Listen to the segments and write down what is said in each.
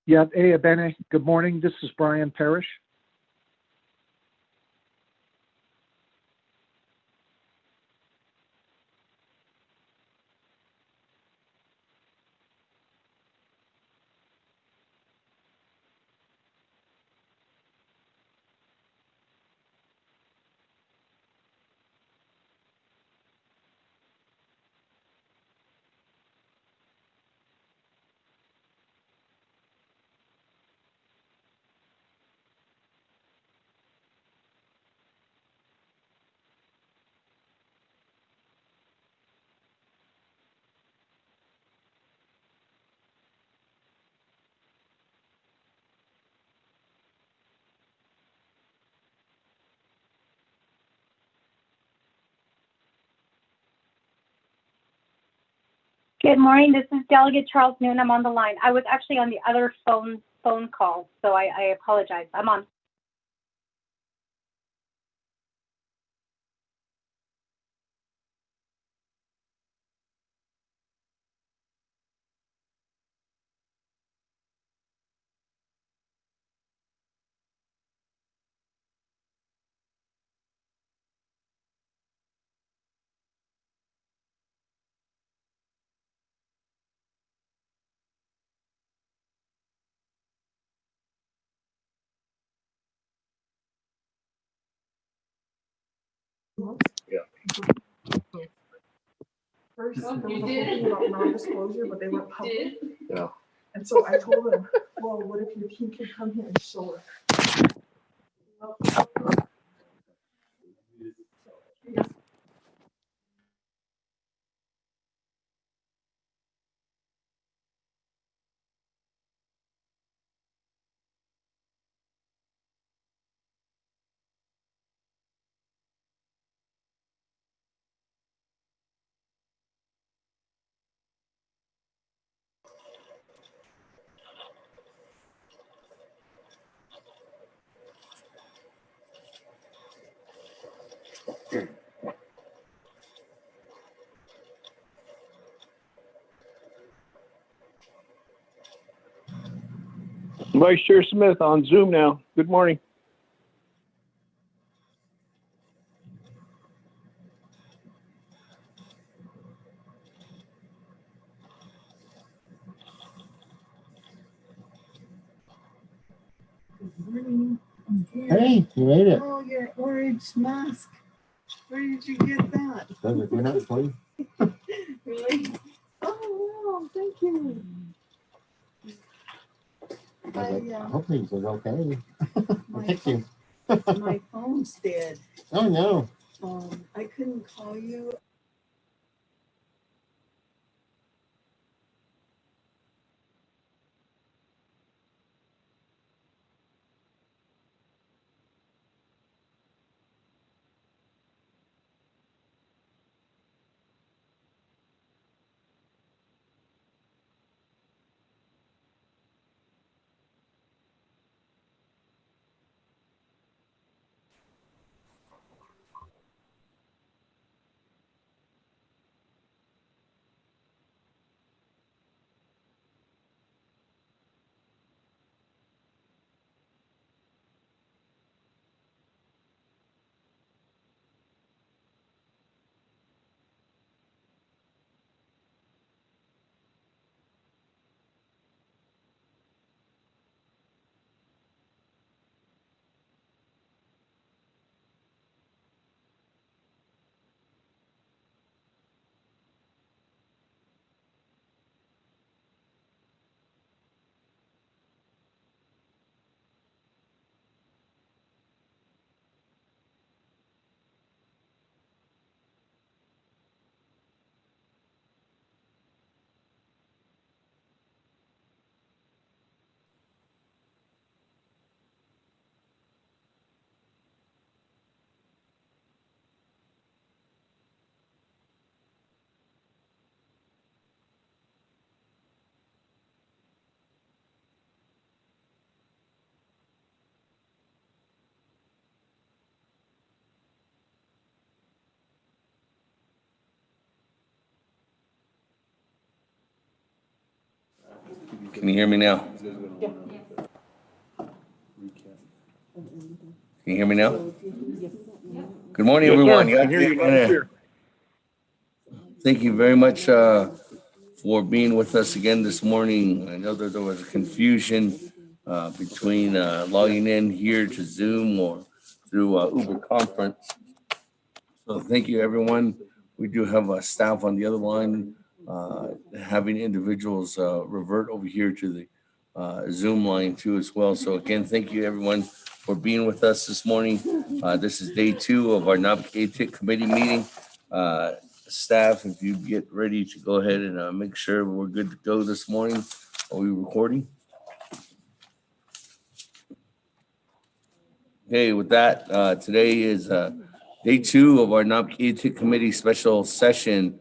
Yeah, hey, Bene, good morning. This is Brian Parrish. Good morning. This is Delegate Charles Noon. I'm on the line. I was actually on the other phone call, so I apologize. I'm on. Yeah. First, there was a whole thing about non-disclosure, but they were public. Yeah. And so I told them, well, what if your team can come here and show it? Vice Chair Smith on Zoom now. Good morning. Good morning. Hey, you made it. Oh, your orange mask. Where did you get that? We're not playing. Really? Oh, wow, thank you. I hope things are okay. My, my phone's dead. Oh no. I couldn't call you. Can you hear me now? Can you hear me now? Good morning, Yes, everyone. sir. I hear you loud and clear. Thank you very much for being with us again this morning. I know that there was a confusion between logging in here to Zoom or through Uber Conference. So thank you, everyone. We do have staff on the other line, having individuals revert over here to the Zoom line too as well. So again, thank you, everyone, for being with us this morning. This is day 2 of our Naabík'íyáti committee meeting. Staff, if you get ready to go ahead and make sure we're good to go this morning. Are we recording? Okay, with that, today is day 2 of our Naabík'íyáti committee special session.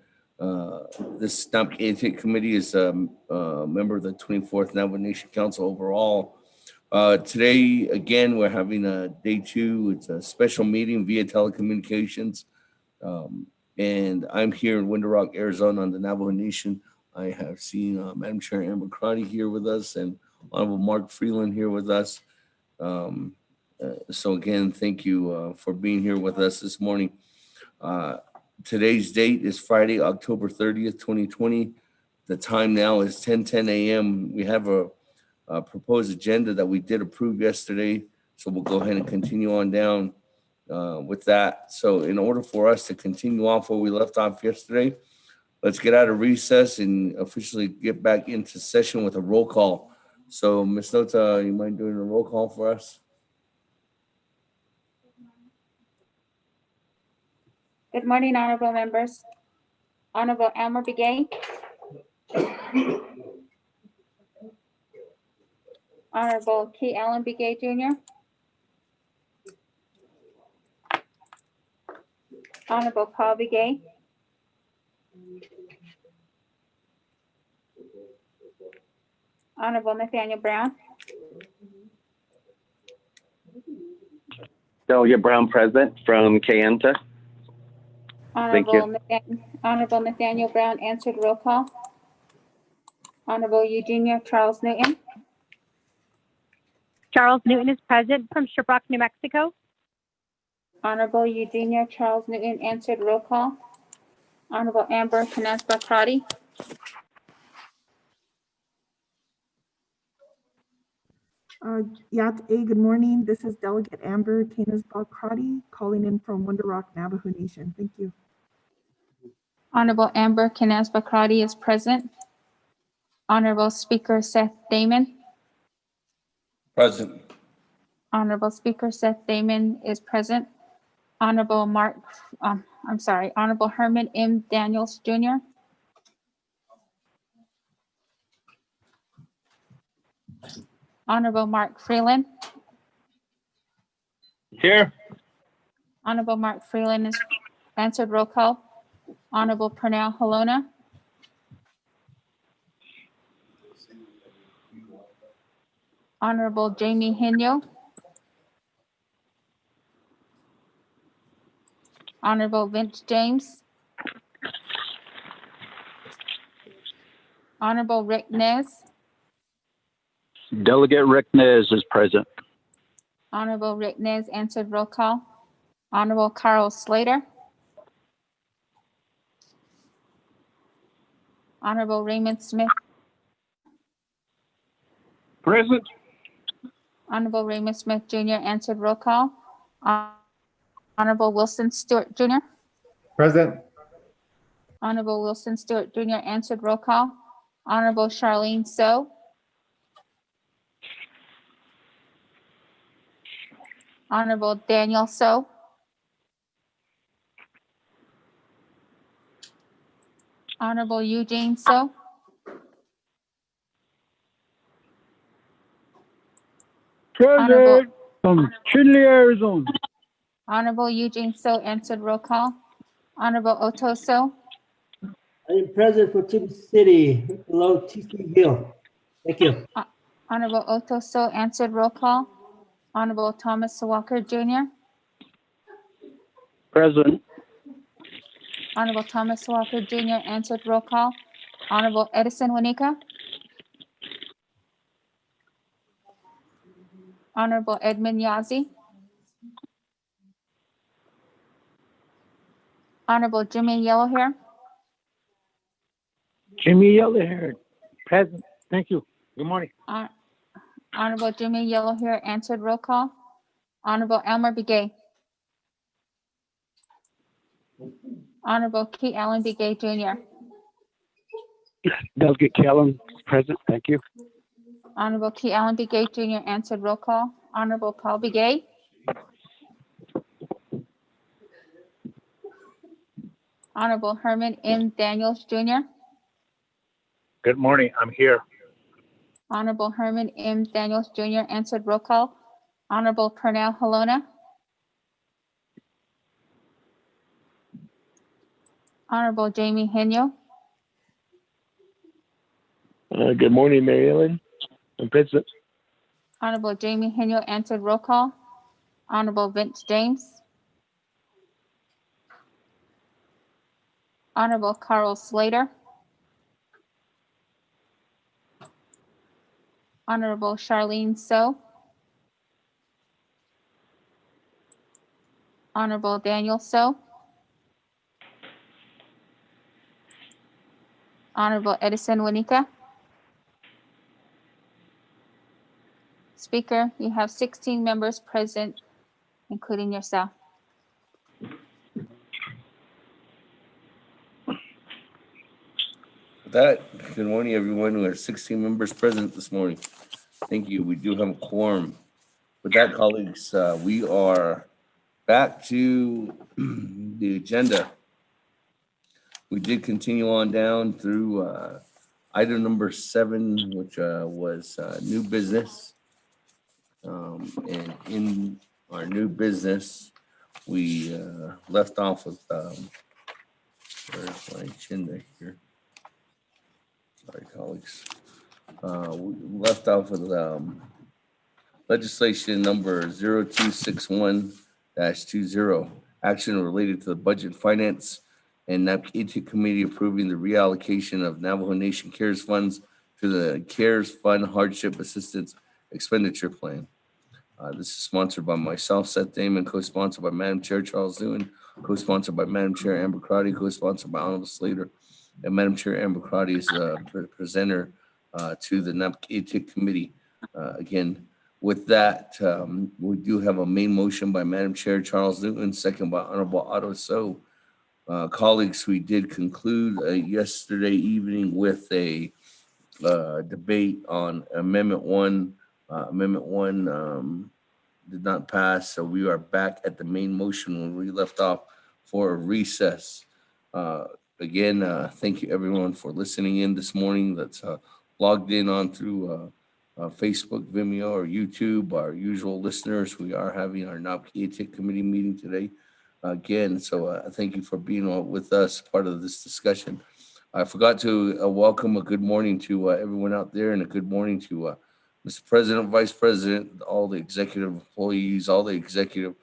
This Naabík'íyáti committee is a member of the 24th Navajo Nation Council overall. Today, again, we're having a day 2. It's a special meeting via telecommunications. And I'm here in Window Rock, Arizona on the Navajo Nation. I have seen Madam Chair Amber Crotty here with us and Honorable Mark Freeland here with us. So again, thank you for being here with us this morning. Today's date is Friday, October 30th, 2020. The time now is 10:10 a.m. We have a proposed agenda that we did approve yesterday. So we'll go ahead and continue on down with that. So in order for us to continue off where we left off yesterday, let's get out of recess and officially get back into session with a roll call. So Ms. Nota, you mind doing a roll call for us? Good morning, honorable members. Honorable Elmer Begay. Honorable K. Allen Begay Jr. Honorable Paul Begay. Honorable Nathaniel Brown. Delegate Brown present from Kayenta. Honorable Nathaniel Brown answered roll call. Honorable Eugenia Charles Newton. Charles Newton is present from Shiprock, New Mexico. Honorable Eugenia Charles Newton answered roll call. Honorable Amber Canespa Crotty. Good morning. This is Delegate Amber Canespa-Crotty calling in from Window Rock, Navajo Nation. Thank you. Honorable Amber Canespa Crotty is present. Honorable Speaker Seth Damon. Present. Honorable Speaker Seth Damon is present. Honorable Honorable Herman M. Daniels Jr. Honorable Mark Freeland. Here. Honorable Mark Freeland is answered roll call. Honorable Pernell Halona. Honorable Jamie Henyo. Honorable Vince James. Honorable Rick Nez. Delegate Rick Nez is present. Honorable Rick Nez answered roll call. Honorable Carl Slater. Honorable Raymond Smith. Present. Honorable Raymond Smith Jr. answered roll call. Honorable Wilson Stewart Jr. Present. Honorable Wilson Stewart Jr. answered roll call. Honorable Charlene So. Honorable Daniel So. Honorable Eugene So. Present from Chinle, Arizona. Honorable Eugene So answered roll call. Honorable Otto So. I am present for Tip City. Hello, TC Gill. Thank you. Honorable Otto So answered roll call. Honorable Thomas Walker Jr. Present. Honorable Thomas Walker Jr. answered roll call. Honorable Edison Wanika. Honorable Edmund Yazzie. Honorable Jimmy Yellowhair. Jimmy Yellowhair, present. Thank you. Good morning. Honorable Jimmy Yellowhair answered roll call. Honorable Elmer Begay. Honorable Key Allen Begay Jr. Delegate Callan, present. Thank you. Honorable Key Allen Begay Jr. answered roll call. Honorable Paul Begay. Honorable Herman M. Daniels Jr. Good morning. I'm here. Honorable Herman M. Daniels Jr. answered roll call. Honorable Pernell Halona. Honorable Jamie Henyo. Good morning, Mary Ellen. I'm present. Honorable Jamie Henyo answered roll call. Honorable Vince James. Honorable Carl Slater. Honorable Charlene So. Honorable Daniel So. Honorable Edison Wanika. Speaker, you have 16 members present, including yourself. With that, good morning, everyone. We have 16 members present this morning. Thank you. We do have a quorum. With that, colleagues, we are back to the agenda. We did continue on down through item number 7, which was new business. And in our new business, we left off with, where's my agenda here? Sorry, colleagues. We left off with legislation number 0261-20, action related to the budget finance and Naabík'íyáti committee approving the reallocation of Navajo Nation CARES funds to the CARES Fund Hardship Assistance Expenditure Plan. This is sponsored by myself, Seth Damon, co-sponsored by Madam Chair Charles Lewin, co-sponsored by Madam Chair Amber Crotty, co-sponsored by Honorable Slater, and Madam Chair Amber Crotty is the presenter to the Naabík'íyáti committee. Again, with that, we do have a main motion by Madam Chair Charles Newton, second by Honorable Otto So. Colleagues, we did conclude yesterday evening with a debate on Amendment 1. Amendment 1 did not pass, so we are back at the main motion when we left off for a recess. Again, thank you everyone for listening in this morning. That's logged in on through Facebook, Vimeo, or YouTube. Our usual listeners, we are having our Naabík'íyáti committee meeting today again. So thank you for being with us, part of this discussion. I forgot to welcome a good morning to everyone out there, and a good morning to Mr. President, Vice President, all the executive employees, all the executive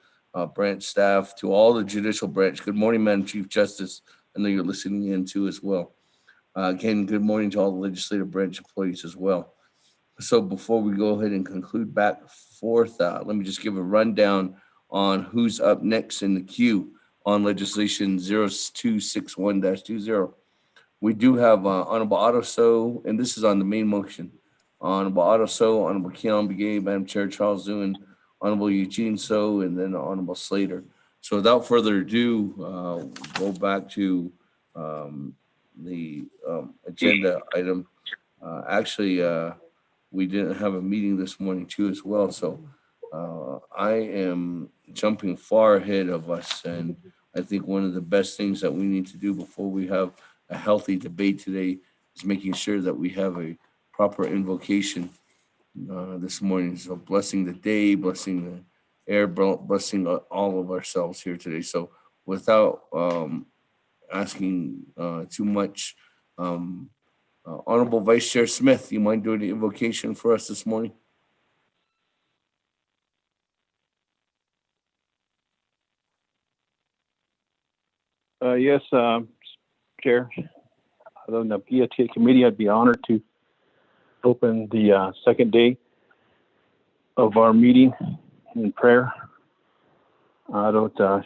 branch staff, to all the judicial branch. Good morning, Madam Chief Justice. I know you're listening in too as well. Again, good morning to all the legislative branch employees as well. So before we go ahead and conclude back forth, let me just give a rundown on who's up next in the queue on legislation 0261-20. We do have Honorable Otto So, and this is on the main motion. Honorable Otto So, Honorable Keon Begay, Madam Chair Charles Zewin, Honorable Eugene So, and then Honorable Slater. So without further ado, go back to the agenda item. Actually, we didn't have a meeting this morning too as well. So I am jumping far ahead of us. And I think one of the best things that we need to do before we have a healthy debate today is making sure that we have a proper invocation this morning. So blessing the day, blessing the air, blessing all of ourselves here today. So without asking too much, Honorable Vice Chair Smith, you mind doing the invocation for us this morning? Yes, Chair. The Naabík'íyáti committee, I'd be honored to open the second day of our meeting in prayer. Adot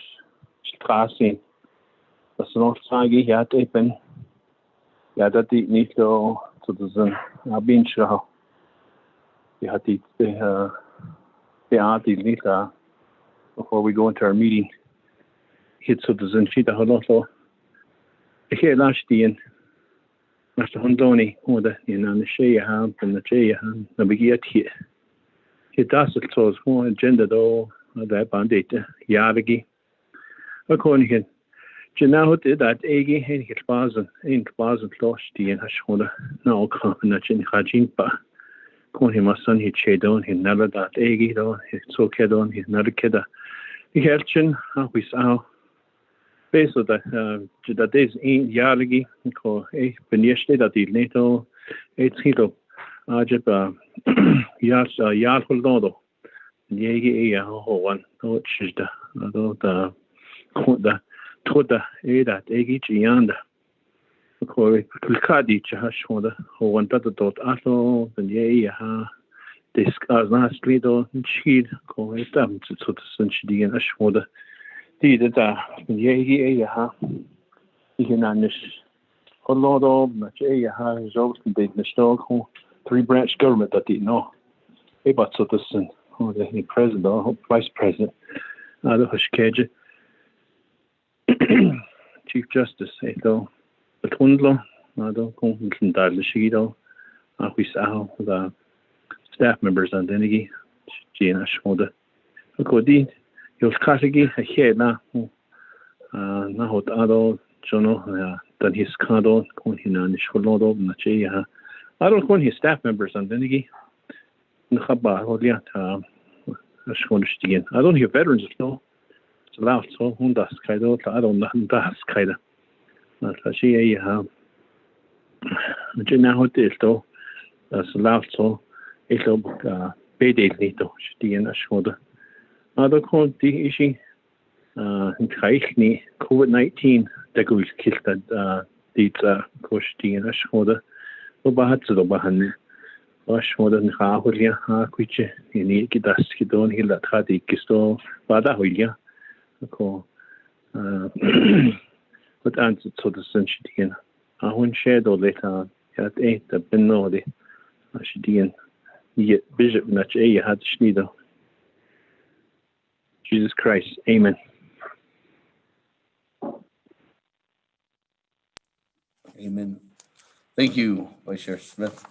Shikasi, the Snotsagi Yat Epen, Yadati Nito to the Zan Abin Shah, Yati Beati Nita, before we go into our meeting. Hit to the Zan Shita Holoso. Here last year, Master Hondoni, who the Shayaham and the Chayaham, Naabík'íyáti. He does it so as one agenda though, that bandit, Yarigi. According to Janao did that Agi, and his basin, ain't basin lost the in Hashona, now coming at Jin Hajimpa. Calling him a son, he chayed on, he never that Agi though, he so kid on, he's not a kid. He had chin, we saw. Based on that is in Yarigi, called a Benishte that the NATO, it's Hito, Ajib, Yarholdo, Yagi, one, which is the Toda, that Agi Gianda, called Kulkadi, Chashwada, who wanted to dot Atho, and Yea, discuss last Lido, and Cheed, called it down to the Sunshidi and Ashwada. Did that, yeah, he can manage a lot of much a results in the stock, 3-branch government that didn't know. About so this and the president or vice president, the Hushkage, Chief Justice, though, the Twindlo, I don't go from Darlishido, we saw the staff members and Denigi, Gina Schmoda, a good deed. You'll Katagi, a head now, not Ado, Jono, than his condo, Konhina, Nisholodo, Nachi. I don't want his staff members and Denigi, Nahaba, Holiat, Ashkonstian. I don't hear veterans, no. It's loud, so Hundas Kaido, I don't know Das Kaida. Natashi, Jina Hotel, though, that's loud, so it'll be daily, though, Shdian Ashkoda. Other called the issue in COVID-19 that goes killed that these Koshti and Ashmoda, Obahatsu Obahan, Ashmoda and Hahulia, Haquiche, in the Kidaskidon, Hill that had the Kisto, Badahulia, but answered to the Sunshitian. I won't share though later at 8 the Benodi, Ashidian, yet Bishop Nache had Schnido. Jesus Christ. Amen. Amen. Thank you, Vice Chair Smith,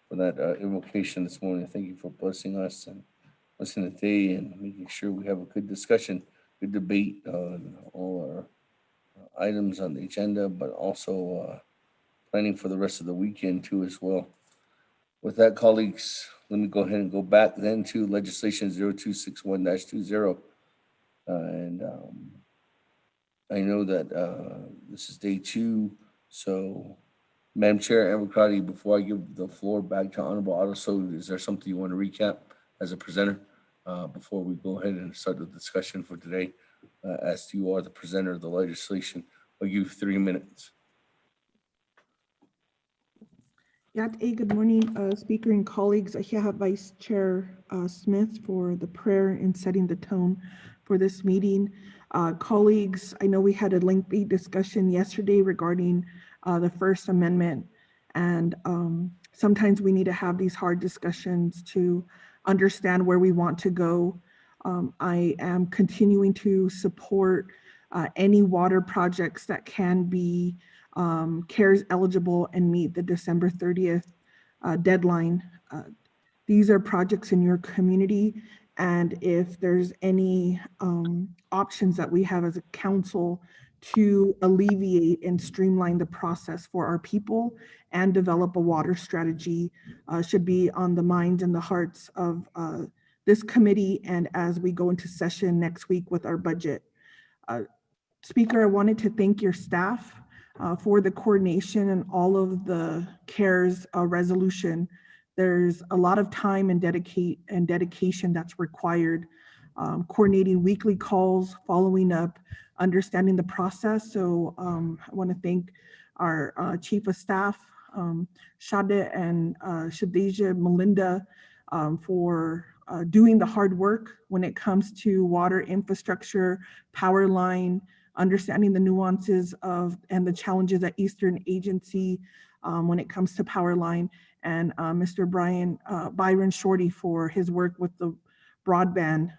for that invocation this morning. Thank you for blessing us and blessing the day and making sure we have a good discussion, good debate on all our items on the agenda, but also planning for the rest of the weekend too as well. With that, colleagues, let me go ahead and go back then to legislation 0261-20. And I know that this is day 2. So, Madam Chair, Amber Crowdy, before I give the floor back to Honorable Otto, is there something you want to recap as a presenter before we go ahead and start the discussion for today? As you are the presenter of the legislation, I'll give you 3 minutes. Good morning, Speaker and colleagues. I have Vice Chair Smith for the prayer and setting the tone for this meeting. Colleagues, I know we had a lengthy discussion yesterday regarding the First Amendment, and sometimes we need to have these hard discussions to understand where we want to go. I am continuing to support any water projects that can be CARES eligible and meet the December 30th deadline. These are projects in your community, and if there's any options that we have as a council to alleviate and streamline the process for our people and develop a water strategy, should be on the minds and the hearts of this committee and as we go into session next week with our budget. Speaker, I wanted to thank your staff for the coordination and all of the CARES resolution. There's a lot of time and dedication that's required, coordinating weekly calls, following up, understanding the process. So I want to thank our Chief of Staff, Shade and Shadeja, Melinda, for doing the hard work when it comes to water infrastructure, power line, understanding the nuances of and the challenges at Eastern Agency when it comes to power line, and Mr. Byron Shorty for his work with the broadband.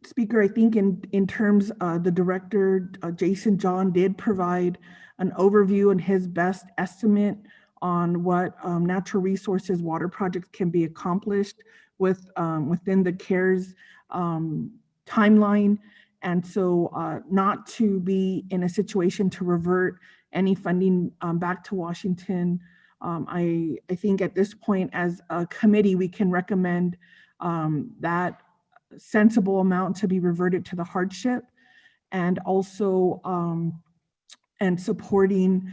Speaker, I think in terms, the director, Jason John, did provide an overview and his best estimate on what natural resources water projects can be accomplished with within the CARES timeline. And so not to be in a situation to revert any funding back to Washington. I think at this point as a committee, we can recommend that sensible amount to be reverted to the hardship, and also and supporting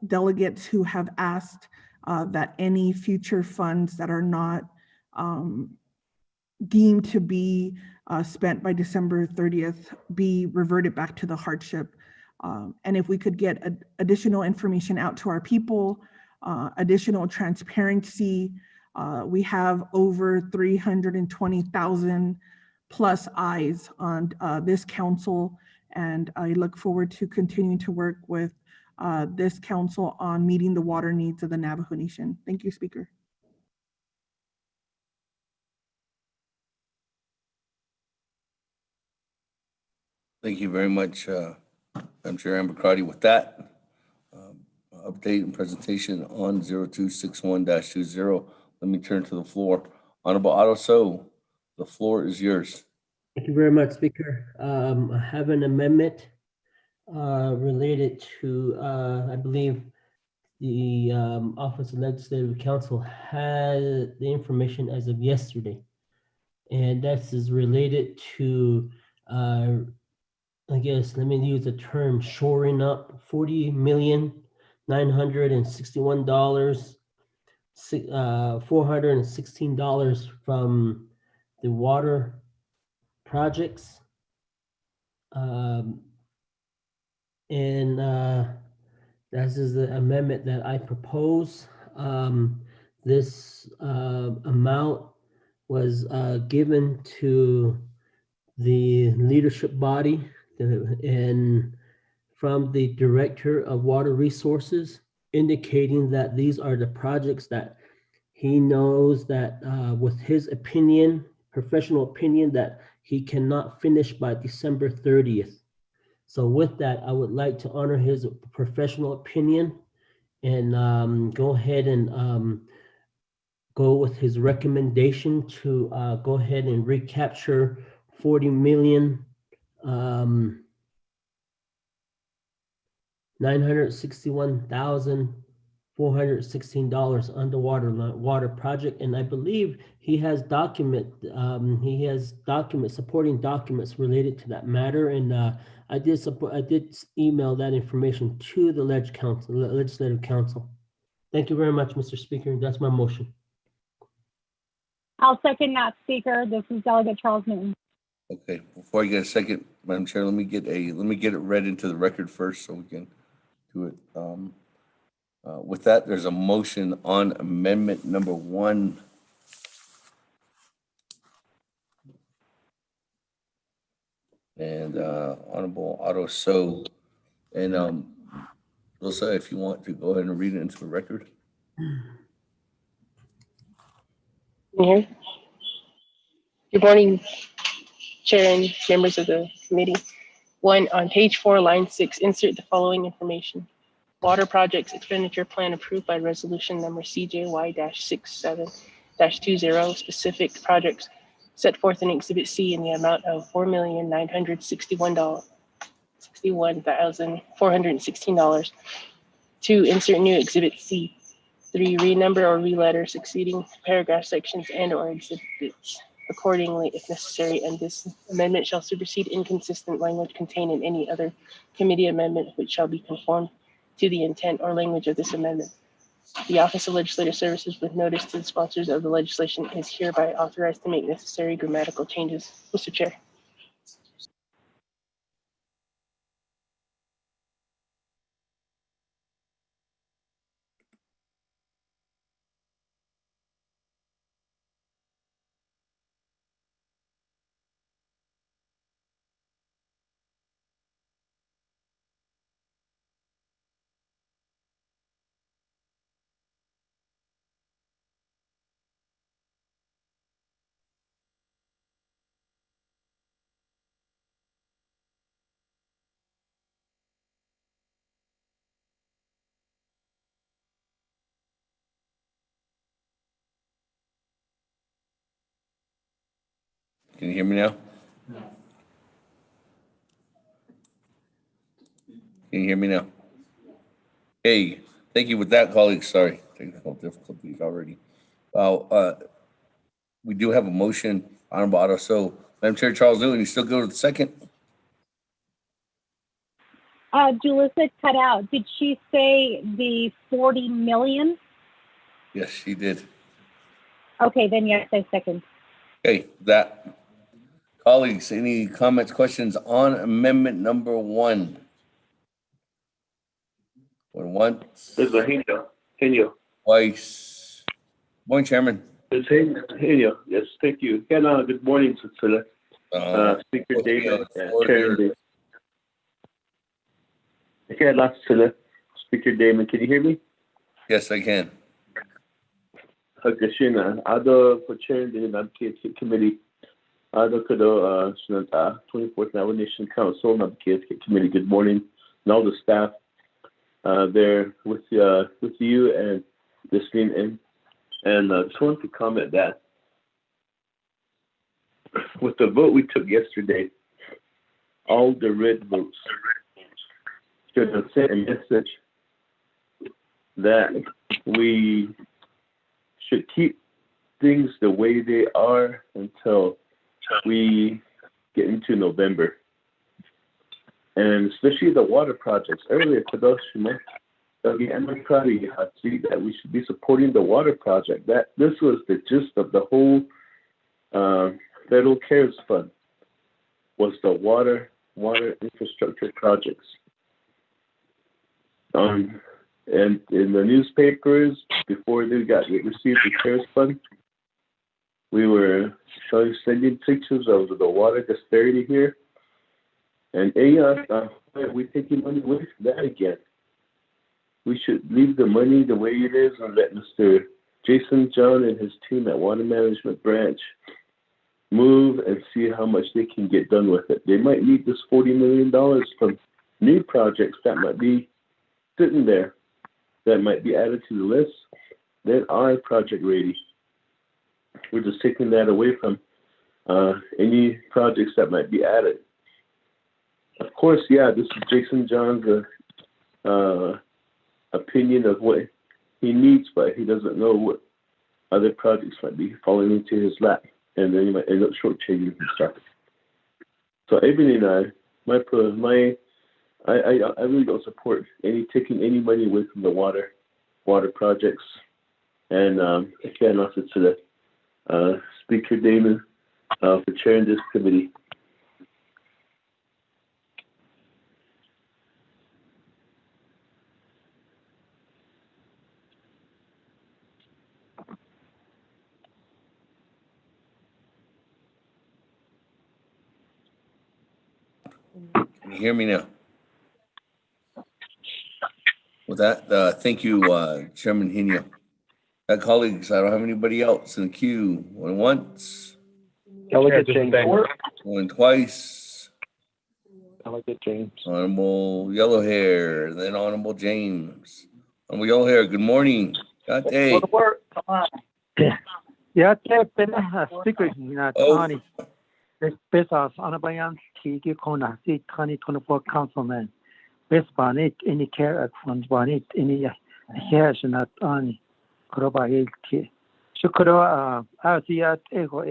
delegates who have asked that any future funds that are not deemed to be spent by December 30th be reverted back to the hardship. And if we could get additional information out to our people, additional transparency. We have over 320,000 plus eyes on this council, and I look forward to continuing to work with this council on meeting the water needs of the Navajo Nation. Thank you, Speaker. Thank you very much, Madam Chair Amber Crotty. With that, update and presentation on 0261-20. Let me turn to the floor. Honorable Otto So, the floor is yours. Thank you very much, Speaker. I have an amendment related to, I believe, the Office of Legislative Counsel had the information as of yesterday. And that is related to, I guess, let me use the term shoring up $40,961, $416 from the water projects. And this is the amendment that I propose. This amount was given to the leadership body and from the Director of Water Resources, indicating that these are the projects that he knows that with his opinion, professional opinion, that he cannot finish by December 30th. So with that, I would like to honor his professional opinion and go ahead and go with his recommendation to go ahead and recapture 40,961,416 underwater water project. And I believe he has supporting documents related to that matter. And I did email that information to the Legislative Council. Thank you very much, Mr. Speaker. That's my motion. I'll second that, Speaker. This is Delegate Charles Newton. Okay, before I get a second, Madam Chair, let me get it read into the record first so we can do it. With that, there's a motion on amendment number 1. And Honorable Otto So, and Rosa, if you want to go ahead and read it into the record. Here. Good morning, Chair and members of the committee. 1, on page 4, line 6, insert the following information. Water projects expenditure plan approved by resolution number CJY-67-20, specific projects set forth in Exhibit C in the amount of $4,961,416. 2, insert new Exhibit C. 3, renumber or reletter succeeding paragraph sections and or exhibits accordingly if necessary, and this amendment shall supersede inconsistent language contained in any other committee amendment which shall be conformed to the intent or language of this amendment. The Office of Legislative Services, with notice to the sponsors of the legislation, is hereby authorized to make necessary grammatical changes. Mr. Chair. Can you hear me now? Can you hear me now? Hey, thank you with that, colleagues. Sorry, technical difficulties already. We do have a motion, Honorable Otto. So, Madam Chair Charles Newton, you still go to the second? Julissa cut out. Did she say the 40 million? Yes, she did. Okay, then yes, I second. Okay, that. Colleagues, any comments, questions on amendment number 1? Going once, There's a Henio. twice. Morning, Chairman. There's Henio. Yes, thank you. Good morning, Cecilia. Speaker David and Chairman David. Okay, last Cecilia. Speaker Damon, can you hear me? Yes, I can. Okay, Shina. Ado for chairing the Naabík'íyáti committee. Ado Kado, 24th Nation Council, Naabík'íyáti committee. Good morning, and all the staff there with you and listening in. And just wanted to comment that with the vote we took yesterday, all the red votes should have sent a message that we should keep things the way they are until we get into November. And especially the water projects. Earlier, Kadosh, I'm proud of you, Hatsi, that we should be supporting the water project. That this was the gist of the whole federal CARES fund, was the water infrastructure projects. And in the newspapers, before they received the CARES fund, we were sending pictures of the water disparity here. And we're taking money away from that again. We should leave the money the way it is and let Mr. Jason John and his team at Water Management Branch move and see how much they can get done with it. They might need this $40 million from new projects that might be sitting there, that might be added to the list, that are project ready. We're just taking that away from any projects that might be added. Of course, yeah, this is Jason John's opinion of what he needs, but he doesn't know what other projects might be falling into his lap, and then he might end up shortchanging himself. So Ebony and I really don't support taking any money away from the water projects. And again, also to the Speaker Damon for chairing this committee. Can you hear me now? With that, thank you, Chairman Henio. Colleagues, I don't have anybody else in the queue. Going once. Delegate James. Going twice. Delegate James. Honorable Yellow Hair, then Honorable James. Honorable Yellow Hair, good morning. Gate. Yeah, Speaker, Tony. This business on a bayan, Kiki Kona, 2024 councilman. Best bonnet, any care at funds bonnet, any hair, not on Kroba Ki. Shukro, Asia, Ego,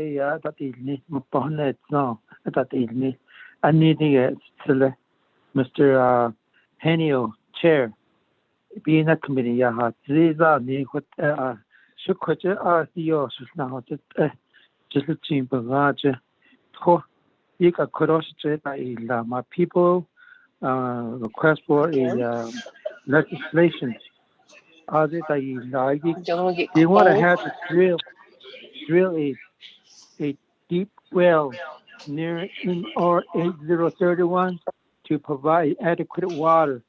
that evening, Bonnet, no, that evening. I need to Mr. Henio, chair, being a committee, these are the Shukoja, CEO, now just a team, but you got cross my people request for a legislation. They want to have to drill a deep well near in or 8031 to provide adequate water.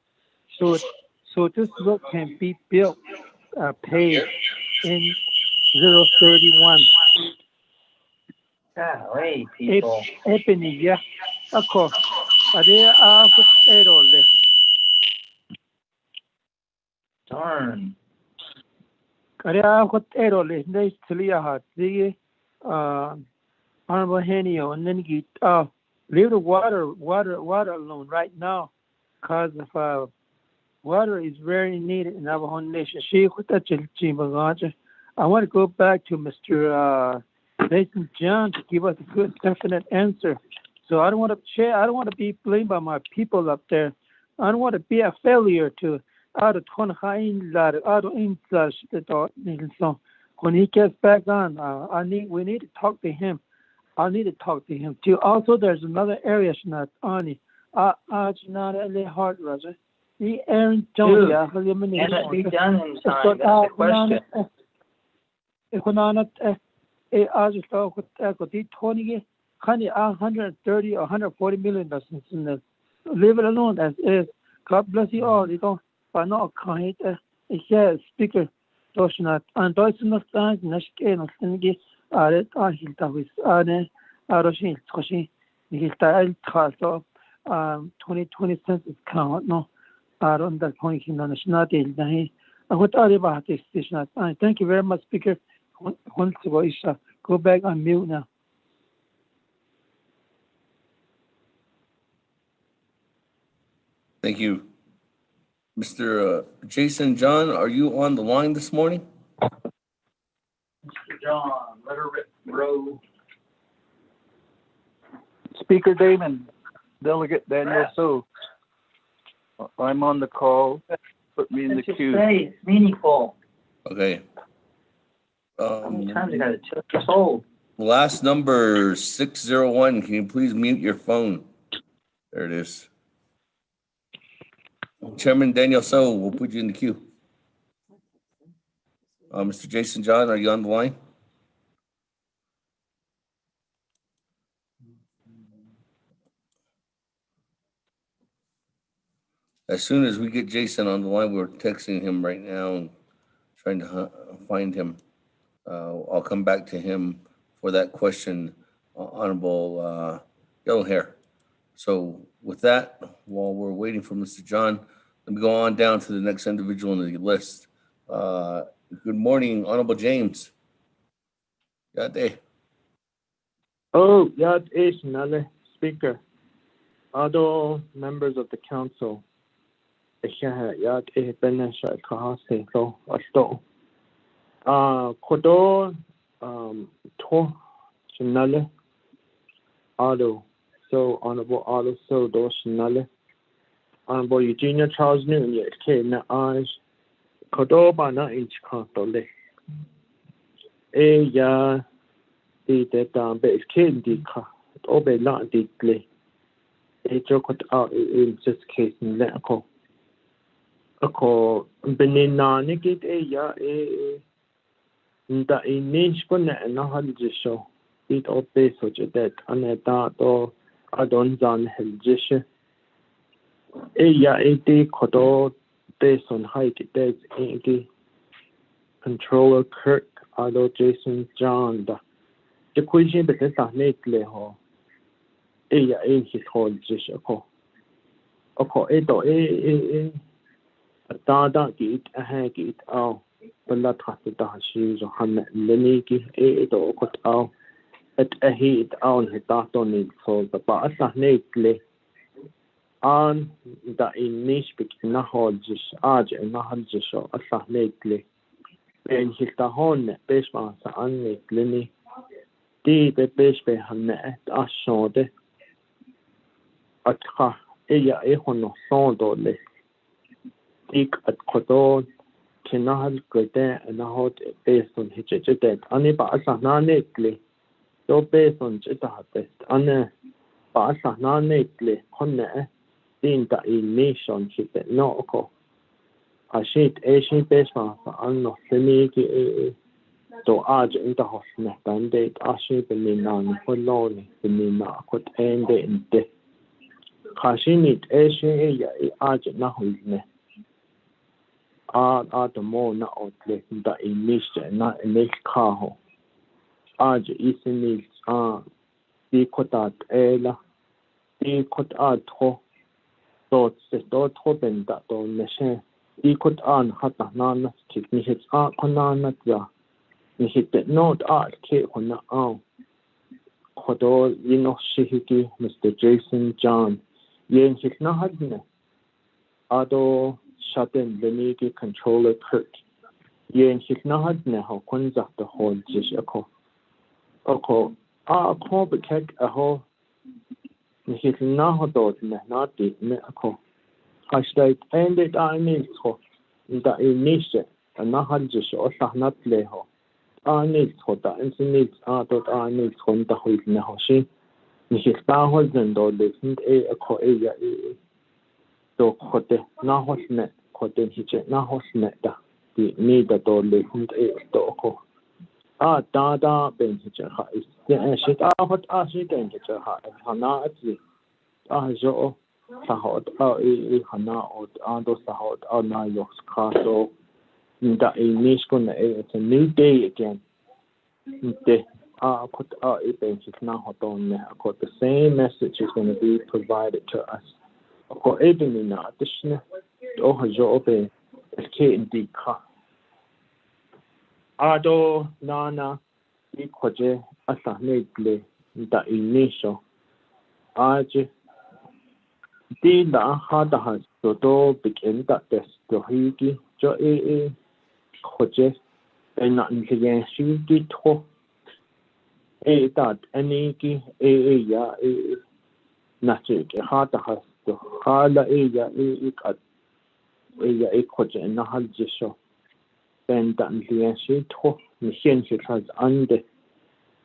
So this well can be built, paid in 031. Golly, people. Ebony, yeah, of course. There are errors. Darn. There are errors. They still have the Honorable Henio, and then you leave the water alone right now, because of water is very needed in Navajo Nation. I want to go back to Mr. Jason John to give us a good, definite answer. So I don't want to share. I don't want to be blamed by my people up there. I don't want to be a failure to when he gets back on, we need to talk to him. I need to talk to him too. Also, there's another area not on hard, Roger. Aaron Jones, Can it be done in time? That's the question. I just thought with 20, 130 or 140 million dollars. Leave it alone as is. God bless you all. You don't, but no, can't. Speaker. Not and Deutsche Nostans, Nashke, Nostengi, Aret, Ahiltavis, Ane, Aroshin, Toshi, Nihilta, Kaso, 2020 census count, no, are on that point in the national day. I would tell you about this station. Thank you very much, Speaker. Go back on mute now. Thank you. Mr. Jason John, are you on the line this morning? Mr. John, let her rip, bro. Speaker Damon, Delegate Daniel So. I'm on the call. Put me in the queue. Say, it's meaningful. Okay. How many times I got to tell your soul? Last number 601. Can you please mute your phone? There it is. Chairman Daniel So will put you in the queue. Mr. Jason John, are you on the line? As soon as we get Jason on the line, we're texting him right now and trying to find him. I'll come back to him for that question, Honorable Yellow Hair. So with that, while we're waiting for Mr. John, let me go on down to the next individual on the list. Good morning, Honorable James. Yate. Oh, Yad is Nale, Speaker. Other members of the council. Yad is Benesha Kahase, so Asto. Kodo, To, Chinale, Ado. So, Honorable Ado, so, Do, Chinale. Honorable Eugenia Charles Newton, yet came na eyes. Kodoba na inch cantole. Ya, the base came the car, obey not the glay. A joke out in this case in Leco. A call Benina Nikit, ya, that in niche bonnet and no holiday show. It all base such a dead, and a dart or I don't done hell. Ya, Kodo based on height, there's Controller Kirk, Ado Jason John. The question because I need Leho. Ya, his whole dish. Edo, a dada gate, a hag it out. But not has the shoes or Hamlet Leniki, Edo got out. At a heat out, his data needs so the bus I need an da in niche na hodges age na hodges so asa lately ben hilta hon besma sa an lately di be besbe hanne ashode atka eya e hono sondo le ik at kodo kinahal gode na hot beson hichete ani ba asa na lately so beson chita best an ba asa na lately honne in the nation ship no ko a sheet Asian basement anno seniki to age in the hospital date a sheet in nan holoni in na could end in the Hashimit Asian ya age na hulne the more na outlet the emission na next car age is in the kotat ela the kotat ho so it's not hoping that on the share. He could on Hata Nana kick me his art Konana. Me hit the note art kit on the arm. Kodo Yino Shihiki, Mr. Jason John, Yen Hiknahadne, Ado Shaten Lenigi Controller Kurt, Yen Hiknahadne, Ho Kunza the whole Jishako. Oko, Ko Bekek Aho, Hiknahadod Nati Meako. Hashtag ended I need ho, that in Nisha, and Nahajish or Sahnat Leho. I need Hota and needs out I need Honda with Nahoshi. Mrs. Bahosen or listened a coea do Hote Nahosnet, Hoten Hitchet Nahosneta, the need that or listened a stoko. Dada Ben Hitcher High. The shit out Ashi Ben Hitcher High, Hana at the Ajo Sahot, Hana or Ando Sahot, Ana Yoks Castle. That a nation it's a new day again. The put a basic now got the same message is going to be provided to us. For even in addition, oh job is Kate Dika. Ado Nana Equaje Asanegle that initial Aj Dina Hada has to do begin that test to Higi Jo Hoje and not in the she did ho that any ya nature hard has to hala ya cut a coach and not had just show then that the she to machine she has under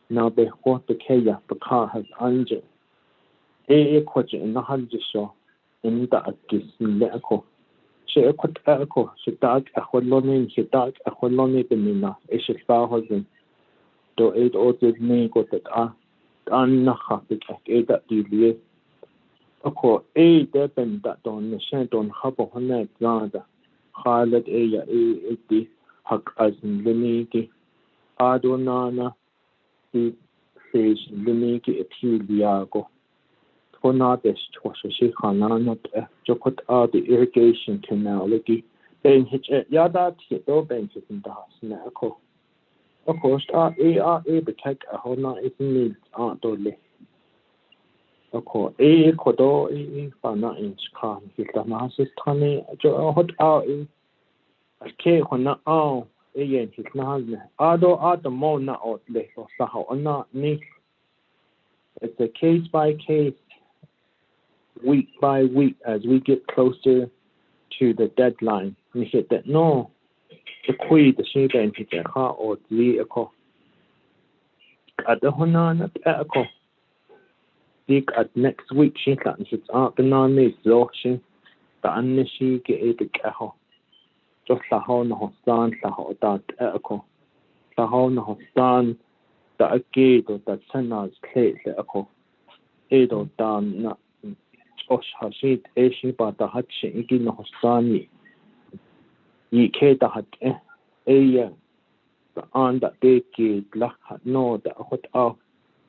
now they what the kaya the car has under a coach and not had just show in that gis leco. She could echo, she dark a hollow she dark a hollow benina, a she thousand. Do 8 orders me got that unhappy at that delia. A call a depend that on the shed on hubble on that rather. Harlot a huck as in Liniki. Adonana, the face Liniki at Hiliago. For not this was a shikana not to put out the irrigation canal ligi. Ben hitch at Yada Tito benches in the house now. Of course, our take a whole night is needs aren't only. Of course, Kodo Fana inch car, his Damasis Tani, Joe hot out in a cake when not all a yen his name. Ado at the mona or less or Saho or not me. It's a case by case. Week by week as we get closer to the deadline. We hit that no, the queen, the sheep and hit a car or 3 o'clock. At the Honana echo. Dig at next week, she can hit out the non exhaustion. The Anishi get a big echo. Just the Hon Hostan, the Hodat echo. The Hon Hostan, the gate of that Sena's plate echo. Edo down not. Osh Hashid Ashi Bata Hatch Igin Hostani Ye Keta Hat Aya the on that they gave Lach had no the hot out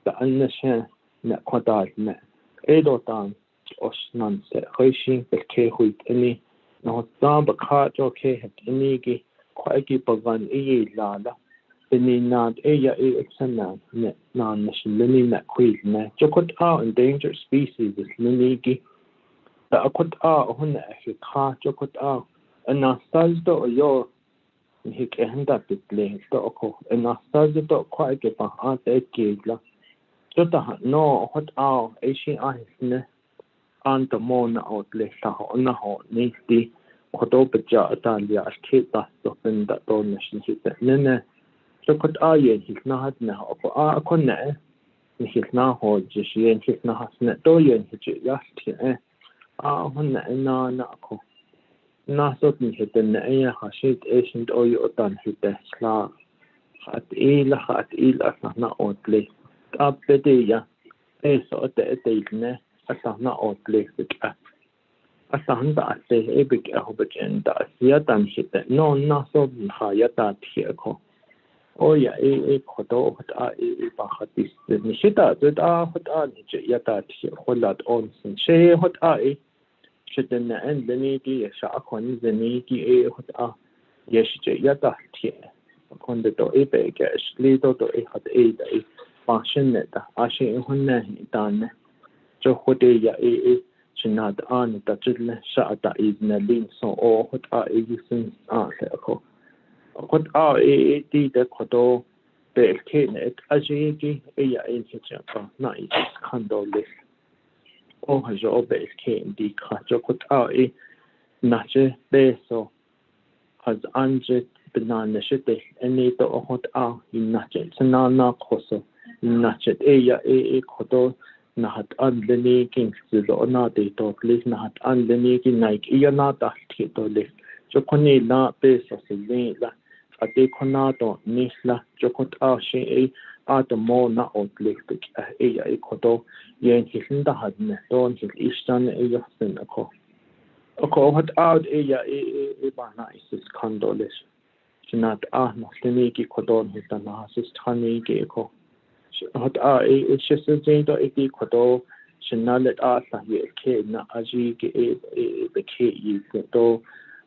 the Anashan Net Quadad Net Edo Dan Osh Nan said Hoshi the K with any no Sam Bakat okay had any quite Pavan E Lada any not Aya Exana Net non Nashilini Net Queen Net Jokot out endangered species is Linigi. The Akut on the car Jokot out and Nastazdo or your Hick and that display Doko and Nastazdo quite give a art egg. Jota no hot out Asian eyes and the Mona outlet on the hot nasty Kodobaja Italia Kate that open that donation hit that Nene Jokot Ayen he's not now for Connect he's now hold just yen he's not net doyen hit last year. When na nako. Na certainly hit the Naya Hashid Asian oil done hit the slav. Hat ila na oddly. Up the day, a sort of day, a sana oddly. A son that say a big albergen that Yatan hit that no, not so higher here. Oh, yeah, a kodo, what are a bahatis, the Nishita, that are what are Yata here, what that on some shea, what are a should then end the needy, a shakon, the needy, a what are yes, Yata here. Upon the door, a bag, a little to a hot a day. passionate ashe hunna dan jo khote ya chinat an ta chile sha ta izna lin so o hot a isin se ko hot a ti de khoto be kenet ajigi ya in hicha na is khandole o ha jo be ken di kha jo hot a na che beso has anje banana shite any to hot a in na che na khoso na che ya khoto na hat anleni king zo na de to click na hat anleni ki Naabík'íyáti ta to le jo khoni la pe so se le la ate khona to ni la jo khot a she a to mo na o click to ya khoto yen hin da hat ne don hil istan ya sen ko hot out ya ba na is condoles chinat a no leni ki khoton hita na sis thani ke ko hot it's just saying that if you could shall let us here kid na aji ke the kid you could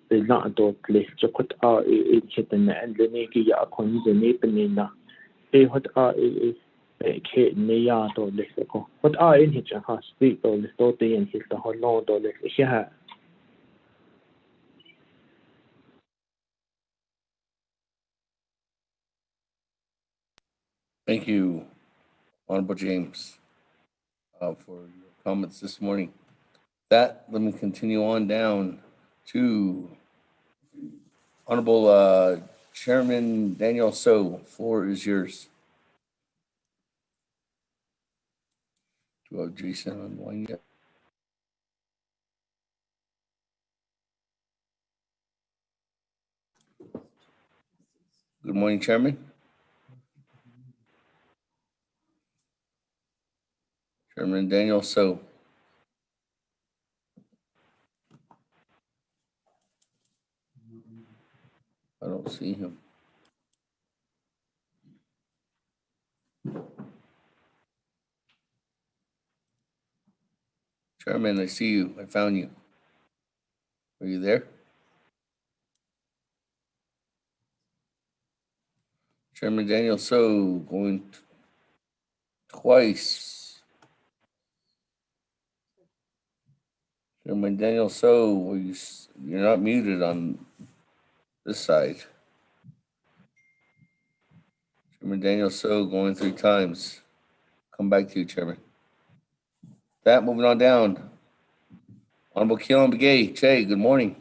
the not do place to put it hit and the neki ya kon the nepina hot kid ne ya do lesco what in hit has speak or the story and hit the whole lot or yeah. Thank you, Honorable James, for your comments this morning. That, let me continue on down to Honorable Chairman Daniel So. Floor is yours. Do I have Jason on the line yet? Good morning, Chairman. Chairman Daniel So. I don't see him. Chairman, I see you. I found you. Are you there? Chairman Daniel So going twice. Chairman Daniel So, you're not muted on this side. Chairman Daniel So going 3 times. Come back to you, Chairman. That, moving on down. Honorable Keelan Begay. Che, good morning.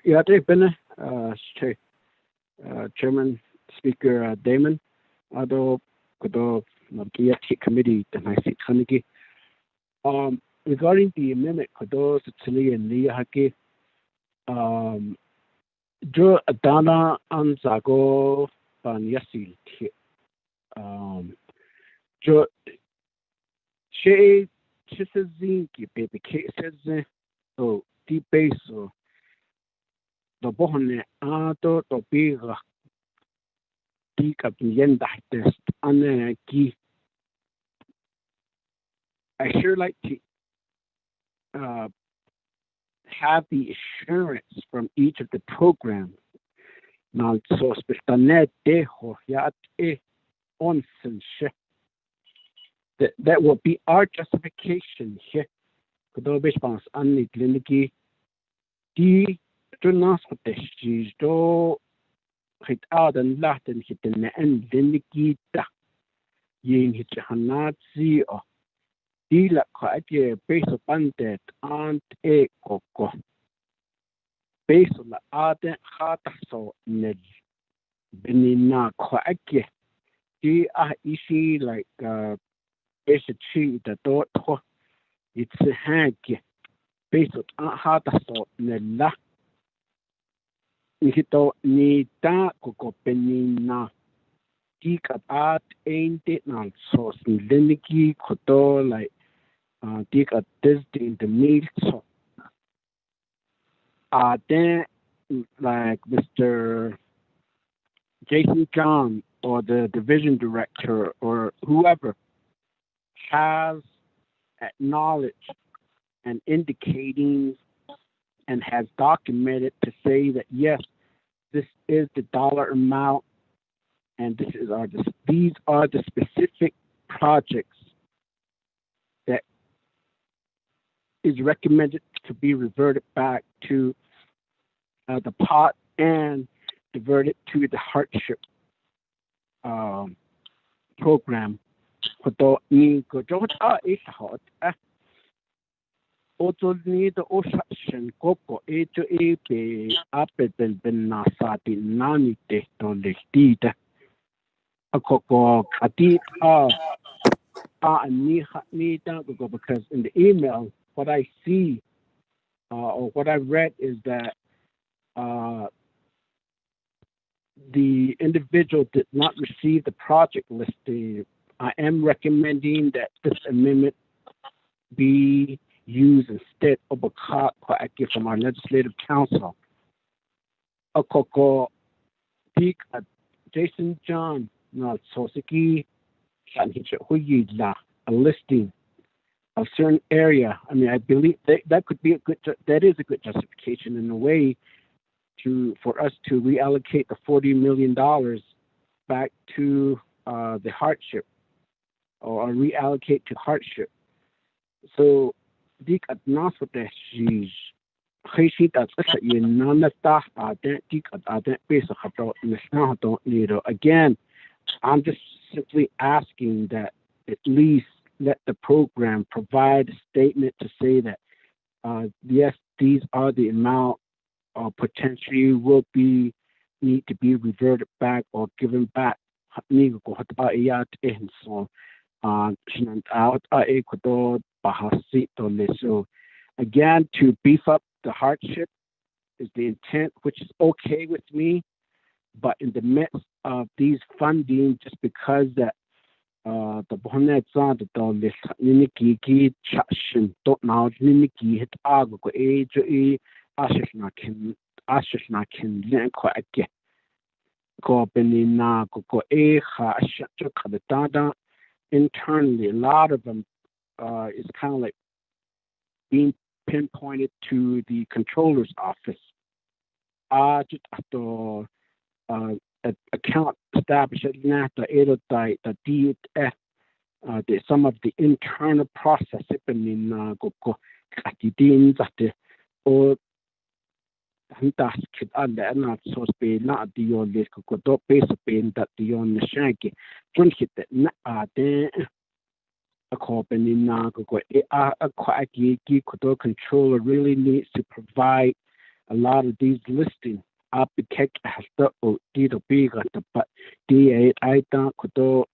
Yeah, they've been Chairman Speaker Damon, although the Naabík'íyáti committee the nice committee. Regarding the amendment, Kodo Sicily and Niyahaki, Jo Adana Anzago Ban Yasil, Jo She Chisazinki, baby cases, so deep base, so the Bohone Ado, the big Tika Yenda test, and I sure like to have the assurance from each of the programs. Now, so specialne deho yat onsen that will be our justification here. Kudo bespans anni kliniki di tunas potestis do hit aden laten hitten en kliniki da yin hit hanatsi o di la kwaje beso bandet ant koko beso la aden hata so nel benina kwaje di isi like basically the dot it's a hag based on hata so nella hito ni ta koko benina di at ain't nal so liniki koto like dig at this in the meal so then like Mr. Jason John or the division director or whoever has acknowledged and indicating and has documented to say that yes, this is the dollar amount, and these are the specific projects that is recommended to be reverted back to the pot and diverted to the hardship program. Koto ni ko jot is hot. Also need the ocean coco be up ben nasati nani to the a coco katit ni go because in the email what I see or what I read is that the individual did not receive the project listing. I am recommending that this amendment be used instead of a card from our legislative council. A coco peak at Jason John, not Sosiki, a listing of certain area. I mean, I believe that could be that is a good justification in a way for us to reallocate the $40 million back to the hardship or reallocate to hardship. So, dik at naswate she's again, I'm just simply asking that at least let the program provide a statement to say that yes, these are the amount potentially will need to be reverted back or given back. So again, to beef up the hardship is the intent, which is okay with me. But in the midst of these funding, just because that the bonnet on the Niniki Chashin don't now Niniki hit Ago age Ashishnakin quite get go benina go ha internally a lot of them is kind of like being pinpointed to the controller's office. Just after account established the DF some of the internal process in go or Hantas kid under not so speed not the on this could do base of being that the on the shanky. Don't hit that not a company now go a quite could controller really needs to provide a lot of these listings. Up the cake has the did a big at the but D8 I don't could do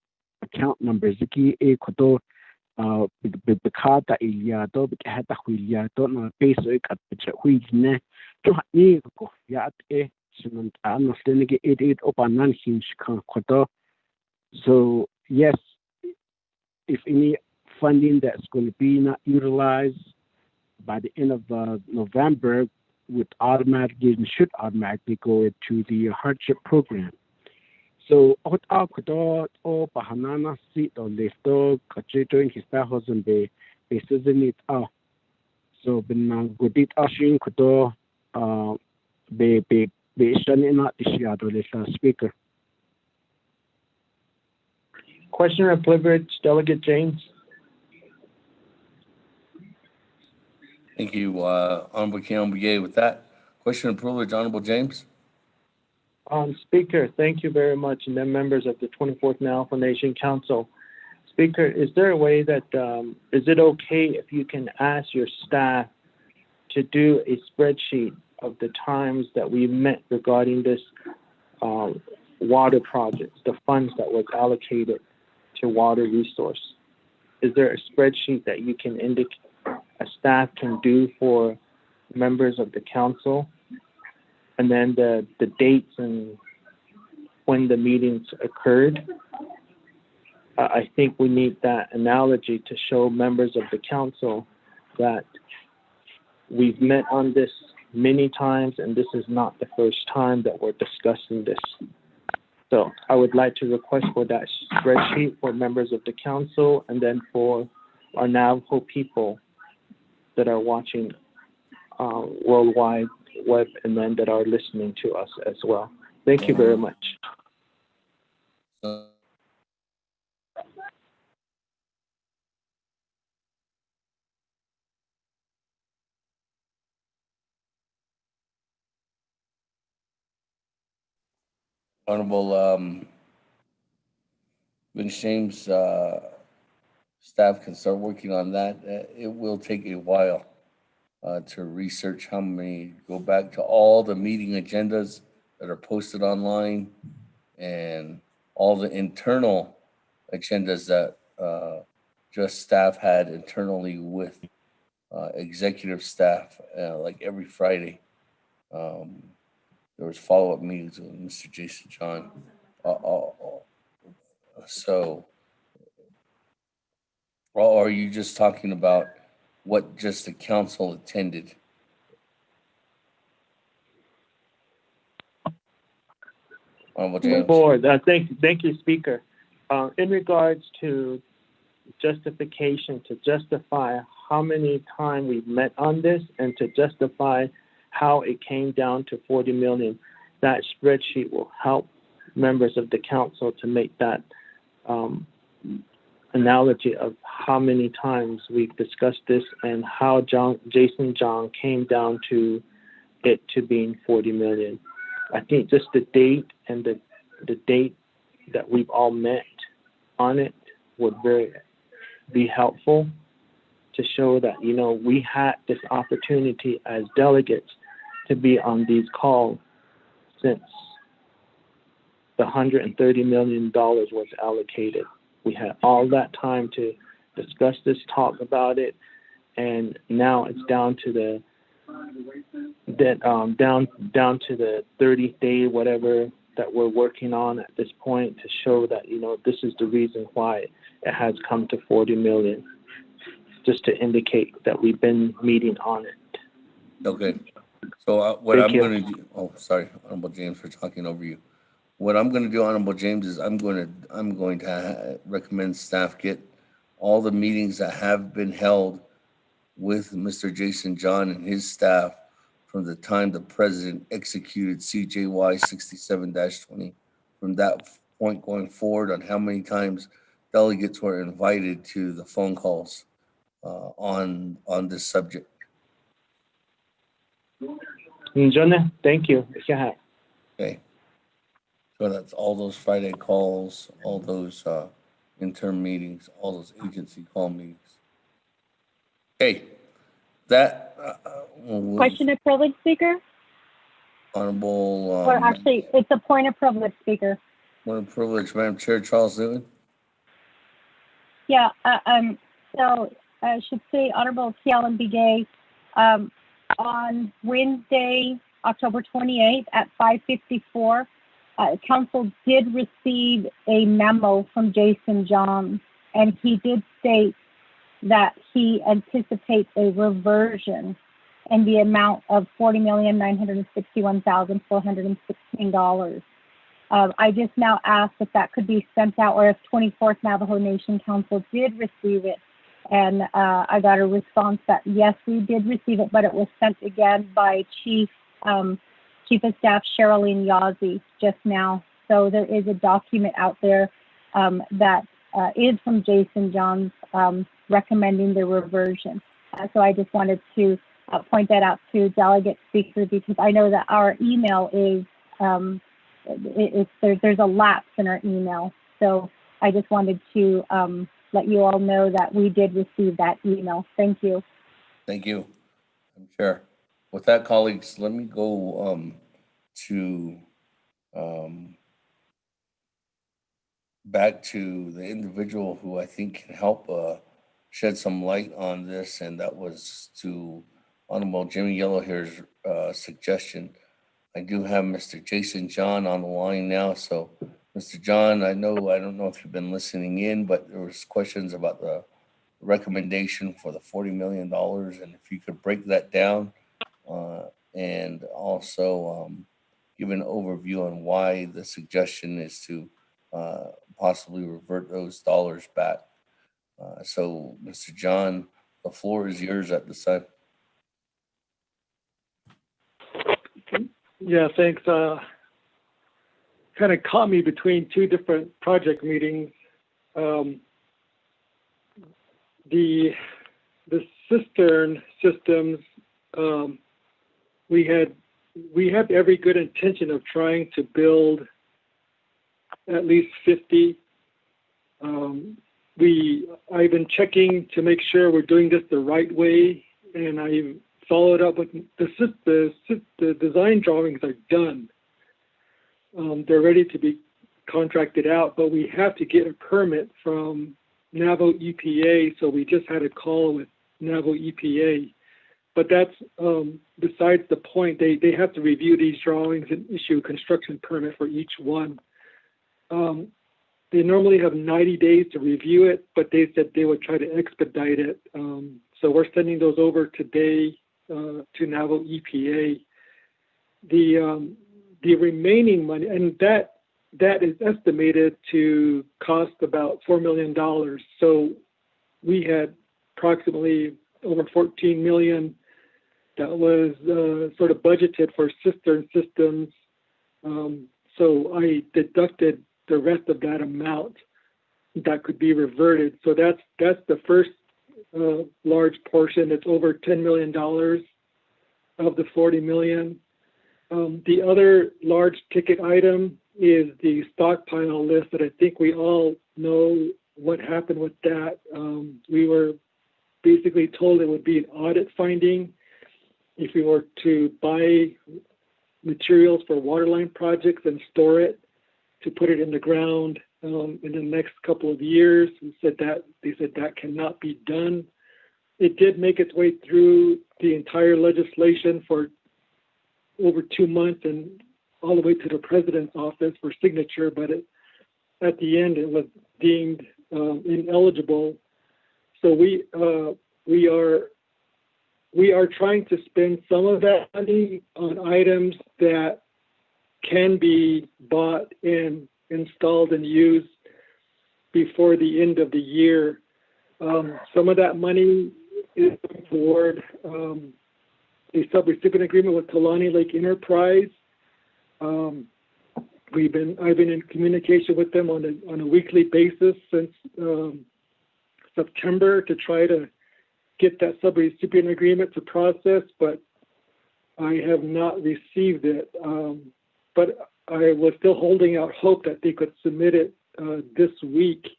account numbers key a could do Bicata Iliado, Bicata Huiliado, no basic at the Huilne, to Nico, Yat E, Simon, I'm it open non hinge conquato. So, yes, if any funding that's going to be not utilized by the end of November, should automatically go into the hardship program. So, what I could do, Bahanana seat on the store, considering his thousand be season it out. So, Ben good it ashing could do, be shining out this year, the speaker. Question of privilege, Delegate James. Thank you, Honorable Keon with that. Question of privilege, Honorable James. Speaker, thank you very much, and then members of the 24th Alpha Nation Council. Speaker, is there a way that, is it okay if you can ask your staff to do a spreadsheet of the times that we met regarding this water project, the funds that was allocated to water resource? Is there a spreadsheet that you can indicate, a staff can do for members of the council? And then the dates and when the meetings occurred. I think we need that analogy to show members of the council that we've met on this many times, and this is not the first time that we're discussing this. So I would like to request for that spreadsheet for members of the council, and then for our Navajo people that are watching worldwide web and then that are listening to us as well. Thank you very much. Honorable Vince James, staff can start working on that. It will take a while to research how many, go back to all the meeting agendas that are posted online and all the internal agendas that just staff had internally with executive staff, like every Friday. There was follow-up meetings with Mr. Jason John. So, or are you just talking about what just the council attended? Honorable James. Board, thank you, Speaker. In regards to justification, to justify how many times we've met on this and to justify how it came down to 40 million, that spreadsheet will help members of the council to make that analogy of how many times we've discussed this and how Jason John came down to it to being 40 million. I think just the date and the date that we've all met on it would be helpful to show that, you know, we had this opportunity as delegates to be on these calls since the $130 million was allocated. We had all that time to discuss this, talk about it, and now it's down to the down to the 30th day, whatever, that we're working on at this point to show that, you know, this is the reason why it has come to 40 million, just to indicate that we've been meeting on it. Okay. So what I'm going to do, oh, sorry, Honorable James, for talking over you. What I'm going to do, Honorable James, is I'm going to recommend staff get all the meetings that have been held with Mr. Jason John and his staff from the time the president executed CJY 67-20, from that point going forward, on how many times delegates were invited to the phone calls on this subject. Thank you. Okay. So that's all those Friday calls, all those interim meetings, all those agency call meetings. Okay. That Question of privilege, Speaker? Honorable. Or actually, it's a point of privilege, Speaker. Point of privilege, Madam Chair, Charles Newton. Yeah, so I should say Honorable Kialan Bigay, on Wednesday, October 28th at 5:54, Council did receive a memo from Jason John, and he did state that he anticipates a reversion in the amount of $40,961,416. I just now asked if that could be sent out, or if 24th Navajo Nation Council did receive it. And I got a response that yes, we did receive it, but it was sent again by Chief of Staff Sherilyn Yazzie just now. So there is a document out there that is from Jason John's recommending the reversion. So I just wanted to point that out to Delegate Speaker, because I know that our email is, there's a lapse in our email. So I just wanted to let you all know that we did receive that email. Thank you. Thank you, I'm sure. With that, colleagues, let me go to back to the individual who I think can help shed some light on this, and that was to Honorable Jimmy Yellowhair's suggestion. I do have Mr. Jason John on the line now. So, Mr. John, I don't know if you've been listening in, but there was questions about the recommendation for the $40 million, and if you could break that down and also give an overview on why the suggestion is to possibly revert those dollars back. So, Mr. John, the floor is yours at this time. Yeah, thanks. Kind of caught me between two different project meetings. The cistern systems, we have every good intention of trying to build at least 50. I've been checking to make sure we're doing this the right way, and I followed up with the design drawings are done. They're ready to be contracted out, but we have to get a permit from Navajo EPA, so we just had a call with Navajo EPA. But that's besides the point. They have to review these drawings and issue a construction permit for each one. They normally have 90 days to review it, but they said they would try to expedite it. So we're sending those over today to Navajo EPA. The remaining money, and that is estimated to cost about $4 million. So we had approximately over $14 million that was sort of budgeted for cistern systems. So I deducted the rest of that amount that could be reverted. So that's the first large portion. It's over $10 million of the $40 million. The other large ticket item is the stockpile list that I think we all know what happened with that. We were basically told it would be an audit finding if we were to buy materials for waterline projects and store it to put it in the ground in the next couple of years. They said that cannot be done. It did make its way through the entire legislation for over 2 months and all the way to the president's office for signature, but at the end it was deemed ineligible. So we are trying to spend some of that money on items that can be bought and installed and used before the end of the year. Some of that money is toward a subrecipient agreement with Kalani Lake Enterprise. I've been in communication with them on a weekly basis since September to try to get that subrecipient agreement to process, but I have not received it. But I was still holding out hope that they could submit it this week.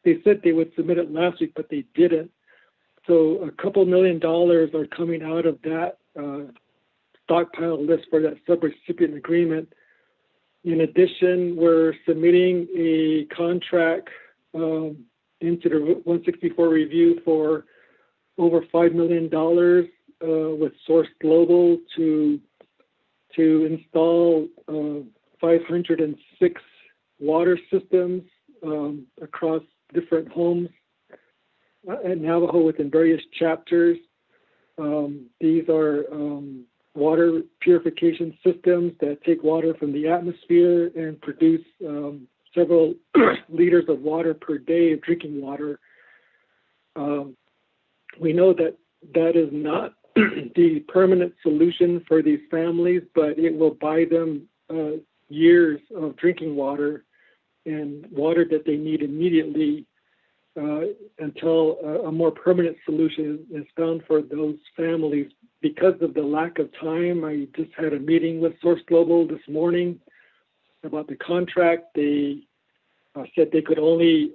They said they would submit it last week, but they didn't. So a couple $1 million are coming out of that stockpile list for that subrecipient agreement. In addition, we're submitting a contract into the 164 review for over $5 million with Source Global to install 506 water systems across different homes at Navajo within various chapters. These are water purification systems that take water from the atmosphere and produce several liters of water per day of drinking water. We know that that is not the permanent solution for these families, but it will buy them years of drinking water and water that they need immediately until a more permanent solution is found for those families. Because of the lack of time, I just had a meeting with Source Global this morning about the contract. They said they could only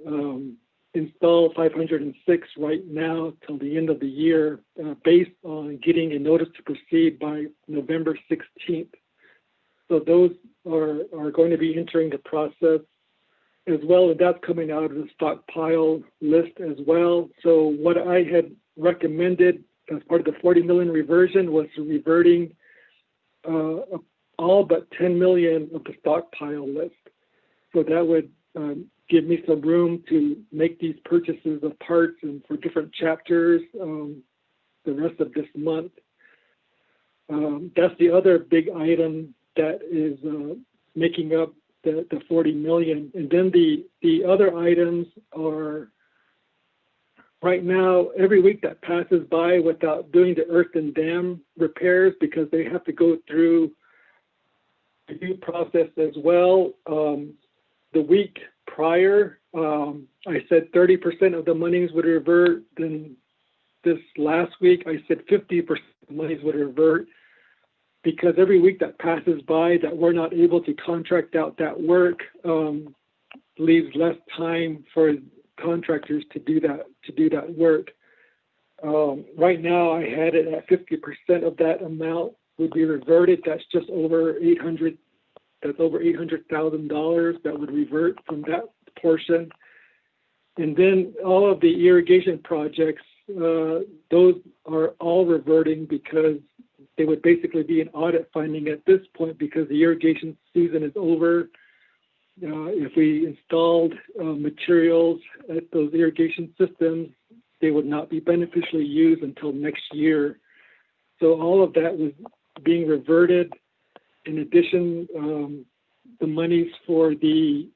install 506 right now till the end of the year based on getting a notice to proceed by November 16th. So those are going to be entering the process as well, and that's coming out of the stockpile list as well. So what I had recommended as part of the 40 million reversion was reverting all but 10 million of the stockpile list. So that would give me some room to make these purchases of parts and for different chapters the rest of this month. That's the other big item that is making up the 40 million. And then the other items are, right now, every week that passes by without doing the earth and dam repairs, because they have to go through review process as well. The week prior, I said 30% of the monies would revert. Then this last week, I said 50% of the monies would revert, because every week that passes by that we're not able to contract out that work leaves less time for contractors to do that work. Right now, I had it at 50% of that amount would be reverted. That's just over 800. That's over $800,000 that would revert from that portion. And then all of the irrigation projects, those are all reverting because they would basically be an audit finding at this point, because the irrigation season is over. If we installed materials at those irrigation systems, they would not be beneficially used until next year. So all of that was being reverted. In addition, the monies for the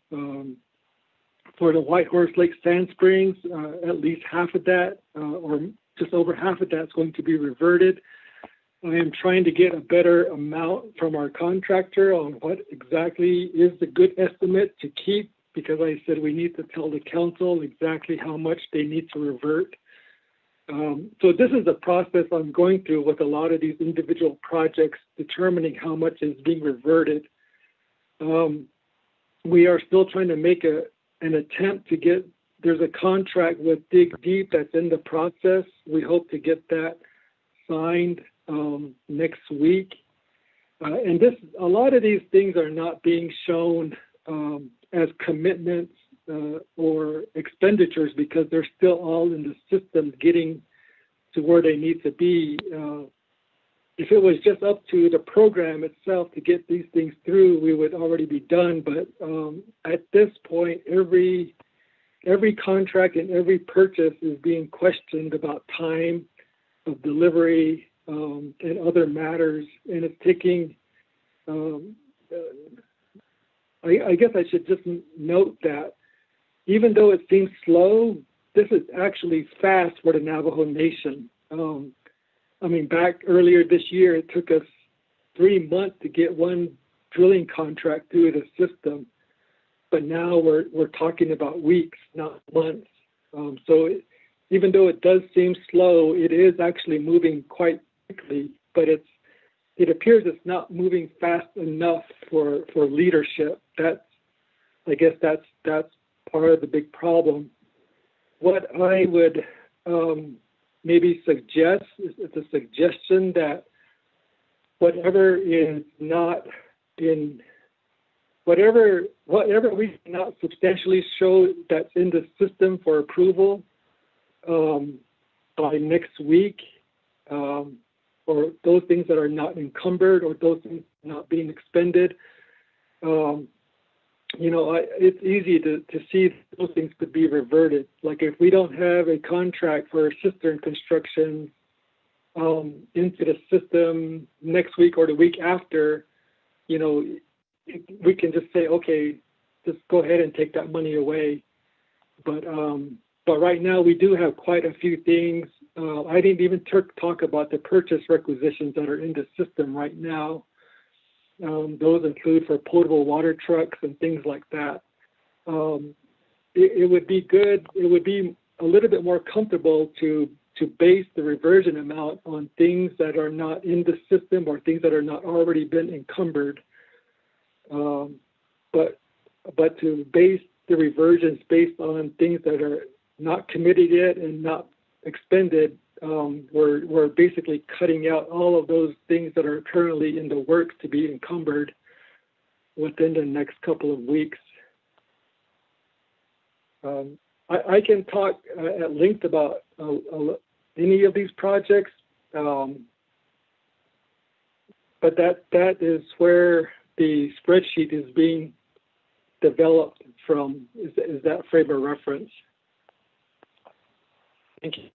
White Horse Lake Sand Springs, at least half of that, or just over half of that, is going to be reverted. I am trying to get a better amount from our contractor on what exactly is the good estimate to keep, because I said we need to tell the council exactly how much they need to revert. So this is the process I'm going through with a lot of these individual projects, determining how much is being reverted. We are still trying to make an attempt to get, there's a contract with Dig Deep that's in the process. We hope to get that signed next week. And a lot of these things are not being shown as commitments or expenditures, because they're still all in the system getting to where they need to be. If it was just up to the program itself to get these things through, we would already be done. But at this point, every contract and every purchase is being questioned about time of delivery and other matters, and it's taking. I guess I should just note that even though it seems slow, this is actually fast for the Navajo Nation. I mean, back earlier this year, it took us 3 months to get one drilling contract through the system, but now we're talking about weeks, not months. Even though it does seem slow, it is actually moving quite quickly, but it appears it's not moving fast enough for leadership. I guess that's part of the big problem. What I would maybe suggest is a suggestion that whatever we cannot substantially show that's in the system for approval by next week, or those things that are not encumbered, or those things not being expended, it's easy to see those things could be reverted. Like if we don't have a contract for cistern construction into the system next week or the week after, we can just say, okay, just go ahead and take that money away. But right now we do have quite a few things. I didn't even talk about the purchase requisitions that are in the system right now. Those include for potable water trucks and things like that. It would be good. It would be a little bit more comfortable to base the reversion amount on things that are not in the system or things that are not already been encumbered. But to base the reversions based on things that are not committed yet and not expended, we're basically cutting out all of those things that are currently in the works to be encumbered within the next couple of weeks. I can talk at length about any of these projects, but that is where the spreadsheet is being developed from, is that frame of reference. Thank you.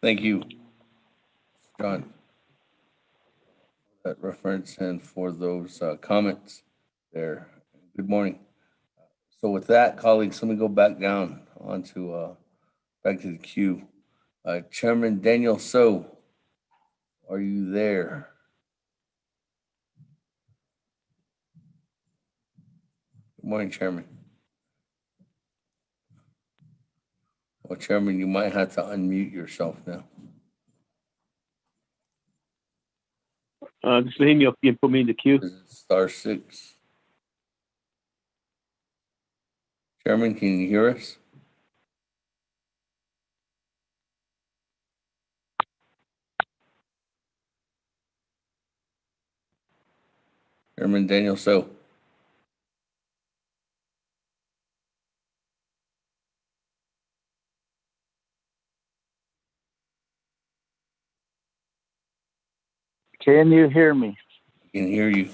Thank you, John, for that reference and for those comments there. Good morning. So with that, colleagues, let me go back down onto back to the queue. Chairman Daniel So, Are you there? Good morning, Chairman. Well, Chairman, you might have to unmute yourself now. Just letting you put me in the queue. *6. Chairman, can you hear us? Chairman Daniel So. Can you hear me? I can hear you.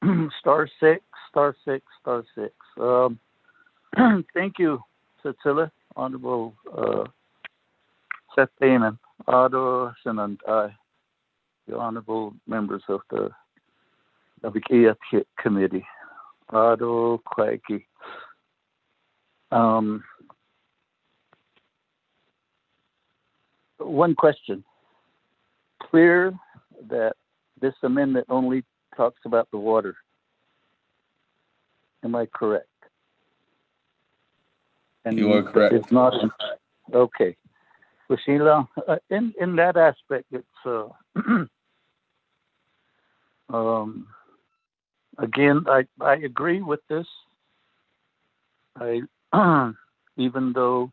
*6, *6. Thank you, Cecilia, Honorable Seth Damon, Ado Sinandai, the honorable members of the Naabík'íyáti committee, Ado Kwaiki. One question. Clear that this amendment only talks about the water. Am I correct? And you are correct. It's not. Okay. Well, Sheila, in that aspect, it's again, I agree with this. I even though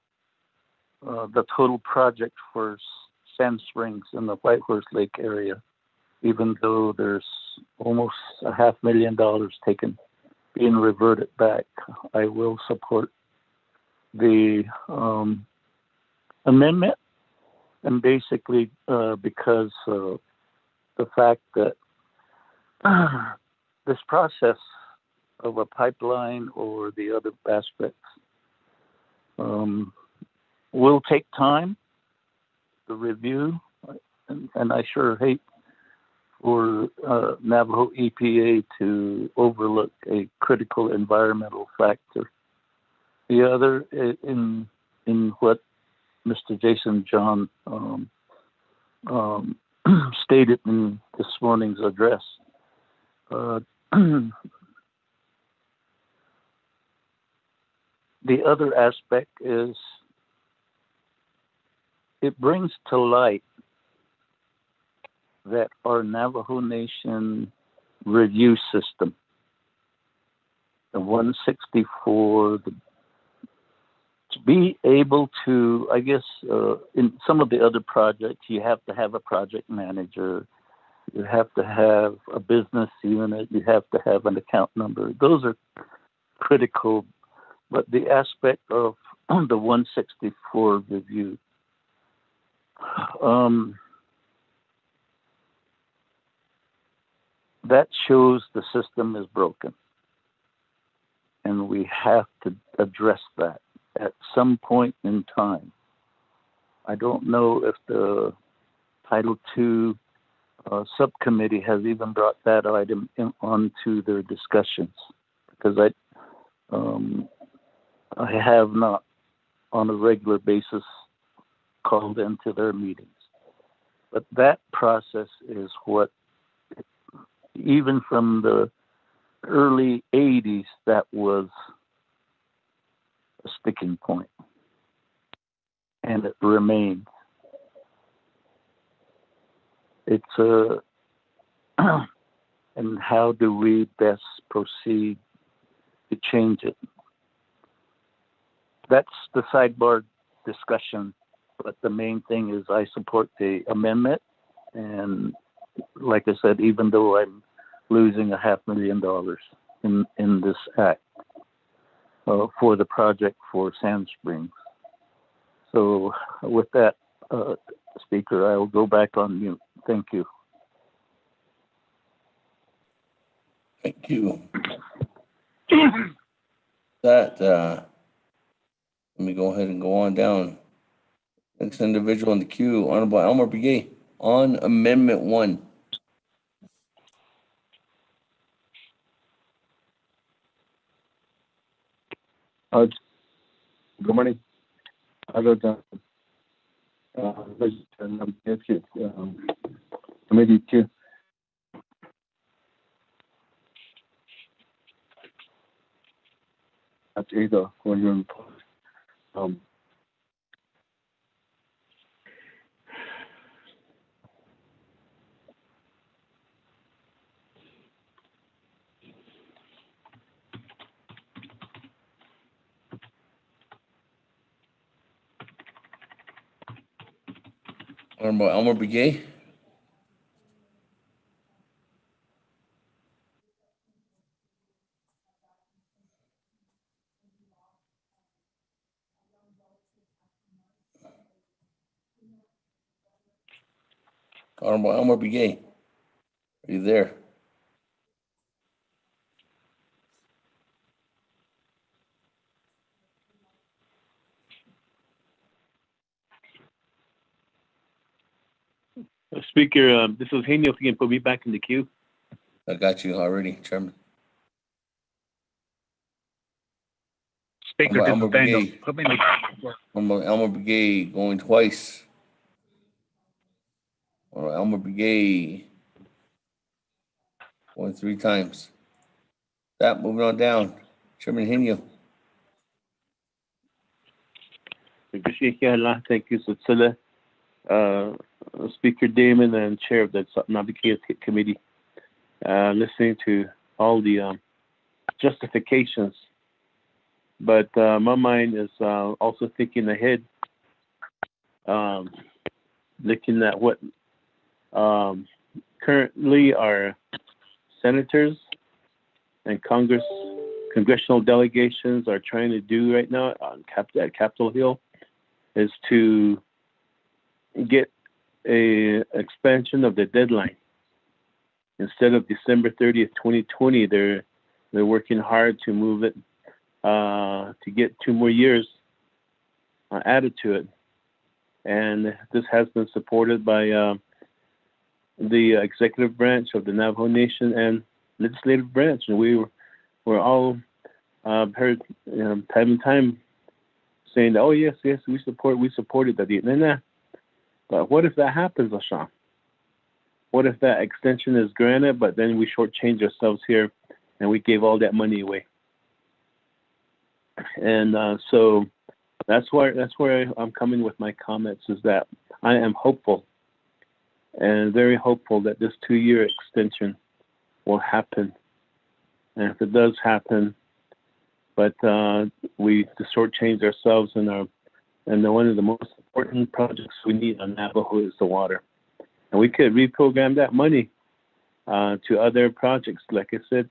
the total project for Sand Springs in the Whitehorse Lake area, even though there's almost $500,000 being reverted back, I will support the amendment, and basically because the fact that this process of a pipeline or the other aspects will take time to review, and I sure hate for Navajo EPA to overlook a critical environmental factor. The other, in what Mr. Jason John stated in this morning's address, the other aspect is it brings to light that our Navajo Nation review system, the 164, to be able to, I guess, in some of the other projects, you have to have a project manager, you have to have a business unit, you have to have an account number. Those are critical, but the aspect of the 164 review, that shows the system is broken. And we have to address that at some point in time. I don't know if the Title II subcommittee has even brought that item onto their discussions, because I have not on a regular basis called into their meetings. But that process is what, even from the early 80s, that was a sticking point. And it remains. It's and how do we best proceed to change it? That's the sidebar discussion, but the main thing is I support the amendment. And like I said, even though I'm losing $500,000 in this act for the project for Sand Springs. So with that, Speaker, I will go back on mute. Thank you. Thank you. Let me go ahead and go on down. Next individual in the queue, Honorable Elmer Begay, on Amendment 1. Good morning. Hello, John. Budget and Naabík'íyáti committee too. That's Ada for your report. Honorable Elmer Begay. Honorable Elmer Begay. Are you there? Speaker, this is Haney. If you can put me back in the queue. I got you already, Chairman. Speaker, this is Daniel. Put me in the queue. Elmer Begay going twice. Or Elmer Begay going 3 times. That moving on down. Chairman Henio. Thank you, Sutsila, Speaker Damon, and Chair of the Naabík'íyáti Committee. Listening to all the justifications, but my mind is also thinking ahead, looking at what currently our senators and congressional delegations are trying to do right now at Capitol Hill is to get a expansion of the deadline. Instead of December 30th, 2020, they're working hard to move it to get 2 more years added to it. And this has been supported by the executive branch of the Navajo Nation and legislative branch. And we're all heard time and time saying, oh, yes, we supported that. But what if that happens, LaShawn? What if that extension is granted, but then we shortchange ourselves here and we gave all that money away? And so that's where I'm coming with my comments, is that I am hopeful and very hopeful that this 2-year extension will happen. And if it does happen, but we shortchange ourselves and one of the most important projects we need on Navajo is the water. And we could reprogram that money to other projects. Like I said,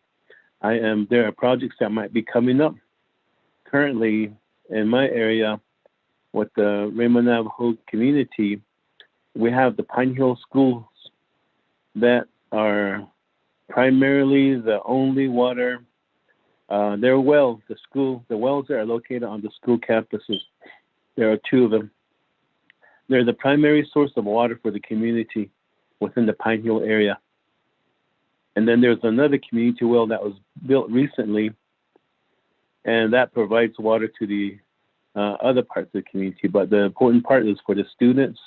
there are projects that might be coming up currently in my area with the Raymond Navajo community. We have the Pine Hill schools that are primarily the only water. They're wells. The wells that are located on the school campuses. There are 2 of them. They're the primary source of water for the community within the Pine Hill area. And then there's another community well that was built recently, and that provides water to the other parts of the community. But the important part is for the students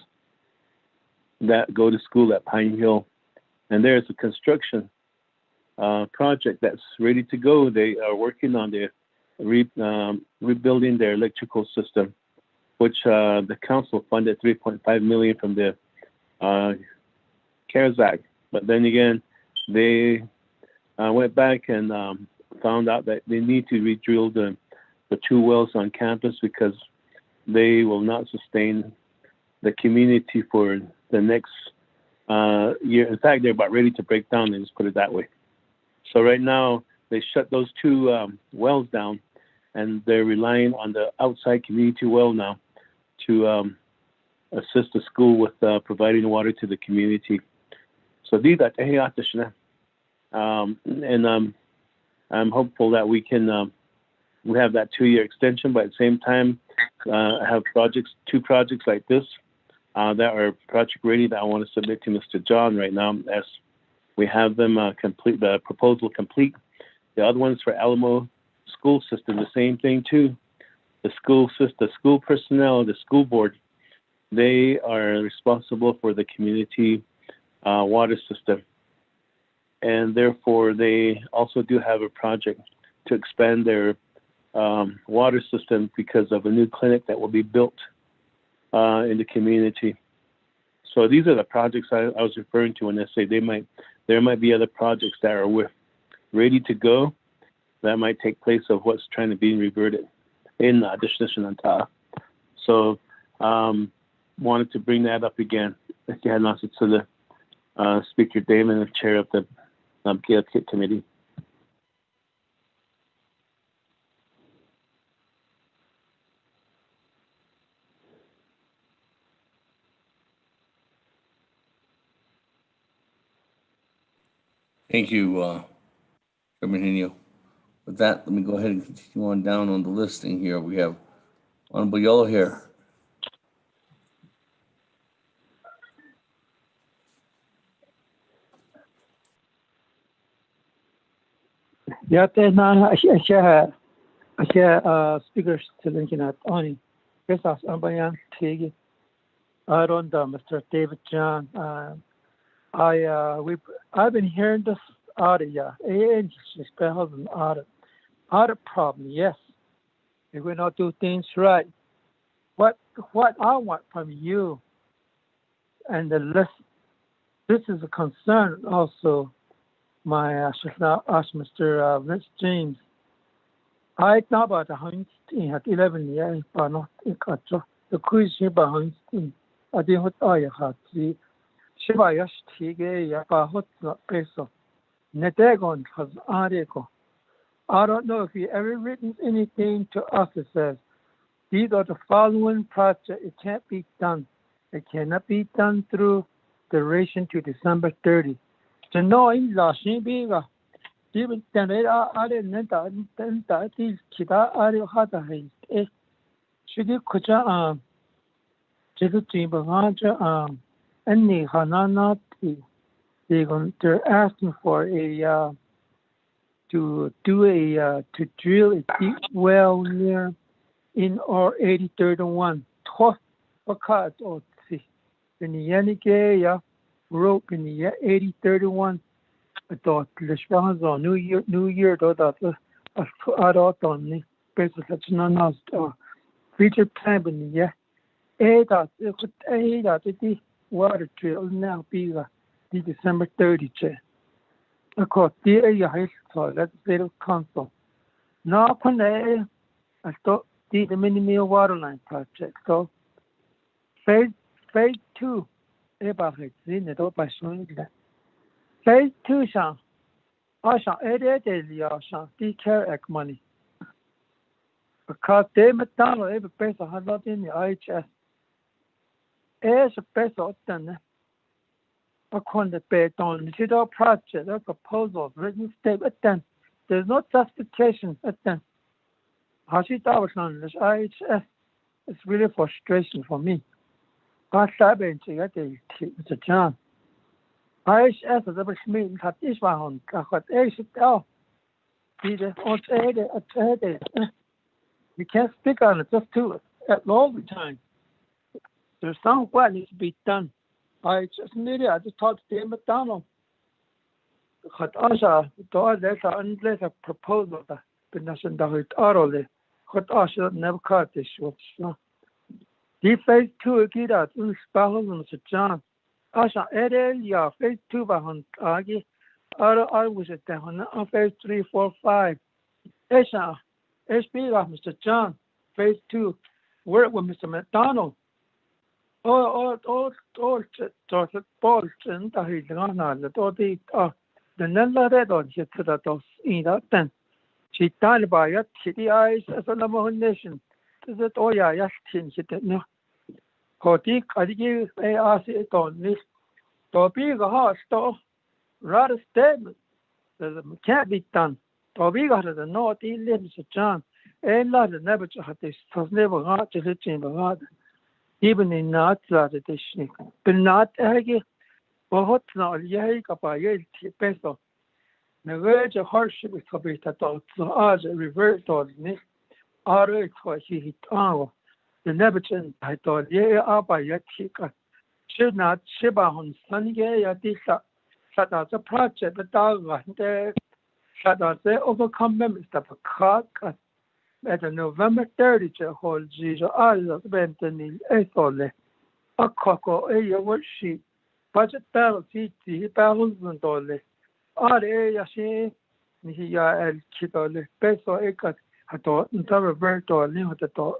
that go to school at Pine Hill. And there's a construction project that's ready to go. They are working on their rebuilding their electrical system, which the council funded $3.5 million from the CARES Act. But then again, they went back and found out that they need to re-drill the 2 wells on campus because they will not sustain the community for the next year. In fact, they're about ready to break down, let's put it that way. So right now, they shut those 2 wells down, and they're relying on the outside community well now to assist the school with providing water to the community. So and I'm hopeful that we can we have that 2-year extension, but at the same time have 2 projects like this that are project ready that I want to submit to Mr. John right now as we have them complete the proposal complete. The other one's for Alamo school system, the same thing too. The school personnel, the school board They are responsible for the community water system. And therefore, they also do have a project to expand their water system because of a new clinic that will be built in the community. So these are the projects I was referring to when I say there might be other projects that are ready to go that might take place of what's trying to be reverted in Adishnishananta. So wanted to bring that up again. To the Speaker Damon, the chair of the Naabík'íyáti committee. Thank you, Chairman Henio. With that, let me go ahead and continue on down on the listing here. We have Honorable Yellow Hair. Yeah, there's not I share speakers to linking at only. Yes, I'm Bayan Tig. I don't know, Mr. David John. I've been hearing this audit, yeah. It's an audit problem, yes. If we not do things right. What I want from you and the list, this is a concern also. My Mr. Vince James. I know about the Huntston at 11 years, but not in Kacho. The quiz about Huntston. I didn't what I had to. Shibayash Tige, Yapa Hot Peso. Netegon has Areko. I don't know if you ever written anything to us that says these are the following projects. It can't be done. It cannot be done through duration to December 30. So no, in the Shibiga, even then, I didn't that these Kita are hot. Should you could just any Hananati, they're asking for a to drill a deep well near in or 8031. Tough because of the Yanike rope in the 8031. I thought the Schwans on New Year, though that I thought on the basis of none feature plan in the year. That the water drill now be the December 30. Of course, the high school, that's the council. Now, when I thought the mini water line project. So, phase 2, about it, in the door by showing that. Phase 2, I shall add the care act money. Because they McDonald every peso had not in the IHS. As a peso done. According to based on the project, their proposals, written statement, then there's no justification at then. How she thought on this IHS, it's really frustration for me. I started to get Mr. John. IHS is a meeting at Iswahan, got exit out. You can't speak on it just to at all the time. There's some what needs to be done. I just talked to Dave McDonald. But also, there's a proposal that the national orally. But also never caught this short. The phase 2 get out in Spahel and Mr. John. Also, phase 2 behind Agi. I was at the on phase 3, 4, 5. Esha, SB of Mr. John, phase 2. Work with Mr. McDonald. All balls and the number that on hit to the dos in that then. She died by a titty eyes as a number nation. Is it all ya tin hit it no? Kotik, I give ARC it on this. To be a hot store, rather statement that can't be done. To be got the north in limbs of John, and not the never had this never got to the chamber. Even in not that edition, but not again. But what's not yay by a peso. The verge of hardship is copied at all, so as a reverse on this, or it's what he hit on. the Nebuchadnezzar I thought ye Abba Yatika should not Shiba on Sunday Yatisa that as a project the dog there that as they overcome them stuff a cock at the November 30 hold Jesus all Benton Ethole a coco a worship budget battle $50,000 all a she Nia el Kitole peso ekat hato ntava vertole hato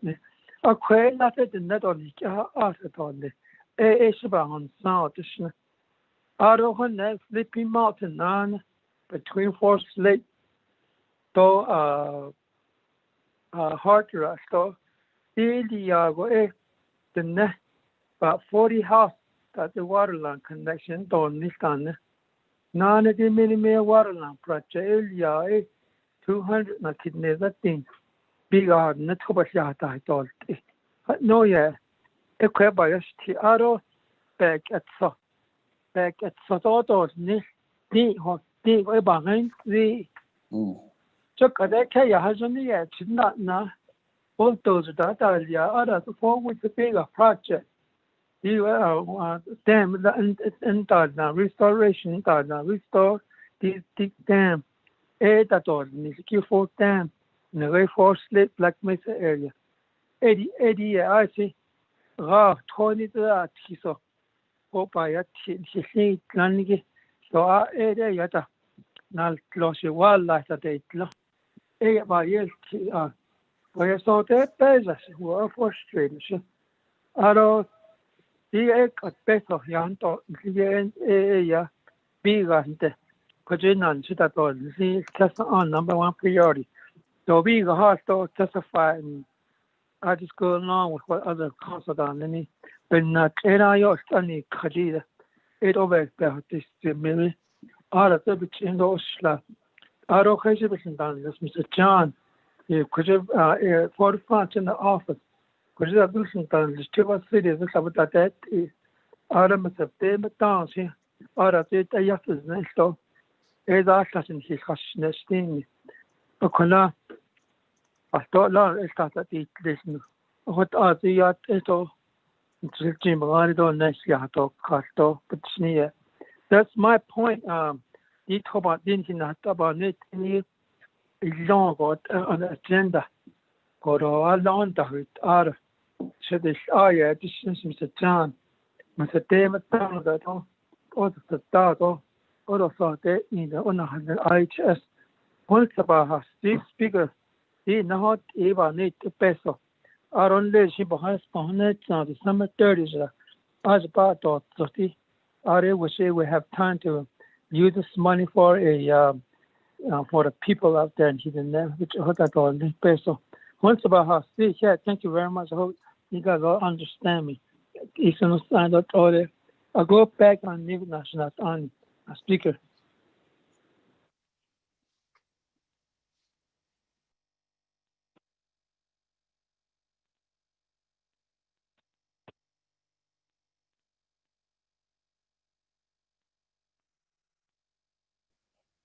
a quail at the net on the artole a shiba sound Arohon Sleepy Mountain on between Fort Slate to Hartera to Iliago the net about 40 house that the waterline connection don't Nistan. None of the millimeter waterline project Ilia 200 na kidneys that thing big garden the Tobashata I thought. No yeah equibias Aro back at so. Back at Sototos, ni behind the Chokadeka has only yet not na both those that are the other forward the bigger project. You dam and restoration restore this dam. That all Q4 dam in the way for slip Black Mesa area. 80 I see. 20 to so. Opaya she Lanigi, so our area yata Nal Closhy wildlife at 8 by years. Where so that Bezas who are frustrated. Aro the egg at Beto Yanto, the bigger the Kajinan Chitato, the test on number one priority. So big a hard to testify and I just go along with what other council done any. But not any of any Kajida. It over about this million. All of the between those slab. I don't care if it's done. This Mr. John, you could have 45 in the office. Could you have listened to the two cities? This about that is Adam is a bit down here. All of it, I have to next door. Is our class in his hushness thing. Okay, I thought long I started to eat this. What are the yacht? That's my point. You talk about thinking about it. You don't got an agenda. Got all on the other. So this area, this is Mr. John, Mr. David Donald, that all the start, all the thought that in the 100 IHS. Once about this speaker, he not even need to peso. I don't live behind it on December 30th. As about 30, I wish we have time to use this money for for the people out there in Hidden there, which I thought on this peso. Once about how see here, thank you very much. I hope you guys all understand me. It's understand that all there. I'll go back on New National on a speaker.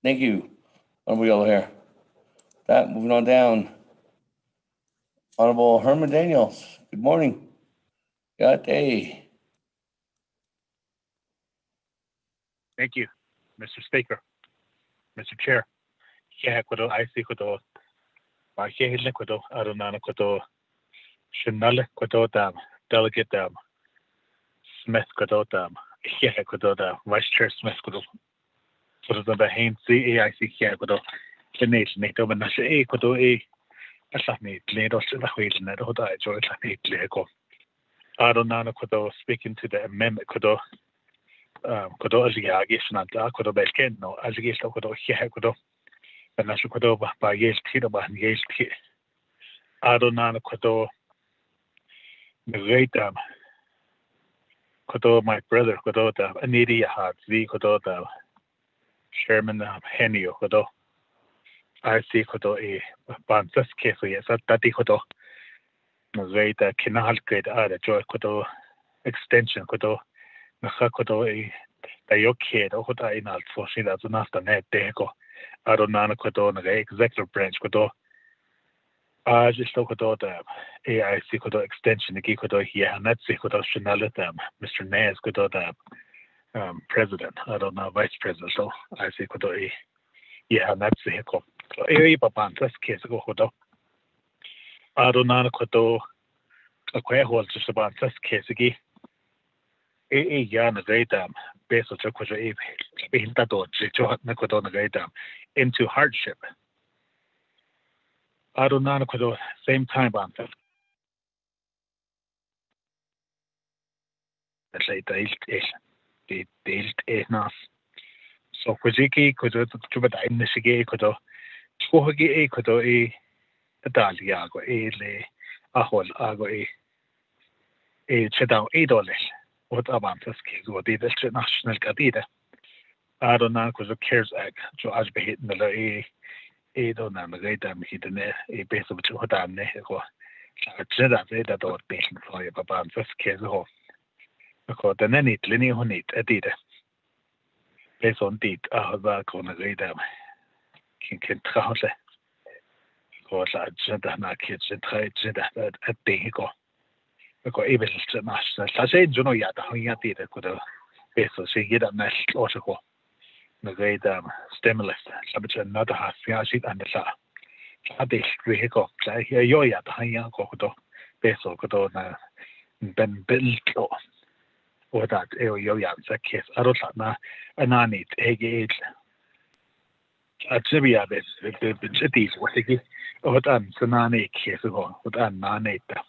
Thank you. What are we all here? That moving on down. Honorable Herman Daniels. Good morning. Got a. Thank you, Mr. Speaker, Mr. Chair. Yeah, kudo IC kudo. Ma hele kudo arunana kudo. Shinale kudo dam. Delegate dam. Smith kudo dam. Yeah, kudo dam. Vice Chair Smith kudo. Kudo dam behind CAIC yeah kudo. The nation need to be nashe a kudo a. Asahni ledo shila huile na roda enjoy asahni lego. Arunana kudo speaking to the amendment kudo. Kudo allegation and kudo belken no allegation kudo yeah kudo. And that's kudo ba yel tiro ba yel ti. Arunana kudo. Great kudo my brother kudo da anidi had v kudo da Sherman Henio kudo. I see kudo a bantas case yes that kudo. Great canal grade joy kudo extension kudo. Kudo a yoke or kudo in alt for she that's enough the net dego. Arunana kudo na executive branch kudo. Just look at the AIC could extension the could here and that's could Chanel Mr. Nez could the president. I don't know vice president so I see could yeah and that's the go. So Papa that's case go hodo. I don't know could a quite hold just about this case again. Yana great based on could that into hardship. I don't know could same time on that. Say deilt nas. So could you could to in the sige could chuhagi could the dalia go le ahol ago chedown $8. What about this case? What did the national cadida? I don't know because the CARES Act so as be hitting the don't know the dam hidden a base of 200 go. That or being for you about this case ho. Because then any linear on it adida. Based on the gonna read them. Can travel. Because I just not kids and try that at the go. Because even national. I say, you know, yet the hanging at it could have basically get a mesh or go. The great stimulus. Somebody another half year sheet and the sa. I did vehicle. I hear you yet the hanging go. Basically, could on been built. Or that yo that case. I don't know. And I need age. At Sibia, the cities, what they what I'm Sanani case ago, what I'm Nanita.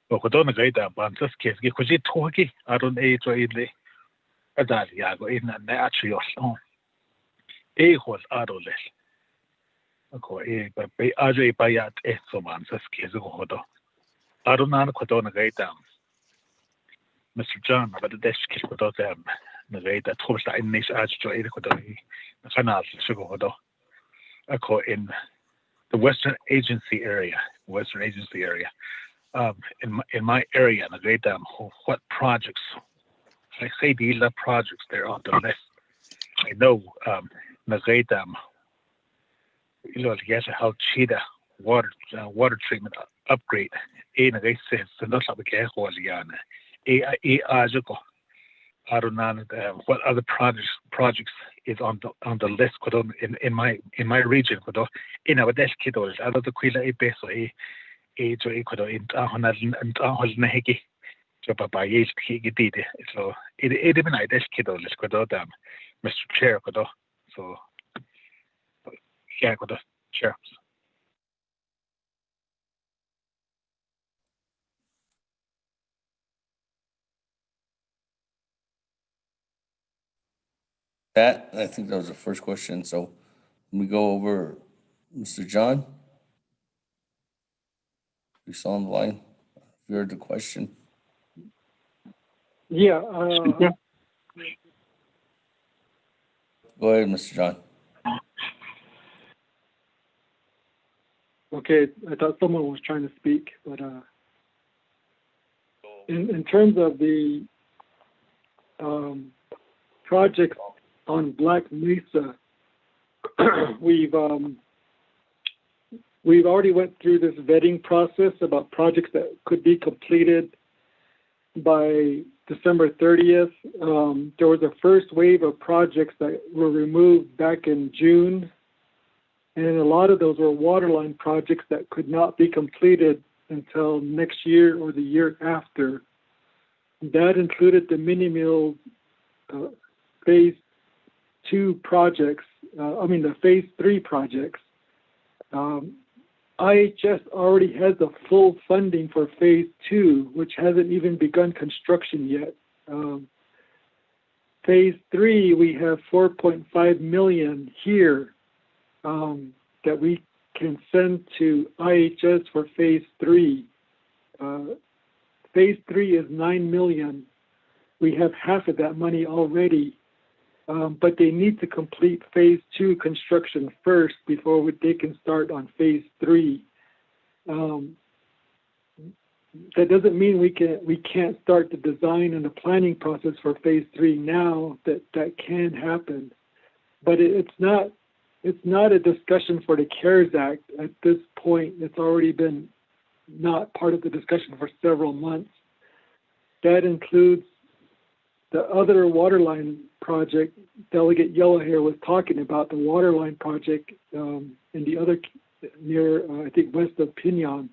But what don't agree that but this case, because it talky, I don't age or idly. A dalia go in a natural song. A was adolescent. Okay, but by Ajay Bayat Esoman, this case ago. I don't know what don't agree down. Mr. John, but the desk is without them. The way that holds the English adds to the canal sugar. In the Western Agency area. In my area, the great what projects? I say these are projects they're on the list. I know the great you know, yes, how cheetah water treatment upgrade. In a race says the not of the gas was I don't know what other projects is on the list in my region in our desk kiddos. I don't know a peso to in Nahiki to Papa did so it even I desk kiddos Mr. Chair so yeah Chair. That, I think that was the first question. So we go over Mr. John. You saw on the line. You heard the question. Yeah. Go ahead, Mr. John. Okay, I thought someone was trying to speak, but in terms of the projects on Black Mesa, we've already went through this vetting process about projects that could be completed by December 30th. There was a first wave of projects that were removed back in June, and a lot of those were waterline projects that could not be completed until next year or the year after. That included the mini mill phase 2 projects, the phase 3 projects. IHS already has the full funding for phase 2, which hasn't even begun construction yet. Phase 3, we have $4.5 million here that we can send to IHS for phase 3. Phase 3 is $9 million. We have half of that money already. But they need to complete phase 2 construction first before they can start on phase 3. That doesn't mean we can't start the design and the planning process for phase 3 now. That can happen, but it's not it's not a discussion for the CARES Act at this point. It's already been not part of the discussion for several months. That includes the other waterline project. Delegate Yellowhair was talking about the waterline project in the other near, I think, west of Pinyon.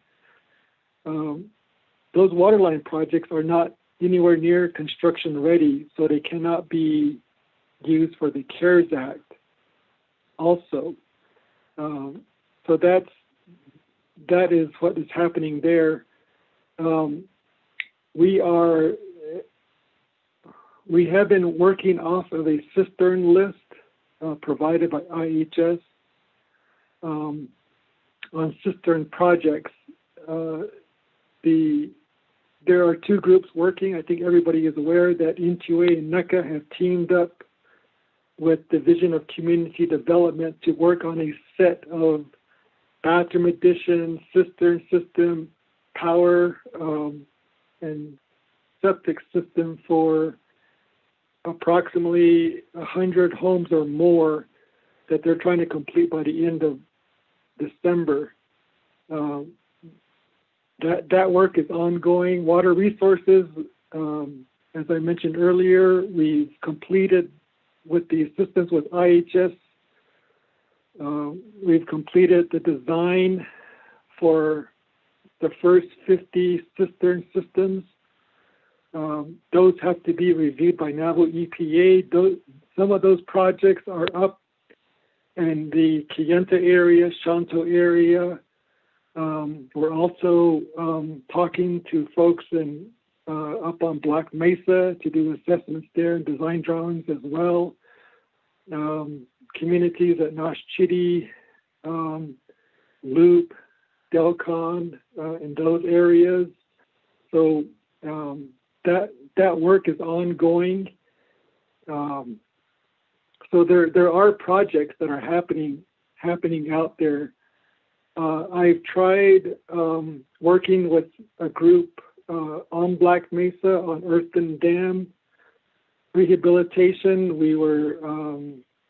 Those waterline projects are not anywhere near construction ready, so they cannot be used for the CARES Act also. So that is what is happening there. We have been working off of a cistern list provided by IHS on cistern projects. There are two groups working. I think everybody is aware that NQA and NECA have teamed up with Division of Community Development to work on a set of bathroom addition, cistern system, power, and septic system for approximately 100 homes or more that they're trying to complete by the end of December. That work is ongoing. Water resources, as I mentioned earlier, we've completed with the assistance with IHS. We've completed the design for the first 50 cistern systems. Those have to be reviewed by Naabík'íyáti. Some of those projects are up in the Kayenta area, Shanto area. We're also talking to folks up on Black Mesa to do assessments there and design drawings as well. Communities at Nosh Chitty, Loop, Delcon, in those areas. So that work is ongoing. So there are projects that are happening out there. I've tried working with a group on Black Mesa on Earthen Dam rehabilitation. We were,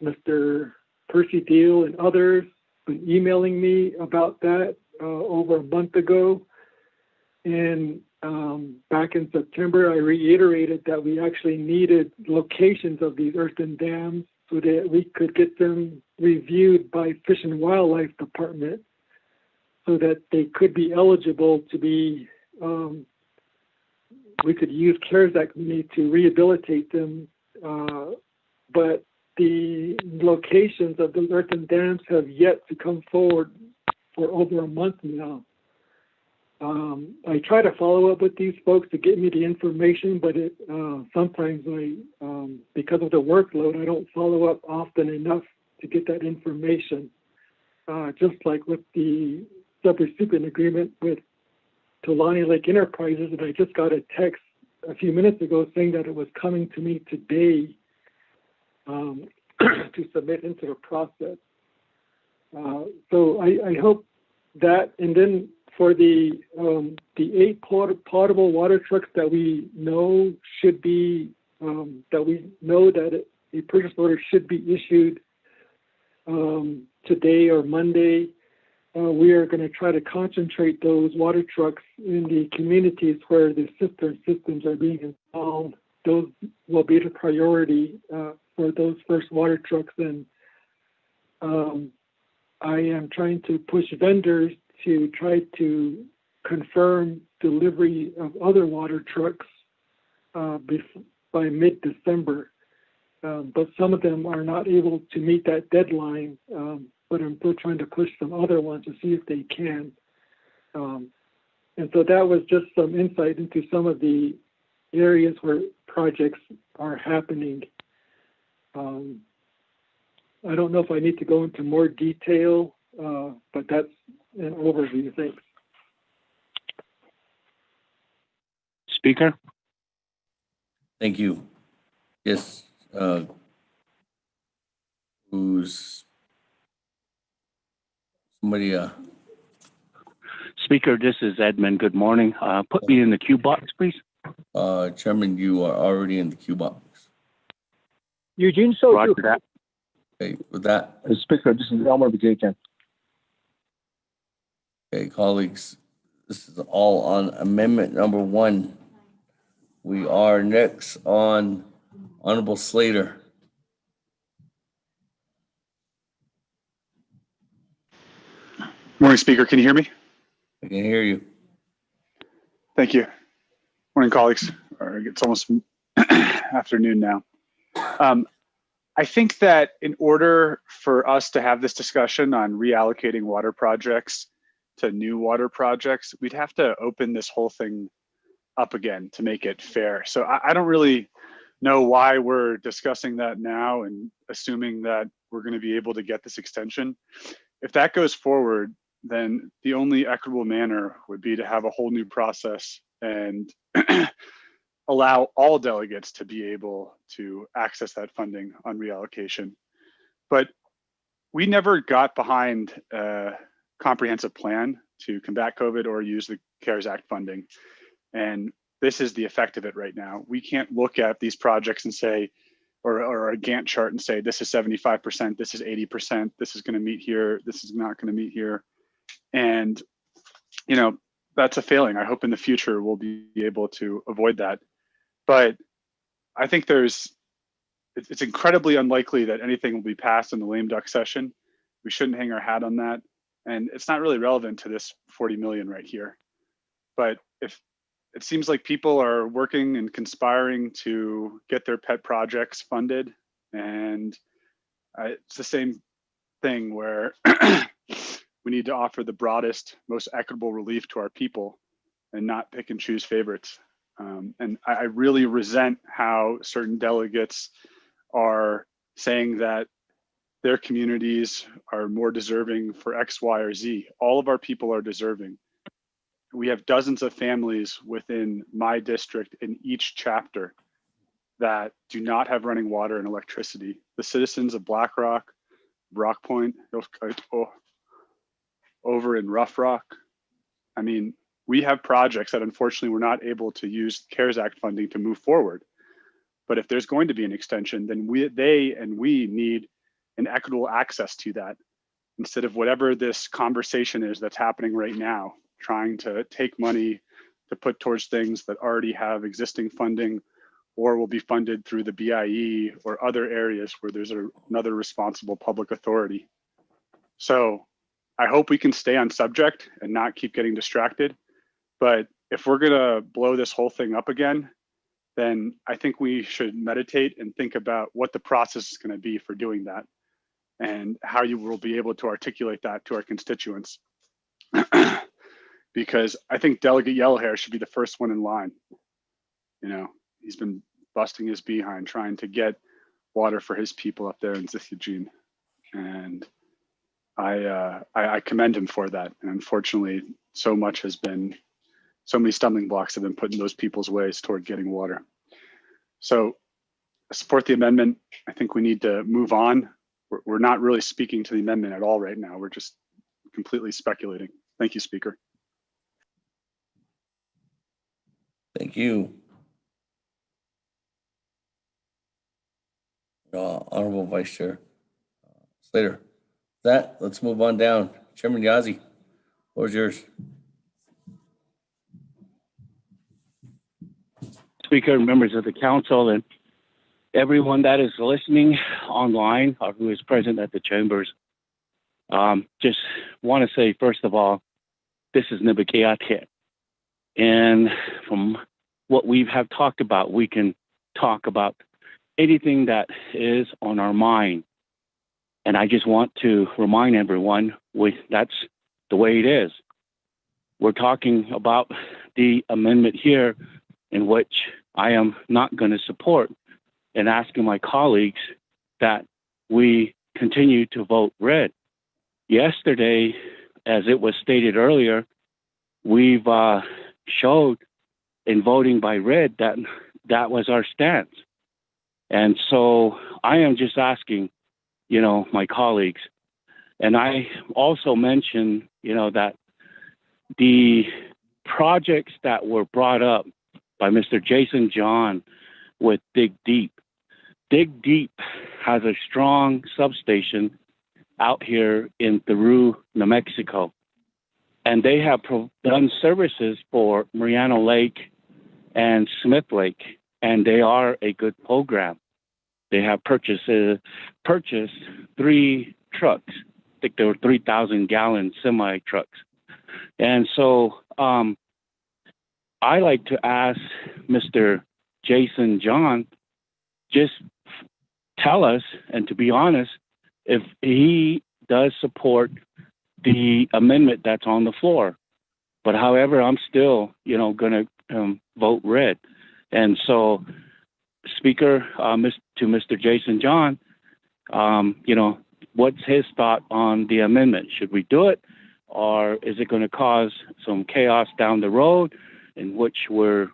Mr. Percy Deal and others been emailing me about that over a month ago. And back in September, I reiterated that we actually needed locations of these earthen dams so that we could get them reviewed by Fish and Wildlife Department so that they could be eligible to be, we could use CARES Act money to rehabilitate them. But the locations of those earthen dams have yet to come forward for over a month now. I try to follow up with these folks to get me the information, but sometimes because of the workload, I don't follow up often enough to get that information. Just like with the subrecipient agreement with Tulani Lake Enterprises, and I just got a text a few minutes ago saying that it was coming to me today to submit into the process. So I hope that, and then for the 8 potable water trucks that we know should be, that a purchase order should be issued today or Monday. We are going to try to concentrate those water trucks in the communities where the cistern systems are being installed. Those will be the priority for those first water trucks. And I am trying to push vendors to try to confirm delivery of other water trucks by mid-December. But some of them are not able to meet that deadline, but I'm still trying to push some other ones to see if they can. And so that was just some insight into some of the areas where projects are happening. I don't know if I need to go into more detail, but that's an overview. Thanks. Speaker? Thank you. Yes. Who's somebody? Speaker, this is Edmund. Good morning. Put me in the queue box, please. Chairman, you are already in the queue box. Eugene Roger that. Okay, with that, Speaker, this is Elmer Bajatian. okay, colleagues, this is all on amendment number 1. We are next on Honorable Slater. Morning, Speaker. Can you hear me? I can hear you. Thank you. Morning, colleagues. It's almost afternoon now. I think that in order for us to have this discussion on reallocating water projects to new water projects, we'd have to open this whole thing up again to make it fair. So I don't really know why we're discussing that now and assuming that we're going to be able to get this extension. If that goes forward, then the only equitable manner would be to have a whole new process and allow all delegates to be able to access that funding on reallocation. But we never got behind a comprehensive plan to combat COVID or use the CARES Act funding. And this is the effect of it right now. We can't look at these projects and say, or a Gantt chart and say, this is 75%, this is 80%, this is going to meet here, this is not going to meet here. And, you know, that's a failing. I hope in the future we'll be able to avoid that. But I think it's incredibly unlikely that anything will be passed in the lame duck session. We shouldn't hang our hat on that. And it's not really relevant to this 40 million right here. But if it seems like people are working and conspiring to get their pet projects funded, and it's the same thing where we need to offer the broadest, most equitable relief to our people and not pick and choose favorites. And I really resent how certain delegates are saying that their communities are more deserving for X, Y, or Z. All of our people are deserving. We have dozens of families within my district in each chapter that do not have running water and electricity. The citizens of Black Rock, Rock Point, over in Rough Rock. I mean, we have projects that unfortunately we're not able to use CARES Act funding to move forward. But if there's going to be an extension, then they need an equitable access to that, instead of whatever this conversation is that's happening right now, trying to take money to put towards things that already have existing funding or will be funded through the BIE or other areas where there's another responsible public authority. So I hope we can stay on subject and not keep getting distracted. But if we're gonna blow this whole thing up again, then I think we should meditate and think about what the process is gonna be for doing that and how you will be able to articulate that to our constituents. Because I think Delegate Yellowhair should be the first one in line. You know, he's been busting his behind trying to get water for his people up there in Zithugene. And I commend him for that. And unfortunately, so many stumbling blocks have been put in those people's ways toward getting water. So I support the amendment. I think we need to move on. We're not really speaking to the amendment at all right now. We're just completely speculating. Thank you, Speaker. Thank you. Honorable Vice Chair Slater. That, let's move on down. Chairman Yazzie, floor is yours. Speaker, members of the council, and everyone that is listening online or who is present at the chambers. Just want to say, first of all, this is Naabík'íyáti. And from what we have talked about, we can talk about anything that is on our mind. And I just want to remind everyone, that's the way it is. We're talking about the amendment here in which I am not going to support, and asking my colleagues that we continue to vote red. Yesterday, as it was stated earlier, we've showed in voting by red that that was our stance. And so I am just asking, my colleagues, and I also mentioned, that the projects that were brought up by Mr. Jason John with Dig Deep has a strong substation out here in Peru, New Mexico. And they have done services for Mariano Lake and Smith Lake, and they are a good program. They have purchased 3 trucks. I think they were 3,000-gallon semi trucks. And so I like to ask Mr. Jason John, just tell us, and to be honest, if he does support the amendment that's on the floor. But however, I'm still, going to vote red. And so, Speaker, to Mr. Jason John, what's his thought on the amendment? Should we do it, or is it going to cause some chaos down the road, in which we're,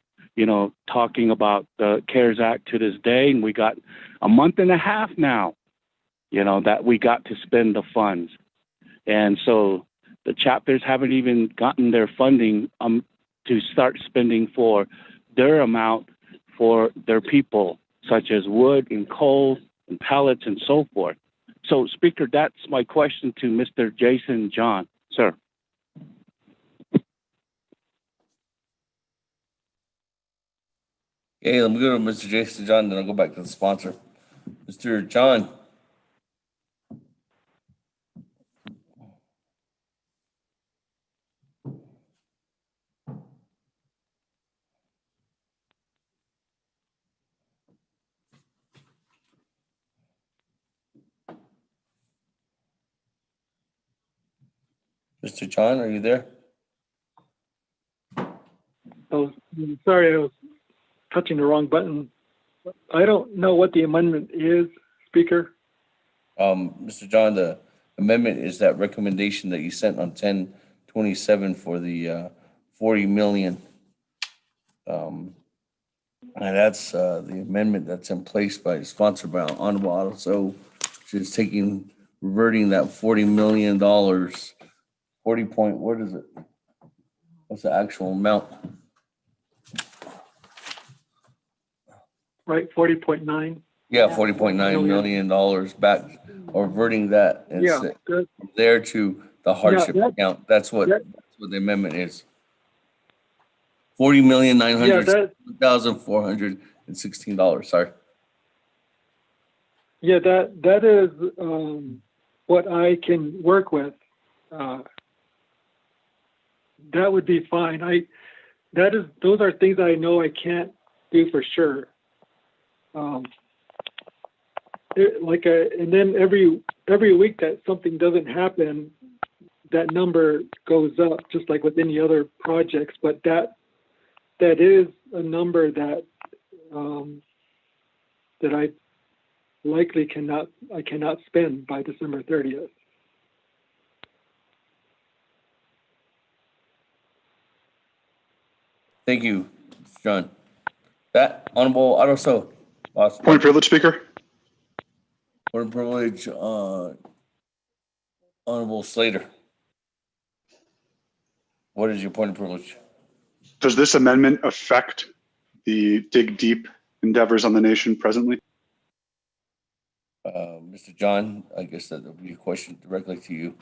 talking about the CARES Act to this day, and we got a month and a half now, that we got to spend the funds. And so the chapters haven't even gotten their funding to start spending for their amount for their people, such as wood and coal and pallets and so forth. So, Speaker, that's my question to Mr. Jason John. Sir. Okay, let me go to Mr. Jason John, then I'll go back to the sponsor. Mr. John. Mr. John, are you there? Oh, sorry, I was touching the wrong button. I don't know what the amendment is, Speaker. Mr. John, the amendment is that recommendation that you sent on 10/27 for the 40 million. And that's the amendment that's in place sponsored by Honorable Otto. So just reverting that $40 million, 40 point, what is it? What's the actual amount? Right, 40.9. Yeah, $40.9 million back, or reverting that and from there to the hardship account. That's what the amendment is. $40,900,416. Sorry. Yeah, that is what I can work with. That would be fine. Those are things I know I can't do for sure. And then every week that something doesn't happen, that number goes up, just like with any other projects. But that is a number that I likely cannot spend by December 30th. Thank you, Mr. John. That Honorable Otto. Point of privilege, Speaker. Point of privilege, Honorable Slater. What is your point of privilege? Does this amendment affect the dig deep endeavors on the nation presently? Mr. John, I guess that would be a question directly to you.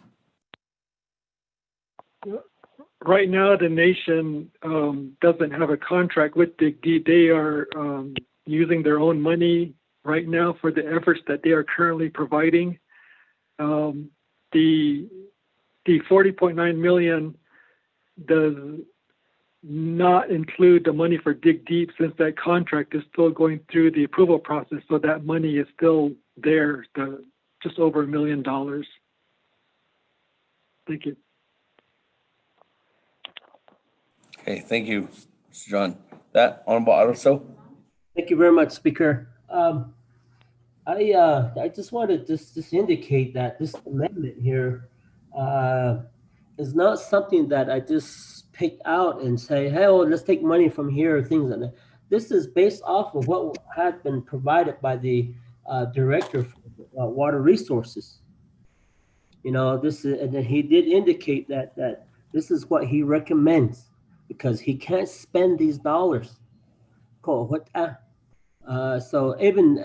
Right now, the nation doesn't have a contract with Dig Deep. They are using their own money right now for the efforts that they are currently providing. The $40.9 million does not include the money for Dig Deep, since that contract is still going through the approval process. So that money is still there, just over $1 million. Thank you. Okay, thank you, Mr. John. That Honorable Otto. Thank you very much, Speaker. I just wanted to just indicate that this amendment here is not something that I just pick out and say, hey, oh, let's take money from here or things like that. This is based off of what had been provided by the Director for Water Resources. This is, and he did indicate that this is what he recommends, because he can't spend these dollars. So even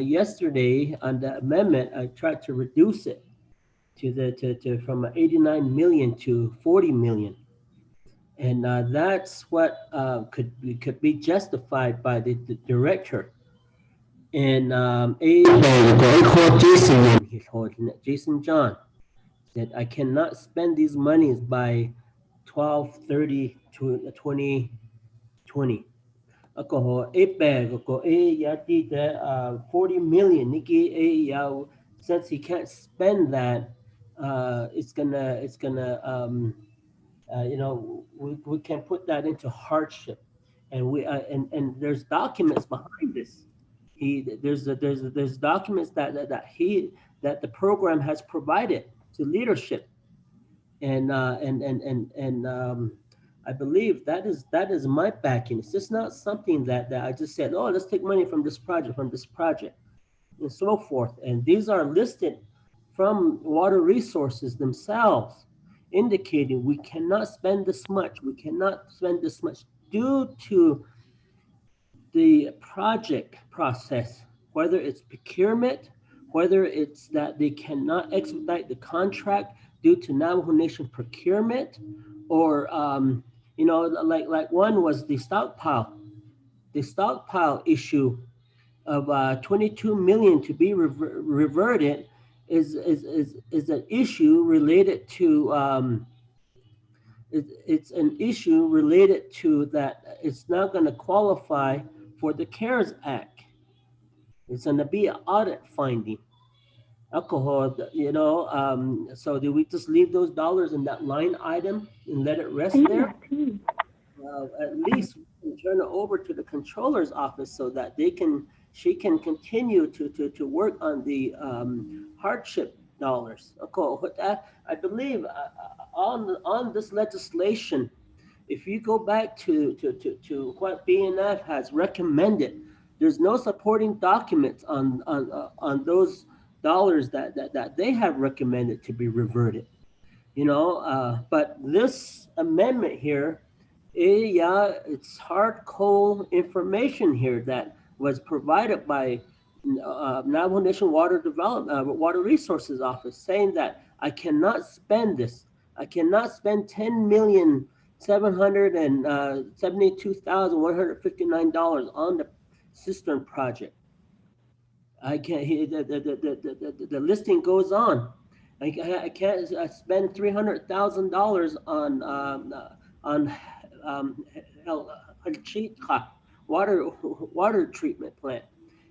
yesterday on the amendment, I tried to reduce it to from 89 million to 40 million. And that's what could be justified by the director. And Jason John said, I cannot spend these monies by 12/30 to 2020. Ako ko 40 million niki since he can't spend that, it's gonna we can put that into hardship, and and there's documents behind this. There's documents that the program has provided to leadership, and I believe that is my backing. It's just not something that I just said, oh, let's take money from this project, and so forth. And these are listed from water resources themselves, indicating we cannot spend this much. We cannot spend this much due to the project process, whether it's procurement, whether it's that they cannot expedite the contract due to Navajo Nation procurement, or like one was the stockpile issue of 22 million to be reverted is an issue related to it's an issue related to that it's not going to qualify for the CARES Act. It's going to be an audit finding. Alcohol, so do we just leave those dollars in that line item and let it rest there? At least we can turn it over to the controller's office so that she can continue to work on the hardship dollars. I believe on this legislation, if you go back to what BNF has recommended, there's no supporting documents on those dollars that they have recommended to be reverted. But this amendment here, it's hardcore information here that was provided by Navajo Nation Water Water Resources Office, saying that I cannot spend this. I cannot spend $10,772,159 on the cistern project. I can't. The listing goes on. I can't spend $300,000 on water treatment plant,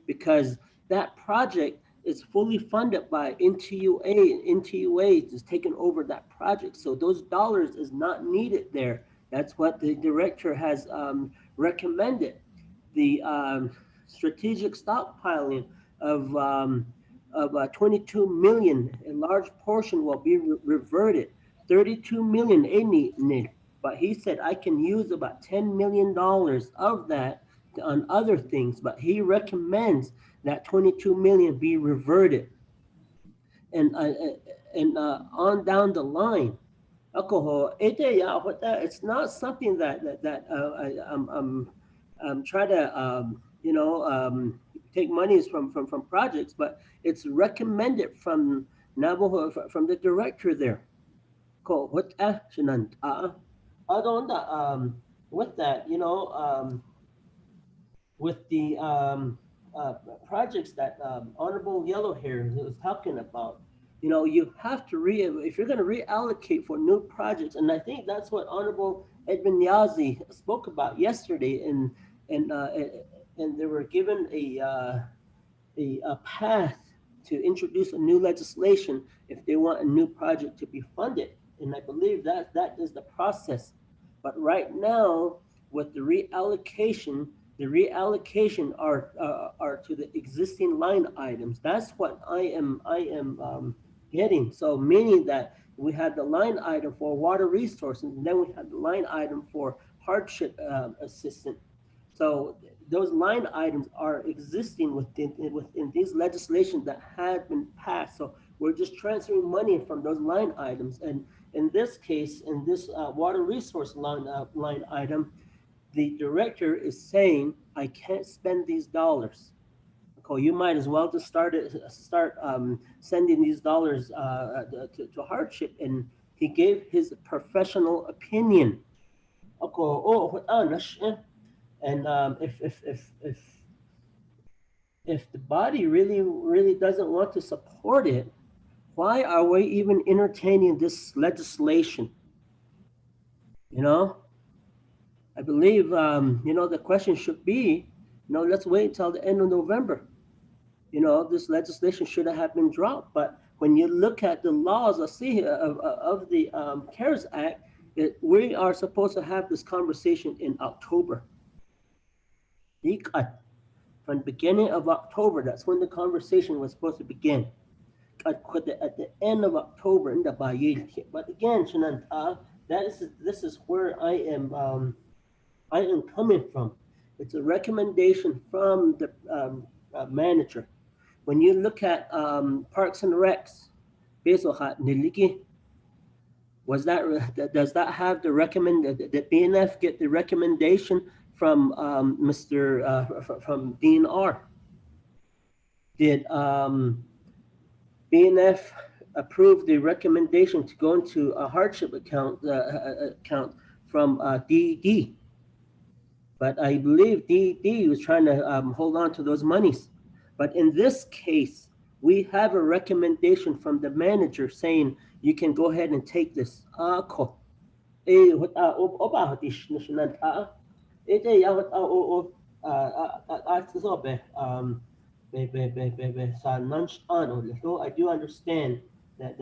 because that project is fully funded by NTUA. NTUA is taking over that project, so those dollars is not needed there. That's what the director has recommended. The strategic stockpiling of 22 million, a large portion will be reverted. 32 million ain't, but he said I can use about $10 million of that on other things, but he recommends that 22 million be reverted. And on down the line, alcohol, it's not something that I'm trying to take monies from projects, but it's recommended from Navajo, from the director there. With that, with the projects that Honorable Yellow Hair was talking about, you have to if you're going to reallocate for new projects, and I think that's what Honorable Edwin Yazi spoke about yesterday, and they were given a path to introduce a new legislation if they want a new project to be funded, and I believe that is the process. But right now, with the reallocation are to the existing line items. That's what I am getting. So meaning that we had the line item for water resources, and then we had the line item for hardship assistance. So those line items are existing within these legislations that had been passed. So we're just transferring money from those line items. And in this case, in this water resource line item, the director is saying, I can't spend these dollars. Okay, you might as well just start sending these dollars to hardship. And he gave his professional opinion. Okay, and if the body really doesn't want to support it, why are we even entertaining this legislation? You know, I believe the question should be, let's wait until the end of November. This legislation should have been dropped. But when you look at the laws of the CARES Act, we are supposed to have this conversation in October. From the beginning of October, that's when the conversation was supposed to begin. At the end of October, in the Bayil. But again, this is where I am coming from. It's a recommendation from the manager. When you look at Parks and Recs, does that have the did BNF get the recommendation from from Dean R? Did BNF approve the recommendation to go into a hardship account from DED? But I believe DED was trying to hold on to those monies. But in this case, we have a recommendation from the manager saying you can go ahead and take this. I do understand that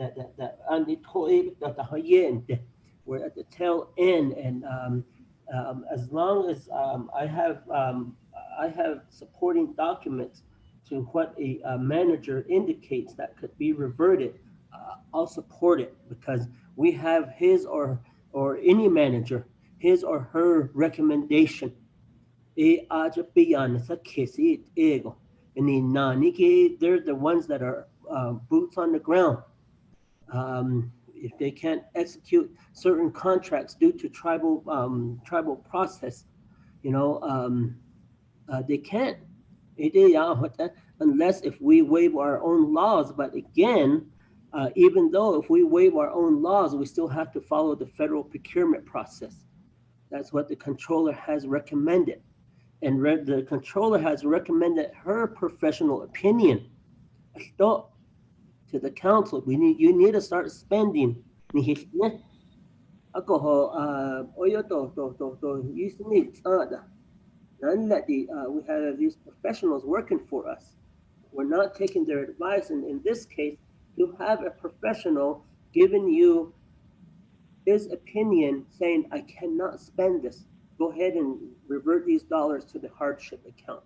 we're at the tail end, and as long as I have supporting documents to what a manager indicates that could be reverted, I'll support it, because we have his or any manager, his or her recommendation. They're the ones that are boots on the ground. If they can't execute certain contracts due to tribal process, they can't. Unless if we waive our own laws. But again, even though if we waive our own laws, we still have to follow the federal procurement process. That's what the controller has recommended. And the controller has recommended her professional opinion to the council. You need to start spending. We have these professionals working for us. We're not taking their advice, and in this case, you have a professional giving you his opinion saying, I cannot spend this. Go ahead and revert these dollars to the hardship account.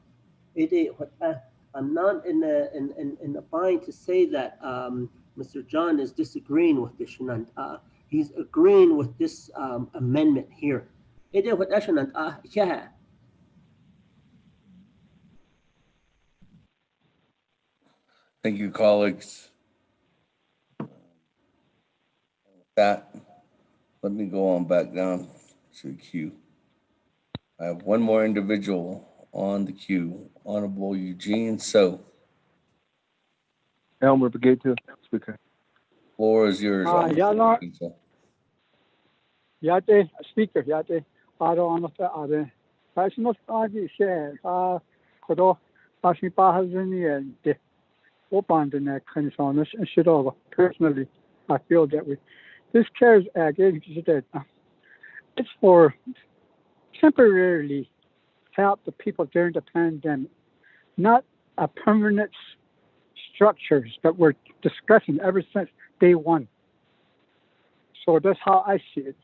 I'm not in the bind to say that Mr. John is disagreeing with this. He's agreeing with this amendment here. Thank you, colleagues. That, let me go on back down to the queue. I have one more individual on the queue, Honorable Eugene So. Elmer Brigade, Speaker. Floor is yours. Yate, Speaker, Yate, Aro Anata, Passion of Adi share, Kodo, Passion Pahazini, and the open the neck and so on, and shit over. Personally, I feel that way. This CARES Act, it's for temporarily help the people during the pandemic, not a permanent structures that we're discussing ever since day one. So that's how I see it.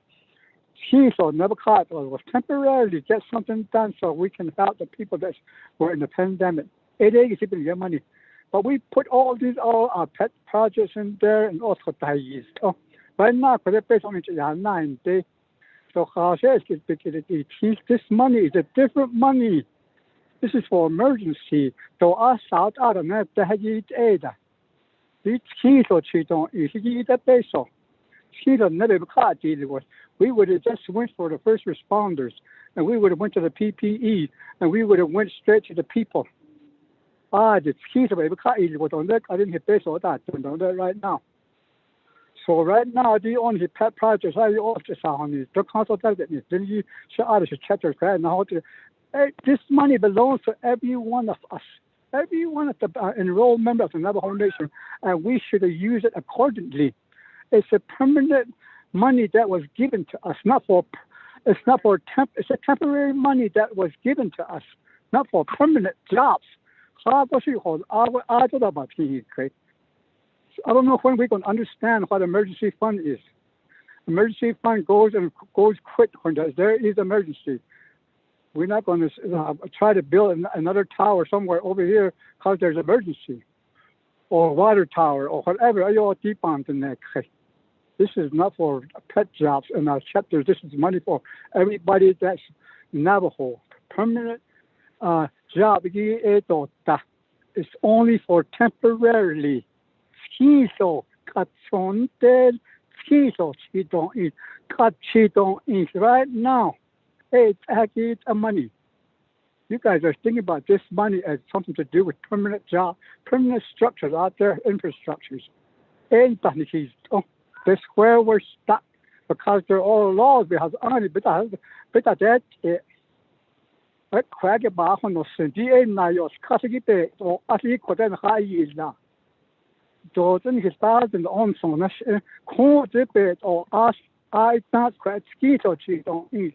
He never caught was temporarily get something done so we can help the people that were in the pandemic. It is keeping your money. But we put all our pet projects in there and also die. But not for the person in 9 days. So this money is a different money. This is for emergency. So us out of that, the aid. These keys or cheat on is the peso. We would have just went for the first responders, and we would have went to the PPE, and we would have went straight to the people. I didn't hit base all that right now. So right now, the only pet projects I offer on the council that then you should other chapters now. This money belongs to every one of us, every one of the enrolled members of the Navajo Nation, and we should use it accordingly. It's a permanent money that was given to us, it's a temporary money that was given to us, not for permanent jobs. I don't know when we're going to understand what emergency fund is. Emergency fund goes quick when there is emergency. We're not going to try to build another tower somewhere over here because there's emergency, or water tower, or whatever. This is not for pet jobs in our chapters. This is money for everybody that's Navajo. Permanent job. It's only for temporarily. Right now. It's actually money. You guys are thinking about this money as something to do with permanent job, permanent structures out there, infrastructures. And that's where we're stuck because they're all laws. We have only but that kwage ba hono sendi na yo kasigi pe o asli koten hai na do den hisbaden on so na ko de pe o as I not quite ski to chi don I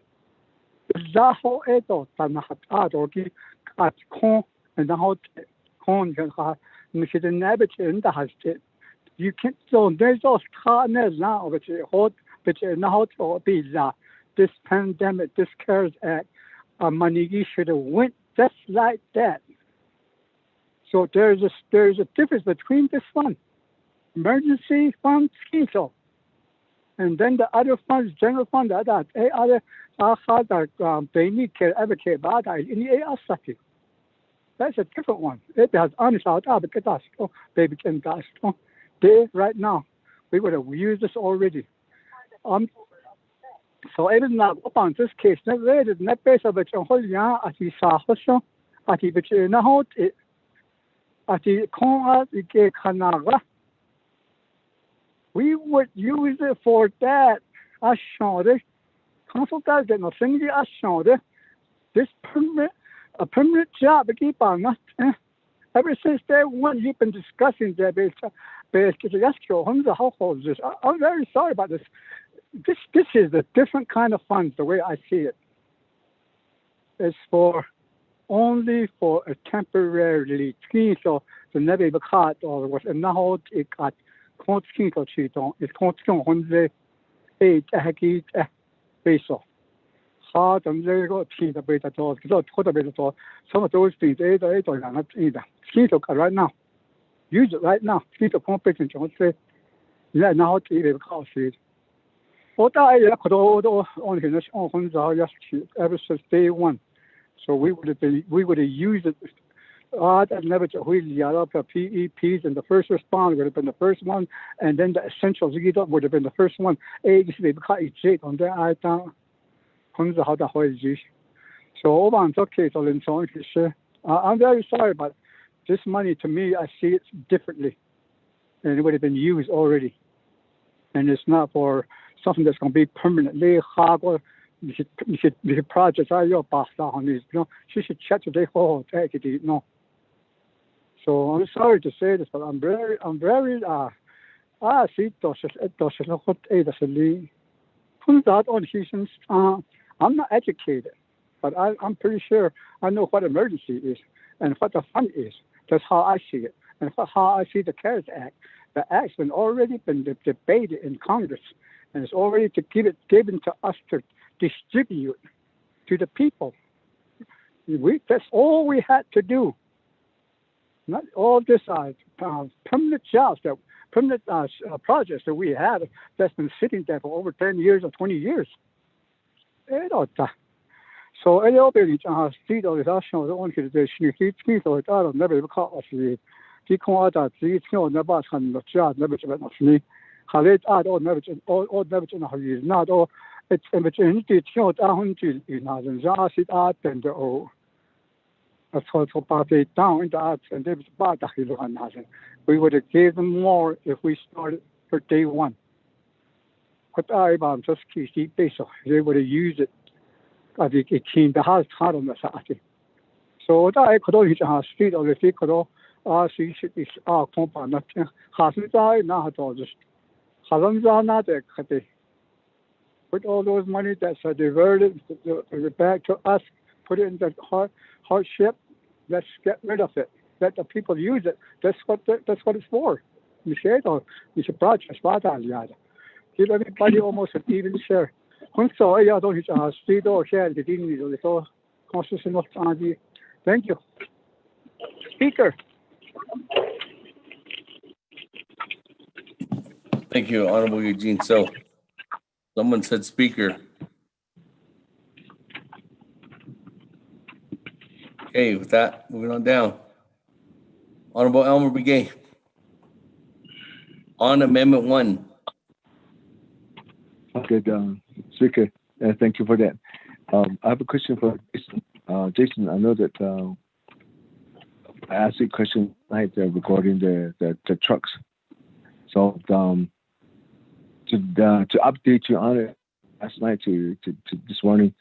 zaho eto tanhat adogi at kon and out kon can ha mishit nabit in the has you can't so there's those partners now which hot which now to be this pandemic, this CARES Act, money should have went just like that. So there's a difference between this fund, emergency fund, SCISO, and then the other funds, general fund, other they need to advocate about in the that's a different one. It has honest out because baby can gas. Right now, we would have used this already. So even now, upon this case, not really, not based on the whole year, at the Sahosho, at the Nahot, at the Konrad, the Kanara. We would use it for that. I showed it. Consultants get nothing. I showed it. This a permanent job. Keep on not. Ever since day one, you've been discussing that. I'm very sorry about this. This is a different kind of fund, the way I see it. It's only for a temporarily so the never be caught or was a now it got constant or cheat on it's constant on the 8 peso. Hard and there go tea the beta doors, some of those things 8 or not either. Right now. Use it right now. Competition say yeah now it cost it. Ever since day one. So we would have used it. Never PEPs and the first responder would have been the first one, and then the essentials would have been the first one. So I'm very sorry, but this money to me I see it differently. And it would have been used already. And it's not for something that's going to be permanently hard. The projects are your boss on these. She should check today for take it. No. So I'm sorry to say this, but I'm very I see I'm not educated, but I'm pretty sure I know what emergency is and what the fund is. That's how I see it, and how I see the CARES Act. The act's already been debated in Congress, and it's already given to us to distribute to the people. That's all we had to do. Not all this permanent jobs, permanent projects that we had that's been sitting there for over 10 years or 20 years. So خالد أو نبت أنا هيز نادو إنتي تشوت أهونتي نادن زاسيت أتند أو أصوات باتي down into us and they was we would have gave them more if we started for day one. But I just keep basic. They would have used it as it came to has on the Saturday. So that I could only have street or the street could all see is our compound. Hasn't I not all just Hasn't not that with all those money that's diverted back to us, put it in the hardship. Let's get rid of it. Let the people use it. That's what it's for. You say it or you should project give everybody almost an even share. So I don't have street or share the thing so constitutional. Thank you. Speaker. Thank you, Honorable Eugene. So someone said speaker. Okay, with that, moving on down. Honorable Elmer Begay. On Amendment 1. Okay, Speaker, thank you for that. I have a question for Jason. Jason, I know that I asked you a question tonight regarding the trucks. So to update you on it last night to this morning,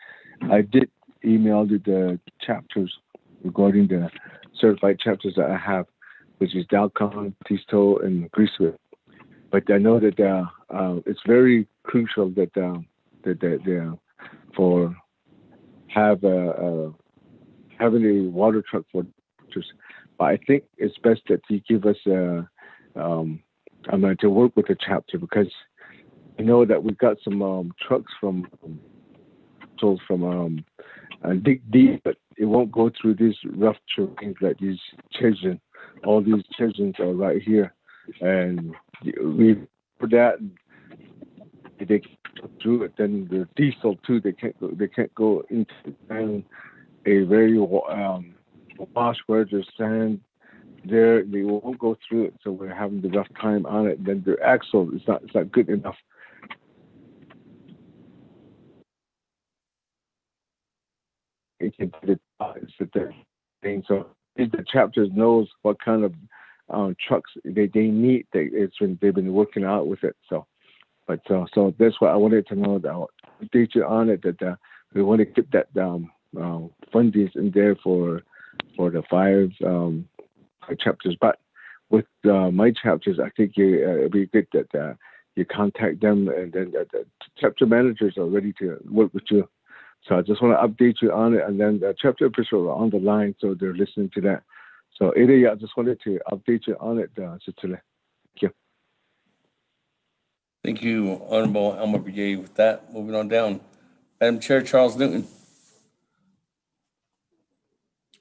I did email the chapters regarding the certified chapters that I have, which is Dalcon, Tisto, and Greasewood. But I know that it's very crucial that for having a water truck for chapters. But I think it's best that you give us to work with the chapter, because I know that we've got some trucks from dig deep, but it won't go through these rough terrains like these children. All these children are right here, and we for that they go through it. Then the diesel too. They can't go into a very wash where there's sand. There they won't go through it, so we're having the rough time on it. Then the axle is not good enough. It can put it sit there thing. So the chapters knows what kind of trucks they need. They've been working out with it. So that's what I wanted to know. That update you on it. That we want to keep that fundings in there for the five chapters. But with my chapters, I think it'd be good that you contact them, and then the chapter managers are ready to work with you. So I just want to update you on it, and then the chapter officials are on the line, so they're listening to that. So I just wanted to update you on it, Sister. Thank you. Thank you, Honorable Elmer Begay. With that, moving on down. Madam Chair, Charles Newton.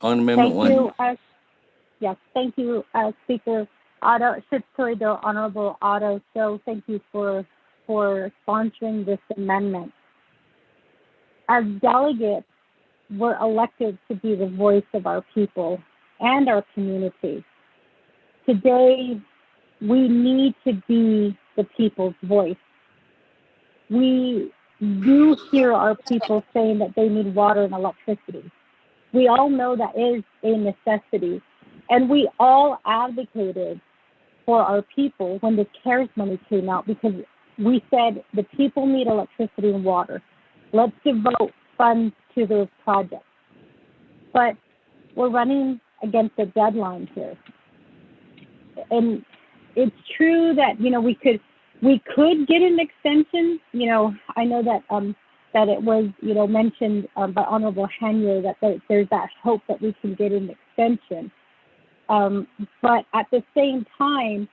On Amendment 1. Yes, thank you, Speaker Otto, Honorable Otto. So thank you for sponsoring this amendment. As delegates, we're elected to be the voice of our people and our community. Today, we need to be the people's voice. We do hear our people saying that they need water and electricity. We all know that is a necessity. And we all advocated for our people when the CARES money came out, because we said the people need electricity and water. Let's devote funds to those projects. But we're running against a deadline here. And it's true that, we could get an extension. I know that that it was, mentioned by Honorable Henry that there's that hope that we can get an extension. But at the same time,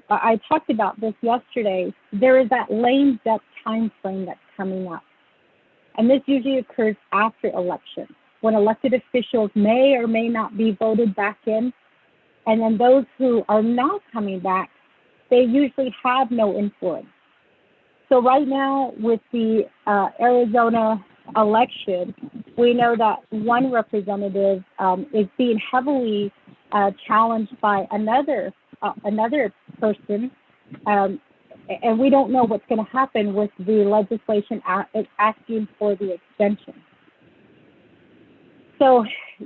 I talked about this yesterday, there is that lame duck time frame that's coming up. And this usually occurs after election, when elected officials may or may not be voted back in. And then those who are not coming back, they usually have no influence. So right now with the Arizona election, we know that one representative is being heavily challenged by another person and we don't know what's going to happen with the legislation asking for the extension. So,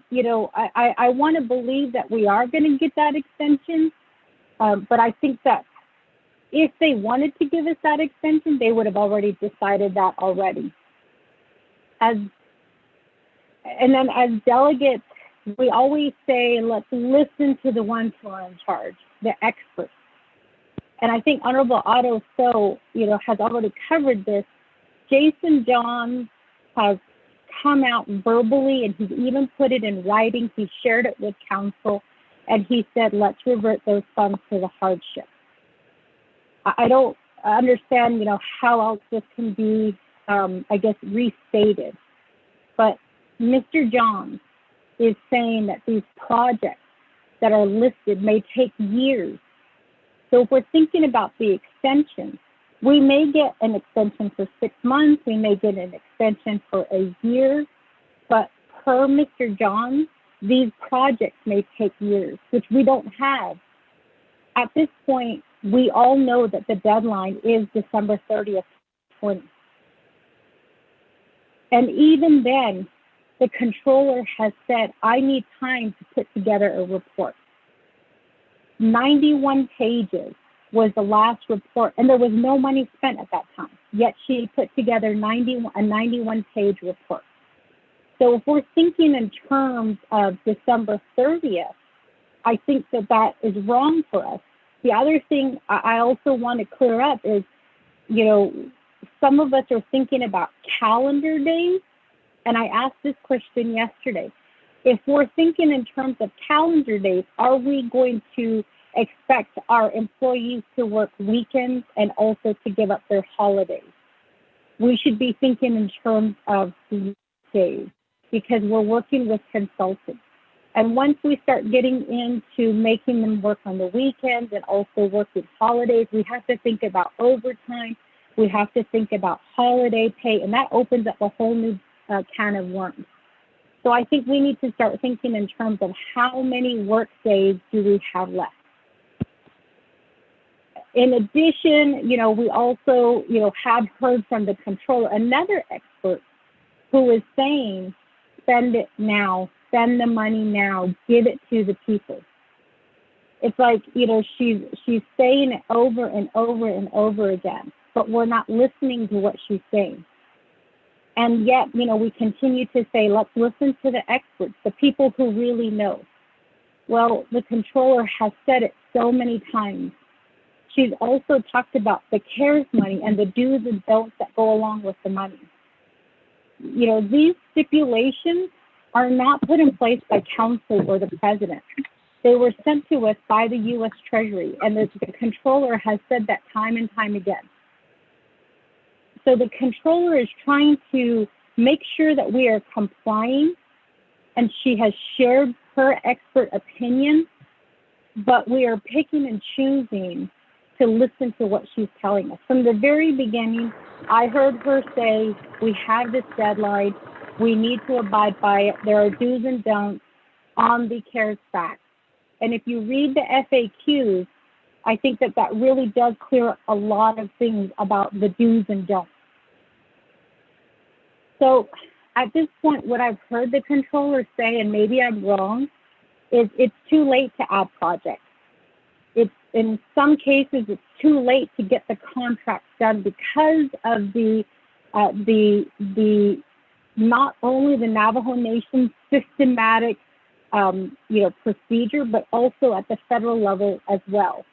you know, I want to believe that we are going to get that extension, but I think that if they wanted to give us that extension, they would have already decided that already. And then as delegates, we always say, let's listen to the ones who are in charge, the experts. And I think Honorable Otto So, you know, has already covered this. Jason Johns has come out verbally, and he's even put it in writing. He shared it with council, and he said, let's revert those funds to the hardship. I don't understand, you know, how else this can be, I guess, restated. But Mr. Johns is saying that these projects that are listed may take years. So if we're thinking about the extension, we may get an extension for 6 months, we may get an extension for a year, but per Mr. Johns, these projects may take years, which we don't have. At this point, we all know that the deadline is December 30th, 2020. And even then, the controller has said, I need time to put together a report. 91 pages was the last report, and there was no money spent at that time. Yet she put together a 91-page report. So if we're thinking in terms of December 30th, I think that that is wrong for us. The other thing I also want to clear up is, you know, some of us are thinking about calendar days, and I asked this question yesterday. If we're thinking in terms of calendar days, are we going to expect our employees to work weekends and also to give up their holidays? We should be thinking in terms of days because we're working with consultants. And once we start getting into making them work on the weekends and also working holidays, we have to think about overtime. We have to think about holiday pay, and that opens up a whole new can of worms. So I think we need to start thinking in terms of how many work days do we have left. In addition, you know, we also, you know, have heard from the controller, another expert who is saying, spend it now, spend the money now, give it to the people. It's like, you know, she's saying it over and over and over again, but we're not listening to what she's saying. And yet, you know, we continue to say, let's listen to the experts, the people who really know. Well, the controller has said it so many times. She's also talked about the CARES money and the do's and don'ts that go along with the money. You know, these stipulations are not put in place by council or the president. They were sent to us by the U.S. Treasury, and the controller has said that time and time again. So the controller is trying to make sure that we are complying, and she has shared her expert opinion, but we are picking and choosing to listen to what she's telling us. From the very beginning, I heard her say, we have this deadline, we need to abide by it, there are do's and don'ts on the CARES Act. And if you read the FAQs, I think that that really does clear up a lot of things about the do's and don'ts. So at this point, what I've heard the controller say, and maybe I'm wrong, is it's too late to add projects. It's, in some cases, it's too late to get the contracts done because of the not only the Navajo Nation systematic procedure, but also at the federal level as well.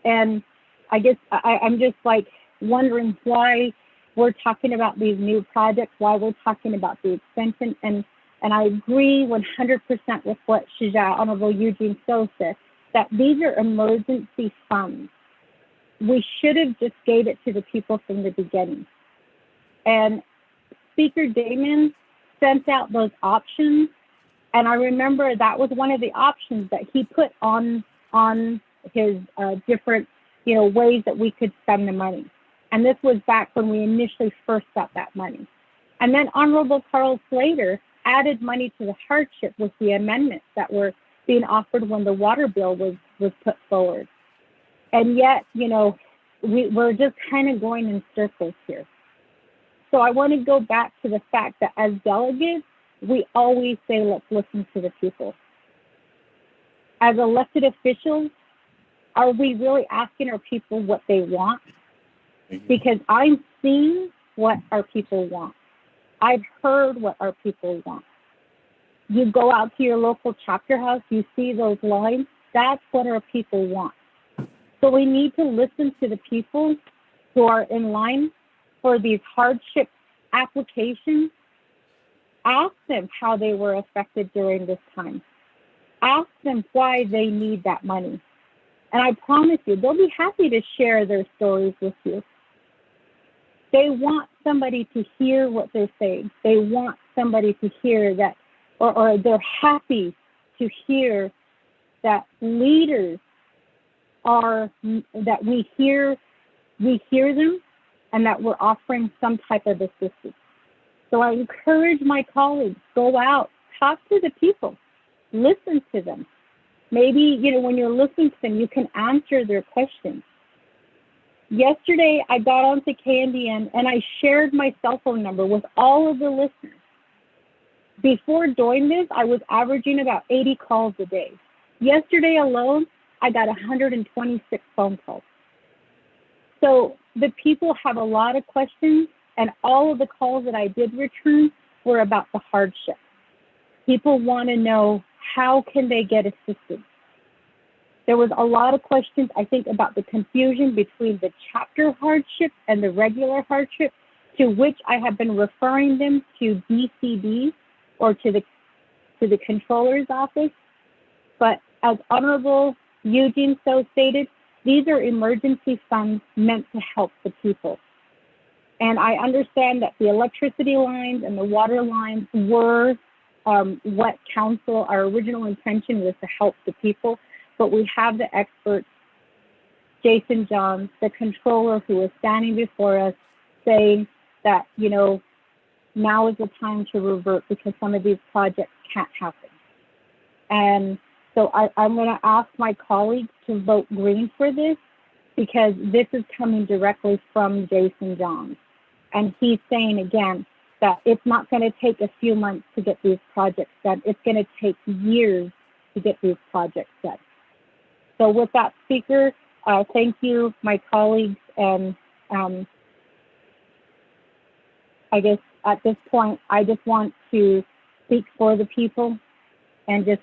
And I guess I'm just like wondering why we're talking about these new projects, why we're talking about the extension. And I agree 100% with what Honorable Eugene So said, that these are emergency funds. We should have just gave it to the people from the beginning. And Speaker Damon sent out those options. And I remember that was one of the options that he put on his different, ways that we could spend the money. And this was back when we initially first got that money. And then Honorable Carl Slater added money to the hardship with the amendments that were being offered when the water bill was put forward. And yet, we're just kind of going in circles here. So I want to go back to the fact that as delegates, we always say, let's listen to the people. As elected officials, are we really asking our people what they want? Because I'm seeing what our people want. I've heard what our people want. You go out to your local chapter house, you see those lines, that's what our people want. So we need to listen to the people who are in line for these hardship applications. Ask them how they were affected during this time. Ask them why they need that money. And I promise you, they'll be happy to share their stories with you. They want somebody to hear what they're saying. They want somebody to hear that, or they're happy to hear that leaders are, that we hear them and that we're offering some type of assistance. So I encourage my colleagues, go out, talk to the people, listen to them. Maybe, when you're listening to them, you can answer their questions. Yesterday, I got onto KNDN and I shared my cell phone number with all of the listeners. Before doing this, I was averaging about 80 calls a day. Yesterday alone, I got 126 phone calls. So the people have a lot of questions, and all of the calls that I did return were about the hardship. People want to know, how can they get assistance? There was a lot of questions, I think, about the confusion between the chapter hardship and the regular hardship, to which I have been referring them to DCD or to the controller's office. But as Honorable Eugene so stated, these are emergency funds meant to help the people. And I understand that the electricity lines and the water lines were what council, our original intention was to help the people, but we have the experts, Jason Johns, the controller, who is standing before us saying that, now is the time to revert because some of these projects can't happen. And so I'm going to ask my colleagues to vote green for this, because this is coming directly from Jason Johns. And he's saying, again, that it's not going to take a few months to get these projects done. It's going to take years to get these projects done. So with that, Speaker, thank you, my colleagues. And I guess at this point, I just want to speak for the people and just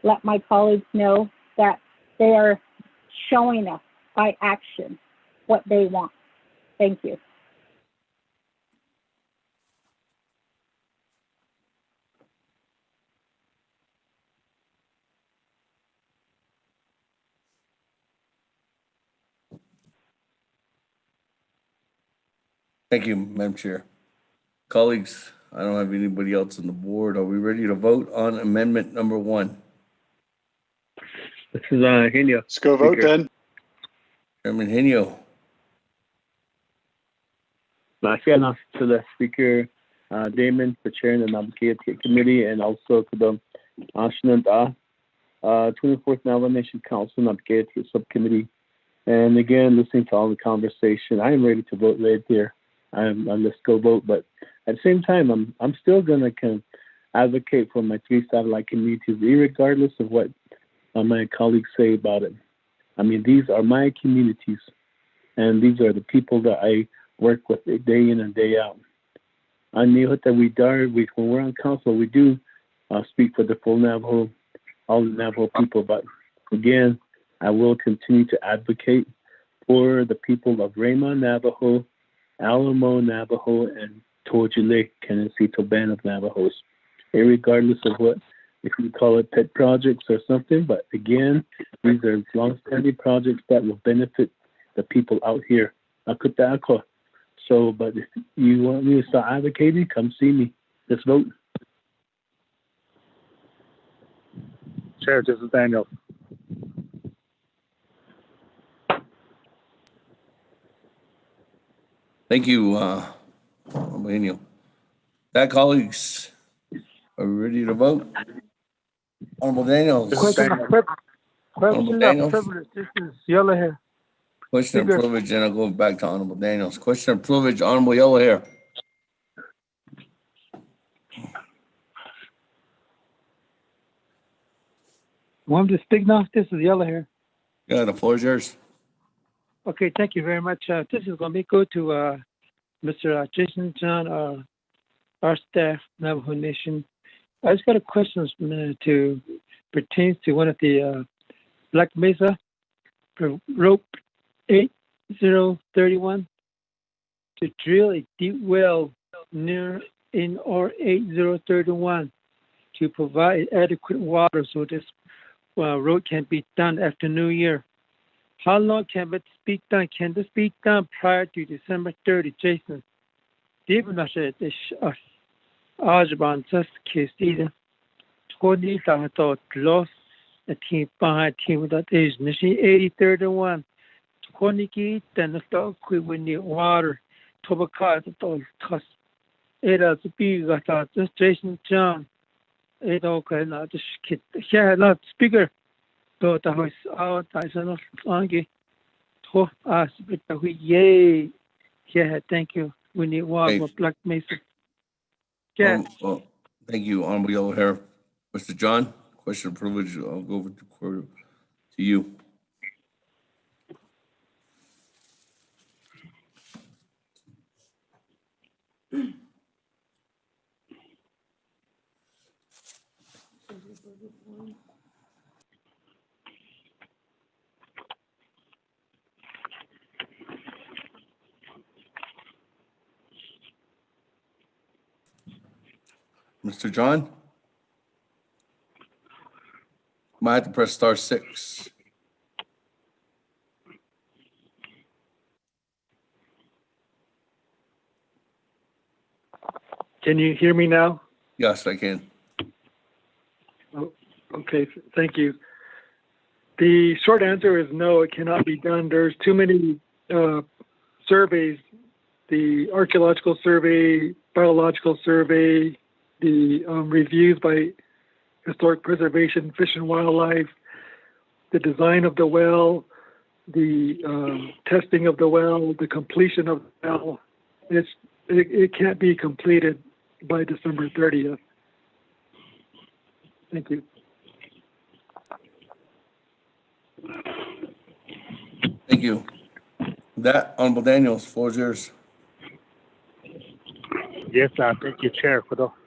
let my colleagues know that they are showing us by action what they want. Thank you. Thank you, Madam Chair. Colleagues, I don't have anybody else on the board. Are we ready to vote on amendment number 1? This is Henio. Let's go vote then. Chairman Henio. Gracias to the Speaker Damon for chairing the Naabík'íyáti Committee, and also to the Ashanant 24th Navajo Nation Council Naabík'íyáti Subcommittee. And again, listening to all the conversation, I am ready to vote right there. Let's go vote. But at the same time, I'm still going to advocate for my 3 satellite communities, regardless of what my colleagues say about it. I mean, these are my communities, and these are the people that I work with day in and day out. I know that when we're on council, we do speak for the full Navajo, all the Navajo people. But again, I will continue to advocate for the people of Raymond Navajo, Alamo Navajo, and Tojule, Kennesito Band of Navajos, regardless of what, if you call it pet projects or something. But again, these are long-standing projects that will benefit the people out here. So, but if you want me to start advocating, come see me. Let's vote. Chair, this is Daniel. Thank you, Daniel. That, colleagues, are we ready to vote? Honorable Daniels. Question of privilege. This is Yellow here. Question of Speaker. privilege, and I'll go back to Honorable Daniels. Question of privilege, Honorable Yellow Hair. Want me to speak now? This is Yellow Hair. Yeah, the floor is yours. Okay, thank you very much. This is going to go to Mr. Jason John, our staff, Navajo Nation. I just got a question to pertains to one of the Black Mesa rope 8031 to drill a deep well near in or 8031 to provide adequate water so this road can be done after New Year. How long can this be done? Can this be done prior to December 30, Jason? Given us this Ajban just Kistida 20 thought lost a team behind team that is Nishi 8031. 20 gate then the stock we need water. Tobacco all toss. It has to be got this Jason John. It okay not just kid. Yeah, not speaker. So that was out. I said not longy. To us, but we yay. Yeah, thank you. We need water for Black Mesa. Yeah. Thank you, Honorable Yellow Hair. Mr. John, question of privilege. I'll go over to you. Mr. John? Might have to press *6. Can you hear me now? Yes, I can. Oh, okay, thank you. The short answer is no, it cannot be done. There's too many surveys, the archaeological survey, biological survey, the reviews by Historic Preservation, Fish and Wildlife, the design of the well, the testing of the well, the completion of the well. It can't be completed by December 30th. Thank you. Thank you. That, Honorable Daniels, floor is yours. Yes, thank you, Chair.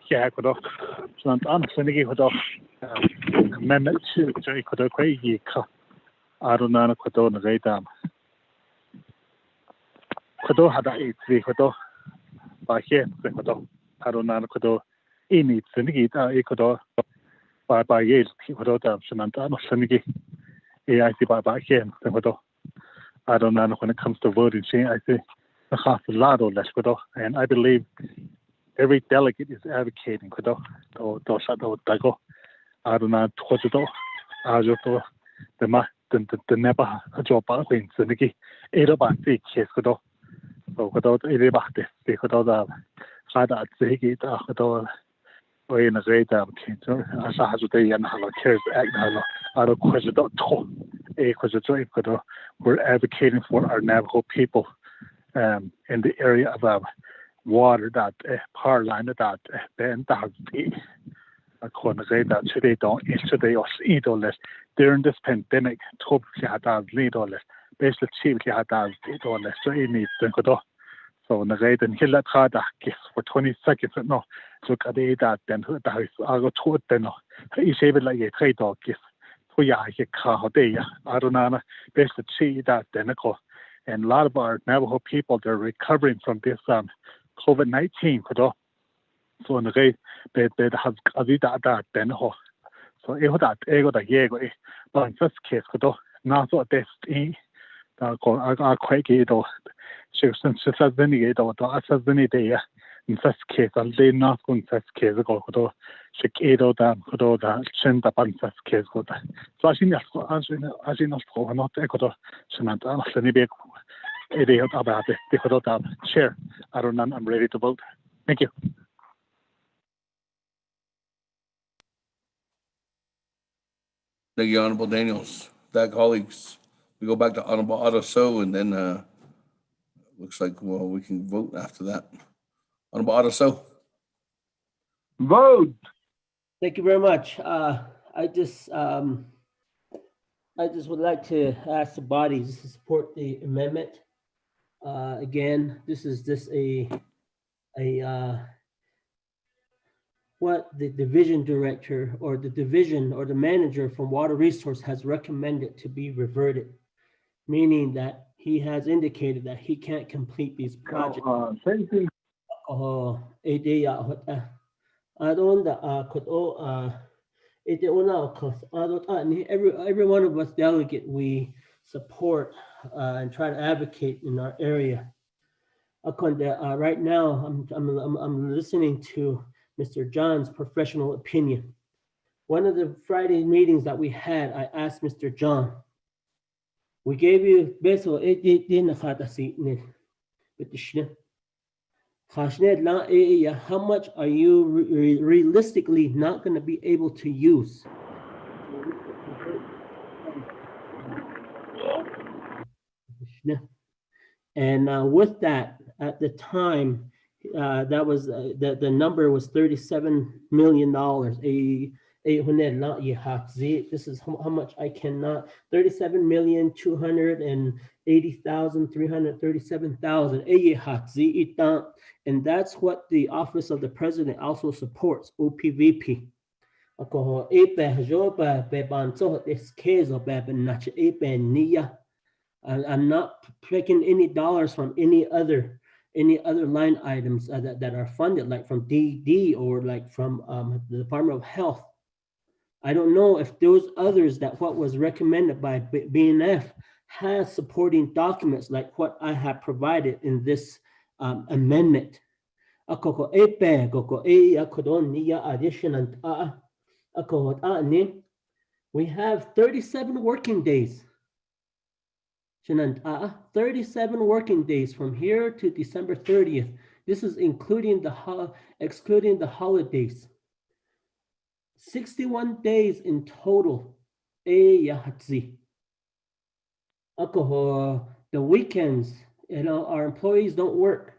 Yeah, so I'm sending you amendment to Quay. I don't know what on the radar. Kodo had a by here, I don't know what in it, Senigi, Ecuador by years, Kodo, Samantha, Senigi, AIC by here, I don't know when it comes to voting, I say a half a lot or less, and I believe every delegate is advocating Kodo, Dago, I don't know what to do, Ajoto, the never a job in Senigi, 8 about 6 years ago. So without any back this, without had at the higgy, without way in a great as I has a day and how cares act, I don't question a question. We're advocating for our Navajo people in the area of water that power line that then that according to that today don't yesterday or less during this pandemic, top had lead or less. Basically, chief had less, so it needs to go. So, in the rate and hill at Hada for 20 seconds, no, so at the that then the house, I go to it then. He's able like a trade dog gift. So, yeah, I get car day. I don't know, basically, see that then go. And a lot of our Navajo people, they're recovering from this COVID-19, so in the rate, they have that then. So, I got a year, but in this case, not so this. I quite get it. Since it has been a or has been a day in this case, I'll be not going to this case ago. She gave out that send up on this case. So I think as you know, not echo Samantha, let me be a day about it. Because of share, I don't know, I'm ready to vote. Thank you. Thank you, Honorable Daniels. That colleagues, we go back to Honorable Otto So, and then looks like, well, we can vote after that. Honorable Otto So. Vote. Thank you very much. I just would like to ask the body to support the amendment. Again, this is just what the division director or the division or the manager from Water Resource has recommended to be reverted, meaning that he has indicated that he can't complete these projects. Thank you. Every one of us delegate, we support and try to advocate in our area. Right now, I'm listening to Mr. John's professional opinion. One of the Friday meetings that we had, I asked Mr. John, we gave you how much are you realistically not going to be able to use? And with that, at the time, that was the number was $37 million. This is how much I cannot. 37,280,337,000. And that's what the Office of the President also supports, OPVP. I'm not picking any dollars from any other line items that are funded, like from DD or like from the Department of Health. I don't know if those others that what was recommended by BNF has supporting documents like what I have provided in this amendment. We have 37 working days. 37 working days from here to December 30th. This is including excluding the holidays. 61 days in total. The weekends, our employees don't work.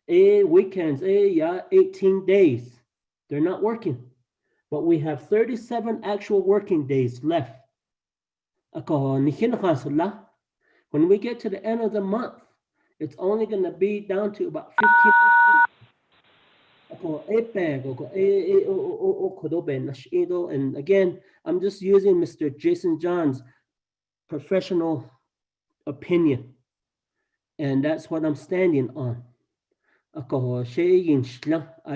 Weekends, 18 days. They're not working. But we have 37 actual working days left. When we get to the end of the month, it's only going to be down to about 15. And again, I'm just using Mr. Jason John's professional opinion. And that's what I'm standing on. I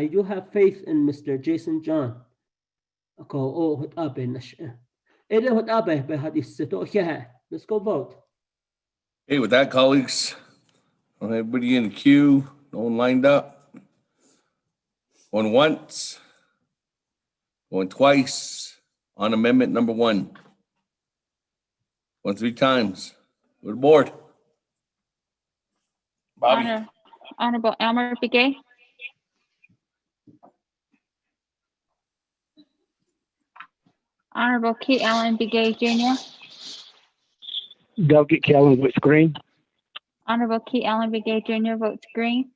do have faith in Mr. Jason John. Let's go vote. Hey, with that, colleagues, everybody in the queue, no one lined up. Going once, going twice on amendment number 1. Going 3 times. Go to the board. Bobby. Honorable Elmer Begay. Honorable Key Allen Begay Jr. Delegate Callan votes green. Honorable Key Allen Begay Jr. votes green.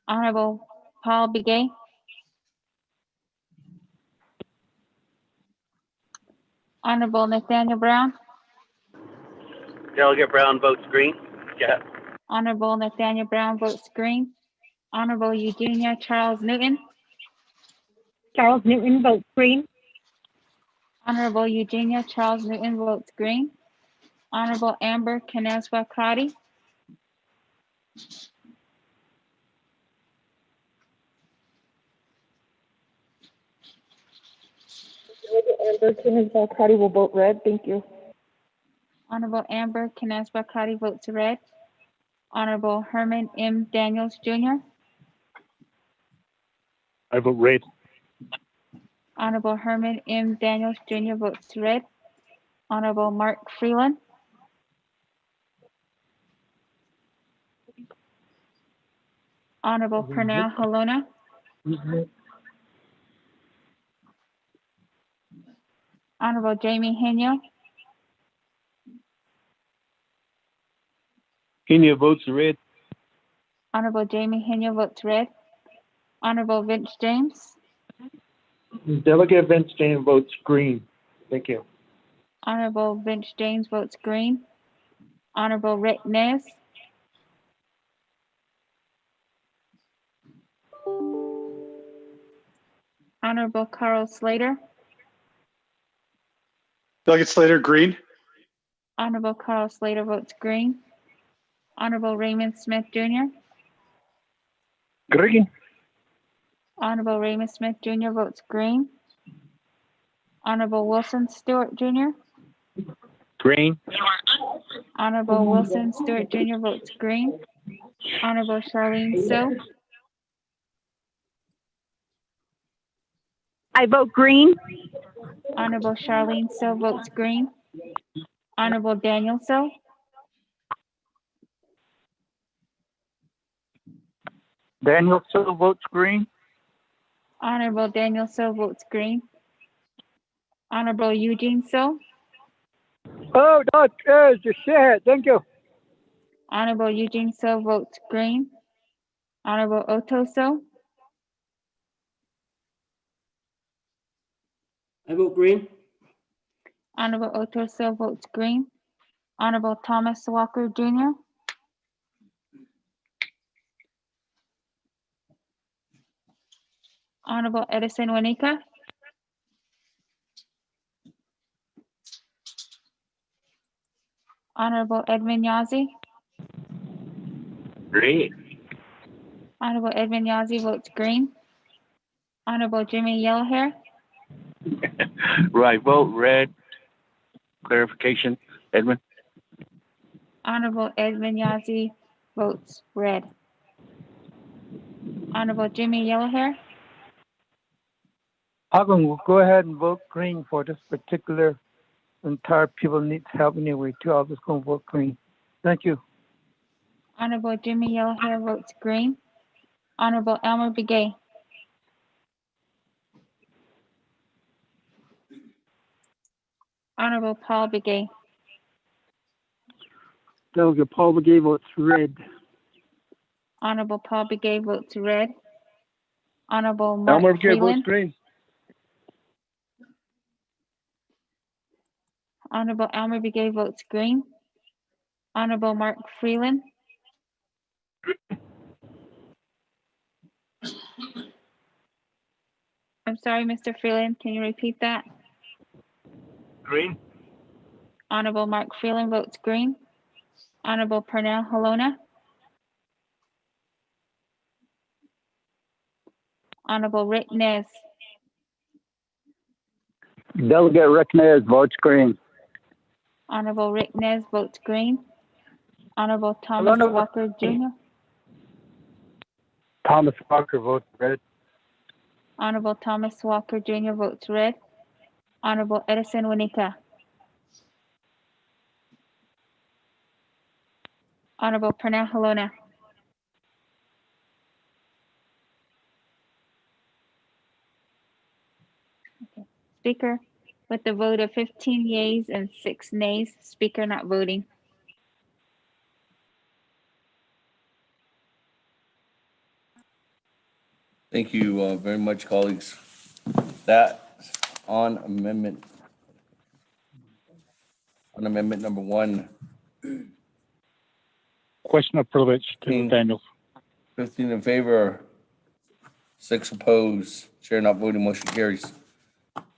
Honorable Paul Begay. Honorable Nathaniel Brown. Delegate Brown votes green. Yeah. Honorable Nathaniel Brown votes green. Honorable Eugenia Charles Newton. Charles Newton votes green. Honorable Eugenia Charles Newton votes green. Honorable Amber Keneswa Crotty. Amber Keneswa Crotty will vote red. Thank you. Honorable Amber Keneswa Crotty votes red. Honorable Herman M. Daniels Jr. I vote red. Honorable Herman M. Daniels Jr. votes red. Honorable Mark Freeland. Honorable Pernell Halona. Honorable Jamie Henyo. Henya votes red. Honorable Jamie Henya votes red. Honorable Vince James. Delegate Vince James votes green. Thank you. Honorable Vince James votes green. Honorable Rick Nez. Honorable Carl Slater. Delegate Slater, green. Honorable Carl Slater votes green. Honorable Raymond Smith Jr. Green. Honorable Raymond Smith Jr. votes green. Honorable Wilson Stewart Jr. Green. Honorable Wilson Stewart Jr. votes green. Honorable Charlene So. I vote green. Honorable Charlene So votes green. Honorable Daniel So. Daniel still votes green. Honorable Daniel So votes green. Honorable Eugene So. Oh, that is the shit. Thank you. Honorable Eugene So votes green. Honorable Otto So. I vote green. Honorable Otto So votes green. Honorable Thomas Walker Jr. Honorable Edison Wanika. Honorable Edmund Yazzie. Green. Honorable Edmund Yazzie votes green. Honorable Jimmy Yellowhair. Right, vote red. Clarification, Edmund. Honorable Edmund Yazzie votes red. Honorable Jimmy Yellowhair. I'm going to go ahead and vote green for this particular entire people needs help anyway too. I'm just going to vote green. Thank you. Honorable Jimmy Yellowhair votes green. Honorable Elmer Begay. Honorable Paul Begay. Delegate Paul Begay votes red. Honorable Paul Begay votes red. Honorable Mark Elmer Begay votes Freeland. green. Honorable Elmer Begay votes green. Honorable Mark Freeland. I'm sorry, Mr. Freeland, can you repeat that? Green. Honorable Mark Freeland votes green. Honorable Pernell Halona. Honorable Rick Nez. Delegate Rick Nez votes green. Honorable Rick Nez votes green. Honorable Thomas Walker Jr. Thomas Walker votes red. Honorable Thomas Walker Jr. votes red. Honorable Edison Wanika. Honorable Pernell Halona. Okay. Speaker, with the vote of 15 yeas and 6 nays, Speaker not voting. Thank you very much, colleagues. That on amendment number 1. Question of privilege to Daniels. 15 in favor, 6 opposed. Chair not voting, motion carries.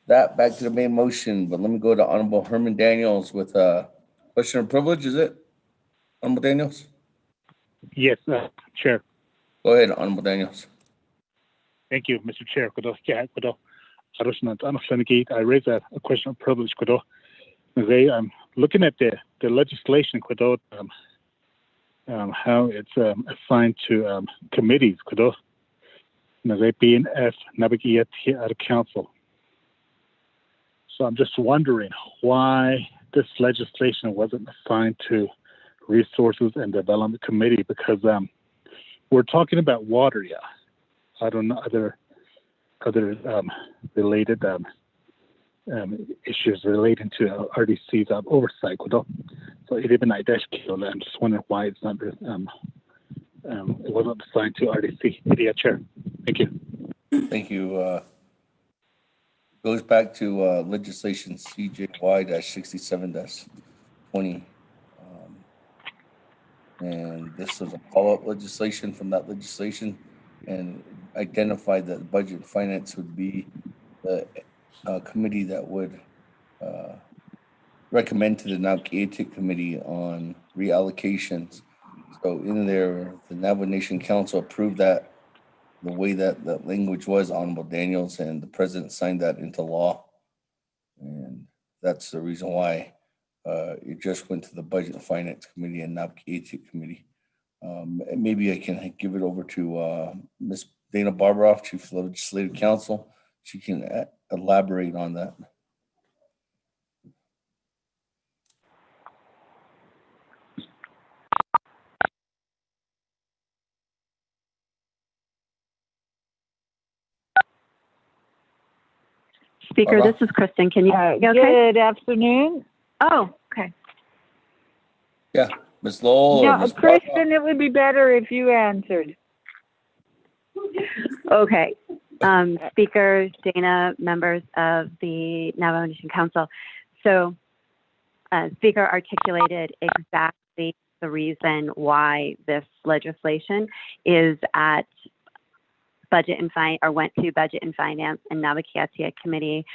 That back to the main motion, but let me go to Honorable Herman Daniels with a question of privilege, is it? Honorable Daniels? Yes, Chair. Go ahead, Honorable Daniels. Thank you, Mr. Chair. I raise a question of privilege. I'm looking at the legislation, how it's assigned to committees, BNF, Naabík'íyáti out of council. So I'm just wondering why this legislation wasn't assigned to Resources and Development Committee, because we're talking about water, I don't know other related issues relating to RDC's oversight. So it even I'm just wondering why it's not it wasn't assigned to RDC. Yeah, Chair. Thank you. Thank you. Goes back to legislation CJY-67-20. And this is a follow-up legislation from that legislation, and identified that Budget and Finance would be the committee that would recommend to the Naabík'íyáti committee on reallocations. So in there, the Navajo Nation Council approved that the way that that language was, Honorable Daniels, and the president signed that into law. And that's the reason why it just went to the Budget and Finance Committee and Naabík'íyáti Committee. Maybe I can give it over to Ms. Dana Barbaroff, Chief Legislative Counsel. She can elaborate on that. Speaker, this is Kristen. Can you hear me okay? Good afternoon. Oh, okay. Yeah, Ms. Lowell or Ms. Kristen, it would be better if you answered. Okay. Speaker, Dana, members of the Navajo Nation Council. So, Speaker articulated exactly the reason why this legislation is at Budget and went to Budget and Finance and Naabík'íyáti Committee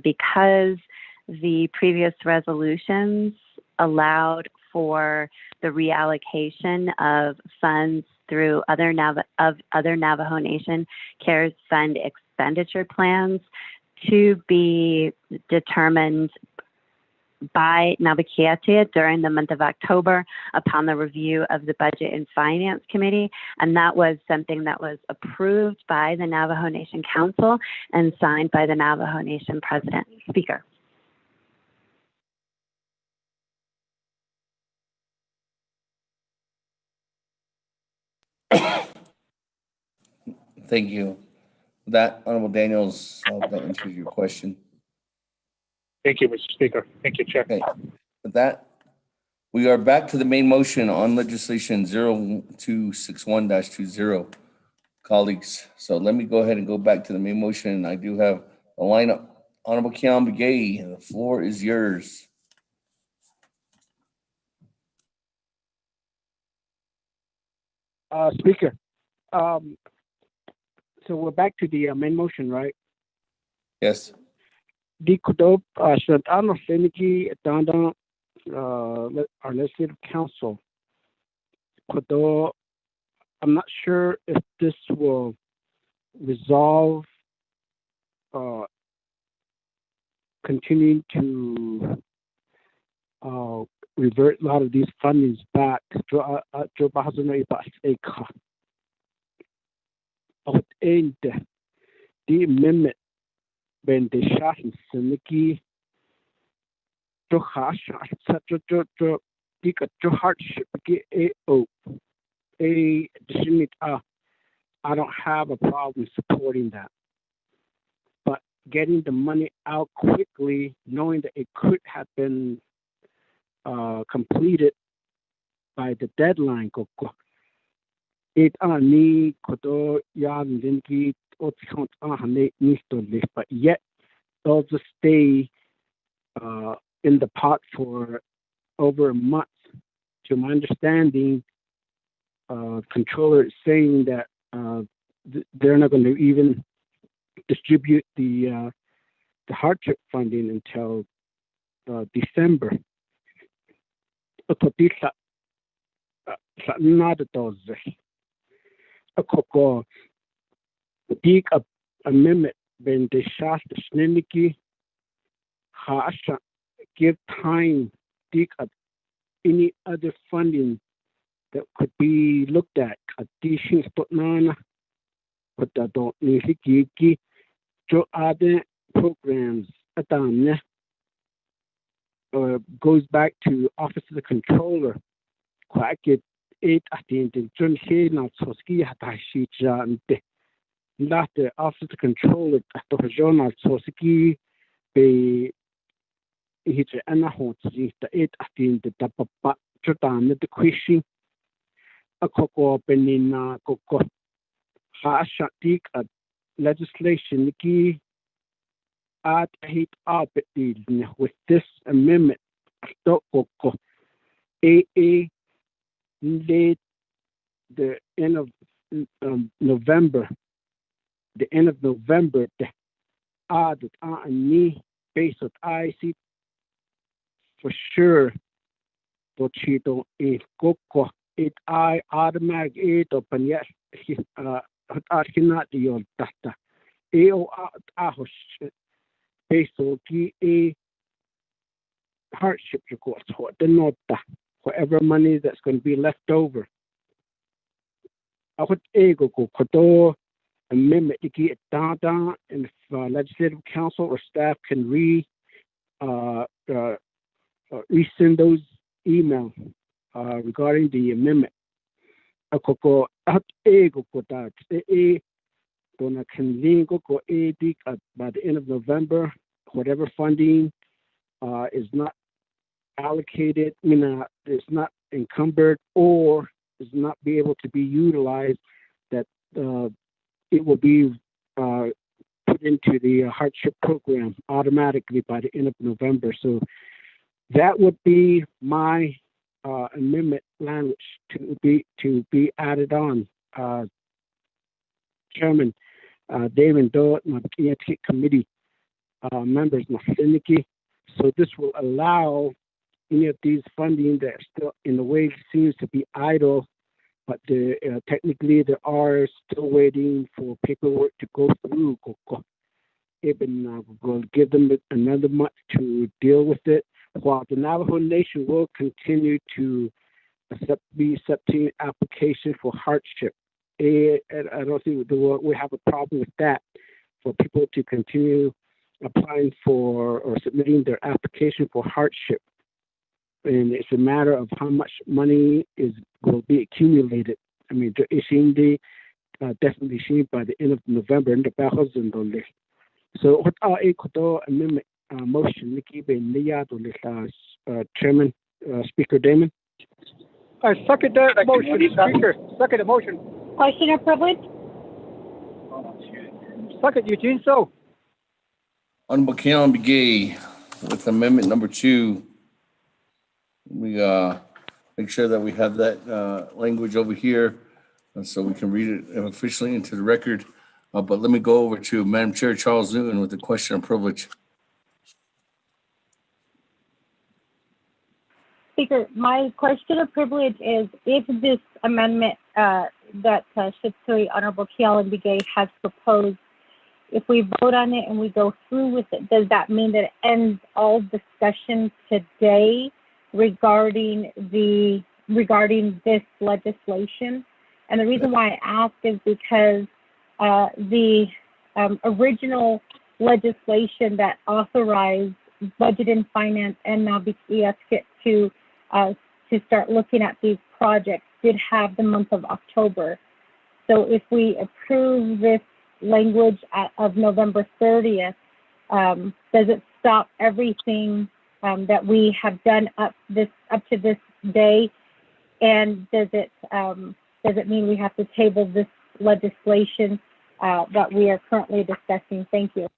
because the previous resolutions allowed for the reallocation of funds through other Navajo Nation CARES Fund expenditure plans to be determined by Naabík'íyáti during the month of October upon the review of the Budget and Finance Committee. And that was something that was approved by the Navajo Nation Council and signed by the Navajo Nation President. Speaker. Thank you. With that, Honorable Daniels, that answers your question. Thank you, Mr. Speaker. Thank you, Chair. Okay. With that, we are back to the main motion on legislation 0261-20, colleagues. So let me go ahead and go back to the main motion. I do have a lineup. Honorable Naabík'íyáti, the floor is yours. Speaker, so we're back to the main motion, right? Yes. The Kudop should understand our legislative council. Kudo, I'm not sure if this will resolve continuing to revert a lot of these fundings back to the amendment when the shot in Siniki to hardship I don't have a problem supporting that. But getting the money out quickly, knowing that it could have been completed by the deadline, but yet they'll just stay in the pot for over a month. To my understanding, controller is saying that they're not going to even distribute the hardship funding until December. Amendment when the shot the snake give time any other funding that could be looked at additions but don't need to other programs goes back to Office of the Controller. Quite get it at the end of June here now so ski at not the Office of the Controller at the regional so ski be hit an hot the it in the tapapa chutan the question a coco penina coco ha shatik at legislation ki at hit up with this amendment coco AA late the end of November, the end of November, the that me based on I see for sure to chito in coco it I automatic it open yes at cannot the old data AO based on a hardship records what the nota whatever money that's going to be left over. I would ego go kodo amendment to get data, and if legislative council or staff can resend those emails regarding the amendment. I could go at ego go that gonna convene go by the end of November. Whatever funding is not allocated, is not encumbered or is not be able to be utilized, that it will be put into the hardship program automatically by the end of November. So that would be my amendment language to be added on. Chairman David Doe, Naabík'íyáti committee members, so this will allow any of these funding that are still in the way seems to be idle, but technically they are still waiting for paperwork to go through. We'll give them another month to deal with it, while the Navajo Nation will continue to be accepting application for hardship. I don't think we have a problem with that, for people to continue applying for or submitting their application for hardship. And it's a matter of how much money will be accumulated. I mean, definitely seen by the end of November in the battles and the so what are a amendment motion Chairman Speaker Damon? I second that motion, Speaker. Second the motion. Question of privilege? Second, Eugene So. Honorable Keon Begay with amendment number 2. We make sure that we have that language over here so we can read it officially into the record. But let me go over to Madam Chair Charles Newton with the question of privilege. Speaker, my question of privilege is, if this amendment that Shitsuri Honorable Keon Begay has proposed, if we vote on it and we go through with it, does that mean that it ends all discussion today regarding this legislation? And the reason why I ask is because the original legislation that authorized Budget and Finance and Naabík'íyáti to start looking at these projects did have the month of October. So if we approve this language of November 30th, does it stop everything that we have done up to this day? And does it mean we have to table this legislation that we are currently discussing? Thank you.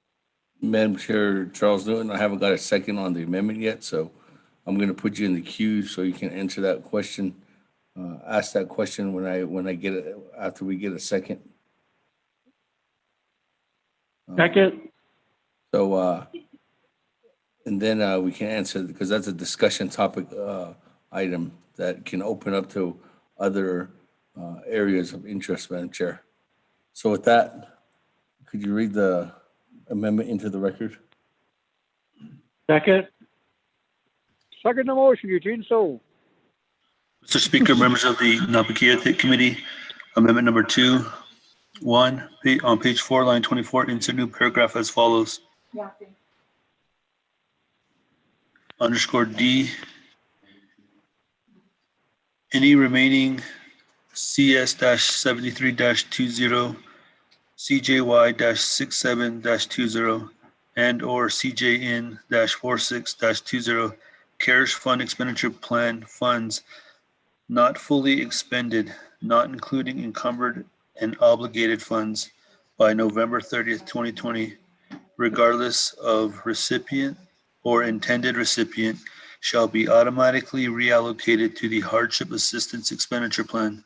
Madam Chair Charles Newton, I haven't got a second on the amendment yet, so I'm going to put you in the queue so you can answer that question. Ask that question when I get it, after we get a second. Second. So and then we can answer, because that's a discussion topic item that can open up to other areas of interest, Madam Chair. So with that, could you read the amendment into the record? Second. Second the motion, Eugene So. Mr. Speaker, members of the Naabík'íyáti Committee, amendment number 2, 1, on page 4, line 24, insert new paragraph as follows. _D, any remaining CS-73-20, CJY-67-20, and/or CJN-46-20 CARES Fund Expenditure Plan funds not fully expended, not including encumbered and obligated funds by November 30th, 2020, regardless of recipient or intended recipient, shall be automatically reallocated to the Hardship Assistance Expenditure Plan.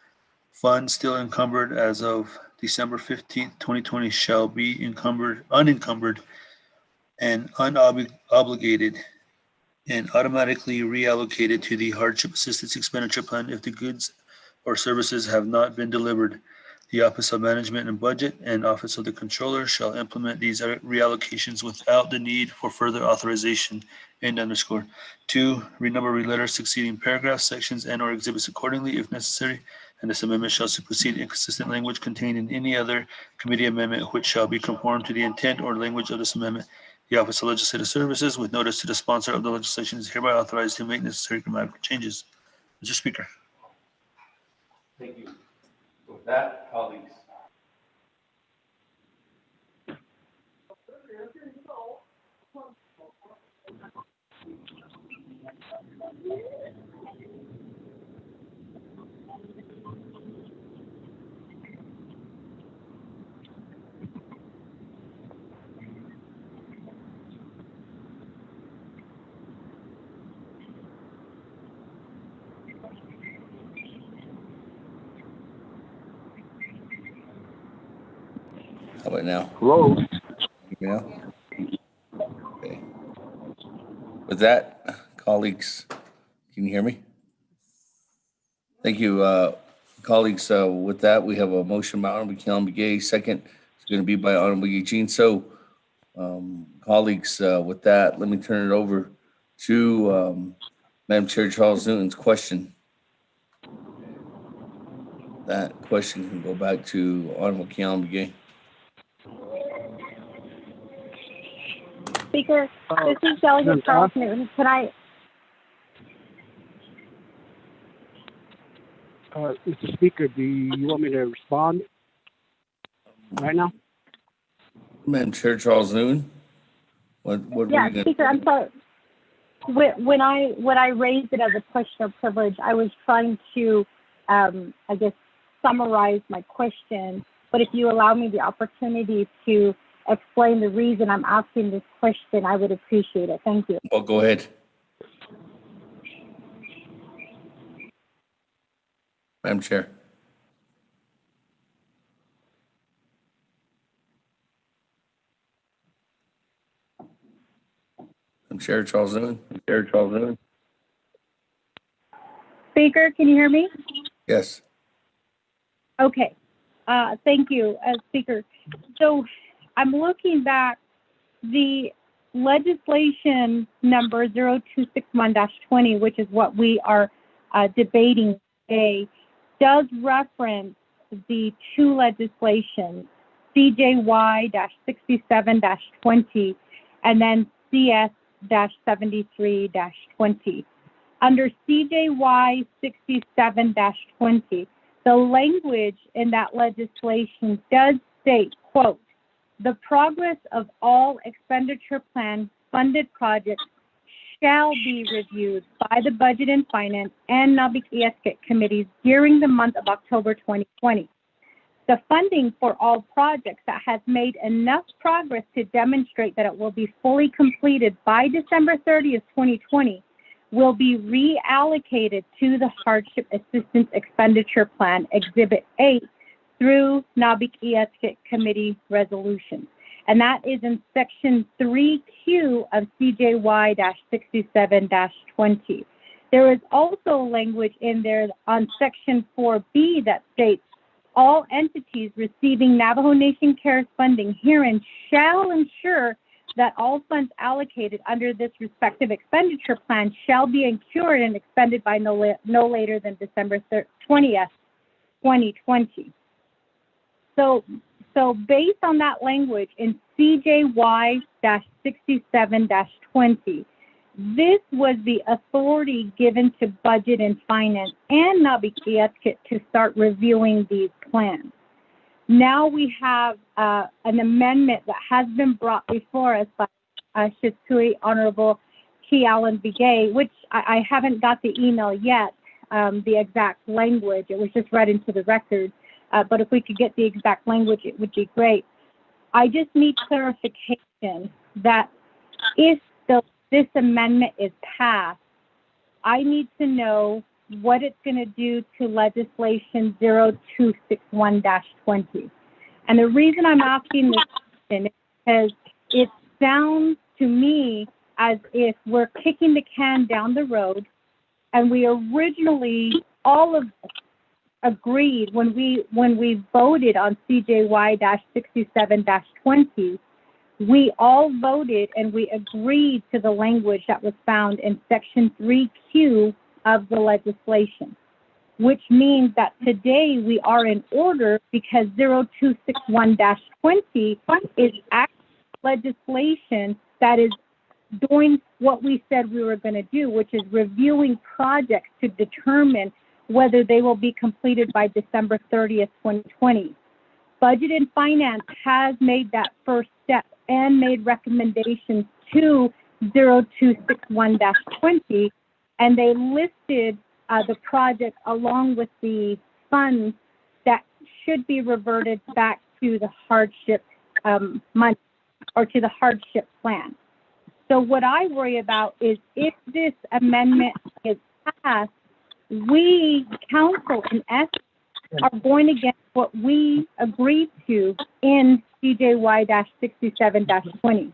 Funds still encumbered as of December 15th, 2020 shall be unencumbered and unobligated and automatically reallocated to the Hardship Assistance Expenditure Plan if the goods or services have not been delivered. The Office of Management and Budget and Office of the Controller shall implement these reallocations without the need for further authorization. End underscore. 2. Renumber letters succeeding paragraphs, sections, and/or exhibits accordingly if necessary, and this amendment shall supersede inconsistent language contained in any other committee amendment which shall be conformed to the intent or language of this amendment. The Office of Legislative Services, with notice to the sponsor of the legislation, is hereby authorized to make necessary grammatical changes. Mr. Speaker. Thank you. With that, colleagues. How about now? Hello. Yeah. Okay. With that, colleagues, can you hear me? Thank you, colleagues. With that, we have a motion by Honorable Naabík'íyáti. Second is going to be by Honorable Eugene. So, colleagues, with that, let me turn it over to Madam Chair Charles Newton's question. That question can go back to Honorable Naabík'íyáti. Speaker, this is Delegate Charles Newton. Can I? Mr. Speaker, do you want me to respond right now? Madam Chair Charles Newton. What Yeah, Speaker, I'm sorry. When I raised it as a question of privilege, I was trying to, I guess, summarize my question. But if you allow me the opportunity to explain the reason I'm asking this question, I would appreciate it. Thank you. Well, go ahead. Madam Chair. Madam Chair Charles Newton. Speaker, can you hear me? Yes. Okay. Thank you, Speaker. So I'm looking back. The legislation number 0261-20, which is what we are debating today, does reference the two legislations, CJY-67-20 and then CS-73-20. Under CJY 67-20, the language in that legislation does state, quote, the progress of all expenditure plan funded projects shall be reviewed by the Budget and Finance and Naabík'íyáti committees during the month of October 2020. The funding for all projects that has made enough progress to demonstrate that it will be fully completed by December 30th, 2020 will be reallocated to the Hardship Assistance Expenditure Plan, Exhibit 8, through Naabík'íyáti Committee resolution. And that is in Section 3Q of CJY-67-20. There is also language in there on Section 4B that states, all entities receiving Navajo Nation CARES funding herein shall ensure that all funds allocated under this respective expenditure plan shall be incurred and expended by no later than December 20th, 2020. So based on that language in CJY-67-20, this was the authority given to Budget and Finance and Naabík'íyáti to start reviewing these plans. Now we have an amendment that has been brought before us by Shisui, Honorable T. Allen Begay, which I haven't got the email yet, the exact language. It was just read into the record. But if we could get the exact language, it would be great. I just need clarification that if this amendment is passed, I need to know what it's going to do to legislation 0261-20. And the reason I'm asking this question is because it sounds to me as if we're kicking the can down the road, and we originally, all of us agreed when we voted on CJY-67-20, we all voted and we agreed to the language that was found in Section 3Q of the legislation, which means that today we are in order because 0261-20 is actual legislation that is doing what we said we were going to do, which is reviewing projects to determine whether they will be completed by December 30th, 2020. Budget and Finance has made that first step and made recommendations to 0261-20, and they listed the project along with the funds that should be reverted back to the hardship money or to the hardship plan. So what I worry about is if this amendment is passed, we, council, in essence, are going against what we agreed to in CJY-67-20.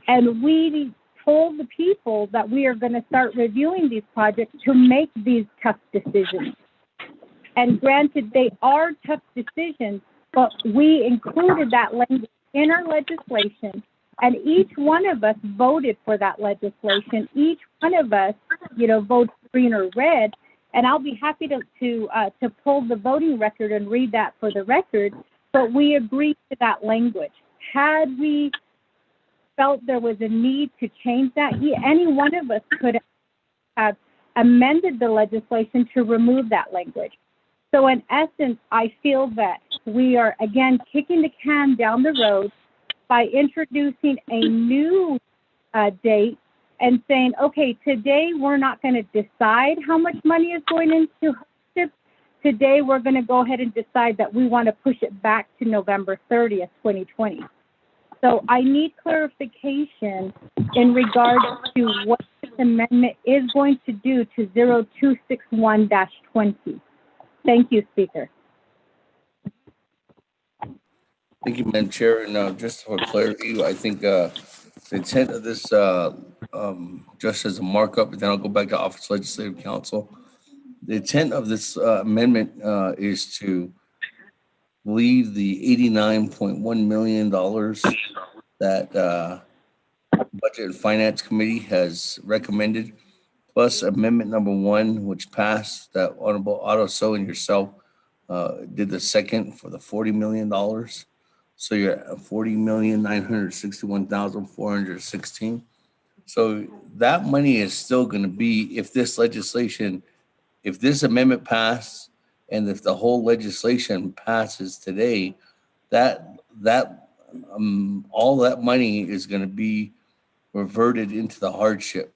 And we told the people that we are going to start reviewing these projects to make these tough decisions. And granted, they are tough decisions, but we included that language in our legislation, and each one of us voted for that legislation. Each one of us, voted green or red. And I'll be happy to pull the voting record and read that for the record, but we agreed to that language. Had we felt there was a need to change that, any one of us could have amended the legislation to remove that language. So in essence, I feel that we are, again, kicking the can down the road by introducing a new date and saying, okay, today we're not going to decide how much money is going into hardship. Today we're going to go ahead and decide that we want to push it back to November 30th, 2020. So I need clarification in regards to what this amendment is going to do to 0261-20. Thank you, Speaker. Thank you, Madam Chair. And just for clarity, I think the intent of this, just as a markup, and then I'll go back to Office of Legislative Counsel. The intent of this amendment is to leave the $89.1 million that Budget and Finance Committee has recommended, plus Amendment number 1, which passed, that Honorable Otto So and yourself did the second for the $40 million. So you're at $40,961,416. So that money is still going to be, if this amendment passed, and if the whole legislation passes today, all that money is going to be reverted into the hardship.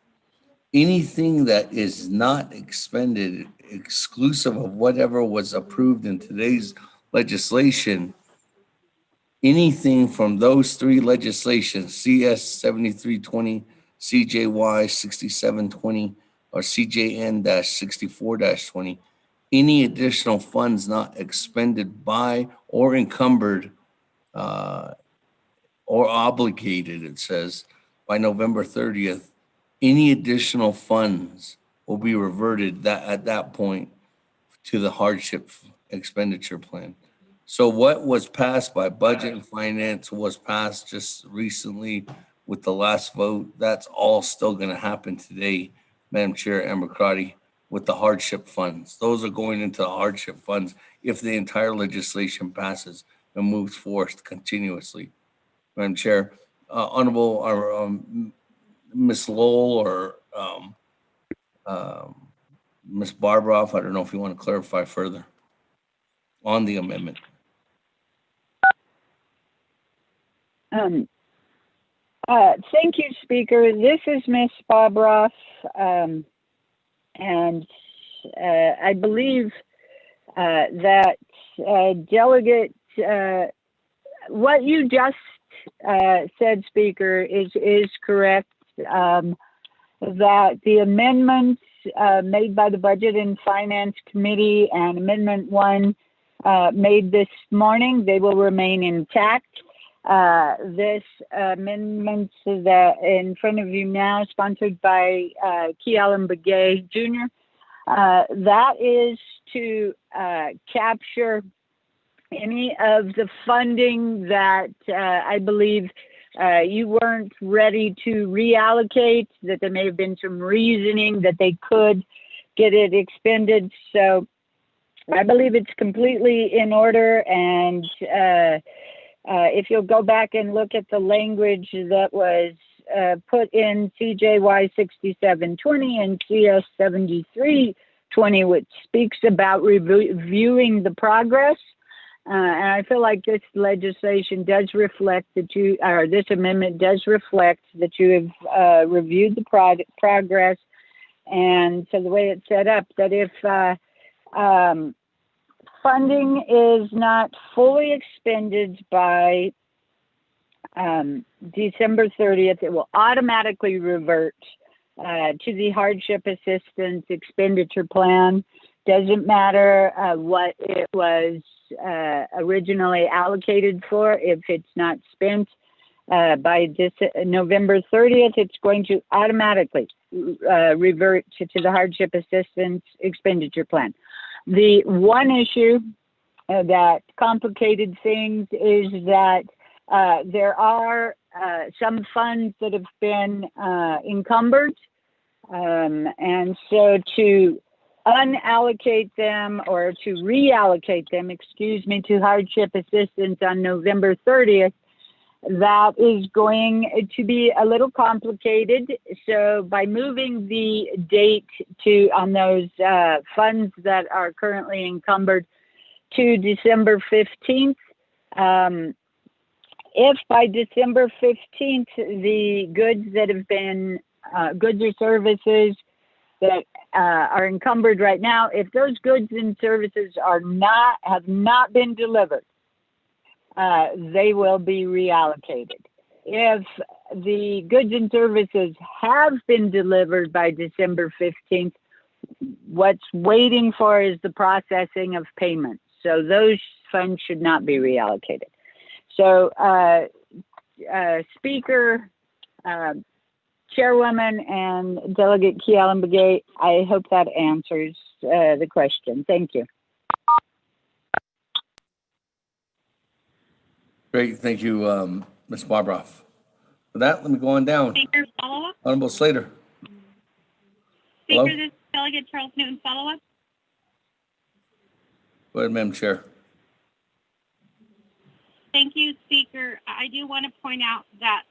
Anything that is not expended, exclusive of whatever was approved in today's legislation, anything from those three legislations, CS 7320, CJY 6720, or CJN-64-20, any additional funds not expended by or encumbered or obligated, it says, by November 30th, any additional funds will be reverted at that point to the hardship expenditure plan. So what was passed by Budget and Finance was passed just recently with the last vote. That's all still going to happen today, Madam Chair Ambracrati, with the hardship funds. Those are going into the hardship funds if the entire legislation passes and moves forth continuously. Madam Chair, Honorable Ms. Lowell or Ms. Barbroff, I don't know if you want to clarify further on the amendment. Thank you, Speaker. This is Miss Bobroff, and I believe that Delegate, what you just said, Speaker, is correct. That the amendments made by the Budget and Finance Committee and Amendment 1 made this morning, they will remain intact. This amendment that in front of you now, sponsored by Kealan Begay Jr., that is to capture any of the funding that I believe you weren't ready to reallocate, that there may have been some reasoning that they could get it expended. So I believe it's completely in order. And if you'll go back and look at the language that was put in CJY 6720 and CS 7320, which speaks about reviewing the progress. And I feel like this legislation does reflect that you, or this amendment does reflect that you have reviewed the progress. And so the way it's set up, that if funding is not fully expended by December 30th, it will automatically revert to the hardship assistance expenditure plan. Doesn't matter what it was originally allocated for. If it's not spent by this November 30th, it's going to automatically revert to the hardship assistance expenditure plan. The one issue that complicated things is that there are some funds that have been encumbered, and so to unallocate them or to reallocate them, to hardship assistance on November 30th, that is going to be a little complicated. So by moving the date on those funds that are currently encumbered to December 15th, if by December 15th, the goods that have been, goods or services that are encumbered right now, if those goods and services have not been delivered, they will be reallocated. If the goods and services have been delivered by December 15th, what's waiting for is the processing of payments. So those funds should not be reallocated. So Speaker, Chairwoman, and Delegate Kealan Begay, I hope that answers the question. Thank you. Great, thank you, Ms. Barbroff. With that, let me go on down. Speaker, follow-up? Honorable Slater. Speaker, Hello? this is Delegate Charles Newton, follow-up? Go ahead, Madam Chair. Thank you, Speaker. I do want to point out that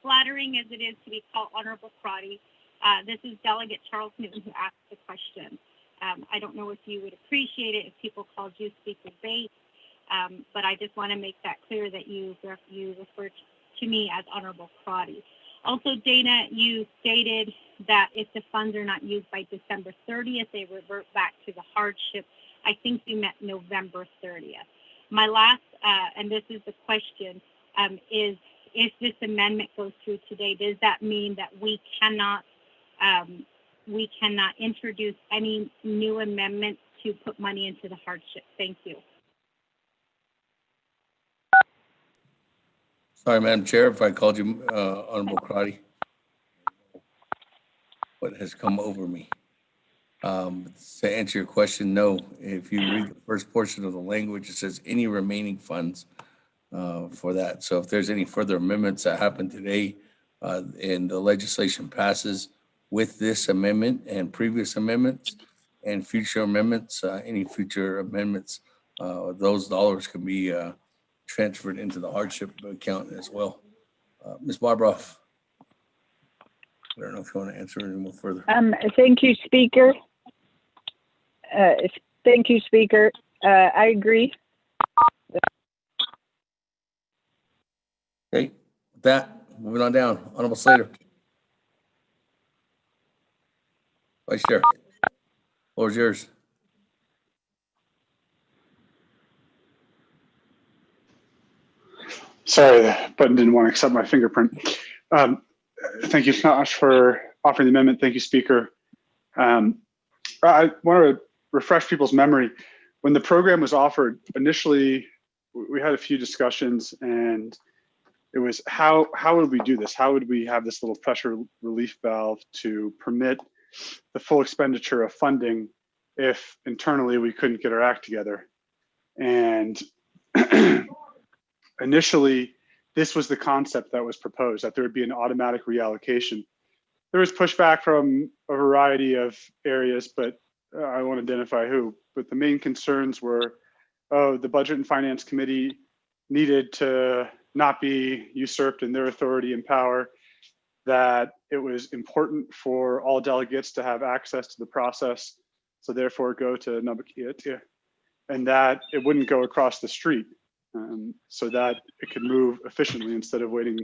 flattering as it is to be called Honorable Crotty, this is Delegate Charles Newton who asked the question. I don't know if you would appreciate it if people called you Speaker Bates, but I just want to make that clear that you refer to me as Honorable Crotty. Also, Dana, you stated that if the funds are not used by December 30th, they revert back to the hardship. I think you meant November 30th. My last, and this is the question, is if this amendment goes through today, does that mean that we cannot introduce any new amendments to put money into the hardship? Thank you. Sorry, Madam Chair, if I called you Honorable Crotty. What has come over me? To answer your question, no. If you read the first portion of the language, it says any remaining funds for that. So if there's any further amendments that happen today and the legislation passes with this amendment and previous amendments and future amendments, any future amendments, those dollars can be transferred into the hardship account as well. Ms. Barbroff, I don't know if you want to answer any more further. Thank you, Speaker. Thank you, Speaker. I agree. Okay, with that, moving on down, Honorable Slater. Vice Chair, floor is yours. Sorry, the button didn't want to accept my fingerprint. Thank you, Josh, for offering the amendment. Thank you, Speaker. I want to refresh people's memory. When the program was offered, initially, we had a few discussions, and it was how would we do this? How would we have this little pressure relief valve to permit the full expenditure of funding if internally we couldn't get our act together? And initially, this was the concept that was proposed, that there would be an automatic reallocation. There was pushback from a variety of areas, but I won't identify who. But the main concerns were, oh, the Budget and Finance Committee needed to not be usurped in their authority and power, that it was important for all delegates to have access to the process, so therefore go to Naabík'íyáti, and that it wouldn't go across the street, so that it could move efficiently instead of waiting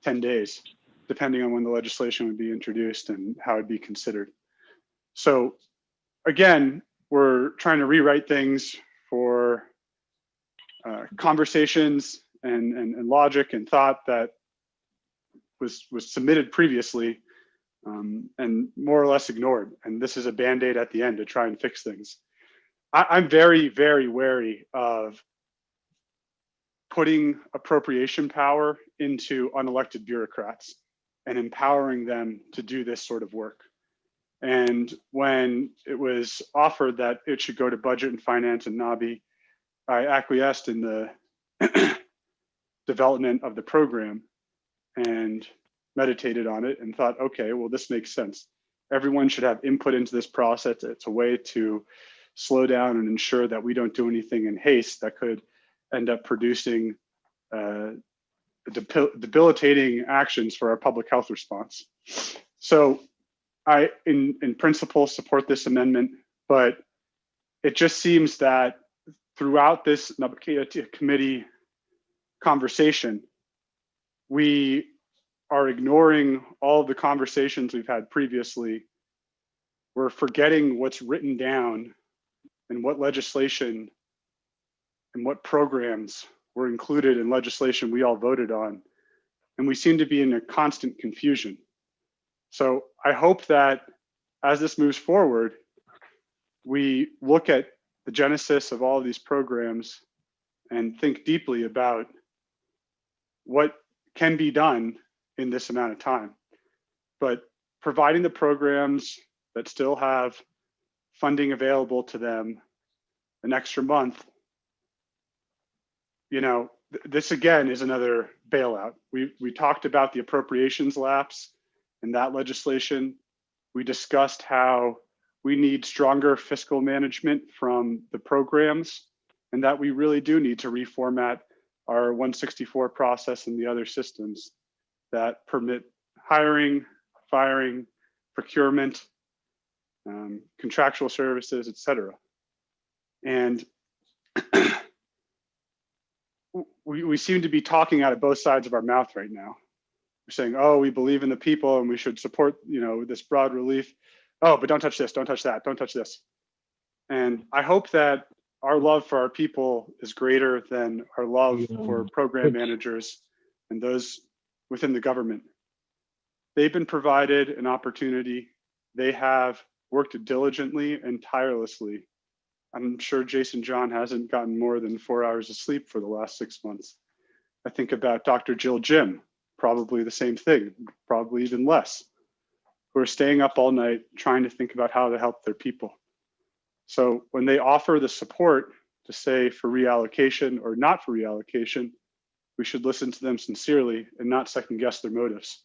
10 days, depending on when the legislation would be introduced and how it'd be considered. So again, we're trying to rewrite things for conversations and logic and thought that was submitted previously and more or less ignored. And this is a Band-Aid at the end to try and fix things. I'm very, very wary of putting appropriation power into unelected bureaucrats and empowering them to do this sort of work. And when it was offered that it should go to Budget and Finance and Nabi, I acquiesced in the development of the program and meditated on it and thought, okay, well, this makes sense. Everyone should have input into this process. It's a way to slow down and ensure that we don't do anything in haste that could end up producing debilitating actions for our public health response. So I, in principle, support this amendment, but it just seems that throughout this Naabík'íyáti committee conversation, we are ignoring all of the conversations we've had previously. We're forgetting what's written down and what legislation and what programs were included in legislation we all voted on. And we seem to be in a constant confusion. So I hope that as this moves forward, we look at the genesis of all of these programs and think deeply about what can be done in this amount of time. But providing the programs that still have funding available to them an extra month, you know, this again is another bailout. We talked about the appropriations lapse in that legislation. We discussed how we need stronger fiscal management from the programs, and that we really do need to reformat our 164 process and the other systems that permit hiring, firing, procurement, contractual services, et cetera. And we seem to be talking out of both sides of our mouth right now. We're saying, oh, we believe in the people and we should support, you know, this broad relief. Oh, but don't touch this, don't touch that, don't touch this. And I hope that our love for our people is greater than our love for program managers and those within the government. They've been provided an opportunity. They have worked diligently and tirelessly. I'm sure Jason John hasn't gotten more than 4 hours of sleep for the last 6 months. I think about Dr. Jill Jim, probably the same thing, probably even less, who are staying up all night trying to think about how to help their people. So when they offer the support to say for reallocation or not for reallocation, we should listen to them sincerely and not second guess their motives.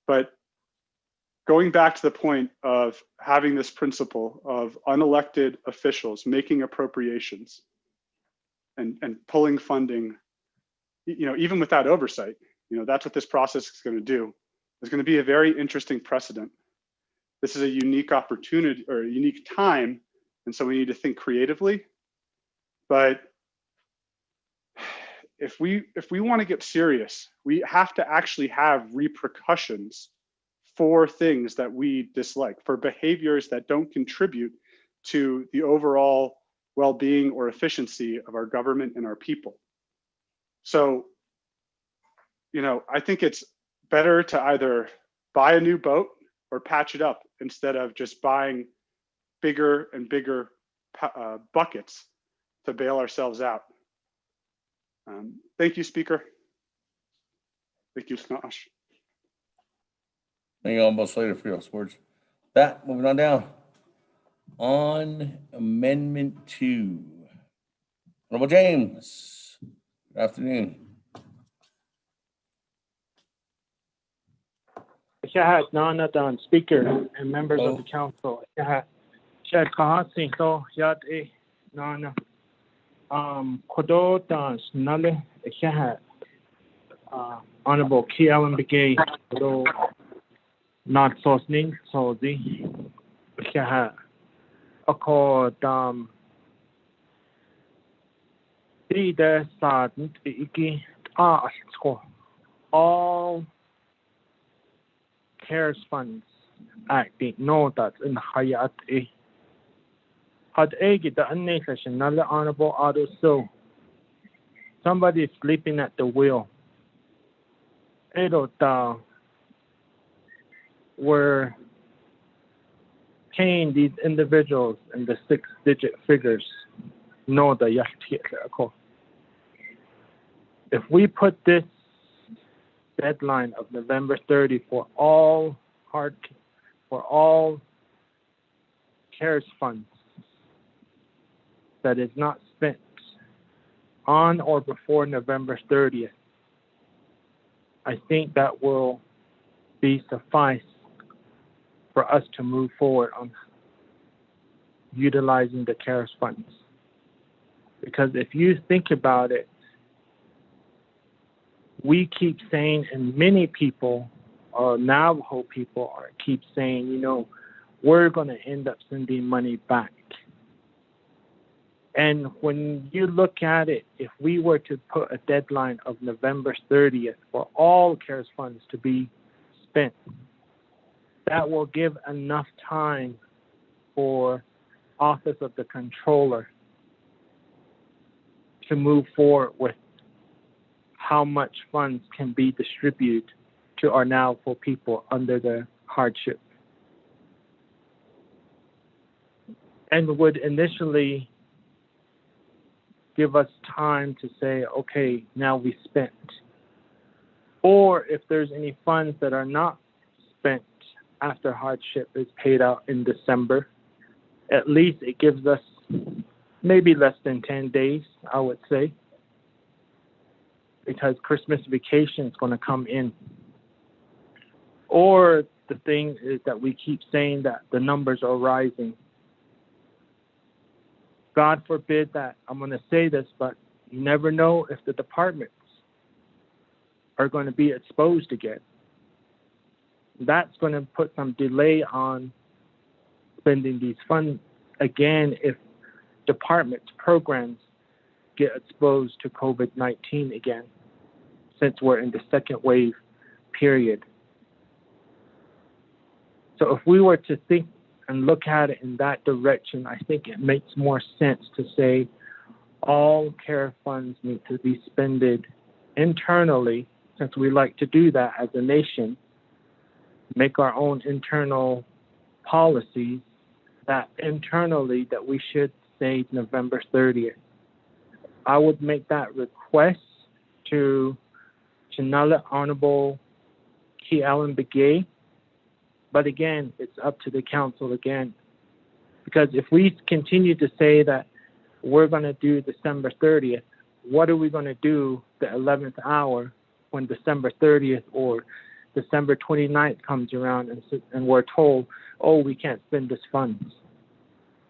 But going back to the point of having this principle of unelected officials making appropriations and pulling funding, you know, even without oversight, you know, that's what this process is going to do. There's going to be a very interesting precedent. This is a unique opportunity or a unique time, and so we need to think creatively. But if we want to get serious, we have to actually have repercussions for things that we dislike, for behaviors that don't contribute to the overall well-being or efficiency of our government and our people. So, I think it's better to either buy a new boat or patch it up instead of just buying bigger and bigger buckets to bail ourselves out. Thank you, Speaker. Thank you, Snosh. Thank you almost later for your words. That, moving on down. On Amendment 2. Honorable James, good afternoon. Nana, Speaker and members of the council. Nana. Kodo dance Nale Honorable Kialan Begay, Kodo not sosning, so the accord the sergeant iki all CARES funds acting no that's in Hayat had get the unnecessary honorable auto so somebody is sleeping at the wheel. We're paying these individuals in the 6-digit figures. No, the if we put this deadline of November 30 for all CARES funds that is not spent on or before November 30th, I think that will be suffice for us to move forward on utilizing the CARES funds. Because if you think about it, we keep saying, and many people, Navajo people, keep saying, we're going to end up sending money back. And when you look at it, if we were to put a deadline of November 30th for all CARES funds to be spent, that will give enough time for Office of the Controller to move forward with how much funds can be distributed to our Navajo people under the hardship. And would initially give us time to say, okay, now we spent. Or if there's any funds that are not spent after hardship is paid out in December, at least it gives us maybe less than 10 days, I would say, because Christmas vacation is going to come in. Or the thing is that we keep saying that the numbers are rising. God forbid that, I'm going to say this, but you never know if the departments are going to be exposed again. That's going to put some delay on spending these funds again if departments, programs get exposed to COVID-19 again, since we're in the second wave period. So if we were to think and look at it in that direction, I think it makes more sense to say all CARE funds need to be spended internally, since we like to do that as a nation, make our own internal policies that internally that we should say November 30th. I would make that request to Chinala Honorable Key Allen Begay. But again, it's up to the council again. Because if we continue to say that we're going to do December 30th, what are we going to do the 11th hour when December 30th or December 29th comes around and we're told, oh, we can't spend this funds.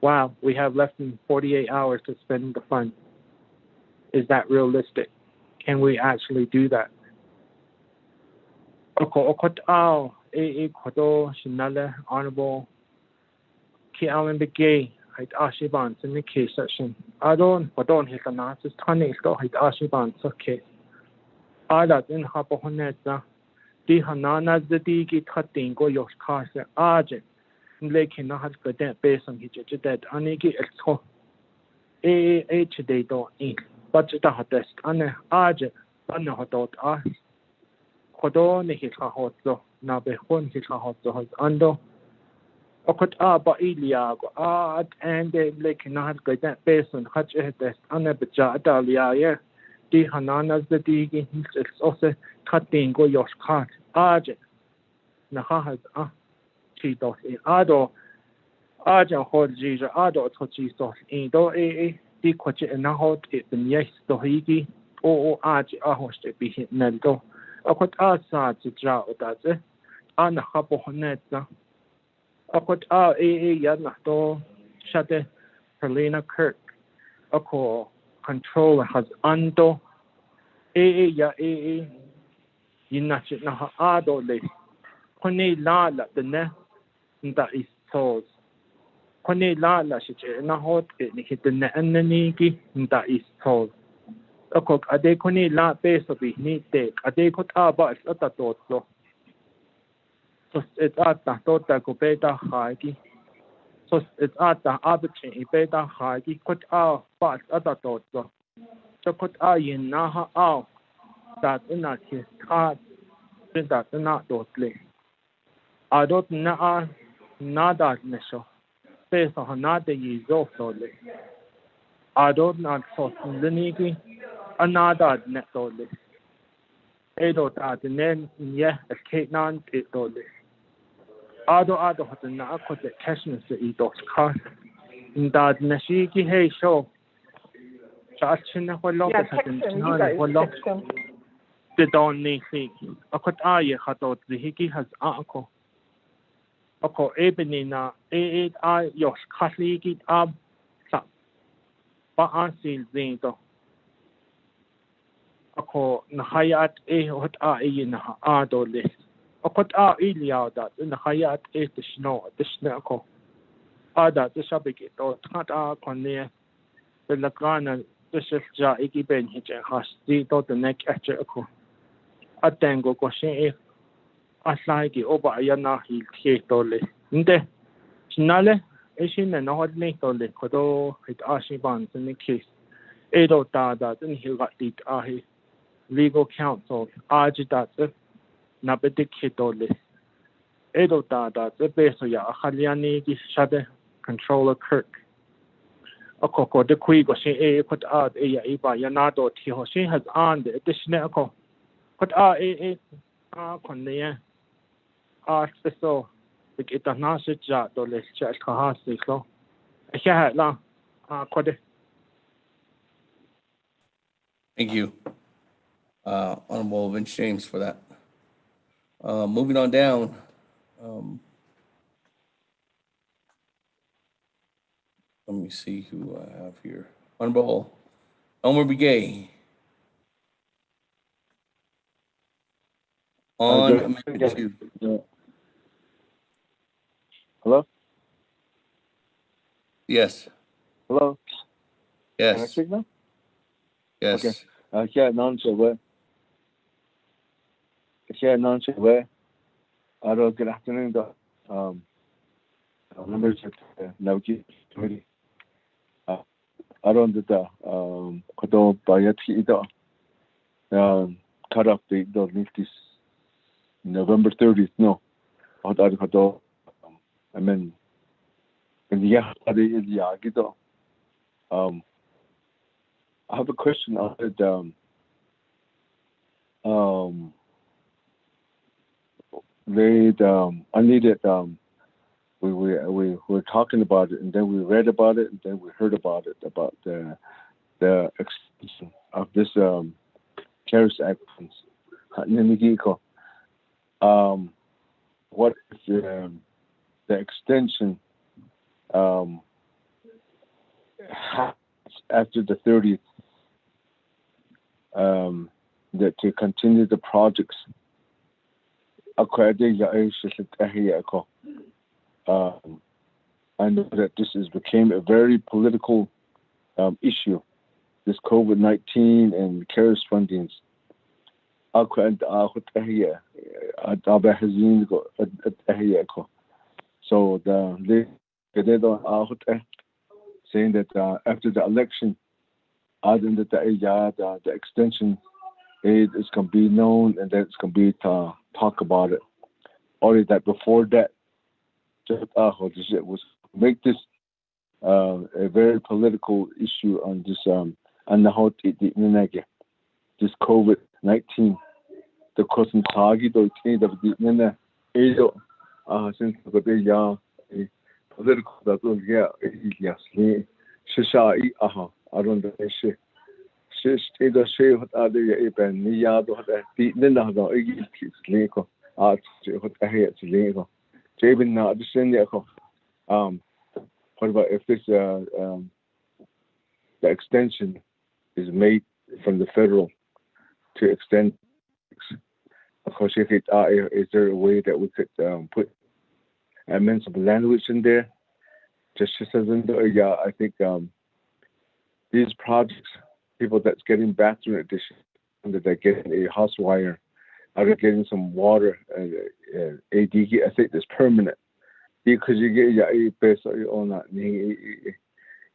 Wow, we have less than 48 hours to spend the funds. Is that realistic? Can we actually do that? Honorable Key Allen Begay, hit Ashibans in the case section. I don't hit an artist, honey, go hit Ashibans, okay. Adat in Hapohoneta, the Hananas the Digi cutting go your cars, Argent, Lake in has got that based on his dead, Anigi exho. H they don't eat, but the hottest, and Argent, and the hot us. Kodoni hit a hot so, now be one hit a hot so, ando. Okot ba Iliago, and they like not got that based on Hutch test, and a beja dalia, the Hananas the Digi, it's also cutting go your cart, Argent. Nahas, she does in Ado, Argent hold Jesus, Ado to Jesus, in do the quachi and hot it, the yes, the higi, Argent, a host be hit Neldo. Okot outside to draw that's it, and the Hapohoneta. Akot yadna to shate Helena Kirk. Ako control has ando ya yinachit na ado le. Kone la the ne nda is toes. Kone la shit na hot it ni hit the ne ananiki nda is toes. Ako ade kone la beso bi ni take ade kot aba is atatot so. So it's at the total beta hagi. So it's at the arbitrary beta hagi. Put our parts at the total. So put our yin naha out. That in that his card. That not totally. I don't know. Nada nesho. Based on another years solely. I don't know so linigi. Another net solely. Edo that the name yeah a cake non it solely. Ado hot the Nako the Cashmere eat those cars. In that Nashiki Hay show. Chachina Holo, the don't need thing. A cut aye hatot the Hiki has uncle. Oko Ebenina, Yosh Katliki up. But unsealed zinto. Oko Nahayat hot in Ado list. Okot Ilia that in the Hayat ate the snow, the snako. Ada the Shabiki or Tata Conne, the Lagana, the Shja Iki Ben Hitch and Hash, the neck at Jericho. A tango Goshen, a slaggy over Ayana, he Kietole. Nde, Snale, Ishin and Hot Natole, Kodo, hit Ashibans in the case. Edo Dada, then he got the Ahi legal counsel, Ajidat. Nabedik hitole. Edo Dada, the beso ya, Haliani, the shadow controller Kirk. A coco, the quigo, she put out a iba yanado tiho, she has on the additional. Put out conne, so, the Itanasi jat, or let's check Kahasi, so. I had long, Thank you, Honorable Vince James, for that. Moving on down. Let me see who I have here. Honorable Elmer Begay. On Amendment 2. Hello? Yes. Hello? Yes. Can I speak now? Yes. Okay. Yeah, non-survey. Yeah, non-survey. Good afternoon, members of the Naabík'íyáti committee. Around the Kodo Bayati cut off the this November 30th. No, Kodo. I mean, and yeah, I have a question on it. I needed. We were talking about it, and then we read about it, and then we heard about it, about the extension of this terrorist act. What if the extension after the 30th, that to continue the projects? I know that this became a very political issue, this COVID-19 and CARES fundings. So saying that after the election, the extension aid is going to be known and that it's going to be talk about it. Or that before that, was make this a very political issue on this this COVID-19. The question since political around the issue. Either say what other even Niado had a beat Nina Lego. Art what I hear to Lego. Jabin not the Seneko. What about if this the extension is made from the federal to extend? Of course, if it is there a way that we could put amends of language in there? Just as in the I think these projects, people that's getting bathroom addition, that they're getting a house wire, are getting some water, AD, I think it's permanent. Because you get a base on that,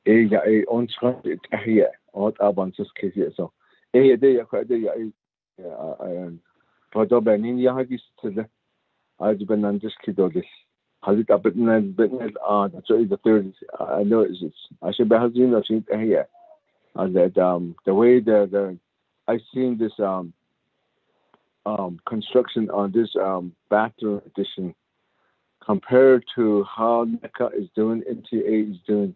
a on transit here, or Abantus case here. So, a day, for the Benin Yahagis to the I've been on this kid or this. Has it up at night, that's the 30s. I know it's, I should be having a seat here. And that the way the I've seen this construction on this bathroom addition compared to how NECA is doing, NTA is doing,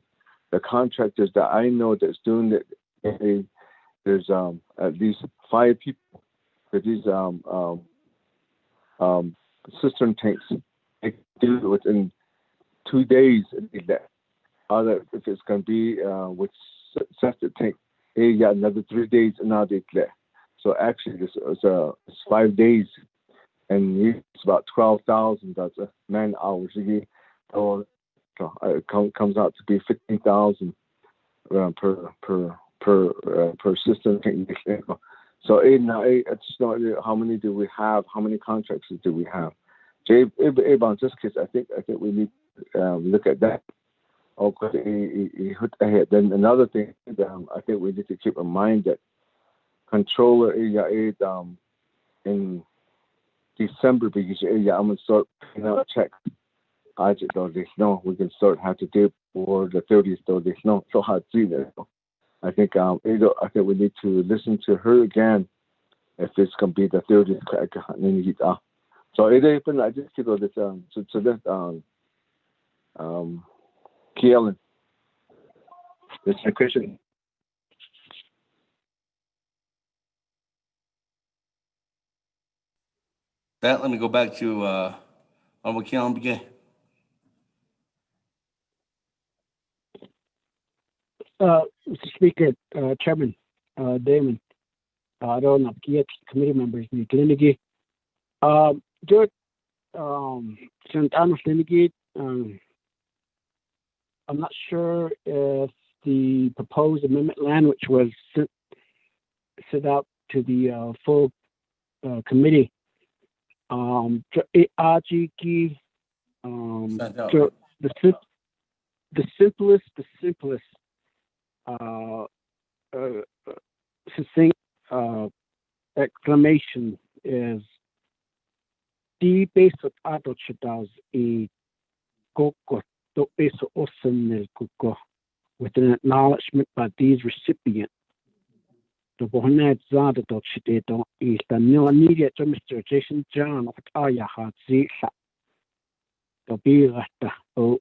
the contractors that I know that's doing it, there's at least 5 people for these cistern tanks. They do it within 2 days. Other if it's going to be with septic tank, they got another 3 days another there. So actually, this is it's 5 days, and it's about 12,000. That's a man hours a year. So it comes out to be 15,000 per system tank. So it's not how many do we have? How many contractors do we have? On this case, I think we need to look at that. Then another thing, I think we need to keep in mind that controller in December, because I'm gonna start paying out checks. I just don't know. We can start have to do for the 30th. Though there's no so hard to there. I think I think we need to listen to her again if it's gonna be the 30th. So it happened. I just keep on this so that Kielen. That's my question. That, let me go back to Honorable Kielen begin. Mr. Speaker, Chairman, Damon, Naabík'íyáti, committee members, Nick George, St. Anna Flinigate, I'm not sure if the proposed amendment language was sent out to the full committee. The simplest succinct exclamation is the base of adult shadows a coco to base awesome with an acknowledgement by these recipients. The Bohnet Zada dot Shidedo is the new immediate to Mr. Jason John of Aya had Zika. The Birata. Oh,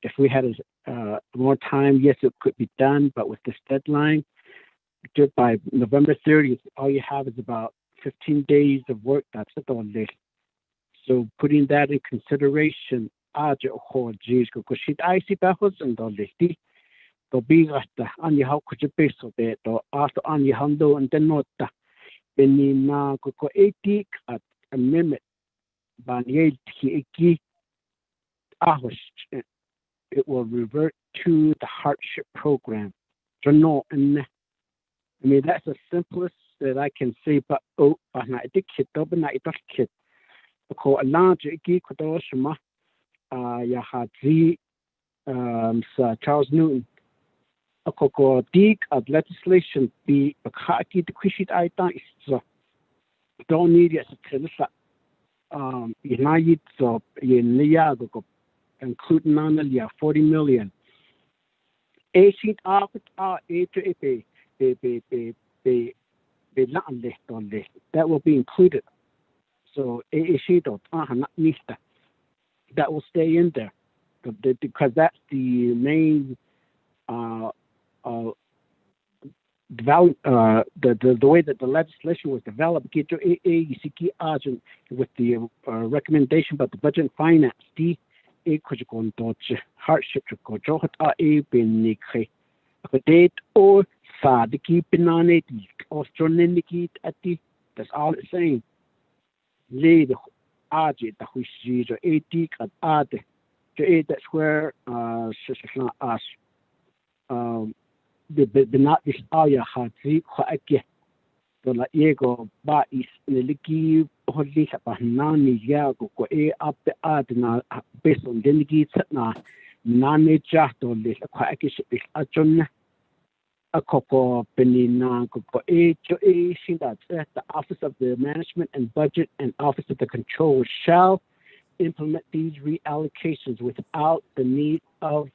if we had more time, yes, it could be done, but with this deadline, just by November 30th, all you have is about 15 days of work. That's it on this. So putting that in consideration, Aja or Jisco, because she'd icy battles and all this. The Birata, and you how could you base of it, or after on your handle and then not the Benina Coco 80 at a minute. Banyaki Ahosh. it will revert to the hardship program. So no, and I mean that's the simplest that I can say. But na idik kit, but na idik kit. Ko alarge iki ko shma ya hadzi Sir Charles Newton. Ko dig of legislation be bakaki the kwishit aita is so. Don't need it to United so in Liago including on 40 million. A sheet out A to A that will be included. So a sheet of that will stay in there because that's the main the way that the legislation was developed with the recommendation about the budget and finance the hardship or that's all it's saying. That's where the not this area had the quite so like ego ba is liki holly nani ya go up the adna based on the na nani to le quite a john a coco penina go that the Office of the Management and Budget and Office of the Control shall implement these reallocations without the need of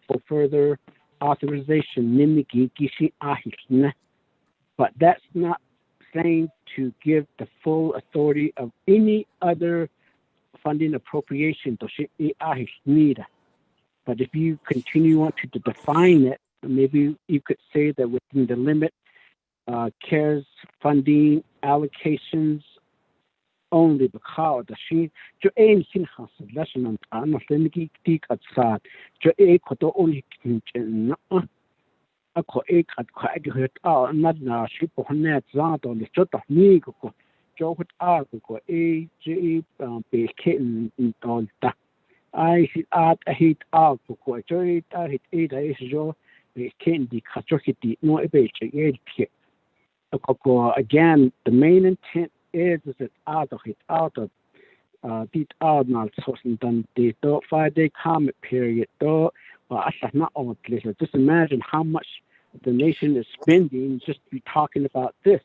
for further authorization. But that's not saying to give the full authority of any other funding appropriation. But if you continue on to define it, maybe you could say that within the limit, CARES funding allocations only because the she to aim sin has lesson on another tik at sad to a koto only a ko a quite not now ship on net zat on the shot of me go joe with go a g be kitten on that I hit out a hit out go joy that hit is your be kitten the catchity no a bit again the main intent is it out of did out now done the 5-day comment period though not all pleasure. Just imagine how much the nation is spending just to be talking about this.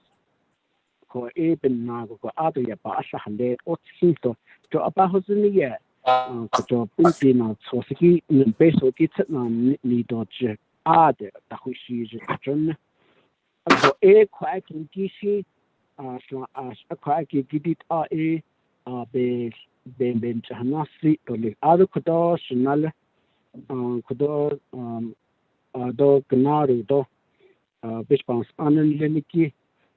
Ko even now go other ya ba hande o sinto to about in the year ko pinti na so siki in beso kit na ni do je ade ta hushi je jon ko quite kishi a quite give it be hanasi to the other kodo shinale kodo do gnaru do bispans anan leniki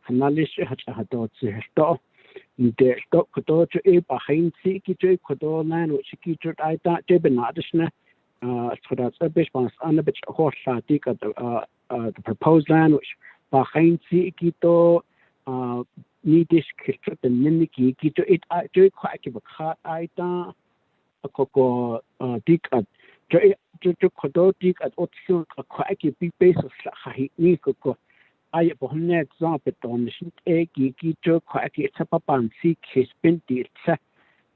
hanalish hato to de kodo to behind si ki kodo line which ki I thought je benadishna so that's a bispans an a bit horse the proposed land which behind si ki to needish kilter the niniki ki to it I do quite give a cut I thought a coco dig at to kodo dig at otsu a quite big base of sahi ni coco I bon example on the sheet egg to quite a papan si case pinti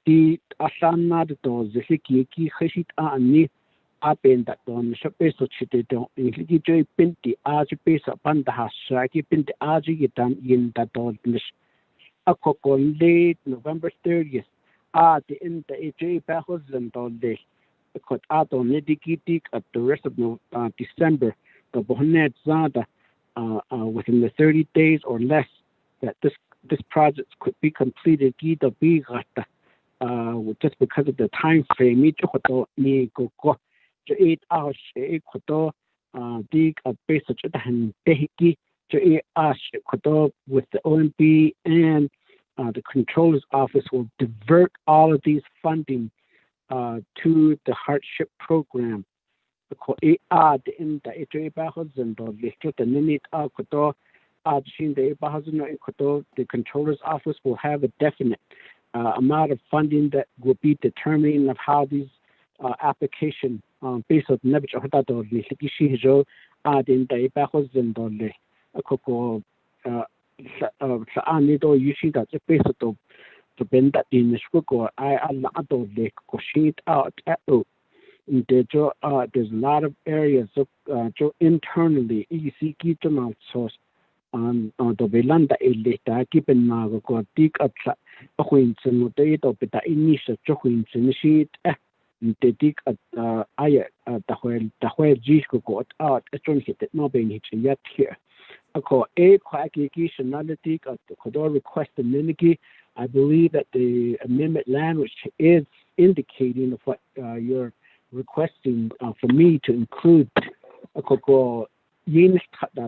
the asana the doors the hiki hishit ani apen that on the base of chite don't joy pinti as base upon the hasaki pinti as you done in that door a coco late November 30th the end the AJ battles and all day. Because out on Nidiki at the rest of December, the Bonet Zada within the 30 days or less that this project could be completed just because of the time frame. 8 hours dig a base with the OMB and the controller's office will divert all of these funding to the hardship program. The controller's office will have a definite amount of funding that will be determining of how these applications peso na bicho hata to li kishi jo din dai ba ho zin do le ko sa ani do yushi da peso to bend that in ko I alla do le ko sheet out there's a lot of areas of internally ECK to not source on the Belanda elita keeping Mago dig up a Quinton with the Opeta initial Joquinton sheet the dig at Aya the whale Gisco got out a strong hit it not being hit yet here. I call a quackigation at the Codor request the Miniki. I believe that the amendment language is indicating of what you're requesting for me to include a couple unit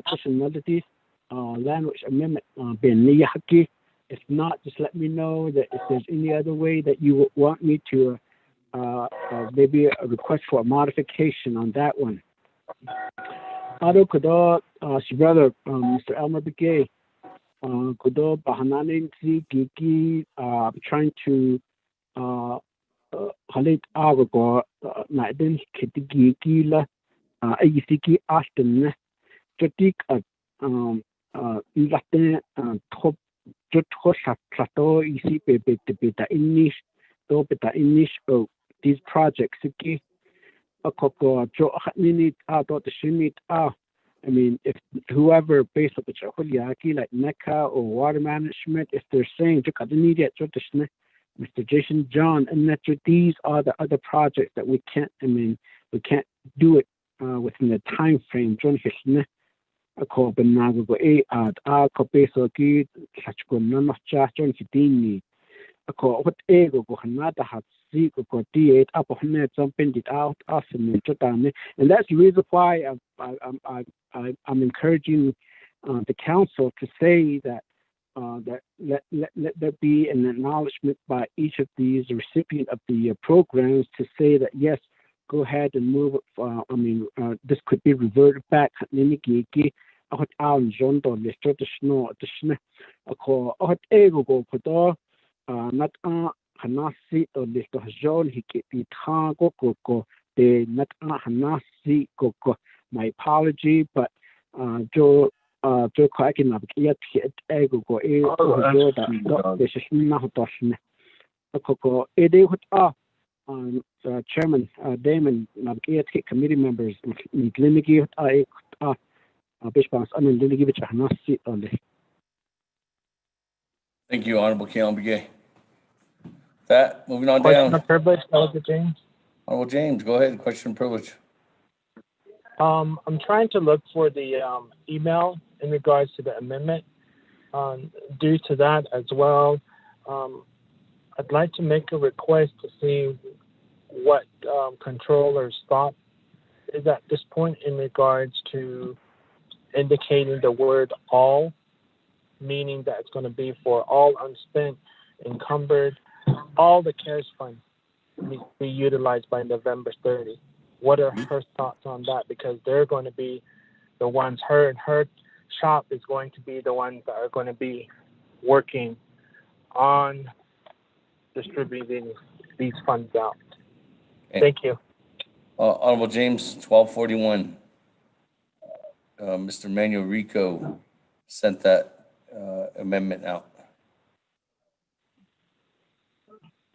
personalities language amendment beniyaki. If not, just let me know that if there's any other way that you would want me to maybe a request for a modification on that one. Ado kudo brother Mr. Elmer Begay kudo bahananin si gigi trying to halit ago na den kitigi kila ayisiki ashton jotik latte top jot hosato isi beta inish do beta inish these projects ki akoko jo minute dot the shimit I mean, if whoever based on the Chahuliaki, like NECA or water management, if they're saying Mr. Jason John and that these are the other projects that we can't do it within the time frame. John Hisne a ko benago go a ko peso ki chachko no cha John Hitini a ko what ego go hanata hat see go 8 up of net something it out awesome and that's the reason why I'm encouraging the council to say that let there be an acknowledgement by each of these recipient of the programs to say that yes, go ahead and move it. This could be reverted back. Hanasi or listo John Hikiti Tango Coco de Nat Hanasi Coco. My apology, but Joe Cracking up yet ego go this is not a coco ede what Chairman Damon Naabík'íyáti committee members Limigi Bishpas Limigi Hanasi only. Thank you, Honorable Keon. That moving on Question down. of privilege, Delegate James. Honorable James, go ahead. Question of privilege. I'm trying to look for the email in regards to the amendment. Due to that as well, I'd like to make a request to see what controller's thought is at this point in regards to indicating the word all, meaning that it's going to be for all unspent, encumbered, all the CARES funds need to be utilized by November 30. What are her thoughts on that? Because they're going to be the ones, her shop is going to be the ones that are going to be working on distributing these funds out. Okay. Thank you. Honorable James, 1241. Mr. Manuel Rico sent that amendment out.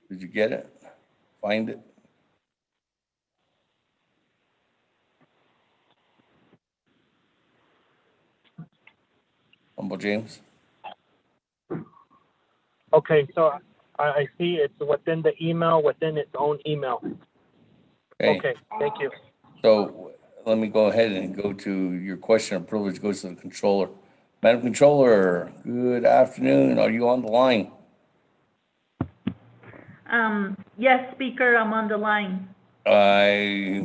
Did you get it? Find it? Honorable James. Okay, so I see it's within the email, within its own email. Okay, thank you. So let me go ahead and go to your question of privilege goes to the controller. Madam Controller, good afternoon. Are you on the line? Yes, Speaker, I'm on the line. I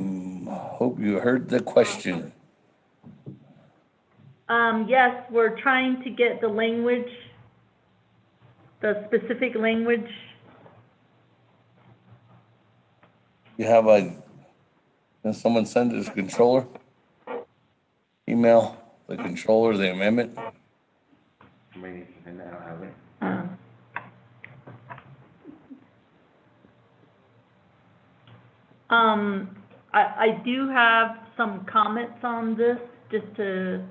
hope you heard the question. Yes, we're trying to get the language, the specific language. You have can someone send it to the controller? Email the controller the amendment. I do have some comments on this, just to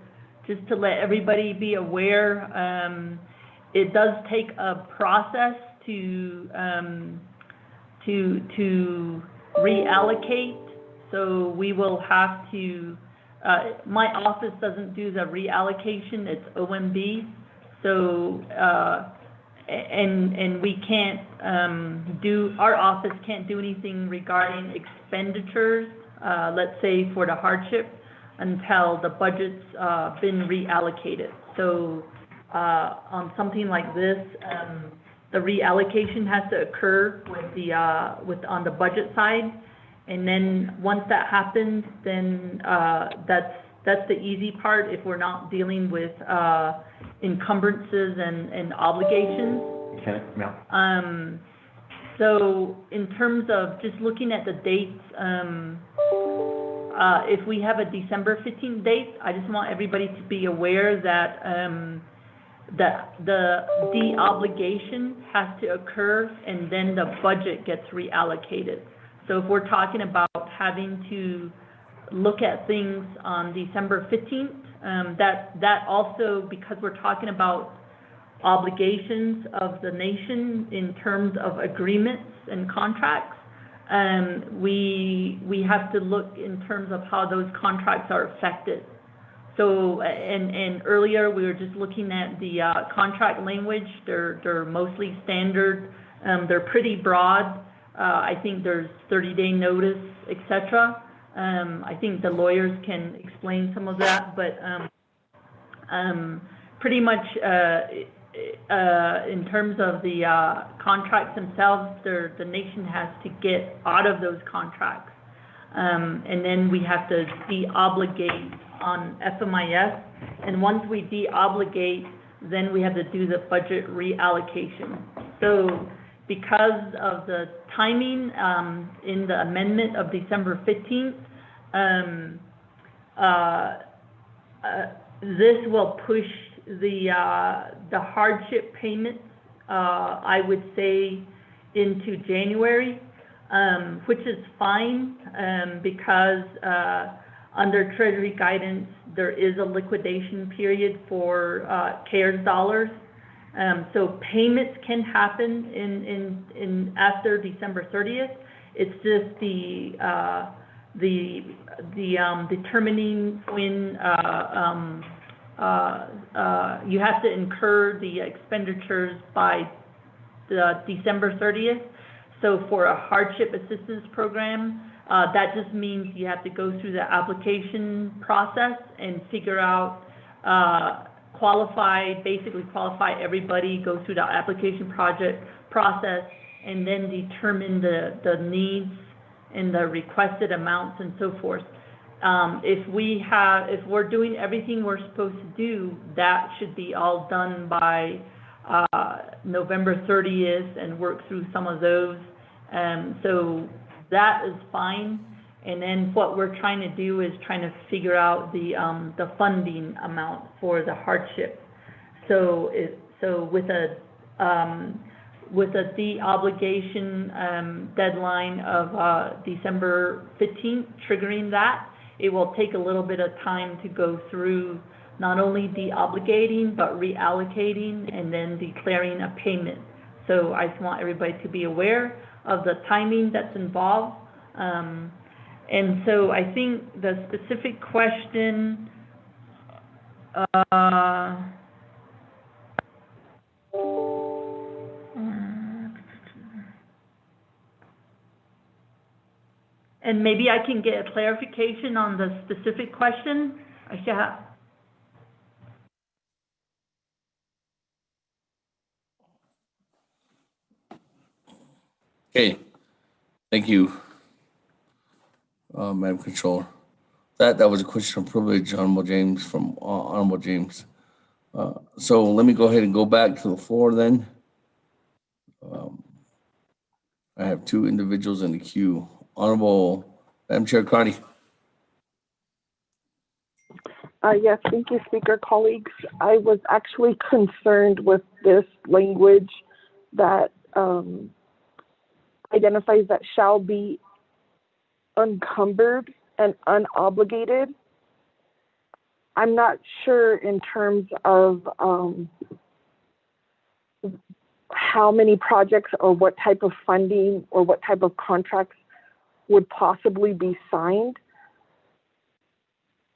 let everybody be aware. It does take a process to reallocate. So we will have to, my office doesn't do the reallocation, it's OMB. So, and we can't our office can't do anything regarding expenditures, let's say for the hardship, until the budget's been reallocated. So on something like this, the reallocation has to occur on the budget side. And then once that happens, then that's the easy part if we're not dealing with encumbrances and obligations. Okay, yeah. So in terms of just looking at the dates, if we have a December 15th date, I just want everybody to be aware that that the de-obligation has to occur and then the budget gets reallocated. So if we're talking about having to look at things on December 15th, that also, because we're talking about obligations of the nation in terms of agreements and contracts, we have to look in terms of how those contracts are affected. So, and earlier we were just looking at the contract language. They're mostly standard. They're pretty broad. I think there's 30-day notice, etc. I think the lawyers can explain some of that, but pretty much in terms of the contracts themselves, the nation has to get out of those contracts. And then we have to de-obligate on FMIS. And once we de-obligate, then we have to do the budget reallocation. So because of the timing in the amendment of December 15th, this will push the hardship payments, I would say, into January, which is fine because under Treasury guidance, there is a liquidation period for CARES dollars. So payments can happen in after December 30th. It's just the determining when you have to incur the expenditures by the December 30th. So for a hardship assistance program, that just means you have to go through the application process and figure out, basically qualify everybody, go through the application process, and then determine the needs and the requested amounts and so forth. If we're doing everything we're supposed to do, that should be all done by November 30th and work through some of those. So that is fine. And then what we're trying to do is trying to figure out the funding amount for the hardship. So with a de-obligation deadline of December 15th, triggering that, it will take a little bit of time to go through not only de-obligating, but reallocating and then declaring a payment. So I just want everybody to be aware of the timing that's involved. And so I think the specific question, and maybe I can get a clarification on the specific question. Okay, thank you, Madam Controller. That was a question of privilege, Honorable James, from Honorable James. So let me go ahead and go back to the floor then. I have two individuals in the queue. Honorable Madam Chair Carney. Yes, thank you, Speaker. Colleagues, I was actually concerned with this language that identifies that shall be unencumbered and unobligated. I'm not sure in terms of how many projects or what type of funding or what type of contracts would possibly be signed.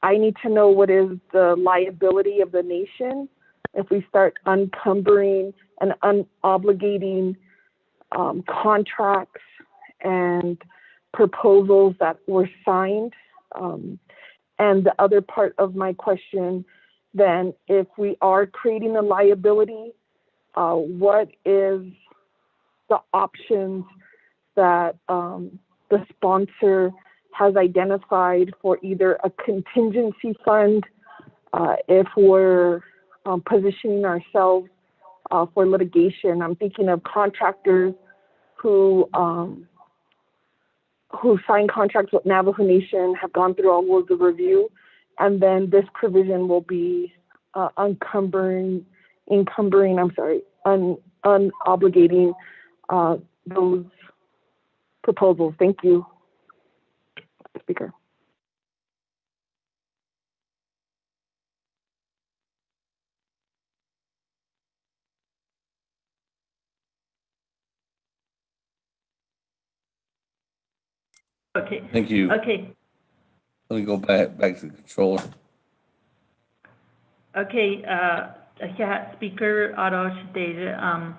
I need to know what is the liability of the nation if we start uncumbering and unobligating contracts and proposals that were signed. And the other part of my question, then, if we are creating a liability, what is the options that the sponsor has identified for either a contingency fund, if we're positioning ourselves for litigation? I'm thinking of contractors who sign contracts with Navajo Nation, have gone through all of the review, and then this provision will be unobligating those proposals. Thank you, Speaker. Okay. Thank you. Okay. Let me go back to the controller. Okay. Yeah, Speaker Arash Deja,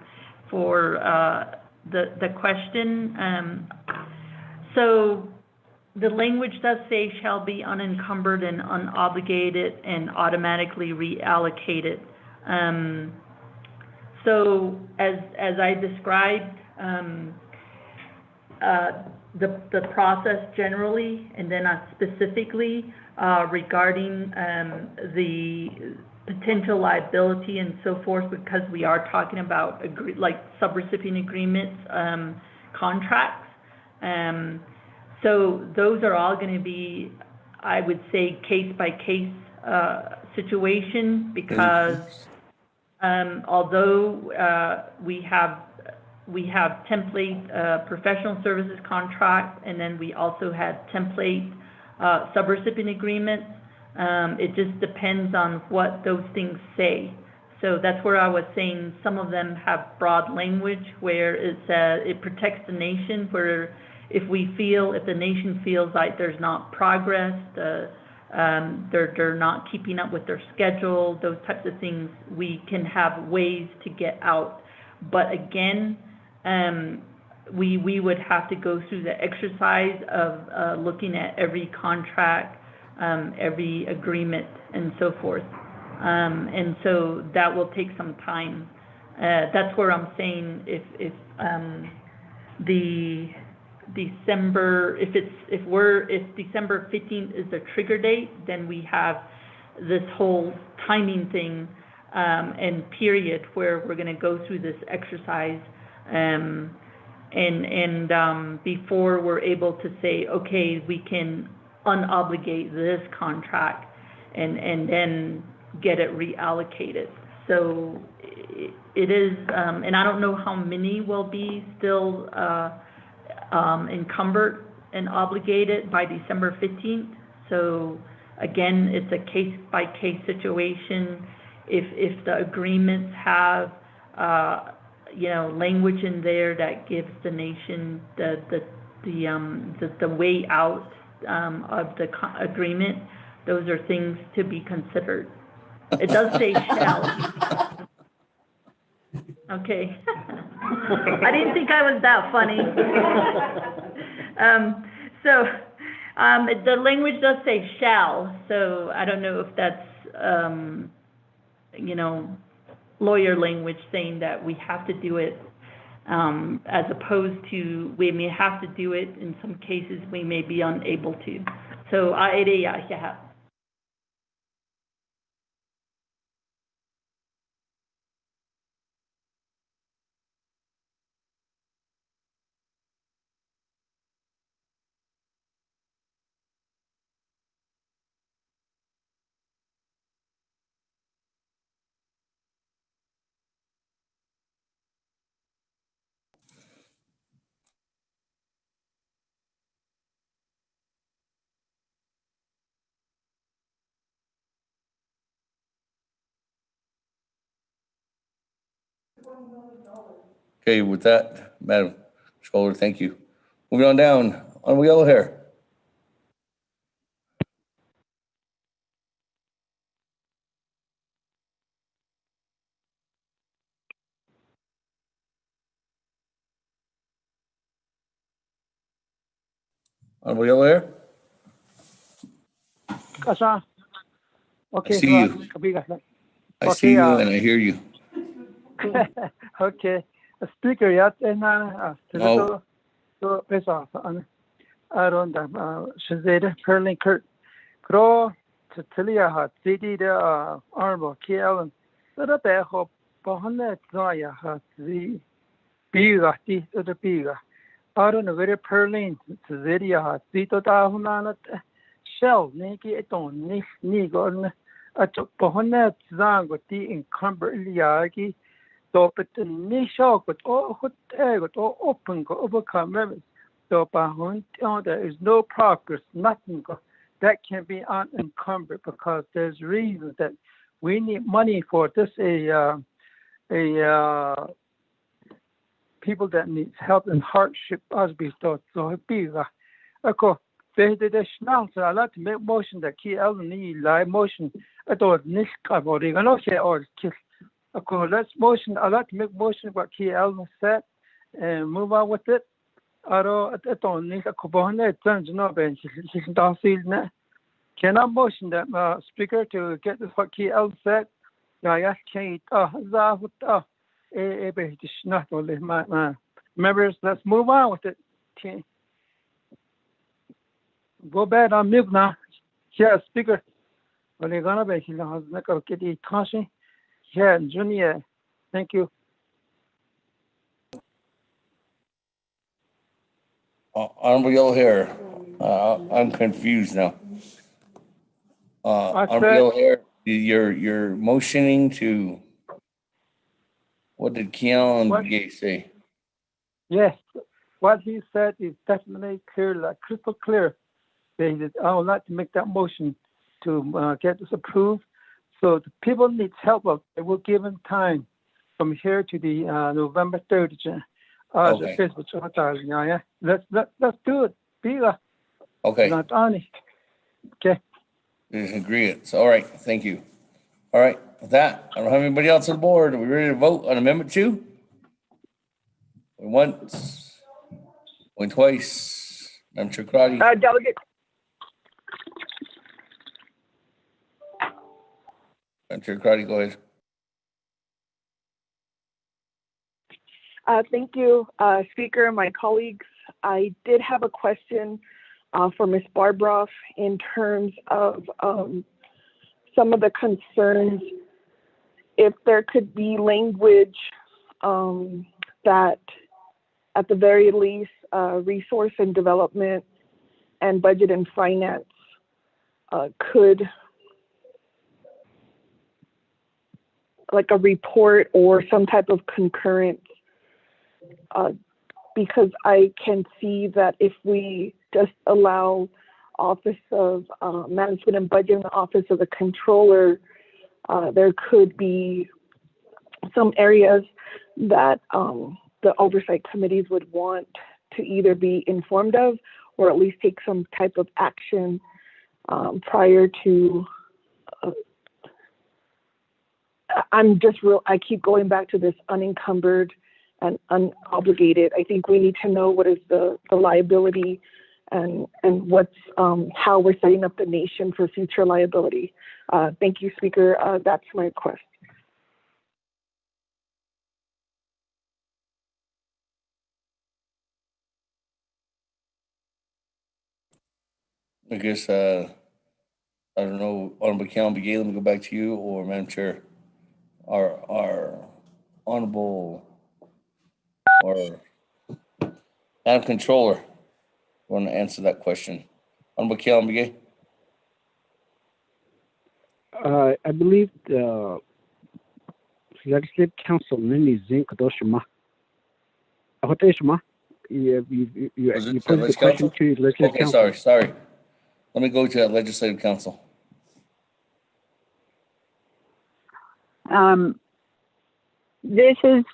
for the question. So the language does say shall be unencumbered and unobligated and automatically reallocated. So as I described, the process generally, and then specifically regarding the potential liability and so forth, because we are talking about like subrecipient agreements, contracts. So those are all going to be, I would say, case by case situation, because although we have template professional services contract, and then we also had template subrecipient agreements. It just depends on what those things say. So that's where I was saying some of them have broad language where it protects the nation, where if the nation feels like there's not progress, they're not keeping up with their schedule, those types of things, we can have ways to get out. But again, we would have to go through the exercise of looking at every contract, every agreement, and so forth. And so that will take some time. That's where I'm saying if December 15th is the trigger date, then we have this whole timing thing and period where we're going to go through this exercise, and before we're able to say, okay, we can unobligate this contract and then get it reallocated. So it is, and I don't know how many will be still encumbered and obligated by December 15th. So again, it's a case-by-case situation. If the agreements have, language in there that gives the nation the way out of the agreement, those are things to be considered. It does say shall. Okay. I didn't think I was that funny. The language does say shall, so I don't know if that's, lawyer language saying that we have to do it, as opposed to we may have to do it. In some cases, we may be unable to. So, Okay, with that, Madam Controller, thank you. Moving on down, Honorable Yellow Hair. Honorable Yellow Hair? Kasa. I Okay, see right. you. I see you and I hear you. Okay. Speaker, yat ena No. so pesa around the shazeda perling kurt grow to tilia hat city the arbo kiel so the be hop bahane zaya hat the biga ti to the biga aron very perling to zeria hat to ta hunana shell neki eton ni gorn a to bahane zango ti encumber liagi so but the nisha got all got all open go overcome remedies. So there is no progress, nothing that can be unencumbered because there's reasons that we need money for this people that need help in hardship as we thought. So it be of course the now so I like to make motion that key element live motion I thought niska or they gonna say or kill. Of course let's motion I like to make motion what key element set and move on with it. Aro at on a Kobone, turns no bench. Can I motion that speaker to get this what key else said? I ask Kate, Zavut, not only my members, let's move on with it. Okay. Go back on mute now. Yeah, speaker. Well, you're gonna be here. I'm not gonna get the caution. Yeah, Junior. Thank you. Honorable Yellow Hair, I'm confused now. Honorable Yellow Hair, you're motioning to, what did Keon Gay say? Yes, what he said is definitely clear, like crystal clear. I would like to make that motion to get this approved. So the people need help. They will give them time from here to the November 3rd. Okay. Let's do it. Okay. Not honest. Okay. There's agreement. All right. Thank you. All right. With that, I don't have anybody else on board. Are we ready to vote on Amendment 2? Going once, going twice. Madam Chair Crotty. Delegate. Madam Chair Crotty, go ahead. Thank you, Speaker, my colleagues. I did have a question for Ms. Barbroff in terms of some of the concerns. If there could be language that, at the very least, resource and development and budget and finance could, like a report or some type of concurrence, because I can see that if we just allow Office of Management and Budget and the Office of the Controller, there could be some areas that the oversight committees would want to either be informed of or at least take some type of action prior to. I keep going back to this unencumbered and unobligated. I think we need to know what is the liability and what's how we're setting up the nation for future liability. Thank you, Speaker. That's my request. I guess, I don't know, Honorable Count Begay, let me go back to you, or Madam Chair, our Honorable, or Madam Controller, want to answer that question. Honorable Count Begay? I believe the Legislative Council is in Kadoshima. You put the question to Legislative Council. Okay, sorry. Let me go to that Legislative Council. This is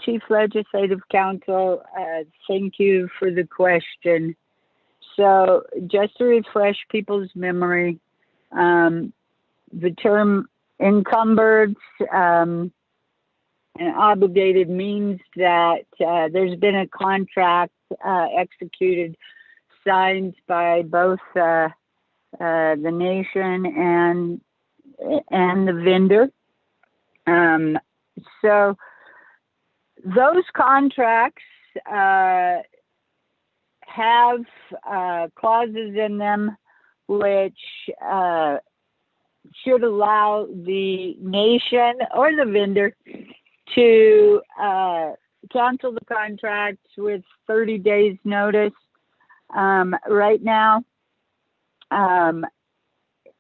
Chief Legislative Counsel. Thank you for the question. So just to refresh people's memory, the term encumbered and obligated means that there's been a contract executed, signed by both the nation and the vendor. So those contracts have clauses in them which should allow the nation or the vendor to cancel the contracts with 30 days notice. Right now,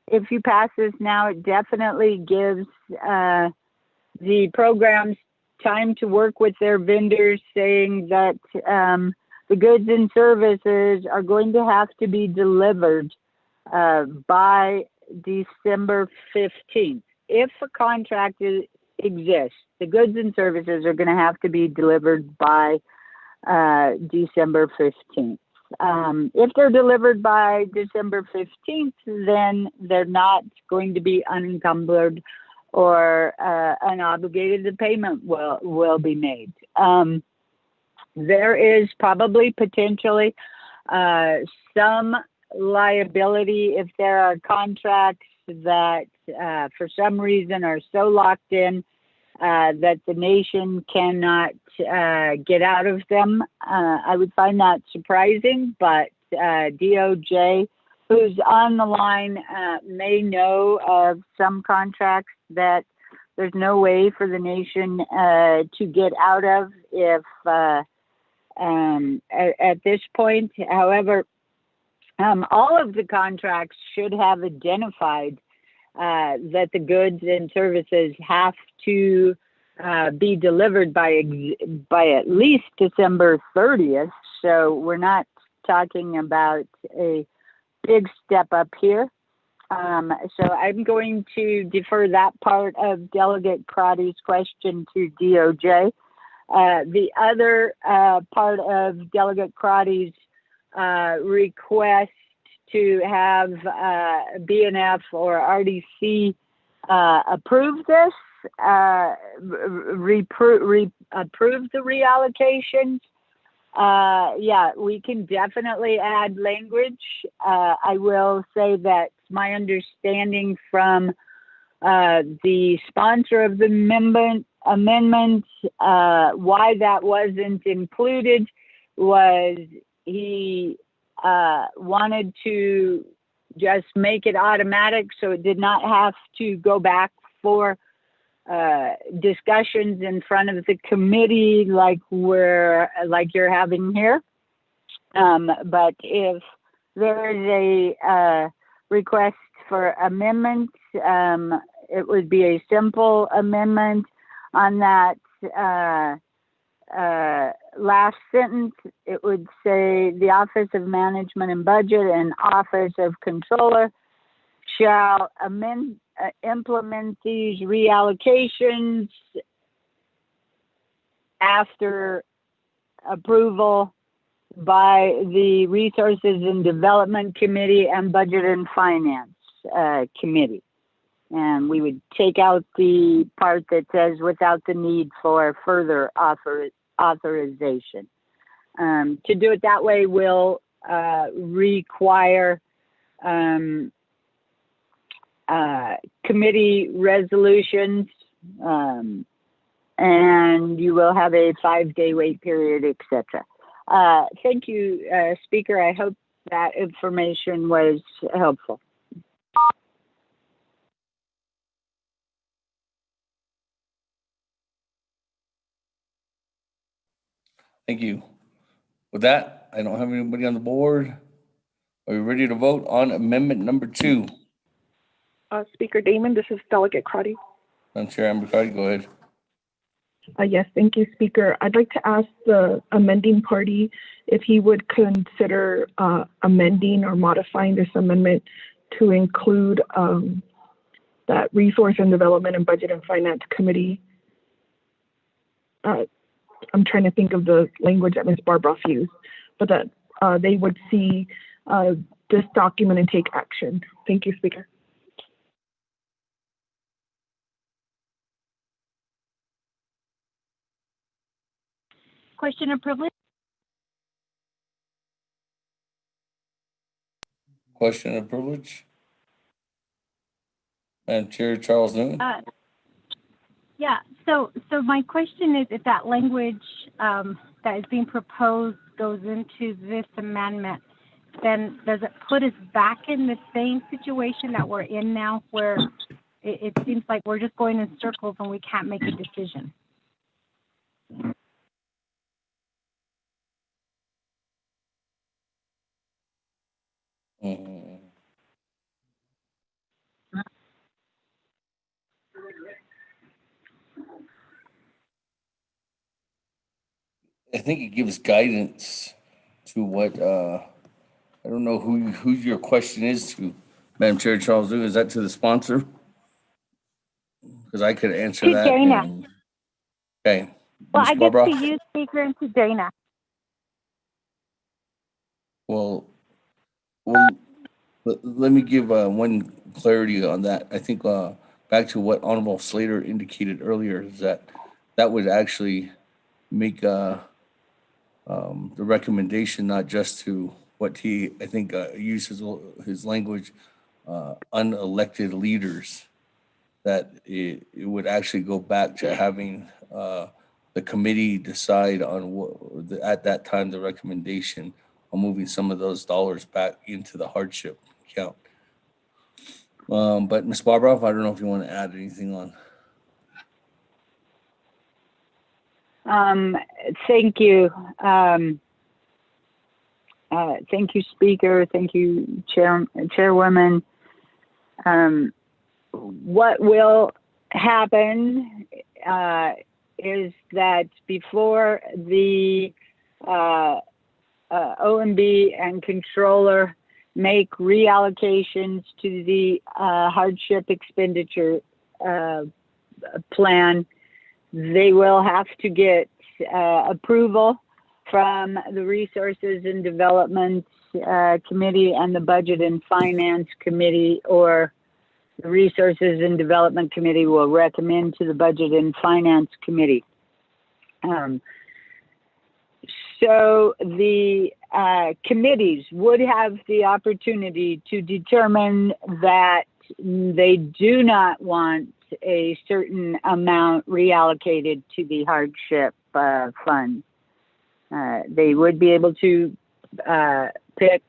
if you pass this now, it definitely gives the programs time to work with their vendors, saying that the goods and services are going to have to be delivered by December 15th. If a contract exists, the goods and services are going to have to be delivered by December 15th. If they're delivered by December 15th, then they're not going to be unencumbered or unobligated. The payment will be made. There is probably potentially some liability if there are contracts that for some reason are so locked in that the nation cannot get out of them. I would find that surprising, but DOJ, who's on the line, may know of some contracts that there's no way for the nation to get out of if at this point. However, all of the contracts should have identified that the goods and services have to be delivered by at least December 30th. So we're not talking about a big step up here. So I'm going to defer that part of Delegate Crotty's question to DOJ. The other part of Delegate Crotty's request to have BNF or RDC approve this, approve the reallocations. Yeah, we can definitely add language. I will say that my understanding from the sponsor of the amendment, why that wasn't included was he wanted to just make it automatic so it did not have to go back for discussions in front of the committee like you're having here. But if there is a request for amendment, it would be a simple amendment on that last sentence. It would say the Office of Management and Budget and Office of Controller shall implement these reallocations after approval by the Resources and Development Committee and Budget and Finance Committee. And we would take out the part that says without the need for further authorization. To do it that way will require committee resolutions, and you will have a 5-day wait period, etc. Thank you, Speaker. I hope that information was helpful. Thank you. With that, I don't have anybody on the board. Are we ready to vote on amendment number 2? Speaker Damon, this is Delegate Crotty. Madam Chair, Naabík'íyáti, go ahead. Yes, thank you, Speaker. I'd like to ask the amending party if he would consider amending or modifying this amendment to include that Resource and Development and Budget and Finance Committee I'm trying to think of the language that Ms. Barbroff used, but that they would see this document and take action. Thank you, Speaker. Question of privilege. Question of privilege. Madam Chair Charles Newman. Yeah, so my question is, if that language that is being proposed goes into this amendment, then does it put us back in the same situation that we're in now, where it seems like we're just going in circles and we can't make a decision? I think it gives guidance to what, I don't know who your question is to, Madam Chair Charles Newman. Is that to the sponsor? Because I could answer To that. Dana. Okay. Well, Ms. I guess Barbara? to you, Speaker, and to Dana. Well, let me give one clarity on that. I think back to what Honorable Slater indicated earlier is that would actually make the recommendation not just to what he, I think, uses his language, unelected leaders, that it would actually go back to having the committee decide on what, at that time, the recommendation on moving some of those dollars back into the hardship account. But Ms. Barbara, I don't know if you want to add anything on. Thank you. Thank you, Speaker. Thank you, Chairwoman. What will happen is that before the OMB and controller make reallocations to the hardship expenditure plan, they will have to get approval from the Resources and Development Committee and the Budget and Finance Committee, or the Resources and Development Committee will recommend to the Budget and Finance Committee. So the committees would have the opportunity to determine that they do not want a certain amount reallocated to the hardship fund. They would be able to pick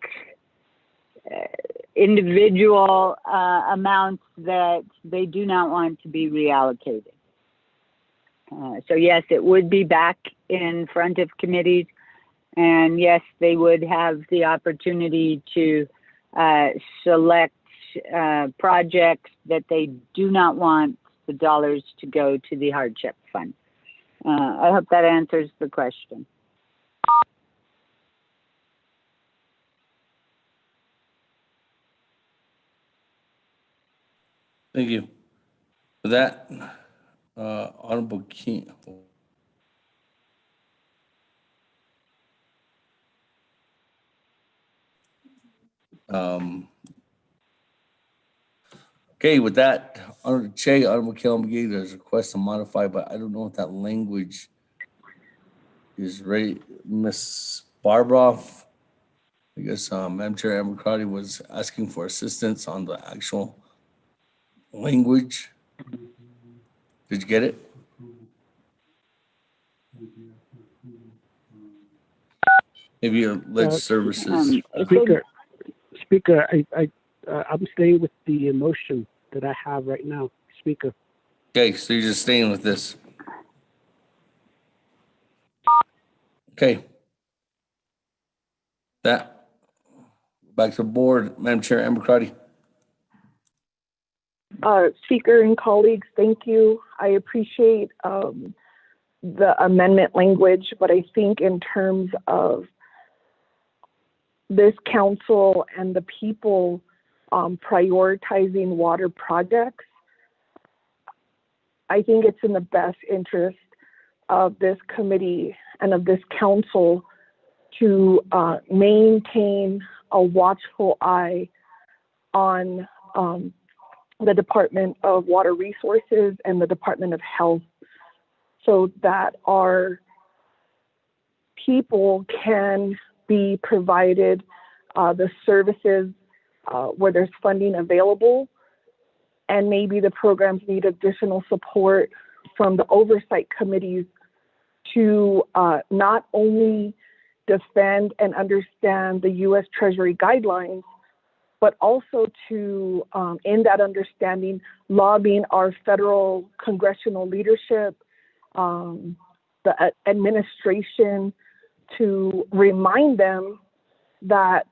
individual amounts that they do not want to be reallocated. So yes, it would be back in front of committees, and yes, they would have the opportunity to select projects that they do not want the dollars to go to the hardship fund. I hope that answers the question. Thank you. For that, Honorable King. Okay, with that, Honorable Chair, Honorable Kelly McGee, there's a request to modify, but I don't know if that language is ready. Ms. Barbroff, I guess Madam Chair Amber Crowdy was asking for assistance on the actual language. Did you get it? Maybe alleged services. Speaker, I'm staying with the motion that I have right now, Speaker. Okay, so you're just staying with this. Okay. That, back to the board, Madam Chair Amber Crowdy. Speaker and colleagues, thank you. I appreciate the amendment language, but I think in terms of this council and the people prioritizing water projects, I think it's in the best interest of this committee and of this council to maintain a watchful eye on the Department of Water Resources and the Department of Health, so that our people can be provided the services where there's funding available, and maybe the programs need additional support from the oversight committees to not only defend and understand the U.S. Treasury guidelines, but also to, in that understanding, lobbying our federal congressional leadership, the administration, to remind them that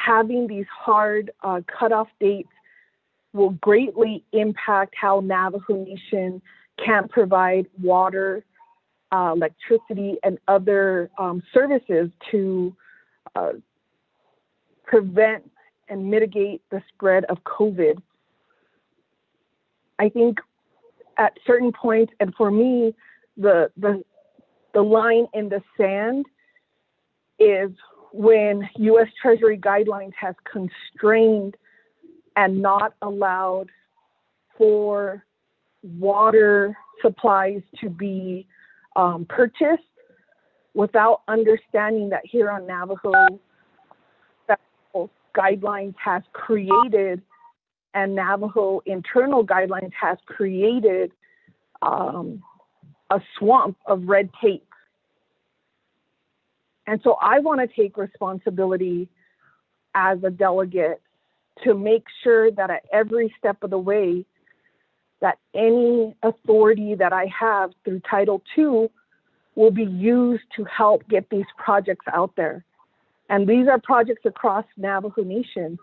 having these hard cutoff dates will greatly impact how Navajo Nation can provide water, electricity, and other services to prevent and mitigate the spread of COVID. I think at certain points, and for me, the line in the sand is when U.S. Treasury guidelines has constrained and not allowed for water supplies to be purchased without understanding that here on Navajo, federal guidelines has created and Navajo internal guidelines has created a swamp of red tape. And so I want to take responsibility as a delegate to make sure that at every step of the way, that any authority that I have through Title II will be used to help get these projects out there. And these are projects across Navajo Nation.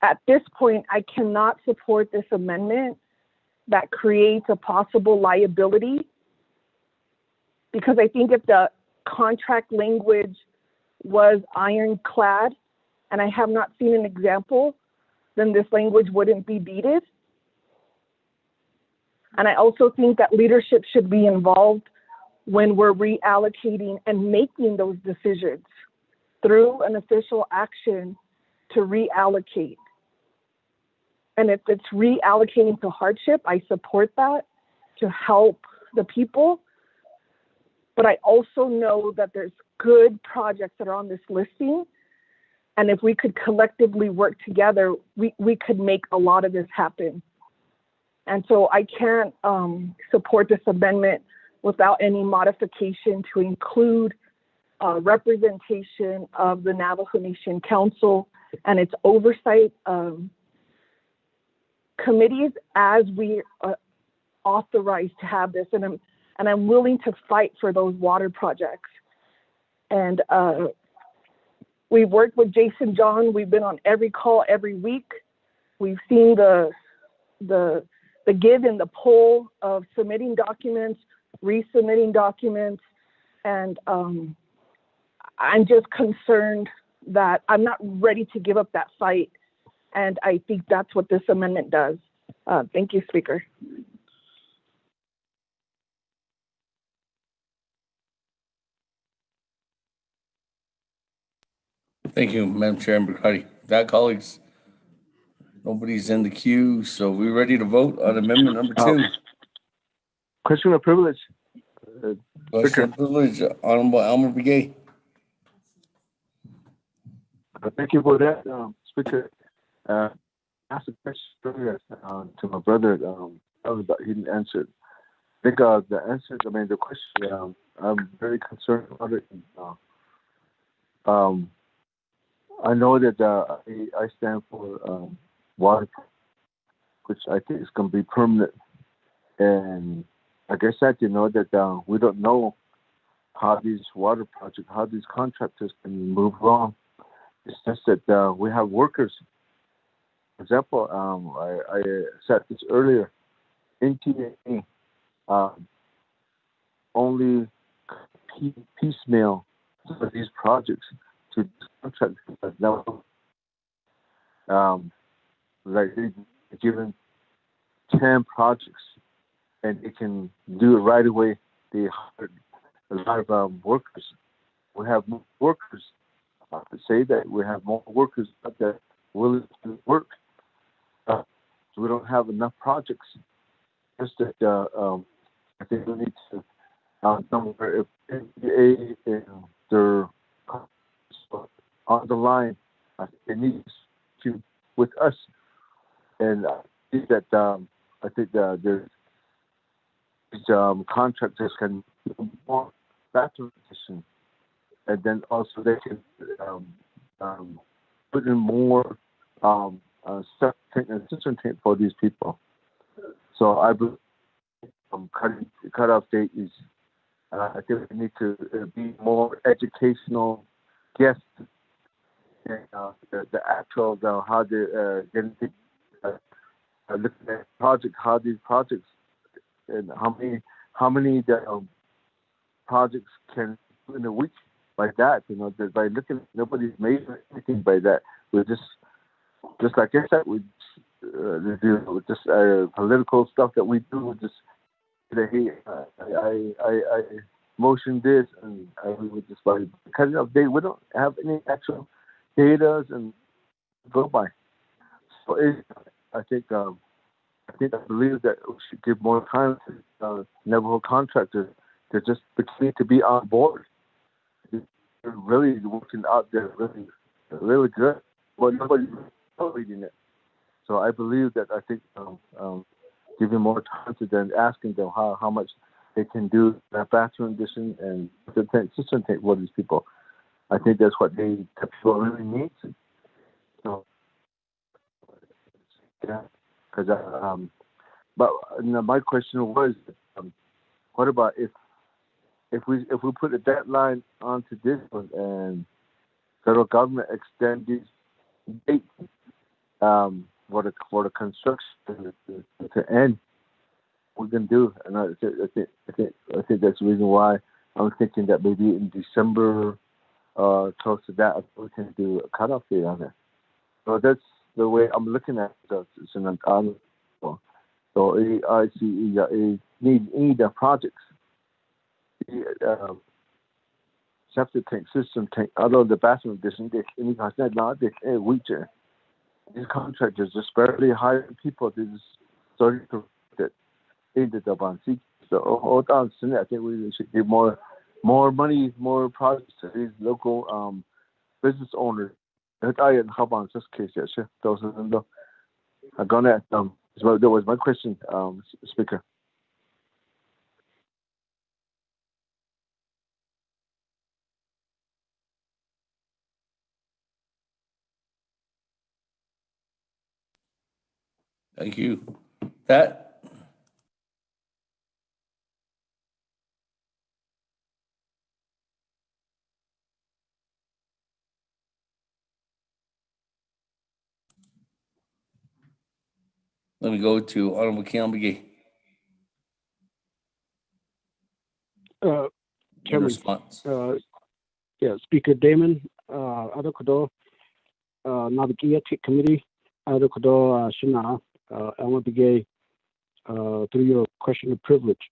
At this point, I cannot support this amendment that creates a possible liability, because I think if the contract language was ironclad, and I have not seen an example, then this language wouldn't be needed. And I also think that leadership should be involved when we're reallocating and making those decisions through an official action to reallocate. And if it's reallocating to hardship, I support that to help the people. But I also know that there's good projects that are on this listing. And if we could collectively work together, we could make a lot of this happen. And so I can't support this amendment without any modification to include representation of the Navajo Nation Council and its oversight committees as we authorized to have this. And I'm willing to fight for those water projects. And we've worked with Jason John. We've been on every call every week. We've seen the give and the pull of submitting documents, resubmitting documents, and I'm just concerned that I'm not ready to give up that fight. And I think that's what this amendment does. Thank you, Speaker. Thank you, Madam Chair and Bricati. That, colleagues, nobody's in the queue, so we're ready to vote on amendment number 2. Question of privilege. Question of privilege, Honorable Elmer Begay. Thank you for that, Speaker. Asked a question earlier to my brother, but he didn't answer it. I think the answer, the question, I'm very concerned about it. I know that I stand for water, which I think is going to be permanent. And I guess that you know that we don't know how these water projects, how these contractors can move along. It's just that we have workers. For example, I said this earlier, NTA only piecemeal some of these projects to contract now, like given 10 projects, and they can do it right away. They hired a lot of workers. We have more workers. I have to say that we have more workers out there willing to work. So we don't have enough projects. Just that I think we need to somewhere if NBA and they're on the line, I think they need to with us. And I think that there's contractors can do more bathroom addition, and then also they can put in more septic tank and cistern tank for these people. So I believe cutoff date is. I think we need to be more educational guests and the actual how they getting looking at projects, how these projects and how many projects can do in a week like that. You know, by looking, nobody's made anything by that. We're just like I said, we do with this political stuff that we do. We just say, hey, I motion this, and we would just by cutting off date. We don't have any actual data and go by. So I believe that we should give more time to neighborhood contractors to just to be on board. They're really working out there really good, but nobody's reading it. So I believe that giving more time to them, asking them how much they can do that bathroom addition and the cistern tank for these people. I think that's what the people really need. So, yeah, because but my question was, what about if we put a deadline onto this one and federal government extend these dates for the construction to end? We can do, and I think that's the reason why I'm thinking that maybe in December, close to that, we can do a cutoff date on it. So that's the way I'm looking at it. So AIC need the projects, septic tank, system tank, although the bathroom addition, these contractors just barely hire people. They just started to so hold on, I think we should give more money, more projects to these local business owners. That was my question, Speaker. Thank you. Pat? Let me go to Honorable Kiambagi. Chairman, response. Speaker Damon, Adokodo, Naabík'íyáti Committee, Adokodo Shina, Elmabigay, through your question of privilege.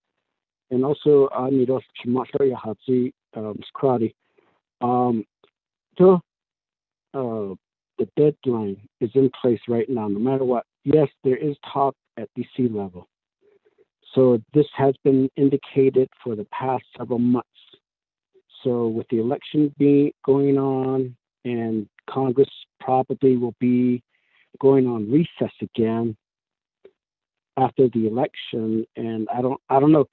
And also, I need us to Shimashari Hatsi, Skrati. The deadline is in place right now, no matter what. Yes, there is talk at DC level. So this has been indicated for the past several months. So with the election going on and Congress probably will be going on recess again after the election, and I don't know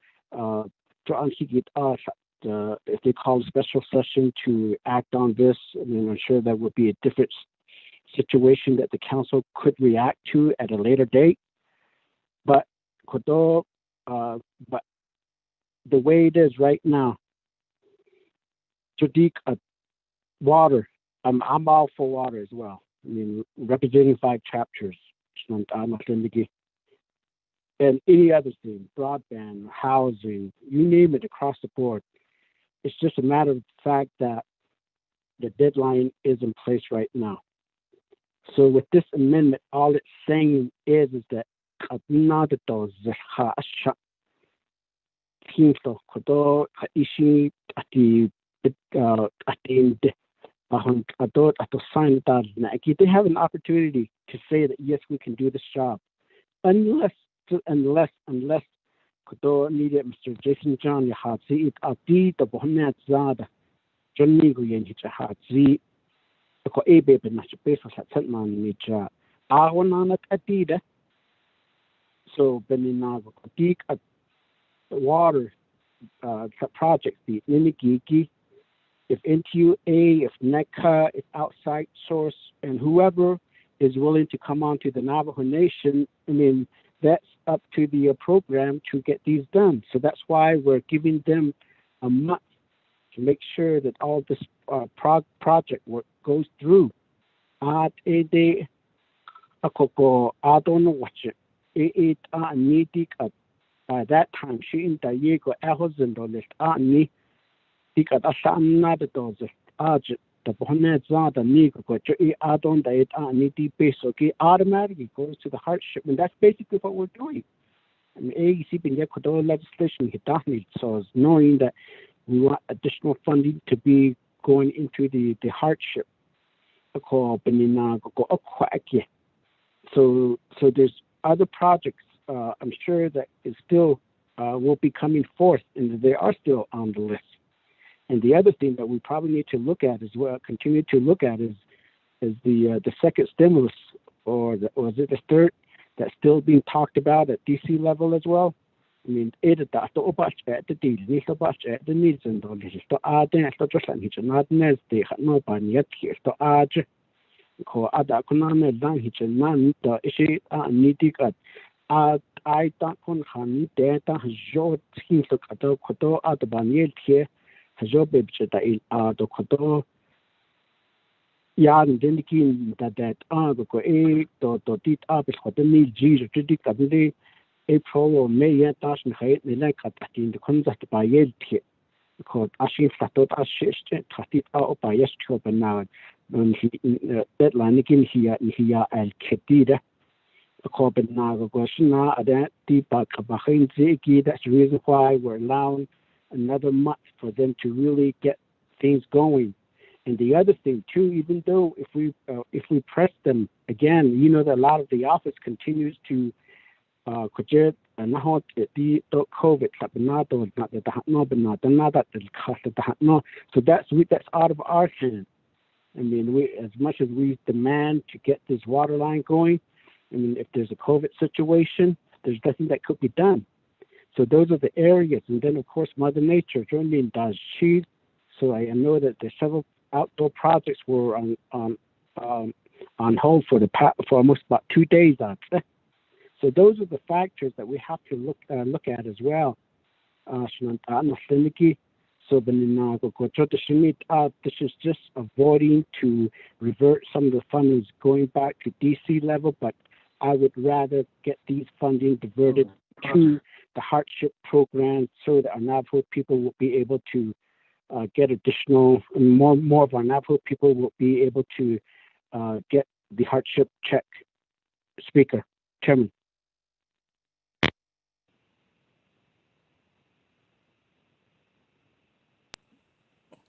if they call a special session to act on this. I mean, I'm sure that would be a different situation that the council could react to at a later date. But the way it is right now, Sadiq, water. I'm all for water as well. I mean, representing 5 chapters, and any other thing, broadband, housing, you name it, across the board. It's just a matter of the fact that the deadline is in place right now. So with this amendment, all it's saying is that another does ha sha team to kodo ishi at the end adult at the sign that they have an opportunity to say that yes, we can do this job, unless kodo needed Mr. Jason John had see it at the bonnet zada Johnny go yen hit had see ko ebe ben na space for set man ni cha awana at the so benina go peak at the water project the Naabík'íyáti, if NTUA, if NECA, if outside source, and whoever is willing to come onto the Navajo Nation, I mean, that's up to the program to get these done. So that's why we're giving them a month to make sure that all this project work goes through. At a akoko, I don't know what it needed by that time. She in the Diego Ahozendo list me. Because another does the bonnet zada nigo go to add-on that need base okay automatically goes to the hardship, and that's basically what we're doing. And AEC been legislation so knowing that we want additional funding to be going into the hardship. So there's other projects I'm sure that is still will be coming forth, and they are still on the list. And the other thing that we probably need to look at as well, continue to look at, is the second stimulus, or is it the third, that's still being talked about at DC level as well. I mean, it is that the budget, the deal, the budget, the needs and all this. So then to just like not next day, no ban yet here. So ko ada kuna me dan hitch nan the issue needed at I don't kun han data jo thing to koto at ban yet here. Job da il do koto ya den kin that go to tit up is koto ni ji to dik abde April or May ya tash ni khayt ni like at in the concept by yet ko ashi fatot ashi tit out by yes to now when he deadline kin here al ketida ko ben na go shina that tipa ka bakhin ziki. That's the reason why we're allowing another month for them to really get things going. And the other thing too, even though if we press them again, you know that a lot of the office continues to COVID so that's out of our hands. I mean, we, as much as we demand to get this water line going, I mean, if there's a COVID situation, there's nothing that could be done. So those are the areas, and then of course Mother Nature joining does she. So I know that the several outdoor projects were on hold for almost about 2 days. So those are the factors that we have to look at as well. So this is just avoiding to revert some of the fundings going back to DC level, but I would rather get these funding diverted to the hardship program so that our Navajo people will be able to get additional, more of our Navajo people will be able to get the hardship check. Speaker, Chairman.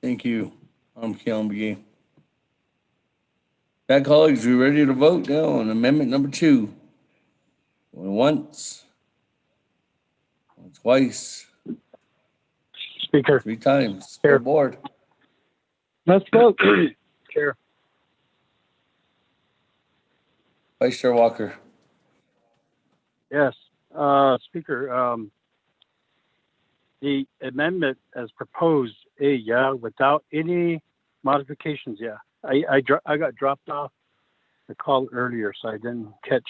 Thank you, Keelan. That colleagues, we ready to vote now on amendment number 2? Once, twice, Speaker. 3 times. Chair board. Let's vote. Chair. Vice Chair Walker. Yes, Speaker. The amendment as proposed, without any modifications. I got dropped off the call earlier, so I didn't catch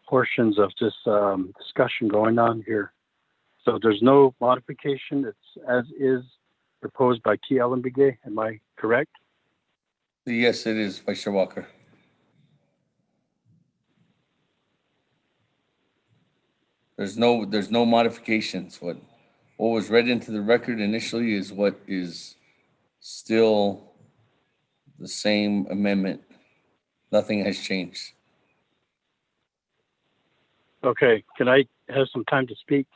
portions of this discussion going on here. So there's no modification. It's as is proposed by Keelan. Am I correct? Yes, it is, Vice Chair Walker. There's no modifications. What was read into the record initially is what is still the same amendment. Nothing has changed. Okay, can I have some time to speak?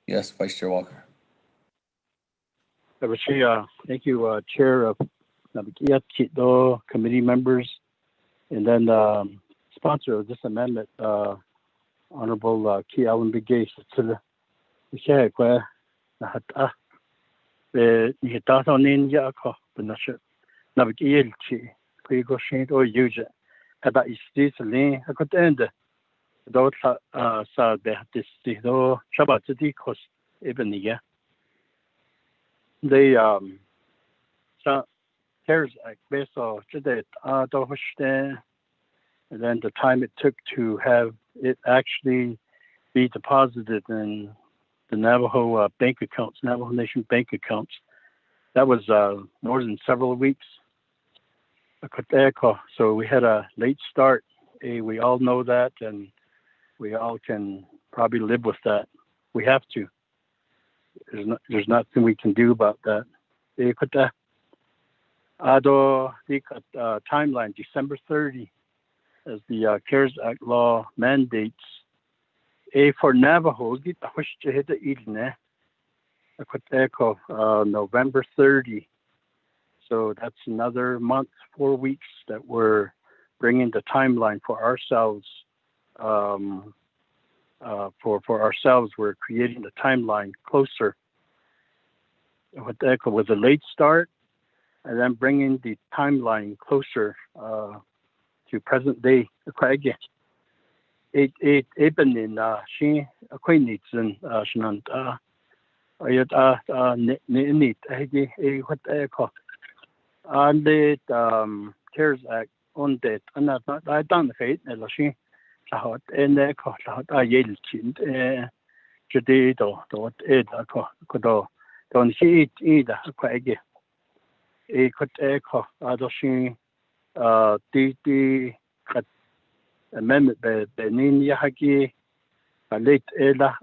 Yes, Vice Chair Walker. Thank you, Chair of Naabík'íyáti, committee members, and then sponsor of this amendment, Honorable Key Allen Bigay. About is this lane I could end those sa this do Shabbat cost even yeah. They sa CARES Act based on today and then the time it took to have it actually be deposited in the Navajo bank accounts, Navajo Nation bank accounts. That was more than several weeks. So we had a late start. We all know that, and we all can probably live with that. We have to. There's nothing we can do about that. Timeline December 30, as the CARES Act law mandates. For Navajo, November 30. So that's another month, 4 weeks that we're bringing the timeline for ourselves. For ourselves, we're creating the timeline closer with a late start, and then bringing the timeline closer to present day. Even in she acquaintance and shenant on the CARES Act on that, and I done the fate, and she out and the cost out a yield chin, today, what it don't see it either. Quite a could echo other she the amendment by Benin Yahagi, a late Ella,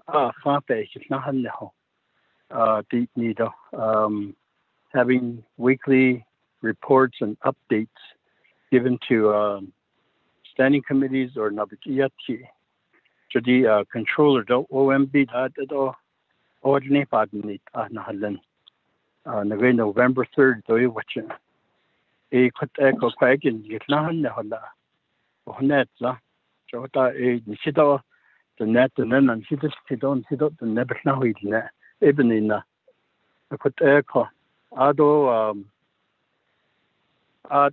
Fape, Nahaneho, deep needle, having weekly reports and updates given to standing committees or Naabík'íyáti to the controller, the OMB, ordinary partner, November 3rd, do you watch it? A could echo quagging, get nothing, net, so that a Nishido, the net, and then and she just don't see the never now eat net, even in a could echo. Although I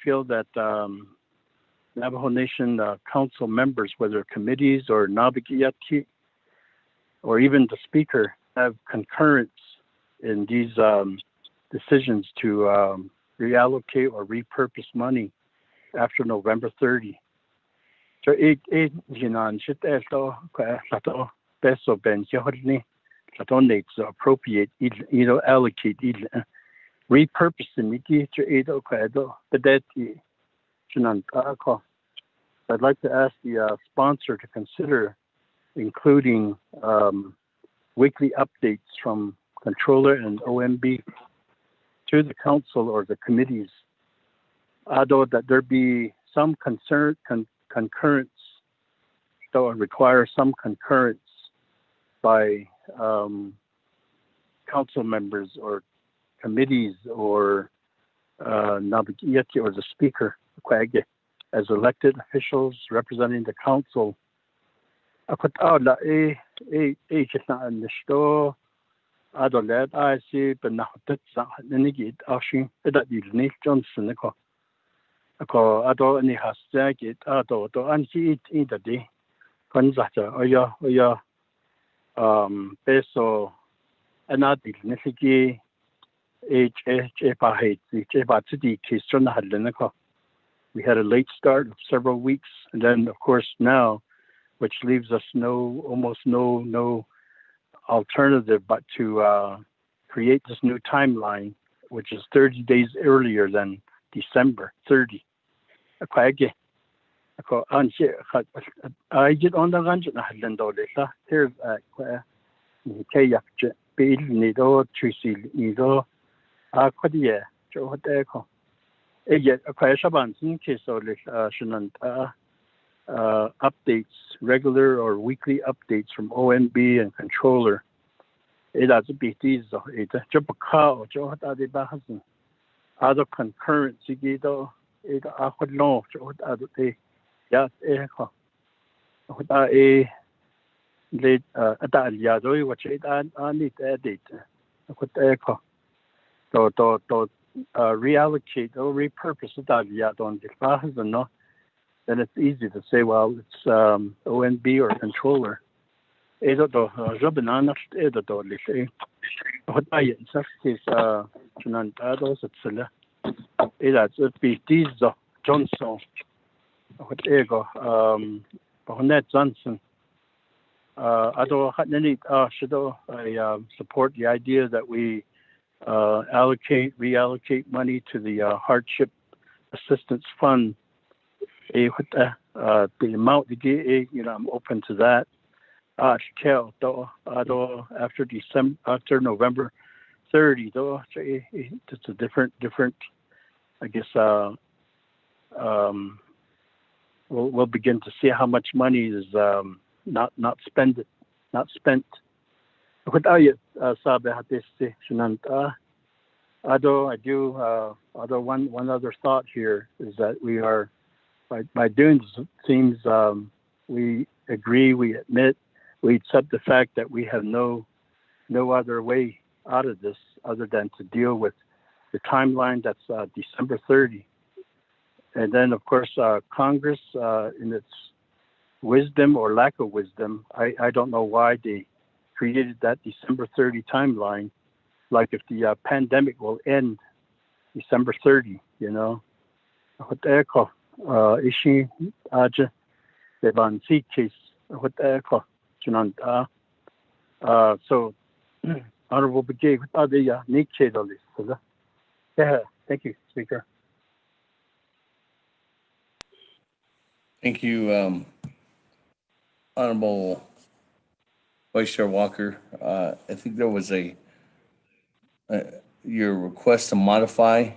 feel that Navajo Nation council members, whether committees or Naabík'íyáti, or even the speaker, have concurrence in these decisions to reallocate or repurpose money after November 30. So appropriate, allocate, repurpose the I'd like to ask the sponsor to consider including weekly updates from controller and OMB to the council or the committees, although that there be some concurrence, that would require some concurrence by council members or committees or Naabík'íyáti or the speaker as elected officials representing the council. I see, but now that's Johnson. I don't any has it. I don't see it either day. Peso another Nifiki we had a late start of several weeks, and then of course now, which leaves us almost no alternative but to create this new timeline, which is 30 days earlier than December 30. I get on the range and here's updates, regular or weekly updates from ONB and controller. That's a bit easy. It's a job call, job that they bahas. Other concurrency, it a hot law, job that they, yeah, late Italia, which I need edit. To reallocate or repurpose Italia on the bahas and no. Then it's easy to say, well, it's ONB or controller. Either the Jobanana, either the Lissy. What I in such case, Junantados, it's it'd be these Johnson, what ego, Bonet Johnson. I don't should I support the idea that we reallocate money to the hardship assistance fund. The amount to get, I'm open to that. After November 30, though, it's a different. I guess we'll begin to see how much money is not spent. What are you, Sabe? One other thought here is that we are. By doing this, it seems we agree, we admit, we accept the fact that we have no other way out of this other than to deal with the timeline that's December 30. And then, of course, Congress, in its wisdom or lack of wisdom, I don't know why they created that December 30 timeline, like if the pandemic will end December 30, What they call ishi aja the ban see case what they call so honorable brigade with other nature of this. Yeah, thank you, Speaker. Thank you, Honorable Vice Chair Walker. I think there was your request to modify,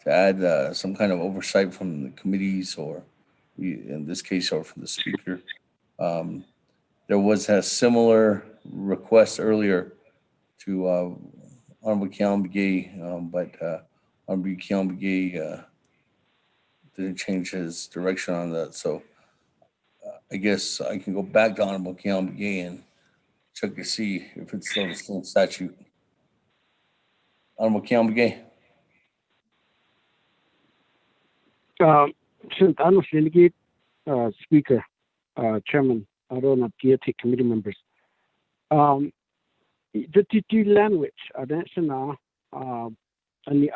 to add some kind of oversight from the committees, or in this case, or from the Speaker. There was a similar request earlier to Honorable Kiambagay, but Honorable Kiambagay didn't change his direction on that. So I guess I can go back to Honorable Kiambagay and check to see if it's still the same statute. Honorable Kiambagay. Speaker, Chairman, Naabík'íyáti committee members. The language, additional, and the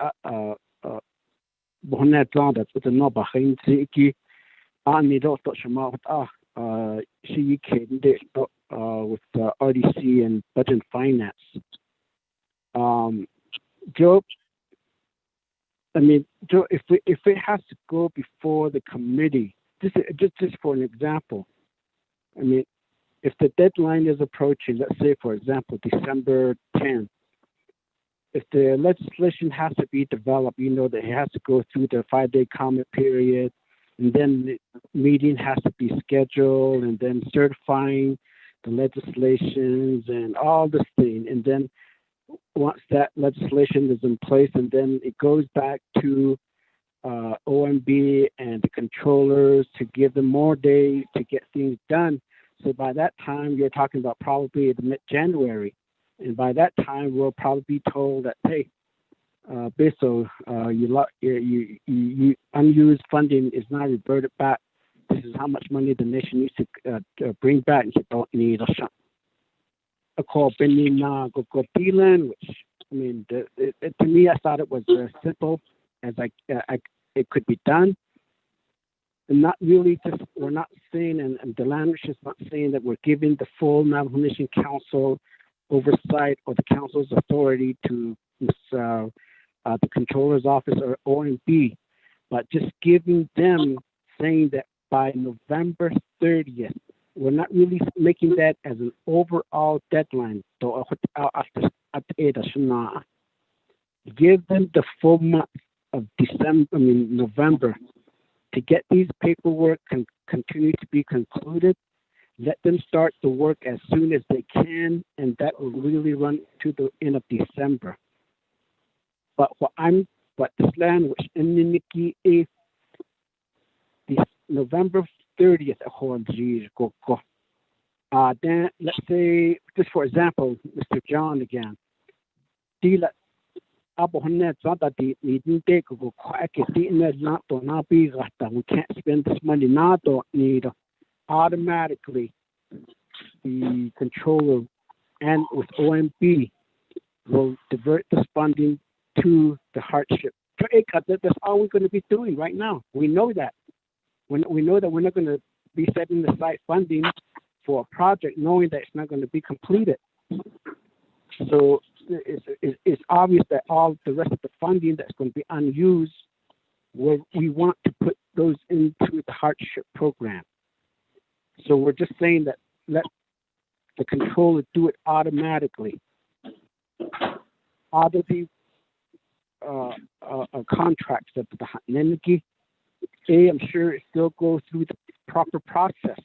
Bonet Landas with the Nova Heinziki, and the Dr. Shama she came with the RDC and budget and finance. Joe, Joe, if it has to go before the committee, just for an example, if the deadline is approaching, let's say, for example, December 10th, if the legislation has to be developed, that it has to go through the 5-day comment period, and then the meeting has to be scheduled, and then certifying the legislations and all this thing, and then once that legislation is in place, and then it goes back to OMB and the controllers to give them more days to get things done. So by that time, you're talking about probably the mid-January. And by that time, we'll probably be told that, hey, Bisso, you unused funding is now reverted back. This is how much money the nation needs to bring back. And you don't need a shot. A call Benin go Beelan, which to me, I thought it was as simple as it could be done. And not really just, we're not saying, and the language is not saying that we're giving the full Navajo Nation Council oversight or the council's authority to the controller's office or OMB, but just giving them, saying that by November 30th, we're not really making that as an overall deadline. Give them the full month of November, to get these paperwork continue to be concluded. Let them start the work as soon as they can, and that will really run to the end of December. But this land which in Nikki is November 30th then let's say, just for example, Mr. John again. We can't spend this money now. Automatically, the controller and with OMB will divert this funding to the hardship. That's all we're going to be doing right now. We know that. We know that we're not going to be setting aside funding for a project knowing that it's not going to be completed. So it's obvious that all the rest of the funding that's going to be unused, we want to put those into the hardship program. So we're just saying that let the controller do it automatically. Out of the contracts that the energy, I'm sure it still goes through the proper process.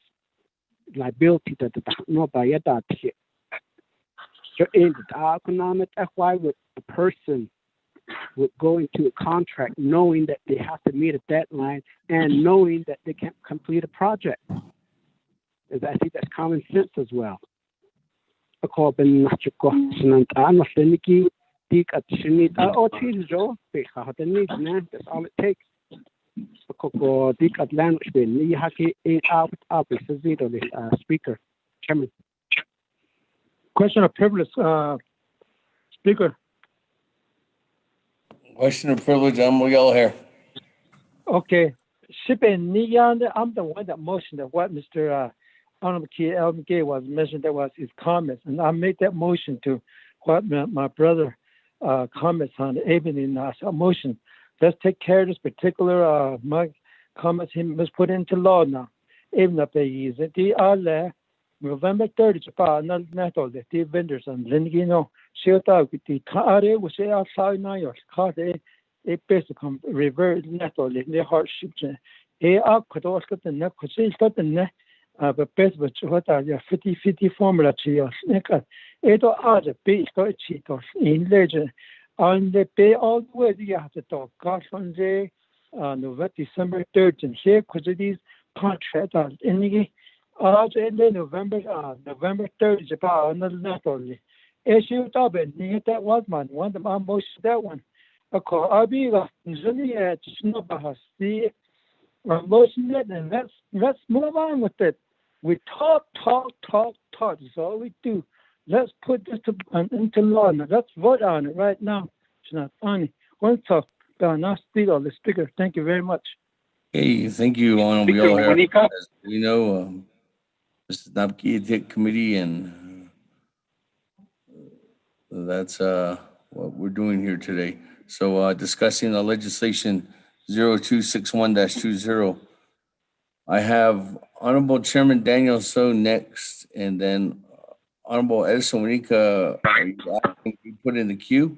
Liability that the no by that shit. So in the economic, that's why the person would go into a contract knowing that they have to meet a deadline and knowing that they can't complete a project. I think that's common sense as well. That's all it takes. Speaker, Chairman. Question of privilege, Speaker. Question of privilege, I'm yellow here. Okay. Shipping Niyan, I'm the one that motioned that what Mr. Honorable K. was mentioned, that was his comments. And I made that motion to what my brother comments on the evening motion. Let's take care of this particular my comments he must put into law now. Even if they use it, they are there. November 30th, the vendors and Lingino, Shiota with the Tare, which they are outside now, your car, they basically revert network, the hardship. They are could also get the neck, because it's got the neck, but best with what are your 50-50 formula to your neck. It are the base got cheat in legend. And they pay all the way you have to talk. God on the November, December 3rd, and here, because of these contracts are in the November 3rd is about another not only. Issue that was man, one of my most that one. I'll be Zunia Snobahas, and let's move on with it. We talk. That's all we do. Let's put this into law. Now, let's vote on it right now. It's not funny. One talk. Now, the Speaker. Thank you very much. Hey, thank you, Honorable Yellow Hair. As we know, this is Naabík'íyáti committee, and that's what we're doing here today. So discussing the legislation 0261-20. I have Honorable Chairman Daniel So next, and then Honorable Edison Winika, are you asking to be put in the queue?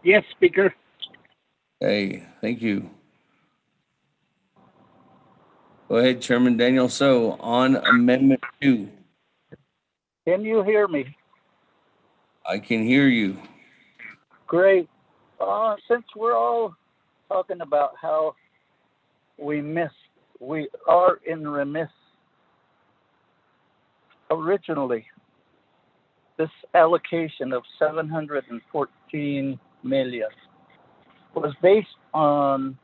Yes, Speaker. Hey, thank you. Go ahead, Chairman Daniel So on Amendment 2. Can you hear me? I can hear you. Great. Since we're all talking about how we are in remiss. Originally, this allocation of 714 million was based on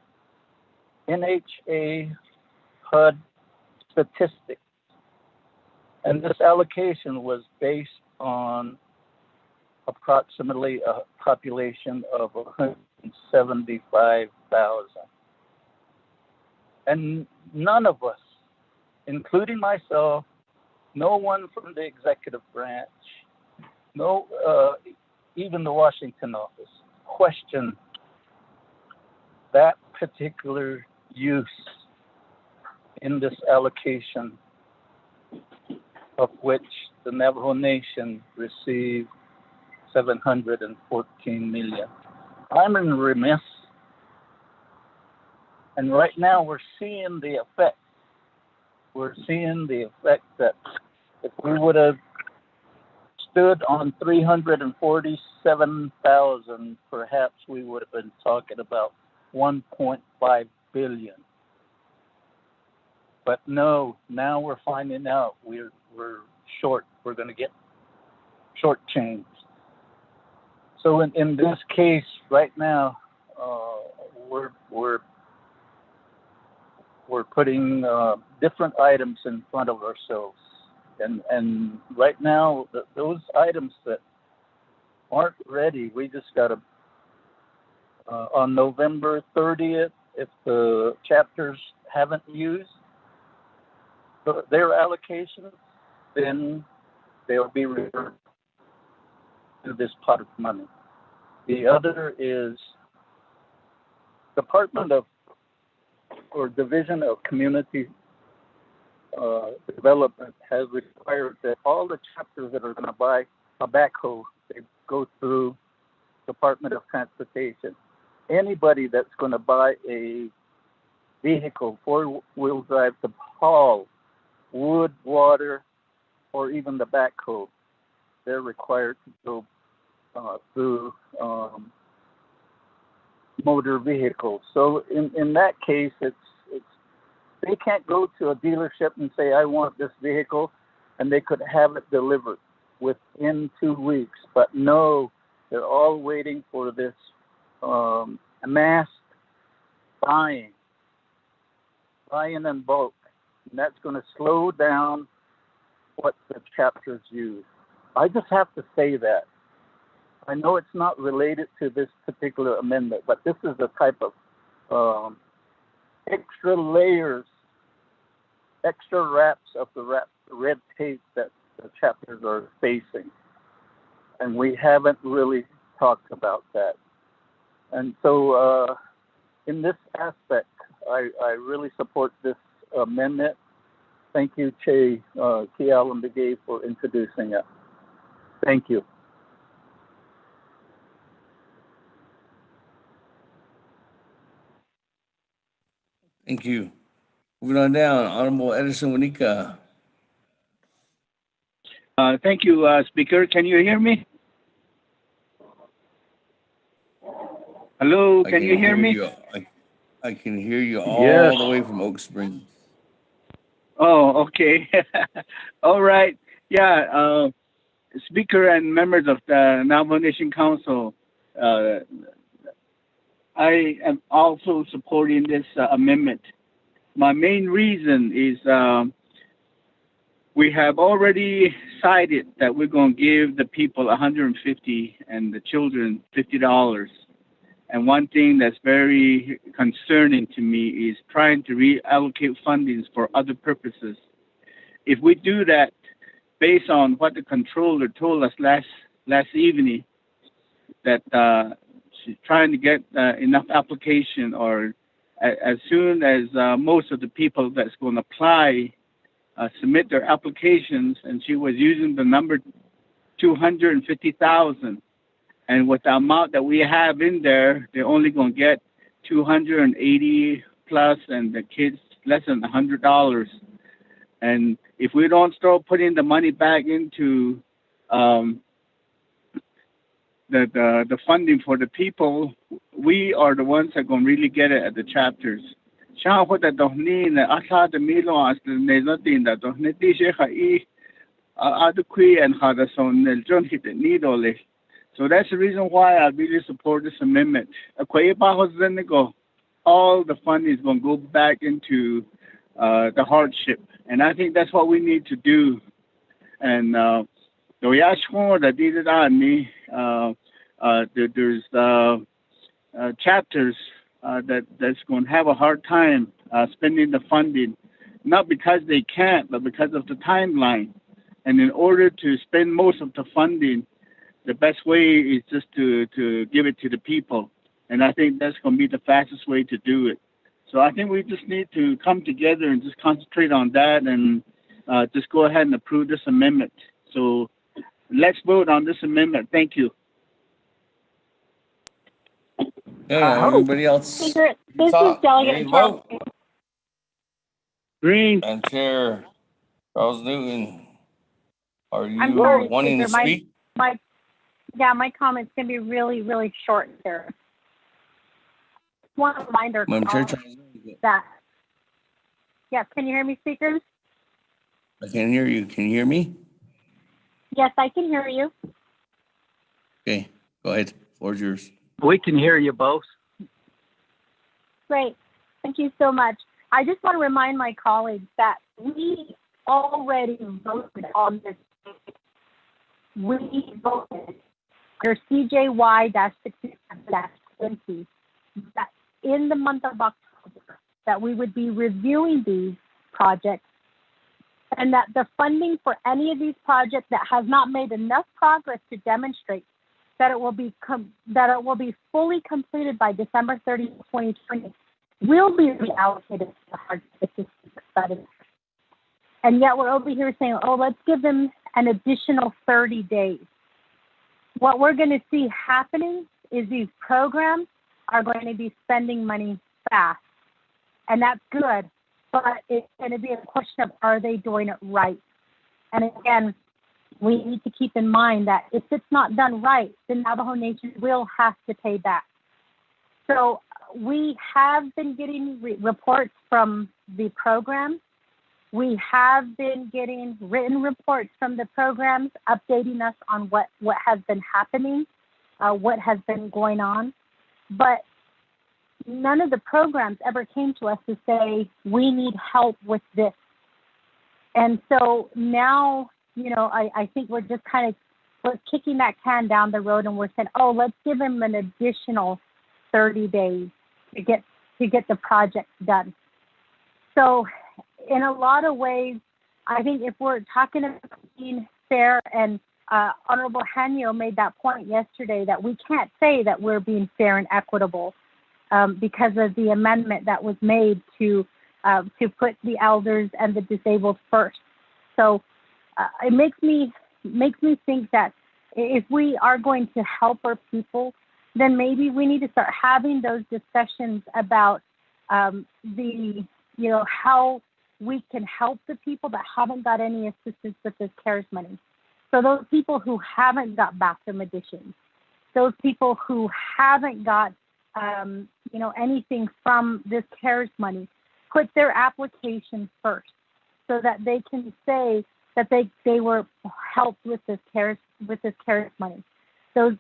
NHA HUD statistics. And this allocation was based on approximately a population of 175,000. And none of us, including myself, no one from the executive branch, even the Washington office, questioned that particular use in this allocation, of which the Navajo Nation received 714 million. I'm in remiss, and right now we're seeing the effect. We're seeing the effect that if we would have stood on 347,000, perhaps we would have been talking about 1.5 billion. But no, now we're finding out we're short. We're going to get shortchanged. So in this case, right now, we're putting different items in front of ourselves, and right now those items that aren't ready, we just got to on November 30th, if the chapters haven't used their allocations, then they'll be returned to this pot of money. The other is Department of or Division of Community Development has required that all the chapters that are going to buy a backhoe, they go through Department of Transportation. Anybody that's going to buy a vehicle, four-wheel drive, to haul wood, water, or even the backhoe, they're required to go through motor vehicles. So in that case, it's they can't go to a dealership and say, I want this vehicle, and they could have it delivered within 2 weeks. But no, they're all waiting for this mass buying in bulk. And that's going to slow down what the chapters use. I just have to say that. I know it's not related to this particular amendment, but this is the type of extra layers, extra wraps of the red tape that the chapters are facing. And we haven't really talked about that. And so in this aspect, I really support this amendment. Thank you, Che Kialan-Begay, for introducing it. Thank you. Thank you. Moving on down, Honorable Edison Wanika. Thank you, Speaker. Can you hear me? Hello, can you hear me? I can hear you Yes. all the way from Oak Springs. Oh, okay. All right. Yeah, Speaker and members of the Navajo Nation Council, I am also supporting this amendment. My main reason is we have already decided that we're going to give the people $150 and the children $50. And one thing that's very concerning to me is trying to reallocate fundings for other purposes. If we do that, based on what the controller told us last evening, that she's trying to get enough application, or as soon as most of the people that's going to apply submit their applications, and she was using the number 250,000. And with the amount that we have in there, they're only going to get 280 plus, and the kids less than $100. And if we don't start putting the money back into the funding for the people, we are the ones that are going to really get it at the chapters. So that's the reason why I really support this amendment. All the funding is going to go back into the hardship. And I think that's what we need to do. And there's chapters that's going to have a hard time spending the funding, not because they can't, but because of the timeline. And in order to spend most of the funding, the best way is just to give it to the people. And I think that's going to be the fastest way to do it. So I think we just need to come together and just concentrate on that and just go ahead and approve this amendment. So let's vote on this amendment. Thank you. Yeah, everybody else. Speaker, this is Talk. Delegate Ready to Charles. vote. Green. Madam Chair Charles Newton, are I'm you sorry, wanting to Speaker. speak? My comments can be really, really short here. Want to remind our Madam Chair colleagues Charles Newton, that, yes, can you hear me, speakers? I can't hear you. Can you hear me? Yes, I can hear you. Okay, go ahead. Floor's yours. We can hear you both. Great. Thank you so much. I just want to remind my colleagues that we already voted on this. We voted under CJY-67-20 that in the month of October that we would be reviewing these projects and that the funding for any of these projects that has not made enough progress to demonstrate that it will be fully completed by December 30, 2020 will be reallocated to the hard assistance study. And yet we're over here saying, oh, let's give them an additional 30 days. What we're going to see happening is these programs are going to be spending money fast. And that's good, but it's going to be a question of, are they doing it right? And again, we need to keep in mind that if it's not done right, the Navajo Nation will have to pay back. So we have been getting reports from the program. We have been getting written reports from the programs updating us on what has been happening, what has been going on. But none of the programs ever came to us to say, we need help with this. And so now, I think we're just we're kicking that can down the road and we're saying, oh, let's give them an additional 30 days to get the project done. So in a lot of ways, I think if we're talking about being fair, and Honorable Hanyo made that point yesterday, that we can't say that we're being fair and equitable because of the amendment that was made to put the elders and the disabled first. So it makes me think that if we are going to help our people, then maybe we need to start having those discussions about how we can help the people that haven't got any assistance with this CARES money. So those people who haven't got bathroom additions, those people who haven't got anything from this CARES money, put their application first so that they can say that they were helped with this CARES money. Those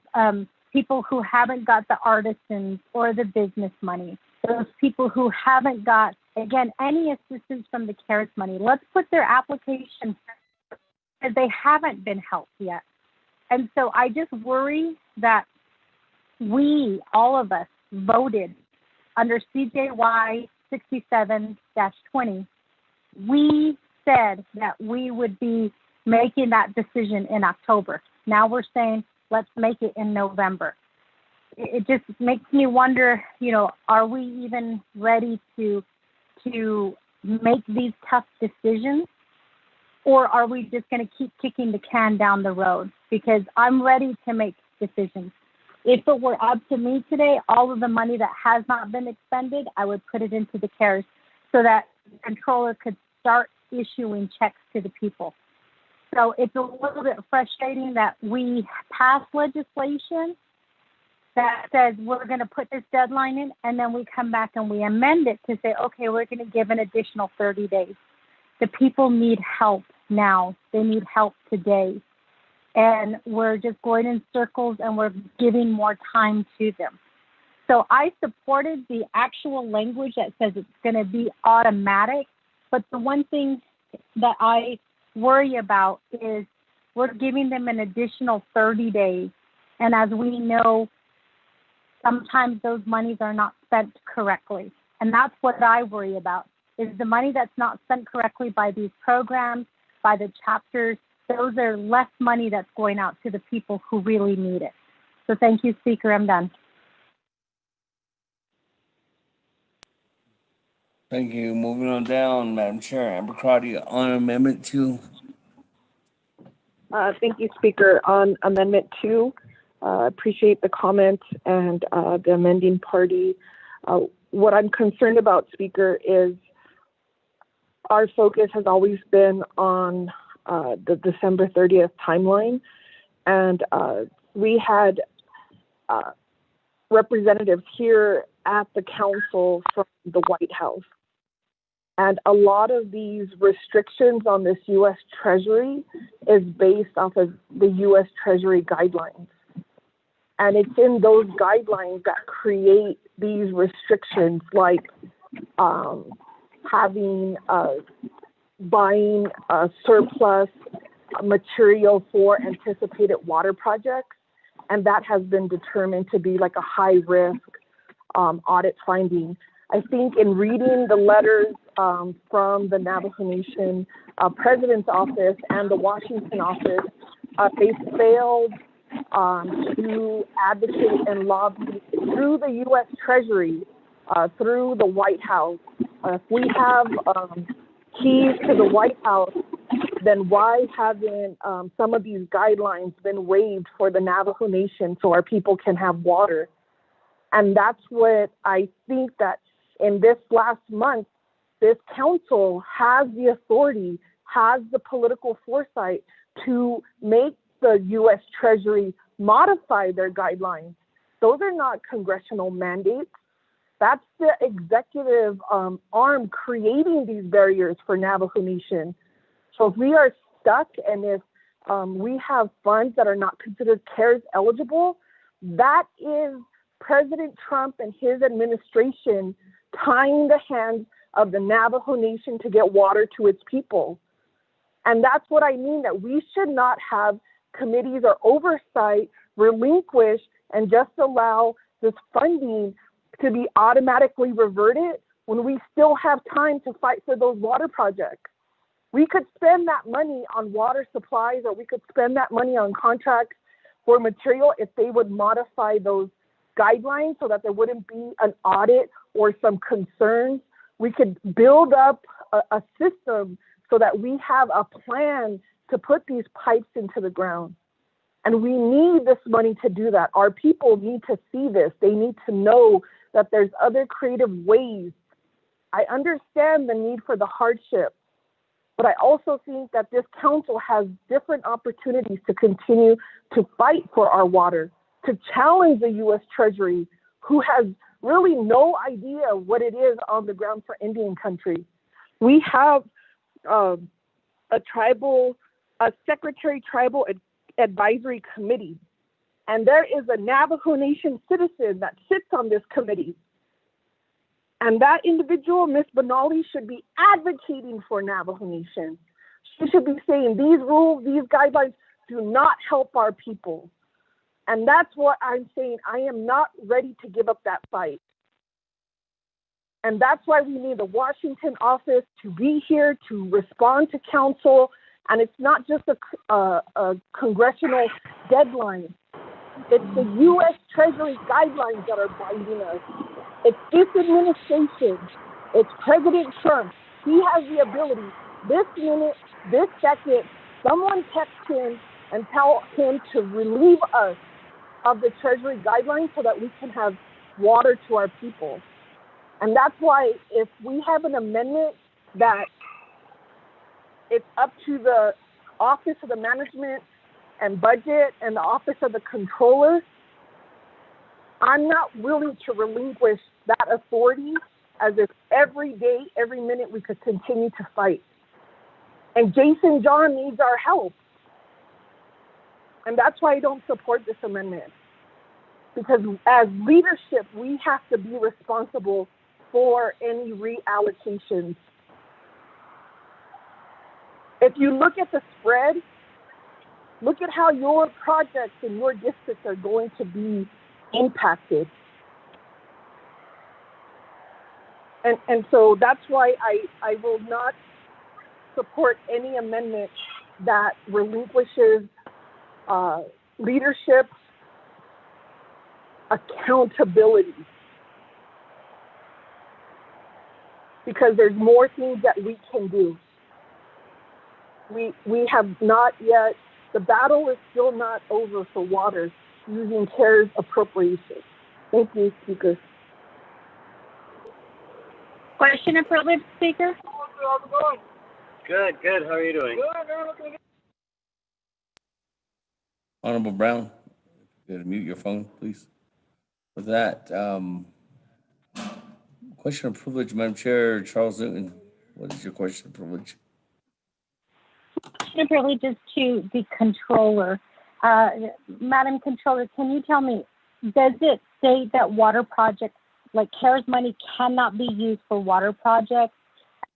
people who haven't got the artisans or the business money, those people who haven't got, again, any assistance from the CARES money, let's put their application because they haven't been helped yet. And so I just worry that we, all of us, voted under CJY 67-20. We said that we would be making that decision in October. Now we're saying, let's make it in November. It just makes me wonder, are we even ready to make these tough decisions? Or are we just going to keep kicking the can down the road? Because I'm ready to make decisions. If it were up to me today, all of the money that has not been expended, I would put it into the CARES so that the controller could start issuing checks to the people. So it's a little bit frustrating that we pass legislation that says we're going to put this deadline in, and then we come back and we amend it to say, okay, we're going to give an additional 30 days. The people need help now. They need help today. And we're just going in circles and we're giving more time to them. So I supported the actual language that says it's going to be automatic. But the one thing that I worry about is we're giving them an additional 30 days. And as we know, sometimes those monies are not spent correctly. And that's what I worry about, is the money that's not spent correctly by these programs, by the chapters. Those are less money that's going out to the people who really need it. So thank you, Speaker. I'm done. Thank you. Moving on down, Madam Chair, Amber Crotty on Amendment 2. Thank you, Speaker. On Amendment 2, Appreciate the comment and the amending party. What I'm concerned about, Speaker, is our focus has always been on the December 30th timeline. And we had representatives here at the council from the White House. And a lot of these restrictions on this U.S. Treasury is based off of the U.S. Treasury guidelines. And it's in those guidelines that create these restrictions, like buying surplus material for anticipated water projects. And that has been determined to be like a high risk audit finding. I think in reading the letters from the Navajo Nation President's office and the Washington office, they failed to advocate and lobby through the U.S. Treasury, through the White House. If we have keys to the White House, then why haven't some of these guidelines been waived for the Navajo Nation so our people can have water? And that's what I think that in this last month, this council has the authority, has the political foresight to make the U.S. Treasury modify their guidelines. Those are not congressional mandates. That's the executive arm creating these barriers for Navajo Nation. So if we are stuck and if we have funds that are not considered CARES eligible, that is President Trump and his administration tying the hands of the Navajo Nation to get water to its people. And that's what I mean, that we should not have committees or oversight relinquish and just allow this funding to be automatically reverted when we still have time to fight for those water projects. We could spend that money on water supplies, or we could spend that money on contracts for material if they would modify those guidelines so that there wouldn't be an audit or some concerns. We could build up a system so that we have a plan to put these pipes into the ground. And we need this money to do that. Our people need to see this. They need to know that there's other creative ways. I understand the need for the hardship, but I also think that this council has different opportunities to continue to fight for our water, to challenge the U.S. Treasury, who has really no idea what it is on the ground for Indian country. We have a Secretary Tribal Advisory Committee, and there is a Navajo Nation citizen that sits on this committee. And that individual, Ms. Benali, should be advocating for Navajo Nation. She should be saying these rules, these guidelines do not help our people. And that's what I'm saying. I am not ready to give up that fight. And that's why we need the Washington office to be here to respond to council. And it's not just a congressional deadline. It's the U.S. Treasury guidelines that are binding us. It's this administration. It's President Trump. He has the ability, this minute, this second, someone text him and tell him to relieve us of the Treasury guidelines so that we can have water to our people. And that's why if we have an amendment that it's up to the Office of the Management and Budget and the Office of the Controller, I'm not willing to relinquish that authority, as if every day, every minute we could continue to fight. And Jason John needs our help. And that's why I don't support this amendment. Because as leadership, we have to be responsible for any reallocations. If you look at the spread, look at how your projects in your districts are going to be impacted. And so that's why I will not support any amendment that relinquishes leadership accountability. Because there's more things that we can do. We have not yet, the battle is still not over for water. using CARES appropriations. Thank you, Speaker. Question and privilege, Speaker. Good. How are you doing? Honorable Brown, you gotta mute your phone, please. With that, question of privilege, Madam Chair, Charles Newton. What is your question of privilege? Question and privilege is to the controller. Madam Controller, can you tell me, does it state that water projects, like CARES money, cannot be used for water projects?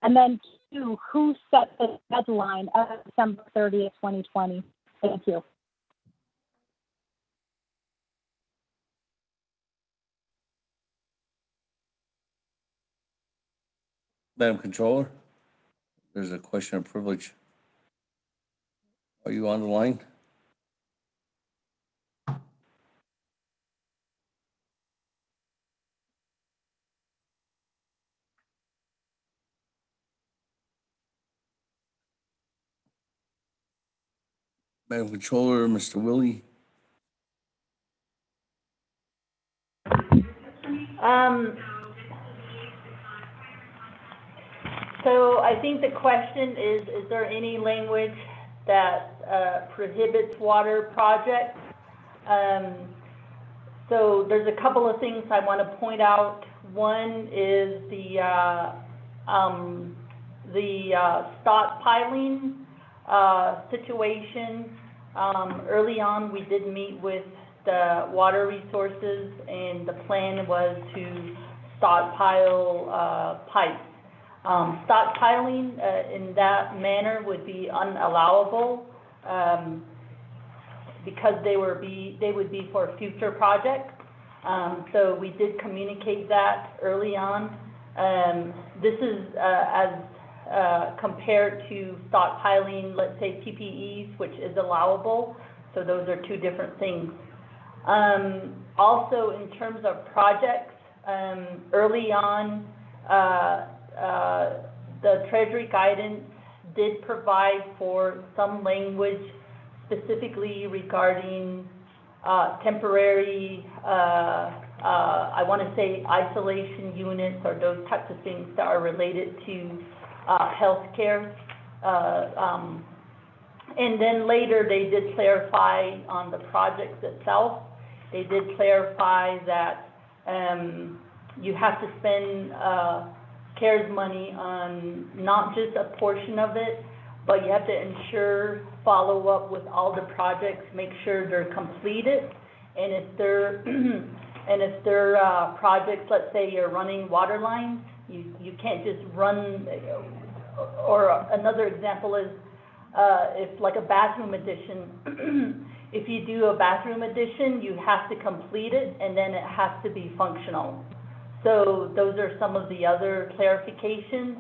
And then two, who set the deadline of December 30th, 2020? Thank you. Madam Controller, there's a question of privilege. Are you on the line? Madam Controller, Mr. Willie. So I think the question is there any language that prohibits water projects? So there's a couple of things I want to point out. One is the stockpiling situation. Early on, we did meet with the water resources, and the plan was to stockpile pipes. Stockpiling in that manner would be unallowable because they would be for future projects. So we did communicate that early on. This is as compared to stockpiling, let's say PPEs, which is allowable. So those are two different things. Also, in terms of projects, early on, the Treasury guidance did provide for some language specifically regarding temporary, I want to say isolation units or those types of things that are related to healthcare. And then later they did clarify on the projects itself. They did clarify that you have to spend CARES money on not just a portion of it, but you have to ensure, follow up with all the projects, make sure they're completed. And if they're projects, let's say you're running water lines, you can't just run. Or another example is if like a bathroom addition, if you do a bathroom addition, you have to complete it and then it has to be functional. So those are some of the other clarifications.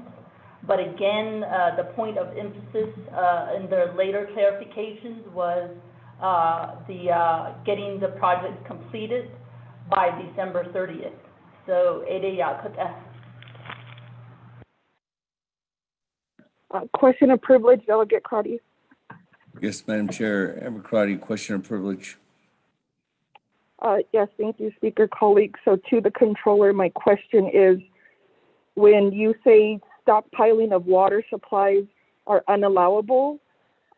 But again, the point of emphasis in the later clarifications was getting the project completed by December 30th. So Question of privilege, Delegate Crotty. Yes, Madam Chair. Amber Crotty, question of privilege. Yes, thank you, Speaker, colleagues. So to the controller, my question is, when you say stockpiling of water supplies are unallowable,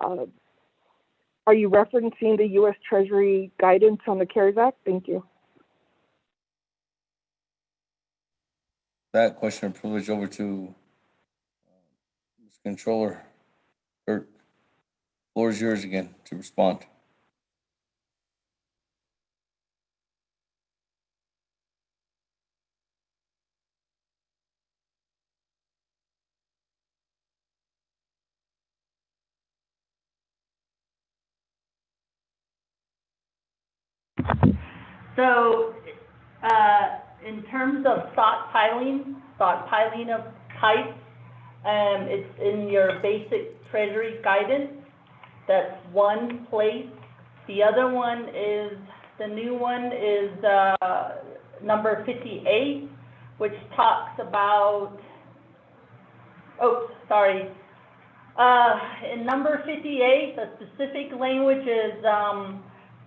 are you referencing the U.S. Treasury guidance on the CARES Act? Thank you. That question of privilege over to Ms. Controller Kirk. The floor is yours again to respond. So in terms of stockpiling of pipes, it's in your basic Treasury guidance. That's one place. The other one is, the new one is number 58, which talks about, in number 58, the specific language is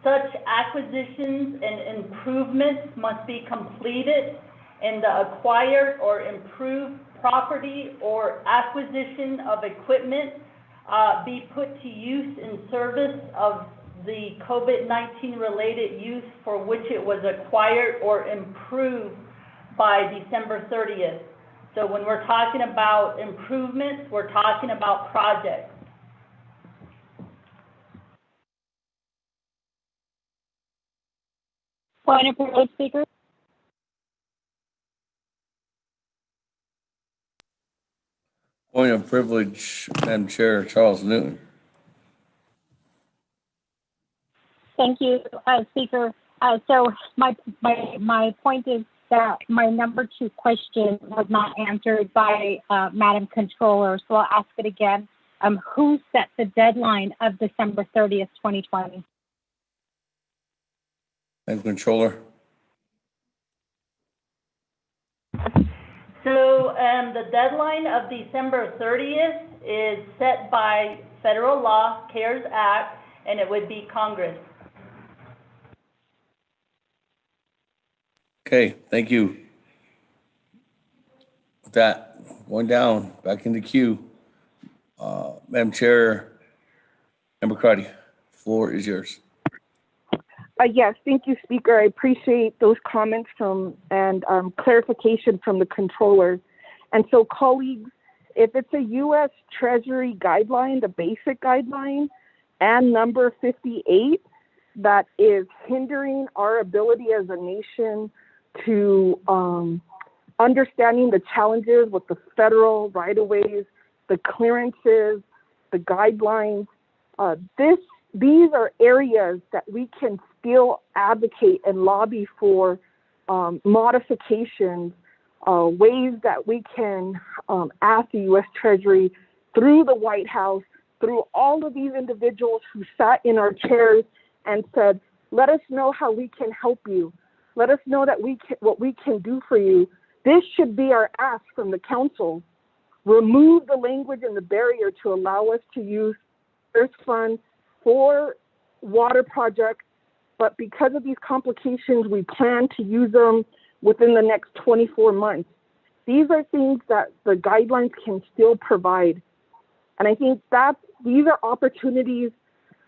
Such acquisitions and improvements must be completed in the acquired or improved property or acquisition of equipment be put to use in service of the COVID-19 related use for which it was acquired or improved by December 30th. So when we're talking about improvements, we're talking about projects. Point of privilege, Speaker. Point of privilege, Madam Chair, Charles Newton. Thank you, Speaker. So my point is that my number 2 question was not answered by Madam Controller, so I'll ask it again. Who set the deadline of December 30th, 2020? Madam Controller. So the deadline of December 30th is set by federal law, CARES Act, and it would be Congress. Okay, thank you. With that, going down, back in the queue. Madam Chair, Member Crotty, floor is yours. Yes, thank you, Speaker. I appreciate those comments and clarification from the controller. And so, colleagues, if it's a U.S. Treasury guideline, the basic guideline, and number 58, that is hindering our ability as a nation to understanding the challenges with the federal right-of-ways, the clearances, the guidelines, these are areas that we can still advocate and lobby for modifications, ways that we can ask the U.S. Treasury through the White House, through all of these individuals who sat in our chairs and said, let us know how we can help you. Let us know that what we can do for you. This should be our ask from the council. Remove the language and the barrier to allow us to use Earth Fund for water projects, but because of these complications, we plan to use them within the next 24 months. These are things that the guidelines can still provide. And I think these are opportunities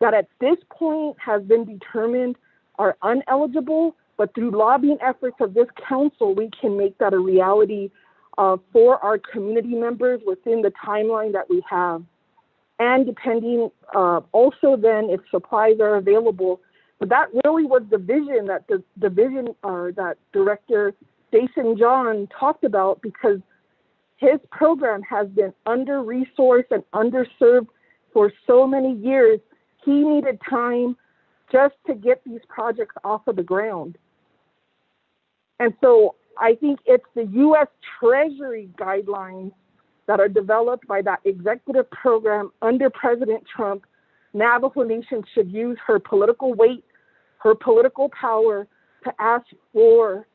that at this point have been determined are uneligible, but through lobbying efforts of this council, we can make that a reality for our community members within the timeline that we have. And depending also then if supplies are available. But that really was the vision that that Director Jason John talked about, because his program has been under-resourced and underserved for so many years. He needed time just to get these projects off of the ground. And so I think it's the U.S. Treasury guidelines that are developed by that executive program under President Trump. Navajo Nation should use her political weight, her political power to ask for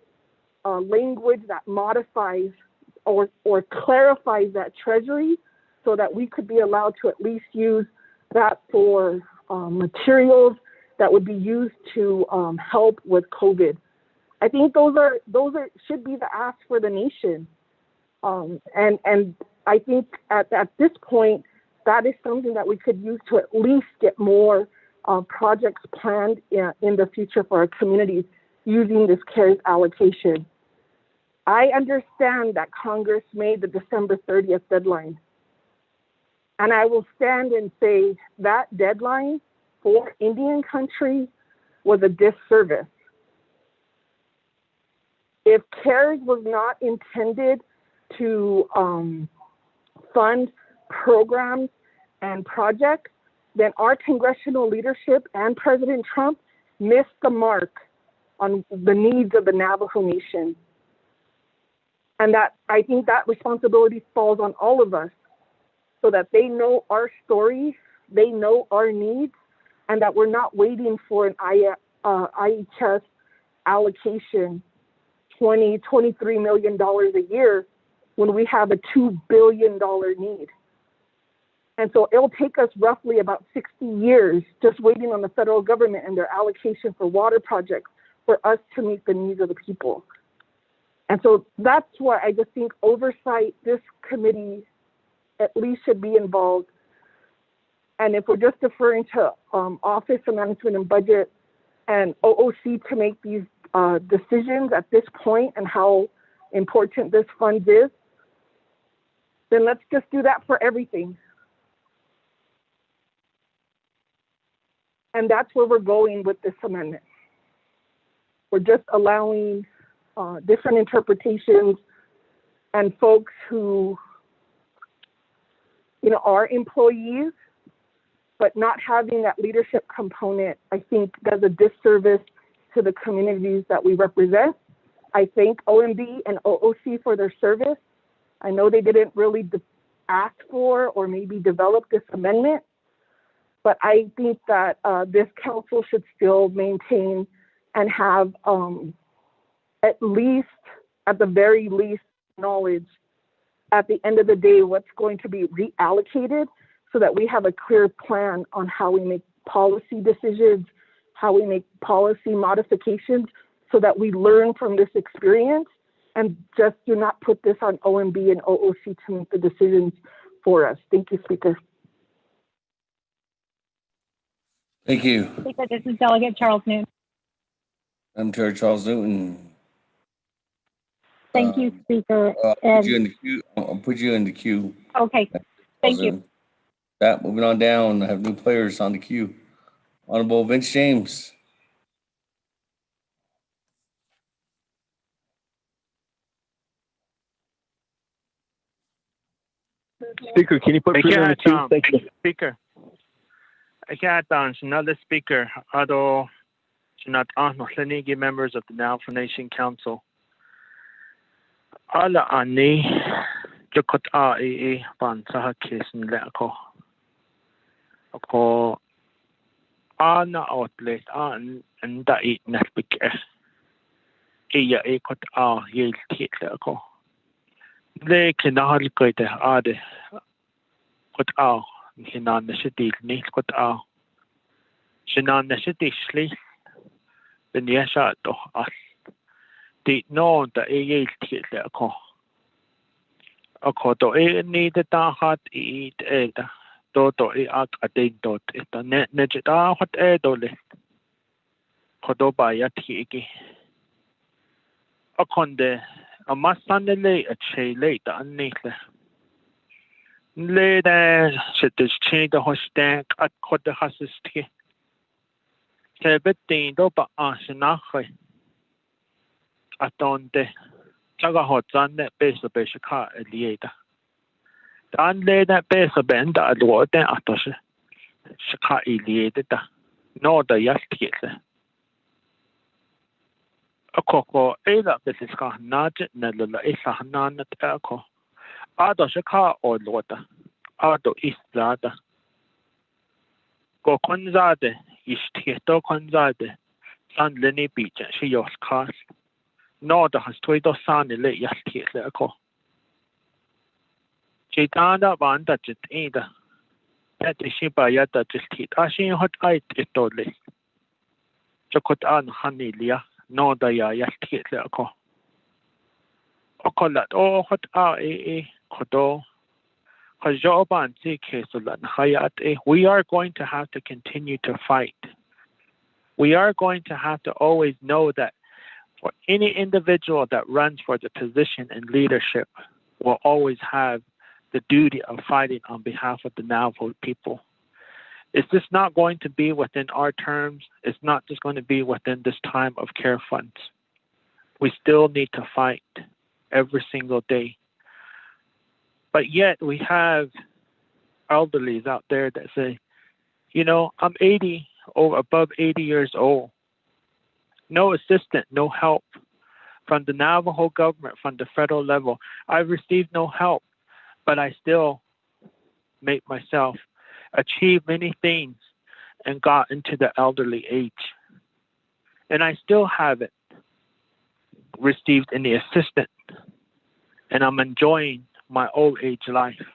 language that modifies or clarifies that treasury so that we could be allowed to at least use that for materials that would be used to help with COVID. I think those should be the ask for the nation. And I think at this point, that is something that we could use to at least get more projects planned in the future for our communities using this CARES allocation. I understand that Congress made the December 30th deadline. And I will stand and say that deadline for Indian country was a disservice. If CARES was not intended to fund programs and projects, then our congressional leadership and President Trump missed the mark on the needs of the Navajo Nation. And that I think that responsibility falls on all of us so that they know our story, they know our needs, and that we're not waiting for an IHS allocation, $23 million a year when we have a $2 billion need. And so it'll take us roughly about 60 years just waiting on the federal government and their allocation for water projects for us to meet the needs of the people. And so that's why I just think oversight, this committee at least should be involved. And if we're just deferring to Office of Management and Budget and OOC to make these decisions at this point and how important this fund is, then let's just do that for everything. And that's where we're going with this amendment. We're just allowing different interpretations, and folks who, are employees, but not having that leadership component, I think does a disservice to the communities that we represent. I thank OMB and OOC for their service. I know they didn't really ask for or maybe develop this amendment, but I think that this council should still maintain and have at the very least, knowledge at the end of the day what's going to be reallocated, so that we have a clear plan on how we make policy decisions, how we make policy modifications, so that we learn from this experience and just do not put this on OMB and OOC to make the decisions for us. Thank you, Speaker. Thank you. Speaker, this is Delegate Charles Newton. I'm Chair Charles Newton. Thank you, Speaker. I'll put you in the queue. I'll put you in the queue. Okay, thank you. That, moving on down, I have new players on the queue. Honorable Vince James. Speaker, can you put me in the queue? Thank you. Speaker. Another speaker, Ado Janat Ahnohlenigi, members of the Now for Nation Council. Ala ani jukot a pan saha kesin le ako ana outlet an anda it nasbik iya ekot yel tit le ako le kinahal koite ade kot hinan nashidil ni kot shinan nashidishli ben yasha to as di no da yel tit le ako to ni de ta hat it eta to ak atin dot ita ne jita hat dole kodo ba ya tiki akonde amasanele a chele da anile le da sitis che da hostek at kodo hasisti sebetin do ba asnache atonde taga hotzane beso beshika elieta dan le da beso benda alwote atoshe shika elieta no da yastiete akoko ela besiska naje nalala isa hanana tako ado shika olwota ado islada ko konzade ishtieto konzade san leni bicha shi yoskas no da has tuido san le yastiete ako chitanda banda chit ida that shiba yata chit ashin hot ait itole chokot an hanilia no da ya yastiete ako okolat o hot kodo hajoban si kesulan hayat we are going to have to continue to fight. We are going to have to always know that for any individual that runs for the position and leadership will always have the duty of fighting on behalf of the Navajo people. It's just not going to be within our terms. It's not just going to be within this time of care funds. We still need to fight every single day. But yet we have elderlies out there that say, I'm 80 or above 80 years old. No assistance, no help from the Navajo government, from the federal level. I've received no help, but I still make myself achieve many things and got into the elderly age. And I still haven't received any assistance. And I'm enjoying my old age life.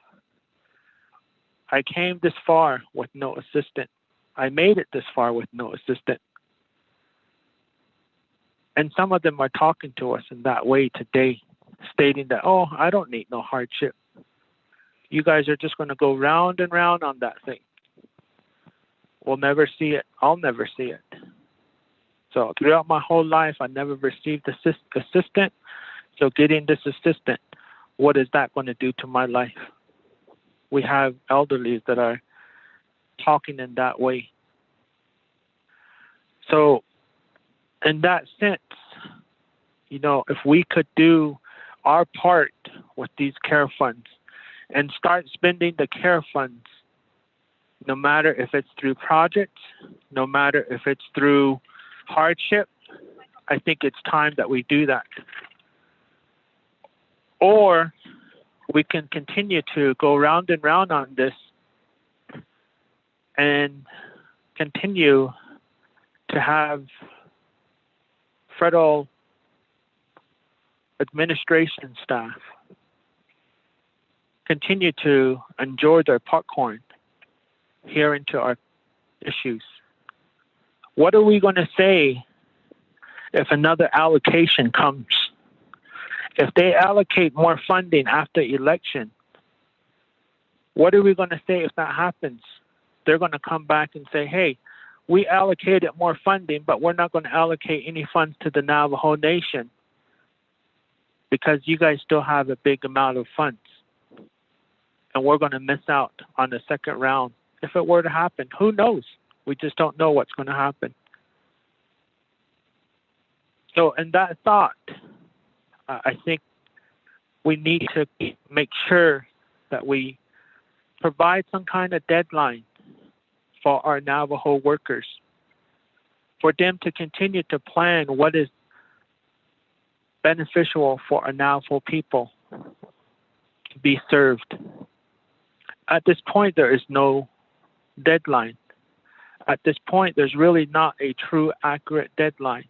I came this far with no assistant. I made it this far with no assistant. And some of them are talking to us in that way today, stating that, oh, I don't need no hardship. You guys are just going to go round and round on that thing. We'll never see it. I'll never see it. So throughout my whole life, I never received assistant. So getting this assistant, what is that going to do to my life? We have elderlies that are talking in that way. So in that sense, you know, if we could do our part with these care funds and start spending the care funds, no matter if it's through projects, no matter if it's through hardship, I think it's time that we do that. Or we can continue to go round and round on this and continue to have federal administration staff continue to enjoy their popcorn here into our issues. What are we going to say if another allocation comes? If they allocate more funding after election, what are we going to say if that happens? They're going to come back and say, hey, we allocated more funding, but we're not going to allocate any funds to the Navajo Nation because you guys still have a big amount of funds. And we're going to miss out on the second round. If it were to happen, who knows? We just don't know what's going to happen. So in that thought, I think we need to make sure that we provide some kind of deadline for our Navajo workers, for them to continue to plan what is beneficial for our Navajo people to be served. At this point, there is no deadline. At this point, there's really not a true, accurate deadline.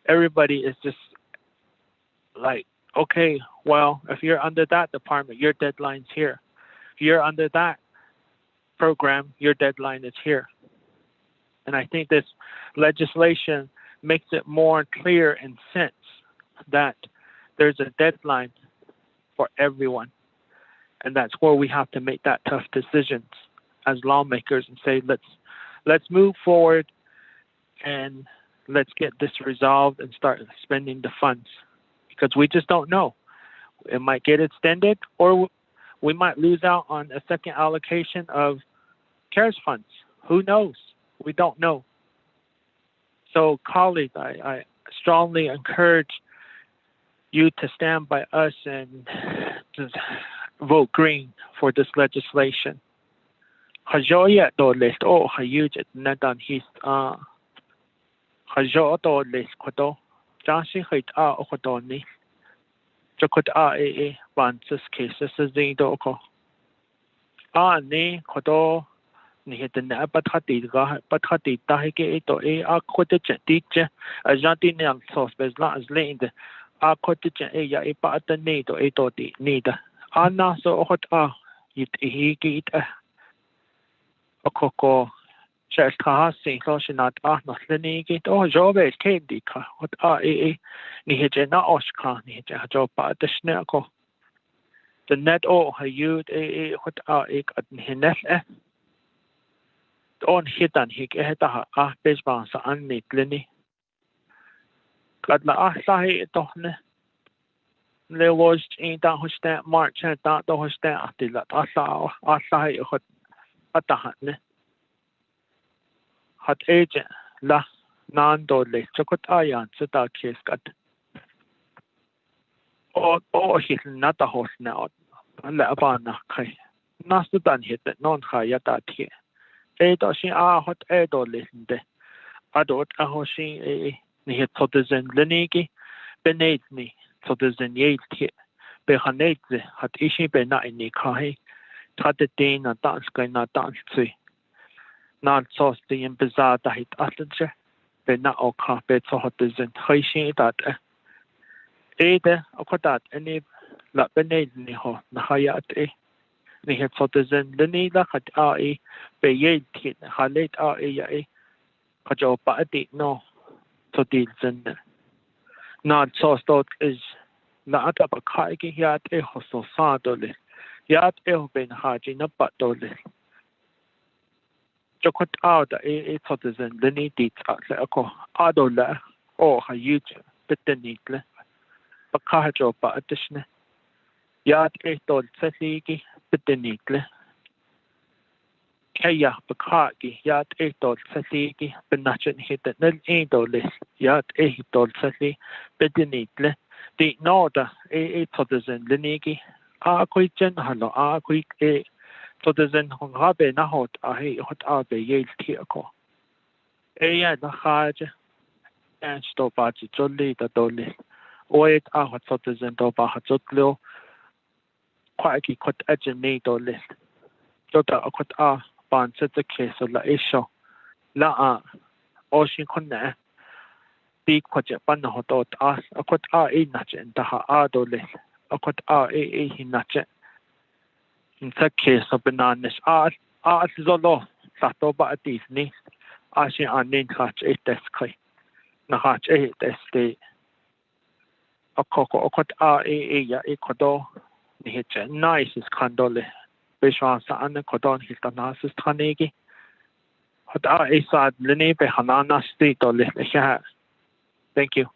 Everybody is just like, okay, well, if you're under that department, your deadline's here. If you're under that program, your deadline is here. And I think this legislation makes it more clear in sense that there's a deadline for everyone. And that's where we have to make that tough decisions as lawmakers and say, let's move forward and let's get this resolved and start spending the funds. Because we just don't know. It might get extended, or we might lose out on a second allocation of CARES funds. Who knows? We don't know. So, colleagues, I strongly encourage you to stand by us and to vote green for this legislation. Hajoya do list o hayuj nadan his hajo do list kodo jansi hit a okodoni chokot a bansus cases zindo ko ni kodo ni hit na pathati ga pathati tahike to a kote chitje ajanti ne sos bezla as lend a kote ya e pa atne to e to di nida ana so hot a it he git Okoko Church Kahasi, Loshinat Arnoslini, get all Jove Candy, what are Nihijena Oshka, Nihajopa, the Snako. The net o Hayud what are at Nihinet on Hitan Hiketa Bisbans and Nitlini. Gadla Asahi Dohne. There was in that hostel March and that the hostel at the Asahi hot. Atahane hat agent la nan dole chokot ayan sita keskat o hit nata hos now la bana kai nasudan hit non khayata tie e to shin a hot e dole de adot a hoshi e ni hit todezen leniki benetni todezen yeit tie be hanetze hat ishi be na ni kai Tadetin and dance going not dance to not sauce the in bizarre that hit atlanger, but not all carpet so hot is in high that either or that any la bened ni ho na hayat ni het citizen lini la khat ai be ye thit halet ai ya e kajo pa ati no citizen not so stot is na ata pa khai ki yat e hoso sa dole yat e ben haji na pa dole chokot out e citizen lini dit la ko adola o ha yut bitenitle pa kajo pa atishne yat e dol seligi bitenitle kaya bakaki yat e dol seligi benachin hit nel e dolis yat e dol seli bitenitle di noda e citizen linigi a koi jen halo a koi e citizen hong habe na hot a he hot a be yel tiako e ya na khaje and stop at jolly da dolis oet a hot citizen do ba hotlo quite quite agene dolis jota akot a ban set the case la isho la a oshin khonna bi khoje pan hotot as akot a e nache da a dolis akot a e hinache in the case of bananas a zolo sato ba disney a shi anin khach e teskai na khach e teste akot a ya e kodo ni heche nice is kandole bishwan sa an kodon histanas thanegi hot a isad lene be hanana sti dole ha thank you.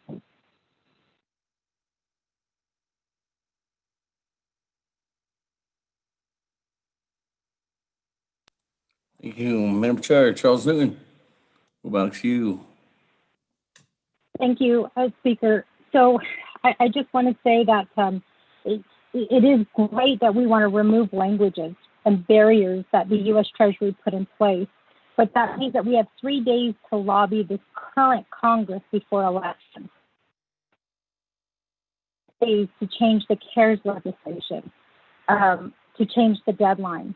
Thank you, Madam Chair. Charles Newton, what about you? Thank you, Speaker. So I just want to say that it is great that we want to remove languages and barriers that the U.S. Treasury put in place, but that means that we have 3 days to lobby this current Congress before election. Days to change the CARES legislation, to change the deadline.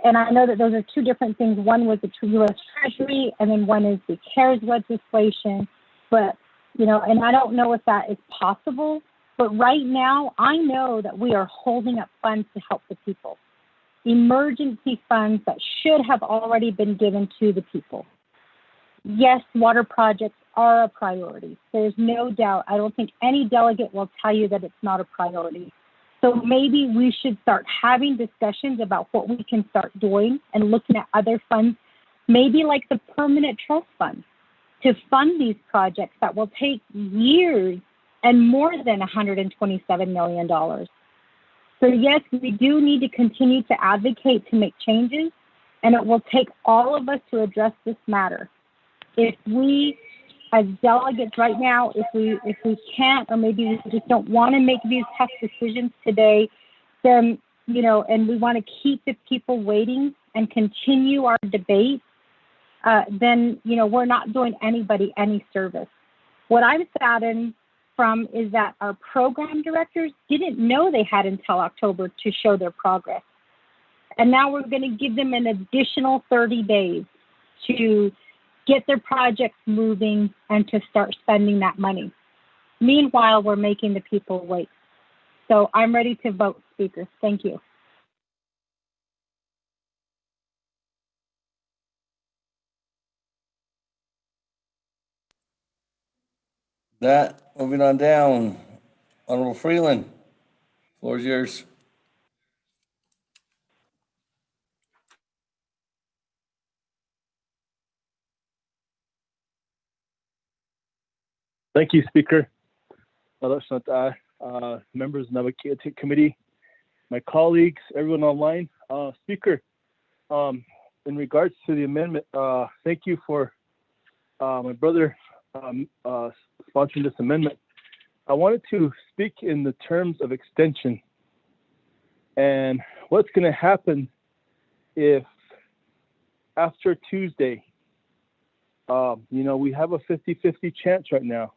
And I know that those are two different things. One was the U.S. Treasury, and then one is the CARES legislation. But, and I don't know if that is possible. But right now, I know that we are holding up funds to help the people. Emergency funds that should have already been given to the people. Yes, water projects are a priority. There's no doubt. I don't think any delegate will tell you that it's not a priority. So maybe we should start having discussions about what we can start doing and looking at other funds, maybe like the permanent trust fund, to fund these projects that will take years and more than $127 million. So yes, we do need to continue to advocate to make changes, and it will take all of us to address this matter. If we, as delegates right now, if we can't, or maybe we just don't want to make these tough decisions today, then, and we want to keep the people waiting and continue our debate, then, we're not doing anybody any service. What I'm saddened from is that our program directors didn't know they had until October to show their progress. And now we're going to give them an additional 30 days to get their projects moving and to start spending that money. Meanwhile, we're making the people wait. So I'm ready to vote, Speaker. Thank you. Moving on down, Honorable Freeland, floor is yours. Thank you, Speaker. Members of the Naabík'íyáti Committee, my colleagues, everyone online. Speaker, in regards to the amendment, thank you for my brother sponsoring this amendment. I wanted to speak in the terms of extension and what's going to happen if after Tuesday, we have a 50-50 chance right now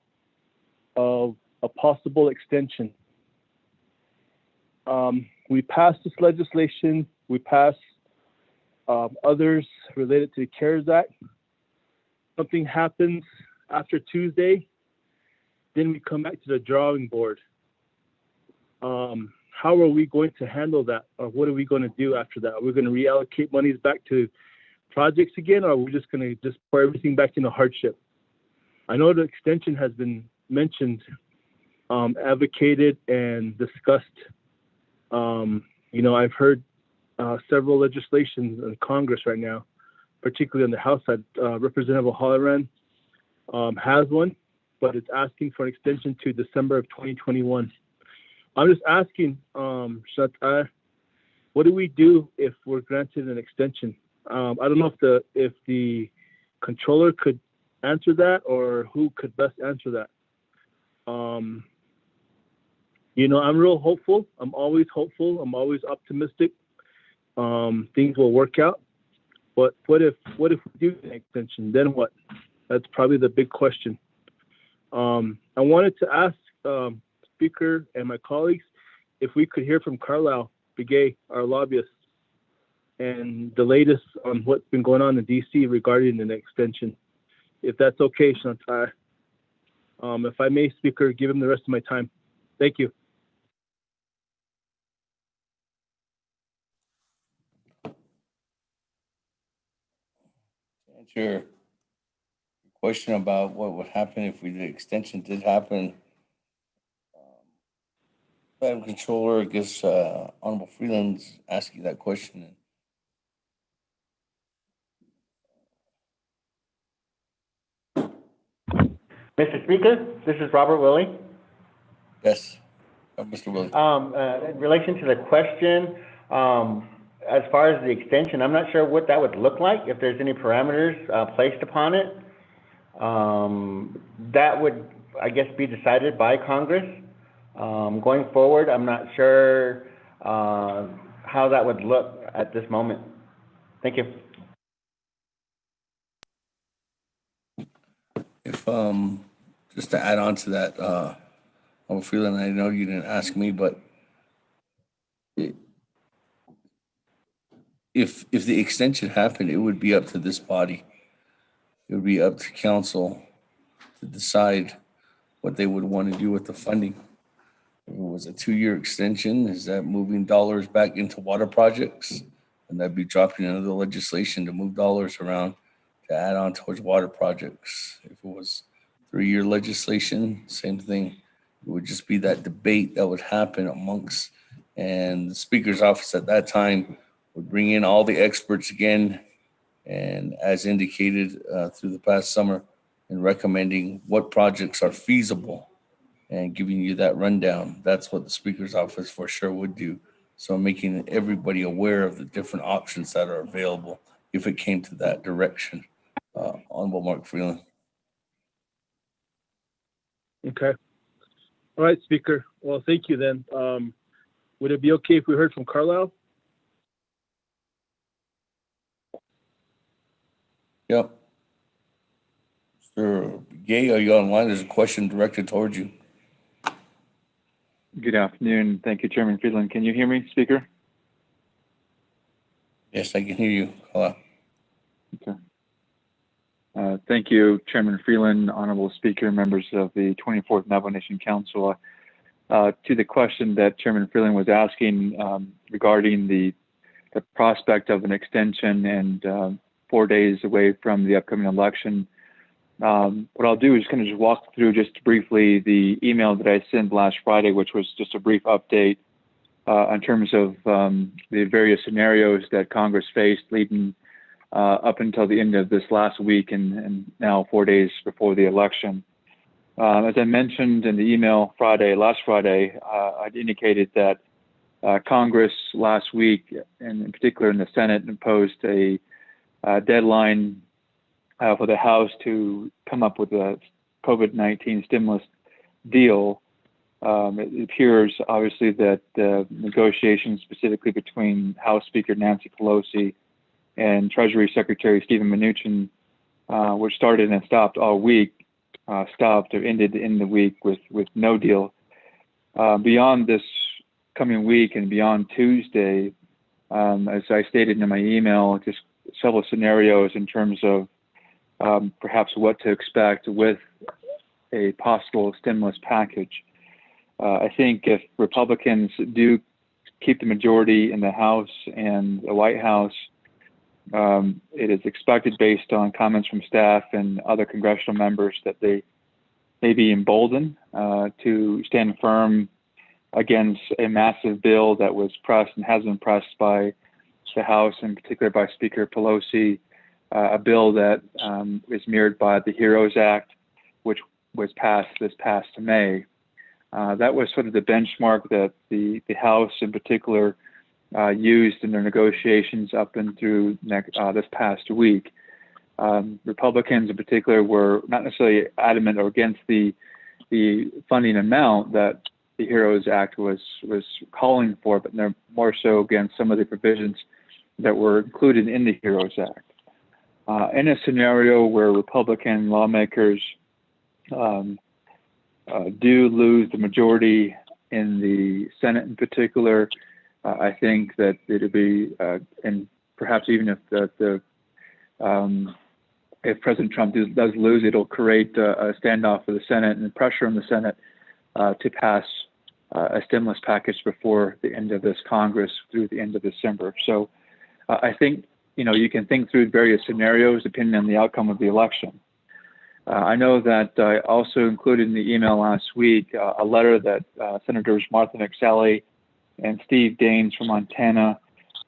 of a possible extension. We passed this legislation. We passed others related to the CARES Act. Something happens after Tuesday, then we come back to the drawing board. how are we going to handle that? Or what are we going to do after that? Are we going to reallocate monies back to projects again, or are we just going to just pour everything back into hardship? I know the extension has been mentioned, advocated, and discussed. I've heard several legislations in Congress right now, particularly on the House side. Representative O'Halloran has one, but it's asking for an extension to December of 2021. I'm just asking, what do we do if we're granted an extension? I don't know if the controller could answer that, or who could best answer that. I'm real hopeful. I'm always hopeful. I'm always optimistic. Things will work out. But what if we do an extension? Then what? That's probably the big question. I wanted to ask Speaker and my colleagues if we could hear from Carlisle Begay, our lobbyist, and the latest on what's been going on in DC regarding an extension. If that's okay, Chantal. If I may, Speaker, give him the rest of my time. Thank you. Sure. Question about what would happen if the extension did happen. Madam Controller, I guess Honorable Freeland's asking that question. Mr. Speaker, this is Robert Willie. Yes, Mr. Willie. In relation to the question, as far as the extension, I'm not sure what that would look like, if there's any parameters placed upon it. That would, I guess, be decided by Congress. Going forward, I'm not sure how that would look at this moment. Thank you. If just to add on to that, Honorable Freeland, I know you didn't ask me, but if the extension happened, it would be up to this body. It would be up to council to decide what they would want to do with the funding. If it was a 2-year extension, is that moving dollars back into water projects? And that'd be dropping another legislation to move dollars around to add on towards water projects. If it was 3-year legislation, same thing. It would just be that debate that would happen amongst, and the Speaker's office at that time would bring in all the experts again, and as indicated through the past summer, in recommending what projects are feasible and giving you that rundown. That's what the Speaker's office for sure would do. So making everybody aware of the different options that are available if it came to that direction. Honorable Mark Freeland. Okay. All right, Speaker. Well, thank you then. Would it be okay if we heard from Carlisle? Yep. Mr. Gay, are you online? There's a question directed towards you. Good afternoon. Thank you, Chairman Freeland. Can you hear me, Speaker? Yes, I can hear you. Hello. Okay. Thank you, Chairman Freeland, Honorable Speaker, members of the 24th Navajo Nation Council. To the question that Chairman Freeland was asking regarding the prospect of an extension and 4 days away from the upcoming election, what I'll do is kind of just walk through just briefly the email that I sent last Friday, which was just a brief update in terms of the various scenarios that Congress faced leading up until the end of this last week and now 4 days before the election. As I mentioned in the email last Friday, I'd indicated that Congress last week, and in particular in the Senate, imposed a deadline for the House to come up with a COVID-19 stimulus deal. It appears, obviously, that negotiations specifically between House Speaker Nancy Pelosi and Treasury Secretary Stephen Mnuchin, which started and stopped all week, stopped or ended in the week with no deal. Beyond this coming week and beyond Tuesday, as I stated in my email, just several scenarios in terms of perhaps what to expect with a possible stimulus package. I think if Republicans do keep the majority in the House and the White House. It is expected, based on comments from staff and other congressional members, that they may be emboldened to stand firm against a massive bill that was pressed and has been pressed by the House, in particular by Speaker Pelosi, a bill that is mirrored by the HEROES Act, which was passed this past May. That was sort of the benchmark that the House in particular used in their negotiations up and through this past week. Republicans in particular were not necessarily adamant or against the funding amount that the HEROES Act was calling for, but they're more so against some of the provisions that were included in the HEROES Act. In a scenario where Republican lawmakers do lose the majority in the Senate in particular, I think that it'll be, and perhaps even if if President Trump does lose, it'll create a standoff for the Senate and pressure on the Senate to pass a stimulus package before the end of this Congress through the end of December. So I think, you can think through various scenarios depending on the outcome of the election. I know that I also included in the email last week a letter that Senators Martha McSally and Steve Daines from Montana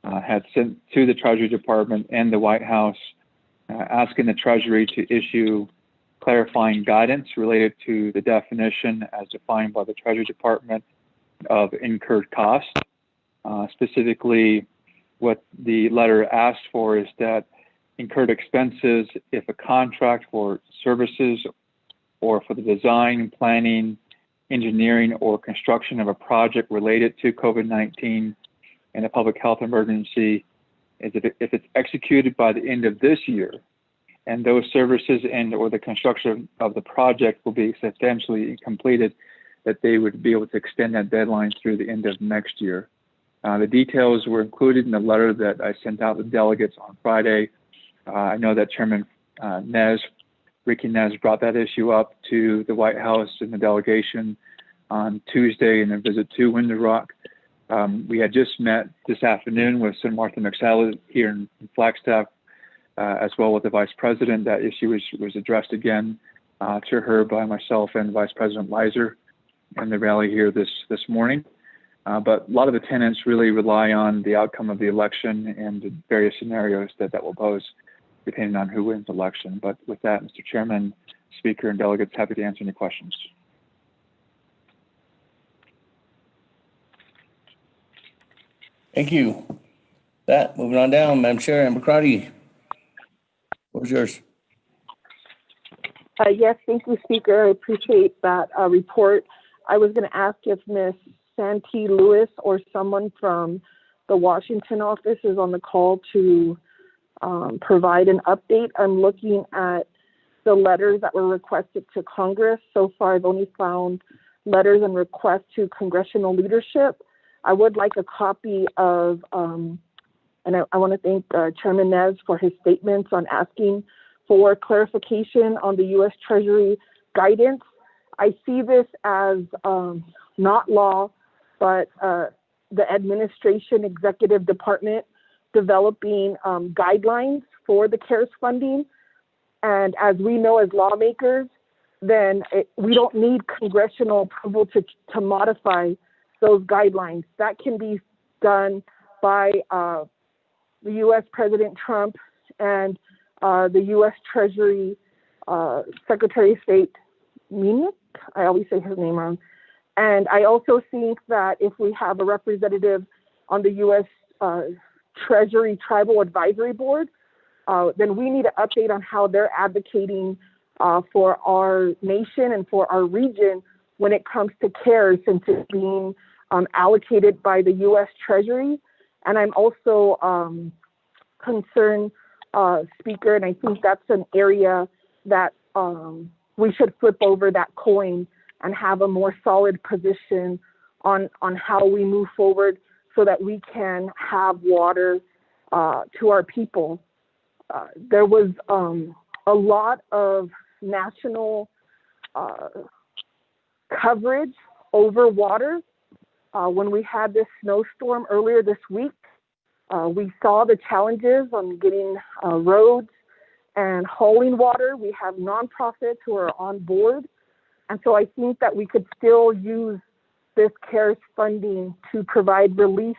had sent to the Treasury Department and the White House, asking the Treasury to issue clarifying guidance related to the definition as defined by the Treasury Department of incurred costs. Specifically, what the letter asked for is that incurred expenses, if a contract for services or for the design, planning, engineering, or construction of a project related to COVID-19 and a public health emergency, is that if it's executed by the end of this year, and those services and or the construction of the project will be substantially completed, that they would be able to extend that deadline through the end of next year. The details were included in the letter that I sent out to delegates on Friday. I know that Chairman Ricky Nez, brought that issue up to the White House and the delegation on Tuesday in a visit to Window Rock. We had just met this afternoon with Senator Martha McSally here in Flagstaff, as well with the Vice President. That issue was addressed again to her by myself and Vice President Weiser in the rally here this morning. But a lot of the tenants really rely on the outcome of the election and the various scenarios that will pose depending on who wins the election. But with that, Mr. Chairman, Speaker, and delegates, happy to answer any questions. Thank you. Moving on down, Madam Chair, Amber Crotty. What was yours? Yes, thank you, Speaker. I appreciate that report. I was going to ask if Ms. Santee Lewis or someone from the Washington office is on the call to provide an update. I'm looking at the letters that were requested to Congress. So far, I've only found letters and requests to congressional leadership. I would like a copy of, and I want to thank Chairman Nez for his statements on asking for clarification on the U.S. Treasury guidance. I see this as not law, but the administration executive department developing guidelines for the CARES funding. And as we know as lawmakers, then we don't need congressional approval to modify those guidelines. That can be done by the U.S. President Trump and the U.S. Treasury Secretary of State Munich. I always say his name wrong. And I also think that if we have a representative on the U.S. Treasury Tribal Advisory Board, then we need to update on how they're advocating for our nation and for our region when it comes to CARES, since it's being allocated by the U.S. Treasury. And I'm also concerned, Speaker, and I think that's an area that we should flip over that coin and have a more solid position on how we move forward so that we can have water to our people. There was a lot of national coverage over water, when we had this snowstorm earlier this week. We saw the challenges on getting roads and hauling water. We have nonprofits who are on board. And so I think that we could still use this CARES funding to provide relief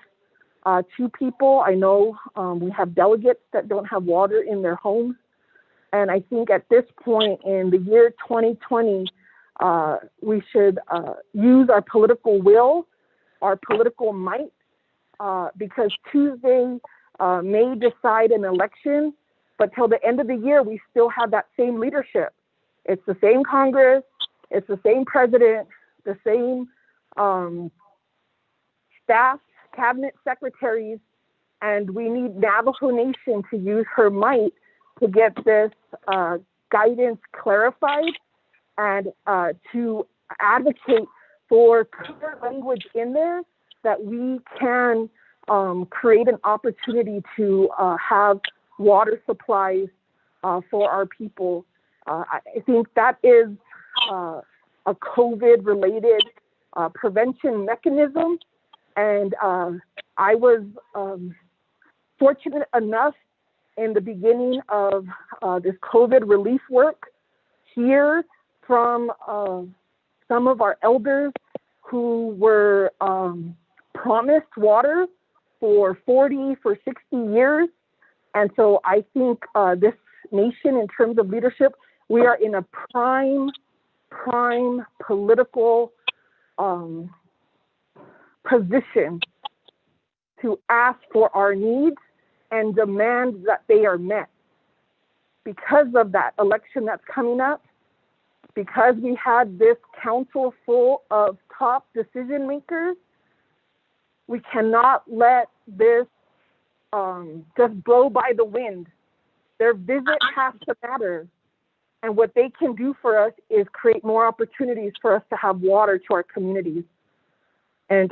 to people. I know we have delegates that don't have water in their homes. And I think at this point in the year 2020, we should use our political will, our political might, because Tuesday may decide an election, but till the end of the year, we still have that same leadership. It's the same Congress, it's the same president, the same staff, cabinet secretaries, and we need Navajo Nation to use her might to get this guidance clarified and to advocate for clear language in there that we can create an opportunity to have water supplies for our people. I think that is a COVID-related prevention mechanism. And I was fortunate enough in the beginning of this COVID relief work hear from some of our elders who were promised water for 40, for 60 years. And so I think this nation, in terms of leadership, we are in a prime political position to ask for our needs and demand that they are met. Because of that election that's coming up, because we had this council full of top decision makers, we cannot let this just blow by the wind. Their visit has to matter. And what they can do for us is create more opportunities for us to have water to our communities. And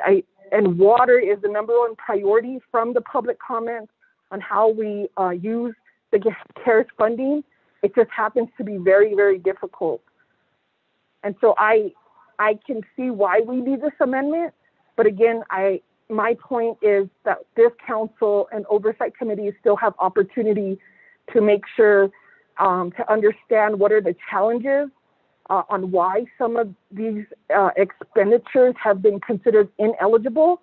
water is the number one priority from the public comments on how we use the CARES funding. It just happens to be very, very difficult. And so I can see why we need this amendment. But again, my point is that this council and oversight committees still have opportunity to make sure to understand what are the challenges on why some of these expenditures have been considered ineligible,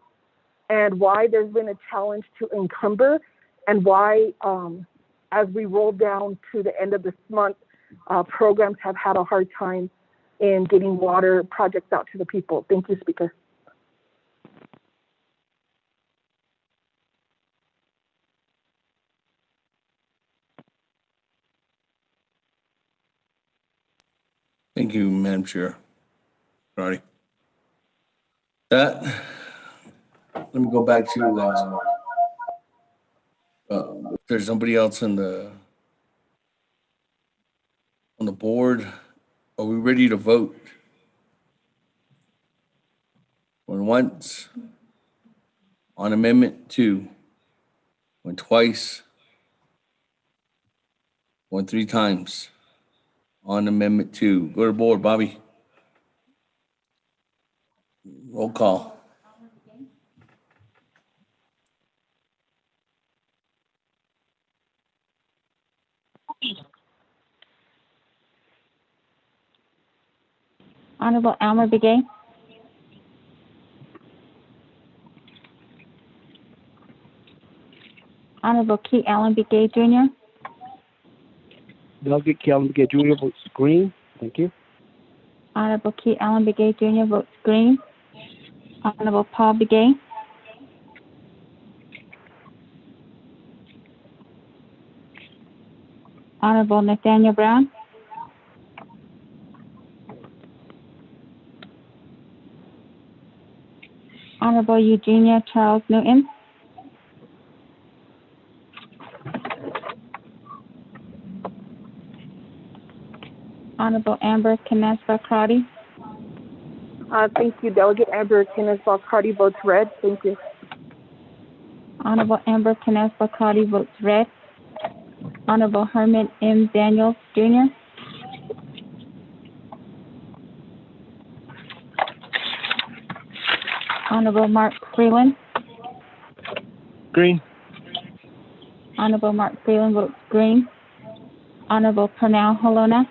and why there's been a challenge to encumber, and why, as we roll down to the end of this month, programs have had a hard time in getting water projects out to the people. Thank you, Speaker. Thank you, Madam Chair. Sorry. That, let me go back to, if there's somebody else on the board, are we ready to vote? Going once, on Amendment 2, going twice, going 3 times. On Amendment 2. Go to the board, Bobby. Roll call. Honorable Elmer Begay. Honorable Key Allen Begay Jr. Delegate Allen Begay Jr. votes green. Thank you. Honorable Key Allen Begay Jr. votes green. Honorable Paul Begay. Honorable Nathaniel Brown. Honorable Eugenia Charles Newton. Honorable Amber Kines-Bakrati. Thank you. Delegate Amber Kines-Bakrati votes red. Thank you. Honorable Amber Kines-Bakrati votes red. Honorable Herman M. Daniels, Jr. Honorable Mark Freeland. Green. Honorable Mark Freeland votes green. Honorable Pernell Halona.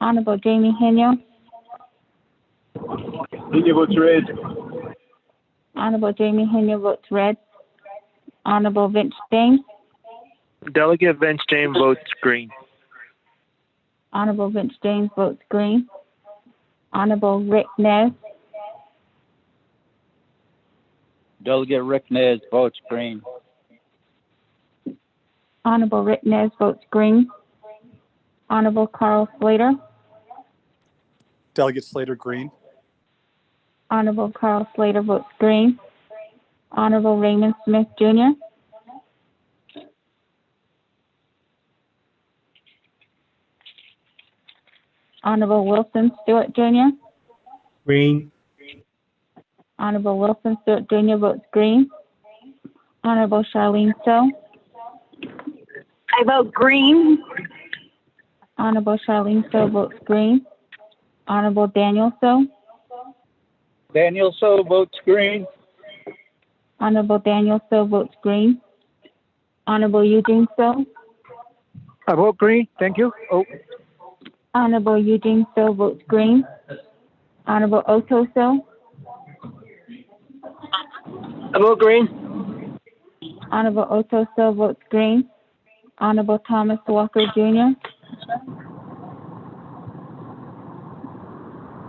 Honorable Jamie Henyo. Henyo votes red. Honorable Jamie Henyo votes red. Honorable Vince James. Delegate Vince James votes green. Honorable Vince James votes green. Honorable Rick Nez. Delegate Rick Nez votes green. Honorable Rick Nez votes green. Honorable Carl Slater. Delegate Slater, green. Honorable Carl Slater votes green. Honorable Raymond Smith Jr. Honorable Wilson Stewart Jr. Green. Honorable Wilson Stewart Jr. votes green. Honorable Charlene So. I vote green. Honorable Charlene So votes green. Honorable Daniel So. Daniel So votes green. Honorable Daniel So votes green. Honorable Eugene So. I vote green. Thank you. Oh. Honorable Eugene So votes green. Honorable Otto So. I vote green. Honorable Otto So votes green. Honorable Thomas Walker Jr.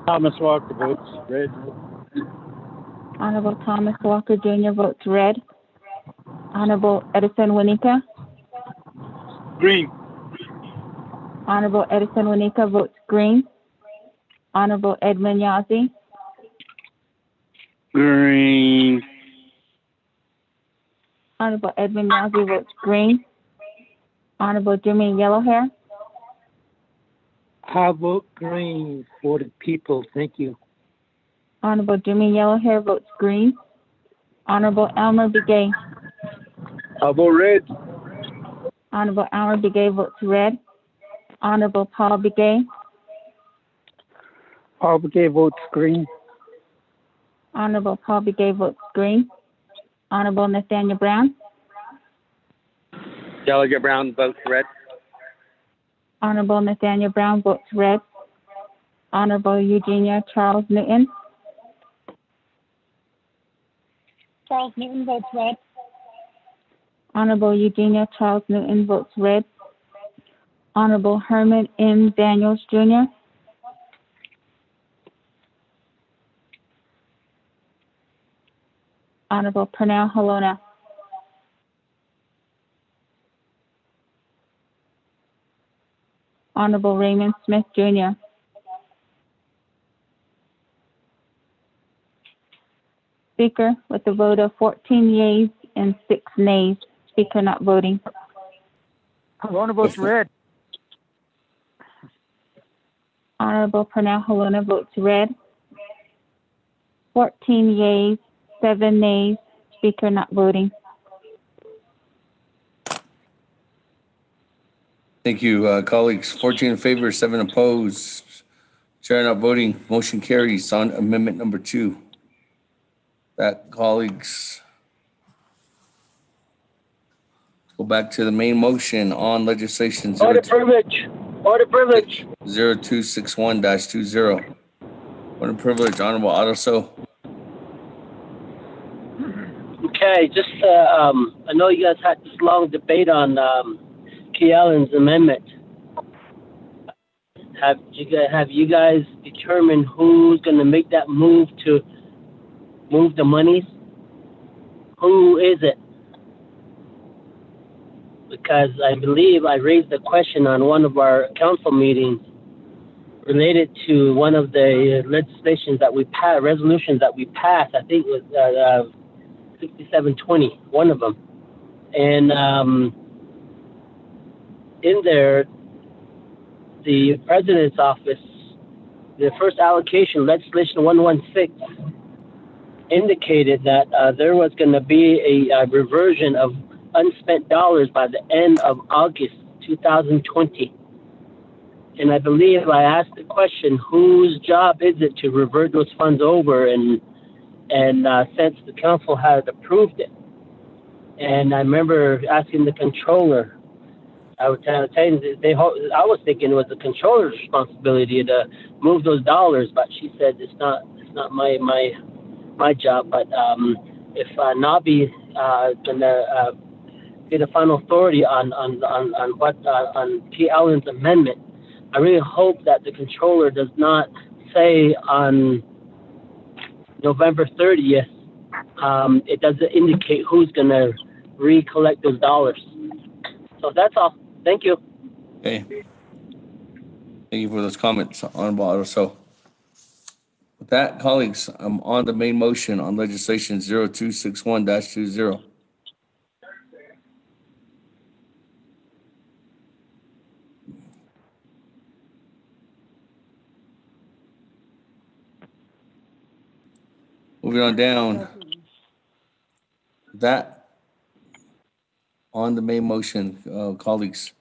Thomas Walker votes red. Honorable Thomas Walker Jr. votes red. Honorable Edison Winika. Green. Honorable Edison Winika votes green. Honorable Edmund Yazzie. Green. Honorable Edmund Yazzie votes green. Honorable Jimmy Yellowhair. I vote green for the people. Thank you. Honorable Jimmy Yellowhair votes green. Honorable Elmer Begay. I vote red. Honorable Elmer Begay votes red. Honorable Paul Begay. Paul Begay votes green. Honorable Paul Begay votes green. Honorable Nathaniel Brown. Delegate Brown votes red. Honorable Nathaniel Brown votes red. Honorable Eugenia Charles Newton. Charles Newton votes red. Honorable Eugenia Charles Newton votes red. Honorable Herman M. Daniels, Jr. Honorable Pernell Halona. Honorable Raymond Smith, Jr. Speaker, with a vote of 14 yeas and 6 nays. Speaker not voting. Halona votes red. Honorable Pernell Halona votes red. 14 yeas, 7 nays. Speaker not voting. Thank you, colleagues. 14 in favor, 7 opposed. Chair not voting. Motion carries on amendment number 2. That, colleagues, go back to the main motion on legislation Order privilege. Order privilege. 0261-20. Order privilege, Honorable Otto. Okay, just I know you guys had this long debate on Key Allen's amendment. Have you guys determined who's going to make that move to move the monies? Who is it? Because I believe I raised the question on one of our council meetings related to one of the legislations that we passed, resolutions that we passed. I think it was 6720, one of them. And in there, the president's office, the first allocation, legislation 116, indicated that there was going to be a reversion of unspent dollars by the end of August 2020. And I believe I asked the question, whose job is it to revert those funds over? And since the council had approved it, and I remember asking the controller, I was telling I was thinking it was the controller's responsibility to move those dollars, but she said it's not my job. But if Nabi gonna be the final authority on P. Allen's amendment, I really hope that the controller does not say on November 30th, it doesn't indicate who's going to recollect those dollars. So that's all. Thank you. Okay. Thank you for those comments, Honorable Otto. With that, colleagues, I'm on the main motion on legislation 0261-20. Moving on down. That on the main motion, colleagues.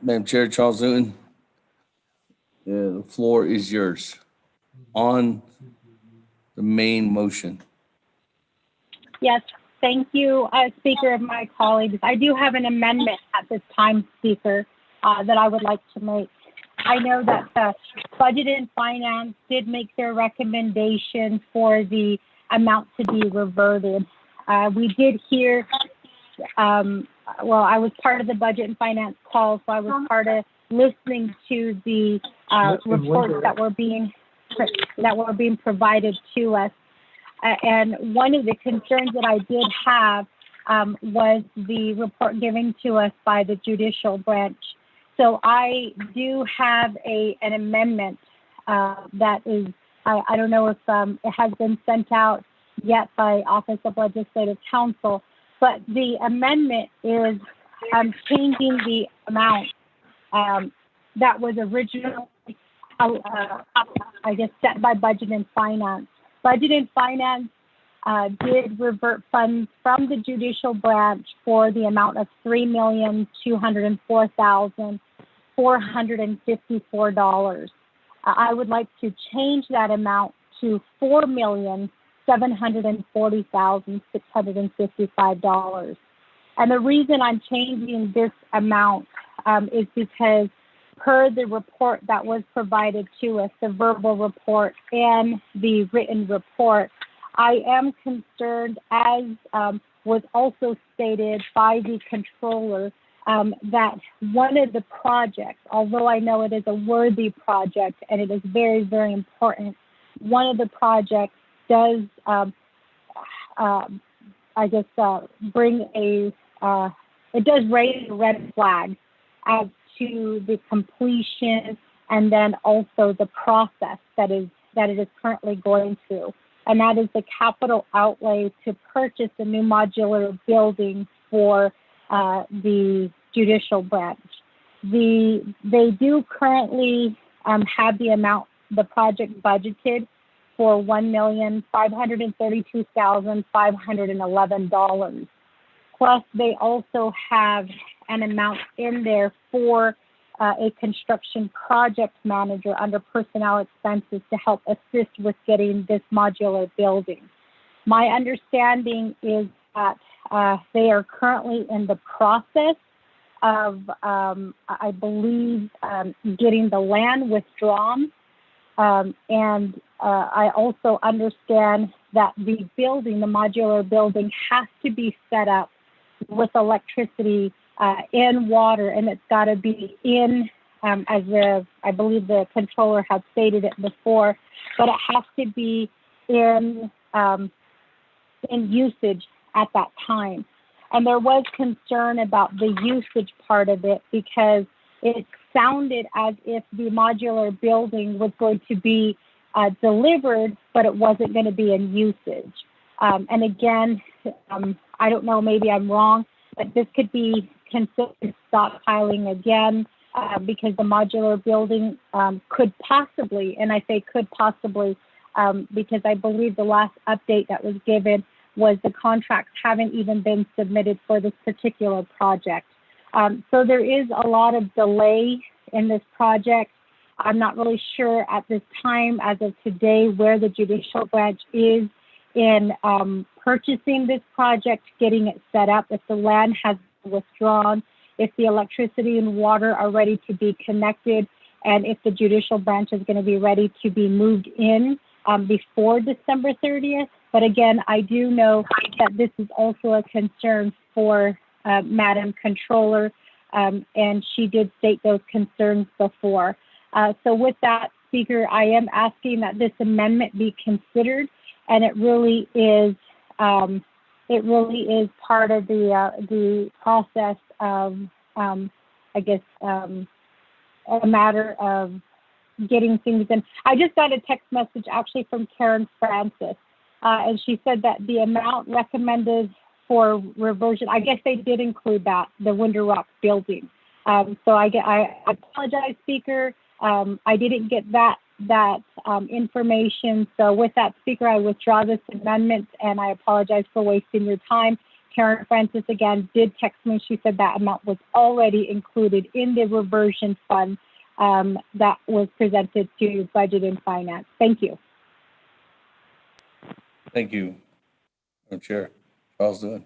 Madam Chair, Charles Newton, the floor is yours on the main motion. Yes, thank you, Speaker and my colleagues. I do have an amendment at this time, Speaker, that I would like to make. I know that Budget and Finance did make their recommendation for the amount to be reverted. We did hear, well, I was part of the Budget and Finance call, so I was part of listening to the reports that were being provided to us. And one of the concerns that I did have was the report given to us by the judicial branch. So I do have an amendment that is, I don't know if it has been sent out yet by Office of Legislative Counsel, but the amendment is changing the amount that was originally, I guess, set by Budget and Finance. Budget and Finance did revert funds from the judicial branch for the amount of $3,204,454. I would like to change that amount to $4,740,655. And the reason I'm changing this amount is because per the report that was provided to us, the verbal report and the written report, I am concerned, as was also stated by the controller, that one of the projects, although I know it is a worthy project and it is very, very important, one of the projects does, bring it does raise a red flag as to the completion and then also the process that it is currently going through. And that is the capital outlay to purchase a new modular building for the judicial branch. They do currently have the project budgeted for $1,532,511. Plus, they also have an amount in there for a construction project manager under personnel expenses to help assist with getting this modular building. My understanding is that they are currently in the process of, I believe, getting the land withdrawn. And I also understand that the modular building has to be set up with electricity and water, and it's got to be in, I believe the controller had stated it before, but it has to be in usage at that time. And there was concern about the usage part of it because it sounded as if the modular building was going to be delivered, but it wasn't going to be in usage. And again, I don't know, maybe I'm wrong, but this could be considered stockpiling again because the modular building could possibly, and I say could possibly, because I believe the last update that was given was the contracts haven't even been submitted for this particular project. So there is a lot of delay in this project. I'm not really sure at this time, as of today, where the judicial branch is in purchasing this project, getting it set up, if the land has been withdrawn, if the electricity and water are ready to be connected, and if the judicial branch is going to be ready to be moved in before December 30th. But again, I do know that this is also a concern for Madam Controller, and she did state those concerns before. So with that, Speaker, I am asking that this amendment be considered, and it really is part of the process of, I guess, a matter of getting things in. I just got a text message actually from Karen Francis, and she said that the amount recommended for reversion, I guess they did include that, the Winter Rock building. So I apologize, Speaker. I didn't get that information. So with that, Speaker, I withdraw this amendment, and I apologize for wasting your time. Karen Francis, again, did text me. She said that amount was already included in the reversion fund that was presented to Budget and Finance. Thank you. Thank you, Madam Chair. Charles Doing.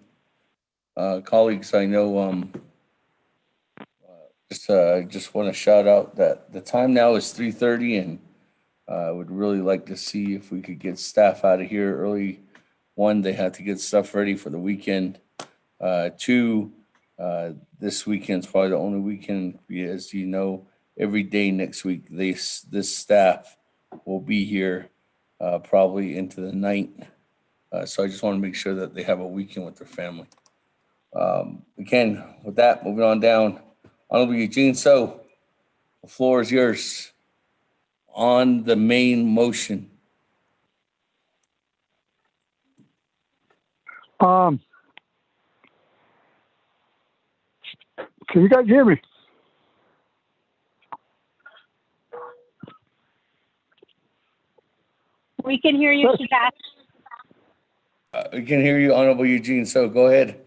Colleagues, I know just want to shout out that the time now is 3:30, and I would really like to see if we could get staff out of here early. One, they had to get stuff ready for the weekend. Two, this weekend's probably the only weekend, as you know, every day next week, this staff will be here probably into the night. So I just want to make sure that they have a weekend with their family. Again, with that, moving on down, Honorable Eugene So, the floor is yours on the main motion. Can you guys hear me? We can hear you, Shazak. We can hear you, Honorable Eugene So. Go ahead.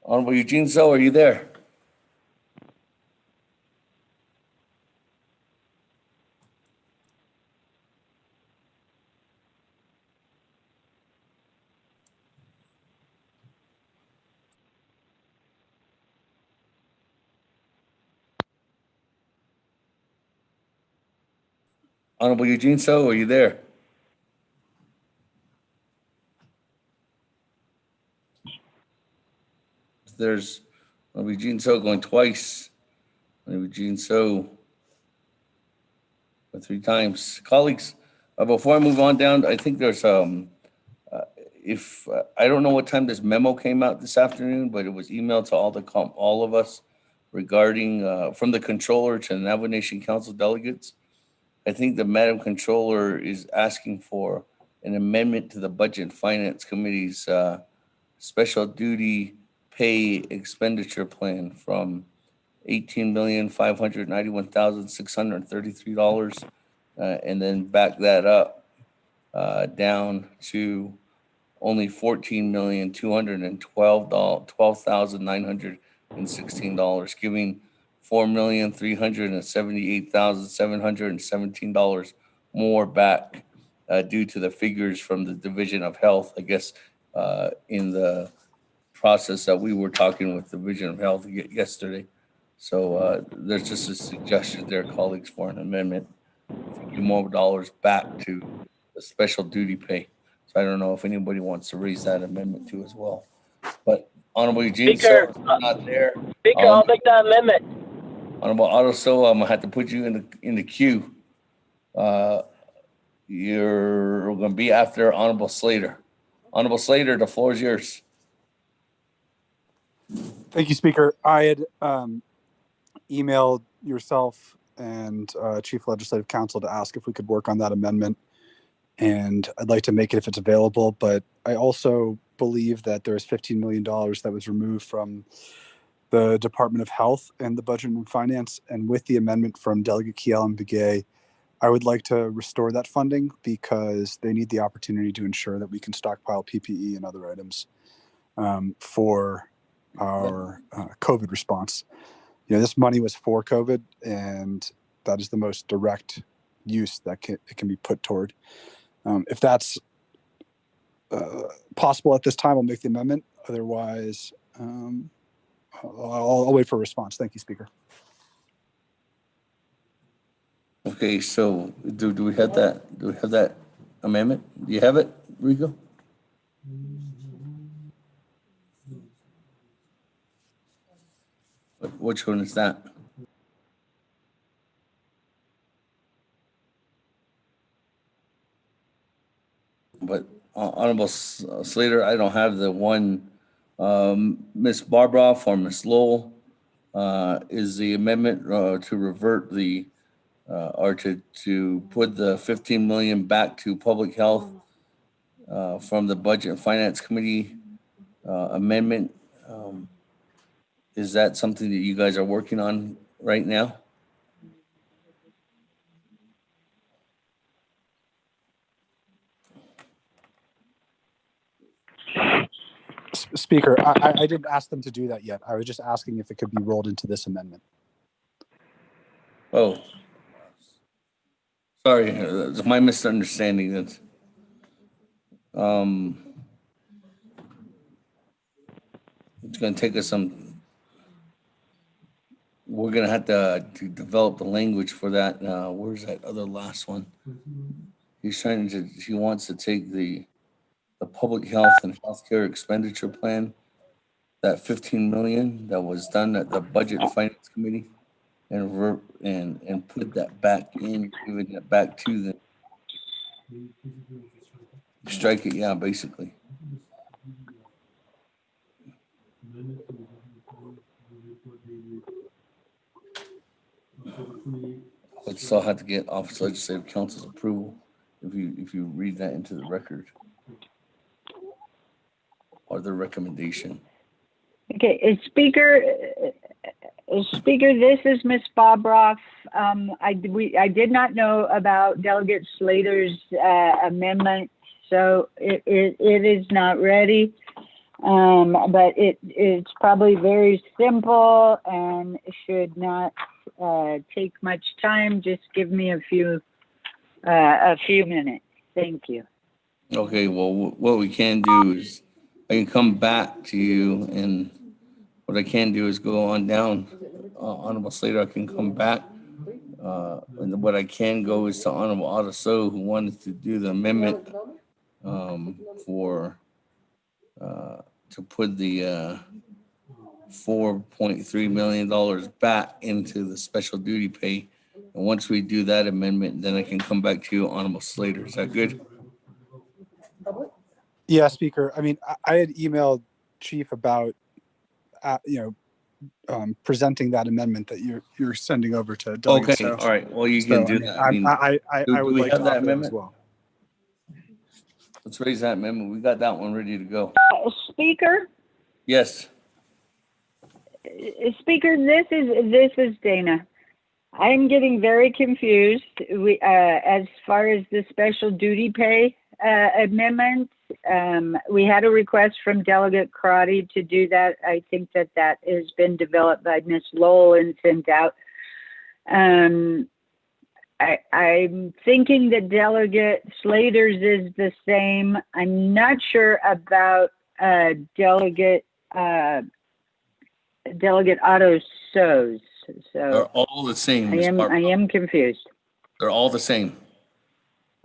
Honorable Eugene So, are you there? Honorable Eugene So, are you there? There's Honorable Eugene So going twice. Honorable Eugene So 3 times. Colleagues, before I move on down, I think there's I don't know what time this memo came out this afternoon, but it was emailed to all of us regarding from the controller to the Navajo Nation Council delegates. I think the Madam Controller is asking for an amendment to the Budget and Finance Committee's special duty pay expenditure plan from $18,591,633, and then back that up down to only $14,212,916, giving $4,378,717 more back due to the figures from the Division of Health, I guess, in the process that we were talking with the Division of Health yesterday. So there's just a suggestion there, colleagues, for an amendment, a few more dollars back to the special duty pay. So I don't know if anybody wants to raise that amendment too as well. But Honorable Eugene So is not there. Speaker, I'll make that amendment. Honorable Otto So, I'm gonna have to put you in the queue. You're gonna be after Honorable Slater. Honorable Slater, the floor is yours. Thank you, Speaker. I had emailed yourself and Chief Legislative Counsel to ask if we could work on that amendment, and I'd like to make it if it's available, but I also believe that there's $15 million that was removed from the Department of Health and the Budget and Finance, and with the amendment from Delegate Kiel and Begay, I would like to restore that funding because they need the opportunity to ensure that we can stockpile PPE and other items for our COVID response. You know, this money was for COVID, and that is the most direct use that it can be put toward. If that's possible at this time, I'll make the amendment. Otherwise, I'll wait for a response. Thank you, Speaker. Okay, so do we have that? Do we have that amendment? Do you have it, Rico? Which one is that? But Honorable Slater, I don't have the one. Ms. Barbroff or Ms. Lowell, is the amendment to revert the or to put the 15 million back to public health from the Budget and Finance Committee amendment. Is that something that you guys are working on right now? Speaker, I didn't ask them to do that yet. I was just asking if it could be rolled into this amendment. Oh, sorry, it's my misunderstanding. That's it's going to take us some. We're going to have to develop the language for that. Where's that other last one? He wants to take the public health and healthcare expenditure plan, that 15 million that was done at the Budget and Finance Committee, and put that back in, giving it back to them. Strike it, yeah, basically. But still have to get Office of Legislative Counsel's approval if you read that into the record or the recommendation. Okay, Speaker, this is Ms. Bobroff. I did not know about Delegate Slater's amendment, so it is not ready. But it's probably very simple and should not take much time. Just give me a few minutes. Thank you. Okay, well, what we can do is I can come back to you, and what I can do is go on down. Honorable Slater, I can come back. And what I can go is to Honorable Otaso, who wanted to do the amendment for to put the $4.3 million back into the special duty pay. And once we do that amendment, then I can come back to you, Honorable Slater. Is that good? Yeah, Speaker. I mean, I had emailed Chief about, presenting that amendment that you're sending over to Delegate. Okay, all right. Well, you can do that. I would like to have that offer amendment as well. Let's raise that amendment. We got that one ready to go. Speaker? Yes. Speaker, this is Dana. I'm getting very confused. As far as the special duty pay amendment, we had a request from Delegate Crotty to do that. I think that has been developed by Ms. Lowell and sent out. I'm thinking that Delegate Slater's is the same. I'm not sure about Delegate Otaso's. So They're all the same. I am confused. They're all the same.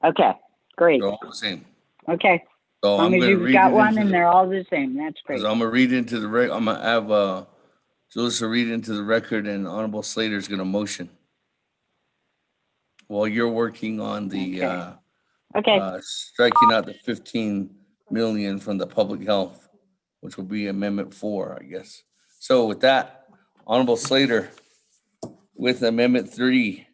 Okay, great. They're all the same. Okay. So As long as you've got one and they're all the same, that's great. I'm gonna read into the record. I'm gonna have Julissa read into the record, and Honorable Slater's gonna motion while you're working on the striking out the 15 million from the public health, which will be Amendment 4, I guess. So with that, Honorable Slater with Amendment 3.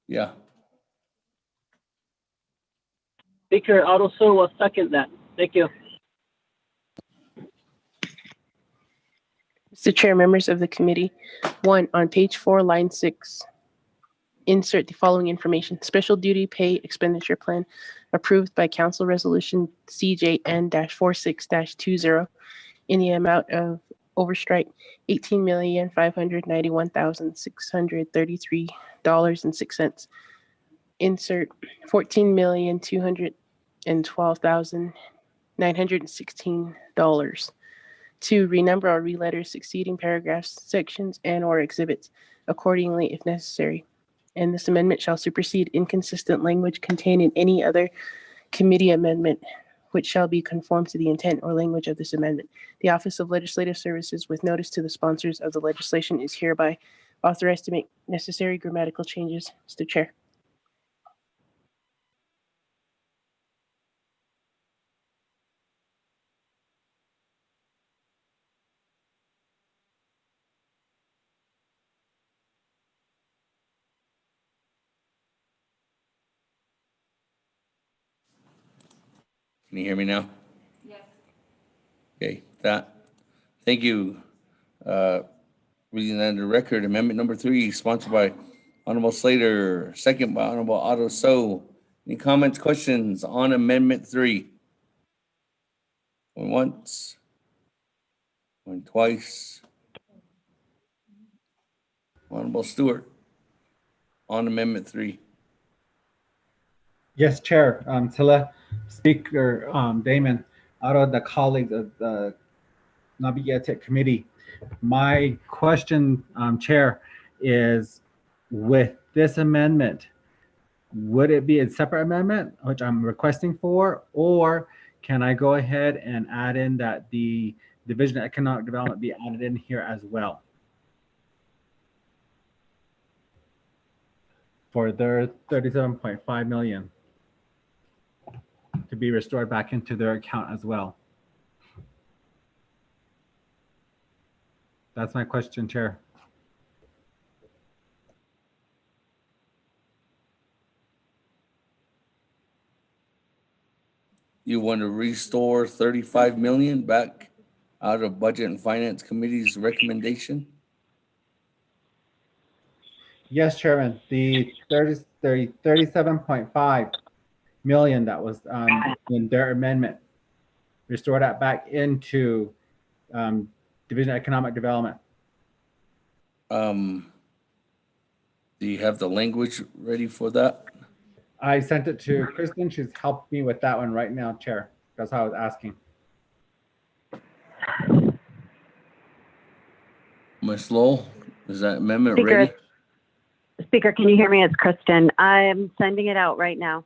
Yeah. Speaker Alonso will second that. Thank you. Mr. Chair, members of the committee, 1, on page 4, line 6, insert the following information. Special duty pay expenditure plan approved by Council Resolution CJN-46-20 in the amount of overstrike $18,591,633.06. Insert $14,212,916. 2, renumber or reletter succeeding paragraphs, sections, and/or exhibits accordingly if necessary. And this amendment shall supersede inconsistent language contained in any other committee amendment, which shall be conformed to the intent or language of this amendment. The Office of Legislative Services, with notice to the sponsors of the legislation, is hereby authorized to make necessary grammatical changes. Mr. Chair. Can you hear me now? Yes. Okay, thank you. Reading that into record, amendment number 3, sponsored by Honorable Slater, second by Honorable Otto So. Any comments, questions on Amendment 3? Going once, going twice. Honorable Stewart on Amendment 3. Yes, Chair. Tila, Speaker Damon, out of the colleagues of the Naabík'íyáti Committee, my question, Chair, is with this amendment, would it be a separate amendment, which I'm requesting for, or can I go ahead and add in that the Division of Economic Development be added in here as well for their 37.5 million to be restored back into their account as well? That's my question, Chair. You want to restore 35 million back out of Budget and Finance Committee's recommendation? Yes, Chairman. The 37.5 million that was in their amendment, restore that back into Division of Economic Development. Do you have the language ready for that? I sent it to Kristen. She's helped me with that one right now, Chair. That's how I was asking. Ms. Lowell, is that amendment Speaker, ready? Speaker, can you hear me? It's Kristen. I'm sending it out right now.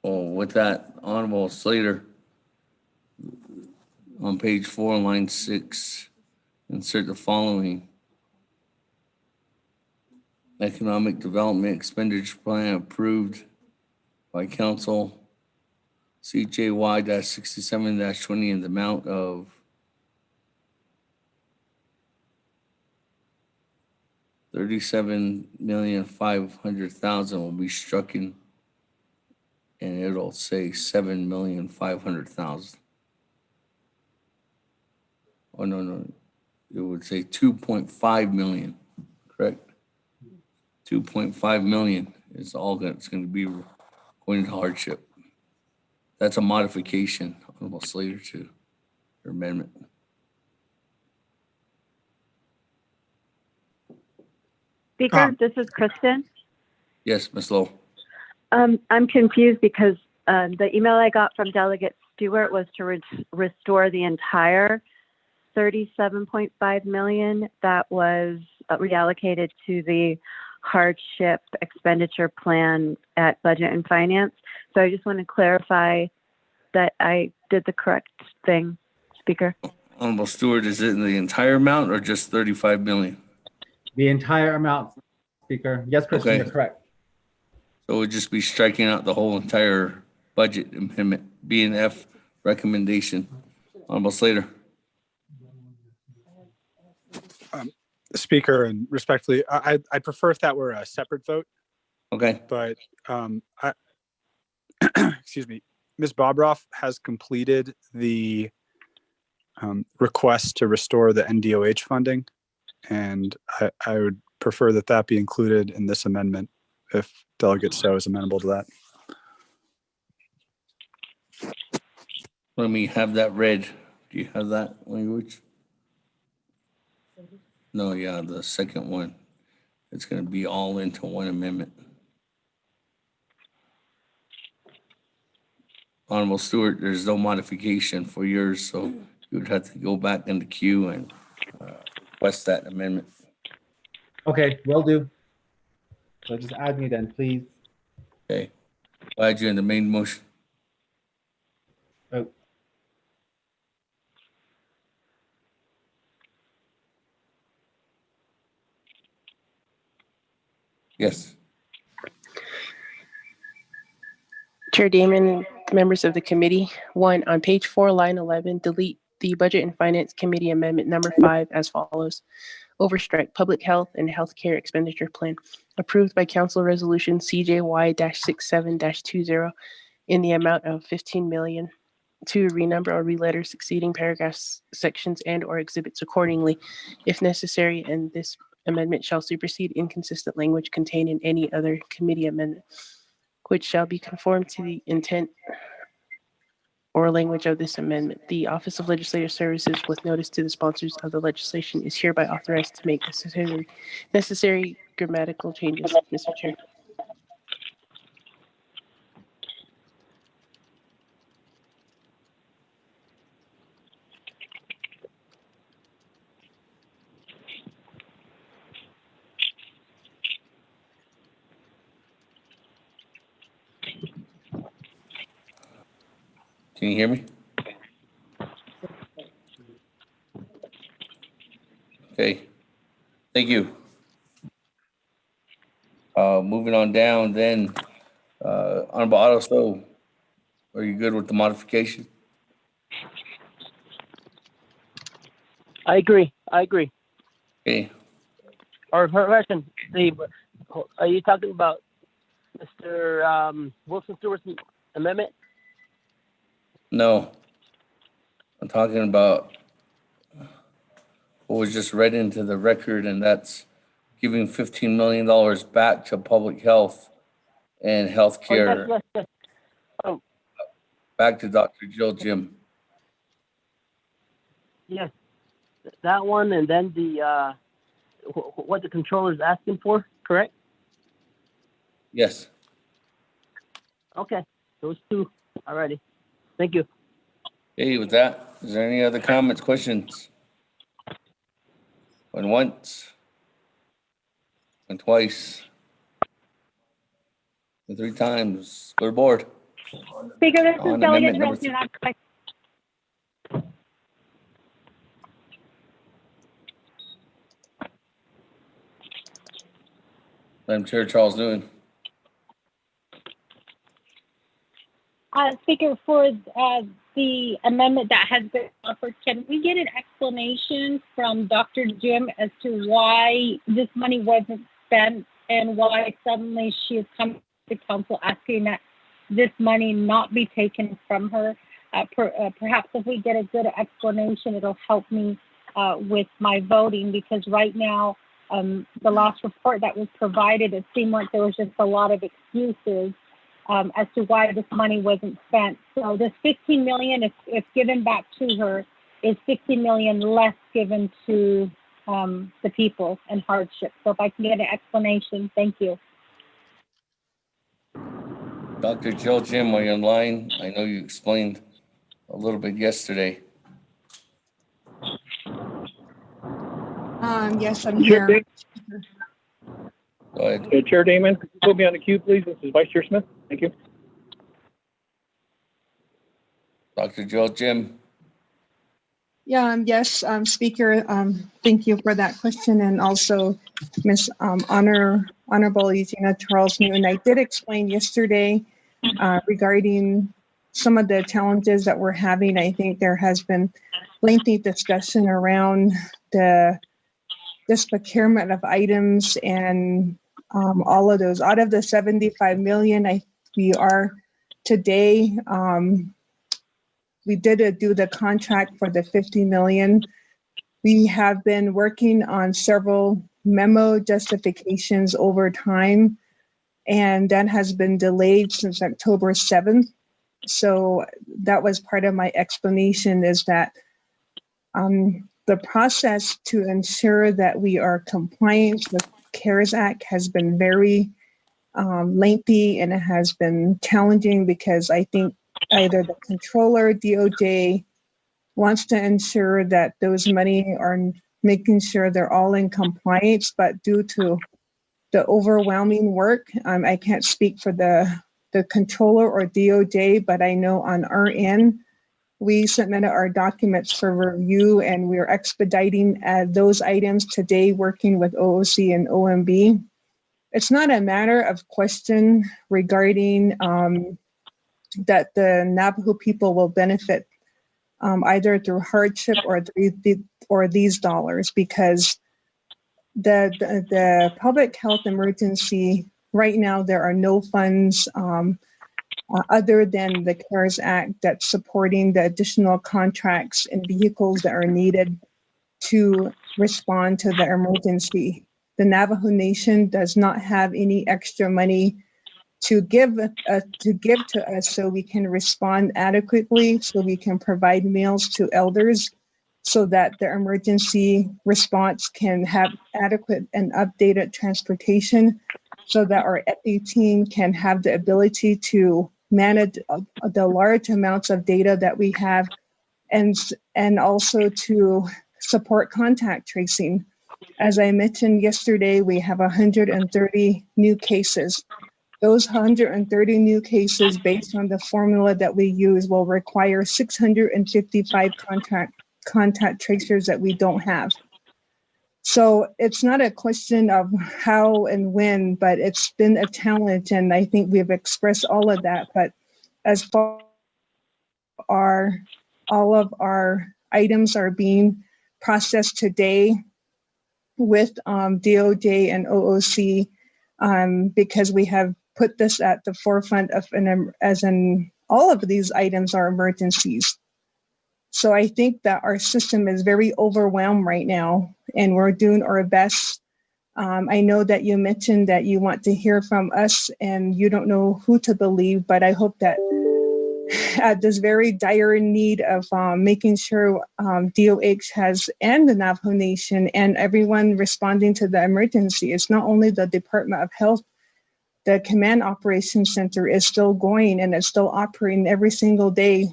Oh, with that, Honorable Slater, on page 4, line 6, insert the following. Economic Development Expenditure Plan approved by Council CJY-67-20 in the amount of $37,500,000 will be stricken, and it'll say $7,500,000. Oh, no, it would say 2.5 million, correct? 2.5 million is all that's going to be going into hardship. That's a modification, Honorable Slater, to your amendment. Speaker, this is Kristen. Yes, Ms. Lowe. I'm confused because the email I got from Delegate Stewart was to restore the entire 37.5 million that was reallocated to the hardship expenditure plan at Budget and Finance. So I just want to clarify that I did the correct thing, Speaker. Honorable Stewart, is it in the entire amount or just 35 million? The entire amount, Speaker. Yes, Christian, Okay. you're correct. So we'll just be striking out the whole entire budget amendment, B and F recommendation. Honorable Slater. Speaker, and respectfully, I'd prefer if that were a separate vote, Okay. but excuse me, Ms. Bobroff has completed the request to restore the NDOH funding, and I would prefer that that be included in this amendment if Delegate Stowe is amenable to that. Let me have that read. Do you have that language? No, yeah, the second one. It's going to be all into one amendment. Honorable Stewart, there's no modification for yours, so you would have to go back in the queue and request that amendment. Okay, will do. So just add me then, please. Okay. I'll add you in the main motion. Oh. Yes. Chair Damon, members of the committee. 1, on page 4, line 11, delete the Budget and Finance Committee Amendment number 5 as follows. Overstrike Public Health and Healthcare Expenditure Plan, approved by Council Resolution CJY-67-20 in the amount of $15 million to renumber or reletter succeeding paragraphs, sections, and/or exhibits accordingly, if necessary, and this amendment shall supersede inconsistent language contained in any other committee amendment, which shall be conformed to the intent or language of this amendment. The Office of Legislative Services, with notice to the sponsors of the legislation, is hereby authorized to make necessary grammatical changes, Mr. Chair. Can you hear me? Okay. Thank you. Moving on down then, Honorable Otto Stowe, are you good with the modification? I agree. Okay. Or question, are you talking about Mr. Wilson Stewart's amendment? No. I'm talking about what was just read into the record, and that's giving $15 million back to public health and healthcare. Yes. Oh, Back to Dr. Jill Jim. yes. That one, and then the what the controller is asking for, correct? Yes. Okay, those two already. Thank you. Okay, with that, is there any other comments, questions? Going once, and twice, and 3 times. Go to board. Speaker, this On is Delegate amendment Hill. number 3. Madam Chair, Charles Newman. Speaker, for the amendment that has been offered, can we get an explanation from Dr. Jim as to why this money wasn't spent and why suddenly she has come to council asking that this money not be taken from her? Perhaps if we get a good explanation, it'll help me with my voting, because right now, the last report that was provided, it seemed like there was just a lot of excuses as to why this money wasn't spent. So this $15 million, if given back to her, is $60 million less given to the people in hardship. So if I can get an explanation, thank you. Dr. Jill Jim, are you online? I know you explained a little bit yesterday. Yes, I'm here. Go ahead. Okay, Chair Damon, could you put me on the queue, please? This is Vice Chair Smith. Thank you. Dr. Jill Jim. Yeah, yes, Speaker, thank you for that question, and also Honorable Eugenia Charles Newton. I did explain yesterday regarding some of the challenges that we're having. I think there has been lengthy discussion around this procurement of items and all of those. Out of the 75 million, we are today, we did do the contract for the 50 million. We have been working on several memo justifications over time, and that has been delayed since October 7th. So that was part of my explanation, is that the process to ensure that we are compliant with CARES Act has been very lengthy, and it has been challenging because I think either the controller, DOJ, wants to ensure that those money are making sure they're all in compliance, but due to the overwhelming work, I can't speak for the controller or DOJ, but I know on our end, we submitted our documents for review, and we're expediting those items today, working with OOC and OMB. It's not a matter of question regarding that the Navajo people will benefit either through hardship or these dollars, because the public health emergency right now, there are no funds other than the CARES Act that's supporting the additional contracts and vehicles that are needed to respond to the emergency. The Navajo Nation does not have any extra money to give to us so we can respond adequately, so we can provide meals to elders, so that the emergency response can have adequate and updated transportation, so that our EPI team can have the ability to manage the large amounts of data that we have, and also to support contact tracing. As I mentioned yesterday, we have 130 new cases. Those 130 new cases, based on the formula that we use, will require 655 contact tracers that we don't have. So it's not a question of how and when, but it's been a challenge, and I think we've expressed all of that. But as far as all of our items are being processed today with DOJ and OOC, because we have put this at the forefront of all of these items are emergencies. So I think that our system is very overwhelmed right now, and we're doing our best. I know that you mentioned that you want to hear from us and you don't know who to believe, but I hope that at this very dire need of making sure DOH has, and the Navajo Nation and everyone responding to the emergency, it's not only the Department of Health. The Command Operations Center is still going, and it's still operating every single day.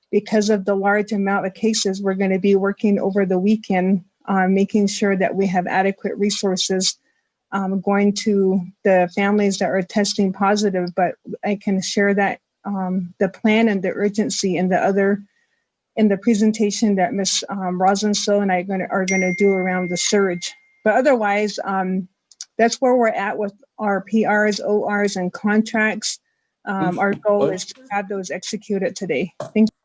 Because of the large amount of cases, we're going to be working over the weekend on making sure that we have adequate resources going to the families that are testing positive. But I can share that the plan and the urgency and in the presentation that Ms. Rosenso and I are going to do around the surge. But otherwise, that's where we're at with our PRs, ORs, and contracts. Our goal is to have those executed today. Thank you.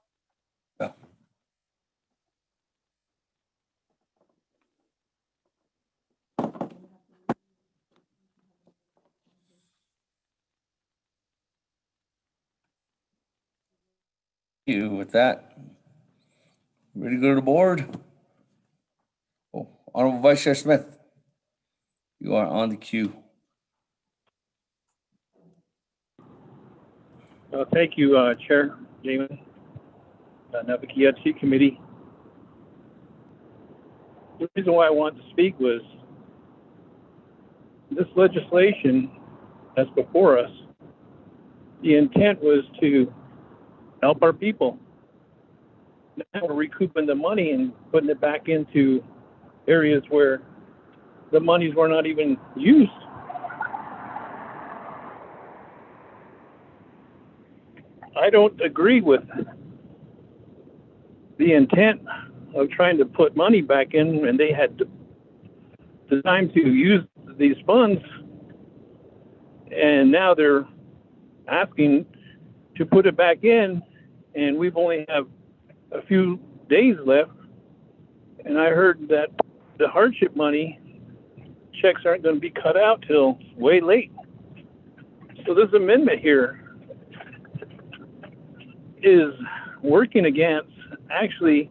You with that. Ready to go to the board? Oh, Honorable Vice Chair Smith, you are on the queue. Thank you, Chair Damon, Naabík'íyáti Committee. The reason why I wanted to speak was this legislation that's before us. The intent was to help our people. Now we're recouping the money and putting it back into areas where the monies were not even used. I don't agree with the intent of trying to put money back in, and they had the time to use these funds, and now they're asking to put it back in, and we've only have a few days left. And I heard that the hardship money checks aren't going to be cut out till way late. So this amendment here is working against actually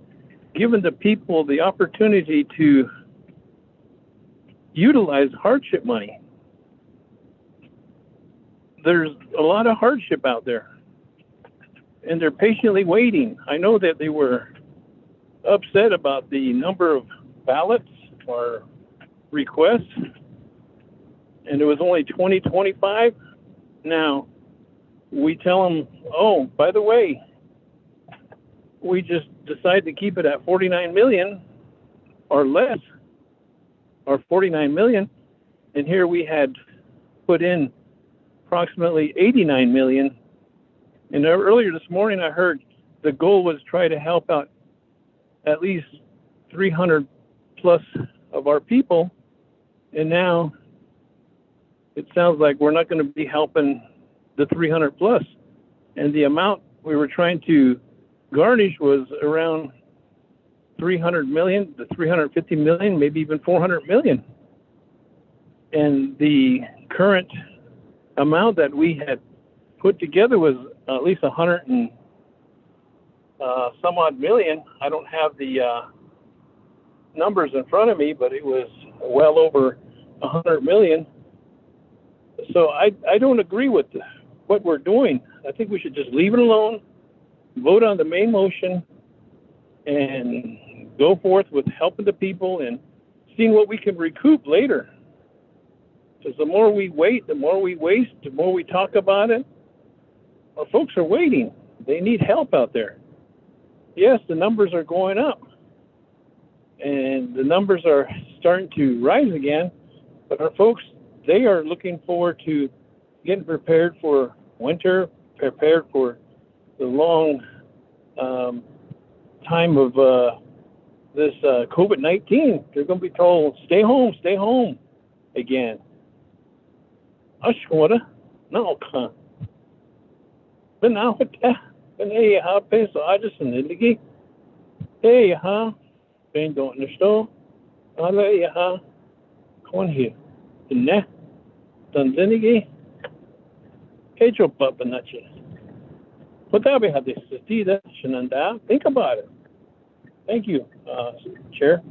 giving the people the opportunity to utilize hardship money. There's a lot of hardship out there, and they're patiently waiting. I know that they were upset about the number of ballots or requests, and it was only 2025. Now, we tell them, oh, by the way, we just decided to keep it at 49 million or less, or 49 million, and here we had put in approximately 89 million. And earlier this morning, I heard the goal was try to help out at least 300 plus of our people. And now it sounds like we're not going to be helping the 300 plus. And the amount we were trying to garnish was around 300 million to 350 million, maybe even 400 million. And the current amount that we had put together was at least 100 and some odd million. I don't have the numbers in front of me, but it was well over 100 million. So I don't agree with what we're doing. I think we should just leave it alone, vote on the main motion, and go forth with helping the people and seeing what we can recoup later. Because the more we wait, the more we waste, the more we talk about it. Our folks are waiting. They need help out there. Yes, the numbers are going up, and the numbers are starting to rise again, but our folks, they are looking forward to getting prepared for winter, prepared for the long time of this COVID-19. They're going to be told, stay home again. Ashwara, no, but now when they have peso, I just need hey, Ben don't understand. I come here. The net, Tanzanigi, Pedro Papanachi. But that we have this Shananda. Think about it. Thank you, Chair.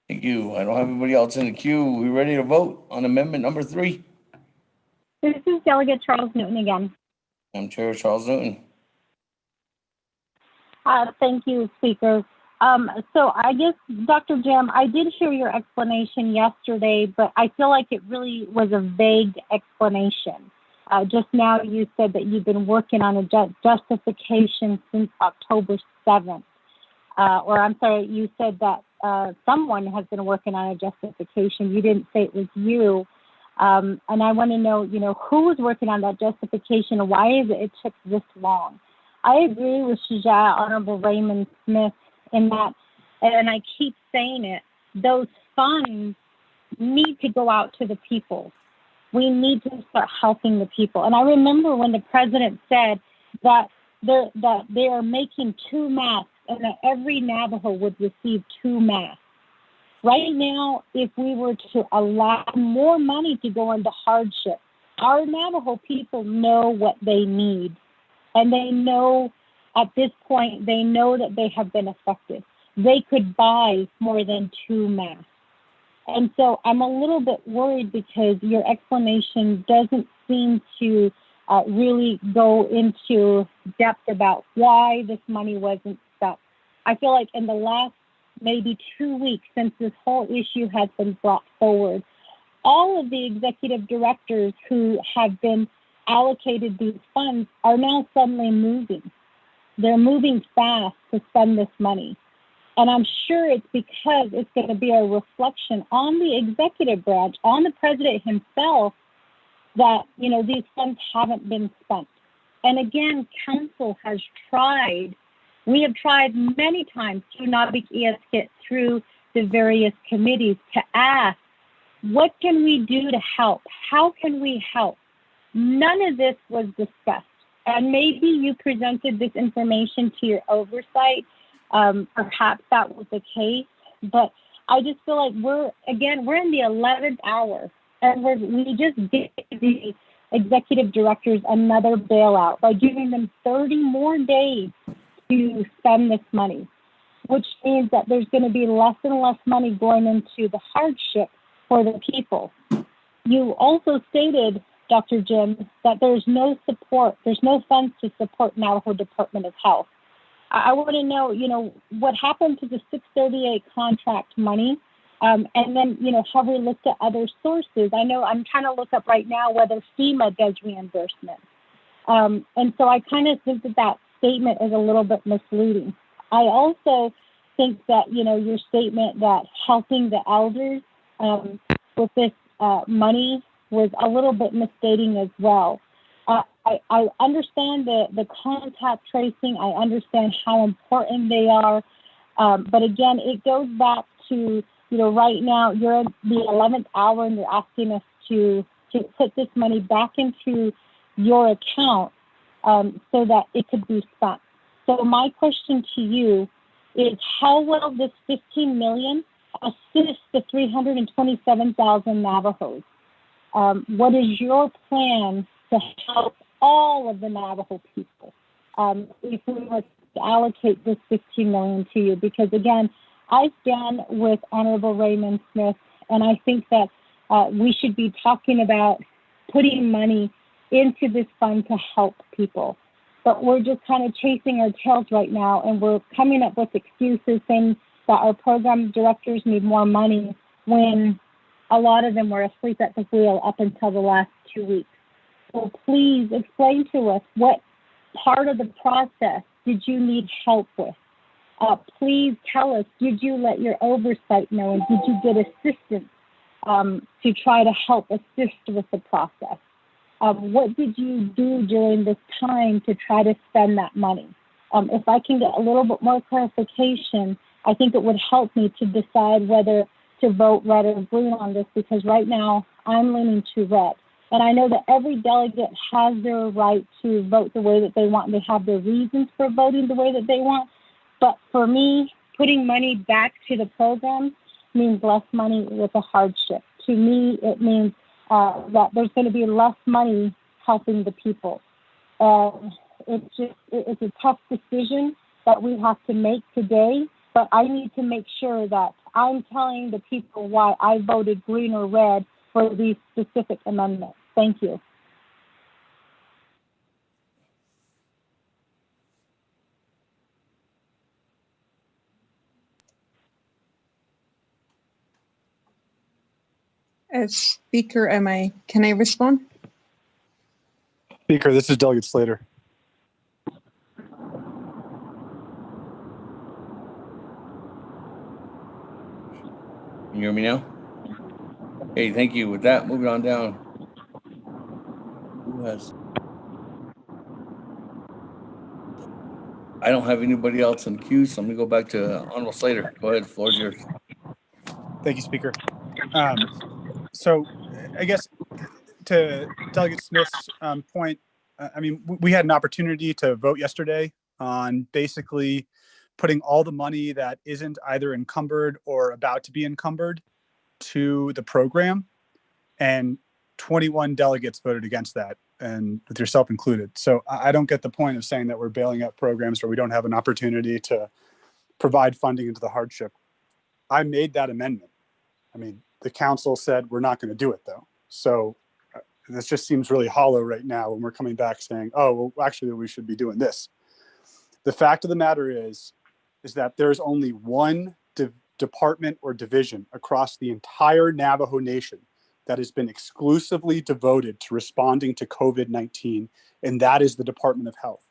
Thank you. I don't have anybody else in the queue. We ready to vote on amendment number 3? This is Delegate Charles Newton again. I'm Chair Charles Newton. Thank you, Speaker. So I guess, Dr. Jim, I did hear your explanation yesterday, but I feel like it really was a vague explanation. Just now you said that you've been working on a justification since October 7th. Or I'm sorry, you said that someone has been working on a justification. You didn't say it was you. And I want to know, who was working on that justification and why is it took this long? I agree with Shaja, Honorable Raymond Smith, in that, and I keep saying it, those funds need to go out to the people. We need to start helping the people. And I remember when the president said that they are making 2 masks and that every Navajo would receive 2 masks. Right now, if we were to allow more money to go into hardship, our Navajo people know what they need. And they know at this point, they know that they have been affected. They could buy more than 2 masks. And so I'm a little bit worried because your explanation doesn't seem to really go into depth about why this money wasn't spent. I feel like in the last maybe 2 weeks since this whole issue has been brought forward, all of the executive directors who have been allocated these funds are now suddenly moving. They're moving fast to spend this money. And I'm sure it's because it's going to be a reflection on the executive branch, on the president himself, that, these funds haven't been spent. And again, council has tried We have tried many times through Naabík'íyáti, through the various committees, to ask, what can we do to help? How can we help? None of this was discussed. And maybe you presented this information to your oversight. Perhaps that was the case. But I just feel like we're in the 11th hour, and we just gave the executive directors another bailout by giving them 30 more days to spend this money, which means that there's going to be less and less money going into the hardship for the people. You also stated, Dr. Jim, that there's no support, there's no funds to support Navajo Department of Health. I want to know, what happened to the 638 contract money? And then, have we looked at other sources? I know I'm trying to look up right now whether FEMA does reimbursement. And so I kind of think that statement is a little bit misleading. I also think that, your statement that helping the elders with this money was a little bit misstating as well. I understand the contact tracing. I understand how important they are. But again, it goes back to, right now you're in the 11th hour and you're asking us to put this money back into your account so that it could be spent. So my question to you is, how will this $15 million assist the 327,000 Navajos? What is your plan to help all of the Navajo people if we were to allocate this $15 million to you? Because again, I stand with Honorable Raymond Smith, and I think that we should be talking about putting money into this fund to help people. But we're just kind of chasing our tails right now, and we're coming up with excuses saying that our program directors need more money when a lot of them were asleep at the wheel up until the last 2 weeks. So please explain to us, what part of the process did you need help with? Please tell us, did you let your oversight know, and did you get assistance to try to help assist with the process? What did you do during this time to try to spend that money? If I can get a little bit more clarification, I think it would help me to decide whether to vote red or green on this, because right now I'm leaning to red. And I know that every delegate has their right to vote the way that they want, and they have their reasons for voting the way that they want. But for me, putting money back to the program means less money with a hardship. To me, it means that there's going to be less money helping the people. It's a tough decision that we have to make today, but I need to make sure that I'm telling the people why I voted green or red for these specific amendments. Thank you. As Speaker, can I respond? Speaker, this is Delegate Slater. Can you hear me now? Hey, thank you. With that, moving on down. Who has? I don't have anybody else in queue, so I'm gonna go back to Honorable Slater. Go ahead, the floor is yours. Thank you, Speaker. So I guess to Delegate Smith's point, we had an opportunity to vote yesterday on basically putting all the money that isn't either encumbered or about to be encumbered to the program, and 21 delegates voted against that, and with yourself included. So I don't get the point of saying that we're bailing out programs where we don't have an opportunity to provide funding into the hardship. I made that amendment. The council said we're not going to do it though. So this just seems really hollow right now when we're coming back saying, oh, well, actually we should be doing this. The fact of the matter is that there's only one department or division across the entire Navajo Nation that has been exclusively devoted to responding to COVID-19, and that is the Department of Health.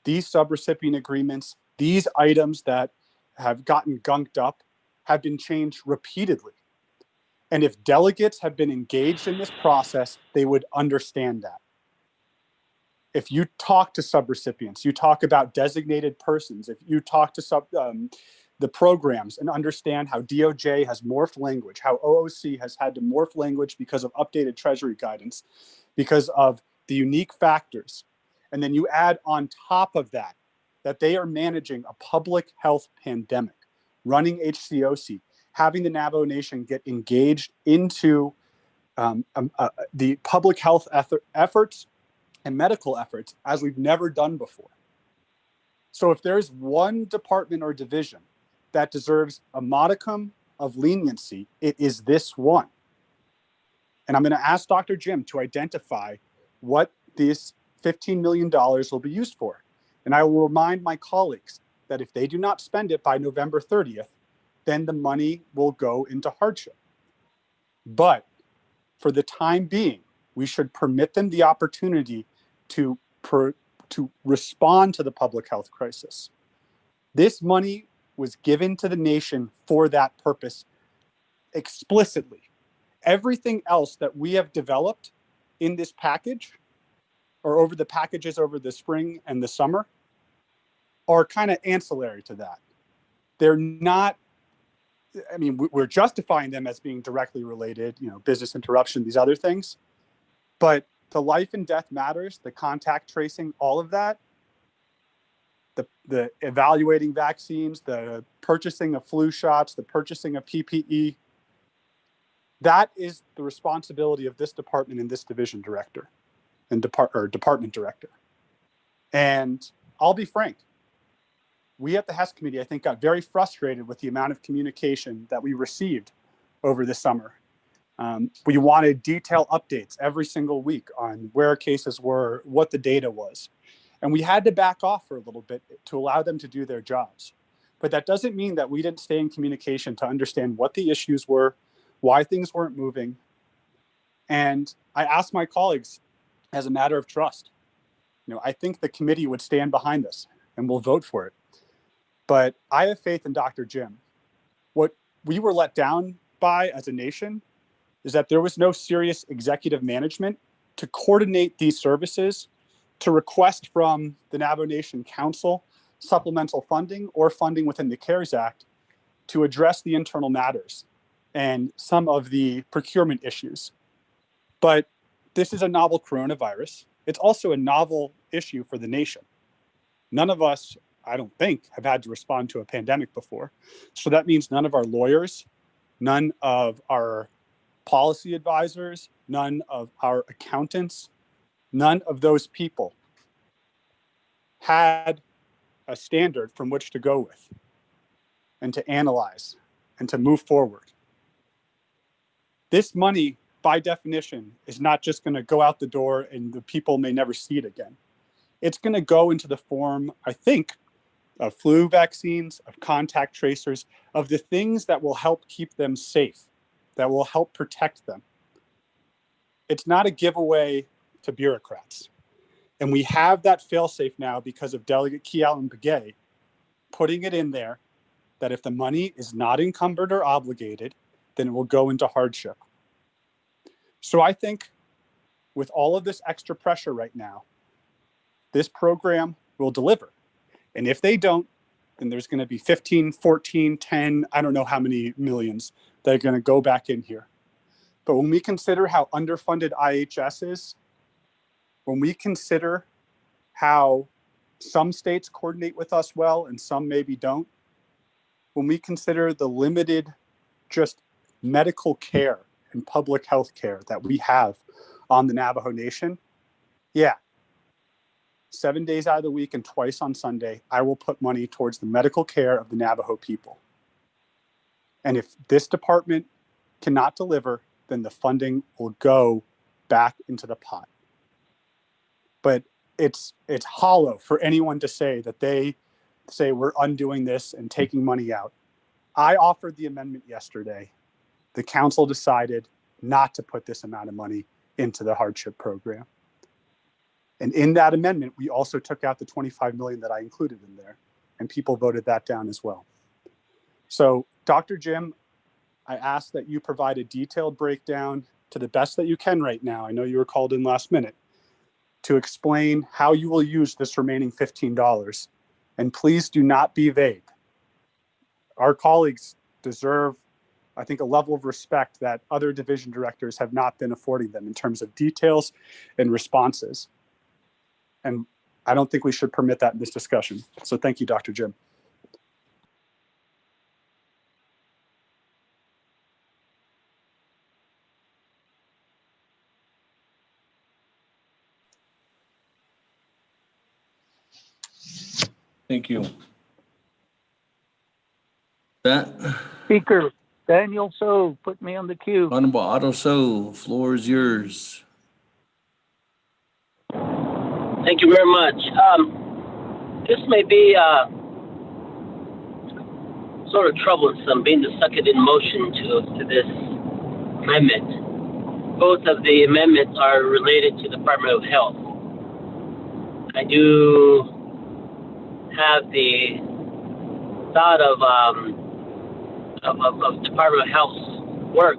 These subrecipient agreements, these items that have gotten gunked up, have been changed repeatedly. And if delegates have been engaged in this process, they would understand that. if you talk to subrecipients, you talk about designated persons, if you talk to the programs and understand how DOJ has morphed language, how OOC has had to morph language because of updated Treasury guidance, because of the unique factors. And then you add on top of that, that they are managing a public health pandemic, running HCOC, having the Navajo Nation get engaged into the public health efforts and medical efforts as we've never done before. So if there's one department or division that deserves a modicum of leniency, it is this one. And I'm going to ask Dr. Jim to identify what this $15 million will be used for. And I will remind my colleagues that if they do not spend it by November 30th, then the money will go into hardship. But for the time being, we should permit them the opportunity to respond to the public health crisis. This money was given to the nation for that purpose explicitly. Everything else that we have developed in this package, or over the packages over the spring and the summer, are kind of ancillary to that. They're not, I mean, we're justifying them as being directly related, business interruption, these other things. But the life and death matters, the contact tracing, all of that, the evaluating vaccines, the purchasing of flu shots, the purchasing of PPE, that is the responsibility of this department and this division director and department director. And I'll be frank, we at the HES committee, I think, got very frustrated with the amount of communication that we received over the summer. We wanted detailed updates every single week on where cases were, what the data was. And we had to back off for a little bit to allow them to do their jobs. But that doesn't mean that we didn't stay in communication to understand what the issues were, why things weren't moving. And I asked my colleagues, as a matter of trust, I think the committee would stand behind this and we'll vote for it. But I have faith in Dr. Jim. What we were let down by as a nation is that there was no serious executive management to coordinate these services, to request from the Navajo Nation Council supplemental funding or funding within the CARES Act to address the internal matters and some of the procurement issues. But this is a novel coronavirus. It's also a novel issue for the nation. None of us, I don't think, have had to respond to a pandemic before. So that means none of our lawyers, none of our policy advisors, none of our accountants, none of those people had a standard from which to go with and to analyze and to move forward. This money, by definition, is not just going to go out the door and the people may never see it again. It's going to go into the form, I think, of flu vaccines, of contact tracers, of the things that will help keep them safe, that will help protect them. It's not a giveaway to bureaucrats. And we have that failsafe now because of Delegate Kealan-Begay putting it in there that if the money is not encumbered or obligated, then it will go into hardship. So I think with all of this extra pressure right now, this program will deliver. And if they don't, then there's going to be 15, 14, 10, I don't know how many millions that are going to go back in here. But when we consider how underfunded IHS is, when we consider how some states coordinate with us well and some maybe don't, when we consider the limited just medical care and public health care that we have on the Navajo Nation, yeah, 7 days out of the week and twice on Sunday, I will put money towards the medical care of the Navajo people. And if this department cannot deliver, then the funding will go back into the pot. But it's hollow for anyone to say that they say we're undoing this and taking money out. I offered the amendment yesterday. The council decided not to put this amount of money into the hardship program. And in that amendment, we also took out the $25 million that I included in there, and people voted that down as well. So, Dr. Jim, I ask that you provide a detailed breakdown to the best that you can right now. I know you were called in last minute. to explain how you will use this remaining $15. And please do not be vague. Our colleagues deserve, I think, a level of respect that other division directors have not been affording them in terms of details and responses. And I don't think we should permit that in this discussion. So thank you, Dr. Jim. Thank you. That Speaker Daniel So, put me on the queue. Honorable Otto So, floor is yours. Thank you very much. This may be sort of troublesome, being the second in motion to this amendment. Both of the amendments are related to the Department of Health. I do have the thought of Department of Health's work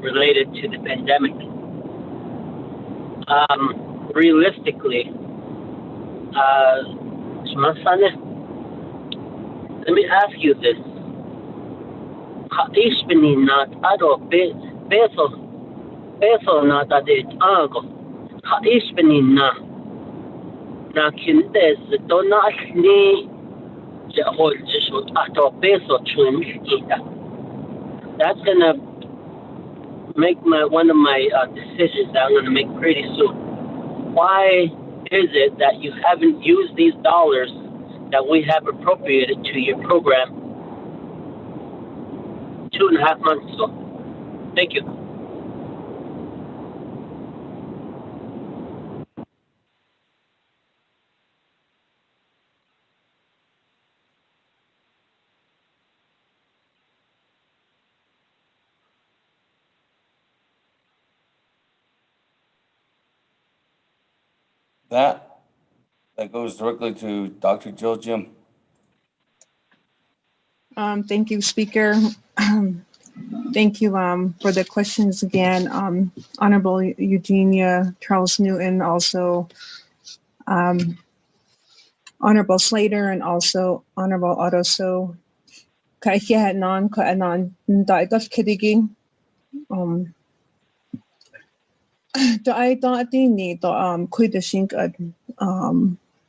related to the pandemic. Realistically, let me ask you this. Peso na tade ango. Na kindes dona ni jahol jishut ato peso chun ita. That's gonna make one of my decisions that I'm gonna make pretty soon. Why is it that you haven't used these dollars that we have appropriated to your program 2.5 months ago? Thank you. That goes directly to Dr. Jill Jim. Thank you, Speaker. Thank you for the questions again. Honorable Eugenia Charles Newton, also Honorable Slater, and also Honorable Otto So. Kaihianan kaanan daigas kidigi. I ni to quite a shink at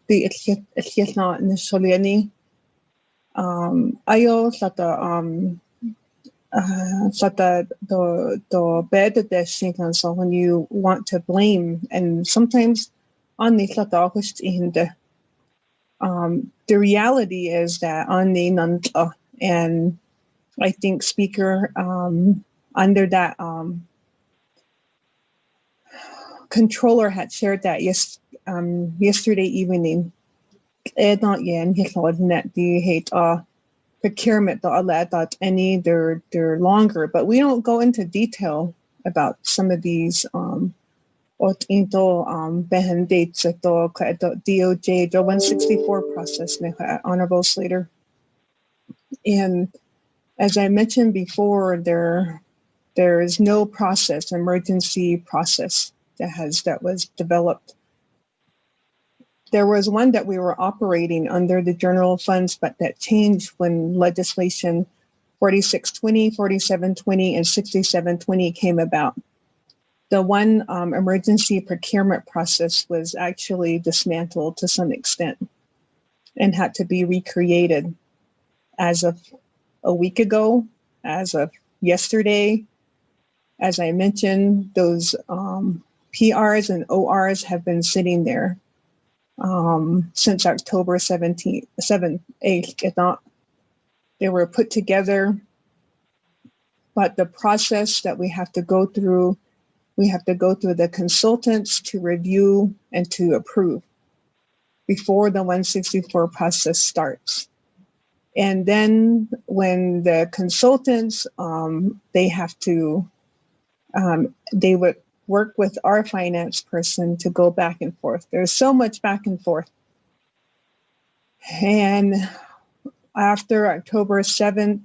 the it's not initially ayo sata the bed that shink, and so when you want to blame, and sometimes on the sata in the reality is that on the nanta, and I think Speaker under that controller had shared that yesterday evening. Not yen net the hate procurement that any they're longer, but we don't go into detail about some of these behind dates the DOJ the 164 process, Honorable Slater. And as I mentioned before, there is no process, emergency process that was developed. There was one that we were operating under the general funds, but that changed when legislation 4620, 4720, and 6720 came about. The one emergency procurement process was actually dismantled to some extent and had to be recreated as of a week ago, as of yesterday. As I mentioned, those PRs and ORs have been sitting there since October 8th. They were put together, but the process that we have to go through the consultants to review and to approve before the 164 process starts. And then when the consultants, they would work with our finance person to go back and forth. There's so much back and forth. And after October 7th,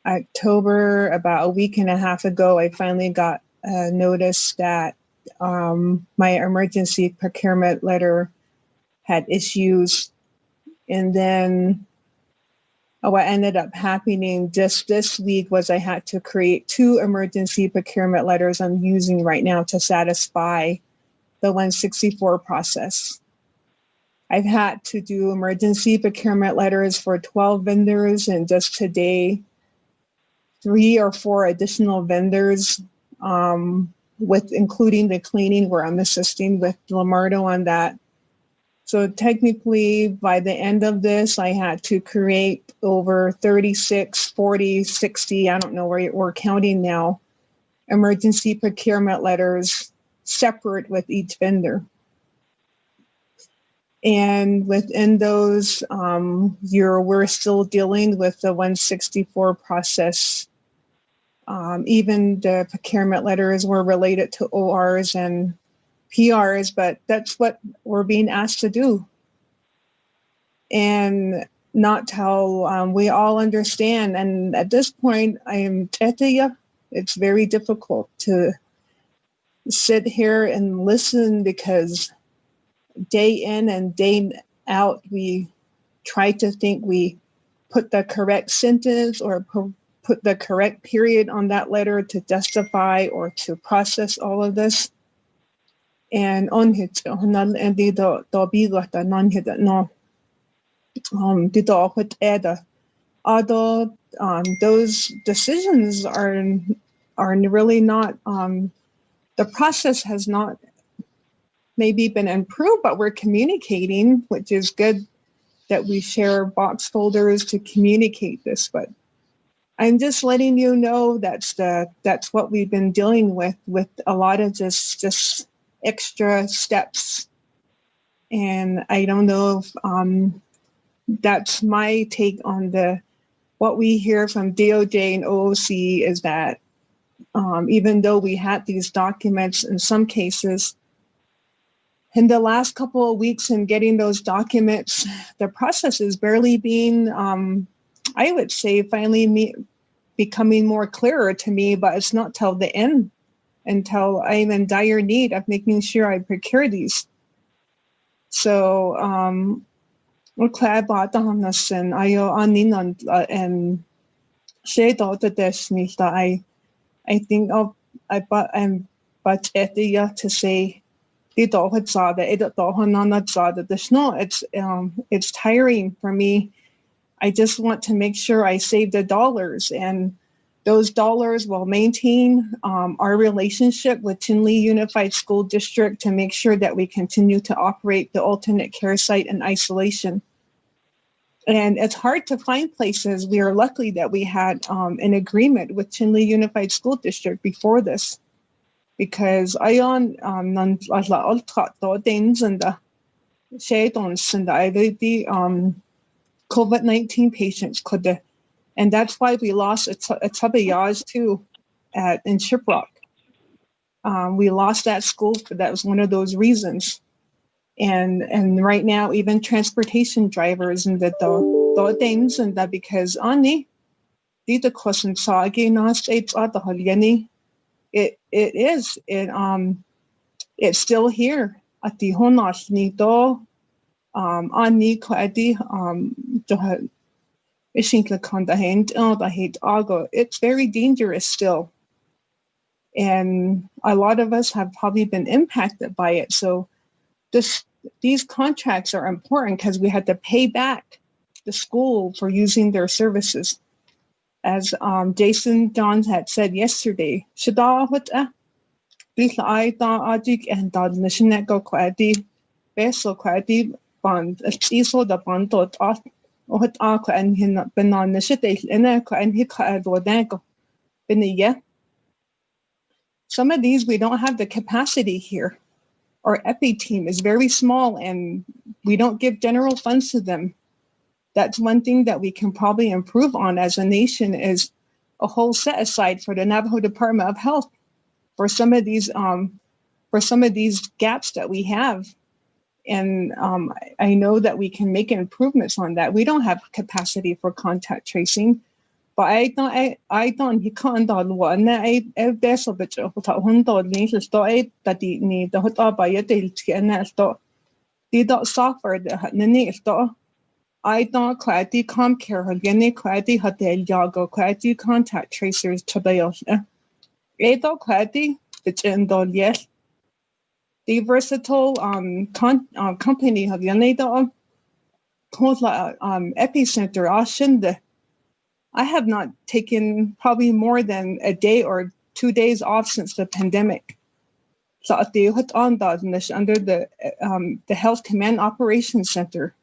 about a week and a half ago, I finally got a notice that my emergency procurement letter had issues. And then what ended up happening just this week was I had to create 2 emergency procurement letters I'm using right now to satisfy the 164 process. I've had to do emergency procurement letters for 12 vendors, and just today, 3 or 4 additional vendors, with including the cleaning where I'm assisting with Lamardo on that. So technically, by the end of this, I had to create over 36, 40, 60, I don't know where we're counting now, emergency procurement letters separate with each vendor. And within those, we're still dealing with the 164 process. Even the procurement letters were related to ORs and PRs, but that's what we're being asked to do. And not how we all understand. And at this point, it's very difficult to sit here and listen, because day in and day out, we try to think we put the correct sentence or put the correct period on that letter to justify or to process all of this. And on hit and the non hit no although those decisions are really not the process has not maybe been improved, but we're communicating, which is good that we share box folders to communicate this. But I'm just letting you know that's what we've been dealing with a lot of just extra steps. And I don't know if that's my take on what we hear from DOJ and OOC is that even though we had these documents in some cases, in the last couple of weeks in getting those documents, the process is barely being, I would say, finally becoming more clearer to me, but it's not till the end, until I'm in dire need of making sure I procure these. So, we're glad about the homeless and and share the destiny that I think I'm to say it's tiring for me. I just want to make sure I save the dollars, and those dollars will maintain our relationship with Tinley Unified School District to make sure that we continue to operate the alternate care site in isolation. And it's hard to find places. We are lucky that we had an agreement with Tinley Unified School District before this, because ayon things and the shadons and the COVID-19 patients could, and that's why we lost a Tabayaz too in Shiprock. We lost that school, but that was one of those reasons. And right now, even transportation drivers and the things and that, because ani dito kosan sa United States it's still here at the honash nito ani ko adi it's very dangerous still, and a lot of us have probably been impacted by it. So these contracts are important because we had to pay back the school for using their services. As Jason Johns had said yesterday, some of these we don't have the capacity here. Our EPI team is very small and we don't give general funds to them. That's one thing that we can probably improve on as a nation, is a whole set aside for the Navajo Department of Health for some of these gaps that we have. And I know that we can make improvements on that. We don't have capacity for contact tracing, But I don't he can't do one I best of it of $100 that the need the hot by a deal and that's the software that nani I don't quite the comcare again quite the hotel yago quite the contact tracers to the ocean. I don't quite the in the yes. The versatile company have the epicenter option. I have not taken probably more than a day or 2 days off since the pandemic. So at the under the Health Command Operations Center.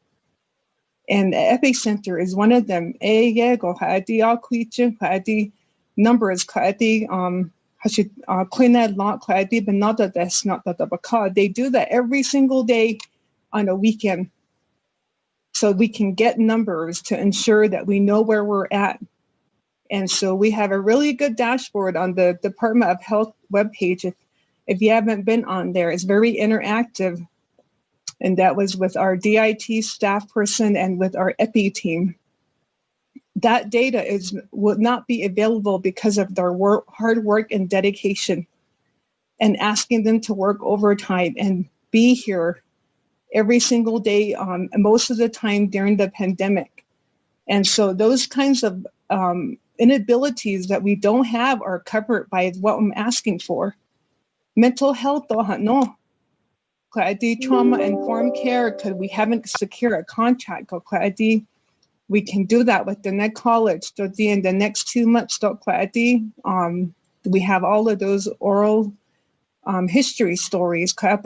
And the epicenter is one of them. Numbers they do that every single day on a weekend. So we can get numbers to ensure that we know where we're at. And so we have a really good dashboard on the Department of Health webpage. If you haven't been on there, it's very interactive. And that was with our DIT staff person and with our EPI team. That data would not be available because of their hard work and dedication and asking them to work overtime and be here every single day, most of the time during the pandemic. And so those kinds of inabilities that we don't have are covered by what I'm asking for. Mental health, no. Trauma-informed care, because we haven't secured a contract. We can do that with the next college. In the next 2 months, we have all of those oral history stories. That's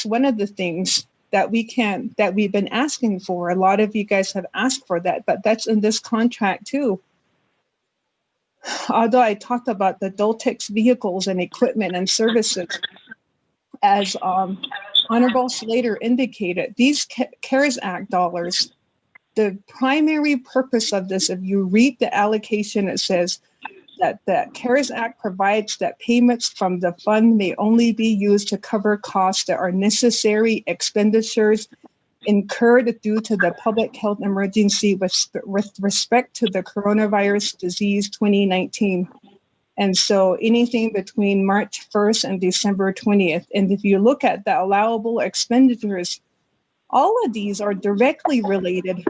one of the things that we've been asking for. A lot of you guys have asked for that, but that's in this contract too. Although I talked about the Doltex vehicles and equipment and services, as Honorable Slater indicated, these CARES Act dollars, the primary purpose of this, if you read the allocation, it says that the CARES Act provides that payments from the fund may only be used to cover costs that are necessary expenditures incurred due to the public health emergency with respect to the coronavirus disease 2019. And so anything between March 1st and December 20th. And if you look at the allowable expenditures, all of these are directly related to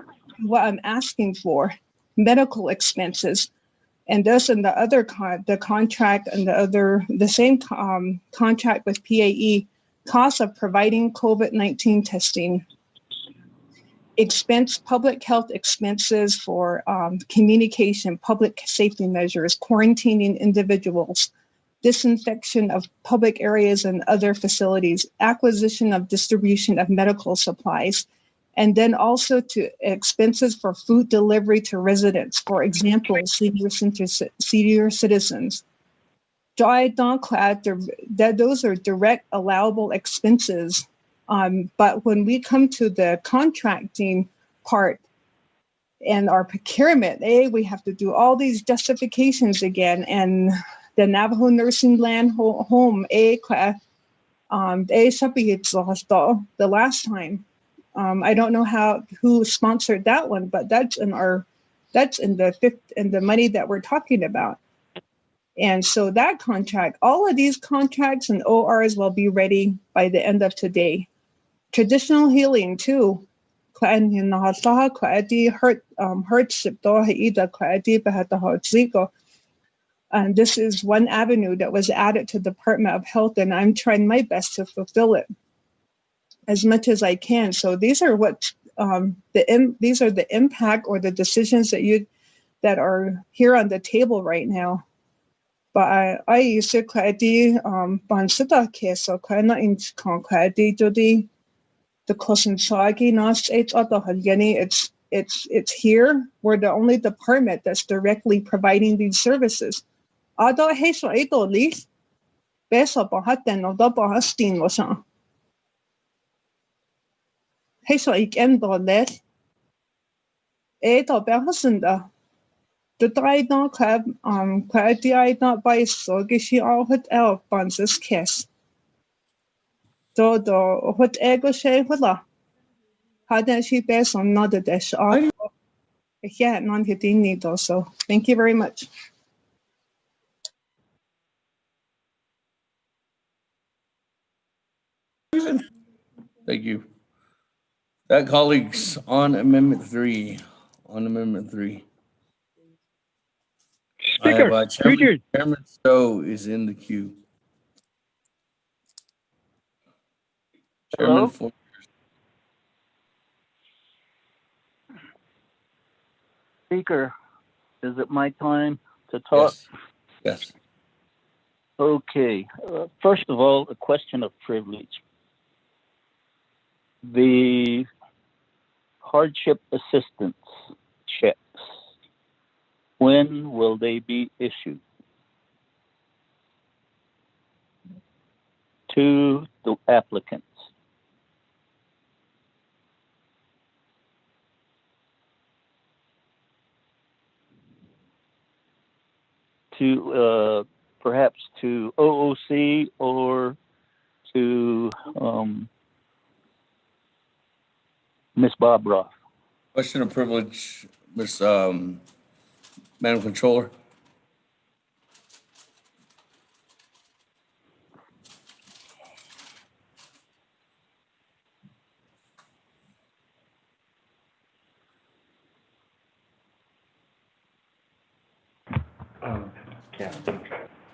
what I'm asking for, medical expenses. And thus in the other the contract and the same contract with PAE, costs of providing COVID-19 testing, public health expenses for communication, public safety measures, quarantining individuals, disinfection of public areas and other facilities, acquisition of distribution of medical supplies, and then also to expenses for food delivery to residents, for example, senior citizens. Those are direct allowable expenses. But when we come to the contracting part and our procurement, we have to do all these justifications again. And the Navajo Nursing Land Home, the last time. I don't know who sponsored that one, but that's in the money that we're talking about. And so that contract, all of these contracts and ORs will be ready by the end of today. Traditional healing too. And this is one avenue that was added to the Department of Health, and I'm trying my best to fulfill it as much as I can. So these are these are the impact or the decisions that are here on the table right now. But I used to it's here. We're the only department that's directly providing these services. do what ego she wala. Hada she best on not the dash off. Yeah, non hitting need also. Thank you very much. Thank you. That, colleagues, on Amendment 3. On Amendment 3. I have Chairman Stowe is in the queue. Chairman Hello? Speaker, is it my time to talk? Yes. Okay. First of all, a question of privilege. The hardship assistance checks, when will they be issued to the applicants? To perhaps to OOC or to Ms. Bob Roth? Question of privilege, Ms. Madam Controller.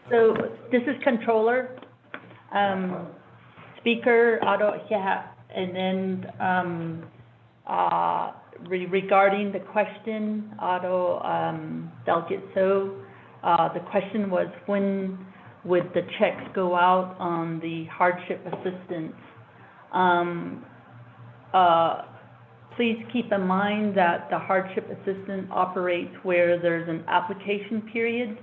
So this is controller, speaker, and then regarding the question, delegate. So the question was, when would the checks go out on the hardship assistance? Please keep in mind that the hardship assistance operates where there's an application period.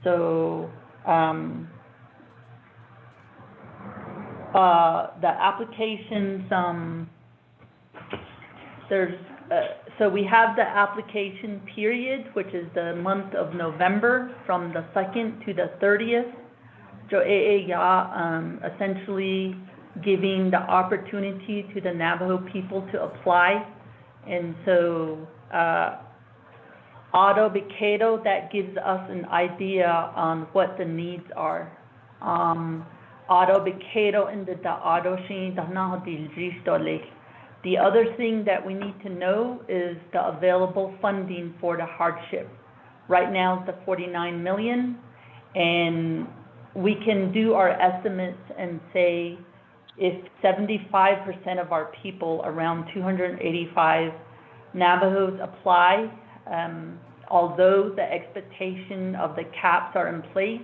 So the applications, so we have the application period, which is the month of November from the 2nd to the 30th. So essentially giving the opportunity to the Navajo people to apply. And so Naabík'íyáti, that gives us an idea on what the needs are. Naabík'íyáti in the other thing that we need to know is the available funding for the hardship. Right now, it's the 49 million, and we can do our estimates and say if 75% of our people, around 285 Navajos, apply, although the expectation of the caps are in place,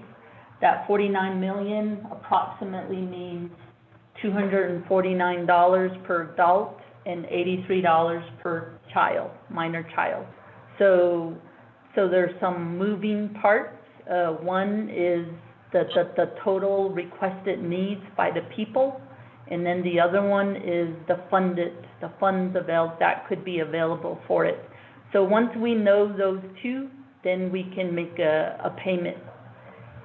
that 49 million approximately means $249 per adult and $83 per child, minor child. So there's some moving parts. One is the total requested needs by the people, and then the other one is the funds available that could be available for it. So once we know those two, then we can make a payment.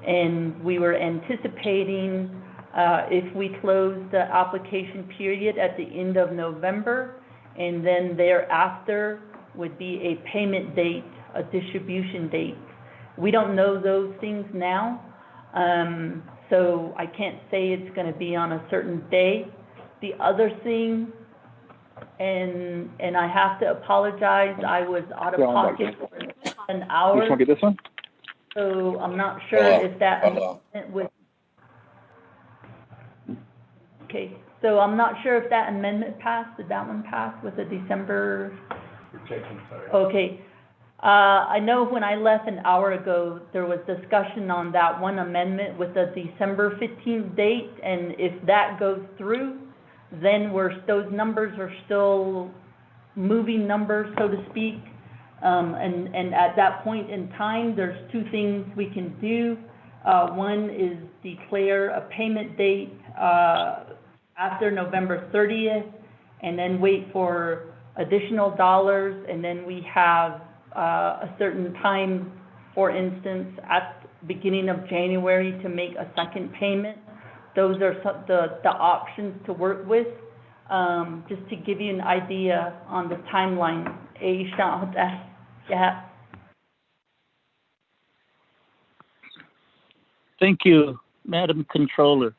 And we were anticipating if we close the application period at the end of November, and then thereafter would be a payment date, a distribution date. We don't know those things now, so I can't say it's going to be on a certain day. The other thing, and I have to apologize, I was out of pocket for an hour. You just want to get this one? So I'm not sure if that amendment was. Okay, so I'm not sure if that amendment passed. Did that one pass with the December? We're checking, sorry. Okay. I know when I left an hour ago, there was discussion on that one amendment with the December 15th date, and if that goes through, then those numbers are still moving numbers, so to speak. And at that point in time, there's two things we can do. One is declare a payment date after November 30th, and then wait for additional dollars, and then we have a certain time, for instance, beginning of January to make a second payment. Those are the options to work with. Just to give you an idea on the timeline. Yeah. Thank you, Madam Controller.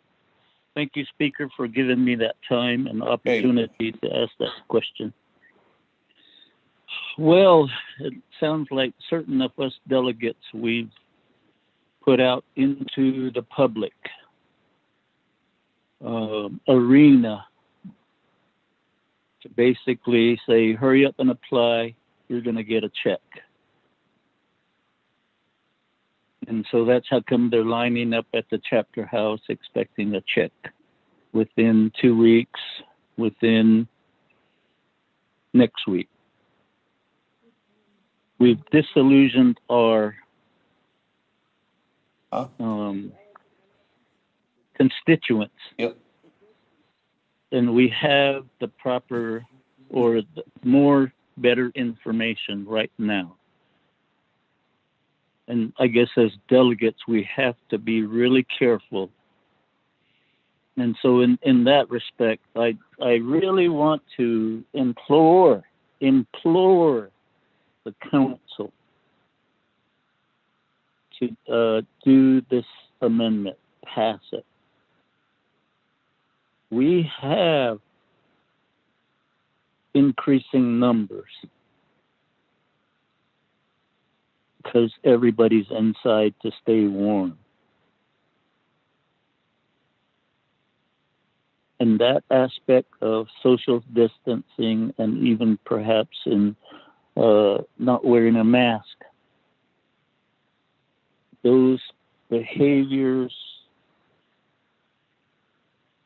Thank you, Speaker, for giving me that time and opportunity to ask that question. Well, it sounds like certain of us delegates we've put out into the public arena to basically say, hurry up and apply, you're going to get a check. And so that's how come they're lining up at the chapter house expecting a check within 2 weeks, within next week. We've disillusioned our constituents. Yep. And we have the proper or the more better information right now. And I guess as delegates, we have to be really careful. And so in that respect, I really want to implore the council to do this amendment, pass it. We have increasing numbers because everybody's inside to stay warm. And that aspect of social distancing and even perhaps in not wearing a mask, those behaviors,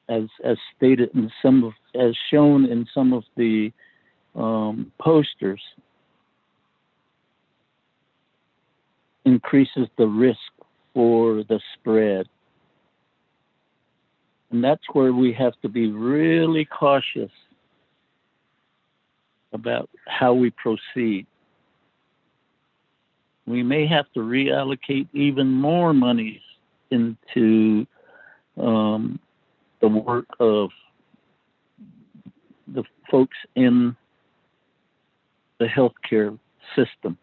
as stated in as shown in some of the posters, increases the risk for the spread. And that's where we have to be really cautious about how we proceed. We may have to reallocate even more monies into the work of the folks in the healthcare system.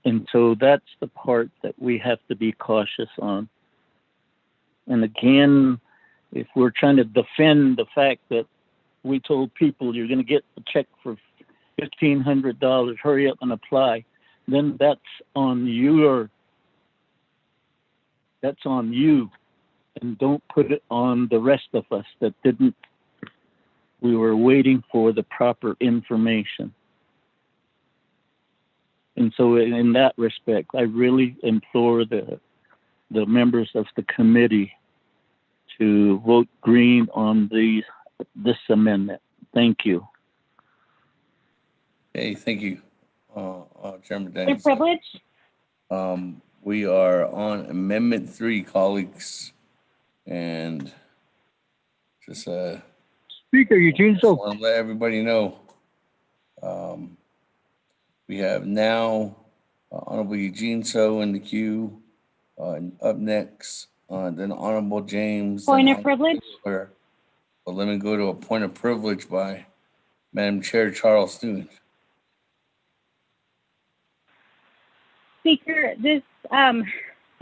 And so that's the part that we have to be cautious on. And again, if we're trying to defend the fact that we told people you're going to get a check for $1,500, hurry up and apply, then that's on you, and don't put it on the rest of us that didn't. We were waiting for the proper information. And so in that respect, I really implore the members of the committee to vote green on this amendment. Thank you. Hey, thank you, Chairman Your Daniels. privilege. We are on Amendment 3, colleagues, and just Speaker Eugene, just want to let everybody know. We have now Honorable Eugene So in the queue. And up next, then Honorable James. Point of privilege. But let me go to a point of privilege by Madam Chair Charles Newton. Speaker,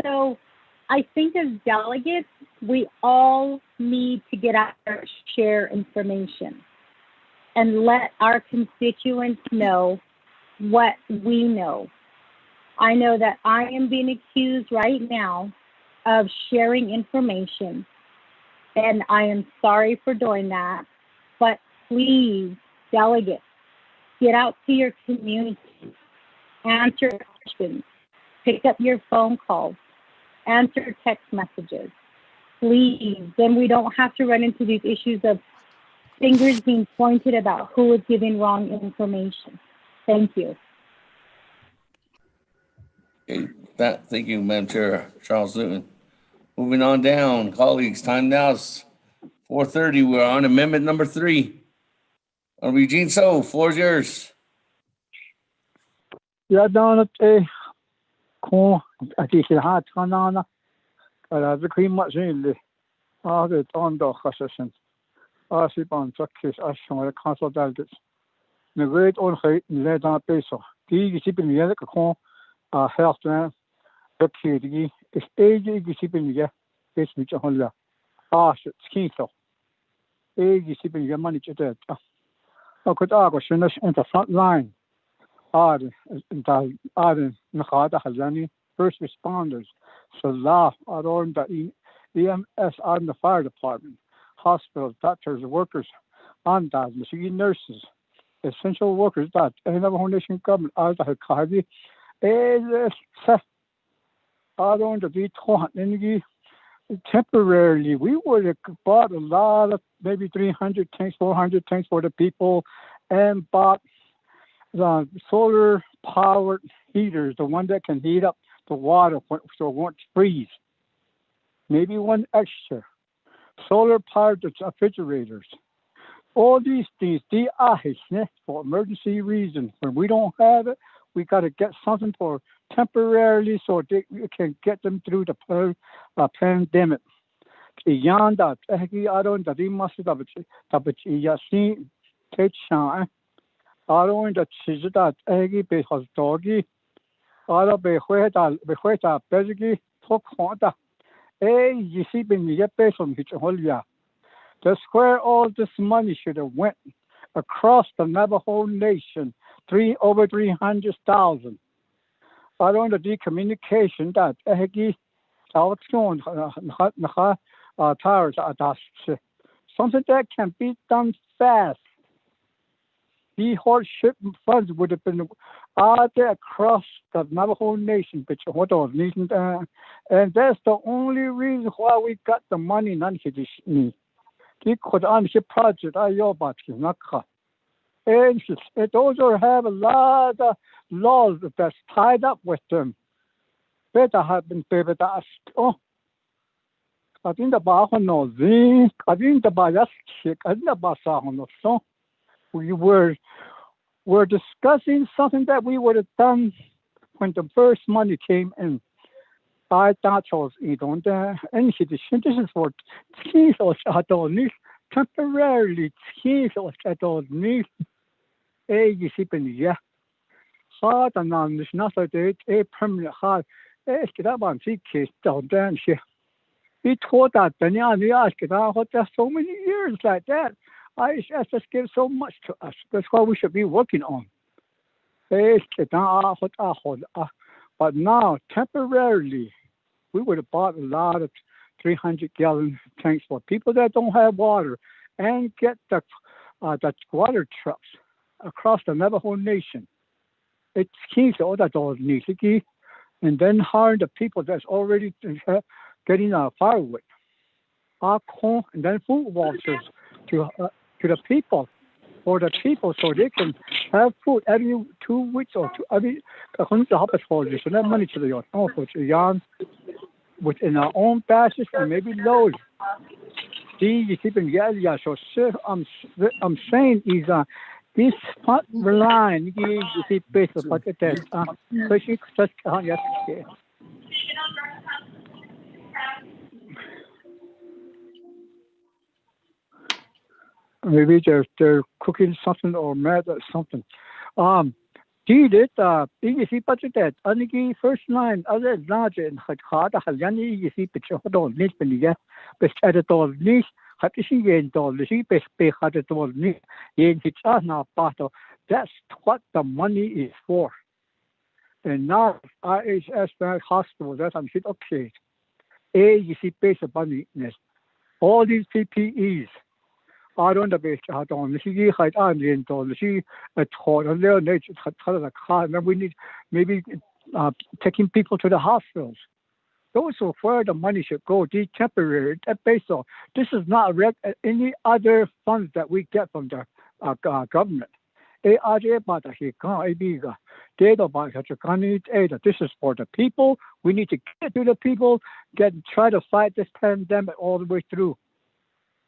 so I think as delegates, we all need to get out there and share information and let our constituents know what we know. I know that I am being accused right now of sharing information, and I am sorry for doing that, but please, delegates, get out to your community, answer questions, pick up your phone calls, answer text messages, please. Then we don't have to run into these issues of fingers being pointed about who is giving wrong information. Thank you. Okay, thank you, Madam Chair Charles Newton. Moving on down, colleagues, time now is 4:30. We're on Amendment number 3. Eugene So, floor is yours. Ya down at a con at the hat canana. The cream much in the other on the Hassan. Asipon Chuckis Ashon the council delegates. The great own height in led on peso. The shipping the other con health man. The kid is age shipping the base which a holla. Skin so. Age shipping your money to that. I could argue in the front line. Nakata Hazani, first responders, Salah, on the EMS on the fire department, hospitals, doctors, workers, on that, machine nurses, essential workers, that any other nation government, as the Hakabi, on the energy. Temporarily, we would have bought a lot of maybe 300 tanks, 400 tanks for the people, and bought the solar powered heaters, the one that can heat up the water so it won't freeze. Maybe one extra. Solar powered refrigerators. All these things, they are for emergency reasons. When we don't have it, we got to get something for temporarily so we can get them through the pandemic. Beyond that, I don't know the must have it. Take shine. I don't know that Eggy be has doggy. I don't be where that basically talk on that. You see, when you get based on which whole year. That's where all this money should have went across the Navajo Nation, over 300,000. I don't know the communication that Eggy, towers something that can be done fast. The whole shipment funds would have been out there across the Navajo Nation, and that's the only reason why we got the money. None of this. Because on the project, I know about it. And those have a lot of laws that's tied up with them. Better have been paid that. Oh, I think the Bahono Z, I think the Bayask, I think the Basahono. So we were discussing something that we would have done when the first money came in. I thought was and this is for temporarily you see, yeah. Hard and on this not a permanent hard. It's about case down there. He taught that that's so many years like that. I just give so much to us. That's what we should be working on. But now, temporarily, we would have bought a lot of 300-gallon tanks for people that don't have water and get the water trucks across the Navajo Nation. It's key to all that and then hire the people that's already getting firewood, corn, and then food vouchers to the people, for the people, so they can have food every 2 weeks or every so that money to the yarn within our own batches and maybe loads. You keeping so I'm saying is this part line you see based on what it is. Maybe they're cooking something or mad or something. Did it you see budget that only first line other large and hard you see picture don't need but at the door niche had to see yen dollar see best pay had the door niche yen it's not battle. That's what the money is for. And now IHS hospital that I'm shit okay. You see based upon all these PPEs. I don't know about on she had on she taught a little nature and we need maybe taking people to the hospitals. Those are where the money should go. These temporary based on this is not any other funds that we get from the government. This is for the people. We need to get to the people, try to fight this pandemic all the way through.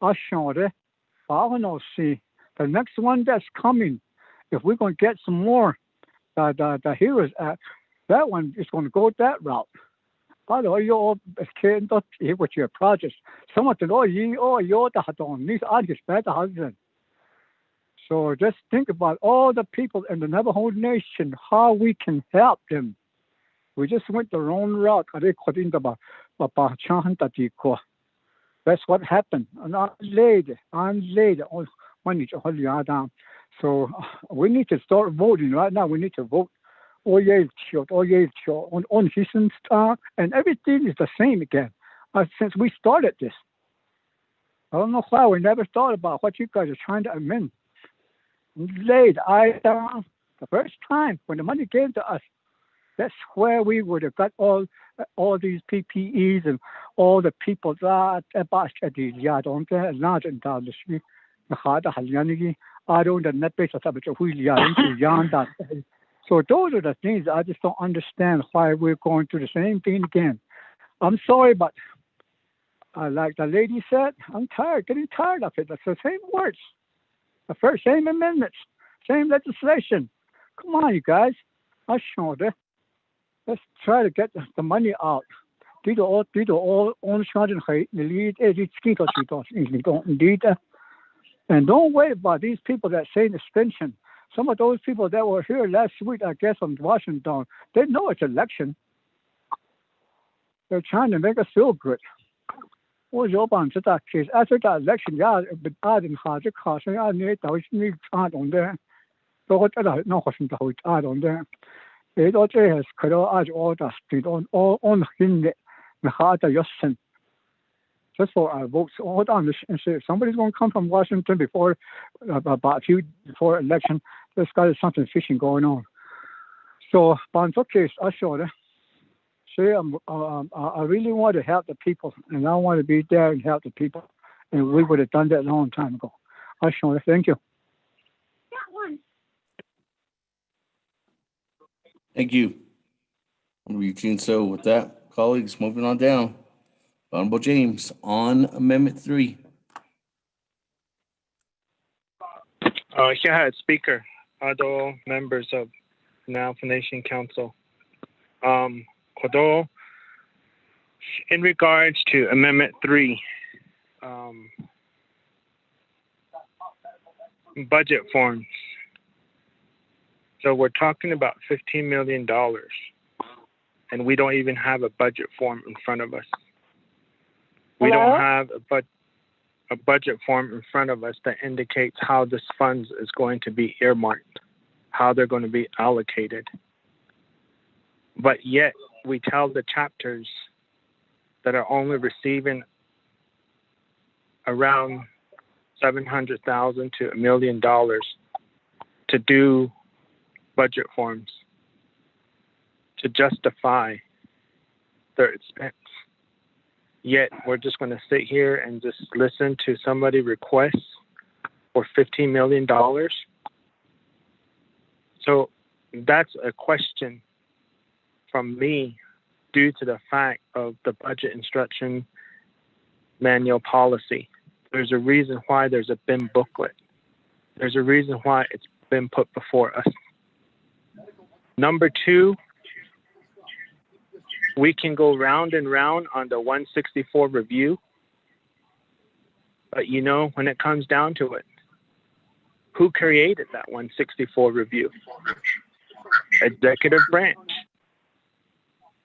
I don't know, see, the next one that's coming, if we're going to get some more the Heroes Act, that one is going to go that route. By the way, you all can't with your projects. Some of the husband. So just think about all the people in the Navajo Nation, how we can help them. We just went the wrong route. That's what happened. So we need to start voting right now. We need to vote. On Houston Star, and everything is the same again since we started this. I don't know why we never thought about what you guys are trying to amend. Laid the first time when the money came to us, that's where we would have got all these PPEs and all the people that So those are the things I just don't understand why we're going through the same thing again. I'm sorry, but like the lady said, I'm getting tired of it. It's the same words, same amendments, same legislation. Come on, you guys. Let's try to get the money out. And don't worry about these people that say extension. Some of those people that were here last week, I guess, from Washington, they know it's election. They're trying to make us feel good. After the election, just for our votes. Hold on, if somebody's going to come from Washington before election, there's got to be something fishy going on. So, I really want to help the people, and I want to be there and help the people, and we would have done that a long time ago. Thank you. Thank you, Eugene. So with that, colleagues, moving on down. Honorable James on Amendment 3. Speaker, other members of Navajo Nation Council. Although, in regards to Amendment 3, budget forms. So we're talking about $15 million, and we don't even have a budget form in front of us. We don't have a budget form in front of us that indicates how this funds is going to be earmarked, how they're going to be allocated. But yet we tell the chapters that are only receiving around $700,000 to $1 million to do budget forms to justify their expense. Yet we're just going to sit here and just listen to somebody request for $15 million. So that's a question from me due to the fact of the budget instruction manual policy. There's a reason why there's a BIM booklet. There's a reason why it's been put before us. Number 2, we can go round and round on the 164 review, but when it comes down to it, who created that 164 review? Executive branch.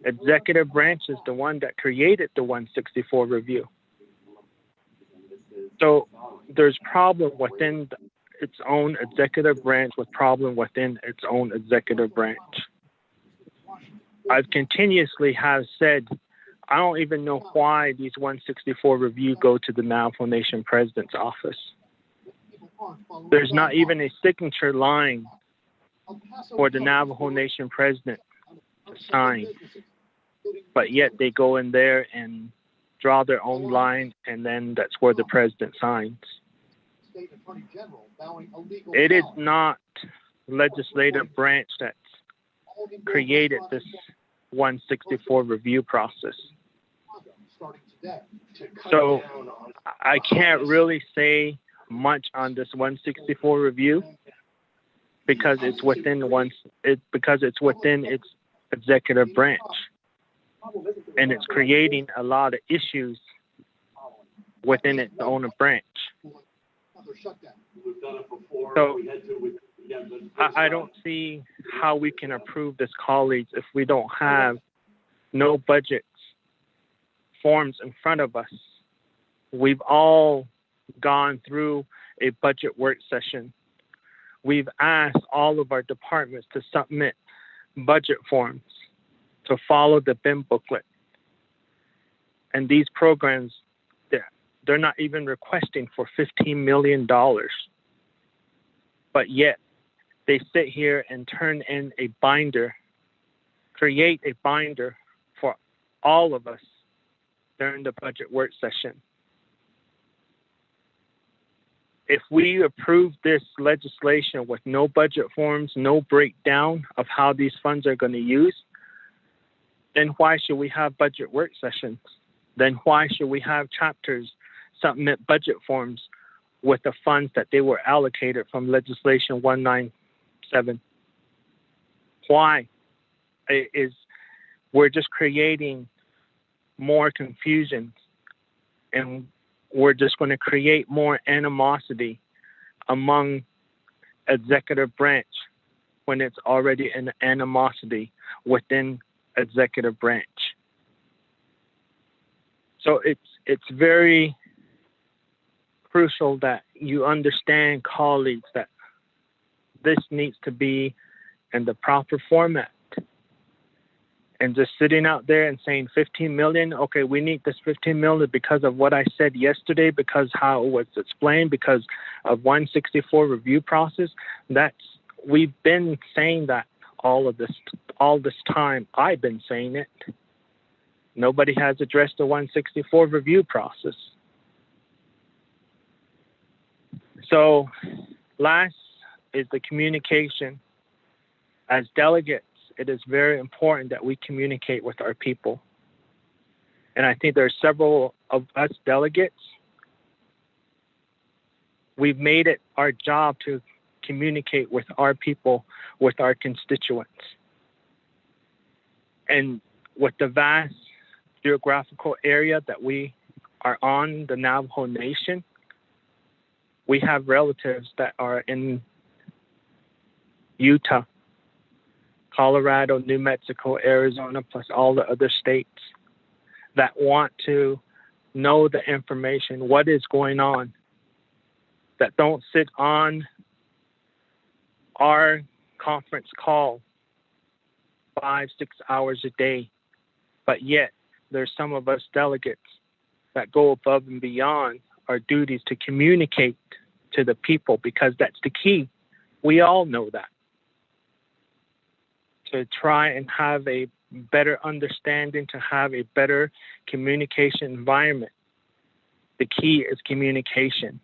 Executive branch is the one that created the 164 review. So there's problem within its own executive branch with problem within its own executive branch. I've continuously have said, I don't even know why these 164 review go to the Navajo Nation President's office. There's not even a signature line for the Navajo Nation President to sign, but yet they go in there and draw their own line, and then that's where the President signs. It is not legislative branch that's created this 164 review process. So I can't really say much on this 164 review, because it's within its executive branch, and it's creating a lot of issues within its own branch. So I don't see how we can approve this, colleagues, if we don't have no budget forms in front of us. We've all gone through a budget work session. We've asked all of our departments to submit budget forms to follow the BIM booklet. And these programs, they're not even requesting for $15 million. But yet, they sit here and turn in a binder, create a binder for all of us during the budget work session. If we approve this legislation with no budget forms, no breakdown of how these funds are going to use, then why should we have budget work sessions? Then why should we have chapters submit budget forms with the funds that they were allocated from legislation 197? Why? We're just creating more confusion, and we're just going to create more animosity among executive branch when it's already an animosity within executive branch. So it's very crucial that you understand, colleagues, that this needs to be in the proper format. And just sitting out there and saying 15 million, okay, we need this 15 million because of what I said yesterday, because how it was explained, because of 164 review process. We've been saying that all this time. I've been saying it. Nobody has addressed the 164 review process. So last is the communication. As delegates, it is very important that we communicate with our people. And I think there are several of us delegates. We've made it our job to communicate with our people, with our constituents. And with the vast geographical area that we are on, the Navajo Nation, we have relatives that are in Utah, Colorado, New Mexico, Arizona, plus all the other states that want to know the information, what is going on, that don't sit on our conference call 5-6 hours a day, but yet there's some of us delegates that go above and beyond our duties to communicate to the people, because that's the key. We all know that. To try and have a better understanding, to have a better communication environment, the key is communication.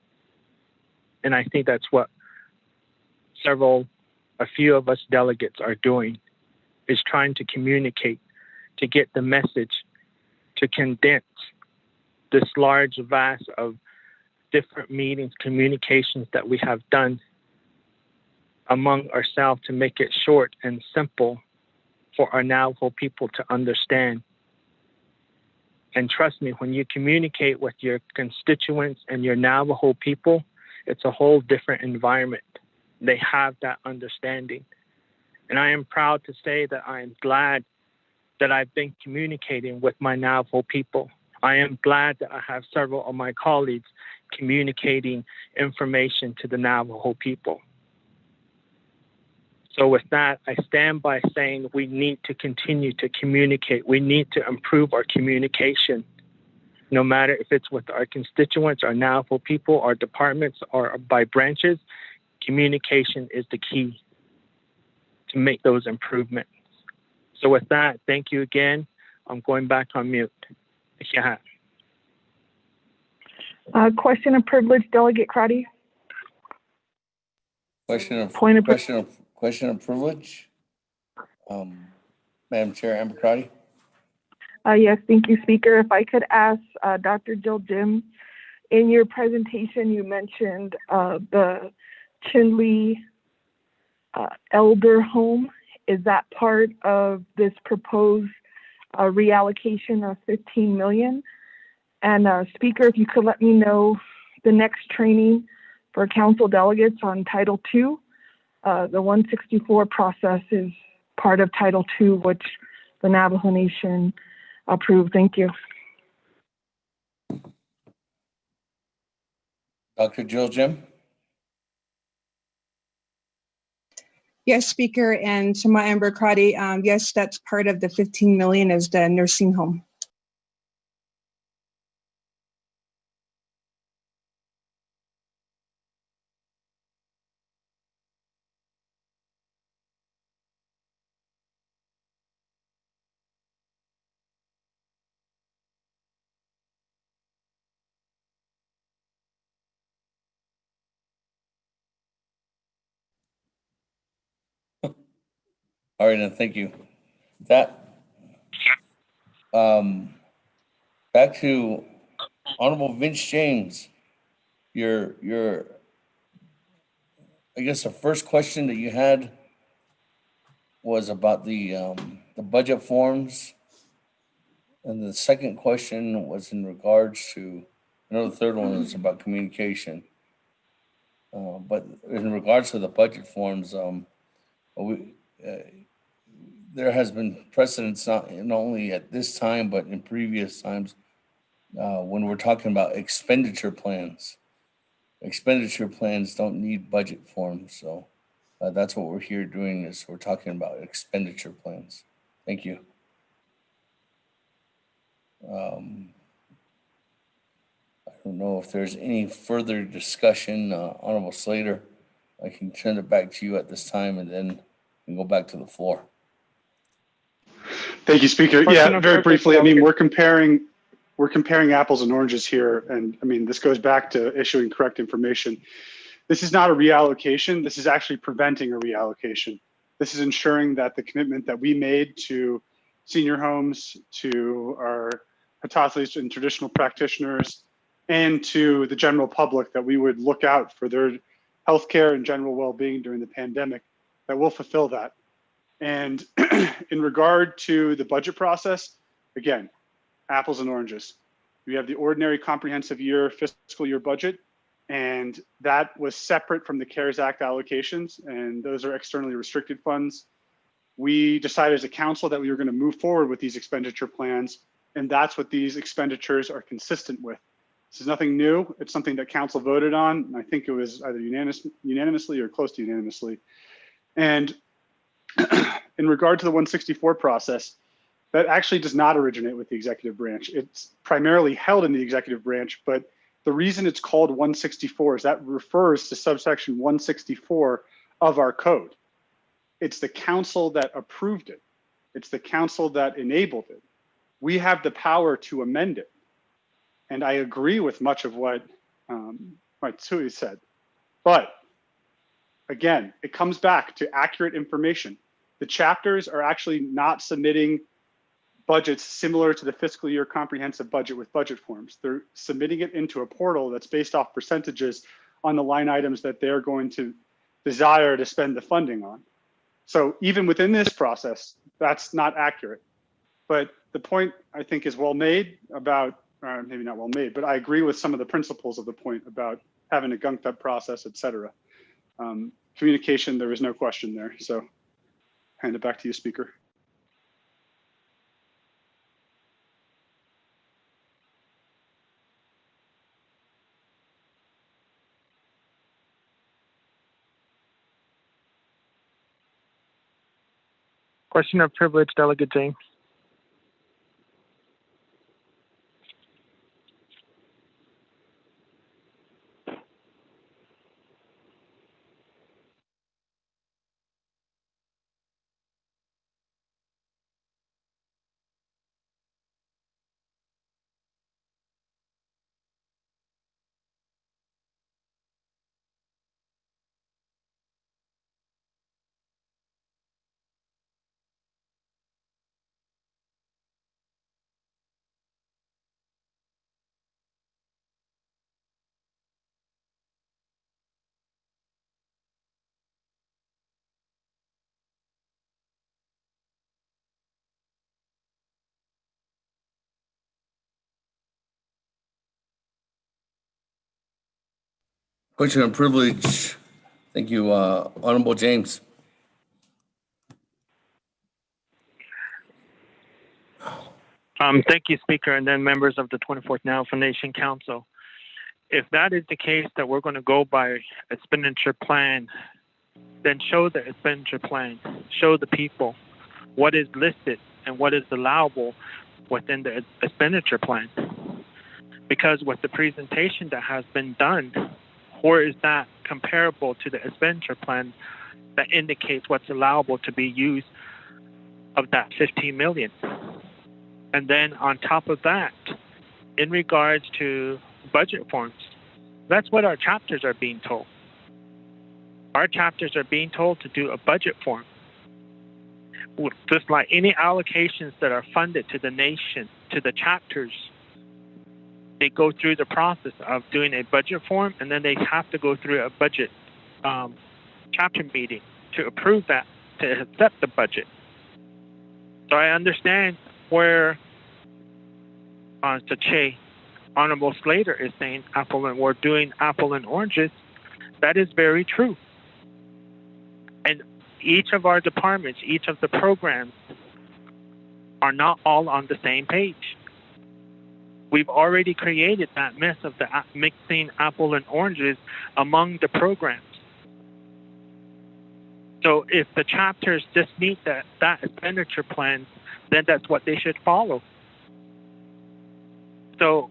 And I think that's what a few of us delegates are doing, is trying to communicate, to get the message, to condense this large vast of different meetings, communications that we have done among ourselves, to make it short and simple for our Navajo people to understand. And trust me, when you communicate with your constituents and your Navajo people, it's a whole different environment. They have that understanding. And I am proud to say that I am glad that I've been communicating with my Navajo people. I am glad that I have several of my colleagues communicating information to the Navajo people. So with that, I stand by saying we need to continue to communicate. We need to improve our communication, no matter if it's with our constituents, our Navajo people, our departments, or by branches. Communication is the key to make those improvements. So with that, thank you again. I'm going back on mute. Yeah. Question of privilege, Delegate Crotty. Question of privilege. Madam Chair, Amber Crotty. Yes, thank you, Speaker. If I could ask Dr. Jill Jim, in your presentation, you mentioned the Chinle elder home. Is that part of this proposed reallocation of 15 million? And Speaker, if you could let me know the next training for council delegates on Title II. The 164 process is part of Title II, which the Navajo Nation approved. Thank you. Dr. Jill Jim? Yes, Speaker, and Shema Amber Crotty, yes, that's part of the 15 million is the nursing home. All right, then, thank you. That, back to Honorable Vince James, your, I guess the first question that you had was about the budget forms. And the second question was in regards to, I know the third one was about communication. But in regards to the budget forms, there has been precedence not only at this time, but in previous times when we're talking about expenditure plans. Expenditure plans don't need budget forms. So that's what we're here doing is we're talking about expenditure plans. Thank you. I don't know if there's any further discussion, Honorable Slater. I can turn it back to you at this time and then we can go back to the floor. Thank you, Speaker. Yeah, very briefly. I mean, we're comparing apples and oranges here, and I mean, this goes back to issuing correct information. This is not a reallocation. This is actually preventing a reallocation. This is ensuring that the commitment that we made to senior homes, to our Hatathlis and traditional practitioners, and to the general public that we would look out for their healthcare and general well-being during the pandemic, that we'll fulfill that. And in regard to the budget process, again, apples and oranges. We have the ordinary comprehensive year fiscal year budget, and that was separate from the CARES Act allocations, and those are externally restricted funds. We decided as a council that we were going to move forward with these expenditure plans, and that's what these expenditures are consistent with. This is nothing new. It's something that council voted on, and I think it was either unanimously or close to unanimously. And in regard to the 164 process, that actually does not originate with the executive branch. It's primarily held in the executive branch, but the reason it's called 164 is that refers to subsection 164 of our code. It's the council that approved it. It's the council that enabled it. We have the power to amend it. And I agree with much of what Matsui said. But again, it comes back to accurate information. The chapters are actually not submitting budgets similar to the fiscal year comprehensive budget with budget forms. They're submitting it into a portal that's based off percentages on the line items that they're going to desire to spend the funding on. So even within this process, that's not accurate. But the point I think is well made about, maybe not well made, but I agree with some of the principles of the point about having a gunked up process, et cetera. Communication, there is no question there. So hand it back to you, Speaker. Question of privilege, Delegate James. Question of privilege. Thank you, Honorable James. Thank you, Speaker, and then members of the 24th Now Foundation Council. If that is the case, that we're going to go by expenditure plan, then show the expenditure plan. Show the people what is listed and what is allowable within the expenditure plan. Because with the presentation that has been done, where is that comparable to the expenditure plan that indicates what's allowable to be used of that 15 million? And then on top of that, in regards to budget forms, that's what our chapters are being told. Our chapters are being told to do a budget form. Just like any allocations that are funded to the nation, to the chapters, they go through the process of doing a budget form, and then they have to go through a budget chapter meeting to approve that, to accept the budget. So I understand where Sache, Honorable Slater is saying we're doing apple and oranges. That is very true. And each of our departments, each of the programs are not all on the same page. We've already created that mess of the mixing apple and oranges among the programs. So if the chapters just meet that expenditure plan, then that's what they should follow. So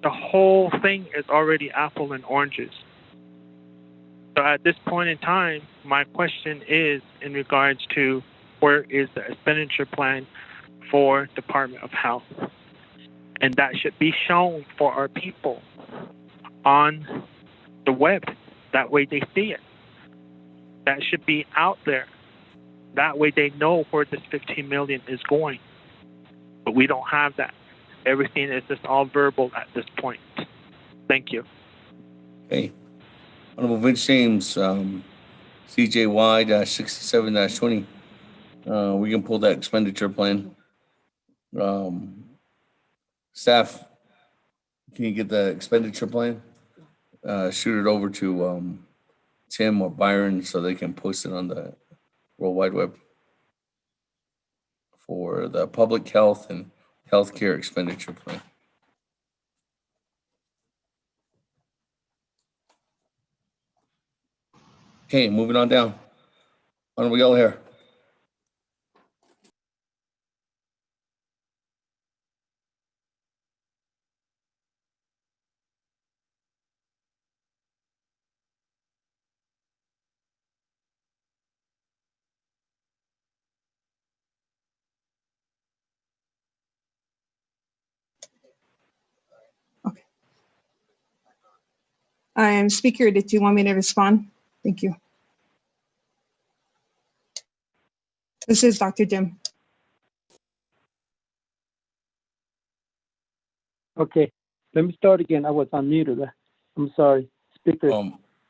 the whole thing is already apple and oranges. So at this point in time, my question is in regards to where is the expenditure plan for Department of Health? And that should be shown for our people on the web. That way they see it. That should be out there. That way they know where this 15 million is going. But we don't have that. Everything is just all verbal at this point. Thank you. Okay. Honorable Vince James, CJY-67-20. We can pull that expenditure plan. Staff, can you get the expenditure plan? Shoot it over to Tim or Byron so they can post it on the World Wide Web for the public health and healthcare expenditure plan. Okay, moving on down. Honorable Yellow Hair. Speaker, did you want me to respond? Thank you. This is Dr. Jim. Okay, let me start again. I was unmuted. I'm sorry. Speaker.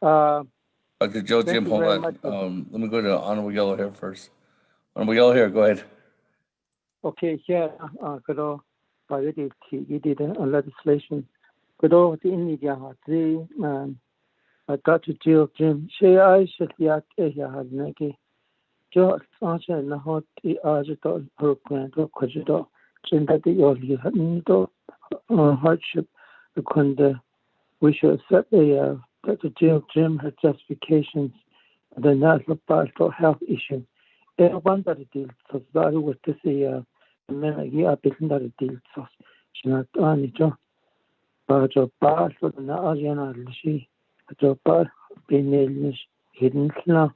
Dr. Joe Jim, hold on. Let me go to Honorable Yellow Hair first. Honorable Yellow Hair, go ahead. Okay, here, 그러 already did legislation. 그러 the India the Dr. Jill Jim she I should yet had negi. Jo answer na hot the agito program to kujito chinda the yoli hadn't hardship the we should set a Dr. Jill Jim her justifications the national mental health issue. One that it deals so that with this men yeah building that it deals so she not on it but so bad so the Ariana she so bad being hidden now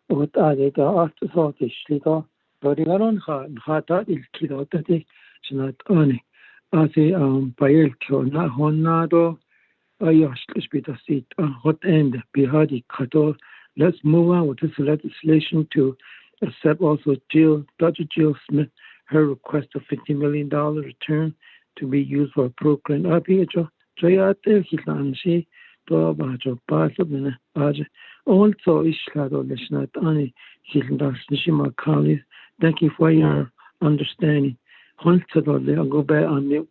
with other after so this little but the on hata il kilo that she not on it as a bail to na honado ayosh be the seat hot end behadi kato. Let's move on with this legislation to accept also Dr. Jill Smith, her request of $50 million return to be used for a program. Thank you for your understanding. I'll go back on mute.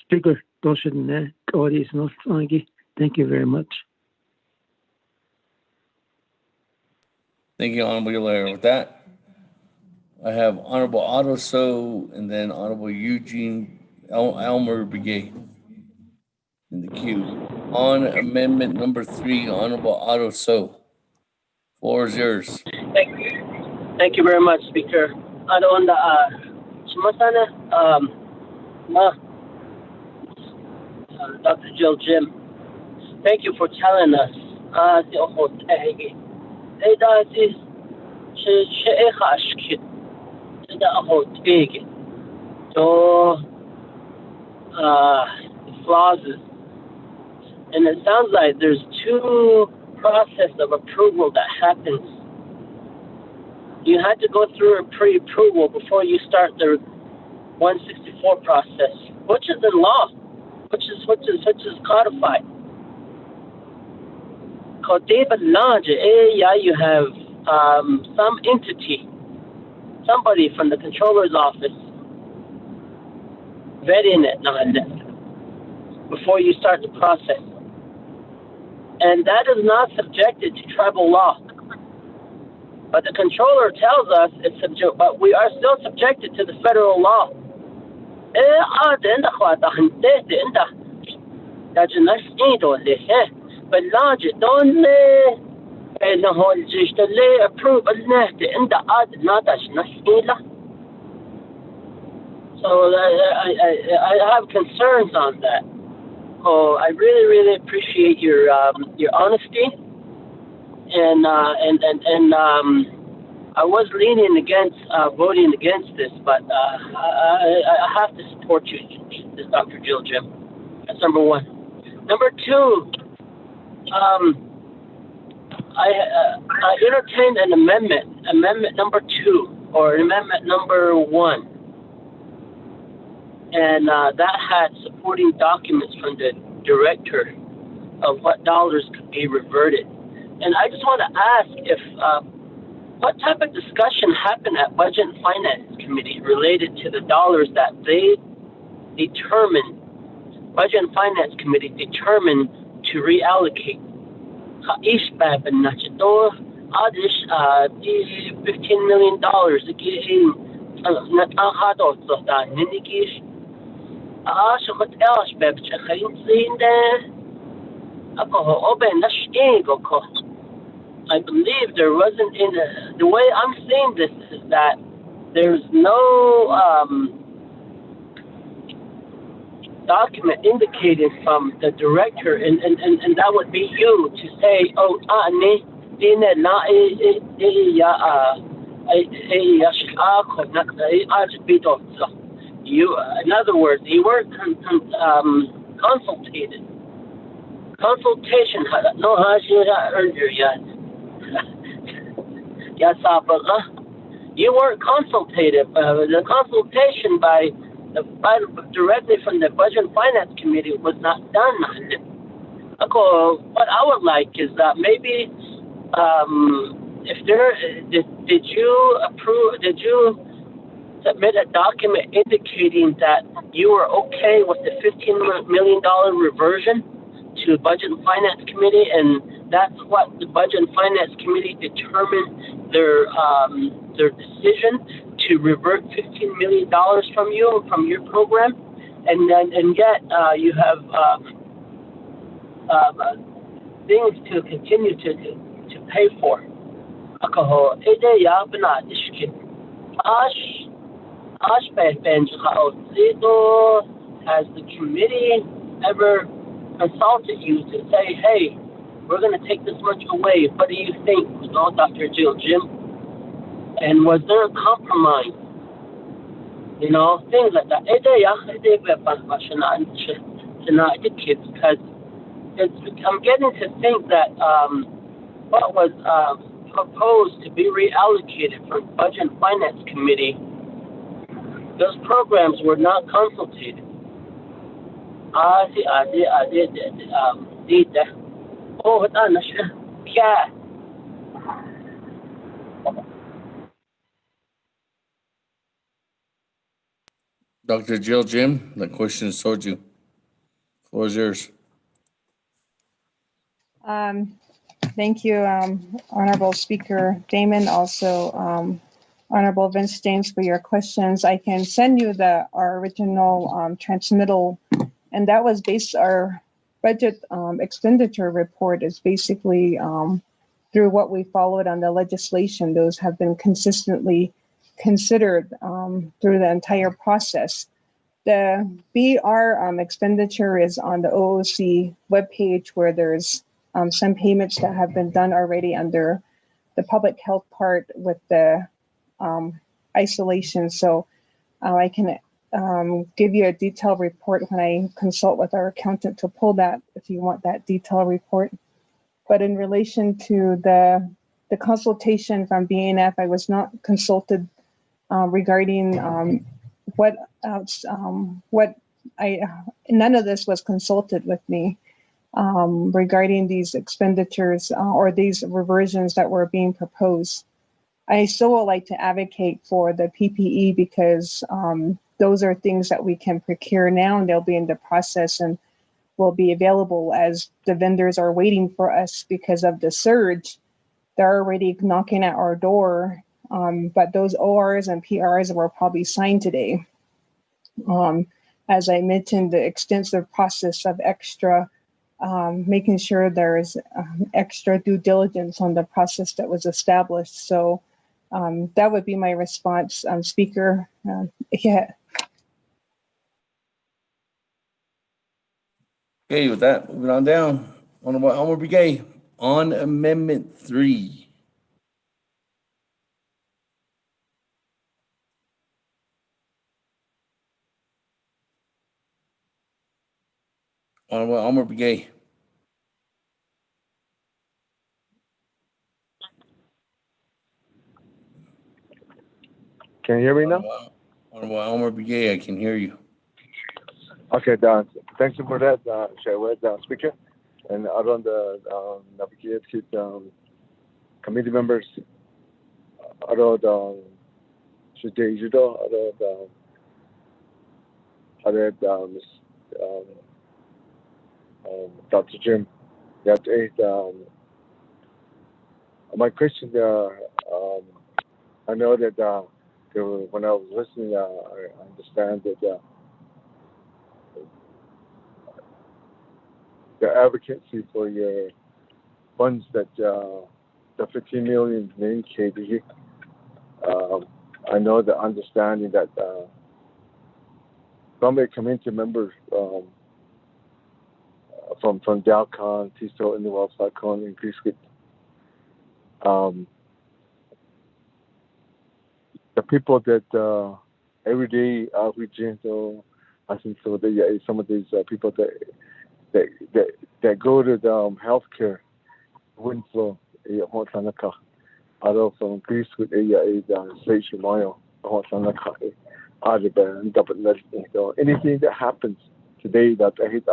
Speaker, is not Thank you very much. Thank you, Honorable Hilaire. With that, I have Honorable Otto So and then Honorable Eugene Elmer Begay in the queue. On amendment number 3, Honorable Otto So. Floor is yours. Thank you very much, Speaker. On the Dr. Jill Jim, thank you for telling us. Clauses, and it sounds like there's 2 process of approval that happens. You had to go through a pre-approval before you start the 164 process, which is in law, which is codified. You have some entity, somebody from the controller's office vetting it before you start the process. And that is not subjected to tribal law. But the controller tells us it's subject, but we are still subjected to the federal law. So I have concerns on that. Oh, I really appreciate your honesty, and I was leaning against voting against this, but I have to support you, Dr. Jill Jim. That's number 1. Number 2, I entertained an amendment number 2, or amendment number 1. And that had supporting documents from the director of what dollars could be reverted. And I just want to ask if what type of discussion happened at Budget and Finance Committee related to the dollars that they determined, Budget and Finance Committee determined to reallocate. $15 million I believe there wasn't the way I'm seeing this is that there's no document indicated from the director, and that would be you to say, in other words, you weren't consulted. Consultation no earlier yet. You weren't consulted. The consultation directly from the Budget and Finance Committee was not done. What I would like is that maybe if did you submit a document indicating that you were okay with the $15 million reversion to Budget and Finance Committee, and that's what the Budget and Finance Committee determined their decision to revert $15 million from you, from your program, and yet you have things to continue to pay for. Has the committee ever consulted you to say, hey, we're going to take this much away? What do you think, Dr. Jill Jim? And was there a compromise? Things like that. Because I'm getting to think that what was proposed to be reallocated from Budget and Finance Committee, those programs were not consulted. Dr. Jill Jim, the question is towards you. Floor is yours. Thank you, Honorable Speaker Damon, also Honorable Vince James for your questions. I can send you our original transmittal, and that was our budget expenditure report is basically through what we followed on the legislation. Those have been consistently considered through the entire process. The BR expenditure is on the OOC webpage, where there's some payments that have been done already under the public health part with the isolation. So I can give you a detailed report when I consult with our accountant to pull that if you want that detailed report. But in relation to the consultation from BNF, I was not consulted regarding none of this was consulted with me regarding these expenditures or these reversions that were being proposed. I still would like to advocate for the PPE because those are things that we can procure now, and they'll be in the process and will be available as the vendors are waiting for us because of the surge. They're already knocking at our door, but those ORs and PRs were probably signed today. As I mentioned, the extensive process of making sure there is extra due diligence on the process that was established. So that would be my response, Speaker. Yeah. Okay, with that, moving on down. Honorable Elmer Brigay on Amendment 3. Honorable Elmer Brigay. Can you hear me now? Honorable Elmer Brigay, I can hear you. Okay, thank you for that, Speaker. And around the Naabík'íyáti committee members, around Dr. Jim, my question, I know that when I was listening, I understand that the advocacy for your funds that the 15 million main KD. I know the understanding that from a community members from Dalcon, Tiso, and the Wells.con, and Peacewood, the people that every day outreaching, so I think some of these people that go to the healthcare Winslow, Hotanaka, out from Peacewood, Station Mile, Hotanaka, so anything that happens today that I hate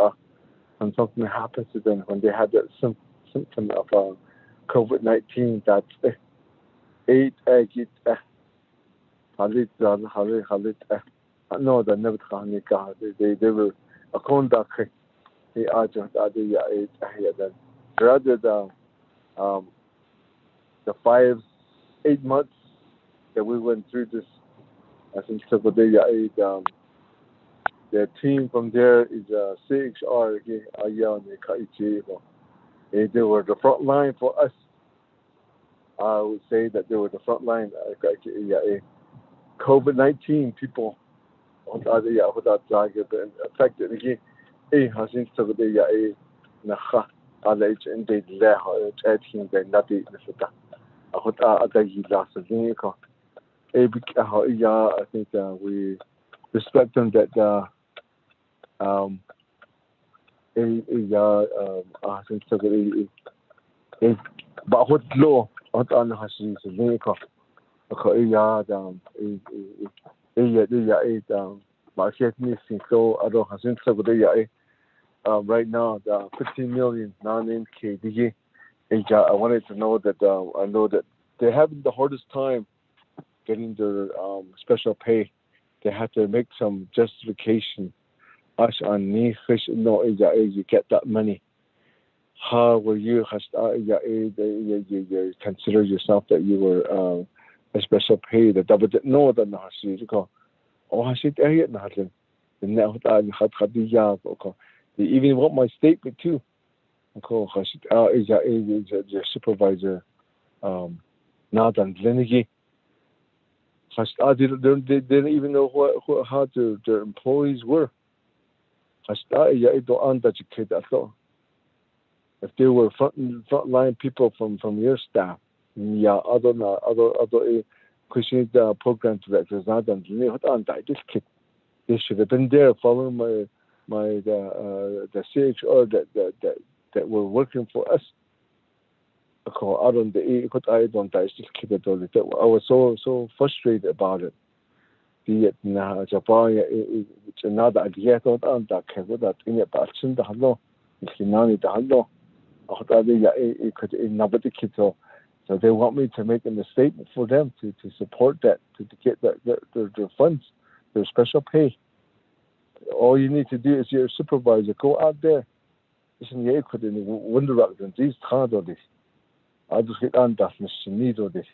when something happens to them when they have that symptom of COVID-19, that's no, the never they were a conduct. Rather the 5-8 months that we went through this, I think the team from there is CXR. They were the front line for us. I would say that they were the front line. COVID-19 people without affected again. Hasn't I think we respect them that but what law on Hashin right now the 15 million non-named KDG. I wanted to know that I know that they're having the hardest time getting their special pay. They have to make some justification. Us on fish no you get that money. how were you you consider yourself that you were a special pay that didn't know that na hasi ko oh hasi area na hadin now they even want my statement too ko hasi is your supervisor not on Linigi. They didn't even know how their employees were. If they were frontline people from your staff, yeah, other Christian program directors, not on this kid. They should have been there following the CHR that were working for us. I was so frustrated about it. The Japan another idea on that that in a batson the hello, Hinani the hello. So they want me to make a statement for them to support that, to get their funds, their special pay. All you need to do is your supervisor go out there. Listen, you could in wonder than these hard of this. I just get on that need of this.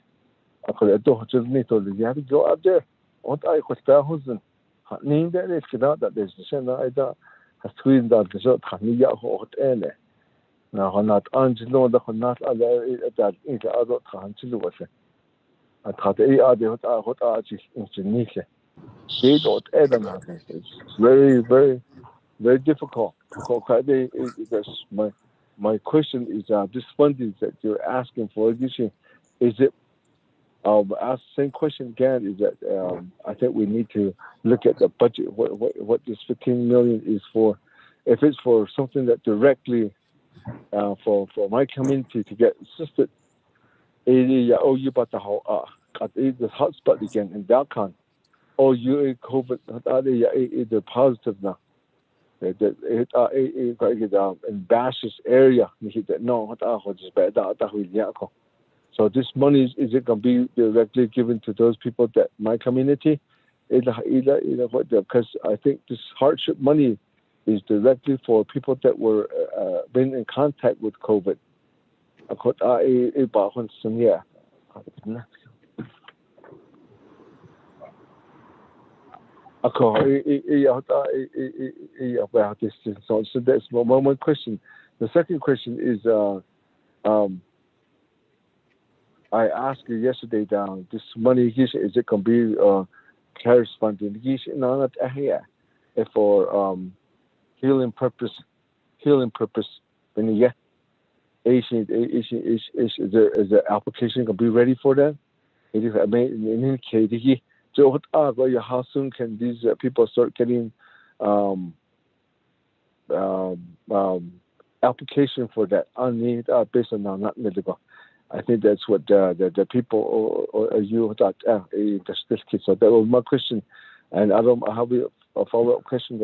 I could just need to you have to go out there. What I could tell husband. Name that is that there's the same idea. Has tweeted that the shot Hania hot ene. Now not Angelo the not other that in the other Angelo was it. I thought they are the hot arches in Tunisia. They don't add nothing. It's very, very, very difficult. Because my question is this funding that you're asking for, is it ask the same question again, is that I think we need to look at the budget, what this 15 million is for. If it's for something that directly for my community to get assisted, you about the hotspot again in Dalcon, or you COVID, they're positive now. In Bash's area, so this money is it going to be directly given to those people that my community? Because I think this hardship money is directly for people that were been in contact with COVID. About this. So that's one question. The second question is I asked you yesterday down this money is it going to be CARES funding? No, not here. For healing purpose. When you get Asian is the application going to be ready for that? It is in so how soon can these people start getting application for that? Based on not medical. I think that's what the people or you thought. This kid. So that was my question, and I don't have a follow-up question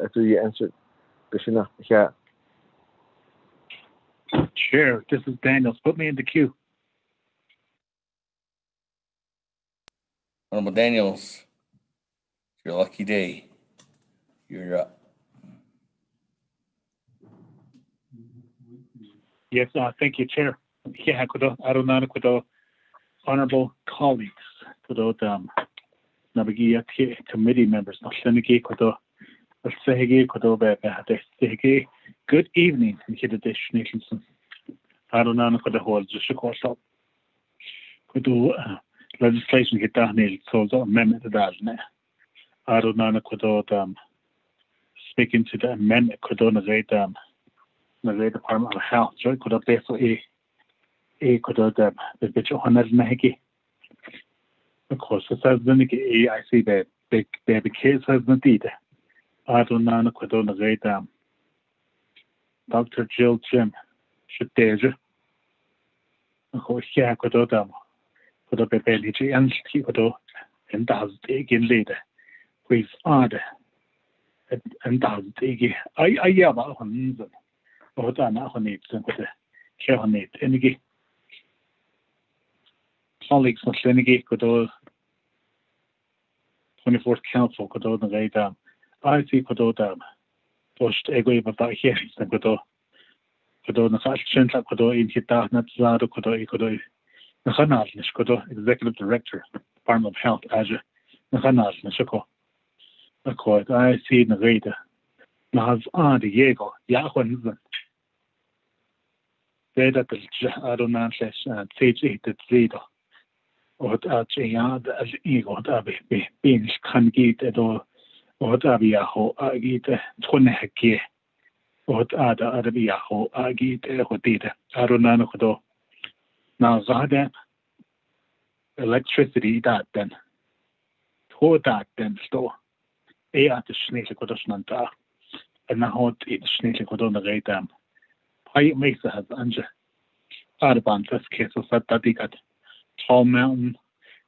after you answered. Krishna, yeah. Sure. This is Daniels. Put me in the queue. Honorable Daniels, your lucky day. You're up. Yes, thank you, Chair. Yeah, I don't know, honorable colleagues, Naabík'íyáti committee members, good evening, I don't know the whole just of course legislation get down here so amendment to that. I don't know speaking to the amendment the Department of Health, so could have basically the bitch on as Nike. Of course, it says I see that big baby kids has not either. I don't know Dr. Jill Jim should danger. Of course, yeah, could have baby and he could and does take in later. With other and does take I have a reason. What I'm not on it, care on it, and colleagues from Slenigi could 24th Council could the right I see could pushed a way about here and could Kudo na Kashin Kudo in Hita Natsado Kudo Nahanal Nishkodo, Executive Director, Department of Health, Aja Nahanal Nishako. Accord, I see the Veda. Nahaz Diego, Yahwan. Veda Adonan and Sage 8 Zeta. Or Jayad as Ego Dabi, being Kangit or Dabiaho, Agita, Tonehaki, or Adabiaho, Agita, Hodita, Adonanakodo. Now Zadan electricity that then. Who that then store. At the Schnee Kodosnanta, and now it Schnee Kodona Gatam. Pai Mesa has Anja Arban, this case of Satabikat, Tall Mountain,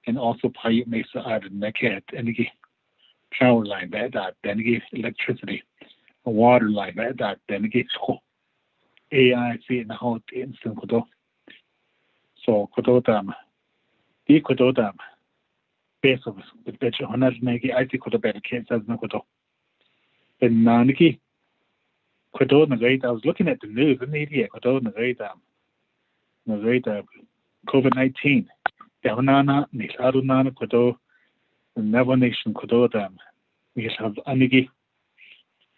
and also Pai Mesa added Nekat, energy, power line, that, then give electricity, a water line, that, then give AIC in the hot instant Kodo. So Kododam, the Kododam. Base of the bitch on that Nagi, I think could have better case as Nakoto. And Naniki Kodo Nagate, I was looking at the news in the idiot Kodo Nagata COVID-19. Devanana, Nisarunana Kodo, the Never Nation Kododam. We have Anigi.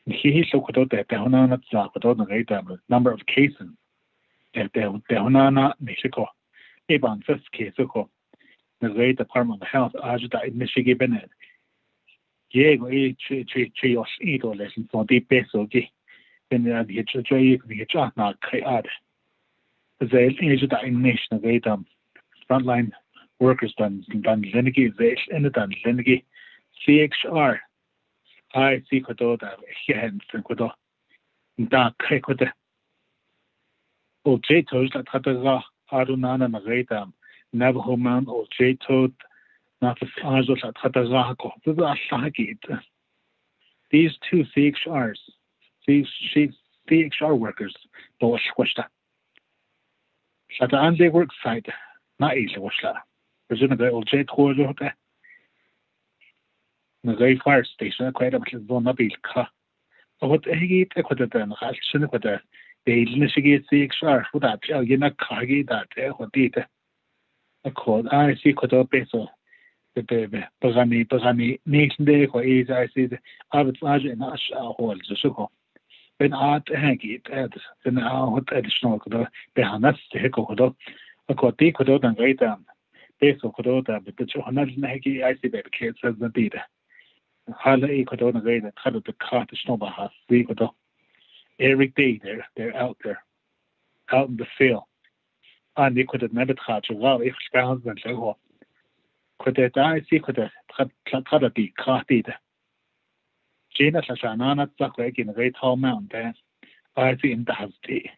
He so Kodo that Devanana Kodo Nagata, number of cases. Devanana Nishiko. Eban first case. The Department of Health, Ajda in Michigan, Diego, Chios, Edo, lesson for the Besogi, then the Joy, the Jatna, Kayad. The Ajda in Nation of Adam, frontline workers done Lenigi, the ended on Lenigi, CXR, I see Kododa, Hens and Kodo, Da Kaykoda. O Jatos that Hataza, Adunana, Nagatam. Navajo Mountain or J-Toad, Nafas at Hatazako, these two CXRs, these CXR workers, Bosch Washta. Shata and they work site, not easy Washta. Presumably, old J-Toad, the very fire station, quite a bit of Naabík'íyáti. What he equated then, I shouldn't put the Initiate CXR for that, you're not Kagi that, what did. Accord, I see Kodo Beso, the baby, Pagani, Nation Day, or is I see the arbitrage in Ash Hall, the Suko. When art hanky, then our additional Kodo, Behanas, the Hekodo, accord the Kodo and Great Dam, Beso Kodo, but the Johanna Nagi, I see baby kids as the data. Hala Kodo and Great, cut of the cart, the Snowbahas, the Kodo. Every day they're out there, out in the field. And they could have never touched a lot if scouts and so on. Could they die? See, could they be caught either? Gina Sashanana Zakweg in a great tall mountain there. I see in the house tea.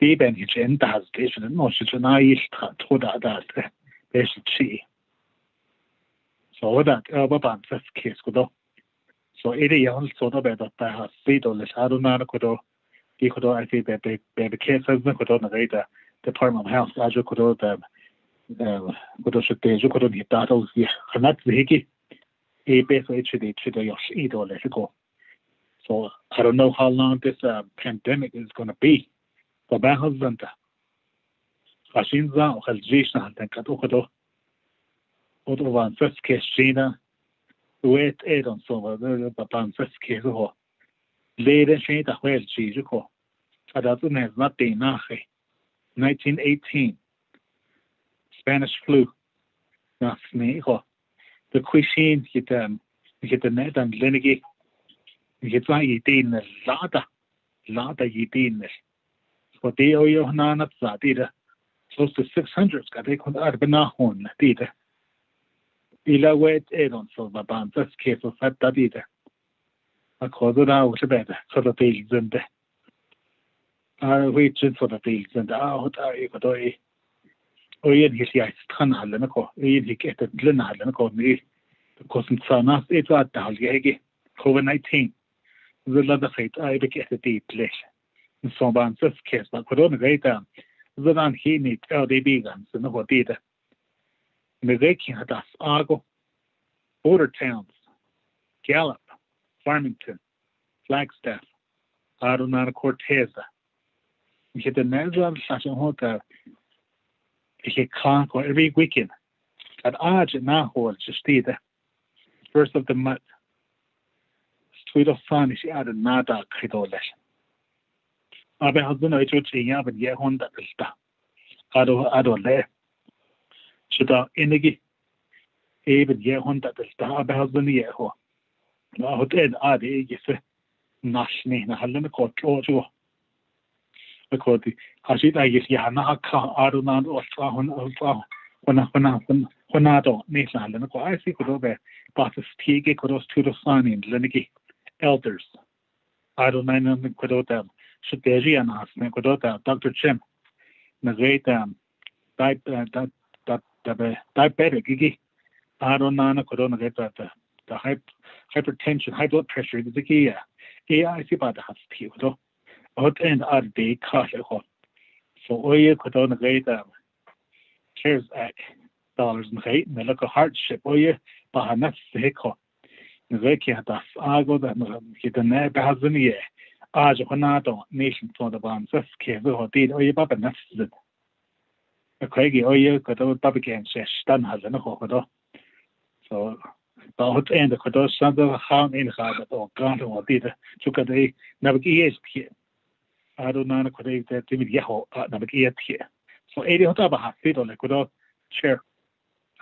The bench in the house station, no, she's an ice to that. There's a chi. So that Urban first case could go. So it is also better by her feet or less. I don't know, could go. He could I see baby cases, could on the radar. Department of Health, Ajo Kodo, Kodo Shate, Kodo Hitato, Hanat Hiki, a base HD to the Yoshito, let it go. So I don't know how long this pandemic is going to be. The Bahazanta Hashinza, Haljishna, and Katokodo, Odovan, first case, Gina, wait, Adon, so the Baban, first case, or later, she ain't a well, Chizuko. Adazun has not been Nahe. 1918, Spanish flu. The cuisine get the net and Lenigi. Get my eating Lada eating. For the Oyo Nana Zadida, close to 600 got they could add Benahon, Dida. Ila wait Edon, so the band, that's case of Fat Dadida. I called it out better, so the fields and waiting for the fields and out. I could Oyen his ice ton Halenako, he get a Glen Halenako, because in Sanas, it was Dalgagi, COVID-19. The other fate, I became a deep place. In some bands, this case, but Corona Gaita, the man he need LDB guns and no data. Mizaki had us Argo, border towns, Gallup, Farmington, Flagstaff, Adonana Corteza, he the never such a hotel. He can't go every weekend. At Arch now holds just the first of the month. Sweet of fun is added nada cridolesh. Abe husband I should say ya but ye honda delta. Ado le. Should inigi even ye honda delta abe husband ye ho. No hotel adi gisse nashni na hallen ko tro. Because Hashid I guess Yana ka Arunan or Honado Nissan and I see could over but the Stiga could also to the sun in Leniki elders. Arunan and Kodota should be and ask Kodota Dr. Chim Nagate diabetic gigi Arunan Kodona get the hypertension, high blood pressure the key. I see about the hospital. Out and out day cash so oil could on the great CARES Act dollars and rate and look a hardship oil but not the hiccup. The Reki had us ago that he the never has any year. Aj Honado nation for the bonds of Kevin or did oil baba nested. A craggy oil could over Babigan says Stan has an hokodo. So about end the Kodo Sandra Ham in Hard or Grant or did took a day Naabík'íyáti. I don't know could that to me yaho Naabík'íyáti. So 80 hotaba has fit on the Kodo share.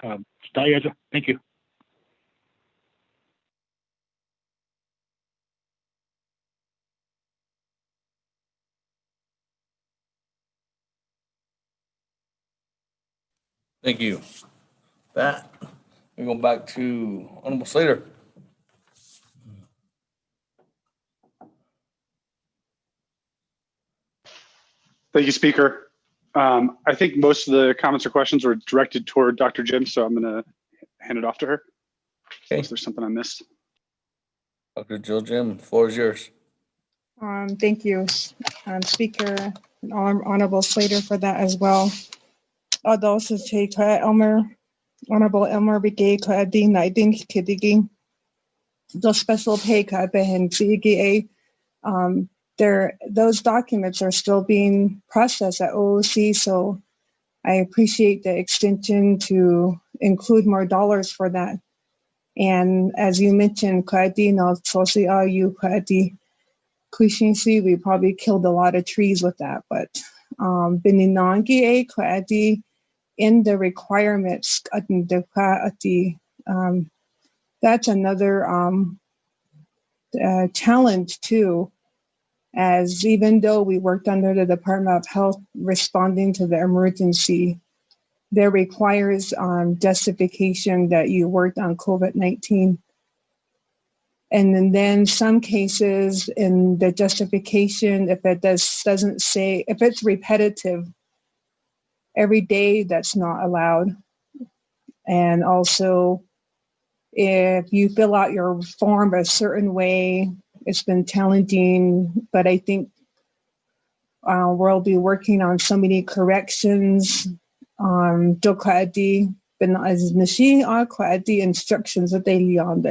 Thank you. Thank you. That we go back to Honorable Slater. Thank you, Speaker. I think most of the comments or questions were directed toward Dr. Jim, so I'm going to hand it off to her. Okay. If there's something I missed. Dr. Jill Jim, floor is yours. Thank you, Speaker and Honorable Slater for that as well. Also take Honorable Elmer Brigade Di Nighting Kidding. The special pay and CGA. Those documents are still being processed at OOC, so I appreciate the extension to include more dollars for that. And as you mentioned, we probably killed a lot of trees with that, but in the requirements, that's another challenge too, as even though we worked under the Department of Health responding to the emergency, there requires justification that you worked on COVID-19. And then some cases in the justification, if it doesn't say, if it's repetitive, every day that's not allowed. And also, if you fill out your form a certain way, it's been challenging, but I think we'll be working on so many corrections on instructions that they on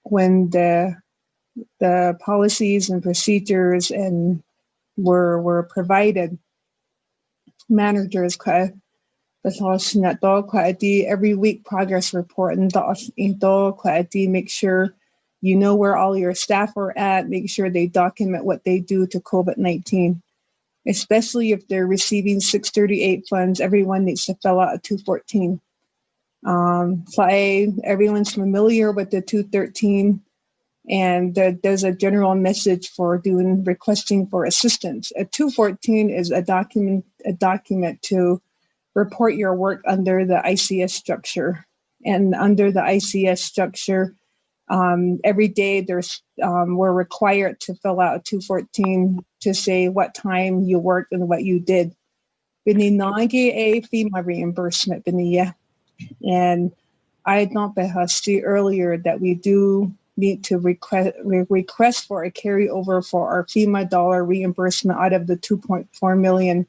when the policies and procedures and were provided, managers every week progress report and make sure you know where all your staff are at, make sure they document what they do to COVID-19, especially if they're receiving 638 funds. Everyone needs to fill out a 214. Everyone's familiar with the 213, and there's a general message for requesting for assistance. A 214 is a document to report your work under the ICS structure. And under the ICS structure, every day we're required to fill out a 214 to say what time you worked and what you did. FEMA reimbursement. And I had not been earlier that we do need to request for a carryover for our FEMA dollar reimbursement out of the 2.4 million.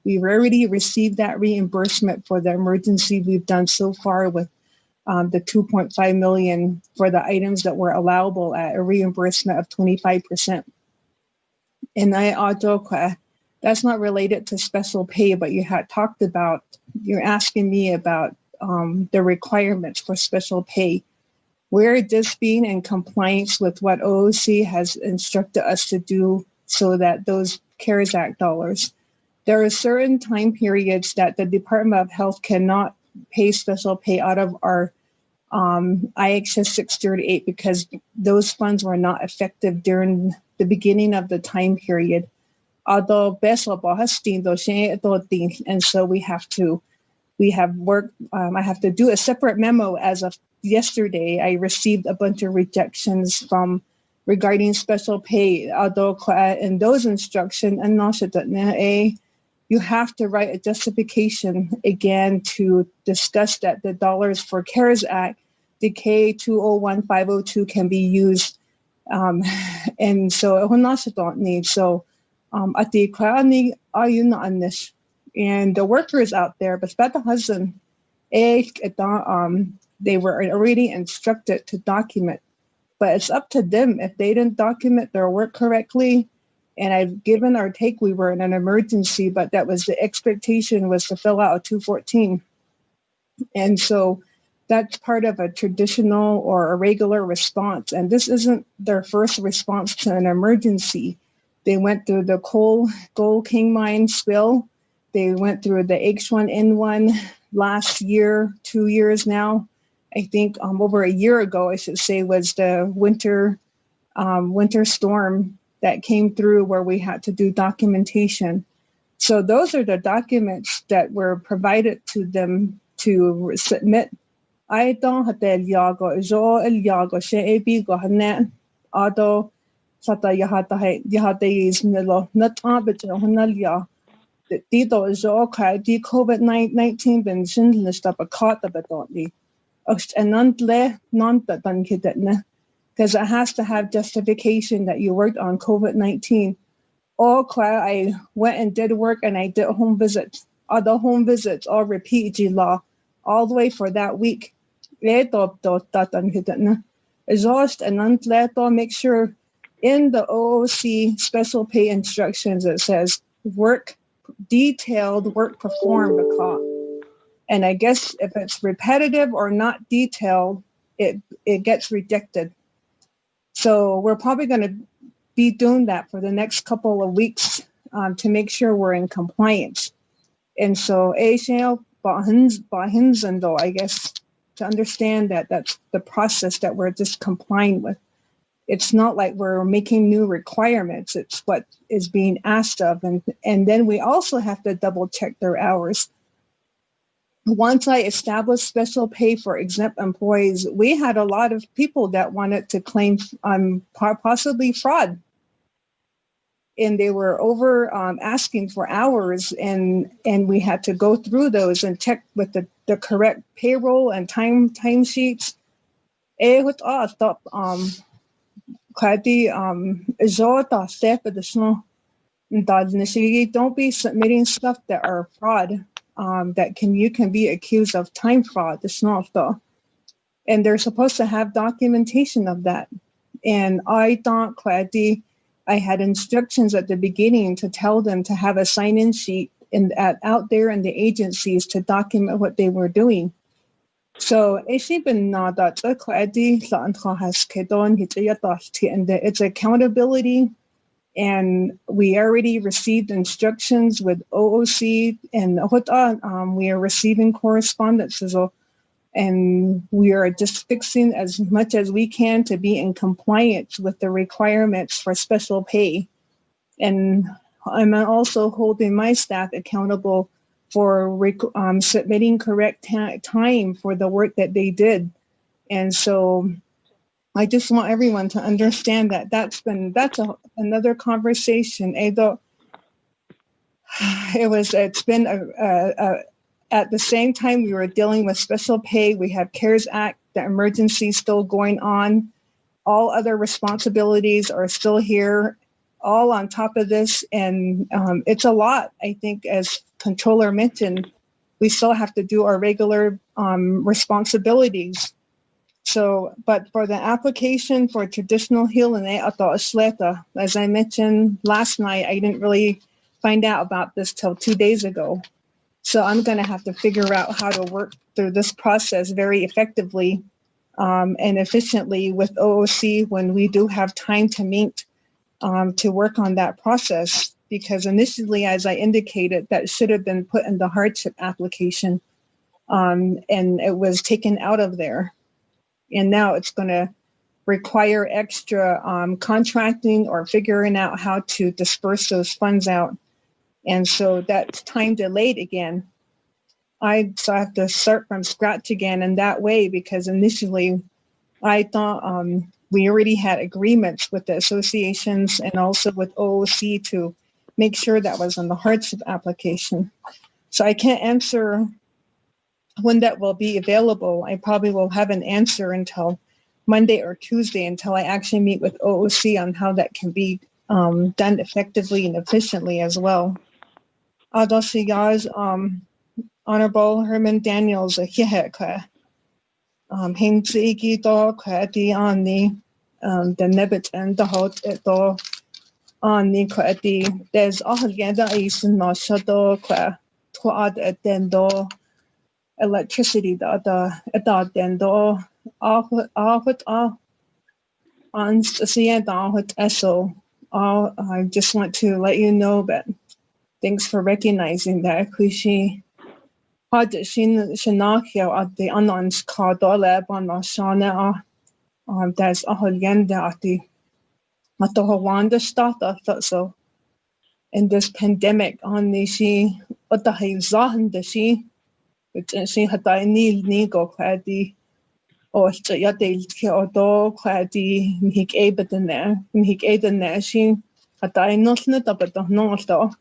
We've already received that reimbursement for the emergency we've done so far with the 2.5 million for the items that were allowable at a reimbursement of 25%. And that's not related to special pay, but you had talked about, you're asking me about the requirements for special pay. We're just being in compliance with what OOC has instructed us to do so that those CARES Act dollars, there are certain time periods that the Department of Health cannot pay special pay out of our IHS 638 because those funds were not effective during the beginning of the time period. And so we have worked, I have to do a separate memo. As of yesterday, I received a bunch of rejections regarding special pay. In those instructions, you have to write a justification again to discuss that the dollars for CARES Act, the K201502 can be used. And so, and the workers out there, but they were already instructed to document, but it's up to them if they didn't document their work correctly. And I've given our take, we were in an emergency, but that was the expectation was to fill out a 214. And so that's part of a traditional or a regular response. And this isn't their first response to an emergency. They went through the Gold King mine spill. They went through the H1N1 last year, 2 years now. I think over a year ago, I should say, was the winter storm that came through where we had to do documentation. So those are the documents that were provided to them to submit. I don't have the yago, although Sata is Nilo, not Honnalia. The Tito is okay, the COVID-19 been list up a cot of it only. And non that done kidney. Because it has to have justification that you worked on COVID-19. I went and did work and I did home visits. Other home visits all repeat law all the way for that week. Exhaust and make sure in the OOC special pay instructions it says detailed work performed. And I guess if it's repetitive or not detailed, it gets rejected. So we're probably going to be doing that for the next couple of weeks to make sure we're in compliance. And so I guess to understand that that's the process that we're just complying with. It's not like we're making new requirements. It's what is being asked of. And then we also have to double check their hours. Once I established special pay for exempt employees, we had a lot of people that wanted to claim possibly fraud. And they were over asking for hours, and we had to go through those and check with the correct payroll and time sheets. Don't be submitting stuff that are fraud. You can be accused of time fraud. And they're supposed to have documentation of that. And I thought I had instructions at the beginning to tell them to have a sign-in sheet out there in the agencies to document what they were doing. So it's accountability. And we already received instructions with OOC and we are receiving correspondence as well. And we are just fixing as much as we can to be in compliance with the requirements for special pay. And I'm also holding my staff accountable for submitting correct time for the work that they did. And so I just want everyone to understand that that's another conversation. It's been at the same time we were dealing with special pay. We have CARES Act, the emergency still going on. All other responsibilities are still here, all on top of this. And it's a lot, I think, as Controller mentioned, we still have to do our regular responsibilities. So, but for the application for traditional healing, as I mentioned last night, I didn't really find out about this till 2 days ago. So I'm going to have to figure out how to work through this process very effectively and efficiently with OOC when we do have time to meet to work on that process. Because initially, as I indicated, that should have been put in the hardship application and it was taken out of there. And now it's going to require extra contracting or figuring out how to disperse those funds out. And so that's time delayed again. So I have to start from scratch again in that way, because initially I thought we already had agreements with the associations and also with OOC to make sure that was on the hardship application. So I can't answer when that will be available. I probably will have an answer until Monday or Tuesday, until I actually meet with OOC on how that can be done effectively and efficiently as well. Honorable Herman Daniels, the Nebit and the hot at all on the quati. There's all together is not shadow qua at den door electricity at the den door off on the down with ESO. I just want to let you know that thanks for recognizing that. Appreciate Hard Shin Shanakio at the Anons Cardo Lab on the Shana. There's a Holyenda at the Wanda start. I thought so. In this pandemic, on the she, what the Hazahan the she, which she had I need go quaddy, or Yadil Kyoto quaddy, Mik Abaden there, Mik Aden there, she had I not net up at the north though.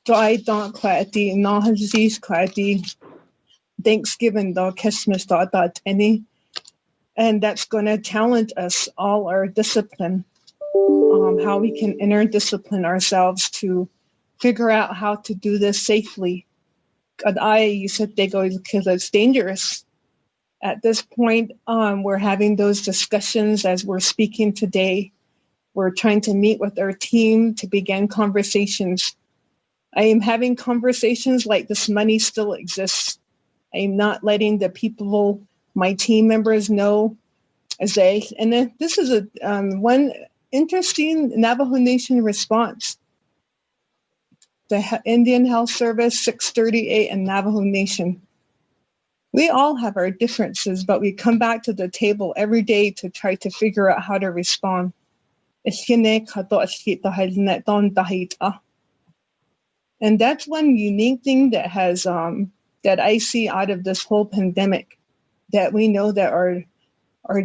Dry dark quaddy, no disease quaddy, Thanksgiving though, Christmas that any. And that's going to challenge us all, our discipline, how we can interdiscipline ourselves to figure out how to do this safely. You said they go because it's dangerous. At this point, we're having those discussions as we're speaking today. We're trying to meet with our team to begin conversations. I am having conversations like this money still exists. I am not letting the people, my team members, know as they, and then this is a one interesting Navajo Nation response. The Indian Health Service, 638, and Navajo Nation. We all have our differences, but we come back to the table every day to try to figure out how to respond. And that's one unique thing that has that I see out of this whole pandemic, that we know that our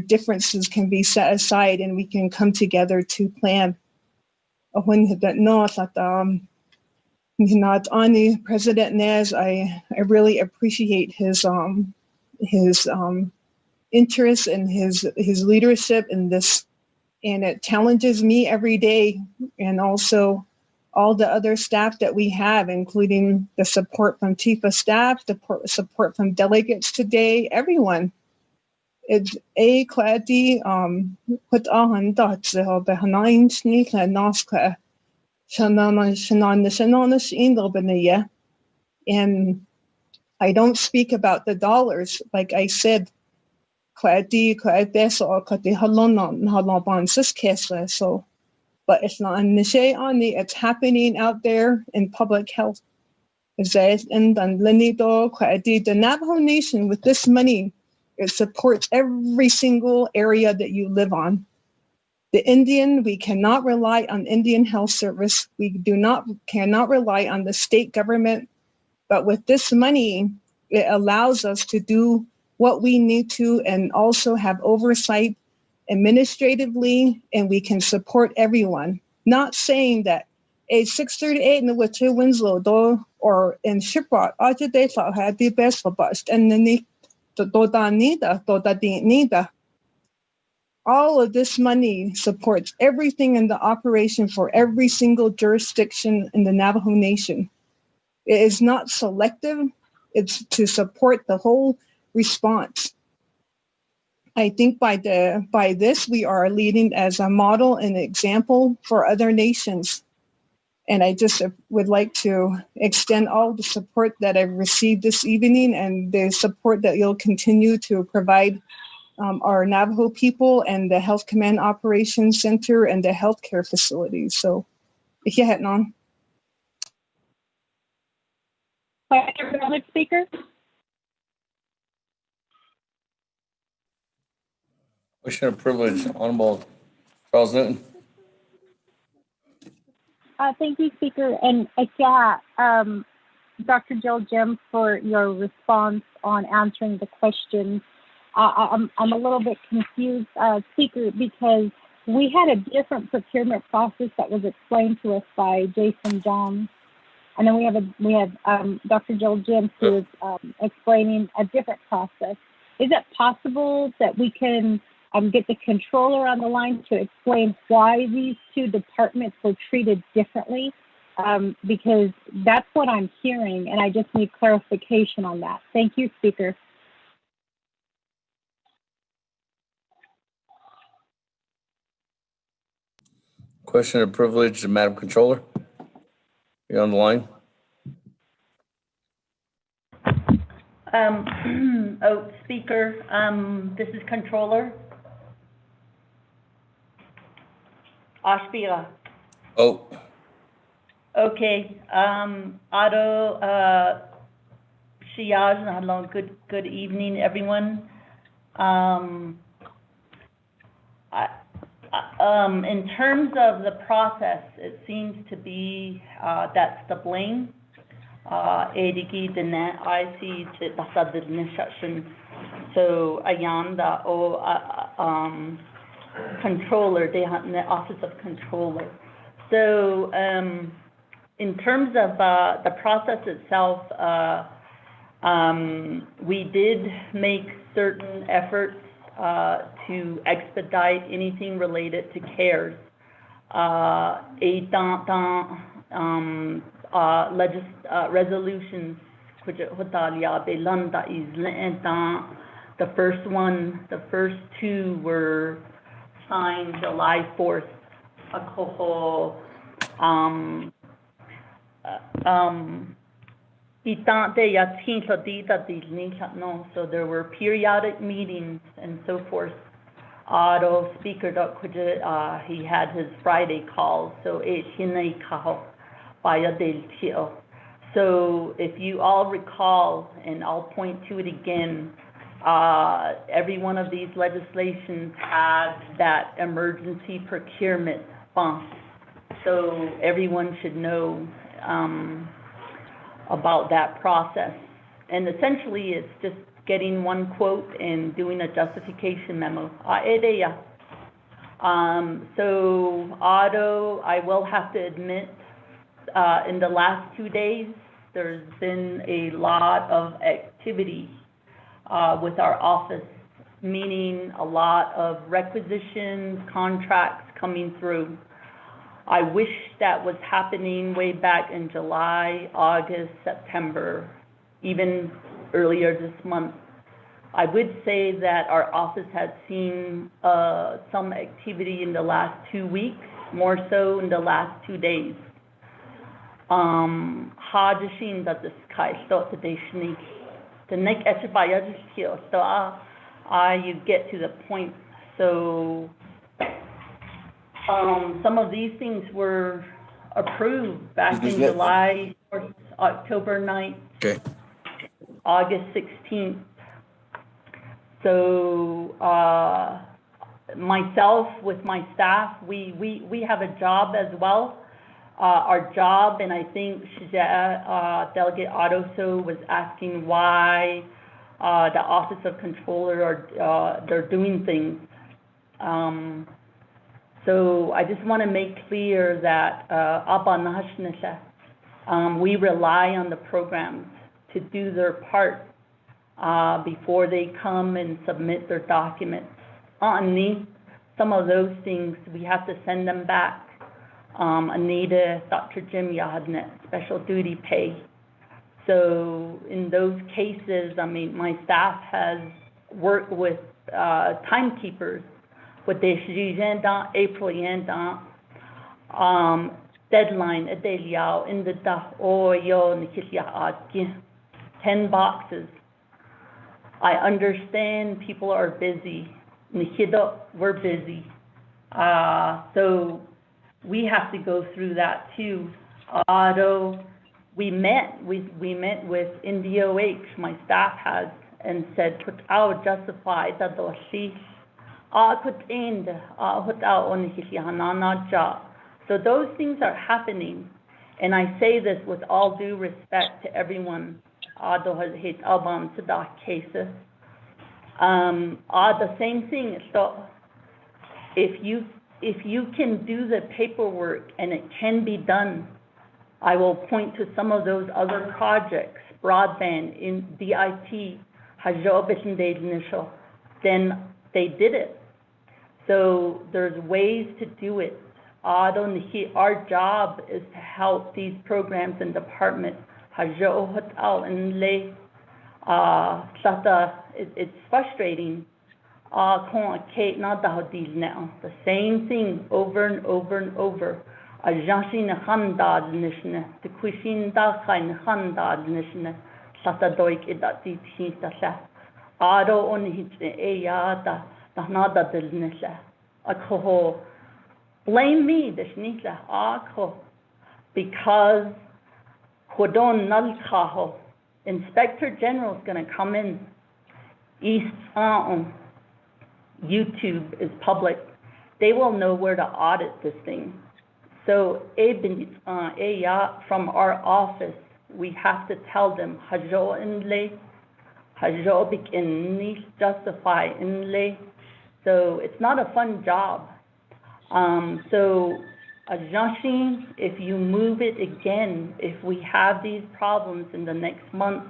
differences can be set aside and we can come together to plan. When that not only President Nez, I really appreciate his interest and his leadership in this, and it challenges me every day, and also all the other staff that we have, including the support from Chief of Staff, the support from delegates today, everyone. It's a quality put on dots of the Hanain sneak and Noska Shanana. And I don't speak about the dollars, like I said, quality beso or quality halonon sis kesla. So, but it's not on the it's happening out there in public health. And the Navajo Nation with this money, it supports every single area that you live on. The Indian, we cannot rely on Indian Health Service. We cannot rely on the state government. But with this money, it allows us to do what we need to and also have oversight administratively, and we can support everyone. Not saying that a 638 in the Witcher Winslow door or in Shiprock, they thought had the best for bust and then all of this money supports everything in the operation for every single jurisdiction in the Navajo Nation. It is not selective. It's to support the whole response. I think by this, we are leading as a model and example for other nations. And I just would like to extend all the support that I've received this evening and the support that you'll continue to provide our Navajo people and the Health Command Operations Center and the healthcare facilities. So, on. Another speaker? Question of privilege, Honorable Charles Newton. Thank you, Speaker. And Dr. Jill Jim, for your response on answering the questions. I'm a little bit confused, Speaker, because we had a different procurement process that was explained to us by Jason Johns. And then we have Dr. Jill Jim, who is explaining a different process. Is it possible that we can get the controller on the line to explain why these two departments were treated differently? Because that's what I'm hearing, and I just need clarification on that. Thank you, Speaker. Question of privilege, Madam Controller. You're on the line. Speaker, this is Controller. Ashbira. Oh. Okay. Ado, Shiyaj, good evening, everyone. In terms of the process, it seems to be that's the blame. So Ayanda Controller, they have the Office of Controller. So in terms of the process itself, we did make certain efforts to expedite anything related to CARES. Resolutions, the first two were signed July 4th. So there were periodic meetings and so forth. Speaker, he had his Friday call, so so if you all recall, and I'll point to it again, every one of these legislations had that emergency procurement fund. So everyone should know about that process. And essentially, it's just getting one quote and doing a justification memo. So Otto, I will have to admit, in the last 2 days, there's been a lot of activity with our office, meaning a lot of requisitions, contracts coming through. I wish that was happening way back in July, August, September, even earlier this month. I would say that our office has seen some activity in the last 2 weeks, more so in the last 2 days. You get to the point. So some of these things were approved back in July, October 9th, okay. August 16th. So myself with my staff, we have a job as well. Our job, and I think Delegate Otto was asking why the Office of Controller they're doing things. So I just want to make clear that we rely on the programs to do their part before they come and submit their documents. Some of those things, we have to send them back. Anita, Dr. Jim Yadnet, special duty pay. So in those cases, I mean, my staff has worked with timekeepers with the April deadline in the 10 boxes. I understand people are busy. We're busy. So we have to go through that too. Although we met with NDOH, my staff has, and said, put out justify that the so those things are happening. And I say this with all due respect to everyone. The same thing. So if you can do the paperwork and it can be done, I will point to some of those other projects, broadband in DIT, then they did it. So there's ways to do it. Our job is to help these programs and departments. It's frustrating. The same thing over and over and over. Blame me, because Inspector General is going to come in. East YouTube is public. They will know where to audit this thing. So from our office, we have to tell them justify inlay. So it's not a fun job. So if you move it again, if we have these problems in the next month,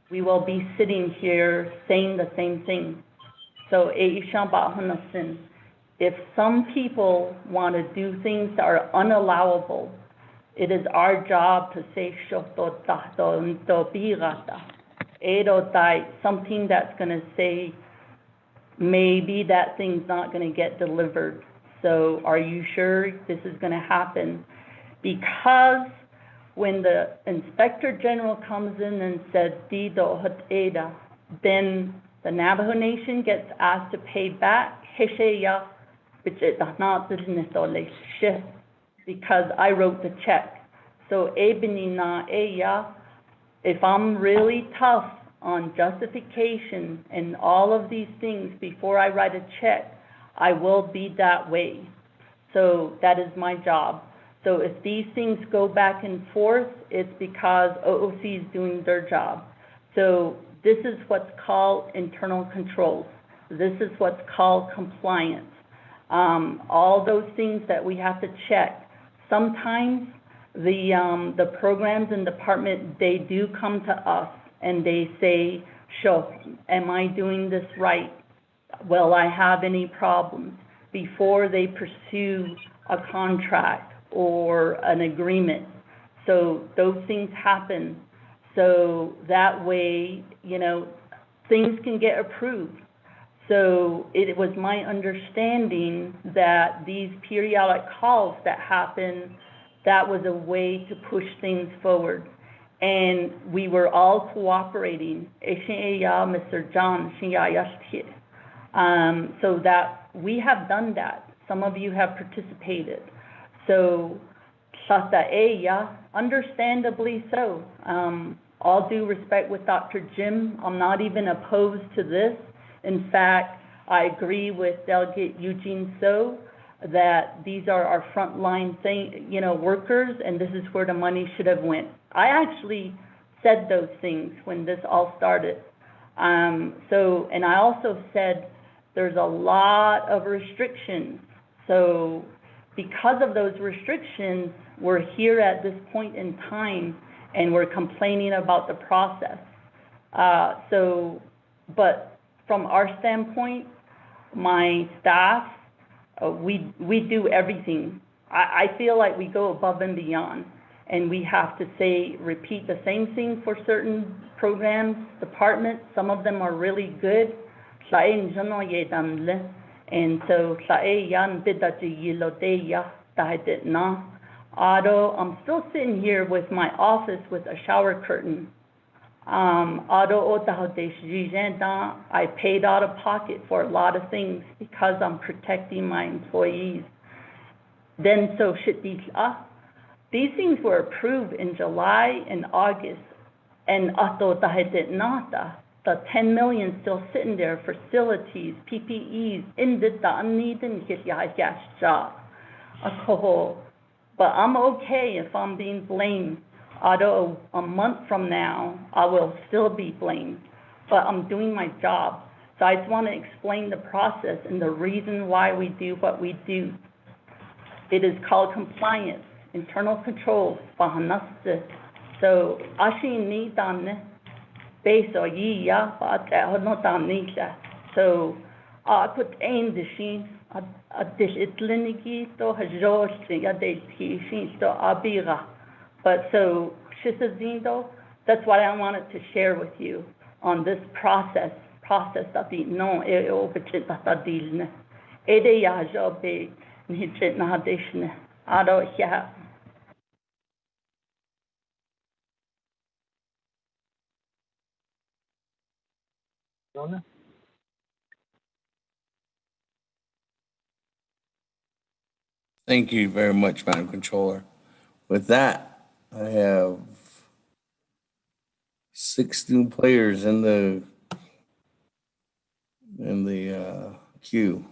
we will be sitting here saying the same thing. So if some people want to do things that are unallowable, it is our job to say something that's going to say maybe that thing's not going to get delivered. So are you sure this is going to happen? Because when the Inspector General comes in and says, then the Navajo Nation gets asked to pay back, because I wrote the check. So if I'm really tough on justification and all of these things before I write a check, I will be that way. So that is my job. So if these things go back and forth, it's because OOC is doing their job. So this is what's called internal controls. This is what's called compliance. All those things that we have to check. Sometimes the programs and department, they do come to us and they say, "Sure, am I doing this right? Will I have any problems?" before they pursue a contract or an agreement. So those things happen. So that way, things can get approved. So it was my understanding that these periodic calls that happen, that was a way to push things forward. And we were all cooperating. Mr. John, so that we have done that. Some of you have participated. So, understandably so. All due respect with Dr. Jim, I'm not even opposed to this. In fact, I agree with Delegate Eugene So that these are our frontline workers, and this is where the money should have went. I actually said those things when this all started. And I also said there's a lot of restrictions. So because of those restrictions, we're here at this point in time and we're complaining about the process. But from our standpoint, my staff, we do everything. I feel like we go above and beyond. and we have to repeat the same thing for certain programs, departments. Some of them are really good. And so I'm still sitting here with my office with a shower curtain. I paid out of pocket for a lot of things because I'm protecting my employees. Then so these things were approved in July and August, and the 10 million still sitting there, facilities, PPEs, but I'm okay if I'm being blamed. Although a month from now, I will still be blamed, but I'm doing my job. So I just want to explain the process and the reason why we do what we do. It is called compliance, internal controls. So so I put in the sheet. But so that's what I wanted to share with you on this process that the no Thank you very much, Madam Controller. With that, I have 6 new players in the queue.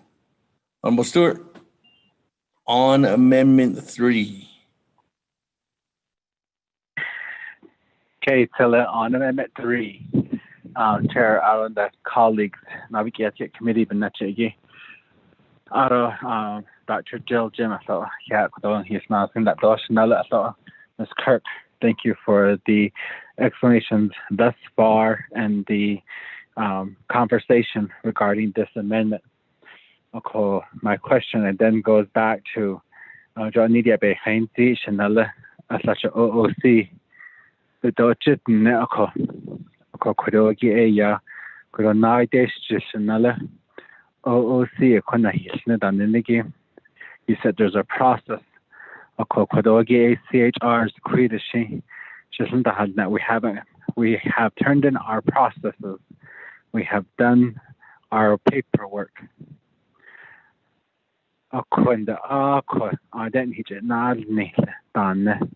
Honorable Stewart, on Amendment 3. Okay, Tilla, on Amendment 3. Chair, Aaron, the colleagues, Naabík'íyáti committee, Benachigi. Dr. Jill Jim, I thought, he's not in that Dosh, I thought, Ms. Kirk, thank you for the explanations thus far and the conversation regarding this amendment. Okay, my question and then goes back to John Nidia Behinzi, Chanel, such a OOC, the Dodge, Neko, Kodogi Aya, Kodonai Chanel, OOC, you said there's a process. Kodogi ACHR's Creedishi, we have turned in our processes. We have done our paperwork. I didn't hit it. Done.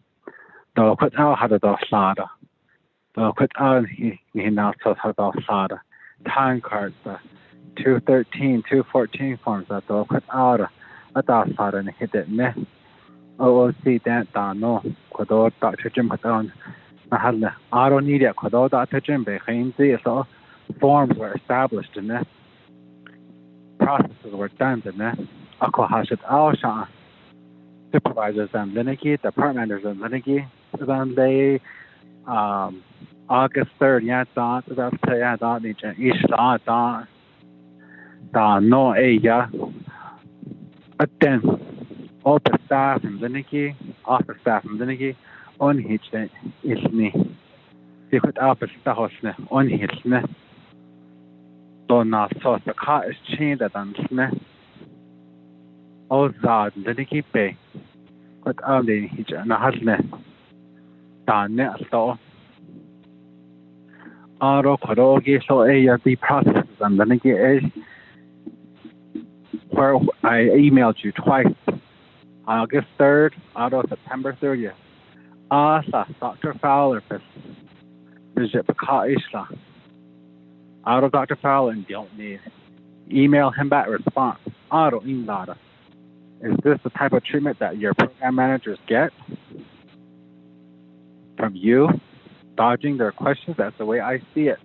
Do put out how to do sada. Do put out he now says how to sada. Time cards, 213, 214 forms that do put out a sada and hit it. OOC that no. Kodo Dr. Jim put on. I don't need it. Kodo Dr. Jim behind so forms were established in it. Processes were done in it. Supervisors and Liniki, department managers and Liniki, then they August 3rd, no then all the staff and Liniki, office staff and Liniki, on his is me. Secret office staff on his ne. Don't not so the car is changed and ne. All that Liniki Bay. But only his and a husband. Done so. Aro Kodogi so the process and Liniki is where I emailed you twice. August 3rd, out of September 30th. Dr. Fowler, visit Isla. Out of Dr. Fowler and don't need. Email him back response. Auto Indata. Is this the type of treatment that your program managers get from you? Dodging their questions? That's the way I see it.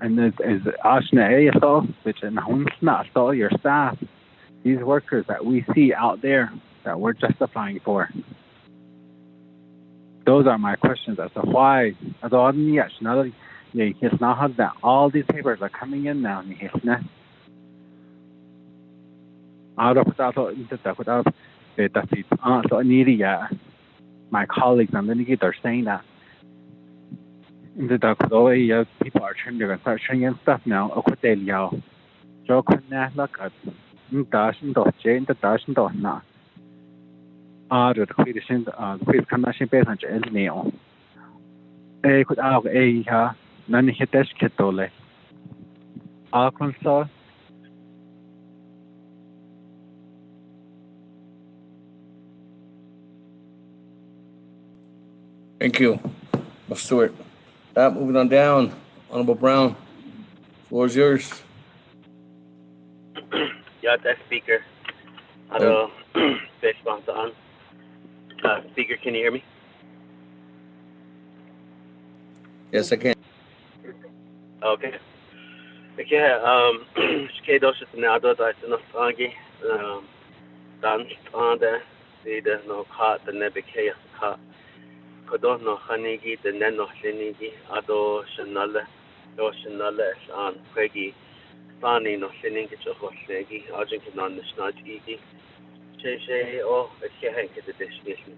And is Ashna ASO, which in Humsna, so your staff, these workers that we see out there that we're justifying for. Those are my questions as to why. All these papers are coming in now. my colleagues and then they're saying that the people are trying to start training and stuff now. So could not look at the Jane the Darson Donna. The Christian connection based on engineer. A could out a none hit this kitole. Arkansas. Thank you, Mr. Stewart. Moving on down, Honorable Brown, floor is yours. Yeah, that's Speaker. Response on. Speaker, can you hear me? Yes, I can. Okay. Okay, dos is now that I know Frangi. Dan on the no cat, the Naabík'íyáti cat. Kodo no Hanigi, the Neno Shinigi, Ado Shanala, Do Shanala on Craigie, Fani no Shinigi, Johoslegi, Argentine on the Snarchigi. Che, oh, it's a hank at the destination.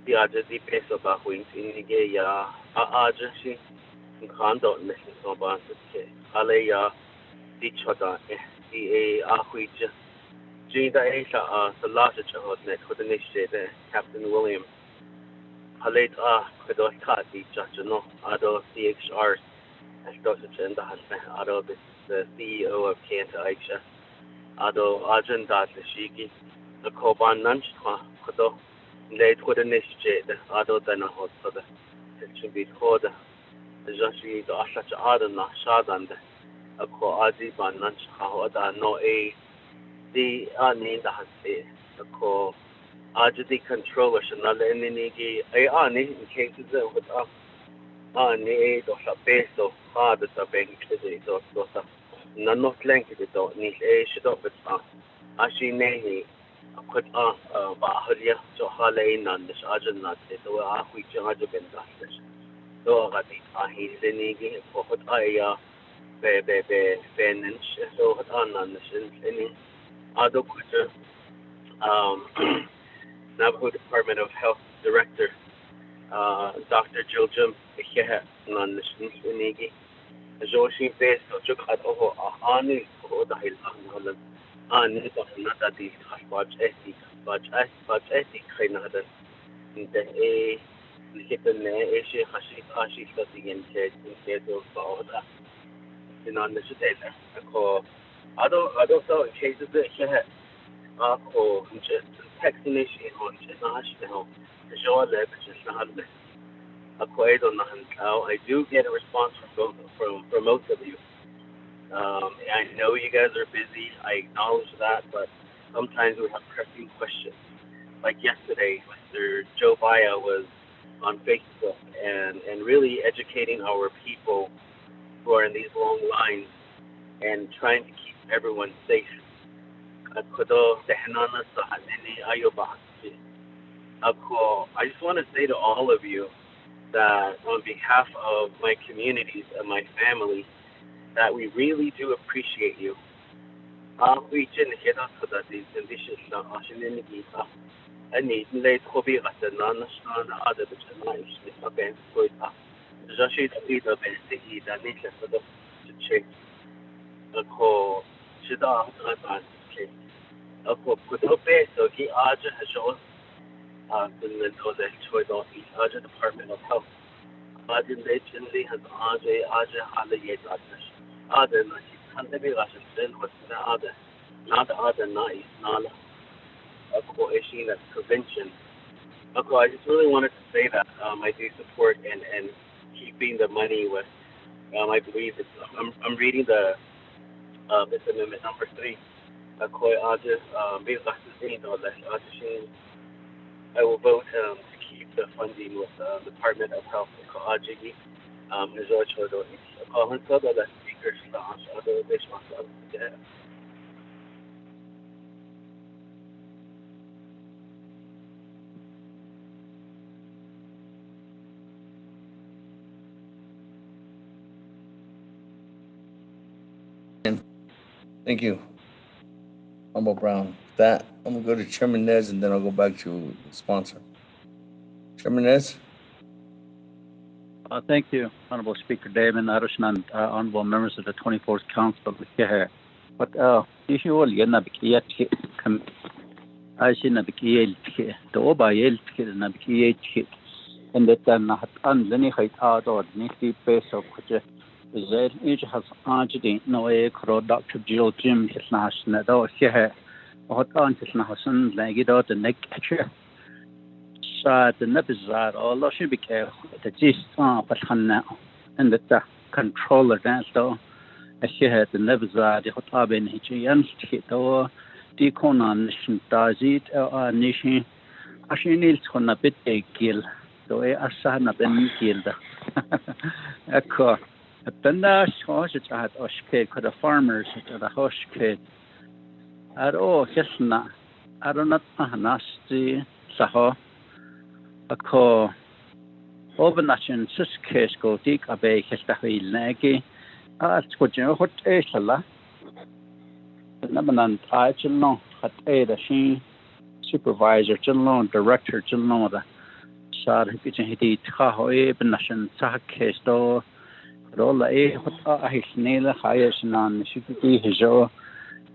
The other the pace of a wings in Nigeria, agency, and condo missing some bonds. Alea, the Choda, the Ahuija, Gina Asia, the largest of net with the initiator, Captain William. Halet Kudos Kati, Judge, Ado CHR, as Dosage and the husband, Ado the CEO of Kanta Aisha, Ado Arjun Shiki, the Koban Nunch, Kodo, late with the initiator, Ado Dana Hot for the should be called the Joshi, the Asach Adana, Shadan, a ko Adi Ban Nunch, Haoda, no a the Ani the Hasi, the ko. The controller should not let any in cases with any or a base of hard at the bank or none of length it don't need a shit of it. She nay put on Bahalia to Hale and the sergeant not it or we charge of industries. So he's any for what I bench so on any other question. Navajo Department of Health Director, Dr. Jill Jim, non Nigi, Joshi based on Jukat Oho, Ani, Hodahil Angolan, Ani, Nata, Hashbaj Eti, Baj Eti, Kainadan, the A, Nikitan, Ashi, Hashi, Sati, and Ted, in Keto, Baoda, in on the Sudeta, a call. I don't know cases that she had. Or just vaccination on international to show that it's not a quite on the I do get a response from most of you. I know you guys are busy. I acknowledge that, but sometimes we have pressing questions. Like yesterday, Mr. Joe Baya was on Facebook and really educating our people who are in these long lines and trying to keep everyone safe. I just want to say to all of you that on behalf of my communities and my family, that we really do appreciate you. We didn't get up to these conditions. I need late hobby at the non-national other nice events for Joshi to be the best to eat and need to check. A call should not advance. A call put up there so he Aja has shown the choice of the Aja Department of Health. Aja Legally has Aja Halaye Doctors. Other than Canterbury Russian was the other, not the other nice, Nala. A call issue that's prevention. I just really wanted to say that I do support and keeping the money with. I believe it's. I'm reading the this amendment number 3. I will vote to keep the funding with the Department of Health. Thank you, Honorable Brown. With that, I'm gonna go to Chairman Nez and then I'll go back to the sponsor. Chairman Nez? Thank you, Honorable Speaker Damon, and honorable members of the 24th Council here. But usually, Naabík'íyáti, I see Naabík'íyáti, the Obayáti, Naabík'íyáti, and that Leni height out or Nifty Peso, which is each has Arjidi, no a Dr. Jill Jim, his national here, what aunt his national, like it out the neck catcher. The Nebizar, although she became the gist but now, and the controller dance though. She had the Nebizar, the Hotabin, Hichians, Hito, Deconan, Tazit, or Nishi, Ashinil, Honabit, a gill, though a Asana Ben Gilda. Echo, a Pendash, Hoshit at Oshke, could the farmers at the Hoshke. At all, Hisna, I don't know, Nasty, Saho. Ako Obernation Suskes go dig a bay Hestahi Nagi, as what you hot Esala. The Nabanan Tajilon had a she supervisor, Jilon, director, Jilon, Shad Hiti Tahoe, Benation Sakes do, Rola E, what I snail, highest non, she could be his own.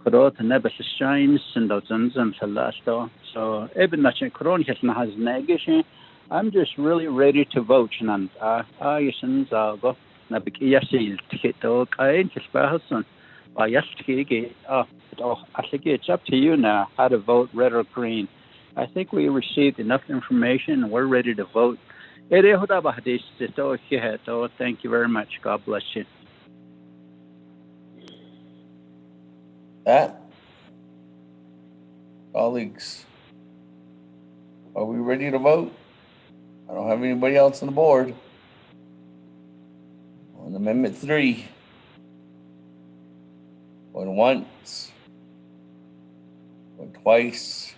Corot nebes shines and dozens and salasto. So even Nachen Coron has Nagish. I'm just really ready to vote, and I send go Naabík'íyáti to kind his person. Yes, I think it's up to you now how to vote, red or green. I think we received enough information and we're ready to vote. Thank you very much. God bless you. That, colleagues, are we ready to vote? I don't have anybody else on the board. On Amendment 3. Going once. Going twice.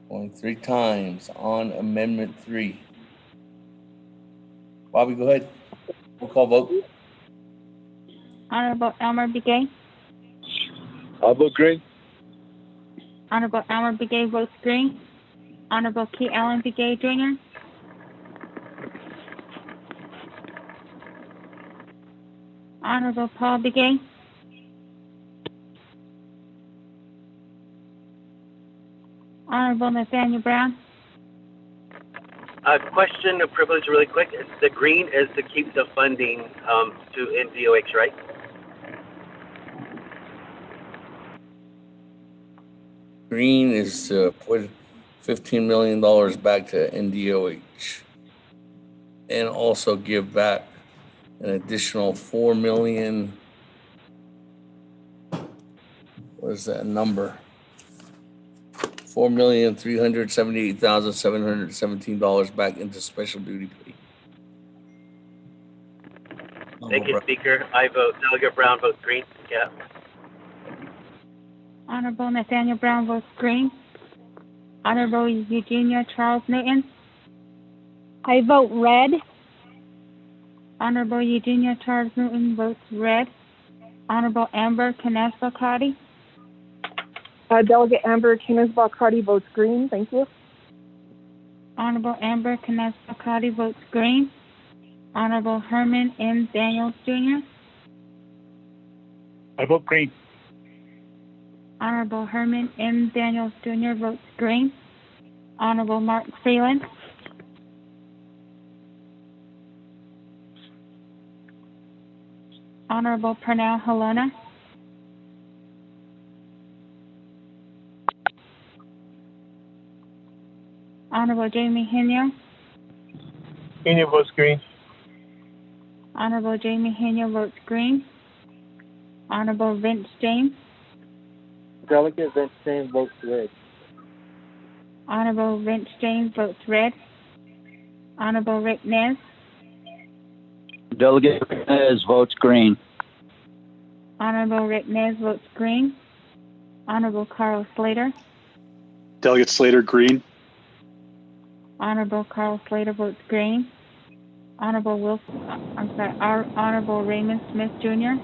Going 3 times on Amendment 3. Bobby, go ahead. We'll call vote. Honorable Elmer Begay. I'll vote green. Honorable Elmer Begay votes green. Honorable Key Allen Begay Jr. Honorable Paul Begay. Honorable Nathaniel Brown. Question of privilege really quick. The green is to keep the funding to NDOH, right? Green is to put $15 million back to NDOH and also give back an additional 4 million. What is that number? $4,378,717 back into special duty pay. Thank you, Speaker. I vote. Delegate Brown votes green. Yeah. Honorable Nathaniel Brown votes green. Honorable Eugenia Charles Newton. I vote red. Honorable Eugenia Charles Newton votes red. Honorable Amber Kines-Bakati. Delegate Amber Kines-Bakati votes green. Thank you. Honorable Amber Kines-Bakati votes green. Honorable Herman M. Daniels Jr. I vote green. Honorable Herman M. Daniels Jr. votes green. Honorable Mark Freeland. Honorable Pernell Halona. Honorable Jamie Henio. Henio votes green. Honorable Jamie Henio votes green. Honorable Vince James. Delegate Vince James votes red. Honorable Vince James votes red. Honorable Rick Nez. Delegate Nez votes green. Honorable Rick Nez votes green. Honorable Carl Slater. Delegate Slater, green. Honorable Carl Slater votes green. Honorable Honorable Raymond Smith Jr.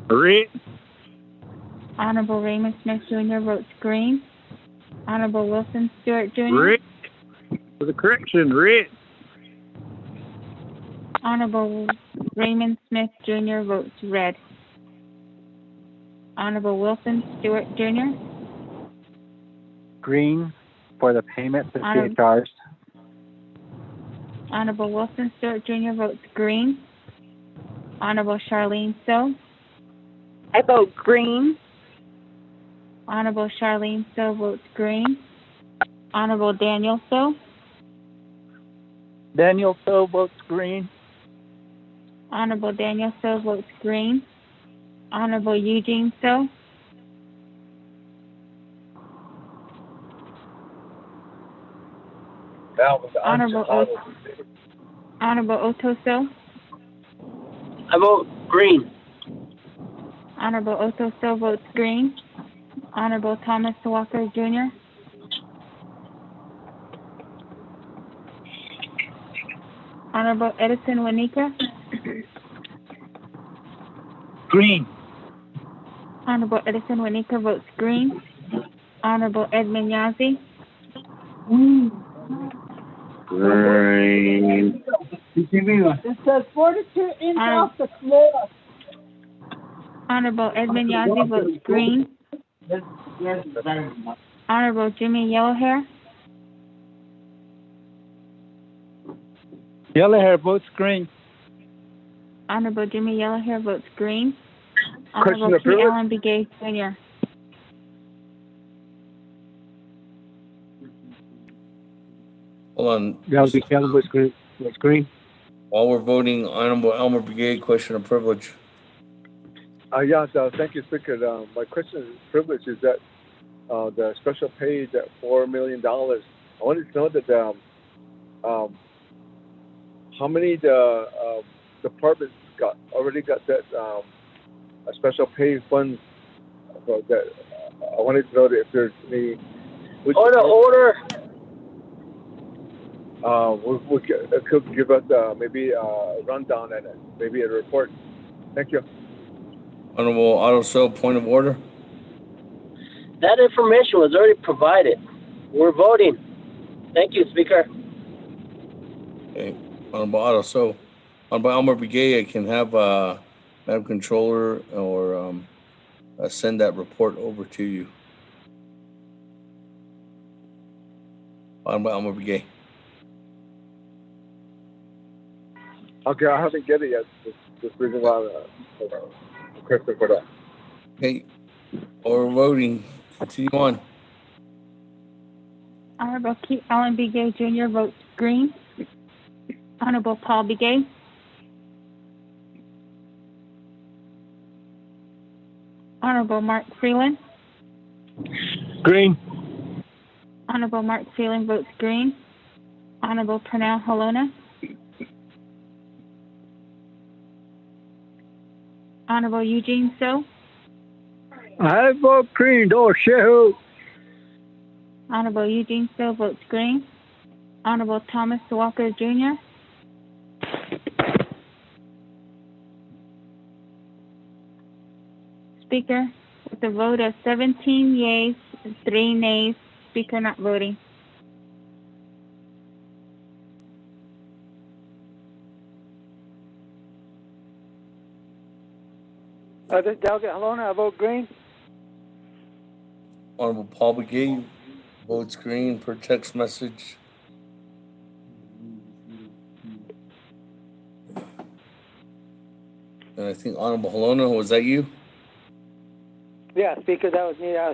Green. Honorable Raymond Smith Jr. votes green. Honorable Wilson Stewart Jr. Rick. For the correction, Rick. Honorable Raymond Smith Jr. votes red. Honorable Wilson Stewart Jr. Green for the payment to Honorable- CHRs. Honorable Wilson Stewart Jr. votes green. Honorable Charlene So. I vote green. Honorable Charlene So votes green. Honorable Daniel So. Daniel So votes green. Honorable Daniel So votes green. Honorable Eugene So. Honorable Otto So. I vote green. Honorable Otto So votes green. Honorable Thomas Walker Jr. Honorable Edison Wanika. Green. Honorable Edison Wanika votes green. Honorable Edmund Yazzie. Green. It says 42 inches off the floor. Honorable Edmund Yazzie votes green. Honorable Jimmy Yellowhair. Yellowhair votes green. Honorable Jimmy Yellowhair votes green. Question Honorable of P. privilege? Allen Begay Jr. Hold on. Galvin was green. Was green. While we're voting, Honorable Elmer Brigade, question of privilege. Thank you, Speaker. My question of privilege is that the special pay, that $4 million, I wanted to know that how many departments already got that a special pay funds for that. I wanted to know that if there's any. Order. Could give us maybe a rundown and maybe a report. Thank you. Honorable Otto So, point of order. That information was already provided. We're voting. Thank you, Speaker. Okay. Honorable Otto So. Honorable Elmer Brigade, I can have Madam Controller or send that report over to you. Honorable Elmer Brigade. Okay, I haven't get it yet. Just reason why I'm requesting for that. Okay. Or voting. Continue on. Honorable P. Allen Begay Jr. votes green. Honorable Paul Begay. Honorable Mark Freeland. Green. Honorable Mark Freeland votes green. Honorable Pernell Halona. Honorable Eugene So. I vote green, door show. Honorable Eugene So votes green. Honorable Thomas Walker Jr. Speaker, with a vote of 17 yeas and 3 nays, Speaker not voting. This Delegate Halona, I vote green. Honorable Paul Brigade votes green per text message. And I think Honorable Halona, was that you? Yeah, Speaker, that was me. I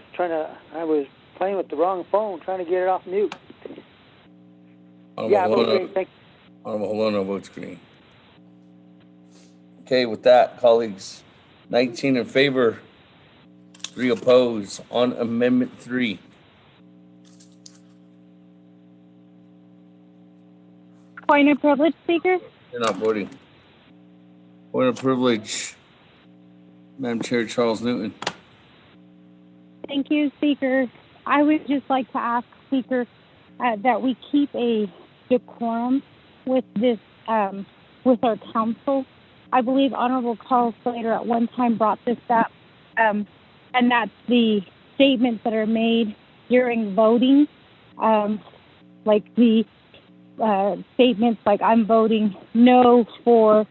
was playing with the wrong phone, trying to get it off mute. Honorable I vote Halona, green. Thank Honorable Halona votes green. Okay, with that, colleagues, 19 in favor, 3 opposed on Amendment 3. Point of privilege, Speaker. You're not voting. Point of privilege, Madam Chair Charles Newton. Thank you, Speaker. I would just like to ask, Speaker, that we keep a decorum with this, with our council. I believe Honorable Carl Slater at one time brought this up, and that's the statements that are made during voting, like the statements like I'm voting no for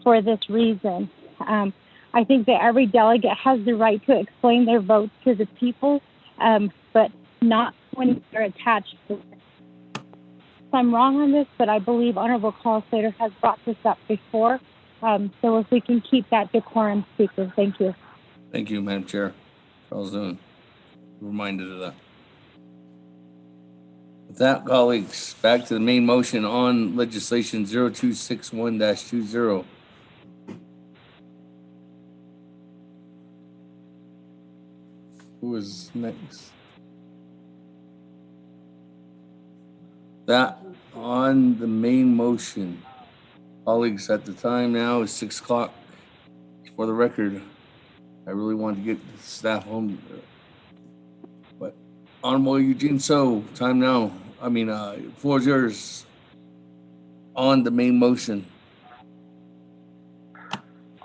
this reason. I think that every delegate has the right to explain their votes to the people, but not when they're attached to it. So I'm wrong on this, but I believe Honorable Carl Slater has brought this up before. So if we can keep that decorum, Speaker, thank you. Thank you, Madam Chair. Charles Zoon, reminded of that. With that, colleagues, back to the main motion on legislation 0261-20. Who is next? That on the main motion. Colleagues, at the time now is 6 o'clock. For the record, I really wanted to get the staff home. But Honorable Eugene So, time now. Floor is yours on the main motion.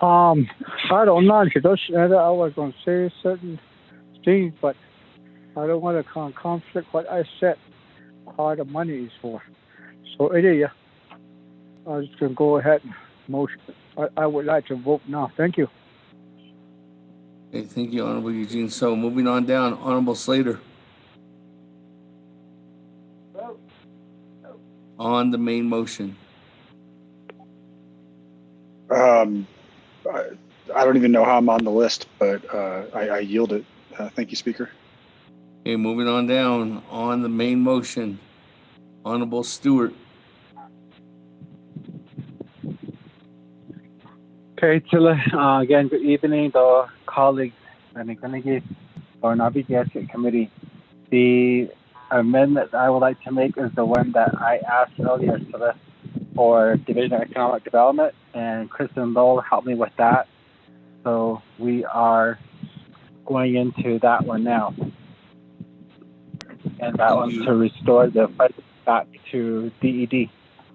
I don't know. I was going to say certain things, but I don't want to conflict what I said, how the money is for. So anyway, I'm just going to go ahead and motion. I would like to vote now. Thank you. Okay, thank you, Honorable Eugene So. Moving on down, Honorable Slater. On the main motion. I don't even know how I'm on the list, but I yield it. Thank you, Speaker. Okay, moving on down on the main motion, Honorable Stewart. Okay, Chile. Again, good evening to colleagues and the Naabík'íyáti committee. The amendment I would like to make is the one that I asked earlier, Chile, for Division of Economic Development, and Kristen Lowell helped me with that. So we are going into that one now. And that one's to restore the budget back to DED.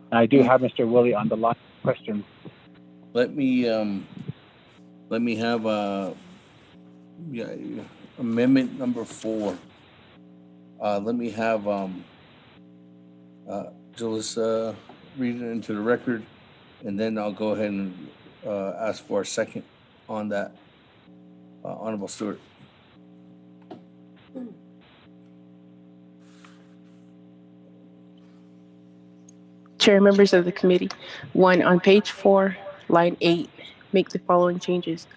And I do have Mr. Willie on the line of questions. Let me have amendment number 4. Let me have Jalissa read it into the record, and then I'll go ahead and ask for a second on that. Honorable Stewart. Chair, members of the committee. 1, on page 4, line 8, make the following changes.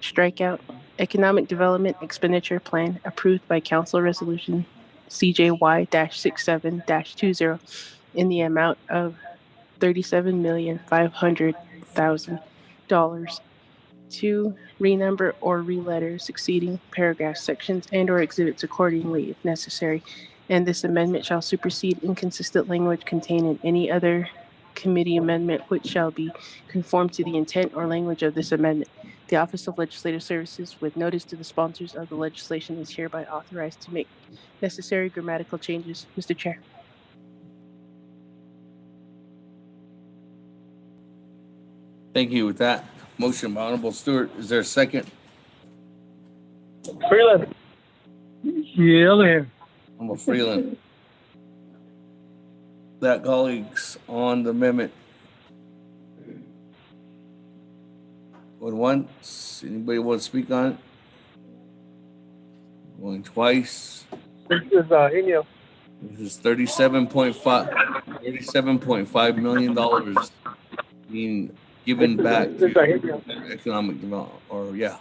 Strike out Economic Development Expenditure Plan approved by Council Resolution CJY-67-20 in the amount of $37,500,000 to renumber or reletter succeeding paragraphs, sections, and/or exhibits accordingly if necessary. And this amendment shall supersede inconsistent language contained in any other committee amendment which shall be conformed to the intent or language of this amendment. The Office of Legislative Services, with notice to the sponsors of the legislation, is hereby authorized to make necessary grammatical changes. Mr. Chair. Thank you. With that motion by Honorable Stewart, is there a second? Freeland. Yeah. Honorable Freeland. That, colleagues, on the amendment. Going once. Anybody want to speak on it? Going twice. This is Inyo. This is $37.5 million being given back to economic development.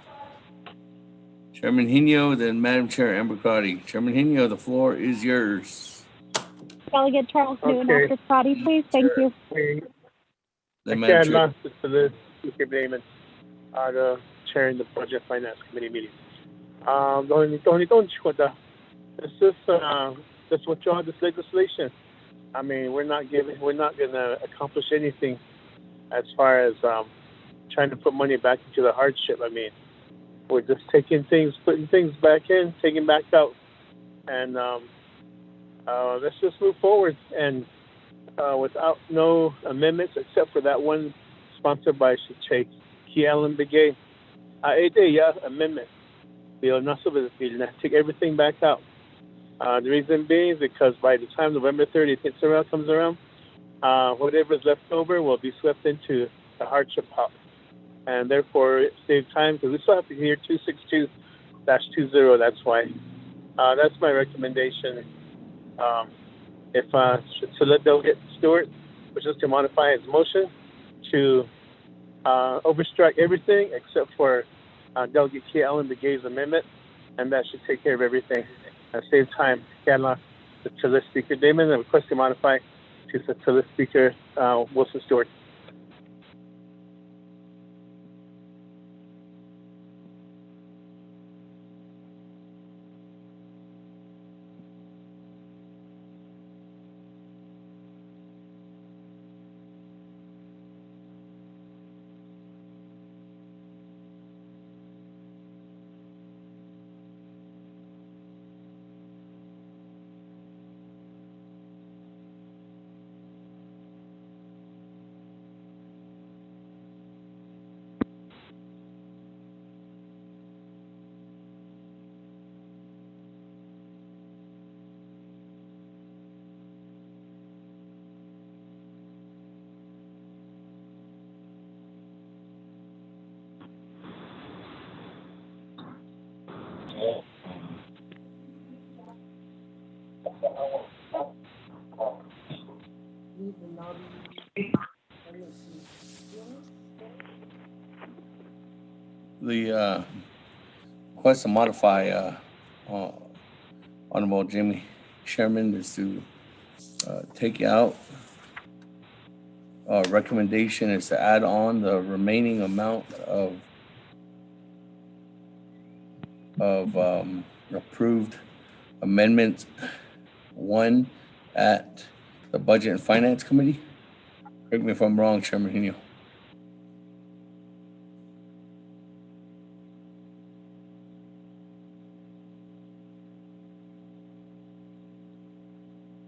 Chairman Hino, then Madam Chair Amber Crotty. Chairman Hino, the floor is yours. Delegate Charles Newton after Crotty, please. Thank you. Then Madam Chair. For this, Speaker Damon, chairing the Budget Finance Committee meeting. Let's withdraw this legislation. I mean, we're not going to accomplish anything as far as trying to put money back into the hardship. I mean, we're just putting things back in, taking back out, and let's just move forward. And without no amendments, except for that one sponsored by Sheikh Kialan Begay, amendment. Take everything back out. The reason being is because by the time November 30th comes around, whatever is left over will be swept into the hardship house. And therefore, save time, because we still have to hear 262-20, that's why. That's my recommendation. To let Delegate Stewart, which is to modify his motion to overstrike everything except for Delegate K. Ellen Begay's amendment, and that should take care of everything and save time. To the Speaker Damon, and request to modify to the Speaker Wilson Stewart. The request to modify Honorable Jamie Chairman is to take out recommendation is to add on the remaining amount of approved amendment 1 at the Budget and Finance Committee. Correct me if I'm wrong, Chairman Henio.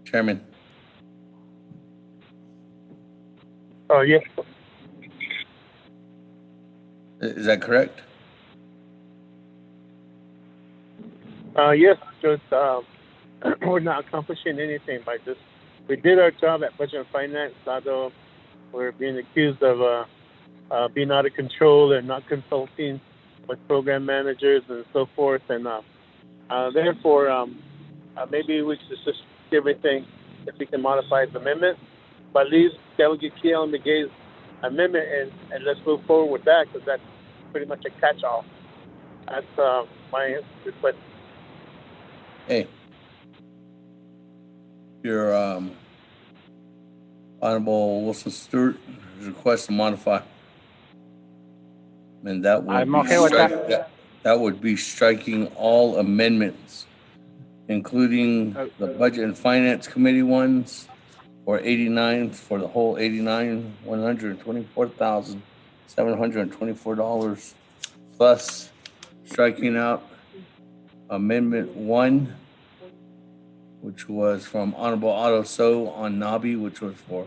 Chairman. Oh, yes. Is that correct? Yes, just we're not accomplishing anything by this. We did our job at Budget and Finance, although we're being accused of being out of control and not consulting with program managers and so forth. And therefore, maybe we should just everything if we can modify his amendment, but leave Delegate Keelan McGay's amendment and let's move forward with that, because that's pretty much a catch-all. That's my request. Hey, your Honorable Wilson Stewart request to modify, and that would I'm okay with that. That would be striking all amendments, including the Budget and Finance Committee ones, for 89 for the whole 89, $124,724, plus striking out Amendment 1, which was from Honorable Otto So on Nabi, which was for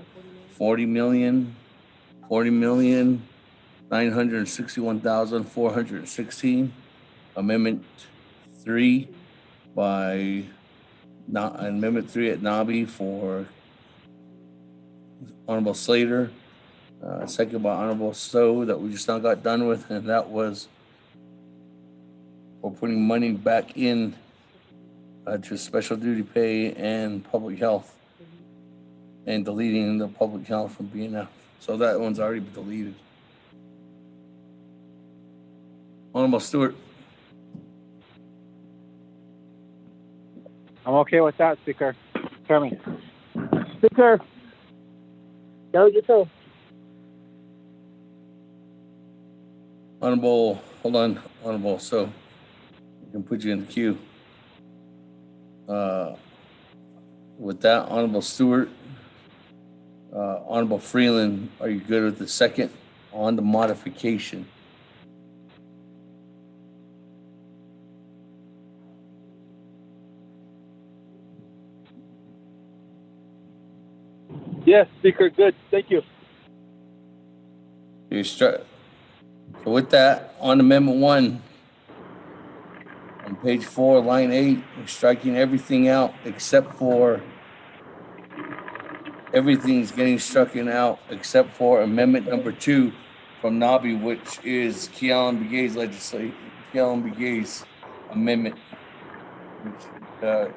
40,961,416. Amendment 3 by Amendment 3 at Nabi for Honorable Slater, second by Honorable So that we just now got done with, and that was for putting money back in to special duty pay and public health, and deleting the public health from BNF. So that one's already deleted. Honorable Stewart. I'm okay with that, Speaker. Chairman. Speaker. Delegate So. Honorable, hold on, Honorable So. I can put you in the queue. With that, Honorable Stewart, Honorable Freeland, are you good with the second on the modification? Yes, Speaker, good. Thank you. So with that, on Amendment 1, on Page 4, line 8, we're striking everything out except for, everything's getting stricken out except for amendment number 2 from Nabi, which is Kealan Begay's amendment, which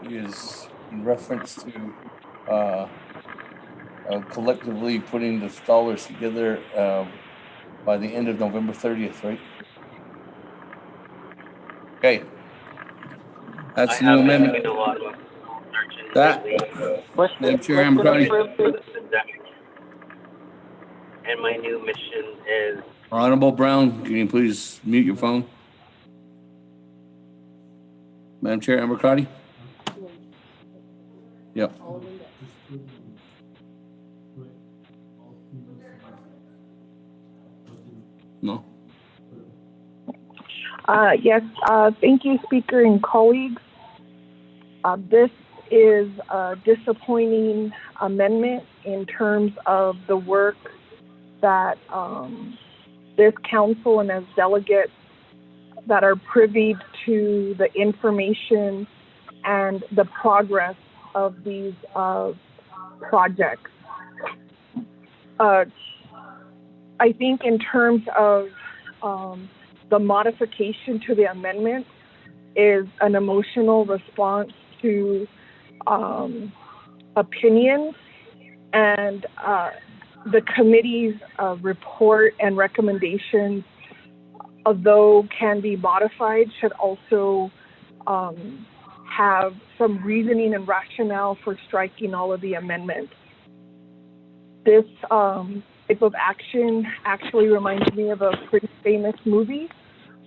is in reference to collectively putting the dollars together by the end of November 30th, right? Okay. That's the new amendment. That, Madam Chair, I'm proud of you. And my new mission is Honorable Brown, can you please mute your phone? Madam Chair, Amber Crotty? Yep. No. Yes, thank you, Speaker and colleagues. This is a disappointing amendment in terms of the work that this council and as delegates that are privy to the information and the progress of these projects. I think in terms of the modification to the amendment is an emotional response to opinions, and the committee's report and recommendations, although can be modified, should also have some reasoning and rationale for striking all of the amendments. This type of action actually reminds me of a pretty famous movie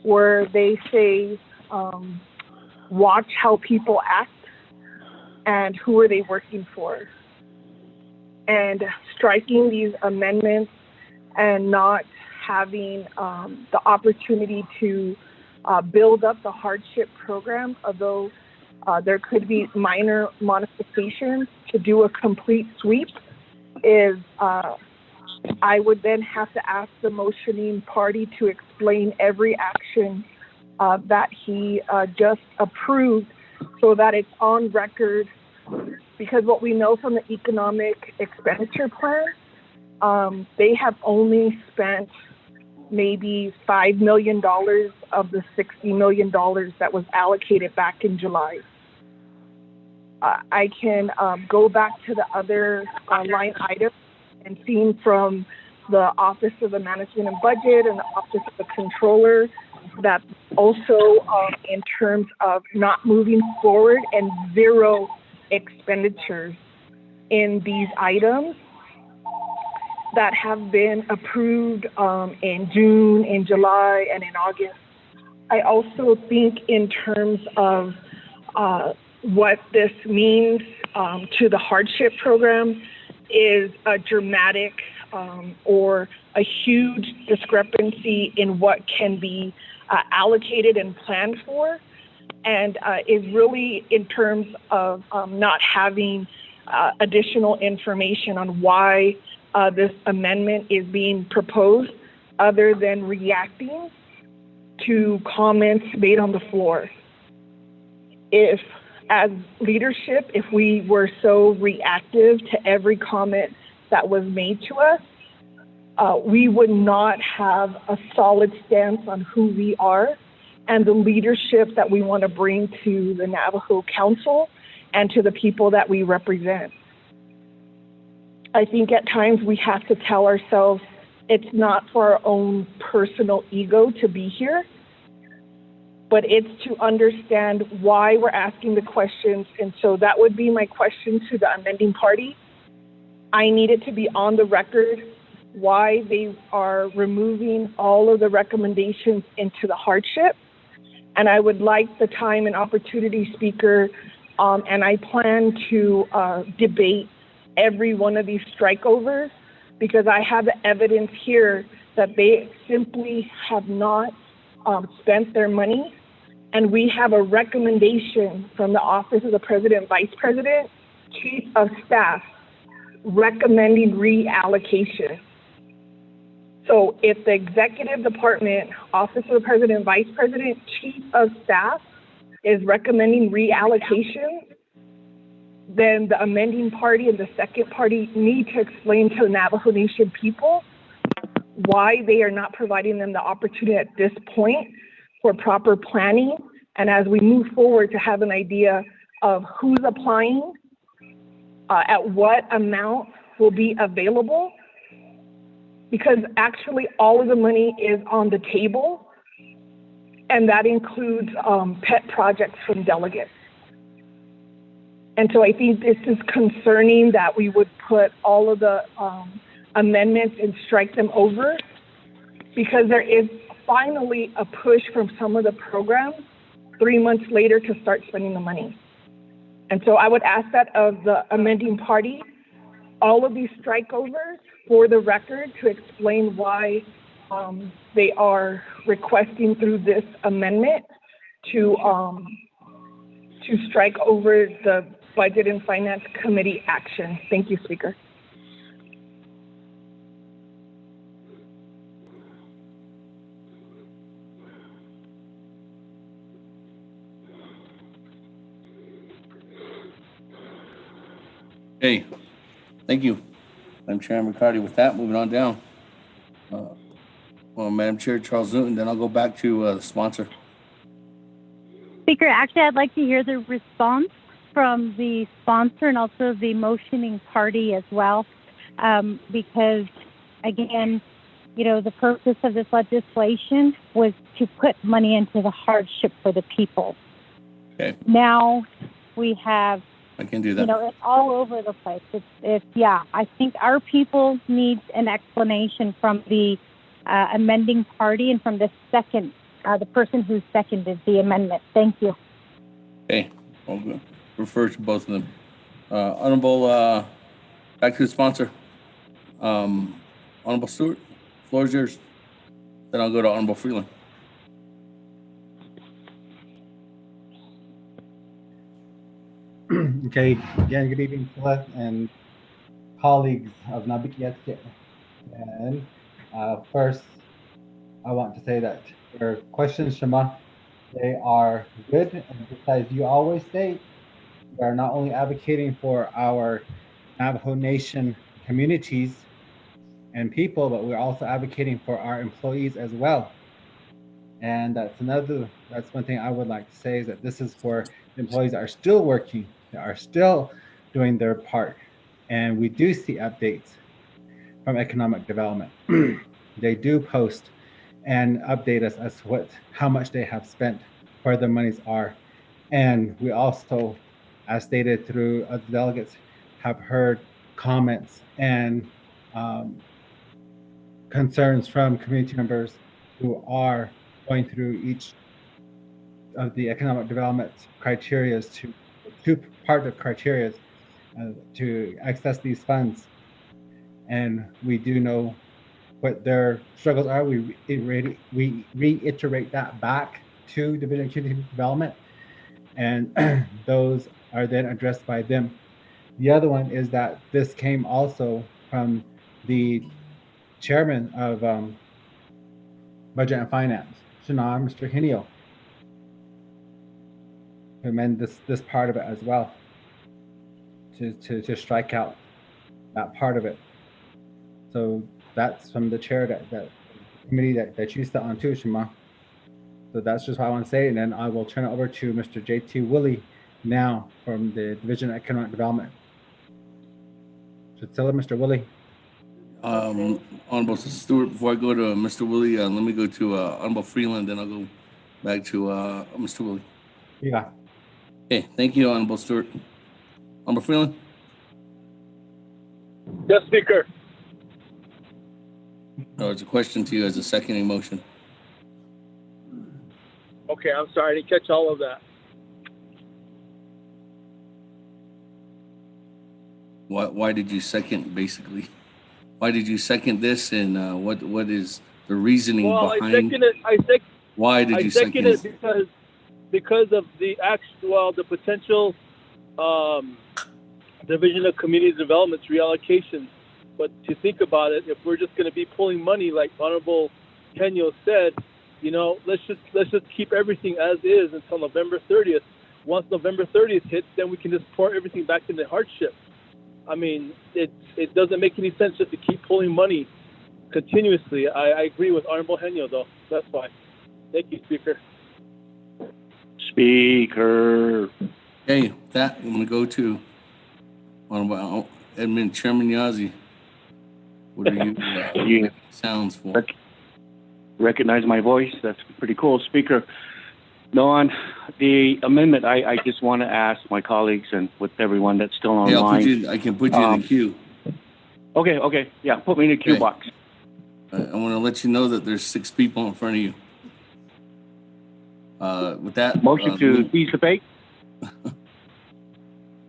where they say, watch how people act and who are they working for. And striking these amendments and not having the opportunity to build up the hardship program, although there could be minor modifications, to do a complete sweep is, I would then have to ask the motioning party to explain every action that he just approved so that it's on record, because what we know from the economic expenditure plan, they have only spent maybe $5 million of the $60 million that was allocated back in July. I can go back to the other line items and seen from the Office of the Management and Budget and the Office of the Controller that also in terms of not moving forward and zero expenditures in these items that have been approved in June, in July, and in August. I also think in terms of what this means to the hardship program is a dramatic or a huge discrepancy in what can be allocated and planned for, and is really in terms of not having additional information on why this amendment is being proposed other than reacting to comments made on the floor. If, as leadership, if we were so reactive to every comment that was made to us, we would not have a solid stance on who we are and the leadership that we want to bring to the Navajo Council and to the people that we represent. I think at times we have to tell ourselves it's not for our own personal ego to be here, but it's to understand why we're asking the questions. And so that would be my question to the amending party. I need it to be on the record why they are removing all of the recommendations into the hardship. And I would like the time and opportunity, Speaker, and I plan to debate every one of these strikeovers, because I have the evidence here that they simply have not spent their money. And we have a recommendation from the Office of the President, Vice President, Chief of Staff, recommending reallocation. So if the Executive Department, Office of the President, Vice President, Chief of Staff is recommending reallocation, then the amending party and the second party need to explain to the Navajo Nation people why they are not providing them the opportunity at this point for proper planning. And as we move forward to have an idea of who's applying, at what amount will be available, because actually all of the money is on the table, and that includes pet projects from delegates. And so I think this is concerning that we would put all of the amendments and strike them over, because there is finally a push from some of the programs 3 months later to start spending the money. And so I would ask that of the amending party, all of these strikeovers for the record to explain why they are requesting through this amendment to strike over the Budget and Finance Committee action. Thank you, Speaker. Okay, thank you. Madam Chair McCarty. With that, moving on down. Well, Madam Chair Charles Newton, then I'll go back to the sponsor. Speaker, actually, I'd like to hear the response from the sponsor and also the motioning party as well, because, again, you know, the purpose of this legislation was to put money into the hardship for the people. Okay. Now we have, I can do that. you know, it's all over the place. It's yeah, I think our people need an explanation from the amending party and from the second, the person who seconded the amendment. Thank you. Okay, I'll go refer to both of them. Honorable, back to the sponsor. Honorable Stewart, floor is yours. Then I'll go to Honorable Freeland. Okay, again, good evening, Celeste and colleagues of Naabík'íyáti. And first, I want to say that your questions, Shema, they are good. And besides, you always state, we are not only advocating for our Navajo Nation communities and people, but we're also advocating for our employees as well. And that's one thing I would like to say, is that this is for employees that are still working, that are still doing their part. And we do see updates from economic development. They do post and update us as to how much they have spent, where their monies are. And we also, as stated through other delegates, have heard comments and concerns from community members who are going through each of the economic development criteria to part of criteria to access these funds. And we do know what their struggles are. We reiterate that back to Division of Community Development, and those are then addressed by them. The other one is that this came also from the chairman of Budget and Finance, Shana, Mr. Hinio, who amend this part of it as well, to strike out that part of it. So that's from the chair that committee that you sit on too, Shema. So that's just what I want to say, and then I will turn it over to Mr. J.T. Woolley now from the Division of Economic Development. Mr. Woolley. Honorable Stewart, before I go to Mr. Woolley, let me go to Honorable Freeland, then I'll go back to Mr. Woolley. Yeah. Okay, thank you, Honorable Stewart. Honorable Freeland? Yes, Speaker. Oh, it's a question to you as a seconding motion. Okay, I'm sorry, I didn't catch all of that. Why did you second, basically? Why did you second this, and what is the reasoning behind? Why did you second it? Because of the the potential Division of Community Development's reallocation. But to think about it, if we're just going to be pulling money, like Honorable Kenyo said, You know, let's just keep everything as is until November 30th. Once November 30th hits, then we can just pour everything back into hardship. I mean, it doesn't make any sense just to keep pulling money continuously. I agree with Honorable Henyo, though. That's why. Thank you, Speaker. Speaker. Okay, that I'm going to go to Honorable Edmund Chairman Yazzie. What are you making sounds for? Recognize my voice. That's pretty cool. Speaker, no, on the amendment, I just want to ask my colleagues and with everyone that's still online. I can put you in the queue. Okay. Yeah, put me in the queue box. I want to let you know that there's 6 people in front of you. With that, motion to seize debate.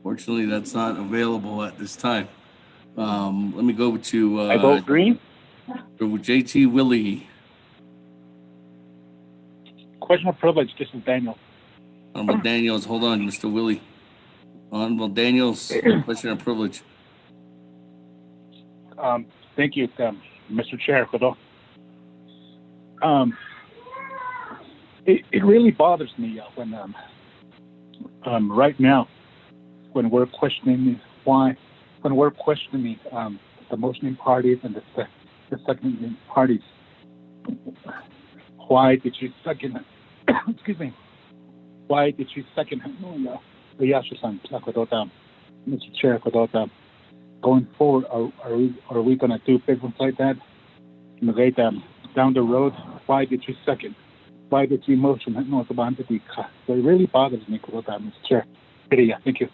Fortunately, that's not available at this time. Let me go to. I vote green. JT Willie. Question of privilege. This is Daniel. Honorable Daniels, hold on, Mr. Willie. Honorable Daniels, question of privilege. Thank you, Mr. Chair. It really bothers me when right now when we're questioning the motioning parties and the seconding parties. Why did you second? Excuse me. Why did you second? Mr. Chair, going forward, are we going to do business like that? Down the road, why did you second? Why did you motion? So it really bothers me, Mr. Chair. Thank you.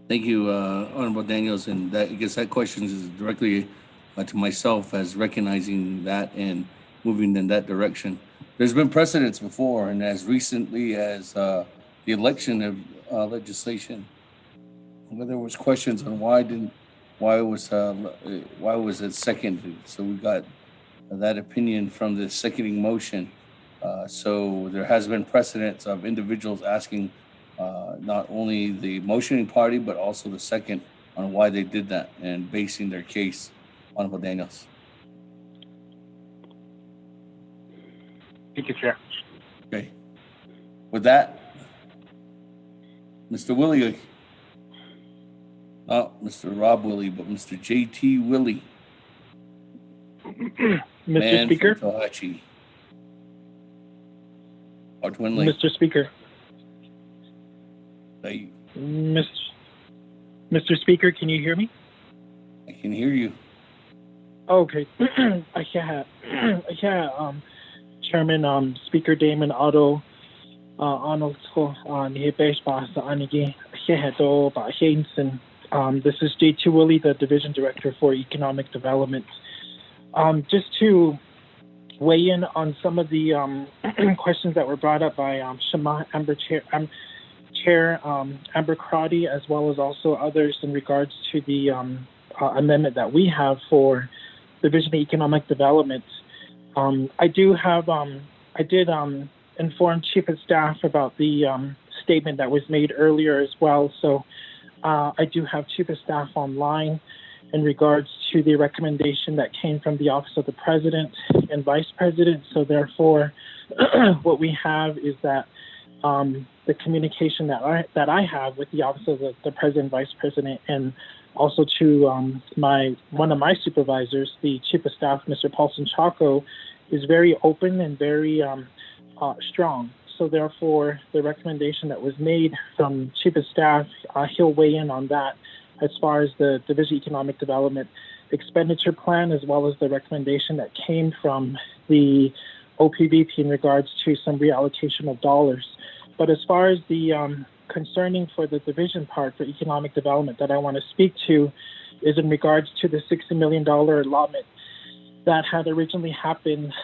Thank you, Honorable Daniels. And that, I guess that question is directly to myself as recognizing that and moving in that direction. There's been precedents before, and as recently as the election of legislation, there was questions on why was it seconded. So we got that opinion from the seconding motion. So there has been precedents of individuals asking not only the motioning party, but also the second on why they did that and basing their case. Honorable Daniels. Thank you, Chair. Okay. With that, Mr. Willie, not Mr. Rob Willie, but Mr. JT Willie. Mr. Speaker. Mr. Speaker. Hey. Mr. Speaker, can you hear me? I can hear you. Okay. Chairman, Speaker Damon Otto, Arnold, this is J.T. Willie, the Division Director for Economic Development. Just to weigh in on some of the questions that were brought up by Chair Amber Crotty, as well as also others in regards to the amendment that we have for Division of Economic Development. I did inform Chief of Staff about the statement that was made earlier as well. So I do have Chief of Staff online in regards to the recommendation that came from the Office of the President and Vice President. So therefore, what we have is that the communication that I have with the Office of the President, Vice President, and also to one of my supervisors, the Chief of Staff, Mr. Paulson Chaco, is very open and very strong. So therefore, the recommendation that was made from Chief of Staff, he'll weigh in on that as far as the Division of Economic Development expenditure plan, as well as the recommendation that came from the OPVP in regards to some reallocation of dollars. But as far as the concerning for the division part for economic development that I want to speak to is in regards to the $60 million allotment that had originally happened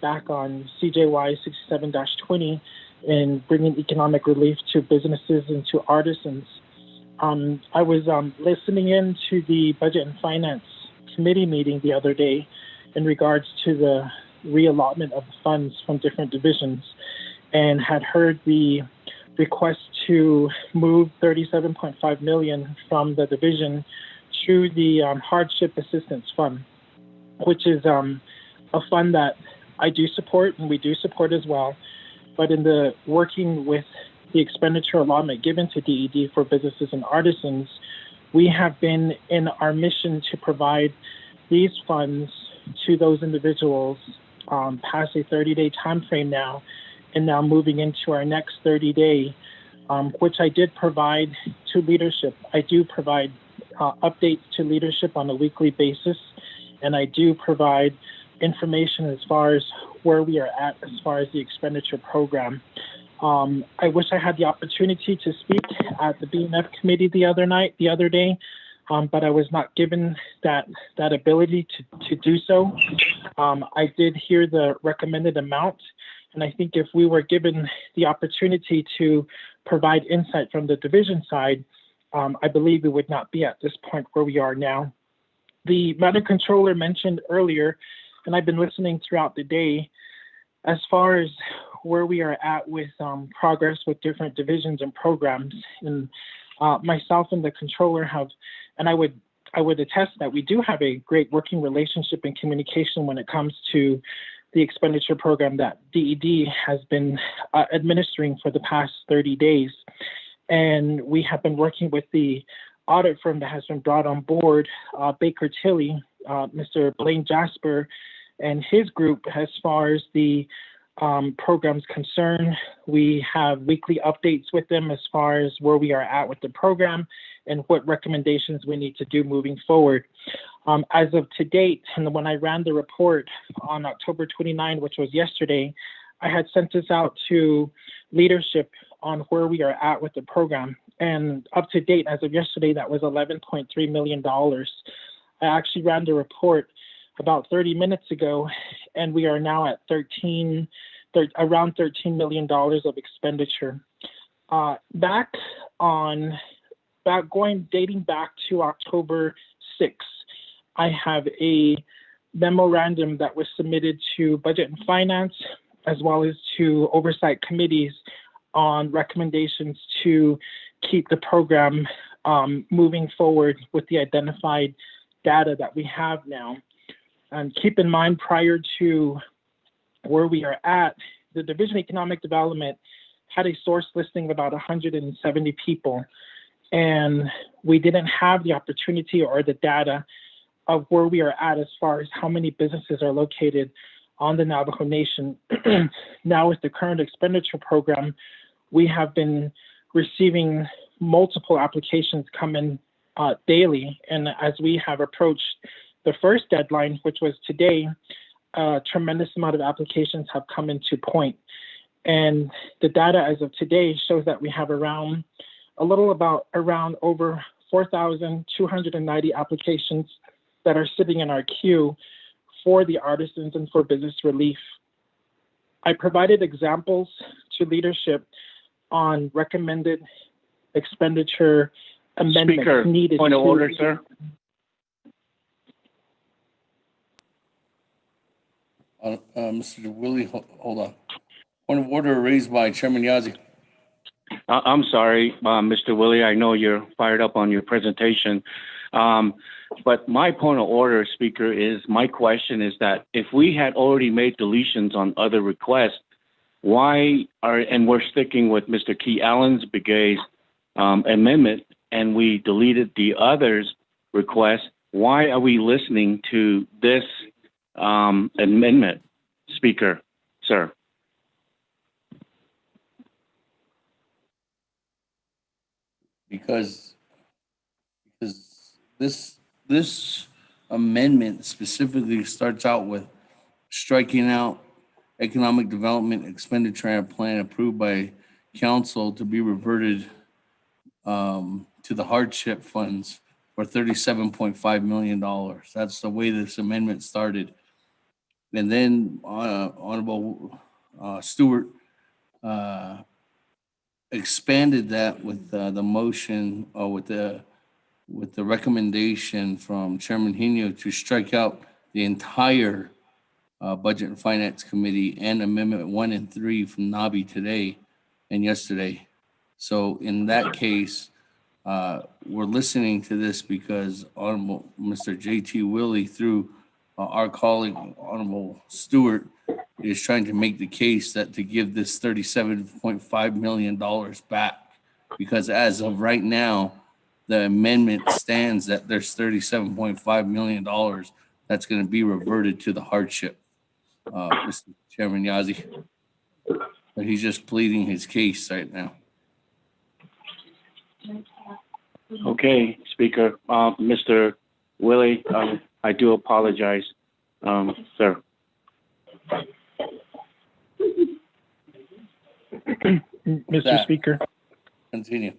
back on CJY 67-20 in bringing economic relief to businesses and to artisans. I was listening in to the Budget and Finance Committee meeting the other day in regards to the reallotment of the funds from different divisions, and had heard the request to move $37.5 million from the division to the Hardship Assistance Fund, which is a fund that I do support and we do support as well. But in the working with the expenditure allotment given to DED for businesses and artisans, we have been in our mission to provide these funds to those individuals past a 30-day time frame now, and now moving into our next 30-day, which I did provide to leadership. I do provide updates to leadership on a weekly basis, and I do provide information as far as where we are at as far as the expenditure program. I wish I had the opportunity to speak at the BNF committee the other day, but I was not given that ability to do so. I did hear the recommended amount, and I think if we were given the opportunity to provide insight from the division side, I believe we would not be at this point where we are now. The Madam Controller mentioned earlier, and I've been listening throughout the day, as far as where we are at with progress with different divisions and programs. And myself and the Controller have, and I would attest that we do have a great working relationship and communication when it comes to the expenditure program that DED has been administering for the past 30 days. And we have been working with the audit firm that has been brought on board, Baker Tilly, Mr. Blaine Jasper, and his group as far as the program's concerned. We have weekly updates with them as far as where we are at with the program and what recommendations we need to do moving forward. As of to date, and when I ran the report on October 29, which was yesterday, I had sent this out to leadership on where we are at with the program. And up to date, as of yesterday, that was $11.3 million. I actually ran the report about 30 minutes ago, and we are now at around $13 million of expenditure. Dating back to October 6th, I have a memorandum that was submitted to Budget and Finance, as well as to oversight committees on recommendations to keep the program moving forward with the identified data that we have now. And keep in mind, prior to where we are at, the Division of Economic Development had a source listing of about 170 people. And we didn't have the opportunity or the data of where we are at as far as how many businesses are located on the Navajo Nation. Now with the current expenditure program, we have been receiving multiple applications come in daily. And as we have approached the first deadline, which was today, a tremendous amount of applications have come into point. And the data as of today shows that we have around over 4,290 applications that are sitting in our queue for the artisans and for business relief. I provided examples to leadership on recommended expenditure amendments Speaker, needed. Point of order, sir. Mr. Willie, hold on. Point of order raised by Chairman Yazzie. I'm sorry, Mr. Willie. I know you're fired up on your presentation. But my point of order, Speaker, my question is that if we had already made deletions on other requests, and we're sticking with Mr. Key Allen's brigade amendment, and we deleted the others' request, why are we listening to this amendment, Speaker, sir? Because this amendment specifically starts out with striking out economic development expenditure plan approved by council to be reverted to the hardship funds for $37.5 million. That's the way this amendment started. And then Honorable Stewart expanded that with the motion, with the recommendation from Chairman Hino to strike out the entire Budget and Finance Committee and Amendment 1 and 3 from Nabi today and yesterday. So in that case, we're listening to this because Honorable Mr. J.T. Willie, through our colleague, Honorable Stewart, is trying to make the case that to give this $37.5 million back, because as of right now, the amendment stands that there's $37.5 million that's going to be reverted to the hardship, Mr. Chairman Yazzie. But he's just pleading his case right now. Okay, Speaker. Mr. Willie, I do apologize, sir. Mr. Speaker. Continue.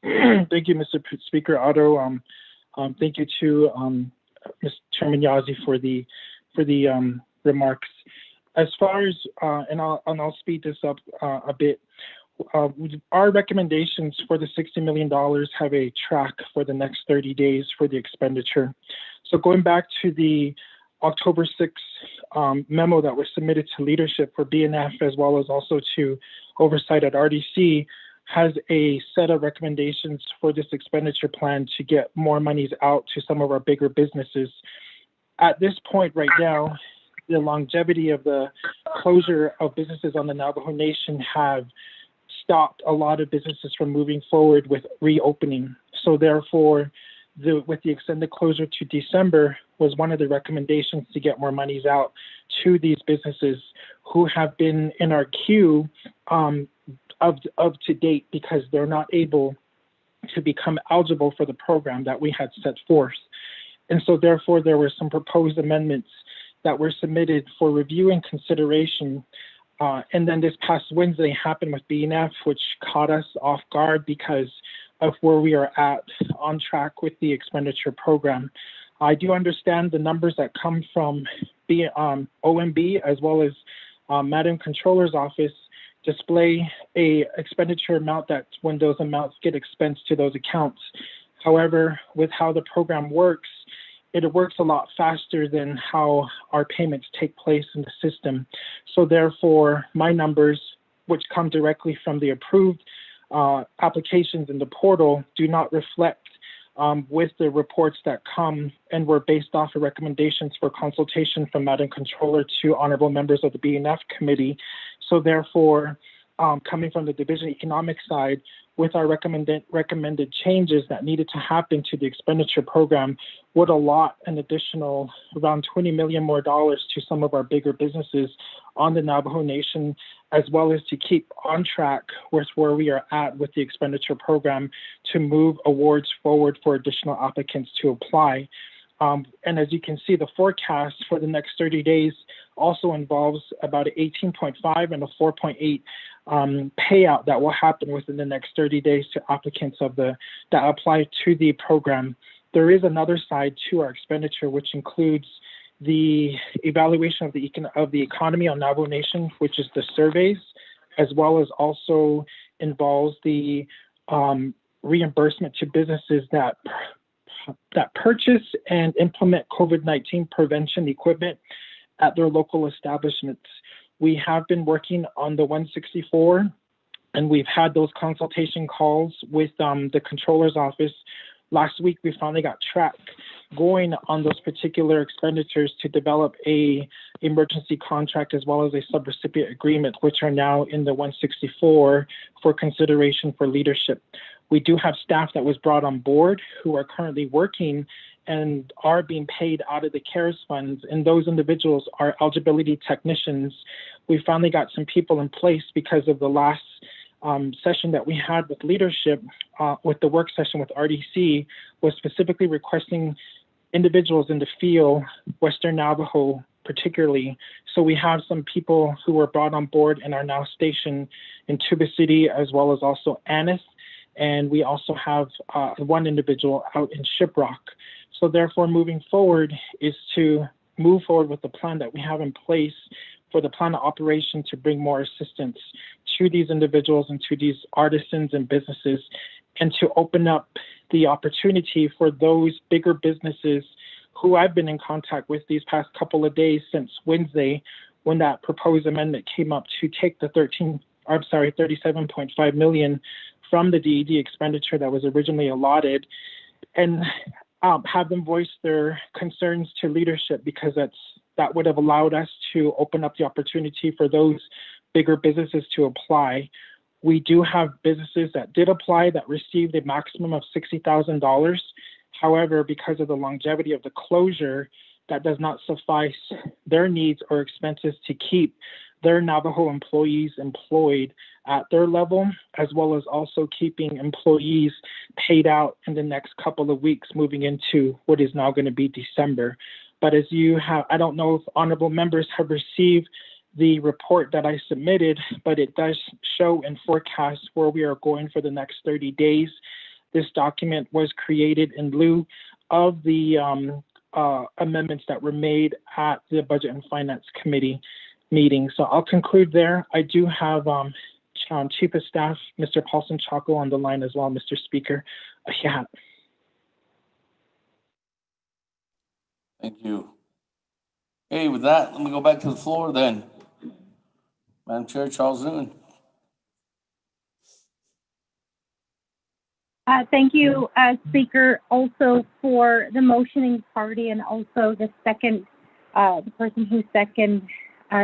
Thank you, Mr. Speaker Otto. Thank you to Mr. Chairman Yazzie for the remarks. As far as and I'll speed this up a bit. Our recommendations for the $60 million have a track for the next 30 days for the expenditure. So going back to the October 6th memo that was submitted to leadership for BNF, as well as also to oversight at RDC, has a set of recommendations for this expenditure plan to get more monies out to some of our bigger businesses. At this point right now, the longevity of the closure of businesses on the Navajo Nation have stopped a lot of businesses from moving forward with reopening. So therefore, with the extended closure to December was one of the recommendations to get more monies out to these businesses who have been in our queue of to date because they're not able to become eligible for the program that we had set forth. And so therefore, there were some proposed amendments that were submitted for review and consideration. And then this past Wednesday happened with BNF, which caught us off guard because of where we are at on track with the expenditure program. I do understand the numbers that come from OMB as well as Madam Controller's Office display a expenditure amount that when those amounts get expensed to those accounts. However, with how the program works, it works a lot faster than how our payments take place in the system. So therefore, my numbers, which come directly from the approved applications in the portal, do not reflect with the reports that come and were based off of recommendations for consultation from Madam Controller to honorable members of the BNF committee. So therefore, coming from the Division of Economics side, with our recommended changes that needed to happen to the expenditure program, would allot an additional around $20 million more to some of our bigger businesses on the Navajo Nation, as well as to keep on track with where we are at with the expenditure program to move awards forward for additional applicants to apply. And as you can see, the forecast for the next 30 days also involves about an 18.5 and a 4.8 payout that will happen within the next 30 days to applicants that apply to the program. There is another side to our expenditure, which includes the evaluation of the economy on Navajo Nation, which is the surveys, as well as also involves the reimbursement to businesses that purchase and implement COVID-19 prevention equipment at their local establishments. We have been working on the 164, and we've had those consultation calls with the controller's office. Last week, we finally got track going on those particular expenditures to develop a emergency contract as well as a subrecipient agreement, which are now in the 164 for consideration for leadership. We do have staff that was brought on board who are currently working and are being paid out of the CARES funds, and those individuals are eligibility technicians. We finally got some people in place because of the last session that we had with leadership, with the work session with RDC, was specifically requesting individuals in the field, Western Navajo particularly. So we have some people who were brought on board and are now stationed in Tuba City as well as also Annis. And we also have one individual out in Shiprock. So therefore, moving forward is to move forward with the plan that we have in place for the plan of operation to bring more assistance to these individuals and to these artisans and businesses, and to open up the opportunity for those bigger businesses who I've been in contact with these past couple of days since Wednesday, when that proposed amendment came up to take the $37.5 million from the DED expenditure that was originally allotted, and have them voice their concerns to leadership, because that would have allowed us to open up the opportunity for those bigger businesses to apply. We do have businesses that did apply that received a maximum of $60,000. However, because of the longevity of the closure, that does not suffice their needs or expenses to keep their Navajo employees employed at their level, as well as also keeping employees paid out in the next couple of weeks moving into what is now going to be December. But as you have, I don't know if honorable members have received the report that I submitted, but it does show and forecast where we are going for the next 30 days. This document was created in lieu of the amendments that were made at the Budget and Finance Committee meeting. So I'll conclude there. I do have Chief of Staff, Mr. Paulson Chaco, on the line as well, Mr. Speaker. Yeah. Thank you. Okay, with that, let me go back to the floor then. Madam Chair, Charles Newton. Thank you, Speaker, also for the motioning party, and also the second, the person who seconded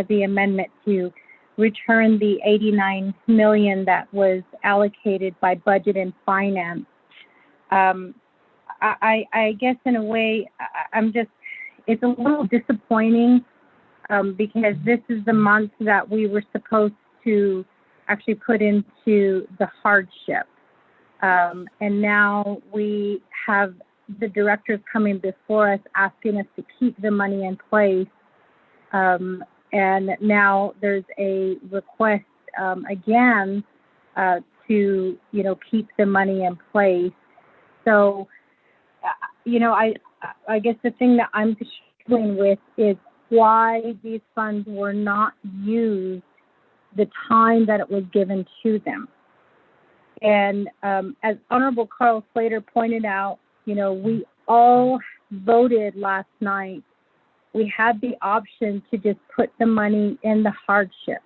the amendment to return the $89 million that was allocated by Budget and Finance. I guess in a way, it's a little disappointing because this is the month that we were supposed to actually put into the hardship. And now we have the directors coming before us asking us to keep the money in place. And now there's a request again to, keep the money in place. So, I guess the thing that I'm struggling with is why these funds were not used the time that it was given to them. And as Honorable Carl Slater pointed out, we all voted last night. We had the option to just put the money in the hardship,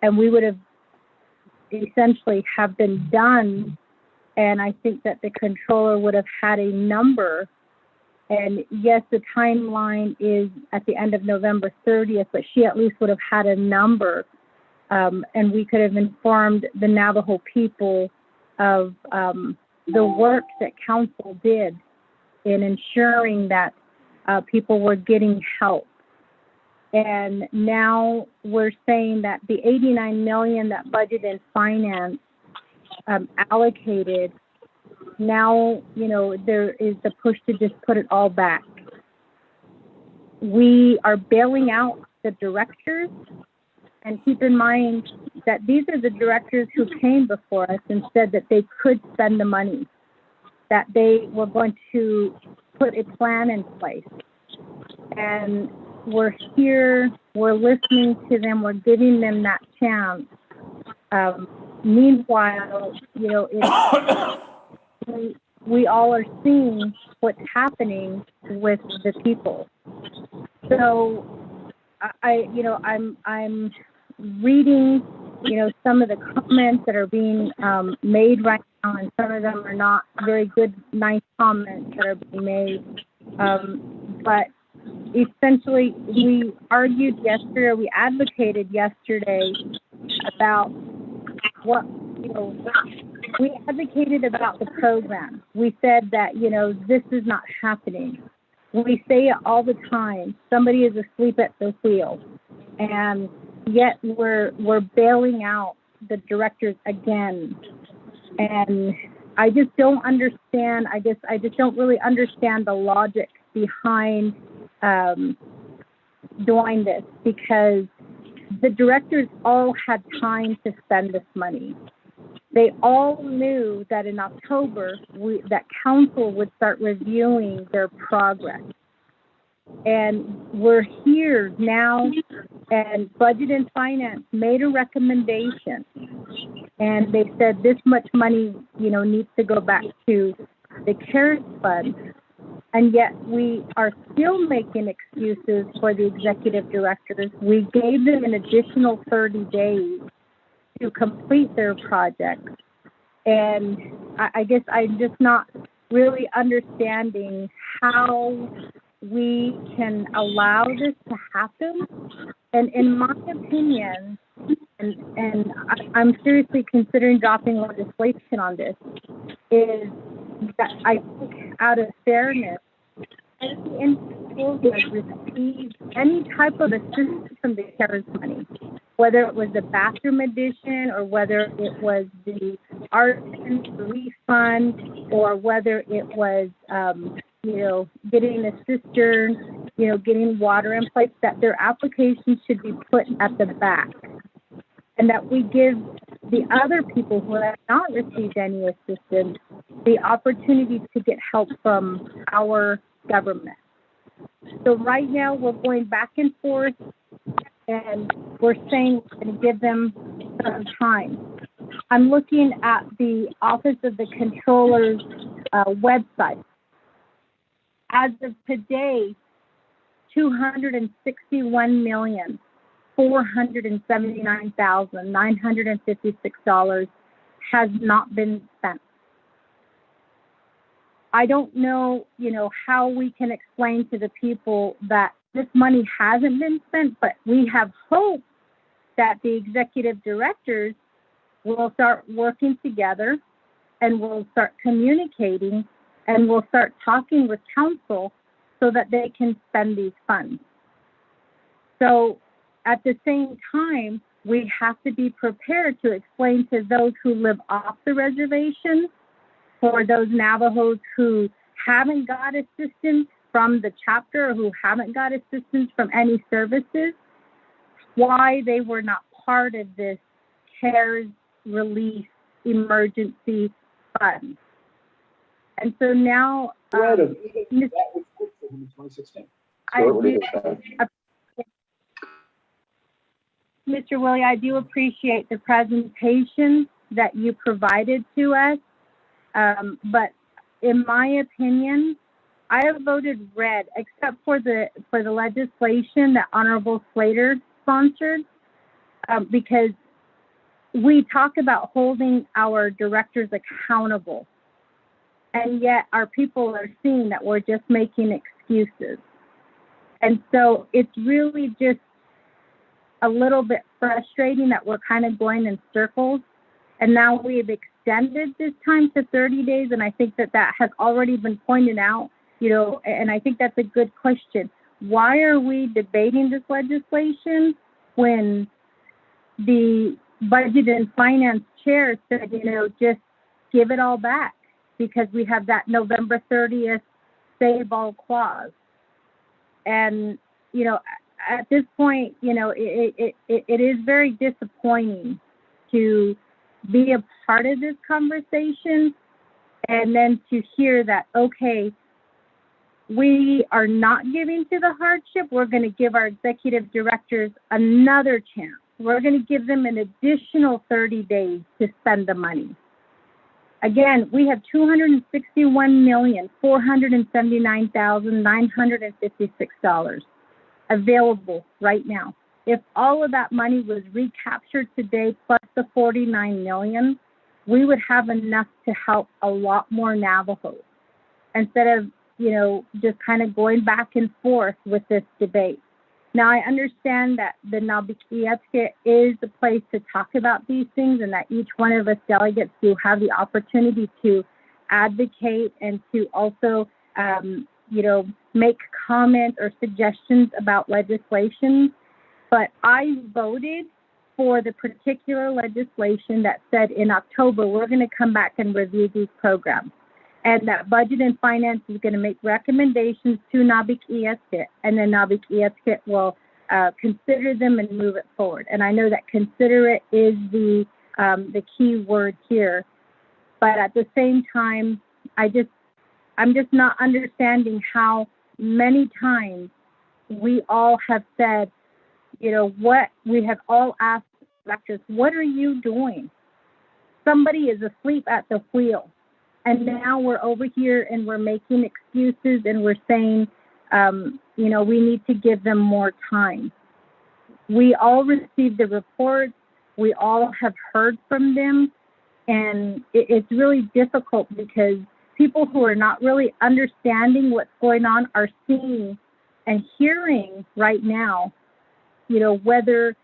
and we would have essentially have been done. And I think that the controller would have had a number. And yes, the timeline is at the end of November 30th, but she at least would have had a number. And we could have informed the Navajo people of the work that council did in ensuring that people were getting help. And now we're saying that the $89 million that Budget and Finance allocated, now, there is the push to just put it all back. We are bailing out the directors. And keep in mind that these are the directors who came before us and said that they could spend the money, that they were going to put a plan in place. And we're here, we're listening to them, we're giving them that chance. Meanwhile, we all are seeing what's happening with the people. So I'm reading, some of the comments that are being made right now, and some of them are not very good, nice comments that are being made. But essentially, we argued yesterday, we advocated yesterday about what, we advocated about the program. We said that, this is not happening. We say it all the time. Somebody is asleep at the wheel. And yet we're bailing out the directors again. And I just don't understand. I just don't really understand the logic behind doing this, because the directors all had time to spend this money. They all knew that in October, that council would start reviewing their progress. And we're here now, and Budget and Finance made a recommendation. And they said this much money, needs to go back to the CARES Fund. And yet we are still making excuses for the executive directors. We gave them an additional 30 days to complete their project. And I guess I'm just not really understanding how we can allow this to happen. And in my opinion, and I'm seriously considering dropping legislation on this, is that I think out of fairness, any individual who has received any type of assistance from the CARES money, whether it was the bathroom addition or whether it was the arson relief fund or whether it was, getting a cistern, getting water in place, that their application should be put at the back. And that we give the other people who have not received any assistance the opportunity to get help from our government. So right now we're going back and forth and we're saying we're going to give them some time. I'm looking at the Office of the Controller's website. As of today, $261,479,956 has not been spent. I don't know, how we can explain to the people that this money hasn't been spent, but we have hope that the executive directors will start working together and will start communicating and will start talking with council so that they can spend these funds. So at the same time, we have to be prepared to explain to those who live off the reservation, for those Navajos who haven't got assistance from the chapter or who haven't got assistance from any services, why they were not part of this CARES relief emergency fund. And so now, that was good for him in 2016. Mr. Willie, I do appreciate the presentation that you provided to us. But in my opinion, I have voted red, except for the legislation that Honorable Slater sponsored, because we talk about holding our directors accountable, and yet our people are seeing that we're just making excuses. And so it's really just a little bit frustrating that we're kind of going in circles. And now we've extended this time to 30 days, and I think that has already been pointed out, and I think that's a good question. Why are we debating this legislation when the Budget and Finance Chair said, just give it all back because we have that November 30th save all clause? And, at this point, it is very disappointing to be a part of this conversation and then to hear that, okay, we are not giving to the hardship. We're going to give our executive directors another chance. We're going to give them an additional 30 days to spend the money. Again, we have $261,479,956 available right now. If all of that money was recaptured today, plus the $49 million, we would have enough to help a lot more Navajos instead of, just kind of going back and forth with this debate. Now, I understand that the Naabík'íyáti is the place to talk about these things and that each one of us delegates do have the opportunity to advocate and to also, make comments or suggestions about legislation. But I voted for the particular legislation that said in October, we're going to come back and review these programs. And that Budget and Finance is going to make recommendations to Naabík'íyáti, and then Naabík'íyáti will consider them and move it forward. And I know that consider it is the key word here. But at the same time, I'm just not understanding how many times we all have said, what we have all asked directors, what are you doing? Somebody is asleep at the wheel. And now we're over here and we're making excuses and we're saying, we need to give them more time. We all received the reports. We all have heard from them. And it's really difficult because people who are not really understanding what's going on are seeing and hearing right now, whether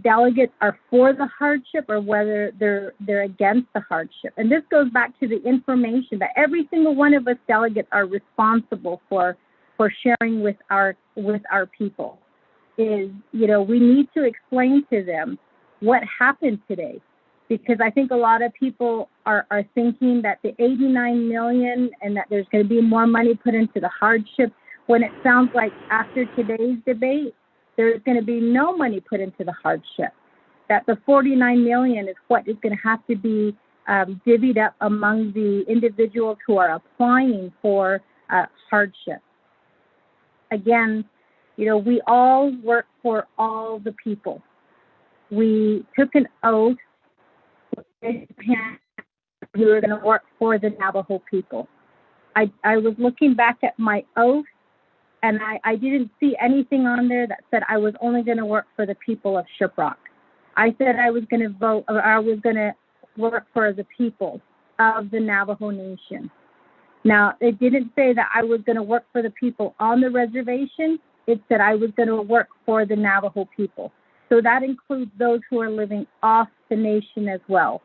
delegates are for the hardship or whether they're against the hardship. And this goes back to the information that every single one of us delegates are responsible for sharing with our people. Is, we need to explain to them what happened today. Because I think a lot of people are thinking that the 89 million and that there's going to be more money put into the hardship, when it sounds like after today's debate, there's going to be no money put into the hardship. That the 49 million is what is going to have to be divvied up among the individuals who are applying for hardship. Again, we all work for all the people. We took an oath. We were going to work for the Navajo people. I was looking back at my oath, and I didn't see anything on there that said I was only going to work for the people of Shiprock. I said I was going to vote, or I was going to work for the people of the Navajo Nation. Now, it didn't say that I was going to work for the people on the reservation. It said I was going to work for the Navajo people. So that includes those who are living off the nation as well.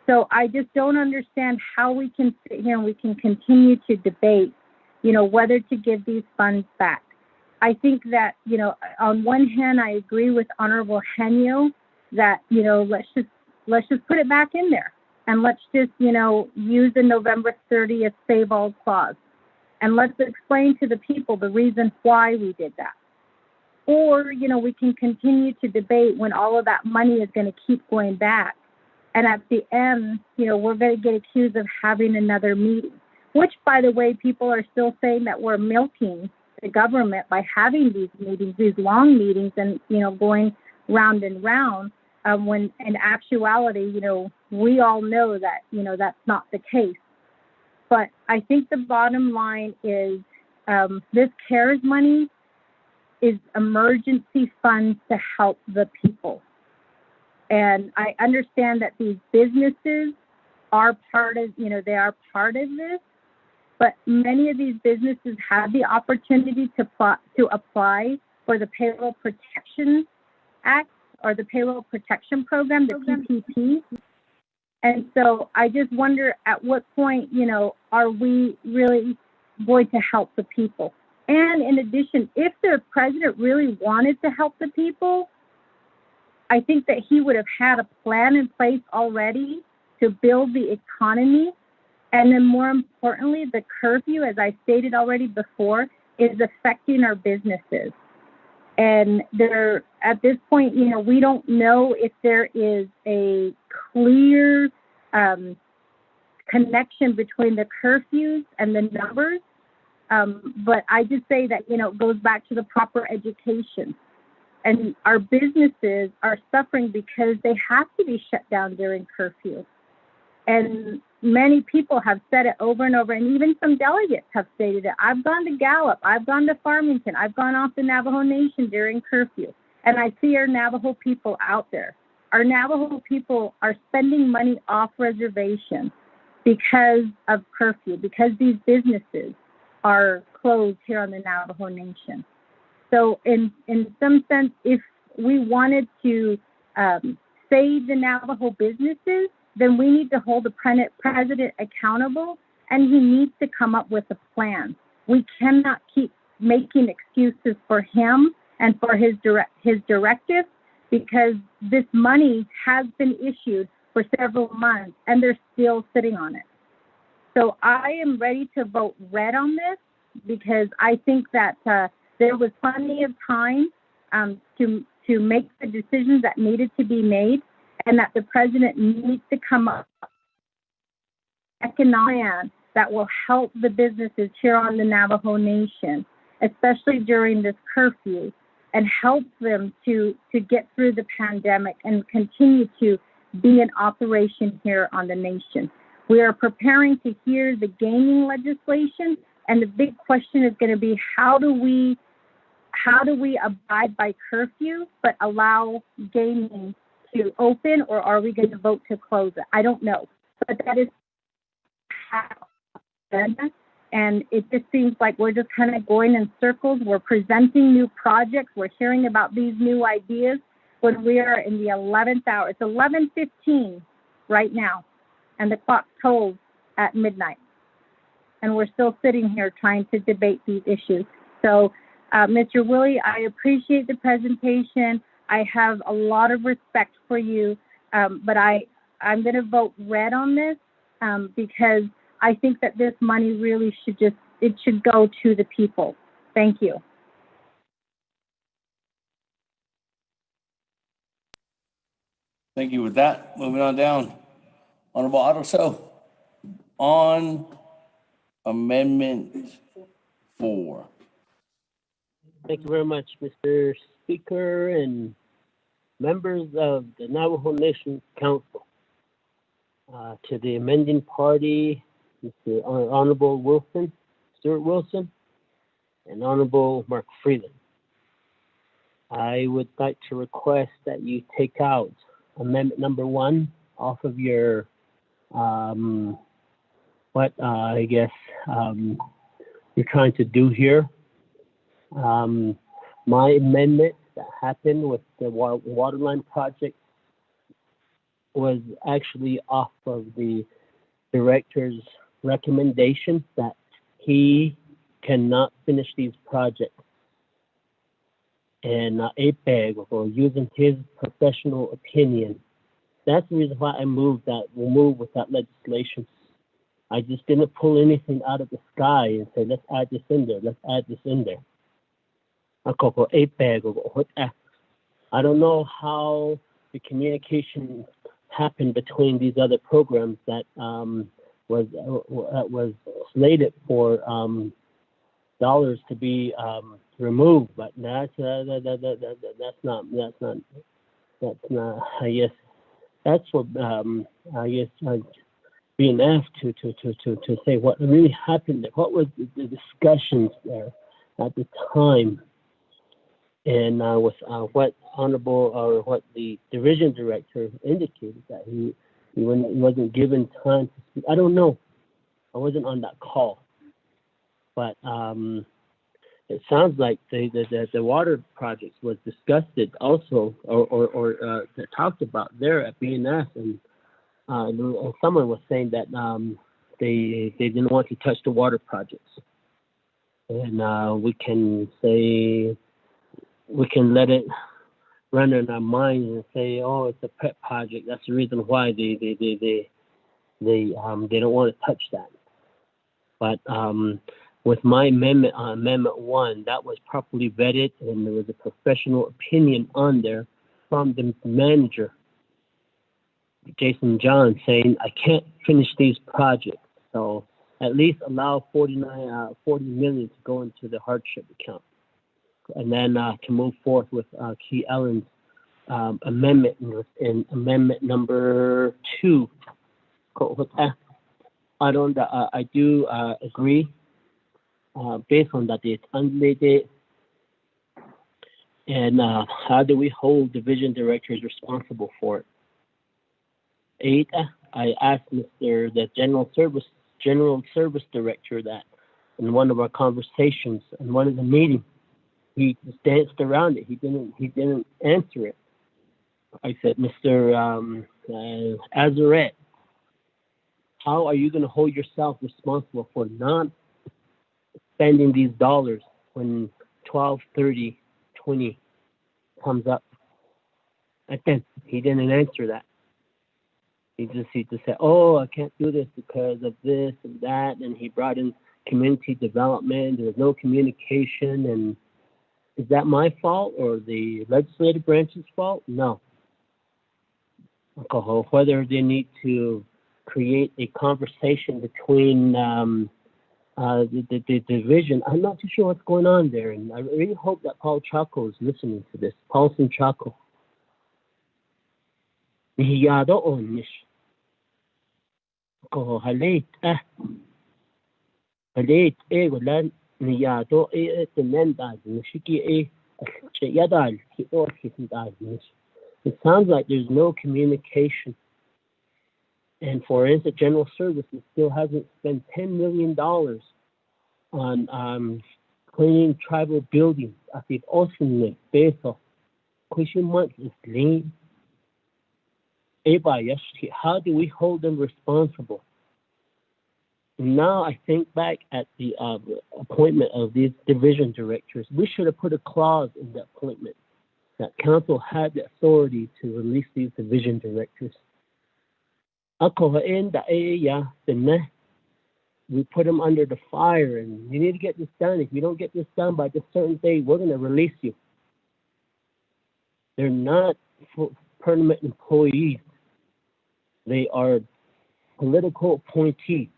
So I just don't understand how we can sit here and we can continue to debate, whether to give these funds back. I think that, on one hand, I agree with Honorable Henyo that, let's just put it back in there. And let's just, use the November 30th save all clause. And let's explain to the people the reason why we did that. Or, we can continue to debate when all of that money is going to keep going back. And at the end, we're going to get accused of having another meeting, which, by the way, people are still saying that we're milking the government by having these meetings, these long meetings, and, going round and round, when in actuality, we all know that, that's not the case. But I think the bottom line is this CARES money is emergency funds to help the people. And I understand that these businesses are part of, they are part of this, but many of these businesses have the opportunity to apply for the Payroll Protection Act or the Payroll Protection Program, the PPP. And so I just wonder at what point, are we really going to help the people? And in addition, if the president really wanted to help the people, I think that he would have had a plan in place already to build the economy. And then more importantly, the curfew, as I stated already before, is affecting our businesses. And at this point, we don't know if there is a clear connection between the curfews and the numbers. But I just say that, it goes back to the proper education. And our businesses are suffering because they have to be shut down during curfew. And many people have said it over and over, and even some delegates have stated it. I've gone to Gallup, I've gone to Farmington, I've gone off the Navajo Nation during curfew, and I see our Navajo people out there. Our Navajo people are spending money off reservation because of curfew, because these businesses are closed here on the Navajo Nation. So in some sense, if we wanted to save the Navajo businesses, then we need to hold the president accountable, and he needs to come up with a plan. We cannot keep making excuses for him and for his directive, because this money has been issued for several months and they're still sitting on it. So I am ready to vote red on this, because I think that there was plenty of time to make the decisions that needed to be made, and that the president needs to come up with an economic plan that will help the businesses here on the Navajo Nation, especially during this curfew, and help them to get through the pandemic and continue to be in operation here on the nation. We are preparing to hear the gaming legislation, and the big question is going to be how do we abide by curfew but allow gaming to open, or are we going to vote to close it? I don't know, but that is and it just seems like we're just kind of going in circles. We're presenting new projects. We're hearing about these new ideas when we are in the 11th hour. It's 11:15 right now, and the clock tolls at midnight. And we're still sitting here trying to debate these issues. So, Mr. Willie, I appreciate the presentation. I have a lot of respect for you, but I'm going to vote red on this because I think that this money really should go to the people. Thank you. Thank you. With that, moving on down. Honorable Otto on Amendment 4. Thank you very much, Mr. Speaker and members of the Navajo Nation Council. To the amending party, Mr. Honorable Stuart Wilson, and Honorable Mark Freeland. I would like to request that you take out Amendment number 1 off of your, I guess you're trying to do here. My amendment that happened with the water line project was actually off of the director's recommendation that he cannot finish these projects. And APEG, or using his professional opinion, that's the reason why I moved with that legislation. I just didn't pull anything out of the sky and say, let's add this in there, let's add this in there. I don't know how the communication happened between these other programs that was slated for dollars to be removed, but that's not. I guess that's what I guess being asked to say what really happened there. What was the discussions there at the time, and with what what the division director indicated that he wasn't given time to speak. I don't know. I wasn't on that call, but it sounds like the water projects was discussed also, or talked about there at BNS, and someone was saying that they didn't want to touch the water projects, and we can let it run in our minds and say, oh, it's a pet project. That's the reason why they don't want to touch that. But with my amendment, Amendment 1, that was properly vetted, and there was a professional opinion on there from the manager, Jason John, saying, I can't finish these projects. So at least allow 40 million to go into the hardship account. And then to move forth with Key Ellen's amendment in Amendment number 2. I do agree based on that it's unrelated. And how do we hold division directors responsible for it? 8, I asked the general service director that in one of our conversations, in one of the meetings, he just danced around it. He didn't answer it. I said, Mr. Azaret, how are you going to hold yourself responsible for not spending these dollars when 12/30/20 comes up? And then he didn't answer that. He just said, oh, I can't do this because of this and that. And he brought in community development. There was no communication. And is that my fault or the legislative branch's fault? No. Whether they need to create a conversation between the division, I'm not too sure what's going on there. And I really hope that Paul Chaco is listening to this. Paulson Chaco. Nihiyado o nish. Halate wala niyado tinendad nishiki chayadal ki or kisindad nish. It sounds like there's no communication. And for instance, General Services still hasn't spent $10 million on cleaning tribal buildings. I think also peso. Question months is lean. How do we hold them responsible? Now I think back at the appointment of these division directors. We should have put a clause in the appointment that council had the authority to release these division directors. We put them under the fire, and you need to get this done. If you don't get this done by this certain day, we're going to release you. They're not permanent employees. They are political appointees.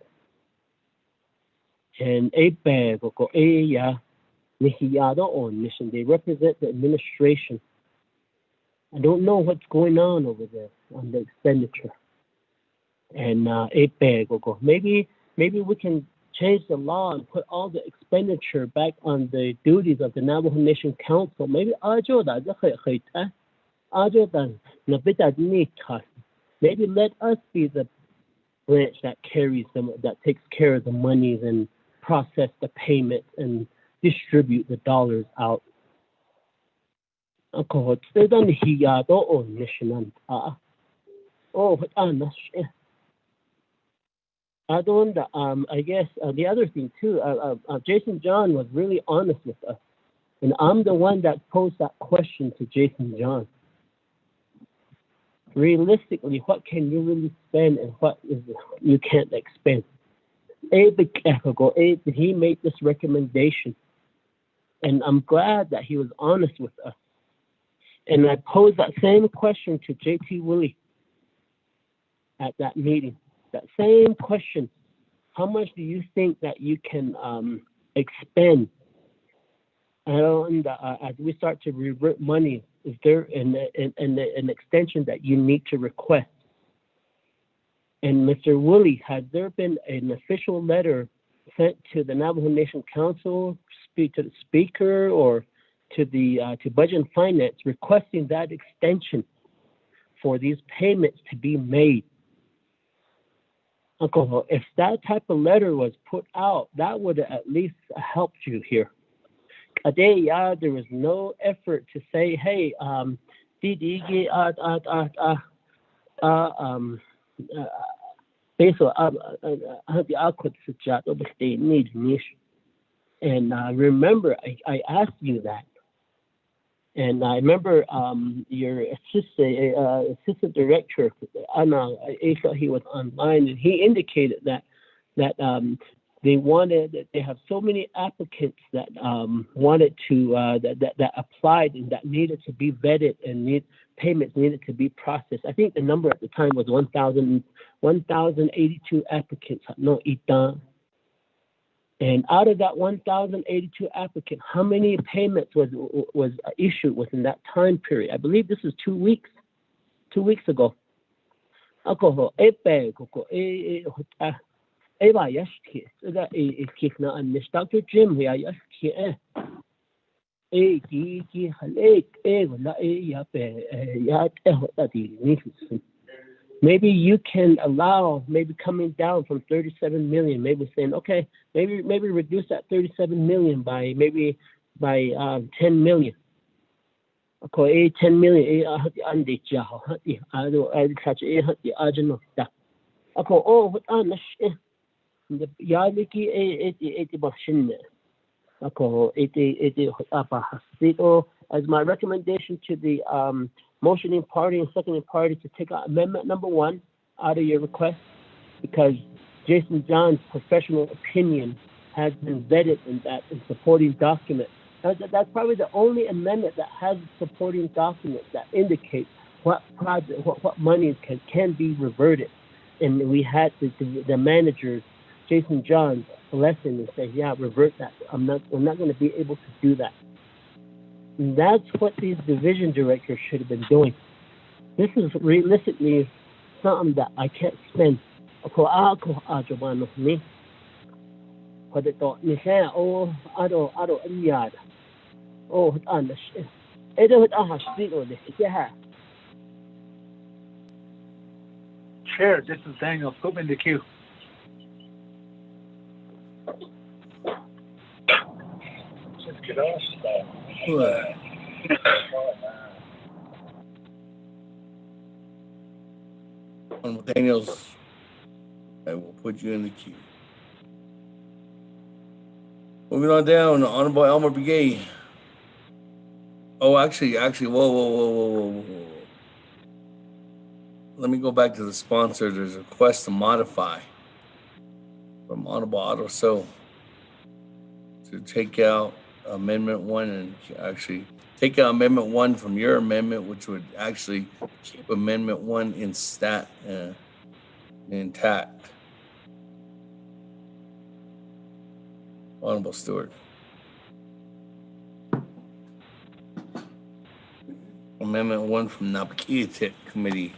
And they represent the administration. I don't know what's going on over there on the expenditure. And maybe we can change the law and put all the expenditure back on the duties of the Navajo Nation Council. Maybe maybe let us be the branch that carries them, that takes care of the monies and process the payments and distribute the dollars out. I guess the other thing too, Jason John was really honest with us, and I'm the one that posed that question to Jason John. Realistically, what can you really spend and what is you can't expend? He made this recommendation, and I'm glad that he was honest with us. And I posed that same question to J.T. Willie at that meeting. That same question: how much do you think that you can expend? And as we start to revert money, is there an extension that you need to request? And Mr. Willie, has there been an official letter sent to the Navajo Nation Council, to the Speaker, or to Budget and Finance requesting that extension for these payments to be made? If that type of letter was put out, that would have at least helped you here. There was no effort to say, hey, and remember, I asked you that. And I remember your assistant director, Anna, he was online, and he indicated that they have so many applicants that wanted to that applied and that needed to be vetted and payments needed to be processed. I think the number at the time was 1,082 applicants. No, and out of that 1,082 applicants, how many payments was issued within that time period? I believe this is 2 weeks. 2 weeks ago. Dr. Jim, maybe you can allow coming down from 37 million, maybe saying, okay, maybe reduce that 37 million by 10 million. Okay, 10 million. As my recommendation to the motioning party and seconding party to take out amendment number 1 out of your request, because Jason John's professional opinion has been vetted in that supporting document. That's probably the only amendment that has supporting documents that indicate what project, what monies can be reverted. And we had the managers, Jason John, blessing and say, yeah, revert that. We're not going to be able to do that. And that's what these division directors should have been doing. This is realistically something that I can't spend. Chair, this is Daniel. Put me in the queue. Just get off that. Daniels, I will put you in the queue. Moving on down, Honorable Elmer Begay. Oh, actually, whoa. Let me go back to the sponsor. There's a request to modify from Honorable Otto So to take out Amendment 1 and actually take out Amendment 1 from your amendment, which would actually keep Amendment 1 intact. Honorable Stewart. Amendment 1 from Naabík'íyáti Committee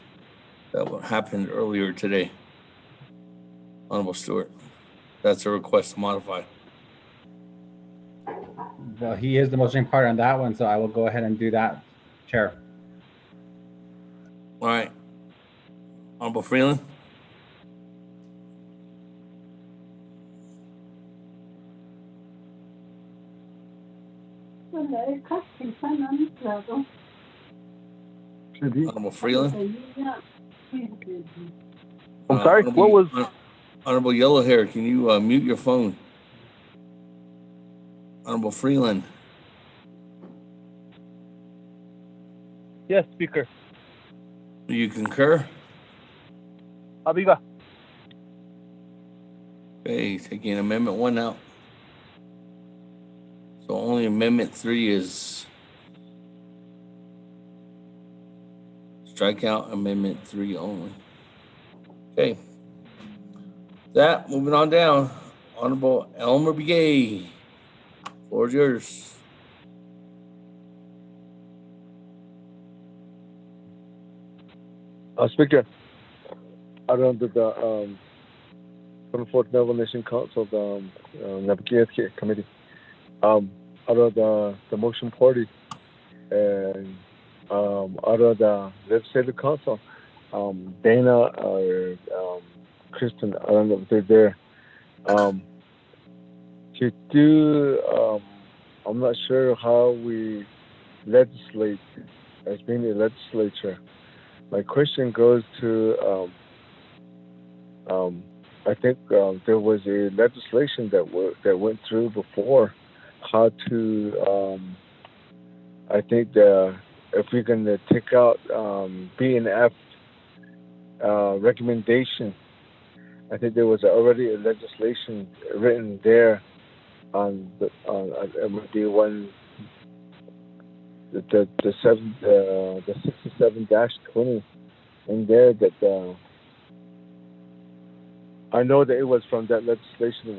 that happened earlier today. Honorable Stewart. That's a request to modify. Well, he is the motion part on that one, so I will go ahead and do that, Chair. All right. Honorable Freeland. Honorable Freeland. I'm sorry, what was... Honorable Yellow Hair, can you mute your phone? Honorable Freeland. Yes, Speaker. Do you concur? Abiga. Okay, taking Amendment 1 out. So only Amendment 3 is strike out Amendment 3 only. Okay. That, moving on down. Honorable Elmer Begay. Floor is yours. Speaker, I run the 24th Naval Nation Council, the Naabík'íyáti Committee. I run the motion party, and I run the Legislative Council. Dana or Kristen, I don't know if they're there. To do, I'm not sure how we legislate as being a legislature. My question goes to, I think there was a legislation that went through before how to, I think if we can take out B&F recommendation, I think there was already a legislation written there on the one the 67-20 in there that I know that it was from that legislation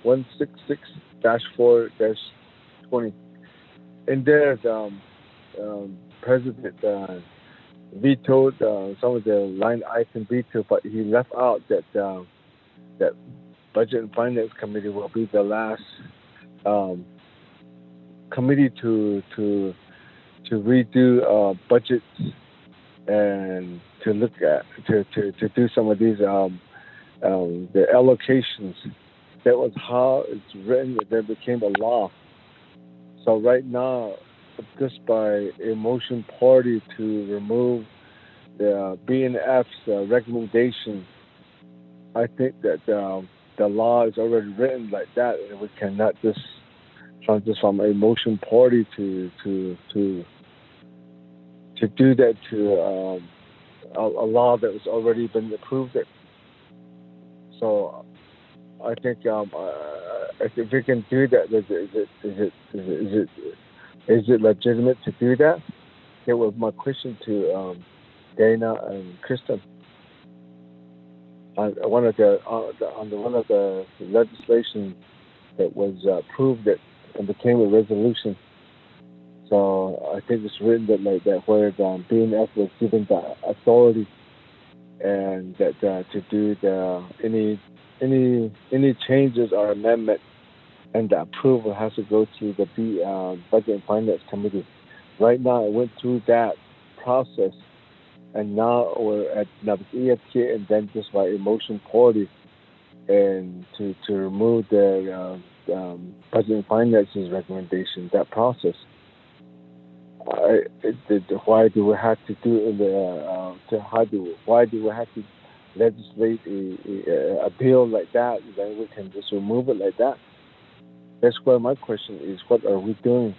166-4-20. In there, the president vetoed some of the line item veto, but he left out that that Budget and Finance Committee will be the last committee to redo budgets and to look at to do some of these the allocations. That was how it's written. That became a law. So right now, just by a motion party to remove the B&F's recommendation, I think that the law is already written like that, and we cannot just from a motion party to do that to a law that was already been approved. So I think if we can do that, is it legitimate to do that? That was my question to Dana and Kristen. On one of the legislation that was approved that and became a resolution. So I think it's written that like that where B&F was given the authority and that to do any changes or amendment, and the approval has to go to the Budget and Finance Committee. Right now, it went through that process, and now we're at Naabík'íyáti, and then just by emotion party, and to remove the Budget and Finances recommendation, that process. Why do we have to do why do we have to legislate a bill like that? Then we can just remove it like that. That's why my question is: what are we doing?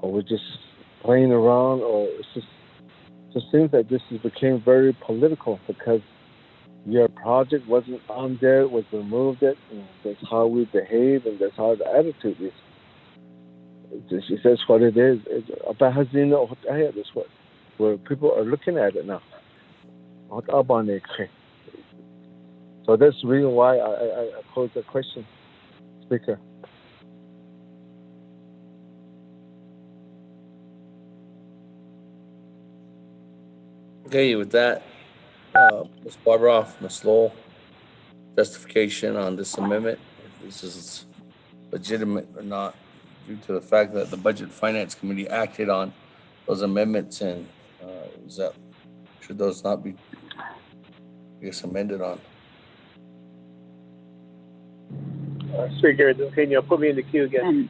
Are we just playing around, or it's just seems like this became very political because your project wasn't on there, was removed it, and that's how we behave, and that's how the attitude is. That's what it is. That's what where people are looking at it now. So that's the reason why I posed the question, Speaker. Okay, with that, Ms. Barbara, Ms. Lowell, justification on this amendment, if this is legitimate or not, due to the fact that the Budget and Finance Committee acted on those amendments, and should those not be, I guess, amended on? Speaker, can you put me in the queue again?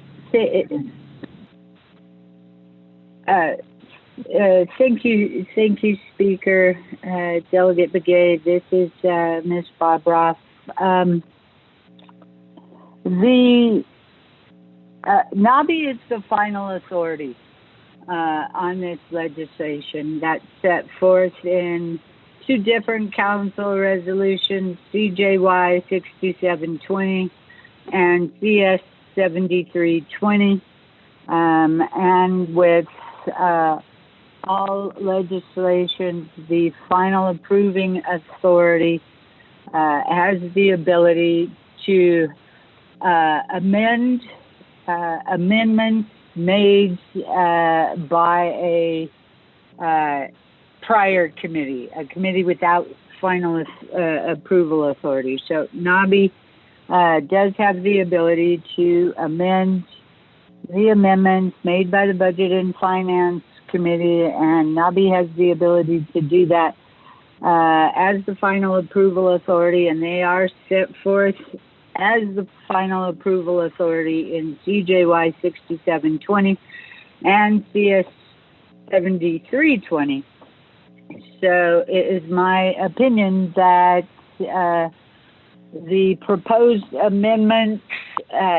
Thank you, Speaker. Delegate Begay, this is Ms. Barbara. The NABI is the final authority on this legislation that's set forth in two different council resolutions, CJY 6720 and CS 7320, and with all legislation, the final approving authority has the ability to amend amendments made by a prior committee, a committee without final approval authority. So NABI does have the ability to amend the amendments made by the Budget and Finance Committee, and NABI has the ability to do that as the final approval authority, and they are set forth as the final approval authority in CJY 6720 and CS 7320. So it is my opinion that the proposed amendments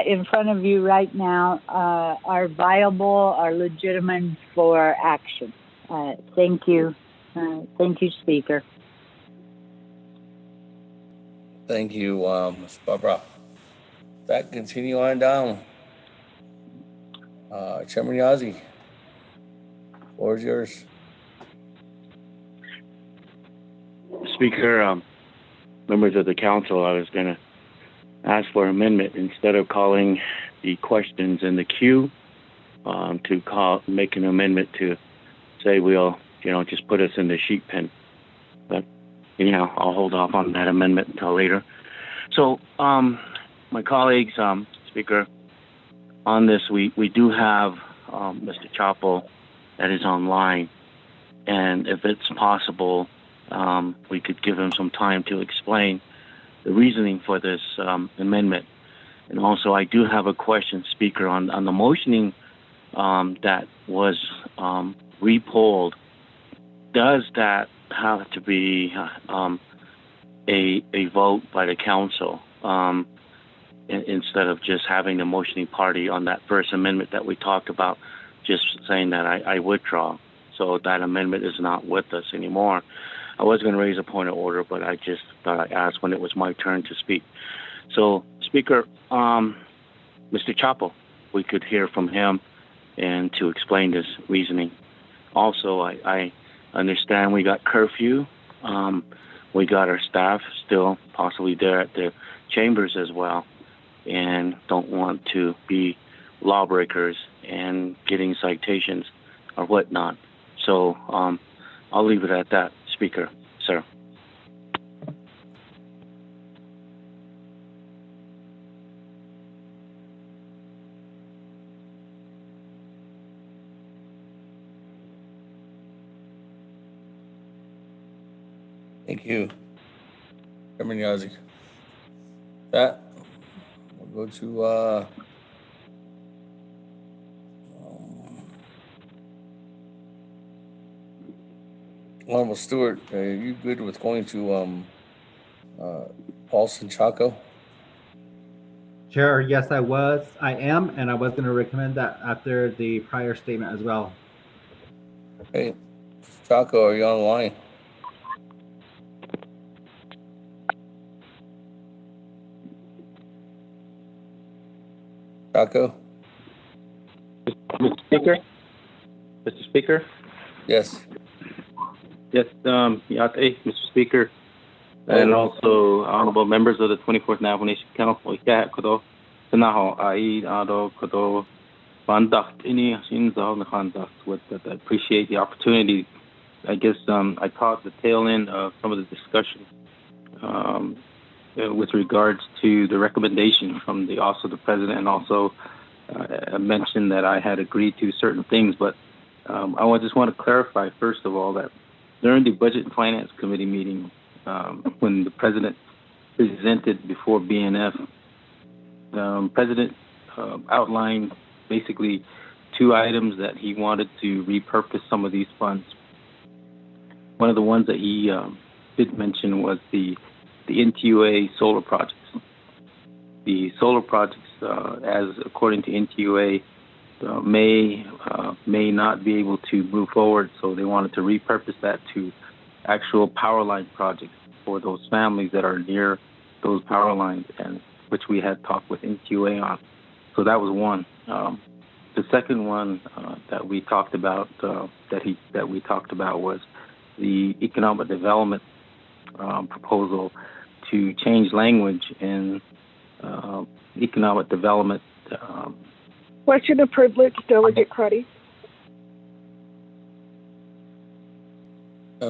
in front of you right now are viable, are legitimate for action. Thank you. Thank you, Speaker. Thank you, Ms. Barbara. That continue on down. Chairman Yazzie, floor is yours. Speaker, members of the council, I was going to ask for amendment instead of calling the questions in the queue to make an amendment to say we'll, just put us in the sheep pen. But anyhow, I'll hold off on that amendment until later. So, my colleagues, Speaker, on this, we do have Mr. Chapo that is online, and if it's possible, we could give him some time to explain the reasoning for this amendment. And also, I do have a question, Speaker, on the motioning that was repolled. Does that have to be a vote by the council instead of just having the motioning party on that first amendment that we talked about, just saying that I withdraw? So that amendment is not with us anymore. I was going to raise a point of order, but I just thought I'd ask when it was my turn to speak. So, Speaker, Mr. Chapo, we could hear from him and to explain this reasoning. Also, I understand we got curfew. We got our staff still possibly there at the chambers as well, and don't want to be lawbreakers and getting citations or whatnot. So I'll leave it at that, Speaker, sir. Thank you, Chairman Yazzie. That we'll go to Honorable Stewart. Are you good with going to Paulson Chaco? Chair, yes, I am, and I was going to recommend that after the prior statement as well. Hey, Chaco, are you on the line? Chaco? Mr. Speaker? Mr. Speaker? Yes. Yes, Yate, Mr. Speaker, and also honorable members of the 24th Navajo Nation Council. Sanaho Aid Ado Kodo Bandacht Ini Shinzo Nakandacht. I appreciate the opportunity. I guess I caught the tail end of some of the discussion with regards to the recommendation from the president, and also mentioned that I had agreed to certain things. But I just want to clarify, first of all, that during the Budget and Finance Committee meeting, when the president presented before BNF, President outlined basically 2 items that he wanted to repurpose some of these funds. One of the ones that he did mention was the NTUA solar projects. The solar projects, as according to NTUA, may not be able to move forward, so they wanted to repurpose that to actual power line projects for those families that are near those power lines, and which we had talked with NTUA on. So that was one. The second one that we talked about was the economic development proposal to change language in economic development. Question of privilege, Delegate Cruddy.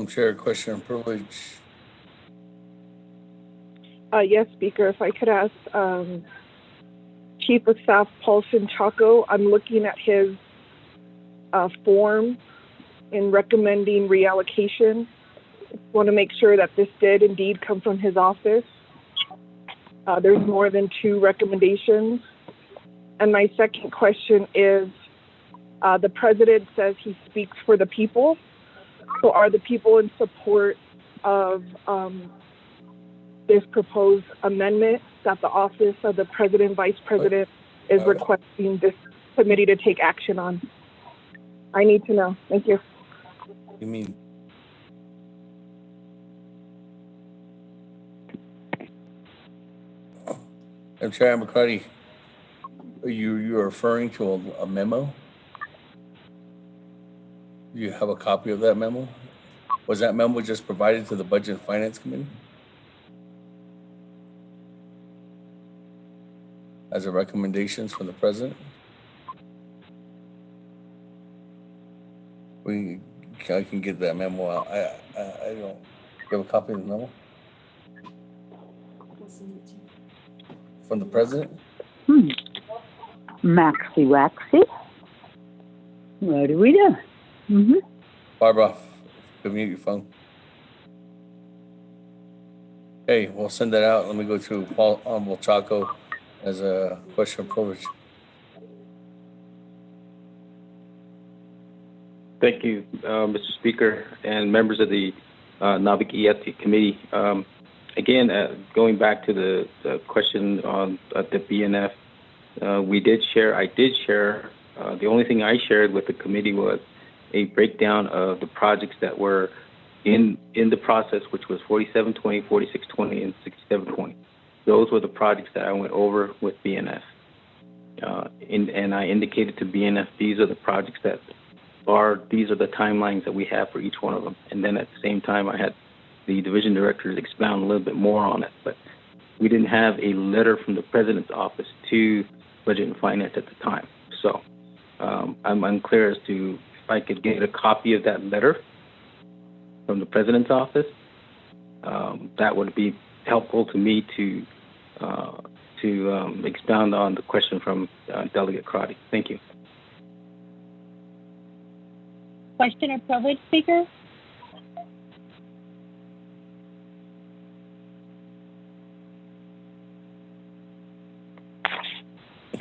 Chair, question of privilege. Yes, Speaker, if I could ask Chief of Staff Paulson Chaco, I'm looking at his form in recommending reallocation. I want to make sure that this did indeed come from his office. There's more than 2 recommendations. And my second question is, the president says he speaks for the people. So are the people in support of this proposed amendment that the office of the president, vice president is requesting this committee to take action on? I need to know. Thank you. You mean? Chair McCarty, are you referring to a memo? Do you have a copy of that memo? Was that memo just provided to the Budget and Finance Committee as a recommendations from the president? I can get that memo out. I don't. You have a copy of the memo from the president? Maxi waxy. What do we do? Barbara, mute your phone. Okay, we'll send that out. Let me go to Honorable Chaco as a question of privilege. Thank you, Mr. Speaker, and members of the Naabík'íyáti committee. Again, going back to the question on the BNF, I did share, the only thing I shared with the committee was a breakdown of the projects that were in the process, which was 4720, 4620, and 6720. Those were the projects that I went over with BNF. And I indicated to BNF, these are the projects these are the timelines that we have for each one of them. And then at the same time, I had the division directors expound a little bit more on it. But we didn't have a letter from the president's office to Budget and Finance at the time. So I'm unclear as to if I could get a copy of that letter from the president's office. That would be helpful to me to expound on the question from Delegate Crotty. Thank you. Question of privilege, Speaker?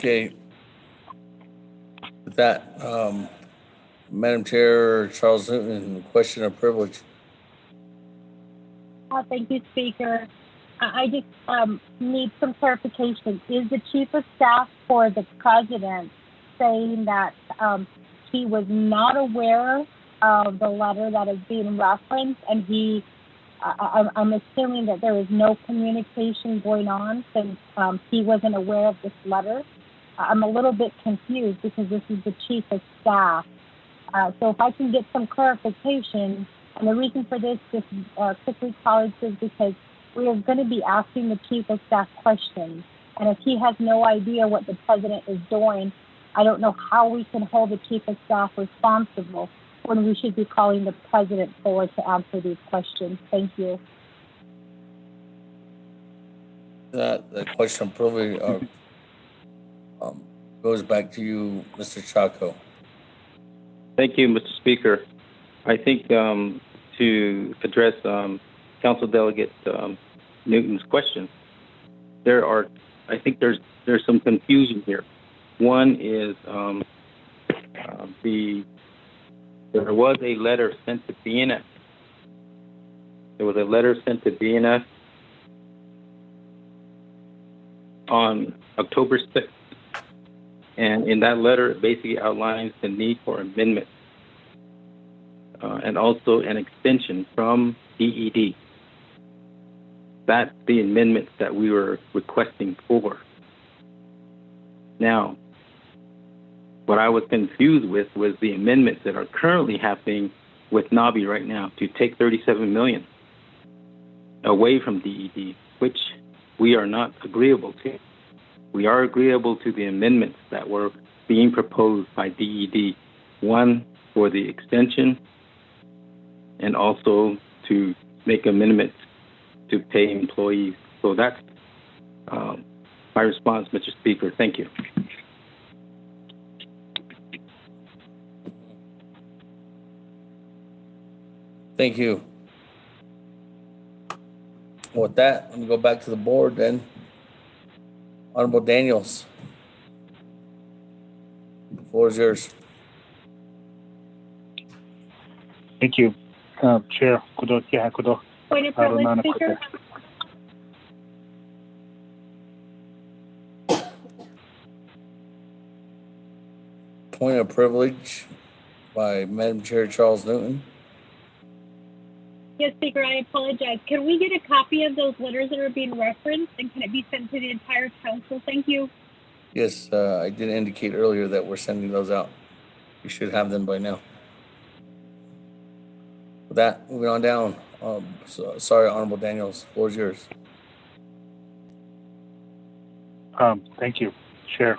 Okay. With that, Madam Chair, Charles Newton, question of privilege. Thank you, Speaker. I just need some clarification. Is the Chief of Staff for the President saying that he was not aware of the letter that is being referenced, and I'm assuming that there is no communication going on since he wasn't aware of this letter? I'm a little bit confused because this is the Chief of Staff. So if I can get some clarification, and the reason for this, just quickly, colleagues, is because we are going to be asking the Chief of Staff questions. And if he has no idea what the President is doing, I don't know how we can hold the Chief of Staff responsible when we should be calling the President forward to answer these questions. Thank you. The question of privilege goes back to you, Mr. Chaco. Thank you, Mr. Speaker. I think to address Council Delegate Newton's question, there's some confusion here. One is there was a letter sent to BNF. There was a letter sent to BNF on October 6th. And in that letter, it basically outlines the need for amendment and also an extension from DED. That's the amendments that we were requesting for. Now, what I was confused with was the amendments that are currently happening with Nabi right now to take $37 million away from DED, which we are not agreeable to. We are agreeable to the amendments that were being proposed by DED, one for the extension and also to make amendments to pay employees. So that's my response, Mr. Speaker. Thank you. Thank you. With that, let me go back to the board then. Honorable Daniels, the floor is yours. Thank you, Chair. Point of privilege, Speaker. Point of privilege by Madam Chair Charles Newton. Yes, Speaker, I apologize. Can we get a copy of those letters that are being referenced, and can it be sent to the entire council? Thank you. Yes, I did indicate earlier that we're sending those out. You should have them by now. With that, moving on down. Sorry, Honorable Daniels, the floor is yours. Thank you, Chair.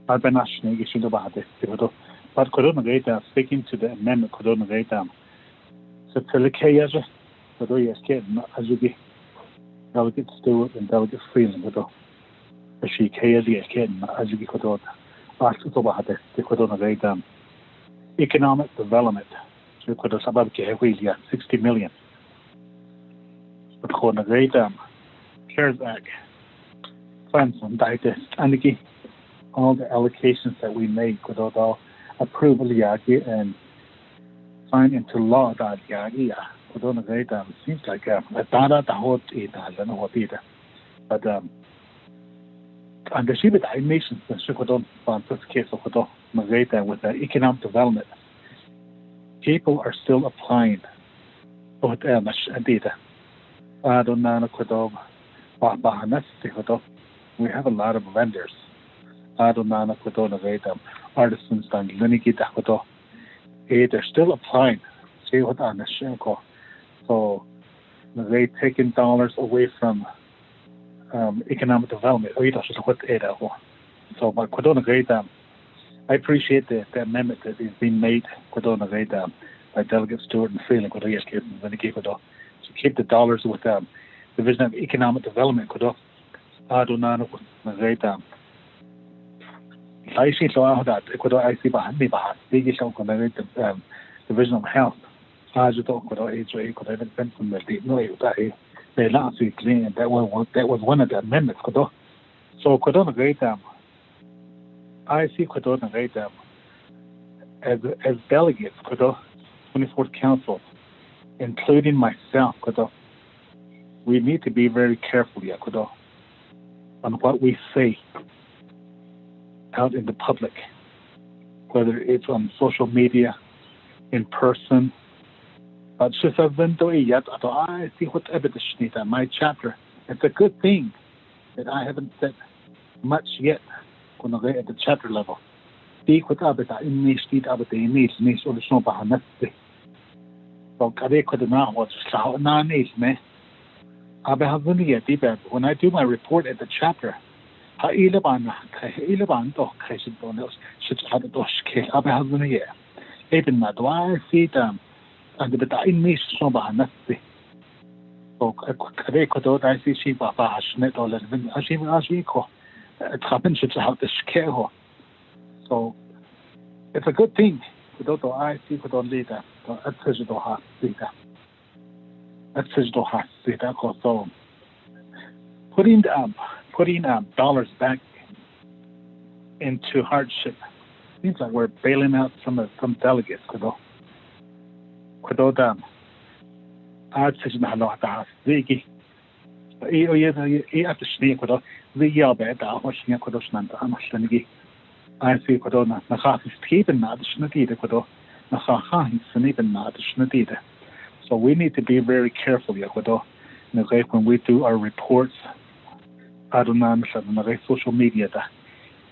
I've been asking you about this, but speaking to the amendment, so Telecommunications, so yes, as you be Delegate Stewart and Delegate Freeland, as she as you be about this, economic development, so could have about 60 million. But CARES Act funds on digest and all the allocations that we made could all approval and sign into law that seems like a data the whole but and the Shiba nations on this case of with the economic development, people are still applying with data. We have a lot of vendors. Artisans they're still applying. So they taking dollars away from economic development. So I appreciate the amendment that is being made by Delegate Stewart and Freeland to keep the dollars with Division of Economic Development. I see so that I see behind me Division of Health. Ajuto kodo HA kodo ben from the no they last week clean that was one of the amendments kodo. So kodo na great I see kodo na great as delegates kodo 24th council, including myself kodo. We need to be very careful kodo on what we say out in the public, whether it's on social media, in person. But I see what evidence in my chapter. It's a good thing that I haven't said much yet at the chapter level. So when I do my report at the chapter, and the English so bahanaste. So kare kodo I see she papa hashnet or levin ashiko. It happens to have the scare. So it's a good thing. Kodo I see kodo later. So at digital has data. At digital has data. So putting dollars back into hardship seems like we're bailing out some delegates kodo. Kododam, I'd say na lo ta zigi. After snake kodo, the yabe da washing kodo snanta amashnigi. I see kodona na khas keeping na shnati de kodo, na kha snipen na shnati de. So we need to be very careful kodo. When we do our reports, I don't know social media da.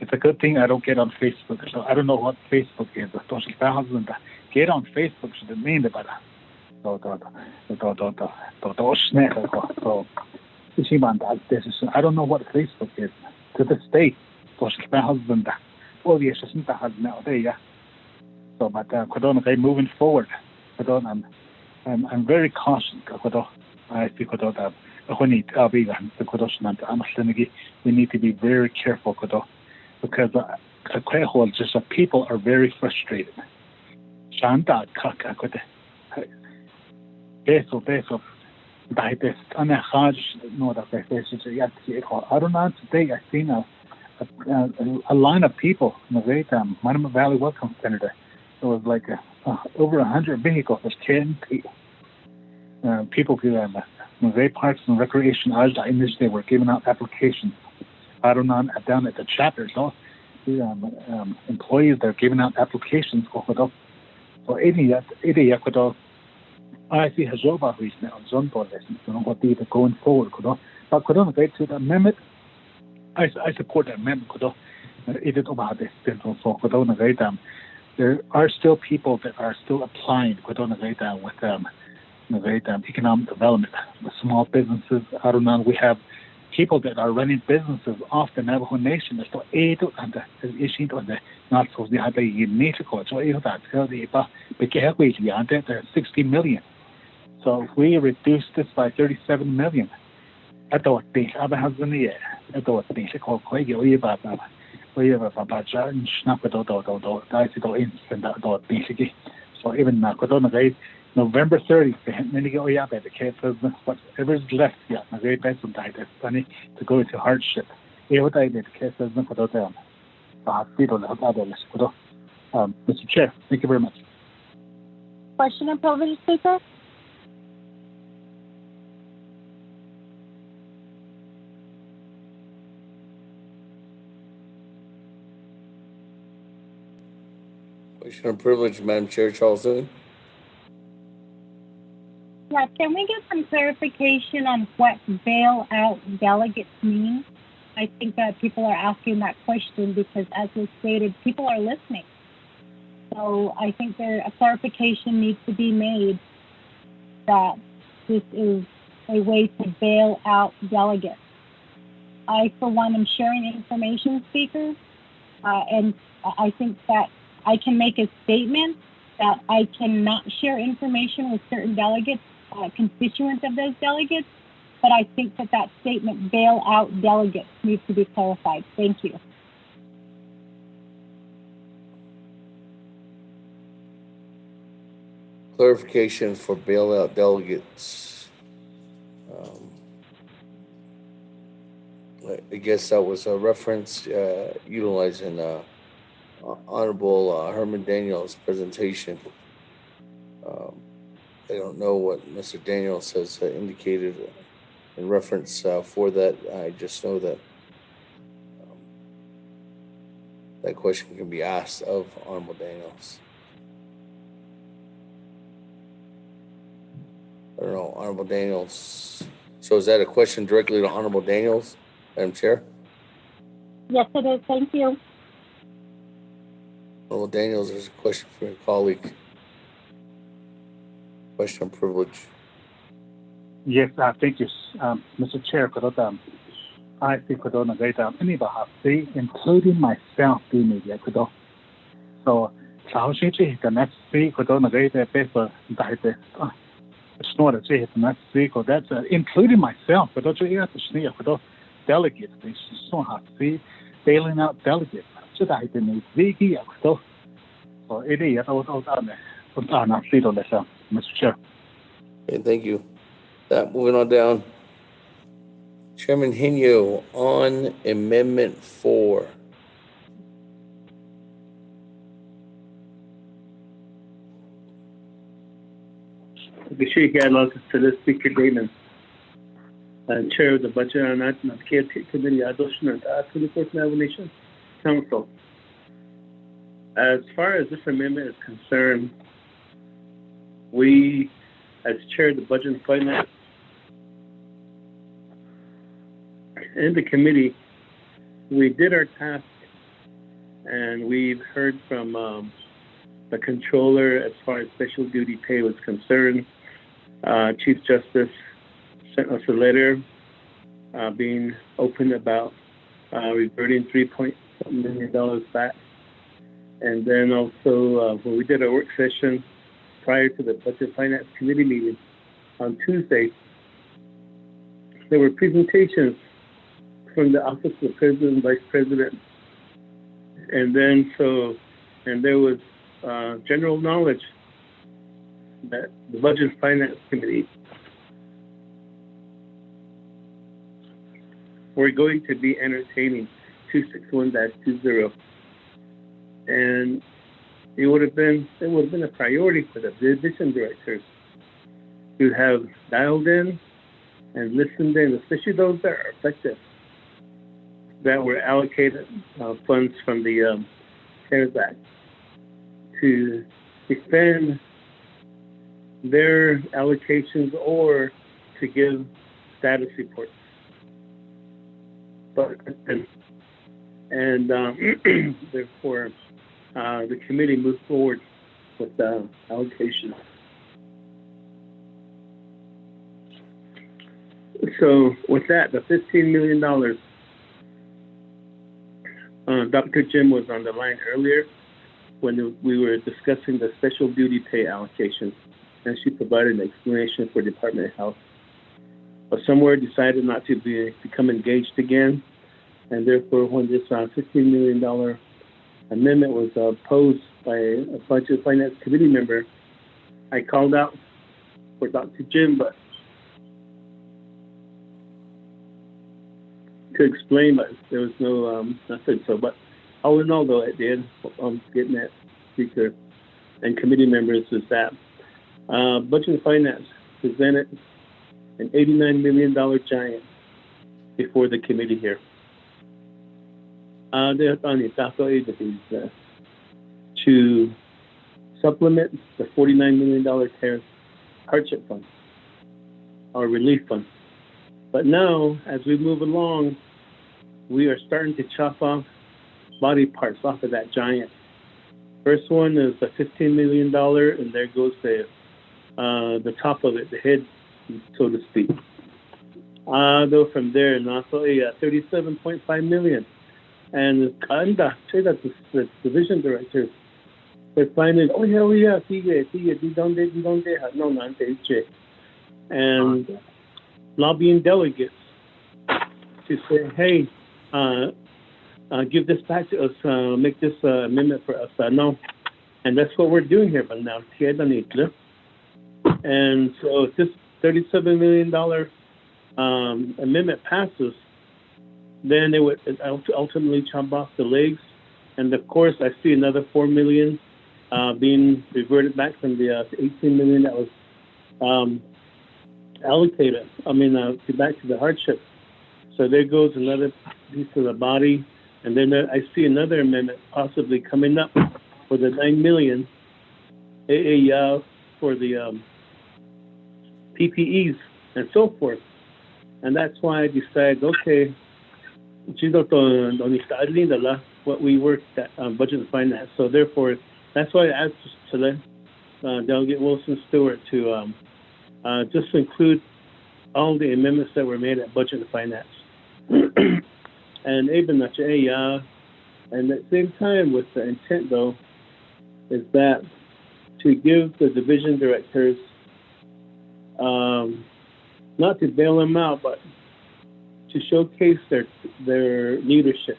It's a good thing I don't get on Facebook. So I don't know what Facebook is. Get on Facebook should mean about that. So I don't know what Facebook is to this day. So but moving forward, I'm very cautious. I think we need to be very careful because just people are very frustrated. Shanta kaka kote. Beso. Daites. Ane haj no da beso. I don't know today. I seen a line of people in the Manama Valley Welcome Center. It was like over 100 vehicles. There's 10 people who Mosaic Parks and Recreation they were giving out applications. I don't know down at the chapter. So employees they're giving out applications. So I see Hajoba who is now Zonto lessons, what they going forward. But to the amendment, I support that amendment. There are still people that are still applying with economic development, with small businesses. I don't know. We have people that are running businesses off the Navajo Nation. There's still 8 and the not so they have a unique code. So there's 60 million. So if we reduce this by 37 million, I thought the other has in the year. I thought the called Quaggy or so even now, November 30th, the case says whatever is left, to go into hardship. Mr. Chair, thank you very much. Question and privilege, Speaker? Question of privilege, Madam Chair, Charleston. Yeah, can we get some clarification on what bailout delegates mean? I think that people are asking that question because, as was stated, people are listening. So I think a clarification needs to be made that this is a way to bail out delegates. I, for one, am sharing information, speakers, and I think that I can make a statement that I cannot share information with certain delegates, constituents of those delegates, but I think that statement, bail out delegates, needs to be clarified. Thank you. clarification for bailout delegates. I guess that was a reference utilizing Honorable Herman Daniels' presentation. I don't know what Mr. Daniels has indicated in reference for that. I just know that that question can be asked of Honorable Daniels. I don't know, Honorable Daniels. So is that a question directly to Honorable Daniels, Madam Chair? Yes, it is. Thank you. Honorable Daniels, there's a question from your colleague. Question of privilege. Yes, thank you, Mr. Chair. I think including myself, so the next week, paper it's not the next week, that's including myself, delegates, so bailing out delegates. So it is Mr. Chair. Okay, thank you. Moving on down. Chairman Hinyo on Amendment 4. Speaker Damon, Chair of the Budget and Naabík'íyáti Committee, Adoption and 24th Nation Council. As far as this amendment is concerned, we, as Chair of the Budget and Finance and the committee, we did our task, and we've heard from the controller as far as special duty pay was concerned. Chief Justice sent us a letter being open about reverting $3 million back. And then also when we did our work session prior to the Budget Finance Committee meeting on Tuesday, there were presentations from the Office of the President and Vice President. And then there was general knowledge that the Budget Finance Committee were going to be entertaining 261-20. And it would have been a priority for the division directors to have dialed in and listened in, especially those that are affected, that were allocated funds from the CARES Act, to defend their allocations or to give status reports. And therefore, the committee moved forward with the allocation. So with that, the $15 million, Dr. Jim was on the line earlier when we were discussing the special duty pay allocation, and she provided an explanation for Department of Health. But somewhere decided not to become engaged again, and therefore when this $15 million amendment was posed by a Budget Finance Committee member, I called out for Dr. Jim, but to explain, but there was no nothing. So, but all in all, though, at the end, getting that speaker and committee members is that Budget and Finance presented an $89 million giant before the committee here. They're on the capital agencies to supplement the $49 million tariff hardship fund or relief fund. But now, as we move along, we are starting to chop off body parts off of that giant. First one is the $15 million, and there goes the top of it, the head, so to speak. Though from there, and also $37.5 million. And the division directors, they're finding, and lobbying delegates to say, hey, give this back to us, make this amendment for us. No. And that's what we're doing here. But now, And so if this $37 million amendment passes, then it would ultimately chop off the legs. And of course, I see another $4 million being reverted back from the $18 million that was allocated. Back to the hardship. So there goes another piece of the body. And then I see another amendment possibly coming up for the $9 million for the PPEs and so forth. And that's why I decided, okay, what we worked at budget and finance. So therefore, that's why I asked Delegate Wilson Stewart to just include all the amendments that were made at budget and finance. And even and at the same time, with the intent though, is that to give the division directors not to bail them out, but to showcase their leadership.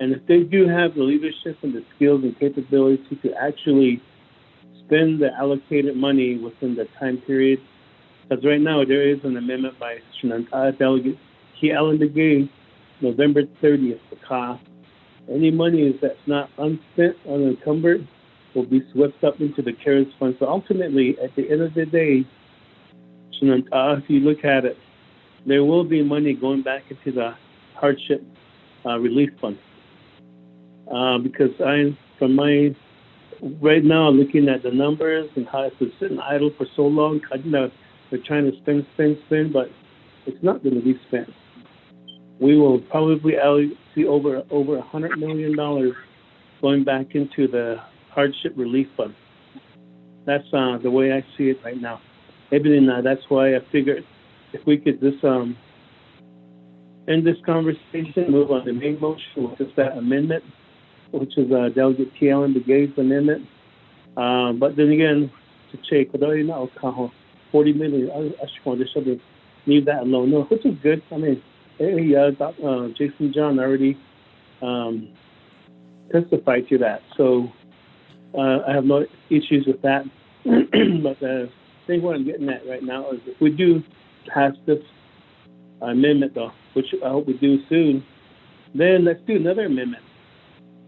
And if they do have the leadership and the skills and capability to actually spend the allocated money within the time period, because right now there is an amendment by Delegate Kealan November 30th, the cost. Any money that's not unspent, unencumbered, will be swept up into the CARES fund. So ultimately, at the end of the day, if you look at it, there will be money going back into the hardship relief fund. Because right now, looking at the numbers and how it's been sitting idle for so long, we're trying to spend, but it's not going to be spent. We will probably see over $100 million going back into the hardship relief fund. That's the way I see it right now. That's why I figured if we could just end this conversation, move on to the main motion, which is that amendment, which is Delegate Kealan Begay's amendment. But then again, to check, $40 million, I just want to leave that alone. No, which is good. Jason John already testified to that. So I have no issues with that. But I think what I'm getting at right now is if we do pass this amendment, though, which I hope we do soon, then let's do another amendment.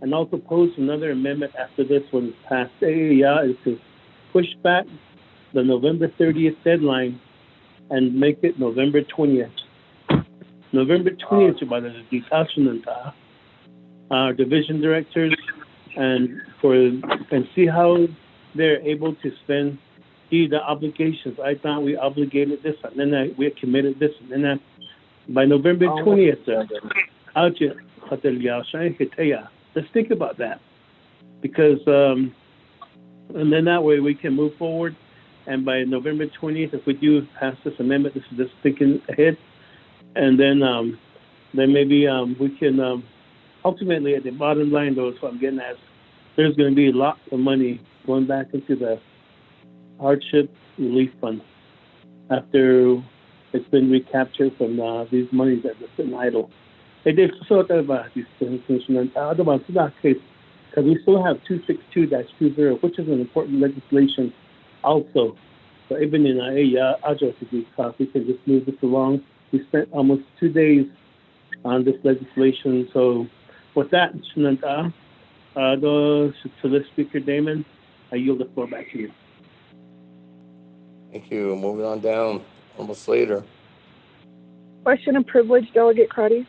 And I'll propose another amendment after this one is passed. Is to push back the November 30th deadline and make it November 20th. November 20th about the detachment, our division directors, and see how they're able to spend the obligations. I thought we obligated this, and then we committed this, and then by November 20th, let's think about that, because and then that way we can move forward. And by November 20th, if we do pass this amendment, this is just thinking ahead, and then maybe we can ultimately, at the bottom line, though, is what I'm getting at. There's going to be lots of money going back into the hardship relief fund after it's been recaptured from these monies that are sitting idle. They did sort of these things, because we still have 262-20, which is an important legislation also. So even in we can just move this along. We spent almost 2 days on this legislation. So with that, to the Speaker Damon, I yield the floor back to you. Thank you. Moving on down, almost later. Question and privilege, Delegate Crotty.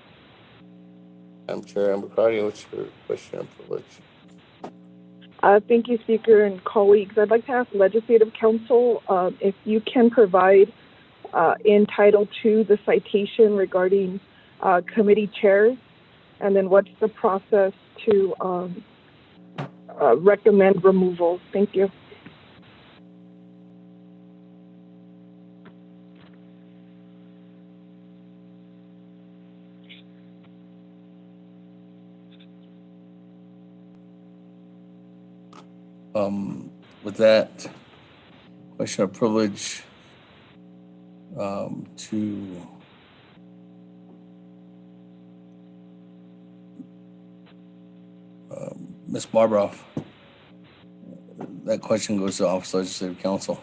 Madam Chair, Amber Crotty, what's your question and privilege? Thank you, Speaker and colleagues. I'd like to ask Legislative Council if you can provide in Title II the citation regarding committee chairs, and then what's the process to recommend removal. Thank you. With that, question of privilege to Ms. Barbara. That question goes to Office of Legislative Counsel.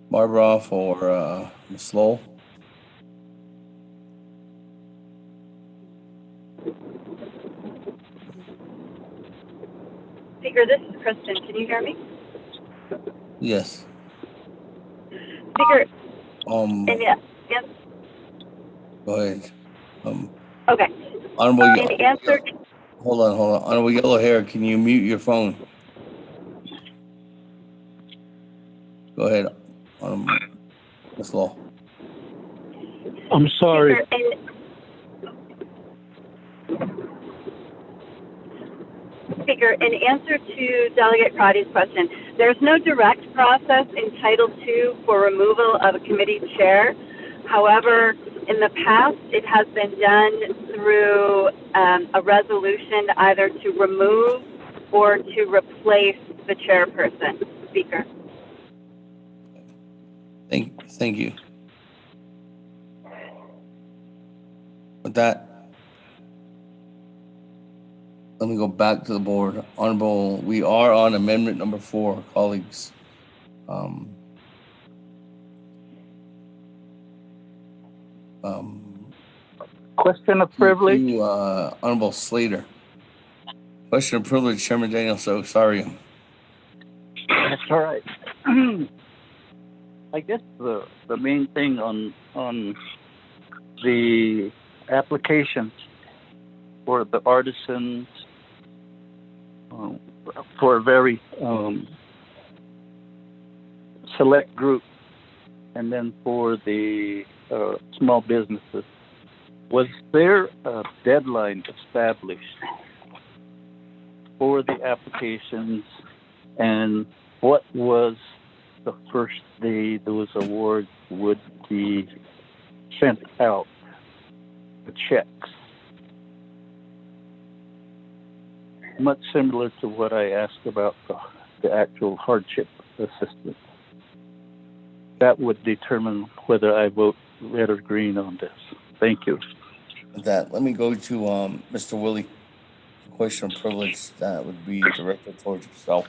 Barbara or Ms. Lowell. Speaker, this is Kristen. Can you hear me? Yes. Speaker, and yes. Go ahead. Okay. Honorable, In answer, hold on. Honorable Yellow Hair, can you mute your phone? Go ahead, Ms. Lowell. I'm sorry. Speaker, in answer to Delegate Crotty's question, there's no direct process in Title II for removal of a committee chair. However, in the past, it has been done through a resolution either to remove or to replace the chairperson. Speaker. Thank you. With that, let me go back to the board. Honorable, we are on amendment number 4, colleagues. Question of privilege. Honorable Slater. Question of privilege, Chairman Daniel. So sorry. That's all right. I guess the main thing on the applications for the artisans, for a very select group, and then for the small businesses, was there a deadline established for the applications, and what was the first day those awards would be sent out, the checks? Much similar to what I asked about the actual hardship assistance. That would determine whether I vote red or green on this. Thank you. With that, let me go to Mr. Willie. Question of privilege that would be directed towards yourself.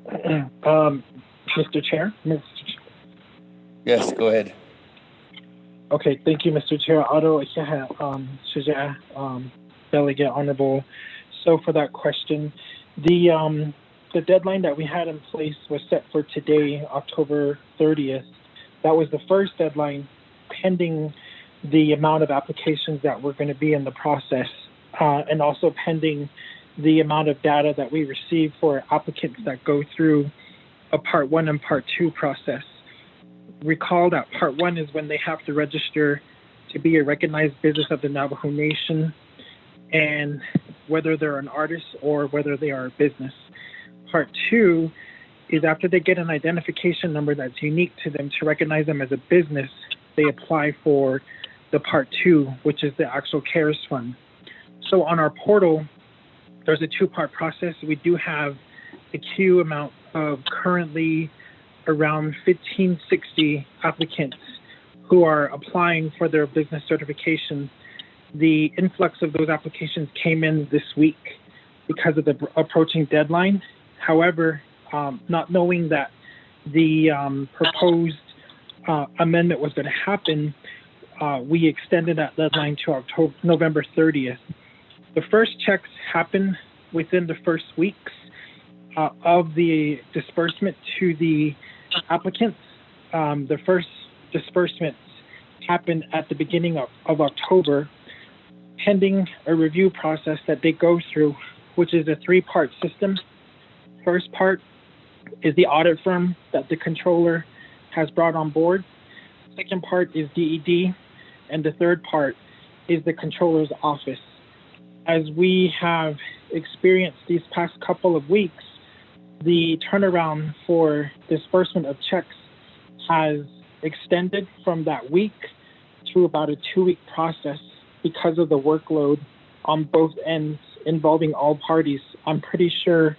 Mr. Chair? Yes, go ahead. Okay, thank you, Mr. Chair. Delegate Honorable. So for that question, the deadline that we had in place was set for today, October 30th. That was the first deadline pending the amount of applications that were going to be in the process, and also pending the amount of data that we receive for applicants that go through a Part 1 and Part 2 process. Recall that Part 1 is when they have to register to be a recognized business of the Navajo Nation, and whether they're an artist or whether they are a business. Part 2 is after they get an identification number that's unique to them to recognize them as a business, they apply for the Part 2, which is the actual CARES fund. So on our portal, there's a 2-part process. We do have a queue amount of currently around 1,560 applicants who are applying for their business certification. The influx of those applications came in this week because of the approaching deadline. However, not knowing that the proposed amendment was going to happen, we extended that deadline to November 30th. The first checks happen within the first weeks of the disbursement to the applicants. The first disbursements happen at the beginning of October, pending a review process that they go through, which is a 3-part system. First part is the audit firm that the controller has brought on board. Second part is DED, and the third part is the controller's office. As we have experienced these past couple of weeks, the turnaround for disbursement of checks has extended from that week to about a 2-week process because of the workload on both ends involving all parties. I'm pretty sure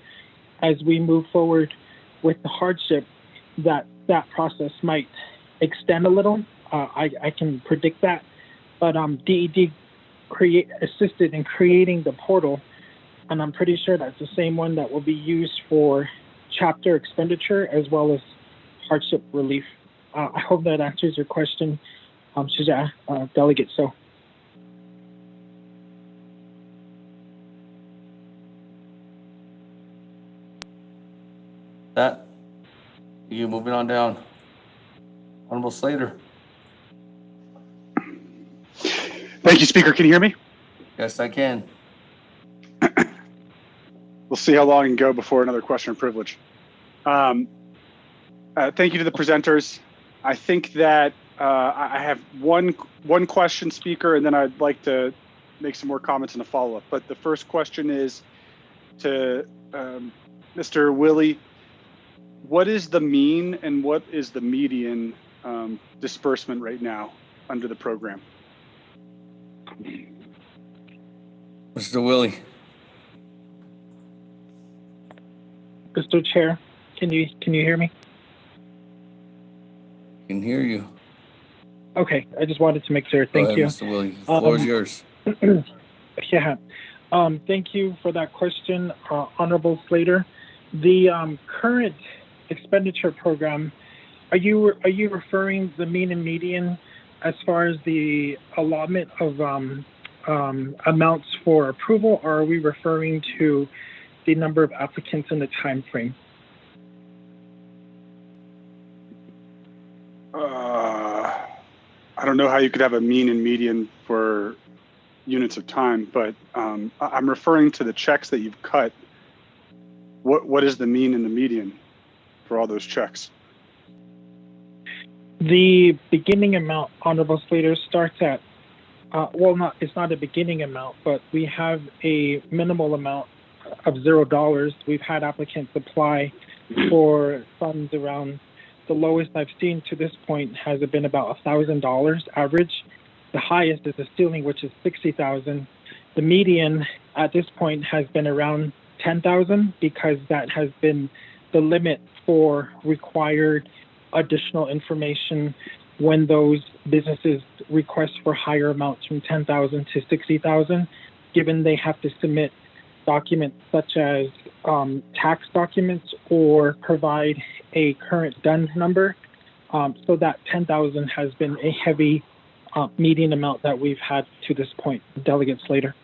as we move forward with the hardship that process might extend a little. I can predict that. But DED assisted in creating the portal, and I'm pretty sure that's the same one that will be used for chapter expenditure as well as hardship relief. I hope that answers your question, Delegate. So. That, you moving on down. Honorable Slater. Thank you, Speaker. Can you hear me? Yes, I can. We'll see how long I can go before another question of privilege. Thank you to the presenters. I think that I have one question, Speaker, and then I'd like to make some more comments in a follow-up. But the first question is to Mr. Willie. What is the mean and what is the median disbursement right now under the program? Mr. Willie. Mr. Chair, can you hear me? Can hear you. Okay, I just wanted to make sure. Thank you. Mr. Willie. The floor is yours. Yeah. Thank you for that question, Honorable Slater. The current expenditure program, are you referring the mean and median as far as the allotment of amounts for approval, or are we referring to the number of applicants in the time frame? I don't know how you could have a mean and median for units of time, but I'm referring to the checks that you've cut. What is the mean and the median for all those checks? The beginning amount, Honorable Slater, starts at, it's not a beginning amount, but we have a minimal amount of $0. We've had applicants apply for funds around, the lowest I've seen to this point has been about $1,000 average. The highest is the ceiling, which is $60,000. The median at this point has been around $10,000 because that has been the limit for required additional information when those businesses request for higher amounts from $10,000 to $60,000, given they have to submit documents such as tax documents or provide a current DUNS number. So that $10,000 has been a heavy median amount that we've had to this point. Delegate Slater.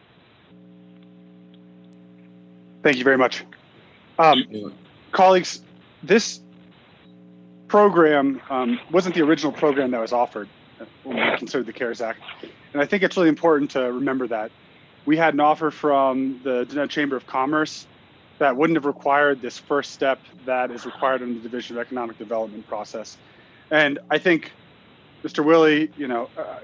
Thank you very much. Colleagues, this program wasn't the original program that was offered when we considered the CARES Act. And I think it's really important to remember that. We had an offer from the Chamber of Commerce that wouldn't have required this first step that is required in the Division of Economic Development process. And I think, Mr. Willie, I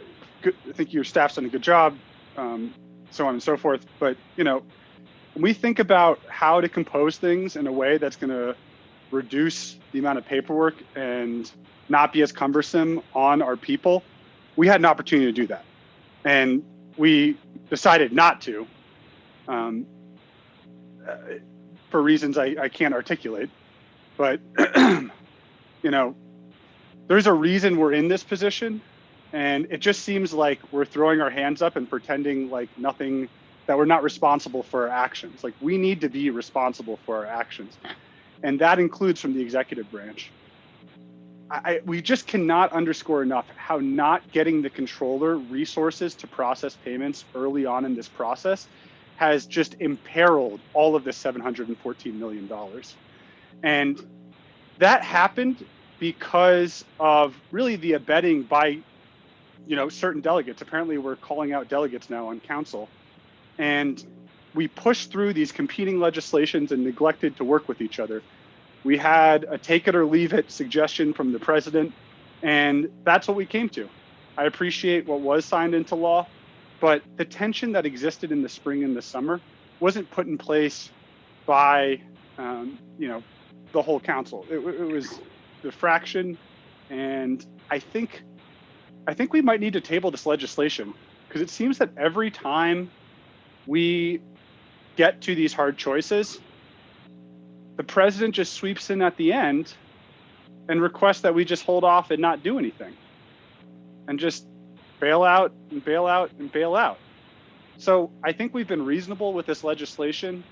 think your staff's done a good job, so on and so forth. But, when we think about how to compose things in a way that's going to reduce the amount of paperwork and not be as cumbersome on our people, we had an opportunity to do that. And we decided not to, for reasons I can't articulate. But, there's a reason we're in this position. And it just seems like we're throwing our hands up and pretending like nothing, that we're not responsible for our actions. Like, we need to be responsible for our actions. And that includes from the executive branch. We just cannot underscore enough how not getting the controller resources to process payments early on in this process has just imperiled all of the $714 million. And that happened because of really the abetting by, certain delegates. Apparently we're calling out delegates now on council. And we pushed through these competing legislations and neglected to work with each other. We had a take it or leave it suggestion from the president, and that's what we came to. I appreciate what was signed into law, but the tension that existed in the spring and the summer wasn't put in place by, the whole council. It was the fraction, and I think we might need to table this legislation, because it seems that every time we get to these hard choices, the president just sweeps in at the end and requests that we just hold off and not do anything and just bail out and bail out and bail out. So I think we've been reasonable with this legislation,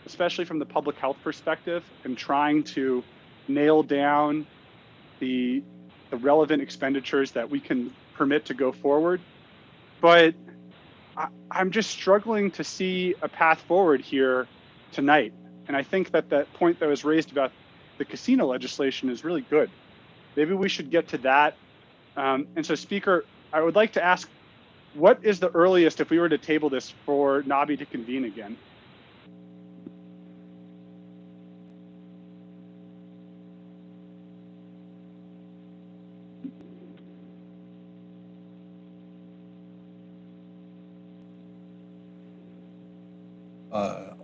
especially from the public health perspective, and trying to nail down the relevant expenditures that we can permit to go forward. But I'm just struggling to see a path forward here tonight. And I think that that point that was raised about the casino legislation is really good. Maybe we should get to that. And so, Speaker, I would like to ask, what is the earliest if we were to table this for Nabi to convene again?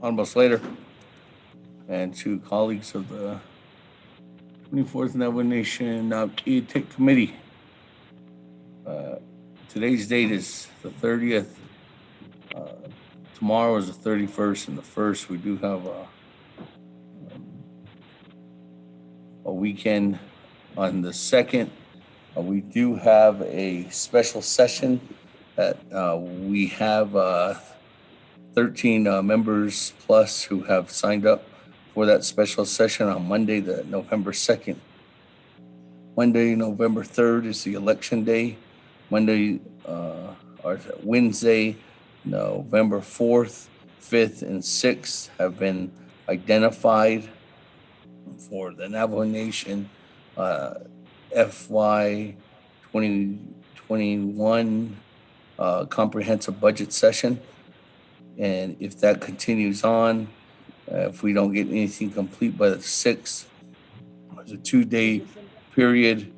Honorable Slater and to colleagues of the 24th Nation Naabík'íyáti Committee. Today's date is the 30th. Tomorrow is the 31st, and the 1st we do have a weekend. On the 2nd, we do have a special session that we have 13 members plus who have signed up for that special session on Monday, the November 2nd. Monday, November 3rd is the election day. Wednesday, November 4th, 5th, and 6th have been identified for the Navajo Nation FY 2021 comprehensive budget session. And if that continues on, if we don't get anything complete by the 6th, there's a 2-day period.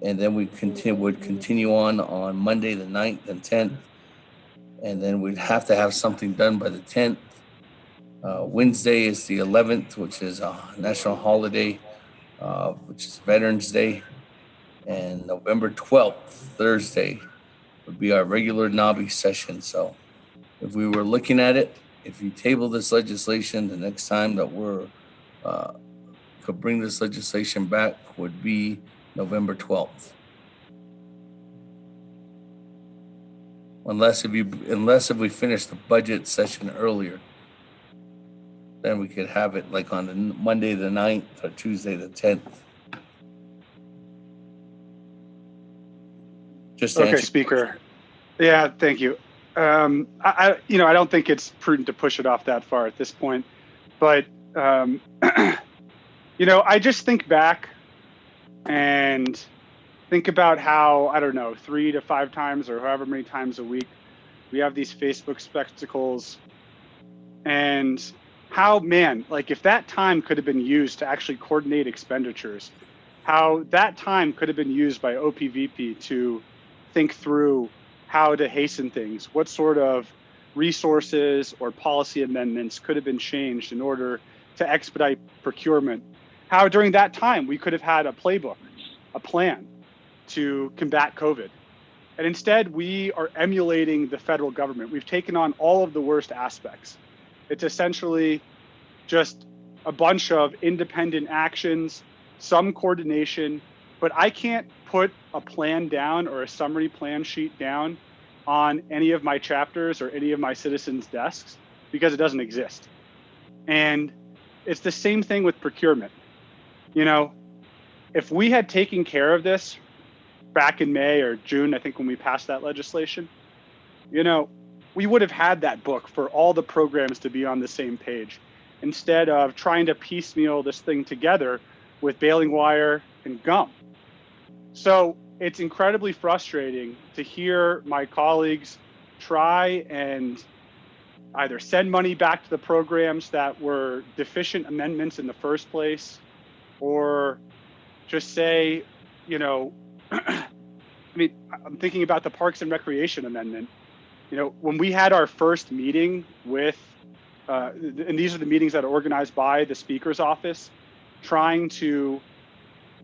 And then we would continue on Monday, the 9th and 10th. And then we'd have to have something done by the 10th. Wednesday is the 11th, which is a national holiday, which is Veterans Day. And November 12th, Thursday, would be our regular Nabi session. So if we were looking at it, if you table this legislation, the next time that could bring this legislation back would be November 12th. Unless if we finish the budget session earlier, then we could have it like on the Monday the 9th or Tuesday the 10th. Just okay, Speaker. Yeah, thank you. I don't think it's prudent to push it off that far at this point, but I just think back and think about how, I don't know, 3 to 5 times or however many times a week we have these Facebook spectacles, and how, man, like if that time could have been used to actually coordinate expenditures, how that time could have been used by OPVP to think through how to hasten things, what sort of resources or policy amendments could have been changed in order to expedite procurement, how during that time we could have had a playbook, a plan to combat COVID. And instead, we are emulating the federal government. We've taken on all of the worst aspects. It's essentially just a bunch of independent actions, some coordination, but I can't put a plan down or a summary plan sheet down on any of my chapters or any of my citizens' desks because it doesn't exist. And it's the same thing with procurement. If we had taken care of this back in May or June, I think when we passed that legislation, we would have had that book for all the programs to be on the same page, instead of trying to piecemeal this thing together with baling wire and gum. So it's incredibly frustrating to hear my colleagues try and either send money back to the programs that were deficient amendments in the first place, or just say, I'm thinking about the Parks and Recreation Amendment. When we had our first meeting with, and these are the meetings that are organized by the Speaker's office, trying to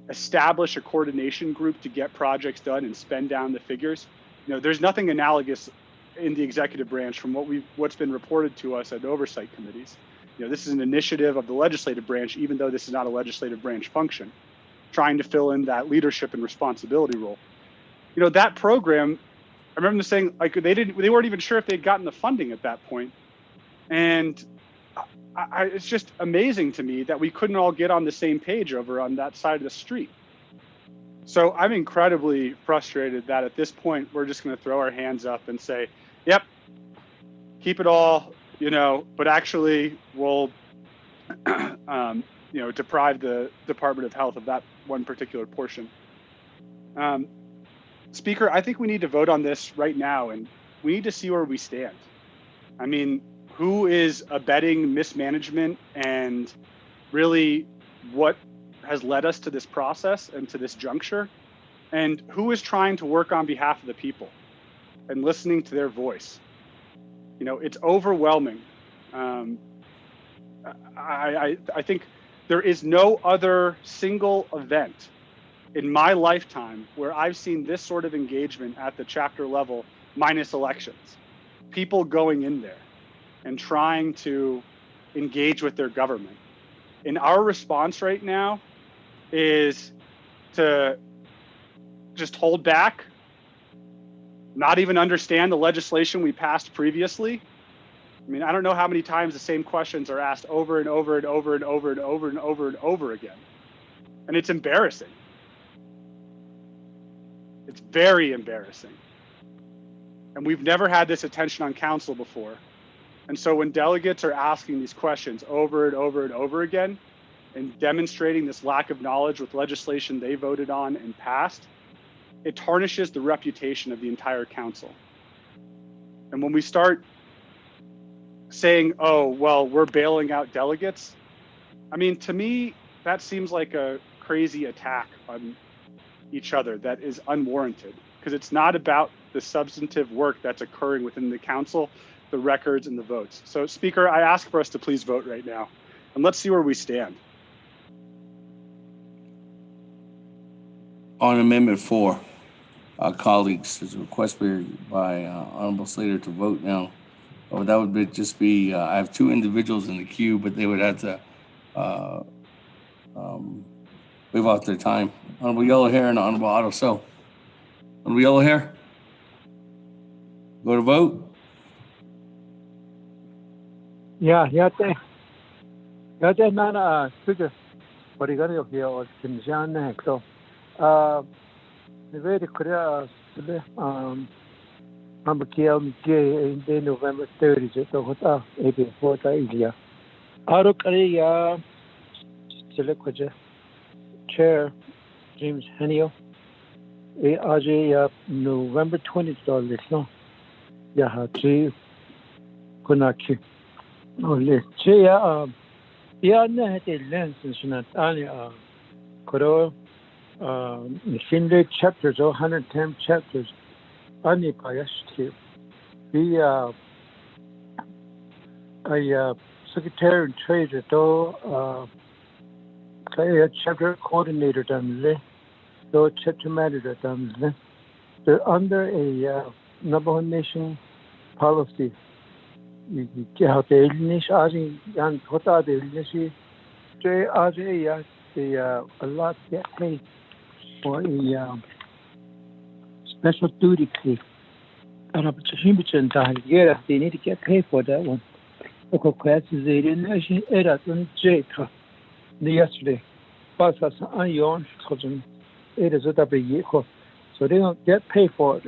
establish a coordination group to get projects done and spend down the figures. There's nothing analogous in the executive branch from what's been reported to us at oversight committees. This is an initiative of the legislative branch, even though this is not a legislative branch function, trying to fill in that leadership and responsibility role. That program, I remember them saying like they weren't even sure if they'd gotten the funding at that point. And it's just amazing to me that we couldn't all get on the same page over on that side of the street. So I'm incredibly frustrated that at this point, we're just going to throw our hands up and say, yep, keep it all, but actually we'll, deprive the Department of Health of that one particular portion. Speaker, I think we need to vote on this right now, and we need to see where we stand. I mean, who is abetting mismanagement, and really what has led us to this process and to this juncture, and who is trying to work on behalf of the people and listening to their voice. It's overwhelming. I think there is no other single event in my lifetime where I've seen this sort of engagement at the chapter level, minus elections. People going in there and trying to engage with their government. And our response right now is to just hold back, not even understand the legislation we passed previously. I mean, I don't know how many times the same questions are asked over and over and over and over and over and over and over again. And it's embarrassing. It's very embarrassing. And we've never had this attention on council before. And so when delegates are asking these questions over and over and over again and demonstrating this lack of knowledge with legislation they voted on and passed, it tarnishes the reputation of the entire council. And when we start saying, oh, well, we're bailing out delegates, I mean, to me, that seems like a crazy attack on each other that is unwarranted, because it's not about the substantive work that's occurring within the council, the records and the votes. So, Speaker, I ask for us to please vote right now, and let's see where we stand. On Amendment 4, colleagues, there's a request by Honorable Slater to vote now. That would just be, I have two individuals in the queue, but they would have to waive off their time. Honorable Yellow Hair and Honorable Otto So. Honorable Yellow Hair, go to vote. Yeah, Nana, Speaker, what you got to hear was Kim Jan. So, the very clear, I'm a in November 30th, so what's up? April 4th, yeah. Out of Korea, select Chair James Henio, AJ November 20th, no? Yeah, G. Kunaki. Only Chia, yeah, the lens is not only Koro, Machine chapters, 110 chapters. Only by the Secretary of Trade, chapter coordinator, chapter manager, they're under a Navajo Nation policy. You get out the Illinois, and what are the Illinois? A lot get paid for a special duty pay. And they need to get paid for that one. They didn't actually add up on yesterday. But that's on your cousin. It is a W. So they don't get paid for it.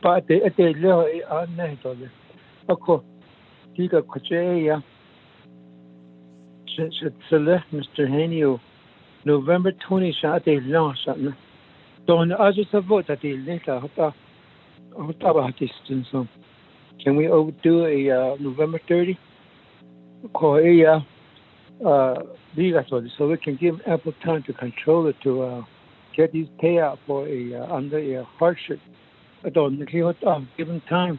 But they live on night. Of course, you got Mr. Henio, November 20th, they launched something. Don't I just vote that they later. Can we overdo a November 30? So we can give ample time to control it to get these payout for under a hardship. I don't give them time.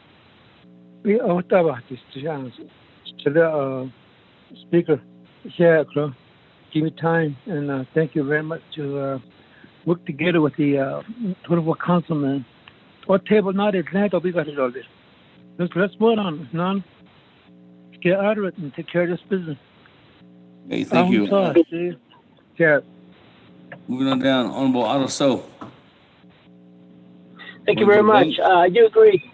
We about this to the Speaker. Yeah, give me time, and thank you very much to work together with the 24 councilmen. What table not Atlanta, we got it all this. Let's vote on it, Let's get out of it and take care of this business. Hey, thank you. Yeah. Moving on down, Honorable Otto So. Thank you very much. I do agree.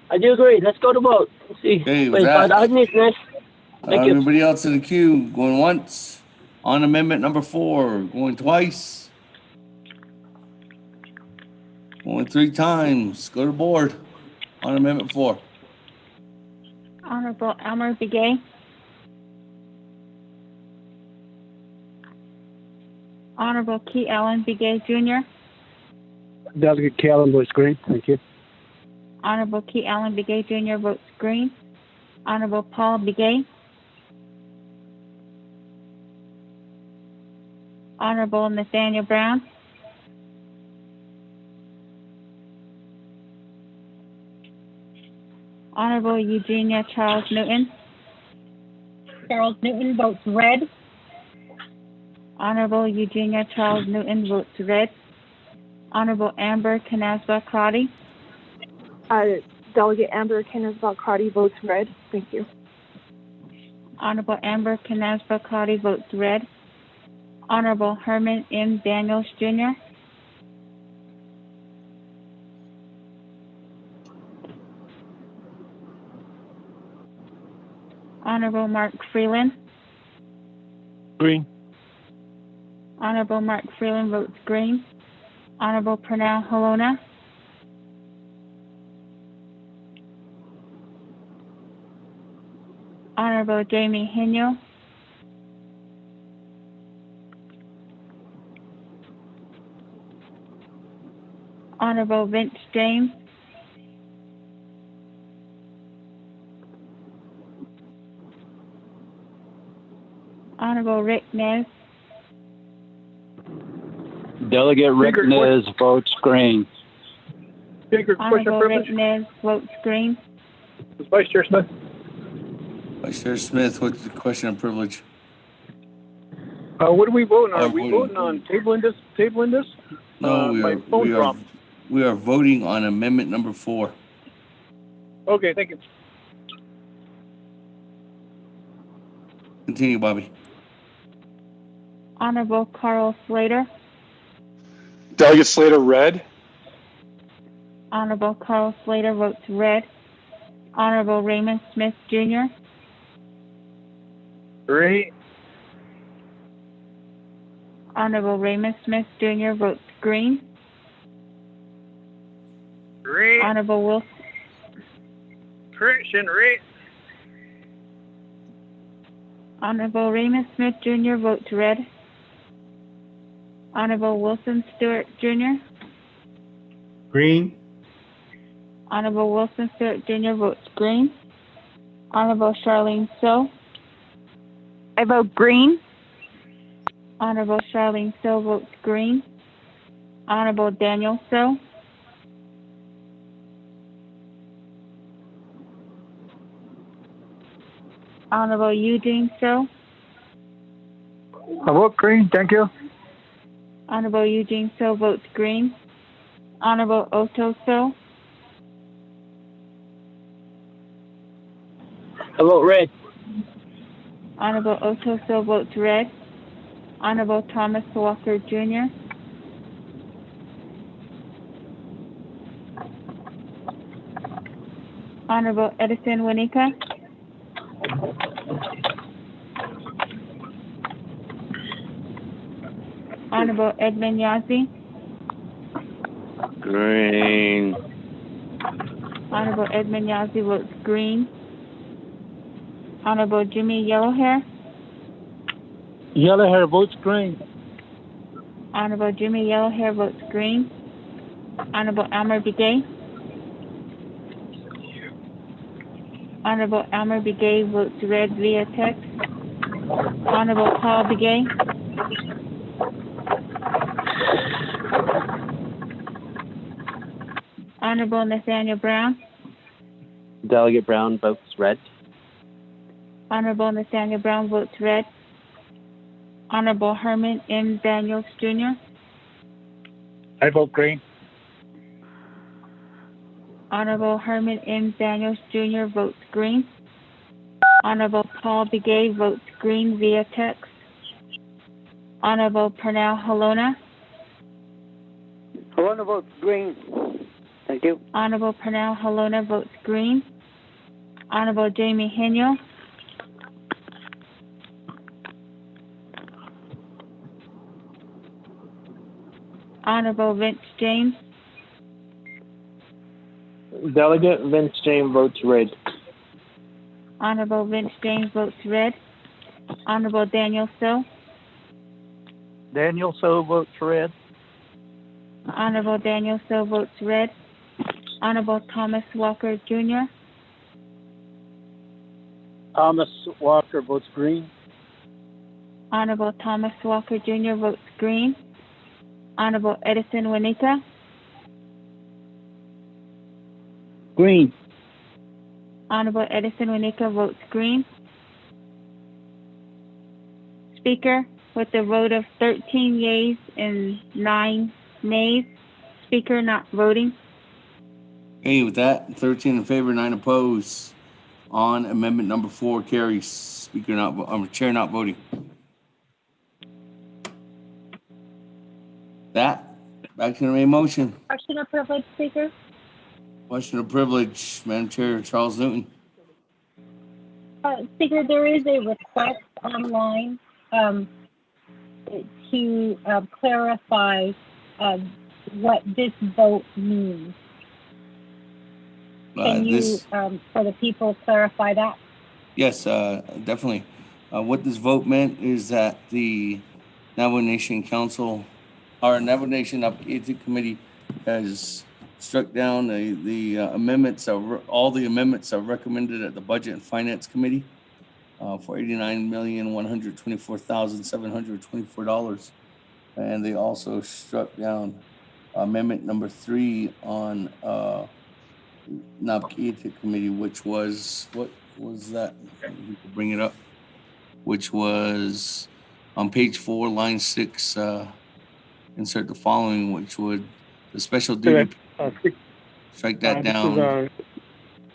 Let's go to vote. Let's see. Okay, with that, Thank you. Everybody else in the queue going once. On Amendment number 4, going twice. Going 3 times. Go to board on Amendment 4. Honorable Elmer Begay. Honorable Key Allen Begay Jr. Delegate Key Allen votes green. Thank you. Honorable Key Allen Begay Jr. votes green. Honorable Paul Begay. Honorable Nathaniel Brown. Honorable Eugenia Charles Newton. Charles Newton votes red. Honorable Eugenia Charles Newton votes red. Honorable Amber Canasba Crotty. Delegate Amber Canasba Crotty votes red. Thank you. Honorable Amber Canasba Crotty votes red. Honorable Herman M. Daniels, Jr. Honorable Mark Freeland. Green. Honorable Mark Freeland votes green. Honorable Pernell Halona. Honorable Jamie Henyo. Honorable Vince James. Honorable Rick Nez. Delegate Rick Nez votes green. Speaker, question Honorable of Rick privilege. Nez votes green. Vice Chair Smith. Vice Chair Smith, what's the question of privilege? What are we voting on? Oh, Are we voting. voting on tabling this? No, my phone dropped. we are voting on Amendment number 4. Okay, thank you. Continue, Bobby. Honorable Carl Slater. Delegate Slater, red. Honorable Carl Slater votes red. Honorable Raymond Smith, Jr. Green. Honorable Raymond Smith, Jr. votes green. Green. Honorable Wilson. Christian, red. Honorable Raymond Smith, Jr. votes red. Honorable Wilson Stewart, Jr. Green. Honorable Wilson Stewart, Jr. votes green. Honorable Charlene So. I vote green. Honorable Charlene So votes green. Honorable Daniel So. Honorable Eugene So. I vote green. Thank you. Honorable Eugene So votes green. Honorable Otto So. I vote red. Honorable Otto So votes red. Honorable Thomas Walker Jr. Honorable Edison Winika. Honorable Edmund Yazzie. Green. Honorable Edmund Yazzie votes green. Honorable Jimmy Yellowhair. Yellowhair votes green. Honorable Jimmy Yellowhair votes green. Honorable Elmer Begay. Honorable Elmer Begay votes red via text. Honorable Paul Begay. Honorable Nathaniel Brown. Delegate Brown votes red. Honorable Nathaniel Brown votes red. Honorable Herman M. Daniels, Jr. I vote green. Honorable Herman M. Daniels, Jr. votes green. Honorable Paul Begay votes green via text. Honorable Pernell Halona. Halona votes green. Thank you. Honorable Pernell Halona votes green. Honorable Jamie Henyo. Honorable Vince James. Delegate Vince James votes red. Honorable Vince James votes red. Honorable Daniel So. Daniel So votes red. Honorable Daniel So votes red. Honorable Thomas Walker Jr. Thomas Walker votes green. Honorable Thomas Walker Jr. votes green. Honorable Edison Wanika. Green. Honorable Edison Wanika votes green. Speaker, with a vote of 13 yeas and 9 nays, Speaker not voting. Okay, with that, 13 in favor, 9 opposed. On amendment number 4 carries. Speaker not, Chair not voting. That, back to the main motion. Question of privilege, Speaker. Question of privilege, Madam Chair, Charles Newton. Speaker, there is a request online to clarify what this vote means. Can you, for the people, clarify that? Yes, definitely. What this vote meant is that the Navajo Nation Council, our Navajo Nation Naabík'íyáti Committee has struck down the amendments, all the amendments are recommended at the Budget and Finance Committee for $89,124,724. And they also struck down amendment number 3 on Naabík'íyáti Committee, which was, what was that? You could bring it up. Which was on page 4, line 6, insert the following, which would the special duty strike that down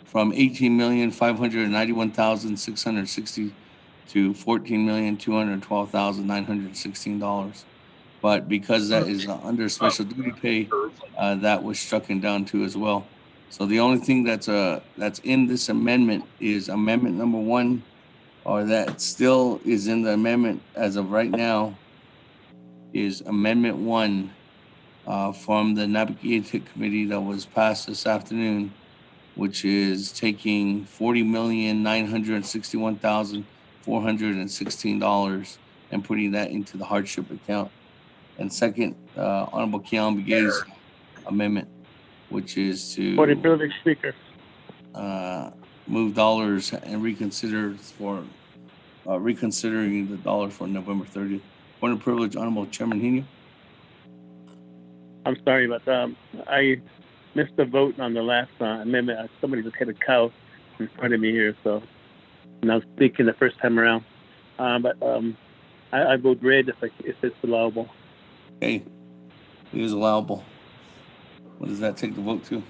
from $18,591,660 to $14,212,916. But because that is under special duty pay, that was strucken down too as well. So the only thing that's in this amendment is amendment number 1, or that still is in the amendment as of right now, is amendment 1 from the Naabík'íyáti Committee that was passed this afternoon, which is taking $40,961,416 and putting that into the hardship account. And second, Honorable Keon Begay's amendment, which is to For the privilege, Speaker. move dollars and reconsider for reconsidering the dollars for November 30th. Point of privilege, Honorable Chairman Hino. I'm sorry, but I missed the vote on the last amendment. Somebody just hit a cow in front of me here, so and I was speaking the first time around. But I vote red if it's allowable. Okay, it is allowable. What does that take the vote to?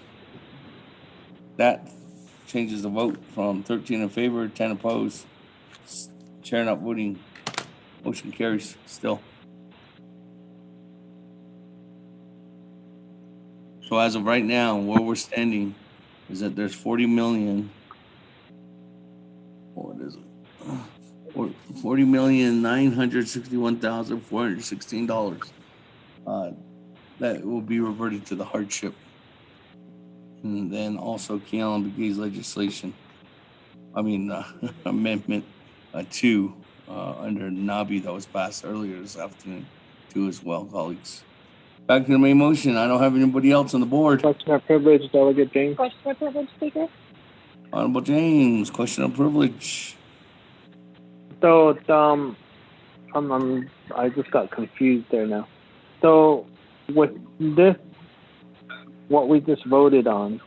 That changes the vote from 13 in favor, 10 opposed. Chair not voting. Motion carries still. So as of right now, where we're standing is that there's 40 million. What is it? $40,961,416. That will be reverted to the hardship. And then also Keon Begay's legislation. Amendment 2 under Nabi that was passed earlier this afternoon too as well, colleagues. Back to the main motion. I don't have anybody else on the board. Question of privilege, Delegate James. Question of privilege, Speaker. Honorable James, question of privilege. So I just got confused there now. So with this, what we just voted on,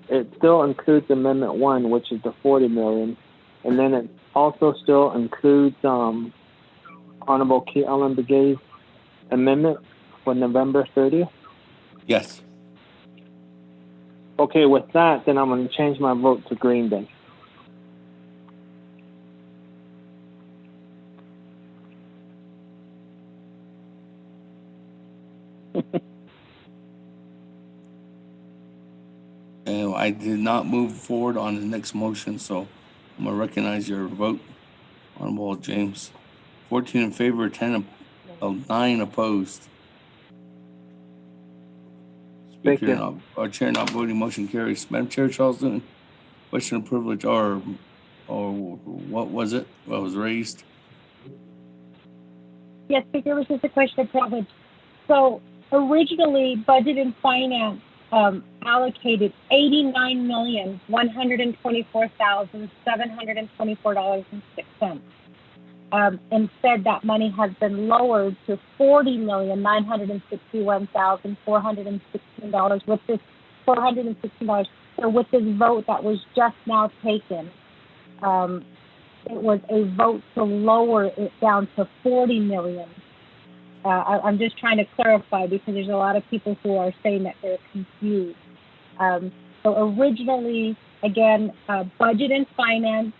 it still includes Amendment 1, which is the 40 million, and then it also still includes Honorable Keon Begay's amendment for November 30th. Yes. Okay, with that, then I'm going to change my vote to green then. And I did not move forward on the next motion, so I'm going to recognize your vote, Honorable James. 14 in favor, 9 opposed. Thank you. Our chair not voting, motion carries. Madam Chair, Charles Newton, question of privilege, or what was it? What was raised? Yes, Speaker, it was just a question of privilege. So originally, Budget and Finance allocated $89,124,724.06. Instead, that money has been lowered to $40,961,416 with this $416. So with this vote that was just now taken, it was a vote to lower it down to $40 million. I'm just trying to clarify because there's a lot of people who are saying that they're confused. So originally, again, Budget and Finance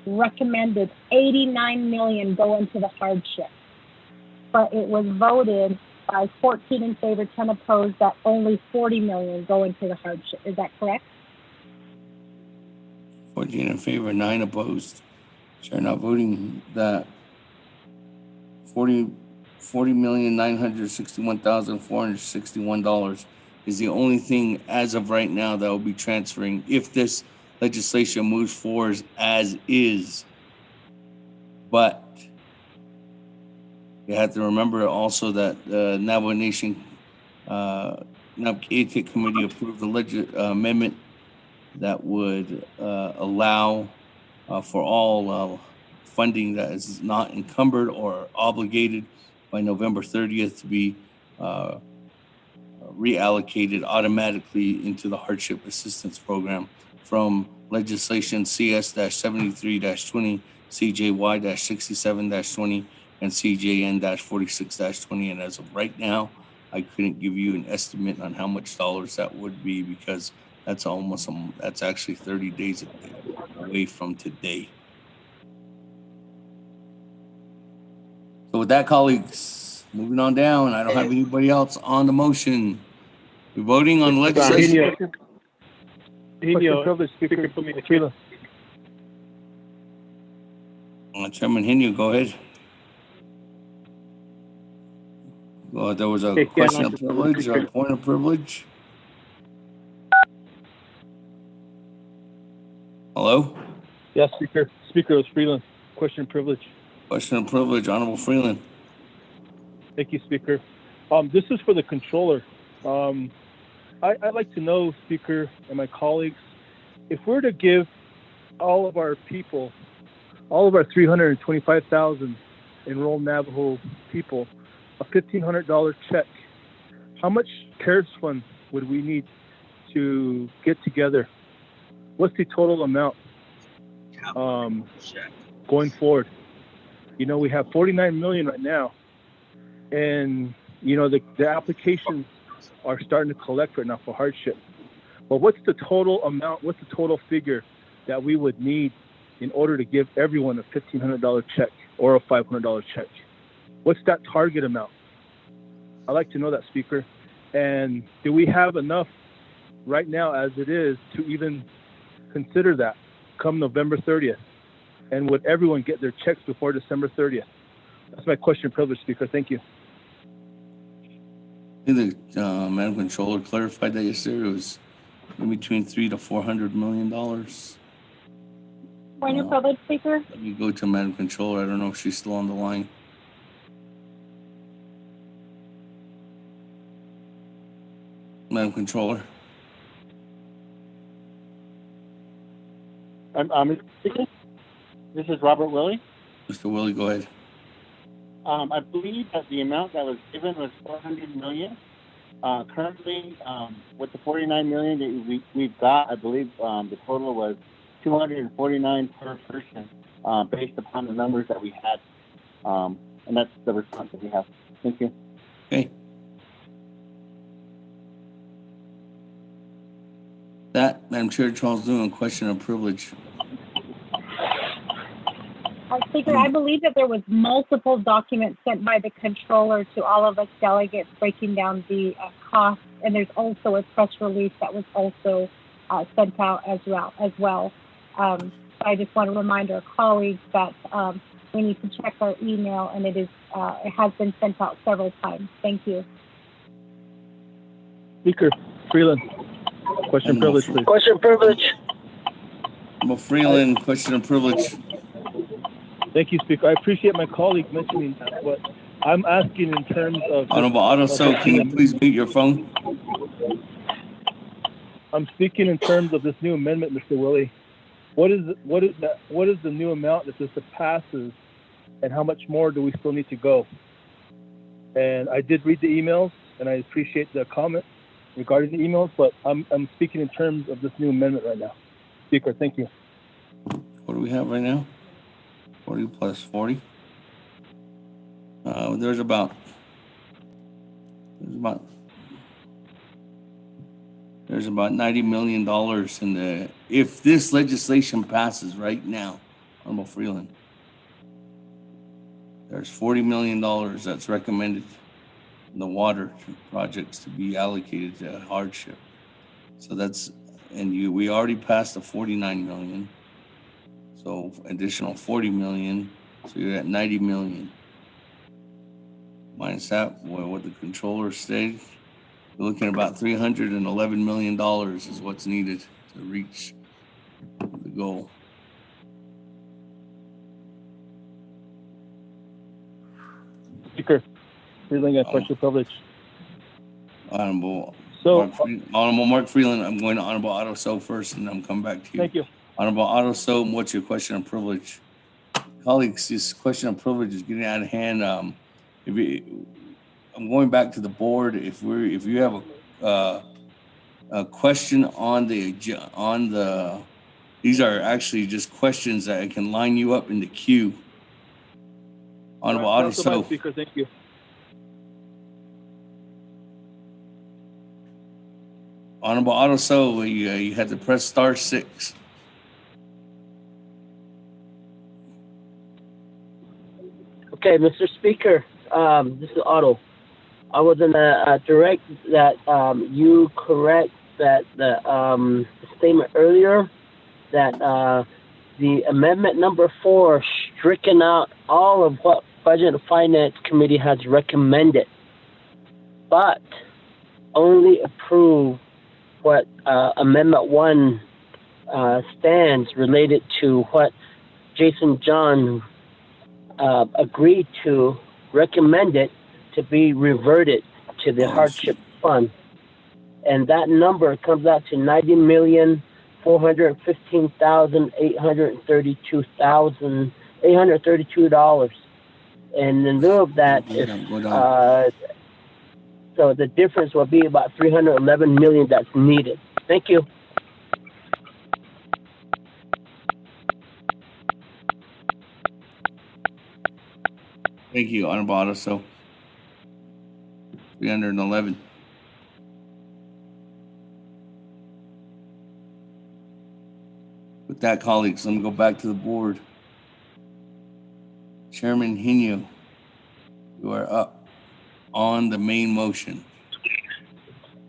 recommended $89 million go into the hardship, but it was voted by 14 in favor, 10 opposed, that only $40 million go into the hardship. Is that correct? 14 in favor, 9 opposed. Chair not voting that $40,961,461 is the only thing as of right now that will be transferring if this legislation moves forward as is. But you have to remember also that the Navajo Nation Naabík'íyáti committee approved the amendment that would allow for all funding that is not encumbered or obligated by November 30th to be reallocated automatically into the hardship assistance program from legislation CS-73-20, CJY-67-20, and CJN-46-20. And as of right now, I couldn't give you an estimate on how much dollars that would be because that's that's actually 30 days away from today. So with that, colleagues, moving on down, I don't have anybody else on the motion. We're voting on legislation. Speaker, put me in the queue. Chairman Henio, go ahead. Well, there was a question of privilege or a point of privilege. Hello? Yes, Speaker. Speaker, it's Freeland. Question of privilege. Question of privilege, Honorable Freeland. Thank you, Speaker. This is for the controller. I'd like to know, Speaker, and my colleagues, if we're to give all of our people, all of our 325,000 enrolled Navajo people, a $1,500 check, how much CARES fund would we need to get together? What's the total amount going forward? You know, we have 49 million right now, and you know the applications are starting to collect right now for hardship. But what's the total amount? What's the total figure that we would need in order to give everyone a $1,500 check or a $500 check? What's that target amount? I'd like to know that, Speaker. And do we have enough right now as it is to even consider that come November 30th? And would everyone get their checks before December 30th? That's my question of privilege, Speaker. Thank you. I think the Madam Controller clarified that yesterday. It was in between $300 to $400 million. Point of privilege, Speaker. Let me go to Madam Controller. I don't know if she's still on the line. Madam Controller. I'm speaking. This is Robert Willie. Mr. Willie, go ahead. I believe that the amount that was given was $400 million. Currently, with the $49 million that we've got, I believe the total was $249 per person, based upon the numbers that we had, and that's the response that we have. Thank you. Okay. That, Madam Chair, Charles Newton, question of privilege. Speaker, I believe that there was multiple documents sent by the controller to all of us delegates breaking down the costs, and there's also a press release that was also sent out as well. So I just want to remind our colleagues that we need to check our email, and it has been sent out several times. Thank you. Speaker Freeland, question privilege, please. Question privilege. Freeland, question of privilege. Thank you, Speaker. I appreciate my colleague mentioning that, but I'm asking in terms of... Honorable Otto, can you please mute your phone? I'm speaking in terms of this new amendment, Mr. Willie. What is the new amount that this passes, and how much more do we still need to go? And I did read the emails, and I appreciate the comment regarding the emails, but I'm speaking in terms of this new amendment right now. Speaker, thank you. What do we have right now? 40 plus 40. There's about $90 million in the, if this legislation passes right now, Honorable Freeland, there's $40 million that's recommended in the water projects to be allocated to hardship. So that's, and we already passed the 49 million. So additional 40 million, so you're at 90 million. Minus that, what the controller said, you're looking at about $311 million is what's needed to reach the goal. Speaker, Freeland, got question privilege. Honorable Mark Freeland, I'm going to Honorable Otto So first, and I'm coming back to you. Thank you. Honorable Otto So, what's your question of privilege? Colleagues, this question of privilege is getting out of hand. I'm going back to the board. If you have a question on the these are actually just questions that I can line you up in the queue. Honorable Otto So. Speaker, thank you. Honorable Otto So, you had to press *6. Okay, Mr. Speaker, this is Otto. I was going to direct that you correct that the statement earlier that the amendment number 4 stricken out all of what Budget and Finance Committee has recommended, but only approve what Amendment 1 stands related to what Jason John agreed to, recommended to be reverted to the hardship fund. And that number comes out to $90,415,832. And in lieu of that, so the difference will be about $311 million that's needed. Thank you. Thank you, Honorable Otto So. 311. With that, colleagues, let me go back to the board. Chairman Hino, you are up on the main motion.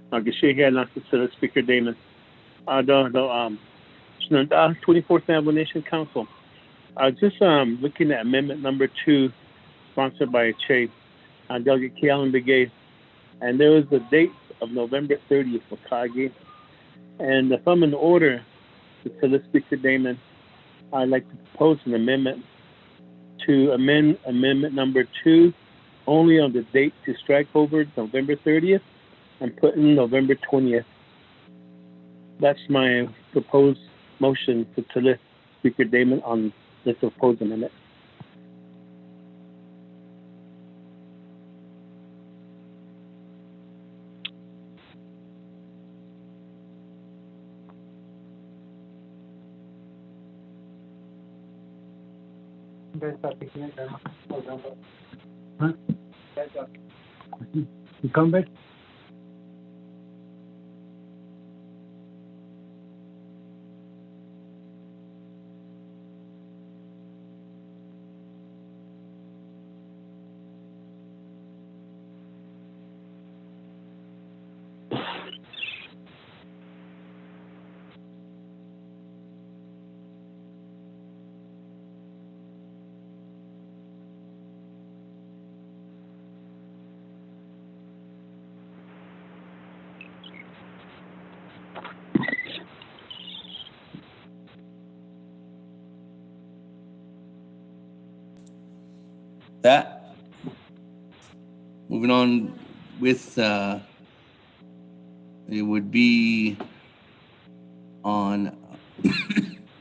Speaker Damon. The 24th Naval Nation Council. I was just looking at amendment number 2, sponsored by Che, Delegate Kealan-Begay, and there was the date of November 30th for Kage. And if I'm in order to the Speaker Damon, I'd like to propose an amendment to amend amendment number 2 only on the date to strike over November 30th and put in November 20th. That's my proposed motion to the Speaker Damon on this proposed amendment. Incumbent? That, moving on with, it would be on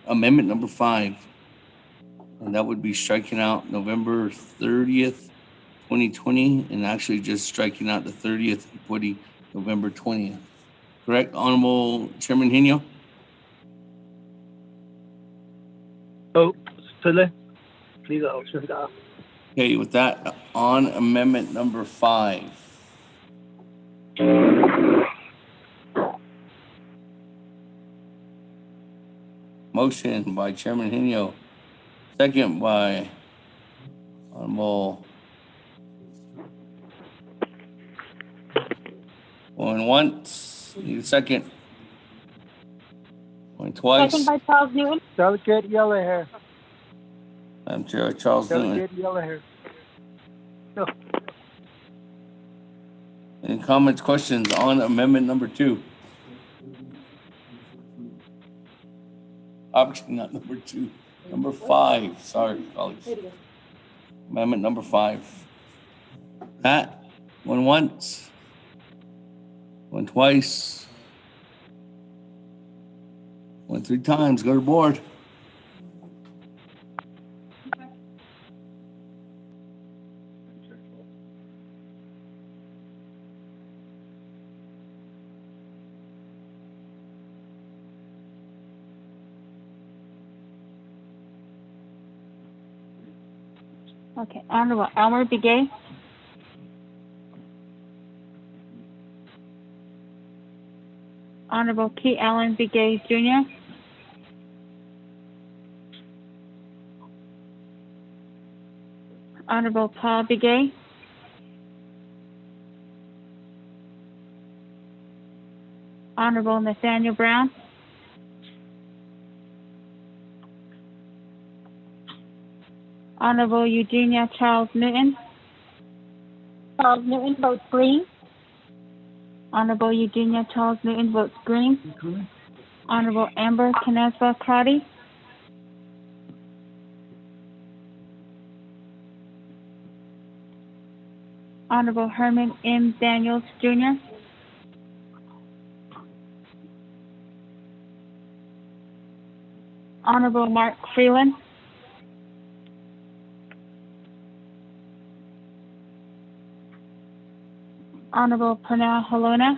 amendment number 5. And that would be striking out November 30th, 2020, and actually just striking out the 30th and putting November 20th. Correct, Honorable Chairman Henio? Oh, please, I'll turn it off. Okay, with that, on amendment number 5. Motion by Chairman Henio, second by Honorable going once, need a second. Going twice. Second by Charles Newton. Delegate Yellowhair. Madam Chair, Charles Newton. Delegate Yellowhair. No. Any comments, questions on amendment number 2? Option, not number 2, number 5. Sorry, colleagues. Amendment number 5. Pat, going once, going twice, went 3 times. Go to board. Okay, Honorable Elmer Begay. Honorable Key Allen Begay Jr. Honorable Paul Begay. Honorable Nathaniel Brown. Honorable Eugenia Charles Newton. Charles Newton votes green. Honorable Eugenia Charles Newton votes green. Honorable Amber Canesva Crotty. Honorable Herman M. Daniels Jr. Honorable Mark Freeland. Honorable Pernell Halona.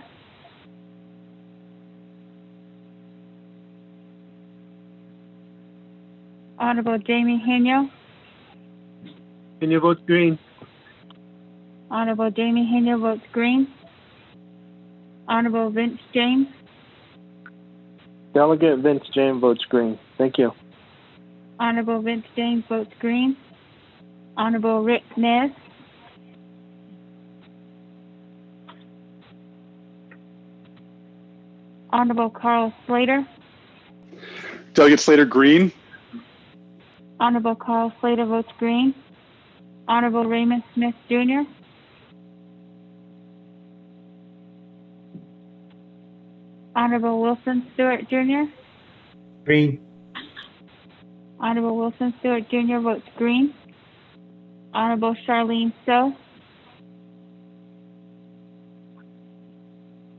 Honorable Jamie Henyo. Henio votes green. Honorable Jamie Henyo votes green. Honorable Vince James. Delegate Vince James votes green. Thank you. Honorable Vince James votes green. Honorable Rick Nez. Honorable Carl Slater. Delegate Slater, green. Honorable Carl Slater votes green. Honorable Raymond Smith Jr. Honorable Wilson Stewart Jr. Green. Honorable Wilson Stewart Jr. votes green. Honorable Charlene So.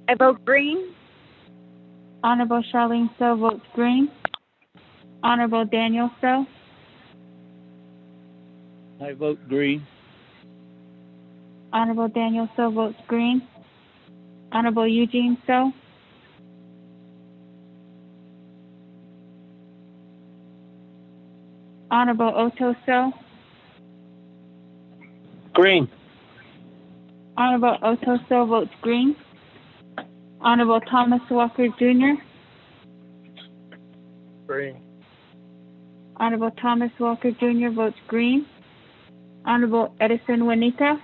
I vote green. Honorable Charlene So votes green. Honorable Daniel So. I vote green. Honorable Daniel So votes green. Honorable Eugene So. Honorable Otto So. Green. Honorable Otto So votes green. Honorable Thomas Walker Jr. Green. Honorable Thomas Walker Jr. votes green. Honorable Edison Juanita.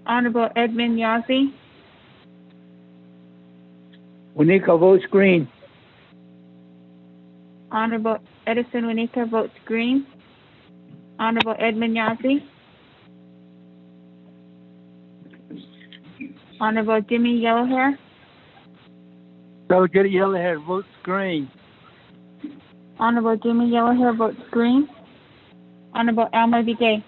Honorable Edmund Yazzie. Winika votes green. Honorable Edison Juanita votes green. Honorable Edmund Yazzie. Honorable Jimmy Yellowhair. Delegate Yellowhead votes green. Honorable Jimmy Yellowhair votes green. Honorable Elmer Begay.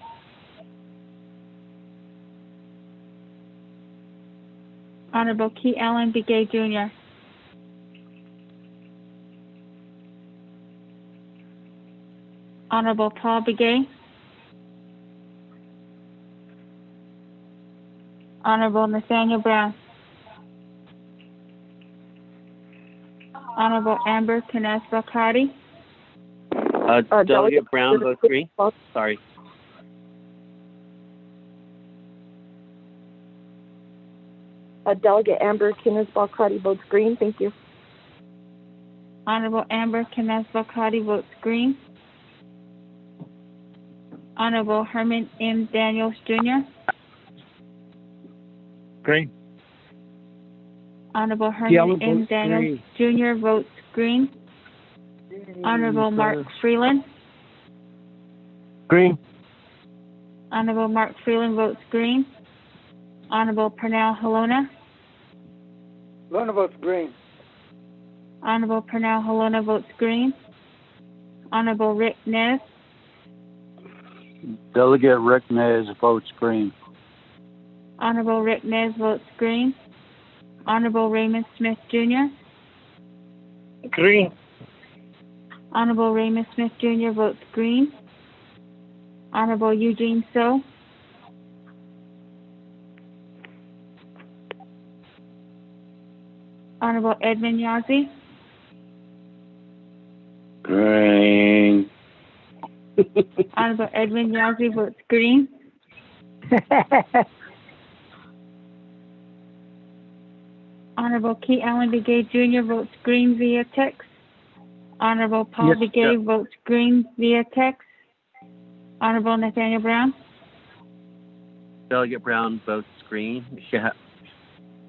Honorable Key Allen Begay Jr. Honorable Paul Begay. Honorable Nathaniel Brown. Honorable Amber Canespa-Crotty. Delegate Brown votes green. Sorry. Delegate Amber Canespa-Crotty votes green. Thank you. Honorable Amber Canespa-Crotty votes green. Honorable Herman M. Daniels Jr. Green. Honorable Herman M. Daniels Jr. votes green. Honorable Mark Freeland. Green. Honorable Mark Freeland votes green. Honorable Pernell Halona. Lona votes green. Honorable Pernell Halona votes green. Honorable Rick Nez. Delegate Rick Nez votes green. Honorable Rick Nez votes green. Honorable Raymond Smith Jr. Green. Honorable Raymond Smith Jr. votes green. Honorable Eugene So. Honorable Edmund Yazzie. Green. Honorable Edmund Yazzie votes green. Honorable Key Allen Begay Jr. votes green via text. Honorable Paul Begay votes green via text. Honorable Nathaniel Brown. Delegate Brown votes green. Yeah.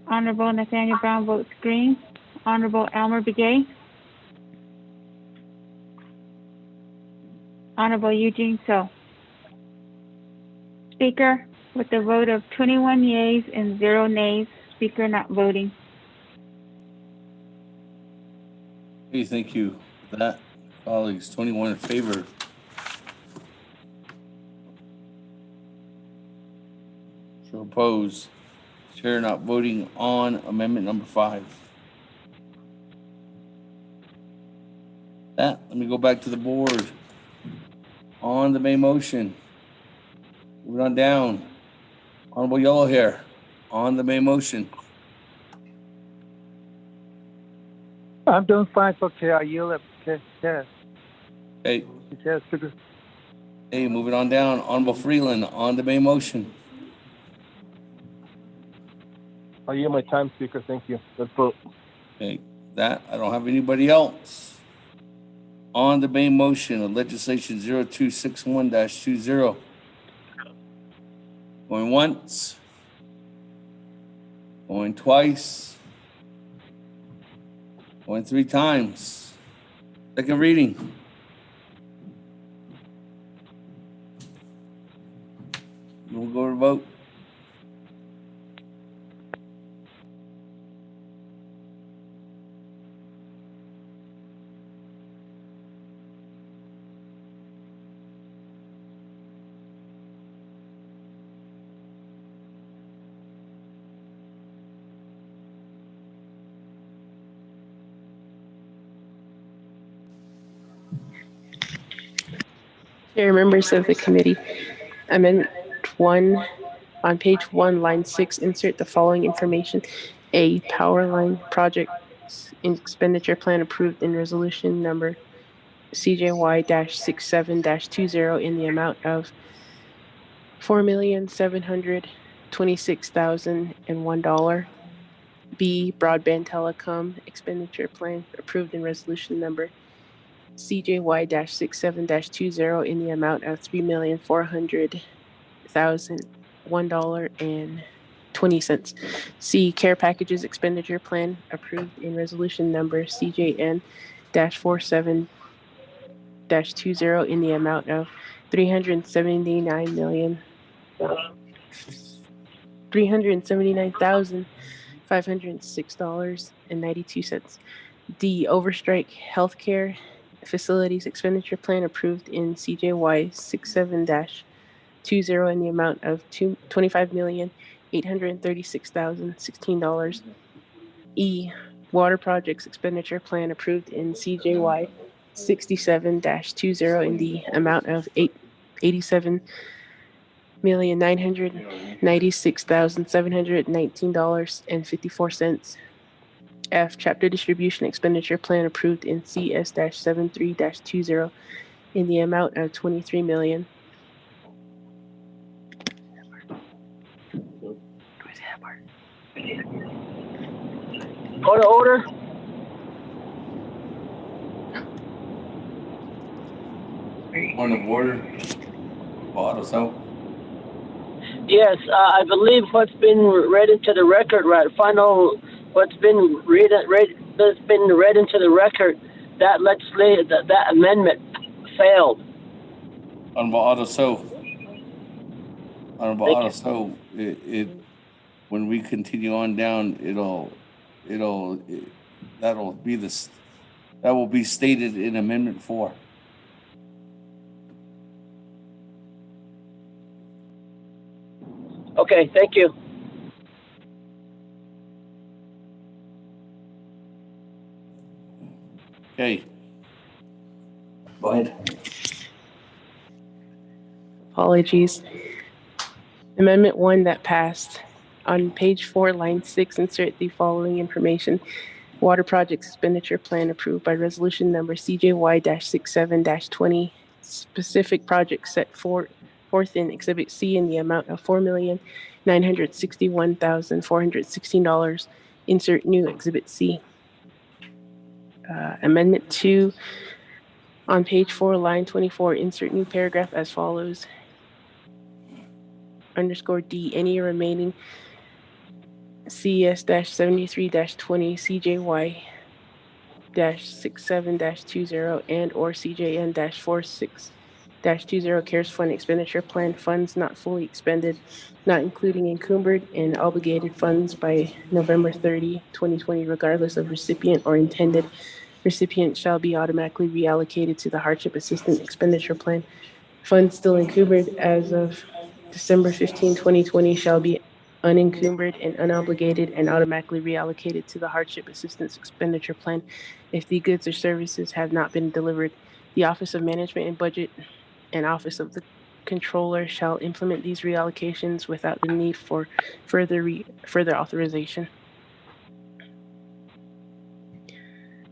Honorable Nathaniel Brown votes green. Honorable Elmer Begay. Honorable Eugene So. Speaker, with a vote of 21 yeas and 0 nays, Speaker not voting. Hey, thank you for that. Colleagues, 21 in favor. So opposed. Chair not voting on amendment number 5. That, let me go back to the board. On the main motion. Moving on down. Honorable Yellowhair, on the main motion. I'm doing fine, okay. I yield up. Okay, yeah. Hey. Yes, Speaker. Hey, moving on down. Honorable Freeland, on the main motion. I'll yield my time, Speaker. Thank you. Let's vote. Okay, that, I don't have anybody else. On the main motion of legislation 0261-20. Going once. Going twice. Going 3 times. Second reading. We'll go to vote. Chair, members of the committee, Amendment 1, on page 1, line 6, insert the following information. A power line project expenditure plan approved in resolution number CJY-67-20 in the amount of $4,726,001. B, broadband telecom expenditure plan approved in resolution number CJY-67-20 in the amount of $3,400,001.20. C, care packages expenditure plan approved in resolution number CJN-47-20 in the amount of $379,000,000. $379,506.92. D, overstrike healthcare facilities expenditure plan approved in CJY 67-20 in the amount of $25,836,016. E, water projects expenditure plan approved in CJY 67-20 in the amount of $87,996,719.54. F, chapter distribution expenditure plan approved in CS-73-20 in the amount of $23 million. Point of order. Point of order. So. Yes, I believe what's been read into the record, right? What's been read into the record, that that amendment failed. Honorable Otto, so it when we continue on down, that will be stated in Amendment 4. Okay, thank you. Okay. Go ahead. Apologies. Amendment 1 that passed. On page 4, line 6, insert the following information. Water project expenditure plan approved by resolution number CJY-67-20. Specific projects set forth in Exhibit C in the amount of $4,961,416. Insert new Exhibit C. Amendment 2 on page 4, line 24, insert new paragraph as follows. _D, any remaining CS-73-20 CJY-67-20 and or CJN-46-20 CARES Fund expenditure plan funds not fully expended, not including encumbered and obligated funds by November 30, 2020, regardless of recipient or intended recipient, shall be automatically reallocated to the hardship assistance expenditure plan. Funds still encumbered as of December 15, 2020 shall be unencumbered and unobligated and automatically reallocated to the hardship assistance expenditure plan if the goods or services have not been delivered. The Office of Management and Budget and Office of the Controller shall implement these reallocations without the need for further authorization.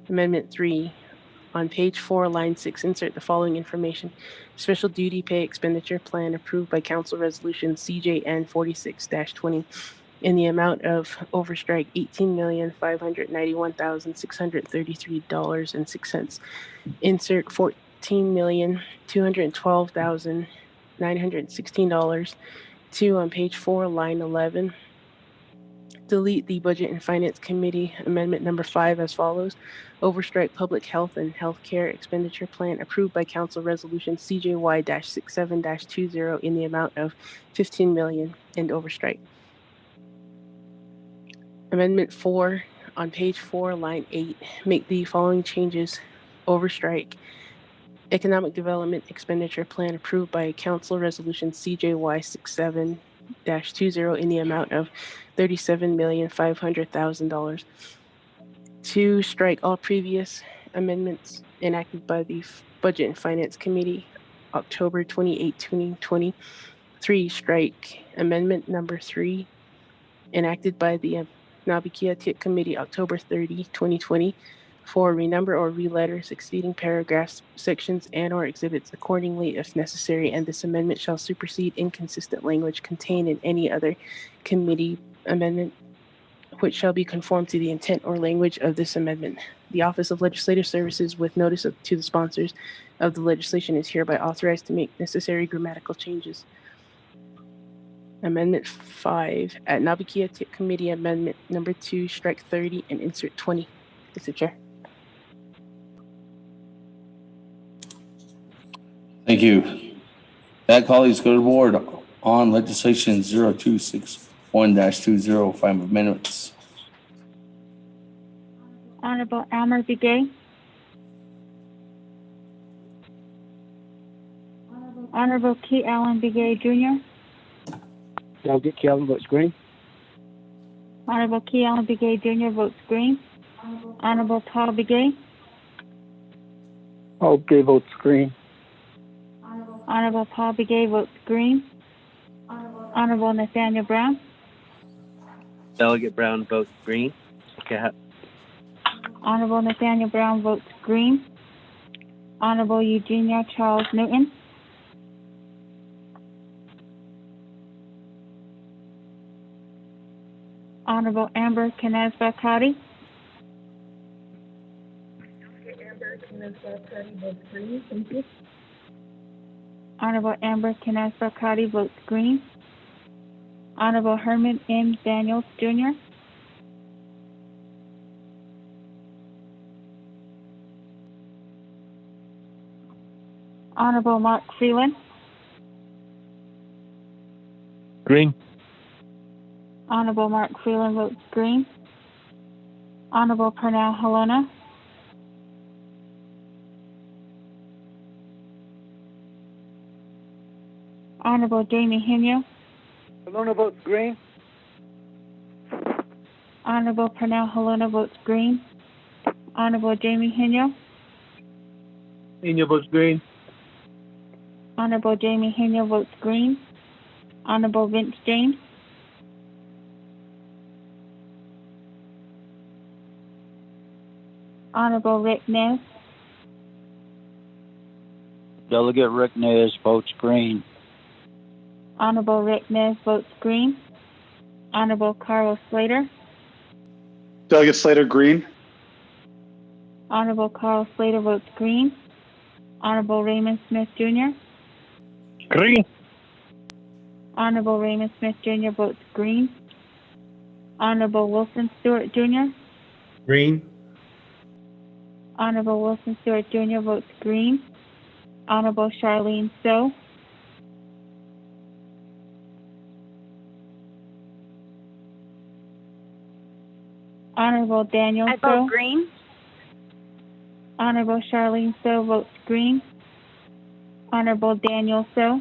Amendment 3. On page 4, line 6, insert the following information. Special duty pay expenditure plan approved by Council Resolution CJN 46-20 in the amount of overstrike $18,591,633.06. Insert $14,212,916. 2 on page 4, line 11. Delete the Budget and Finance Committee Amendment number 5 as follows. Overstrike Public Health and Healthcare Expenditure Plan approved by Council Resolution CJY-67-20 in the amount of $15 million and overstrike. Amendment 4 on page 4, line 8. Make the following changes. Overstrike Economic Development Expenditure Plan approved by Council Resolution CJY-67-20 in the amount of $37,500,000. 2, strike all previous amendments enacted by the Budget and Finance Committee, October 28, 2020. 3, strike amendment number 3, enacted by the Naabík'íyáti Committee, October 30, 2020. 4, renumber or re-letter succeeding paragraphs, sections, and or exhibits accordingly if necessary, and this amendment shall supersede inconsistent language contained in any other committee amendment, which shall be conform to the intent or language of this amendment. The Office of Legislative Services, with notice to the sponsors of the legislation, is hereby authorized to make necessary grammatical changes. Amendment 5, at Naabík'íyáti Committee Amendment number 2, strike 30 and insert 20. Mr. Chair. Thank you. That, colleagues, go to the board on legislation 026 1-205 amendments. Honorable Elmer Begay. Honorable Key Allen Begay Jr. Delegate Key Allen votes green. Honorable Key Allen Begay Jr. votes green. Honorable Paul Begay. Paul Begay votes green. Honorable Paul Begay votes green. Honorable Nathaniel Brown. Delegate Brown votes green. Okay. Honorable Nathaniel Brown votes green. Honorable Eugenia Charles Newton. Honorable Amber Canesva Cotty. Honorable Amber Canesva Cotty votes green. Honorable Herman M. Daniels Jr. Honorable Mark Freeland. Green. Honorable Mark Freeland votes green. Honorable Pernell Helena. Honorable Jamie Henio. Helena votes green. Honorable Pernell Helena votes green. Honorable Jamie Henio. Henio votes green. Honorable Jamie Henio votes green. Honorable Vince James. Honorable Rick Nez. Delegate Rick Nez votes green. Honorable Rick Nez votes green. Honorable Carl Slater. Delegate Slater, green. Honorable Carl Slater votes green. Honorable Raymond Smith Jr. Green. Honorable Raymond Smith Jr. votes green. Honorable Wilson Stewart Jr. Green. Honorable Wilson Stewart Jr. votes green. Honorable Charlene So. Honorable Daniel So. I vote green. Honorable Charlene So votes green. Honorable Daniel So.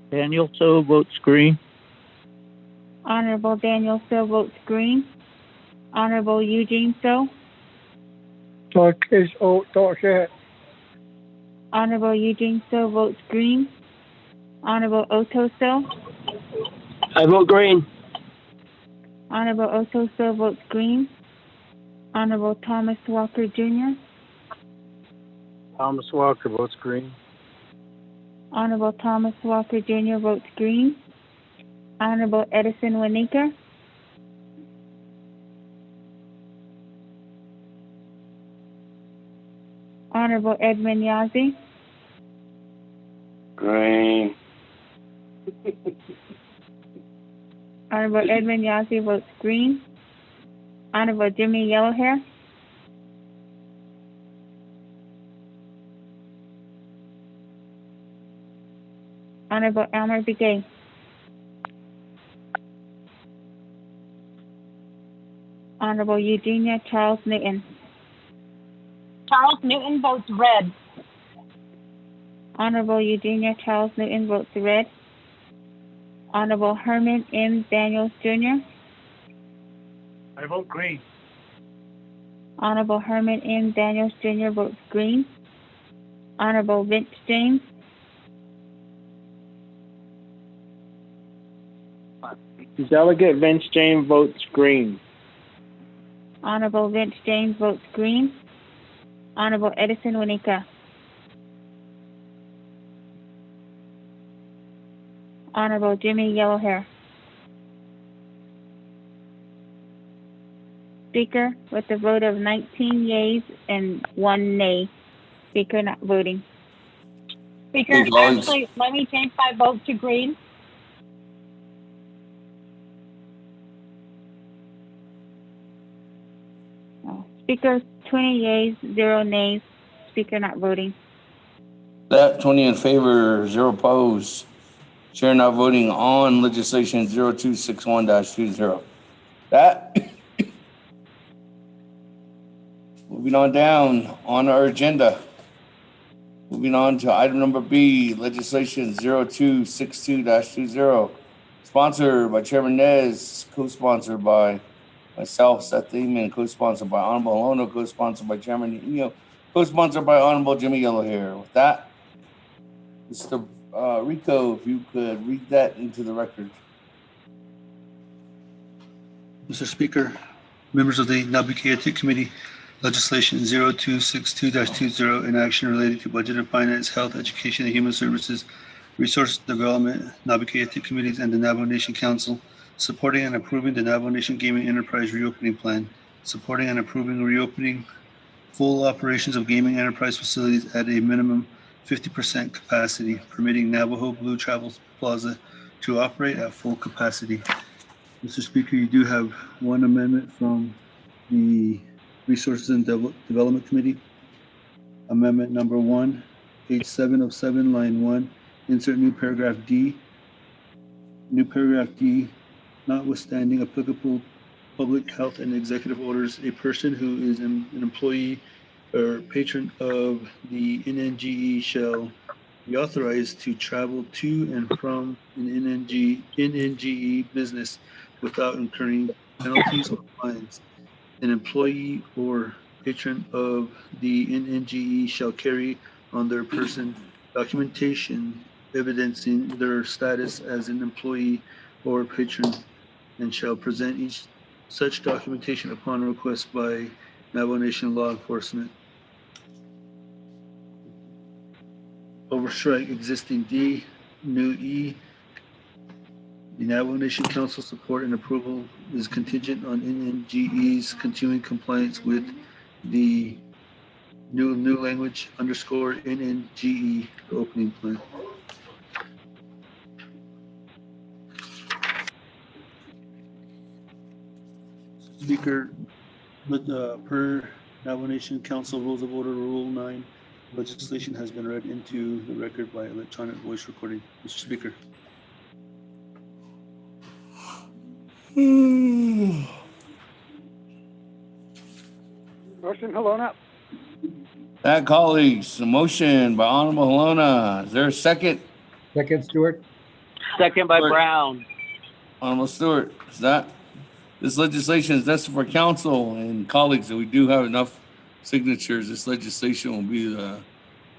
Daniel So votes green. Honorable Daniel So votes green. Honorable Eugene So. Honorable Eugene So votes green. Honorable Otto So. I vote green. Honorable Otto So votes green. Honorable Thomas Walker Jr. Thomas Walker votes green. Honorable Thomas Walker Jr. votes green. Honorable Edison Wanika. Honorable Edmund Yazzie. Green. Honorable Edmund Yazzie votes green. Honorable Jimmy Yellowhair. Honorable Elmer Begay. Honorable Eugenia Charles Newton. Charles Newton votes red. Honorable Eugenia Charles Newton votes red. Honorable Herman M. Daniels Jr. I vote green. Honorable Herman M. Daniels Jr. votes green. Honorable Vince James. Delegate Vince James votes green. Honorable Vince James votes green. Honorable Edison Wanika. Honorable Jimmy Yellowhair. Speaker, with a vote of 19 yeas and 1 nay. Speaker not voting. Speaker, Hey, colleagues. actually, let me change my vote to green. Speaker, 20 yeas, 0 nays. Speaker not voting. That 20 in favor, 0 opposed. Chair not voting on legislation 0261-20. That. Moving on down on our agenda. Moving on to item number B, legislation 0262-20. Sponsored by Chairman Nez, co-sponsored by myself, Seth Lehman, co-sponsored by Honorable Alono, co-sponsored by Chairman Eno, co-sponsored by Honorable Jimmy Yellow here. With that, Mr. Rico, if you could read that into the record. Mr. Speaker, members of the Naabík'íyáti Committee, legislation 0262-20, an action related to budget and finance, health, education, and human services, resource development, Naabík'íyáti committees, and the Navajo Nation Council, supporting and approving the Navajo Nation Gaming Enterprise Reopening Plan, supporting and approving reopening full operations of gaming enterprise facilities at a minimum 50% capacity, permitting Navajo Blue Travel Plaza to operate at full capacity. Mr. Speaker, you do have one amendment from the Resources and Development Committee. Amendment number 1, page 7 of 7, line 1, insert new paragraph D. New paragraph D, notwithstanding applicable public health and executive orders, a person who is an employee or patron of the NNGE shall be authorized to travel to and from an NNGE business without incurring penalties or fines. An employee or patron of the NNGE shall carry on their person documentation evidencing their status as an employee or patron, and shall present each such documentation upon request by Navajo Nation law enforcement. Overstrike existing D, new E. The Navajo Nation Council support and approval is contingent on NNGE's continuing compliance with the new language underscore NNGE opening plan. Speaker, per Navajo Nation Council Rules of Order Rule 9, legislation has been read into the record by electronic voice recording. Mr. Speaker. Motion, Halona. That, colleagues, a motion by Honorable Halona. Is there a second? Second, Stewart. Second by Brown. Honorable Stewart, is that? This legislation is destined for council and colleagues, and we do have enough signatures. This legislation will be the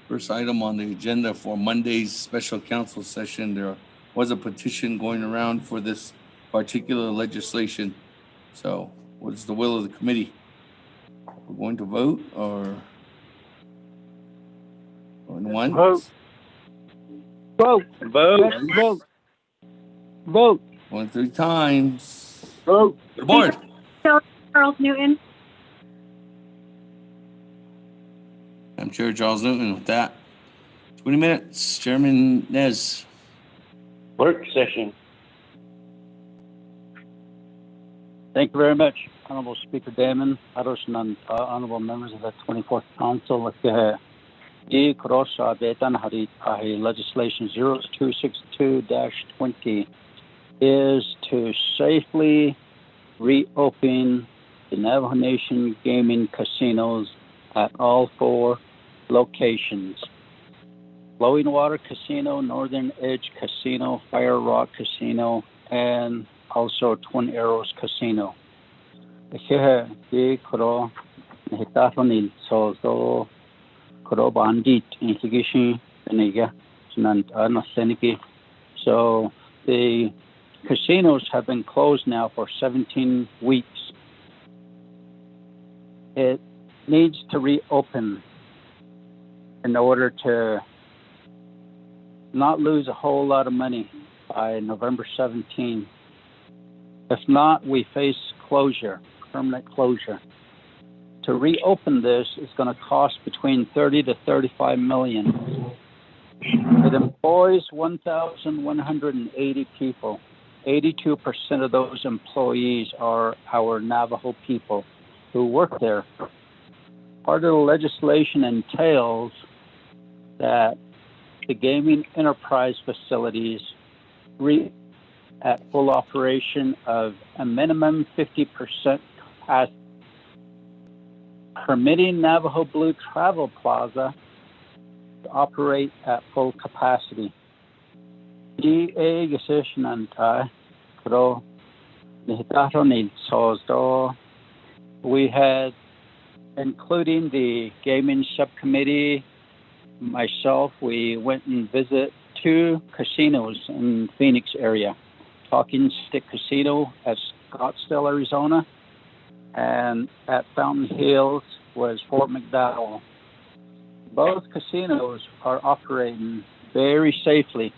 first item on the agenda for Monday's special council session. There was a petition going around for this particular legislation. So what's the will of the committee? We're going to vote or going once? Vote. Vote. Vote. Vote. Vote. 1 3 times. Vote. The board. Charles Newton. I'm Chair Charles Newton. With that, 20 minutes. Chairman Nez. Work session. Thank you very much, Honorable Speaker Damon, honorable members of the 24th Council. The cross betan hari legislation 0262-20 is to safely reopen the Navajo Nation gaming casinos at all 4 locations: Flowing Water Casino, Northern Edge Casino, Fire Rock Casino, and also Twin Arrows Casino. So the casinos have been closed now for 17 weeks. It needs to reopen in order to not lose a whole lot of money by November 17. If not, we face closure, permanent closure. To reopen this is going to cost between 30 to 35 million. It employs 1,180 people. 82% of those employees are our Navajo people who work there. Part of the legislation entails that the gaming enterprise facilities at full operation of a minimum 50% capacity, permitting Navajo Blue Travel Plaza to operate at full capacity. We had, including the gaming subcommittee, myself, we went and visited 2 casinos in Phoenix area. Talking Stick Casino at Scottsdale, Arizona, and at Fountain Hills was Fort McDowell. Both casinos are operating very safely.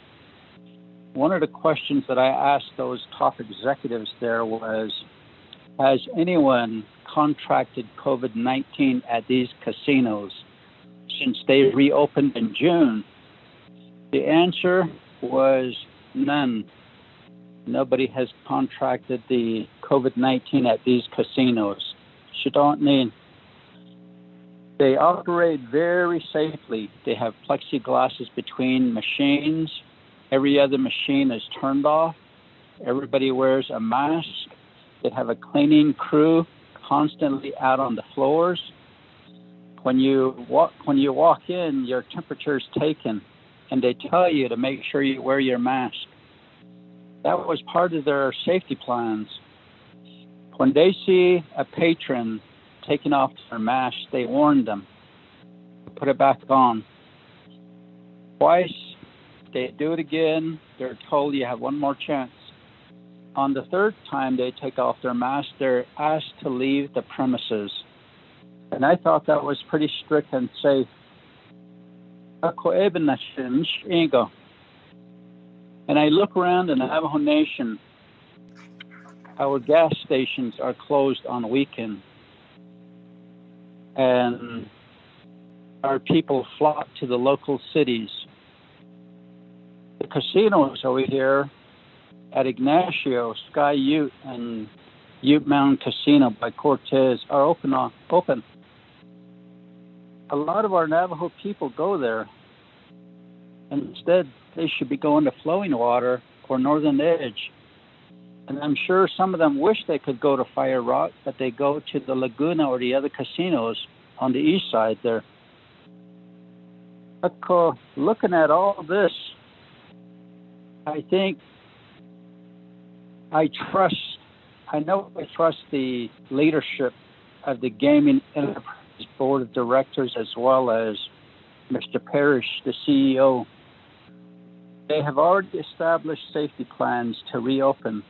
One of the questions that I asked those top executives there was, has anyone contracted COVID-19 at these casinos since they reopened in June? The answer was none. Nobody has contracted the COVID-19 at these casinos. They operate very safely. They have plexiglasses between machines. Every other machine is turned off. Everybody wears a mask. They have a cleaning crew constantly out on the floors. When you walk in, your temperature is taken, and they tell you to make sure you wear your mask. That was part of their safety plans. When they see a patron taking off their mask, they warn them to put it back on. Twice, they do it again, they're told you have one more chance. On the third time they take off their mask, they're asked to leave the premises. And I thought that was pretty strict and safe. And I look around the Navajo Nation, our gas stations are closed on the weekend. And our people flock to the local cities. The casinos over here at Ignacio, Sky Ute, and Ute Mountain Casino by Cortez are open. A lot of our Navajo people go there. Instead, they should be going to Flowing Water or Northern Edge. And I'm sure some of them wish they could go to Fire Rock, but they go to the Laguna or the other casinos on the east side there. Looking at all this, I think I trust the leadership of the Gaming Enterprise Board of Directors as well as Mr. Parrish, the CEO. They have already established safety plans to reopen.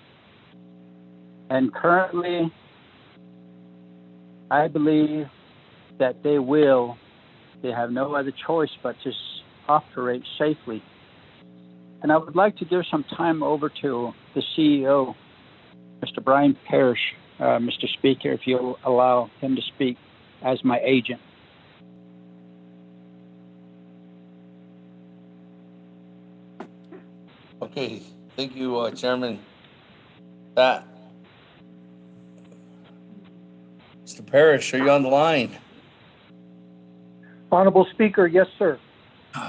And currently, I believe that they have no other choice but to operate safely. And I would like to give some time over to the CEO, Mr. Brian Parrish, Mr. Speaker, if you'll allow him to speak as my agent. Okay, thank you, Chairman. Mr. Parrish, are you on the line? Honorable Speaker, yes, sir.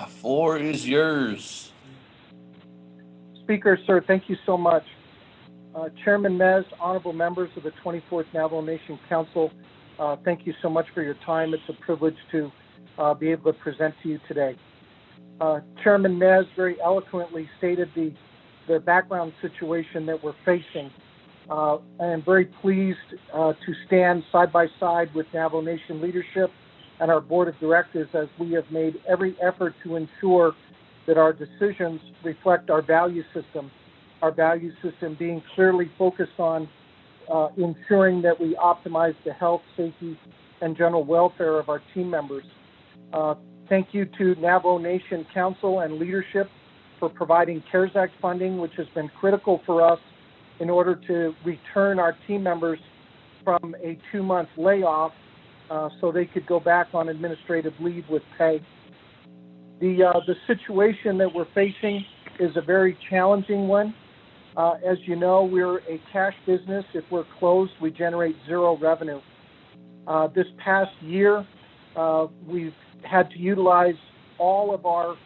Floor is yours. Speaker, sir, thank you so much. Chairman Mez, honorable members of the 24th Navajo Nation Council, thank you so much for your time. It's a privilege to be able to present to you today. Chairman Mez very eloquently stated the background situation that we're facing. I am very pleased to stand side by side with Navajo Nation leadership and our board of directors as we have made every effort to ensure that our decisions reflect our value system being clearly focused on ensuring that we optimize the health, safety, and general welfare of our team members. Thank you to Navajo Nation Council and leadership for providing CARES Act funding, which has been critical for us in order to return our team members from a 2-month layoff so they could go back on administrative leave with pay. The situation that we're facing is a very challenging one. As you know, we're a cash business. If we're closed, we generate zero revenue. This past year, we've had to utilize all of our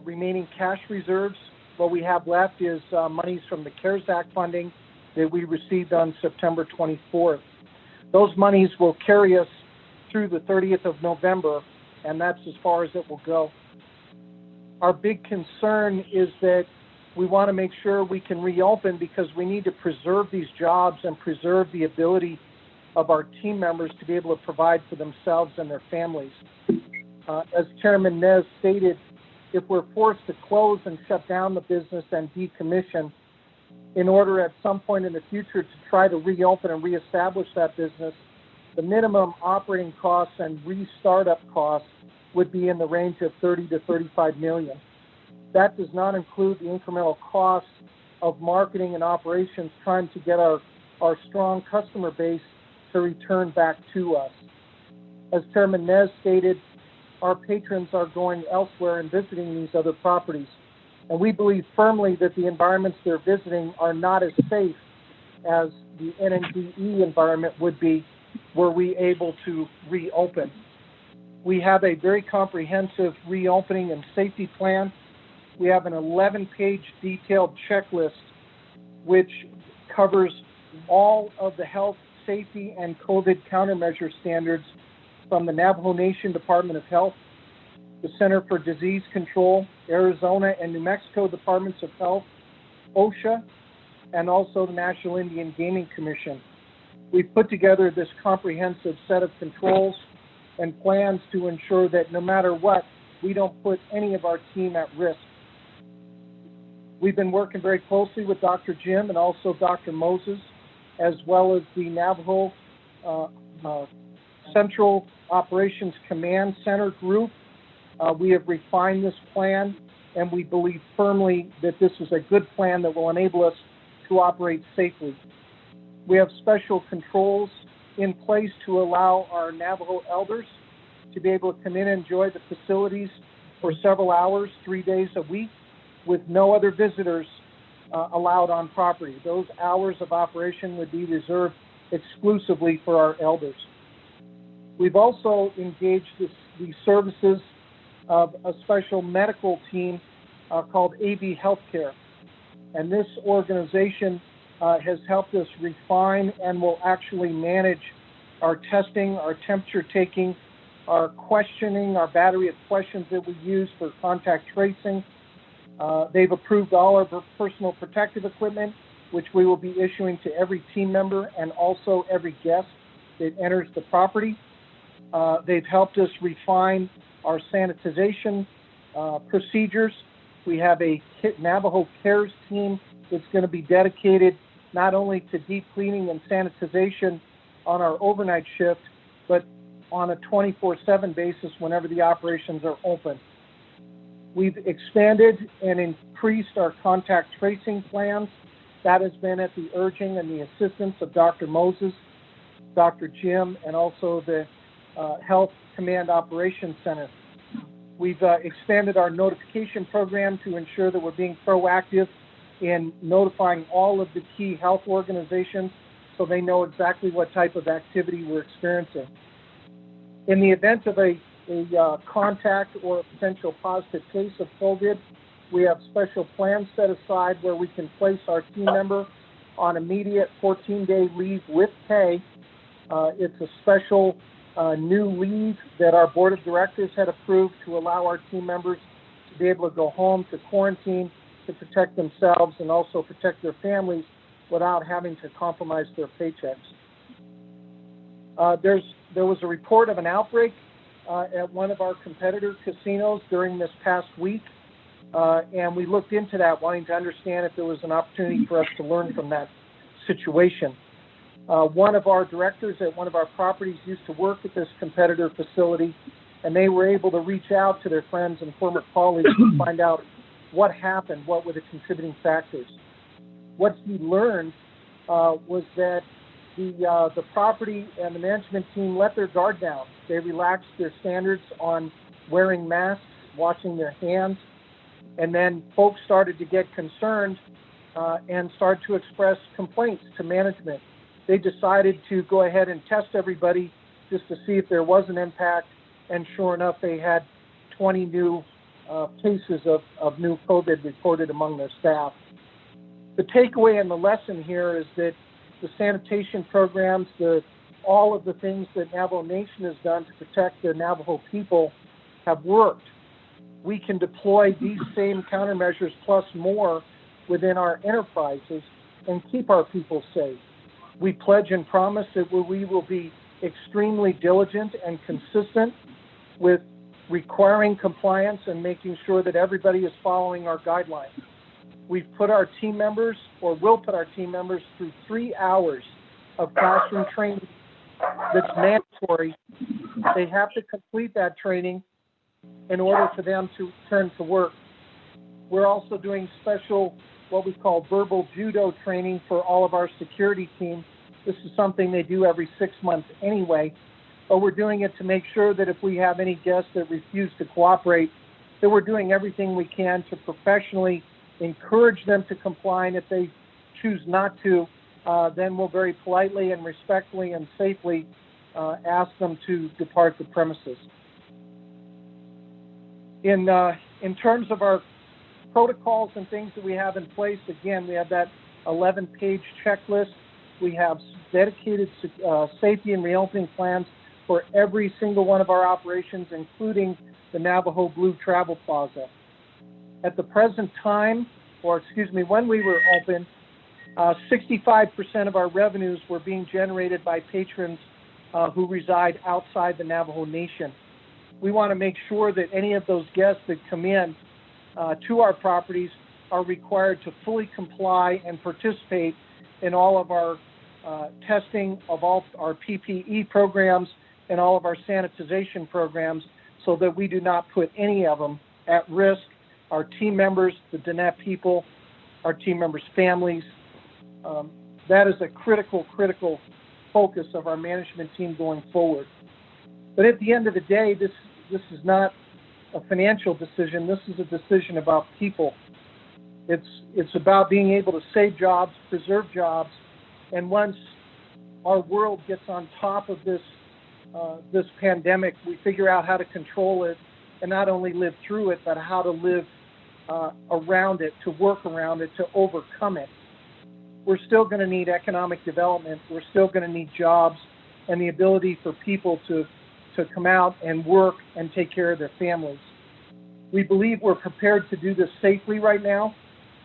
remaining cash reserves what we have left is monies from the CARES Act funding that we received on September 24th. Those monies will carry us through the 30th of November, and that's as far as it will go. Our big concern is that we want to make sure we can reopen because we need to preserve these jobs and preserve the ability of our team members to be able to provide for themselves and their families. As Chairman Nez stated, if we're forced to close and shut down the business and decommission in order at some point in the future to try to reopen and reestablish that business, the minimum operating costs and restart-up costs would be in the range of 30 to 35 million. That does not include the incremental costs of marketing and operations trying to get our strong customer base to return back to us. As Chairman Nez stated, our patrons are going elsewhere and visiting these other properties. And we believe firmly that the environments they're visiting are not as safe as the NNDE environment would be were we able to reopen. We have a very comprehensive reopening and safety plan. We have an 11-page detailed checklist which covers all of the health, safety, and COVID countermeasure standards from the Navajo Nation Department of Health, the Center for Disease Control, Arizona and New Mexico Departments of Health, OSHA, and also the National Indian Gaming Commission. We've put together this comprehensive set of controls and plans to ensure that no matter what, we don't put any of our team at risk. We've been working very closely with Dr. Jim and also Dr. Moses, as well as the Navajo Central Operations Command Center group. We have refined this plan, and we believe firmly that this is a good plan that will enable us to operate safely. We have special controls in place to allow our Navajo elders to be able to come in and enjoy the facilities for several hours, 3 days a week, with no other visitors allowed on property. Those hours of operation would be reserved exclusively for our elders. We've also engaged the services of a special medical team called AB Healthcare. And this organization has helped us refine and will actually manage our testing, our temperature taking, our questioning, our battery of questions that we use for contact tracing. They've approved all our personal protective equipment, which we will be issuing to every team member and also every guest that enters the property. They've helped us refine our sanitization procedures. We have a Navajo Cares team that's going to be dedicated not only to deep cleaning and sanitization on our overnight shift, but on a 24/7 basis whenever the operations are open. We've expanded and increased our contact tracing plans. That has been at the urging and the assistance of Dr. Moses, Dr. Jim, and also the Health Command Operations Center. We've expanded our notification program to ensure that we're being proactive in notifying all of the key health organizations so they know exactly what type of activity we're experiencing. In the event of a contact or a potential positive case of COVID, we have special plans set aside where we can place our team member on immediate 14-day leave with pay. It's a special new leave that our board of directors had approved to allow our team members to be able to go home to quarantine to protect themselves and also protect their families without having to compromise their paychecks. There was a report of an outbreak at one of our competitor casinos during this past week, and we looked into that, wanting to understand if there was an opportunity for us to learn from that situation. One of our directors at one of our properties used to work at this competitor facility, and they were able to reach out to their friends and former colleagues to find out what happened, what were the contributing factors. What he learned was that the property and the management team let their guard down. They relaxed their standards on wearing masks, washing their hands, and then folks started to get concerned and started to express complaints to management. They decided to go ahead and test everybody just to see if there was an impact, and sure enough, they had 20 new cases of new COVID reported among their staff. The takeaway and the lesson here is that the sanitation programs, all of the things that Navajo Nation has done to protect the Navajo people have worked. We can deploy these same countermeasures plus more within our enterprises and keep our people safe. We pledge and promise that we will be extremely diligent and consistent with requiring compliance and making sure that everybody is following our guidelines. We've put our team members, or will put our team members, through 3 hours of classroom training that's mandatory. They have to complete that training in order for them to return to work. We're also doing special, what we call verbal judo training for all of our security team. This is something they do every 6 months anyway, but we're doing it to make sure that if we have any guests that refuse to cooperate, that we're doing everything we can to professionally encourage them to comply, and if they choose not to, then we'll very politely and respectfully and safely ask them to depart the premises. In terms of our protocols and things that we have in place, again, we have that 11-page checklist. We have dedicated safety and reopening plans for every single one of our operations, including the Navajo Blue Travel Plaza. At the present time, when we were open, 65% of our revenues were being generated by patrons who reside outside the Navajo Nation. We want to make sure that any of those guests that come in to our properties are required to fully comply and participate in all of our testing of all our PPE programs and all of our sanitization programs, so that we do not put any of them at risk. Our team members, the Diné people, our team members' families. That is a critical focus of our management team going forward. But at the end of the day, this is not a financial decision. This is a decision about people. It's about being able to save jobs, preserve jobs, and once our world gets on top of this pandemic, we figure out how to control it and not only live through it, but how to live around it, to work around it, to overcome it. We're still going to need economic development. We're still going to need jobs and the ability for people to come out and work and take care of their families. We believe we're prepared to do this safely right now.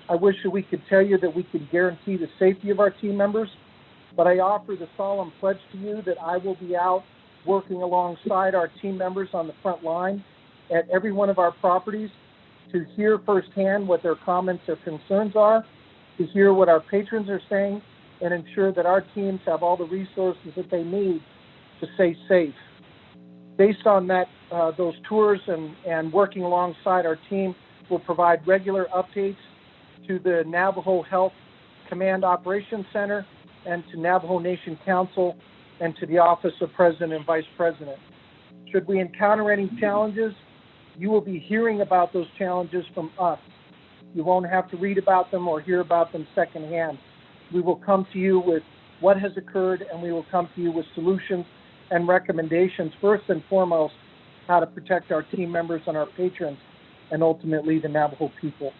I wish that we could tell you that we could guarantee the safety of our team members, but I offer the solemn pledge to you that I will be out working alongside our team members on the front line at every one of our properties to hear firsthand what their comments or concerns are, to hear what our patrons are saying, and ensure that our teams have all the resources that they need to stay safe. Based on that, those tours and working alongside our team, will provide regular updates to the Navajo Health Command Operations Center and to Navajo Nation Council and to the Office of President and Vice President. Should we encounter any challenges, you will be hearing about those challenges from us. You won't have to read about them or hear about them secondhand. We will come to you with what has occurred, and we will come to you with solutions and recommendations, first and foremost, how to protect our team members and our patrons, and ultimately the Navajo people.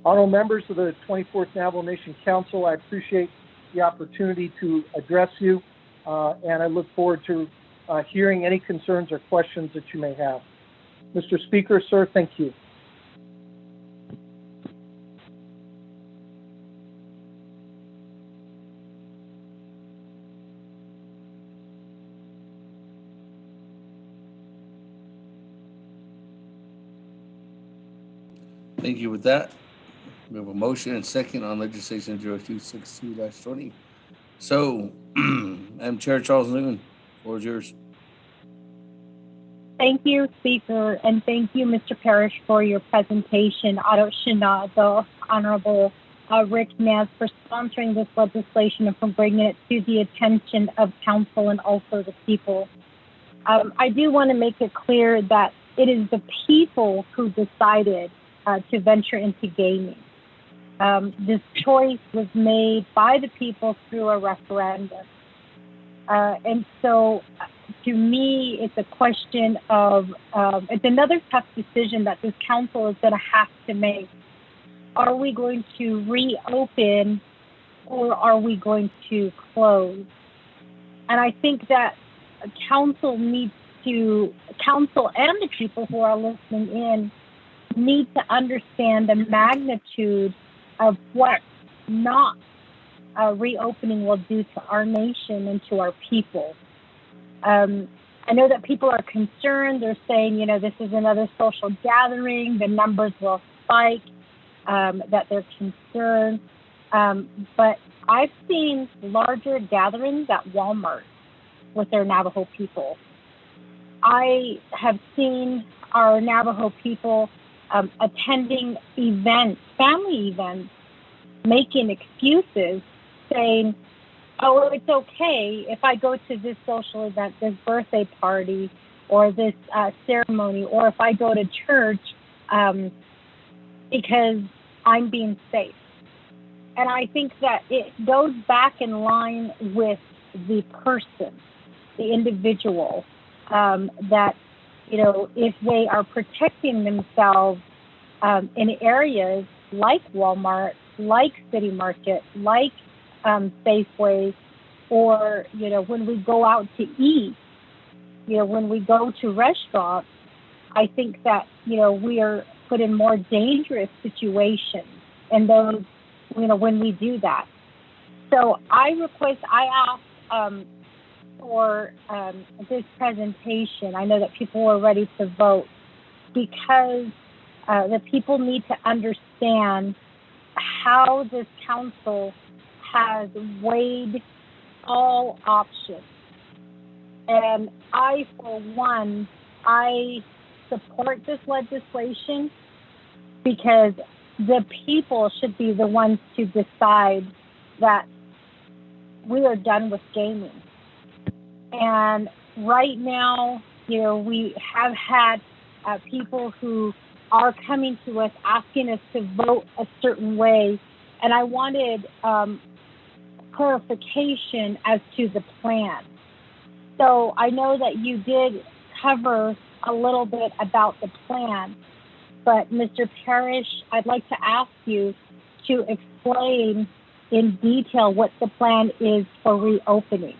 Honorable members of the 24th Navajo Nation Council, I appreciate the opportunity to address you, and I look forward to hearing any concerns or questions that you may have. Mr. Speaker, sir, thank you. Thank you. With that, we have a motion and second on legislation 0262-20. So, Madam Chair Charles Newman, the floor is yours. Thank you, Speaker, and thank you, Mr. Parrish, for your presentation. The Honorable Rick Nez, for sponsoring this legislation and for bringing it to the attention of Council and also the people. I do want to make it clear that it is the people who decided to venture into gaming. This choice was made by the people through a referendum. And so to me, it's a question of, it's another tough decision that this council is going to have to make. Are we going to reopen or are we going to close? And I think that council and the people who are listening in need to understand the magnitude of what not reopening will do to our nation and to our people. I know that people are concerned. They're saying, this is another social gathering. The numbers will spike, that they're concerned. But I've seen larger gatherings at Walmart with their Navajo people. I have seen our Navajo people attending events, family events, making excuses, saying, oh, it's okay if I go to this social event, this birthday party, or this ceremony, or if I go to church because I'm being safe. And I think that it goes back in line with the person, the individual, that, if they are protecting themselves in areas like Walmart, like City Market, like Safeway, or, when we go out to eat, when we go to restaurants, I think that, we are put in more dangerous situations in those, when we do that. So I asked for this presentation. I know that people were ready to vote because the people need to understand how this council has weighed all options. And I, for one, I support this legislation because the people should be the ones to decide that we are done with gaming. And right now, we have had people who are coming to us asking us to vote a certain way. And I wanted clarification as to the plan. So I know that you did cover a little bit about the plan, but Mr. Parrish, I'd like to ask you to explain in detail what the plan is for reopening.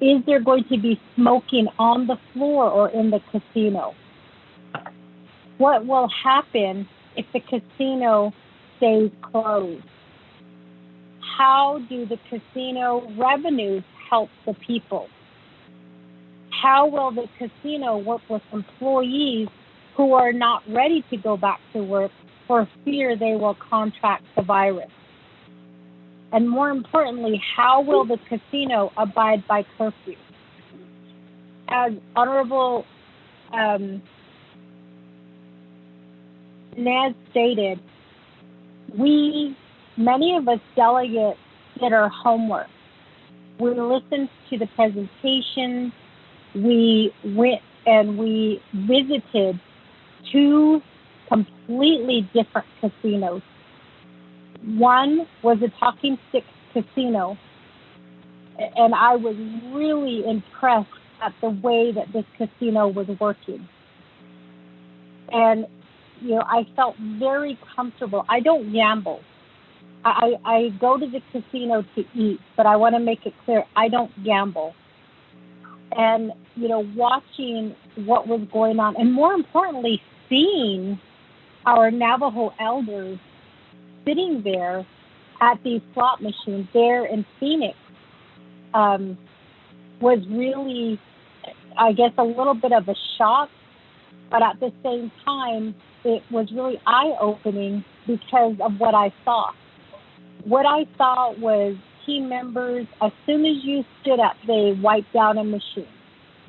Is there going to be smoking on the floor or in the casino? What will happen if the casino stays closed? How do the casino revenues help the people? How will the casino work with employees who are not ready to go back to work for fear they will contract the virus? And more importantly, how will the casino abide by curfew? As Honorable Naz stated, many of us delegates did our homework. We listened to the presentations. We went and we visited 2 completely different casinos. One was a Talking Stick casino, and I was really impressed at the way that this casino was working. And, I felt very comfortable. I don't gamble. I go to the casino to eat, but I want to make it clear, I don't gamble. And, watching what was going on, and more importantly, seeing our Navajo elders sitting there at these slot machines there in Phoenix was really, I guess, a little bit of a shock, but at the same time, it was really eye-opening because of what I saw. What I saw was team members, as soon as you stood up, they wiped down a machine.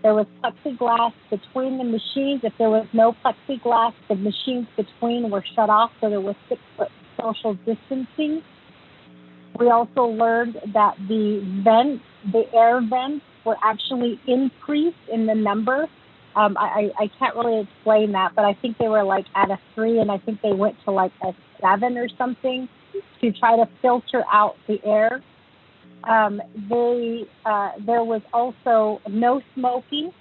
There was plexiglass between the machines. If there was no plexiglass, the machines between were shut off, so there was 6-foot social distancing. We also learned that the vents, the air vents, were actually increased in the number. I can't really explain that, but I think they were like at a 3, and I think they went to like a 7 or something to try to filter out the air. There was also no smoking.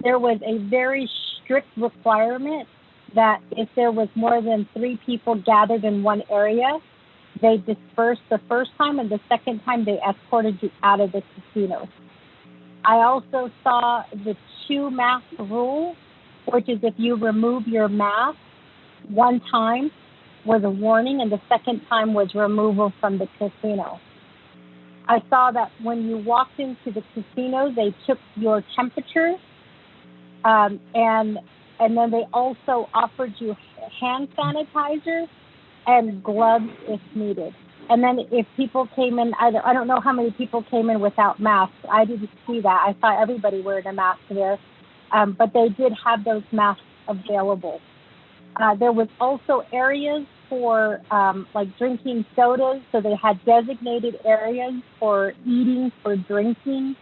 There was a very strict requirement that if there was more than 3 people gathered in one area, they dispersed the first time, and the second time they escorted you out of the casino. I also saw the 2-mask rule, which is if you remove your mask one time was a warning, and the second time was removal from the casino. I saw that when you walked into the casino, they took your temperature, and then they also offered you hand sanitizer and gloves if needed. And then if people came in, I don't know how many people came in without masks. I didn't see that. I saw everybody wearing a mask there, but they did have those masks available. There was also areas for like drinking sodas, so they had designated areas for eating, for drinking,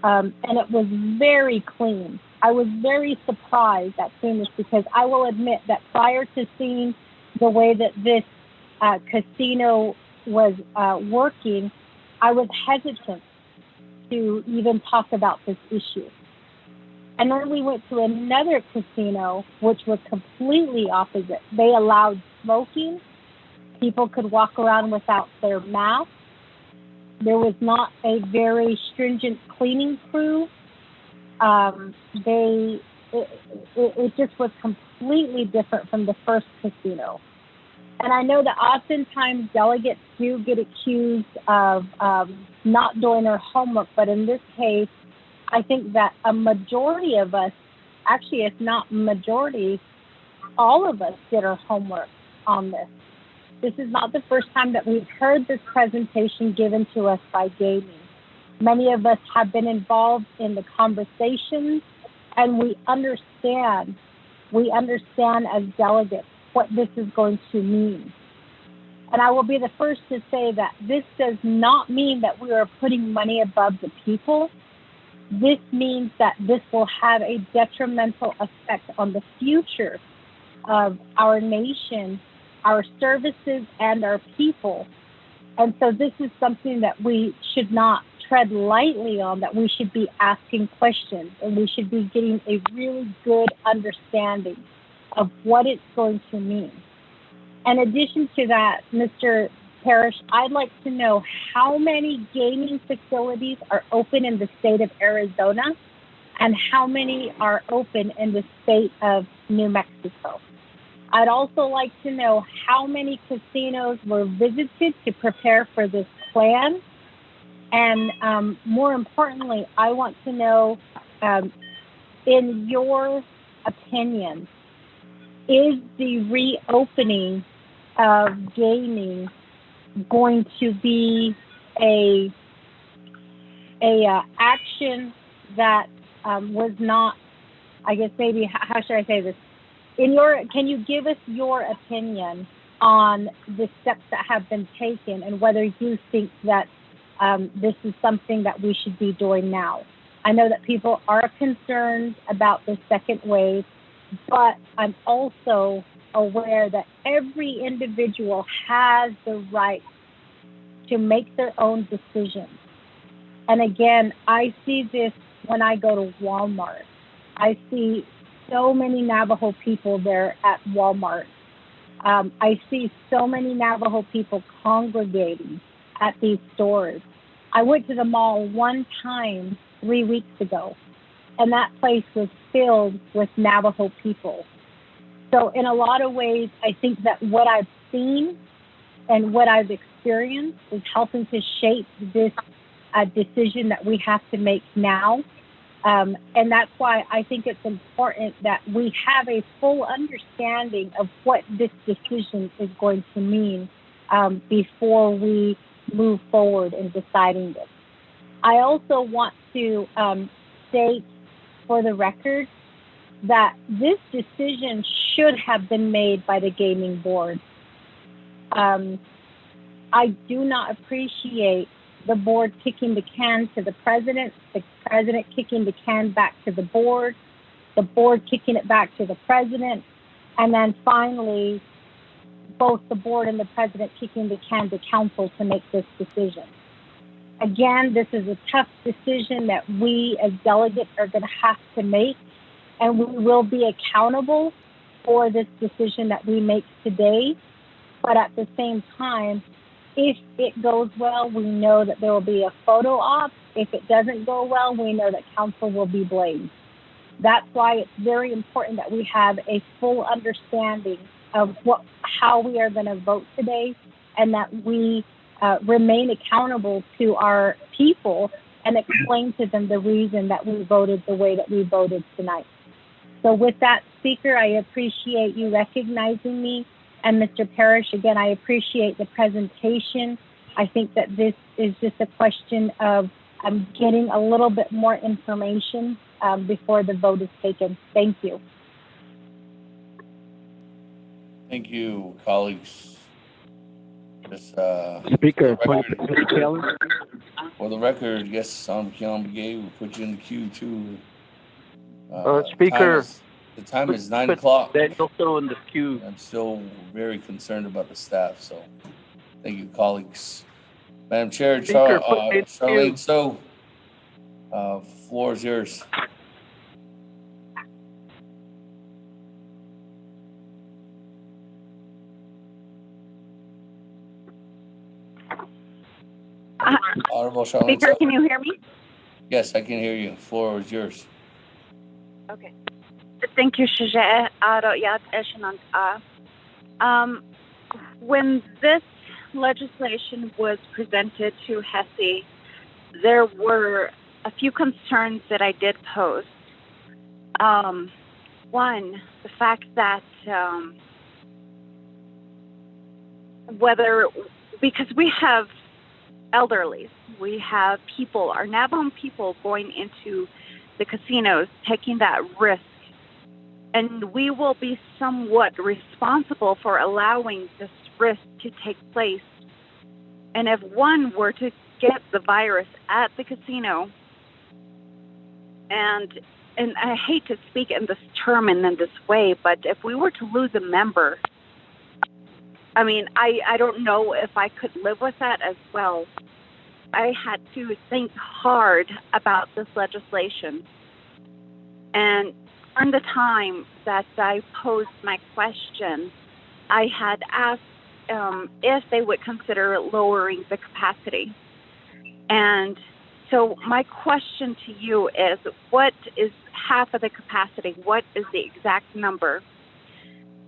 and it was very clean. I was very surprised at seeing this because I will admit that prior to seeing the way that this casino was working, I was hesitant to even talk about this issue. And then we went to another casino, which was completely opposite. They allowed smoking. People could walk around without their masks. There was not a very stringent cleaning crew. It just was completely different from the first casino. And I know that oftentimes delegates do get accused of not doing their homework, but in this case, I think that a majority of us, actually if not majority, all of us did our homework on this. This is not the first time that we've heard this presentation given to us by gaming. Many of us have been involved in the conversations, and we understand as delegates what this is going to mean. And I will be the first to say that this does not mean that we are putting money above the people. This means that this will have a detrimental effect on the future of our nation, our services, and our people. And so this is something that we should not tread lightly on, that we should be asking questions, and we should be getting a really good understanding of what it's going to mean. In addition to that, Mr. Parrish, I'd like to know how many gaming facilities are open in the state of Arizona and how many are open in the state of New Mexico. I'd also like to know how many casinos were visited to prepare for this plan. And more importantly, I want to know, in your opinion, is the reopening of gaming going to be a action that was not, I guess maybe, how should I say this? Can you give us your opinion on the steps that have been taken and whether you think that this is something that we should be doing now? I know that people are concerned about the second wave, but I'm also aware that every individual has the right to make their own decisions. And again, I see this when I go to Walmart. I see so many Navajo people there at Walmart. I see so many Navajo people congregating at these stores. I went to the mall one time 3 weeks ago, and that place was filled with Navajo people. So in a lot of ways, I think that what I've seen and what I've experienced is helping to shape this decision that we have to make now. And that's why I think it's important that we have a full understanding of what this decision is going to mean before we move forward in deciding this. I also want to state for the record that this decision should have been made by the gaming board. I do not appreciate the board kicking the can to the president kicking the can back to the board kicking it back to the president, and then finally both the board and the president kicking the can to council to make this decision. Again, this is a tough decision that we as delegates are going to have to make, and we will be accountable for this decision that we make today. But at the same time, if it goes well, we know that there will be a photo op. If it doesn't go well, we know that council will be blamed. That's why it's very important that we have a full understanding of how we are going to vote today, and that we remain accountable to our people and explain to them the reason that we voted the way that we voted tonight. So with that, Speaker, I appreciate you recognizing me. And Mr. Parrish, again, I appreciate the presentation. I think that this is just a question of getting a little bit more information before the vote is taken. Thank you. Thank you, colleagues. Just, Speaker, for the record, yes, I'm Keon Begay. We'll put you in the queue too. Speaker, the time is 9 o'clock. Daniel still in the queue. I'm still very concerned about the staff, so thank you, colleagues. Madam Chair, Charlene, floor is yours. Honorable Charlene. Speaker, can you hear me? Yes, I can hear you. Floor is yours. Okay. Thank you, Shajah. When this legislation was presented to HESI, there were a few concerns that I did pose. One, the fact that because we have elderly, we have people, our Navajo people going into the casinos, taking that risk, and we will be somewhat responsible for allowing this risk to take place. And if one were to get the virus at the casino, and I hate to speak in this term and in this way, but if we were to lose a member, I mean, I don't know if I could live with that as well. I had to think hard about this legislation. And during the time that I posed my question, I had asked if they would consider lowering the capacity. And so my question to you is, what is half of the capacity? What is the exact number?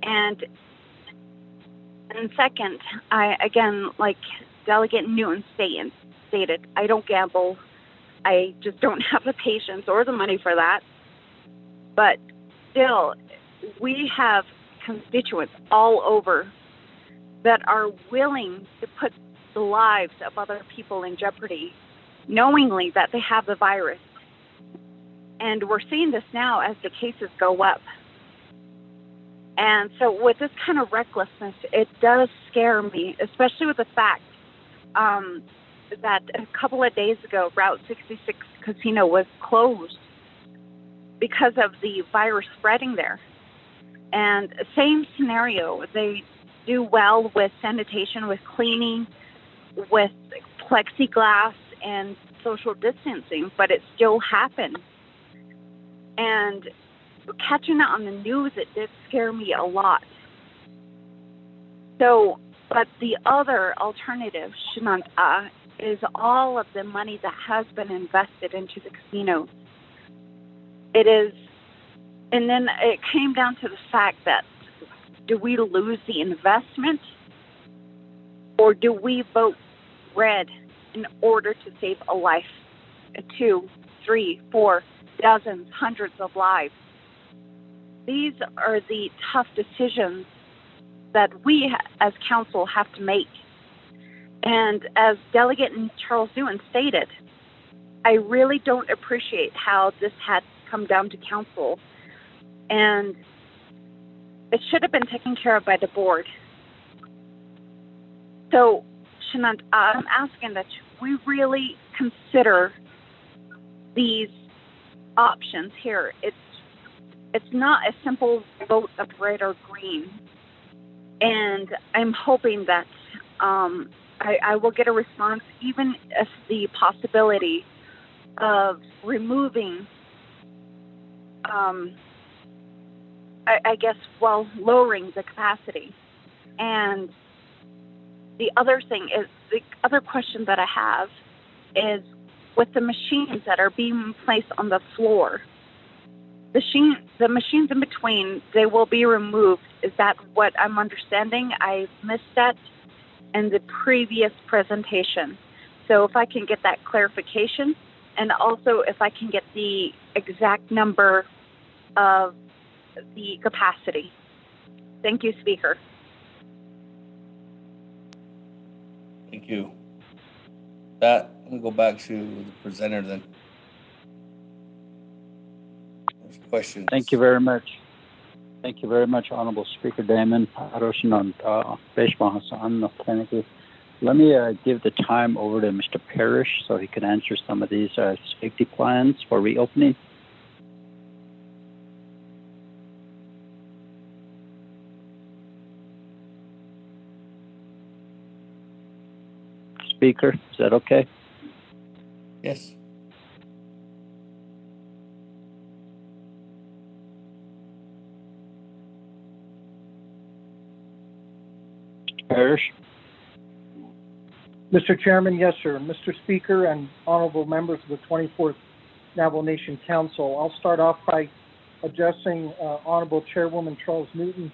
And second, again, like Delegate Newton stated, I don't gamble. I just don't have the patience or the money for that. But still, we have constituents all over that are willing to put the lives of other people in jeopardy, knowingly that they have the virus. And we're seeing this now as the cases go up. And so with this kind of recklessness, it does scare me, especially with the fact that a couple of days ago, Route 66 Casino was closed because of the virus spreading there. And same scenario, they do well with sanitation, with cleaning, with plexiglass and social distancing, but it still happened. And catching it on the news, it did scare me a lot. So, but the other alternative, Shananta, is all of the money that has been invested into the casinos. It is, and then it came down to the fact that, do we lose the investment, or do we vote red in order to save a life? 2, 3, 4, dozens, hundreds of lives. These are the tough decisions that we as council have to make. And as Delegate Charles Newton stated, I really don't appreciate how this had come down to council. And it should have been taken care of by the board. So, Shanant, I'm asking that we really consider these options here. It's not a simple vote of red or green. And I'm hoping that I will get a response, even if the possibility of removing, I guess, well, lowering the capacity. And the other thing is, the other question that I have is, with the machines that are being placed on the floor, the machines in between, they will be removed. Is that what I'm understanding? I missed that in the previous presentation. So if I can get that clarification, and also if I can get the exact number of the capacity. Thank you, Speaker. Thank you. That, let me go back to the presenter then. There's questions. Thank you very much. Thank you very much, Honorable Speaker Damon. Let me give the time over to Mr. Parrish so he can answer some of these safety plans for reopening. Speaker, is that okay? Yes. Parrish? Mr. Chairman, yes, sir. Mr. Speaker and honorable members of the 24th Navajo Nation Council, I'll start off by addressing Honorable Chairwoman Charles Newton's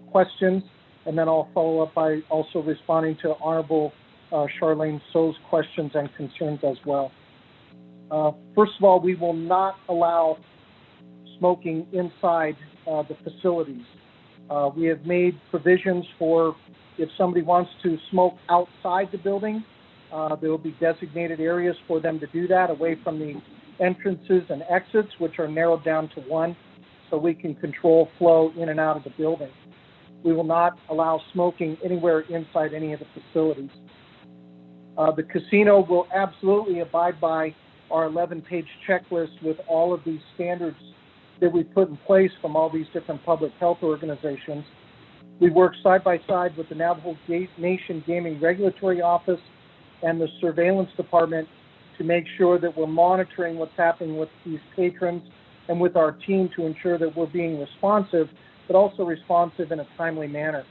questions, and then I'll follow up by also responding to Honorable Charlene So's questions and concerns as well. First of all, we will not allow smoking inside the facilities. We have made provisions for if somebody wants to smoke outside the building, there will be designated areas for them to do that away from the entrances and exits, which are narrowed down to one, so we can control flow in and out of the building. We will not allow smoking anywhere inside any of the facilities. The casino will absolutely abide by our 11-page checklist with all of these standards that we put in place from all these different public health organizations. We work side by side with the Navajo Nation Gaming Regulatory Office and the Surveillance Department to make sure that we're monitoring what's happening with these patrons and with our team to ensure that we're being responsive, but also responsive in a timely manner.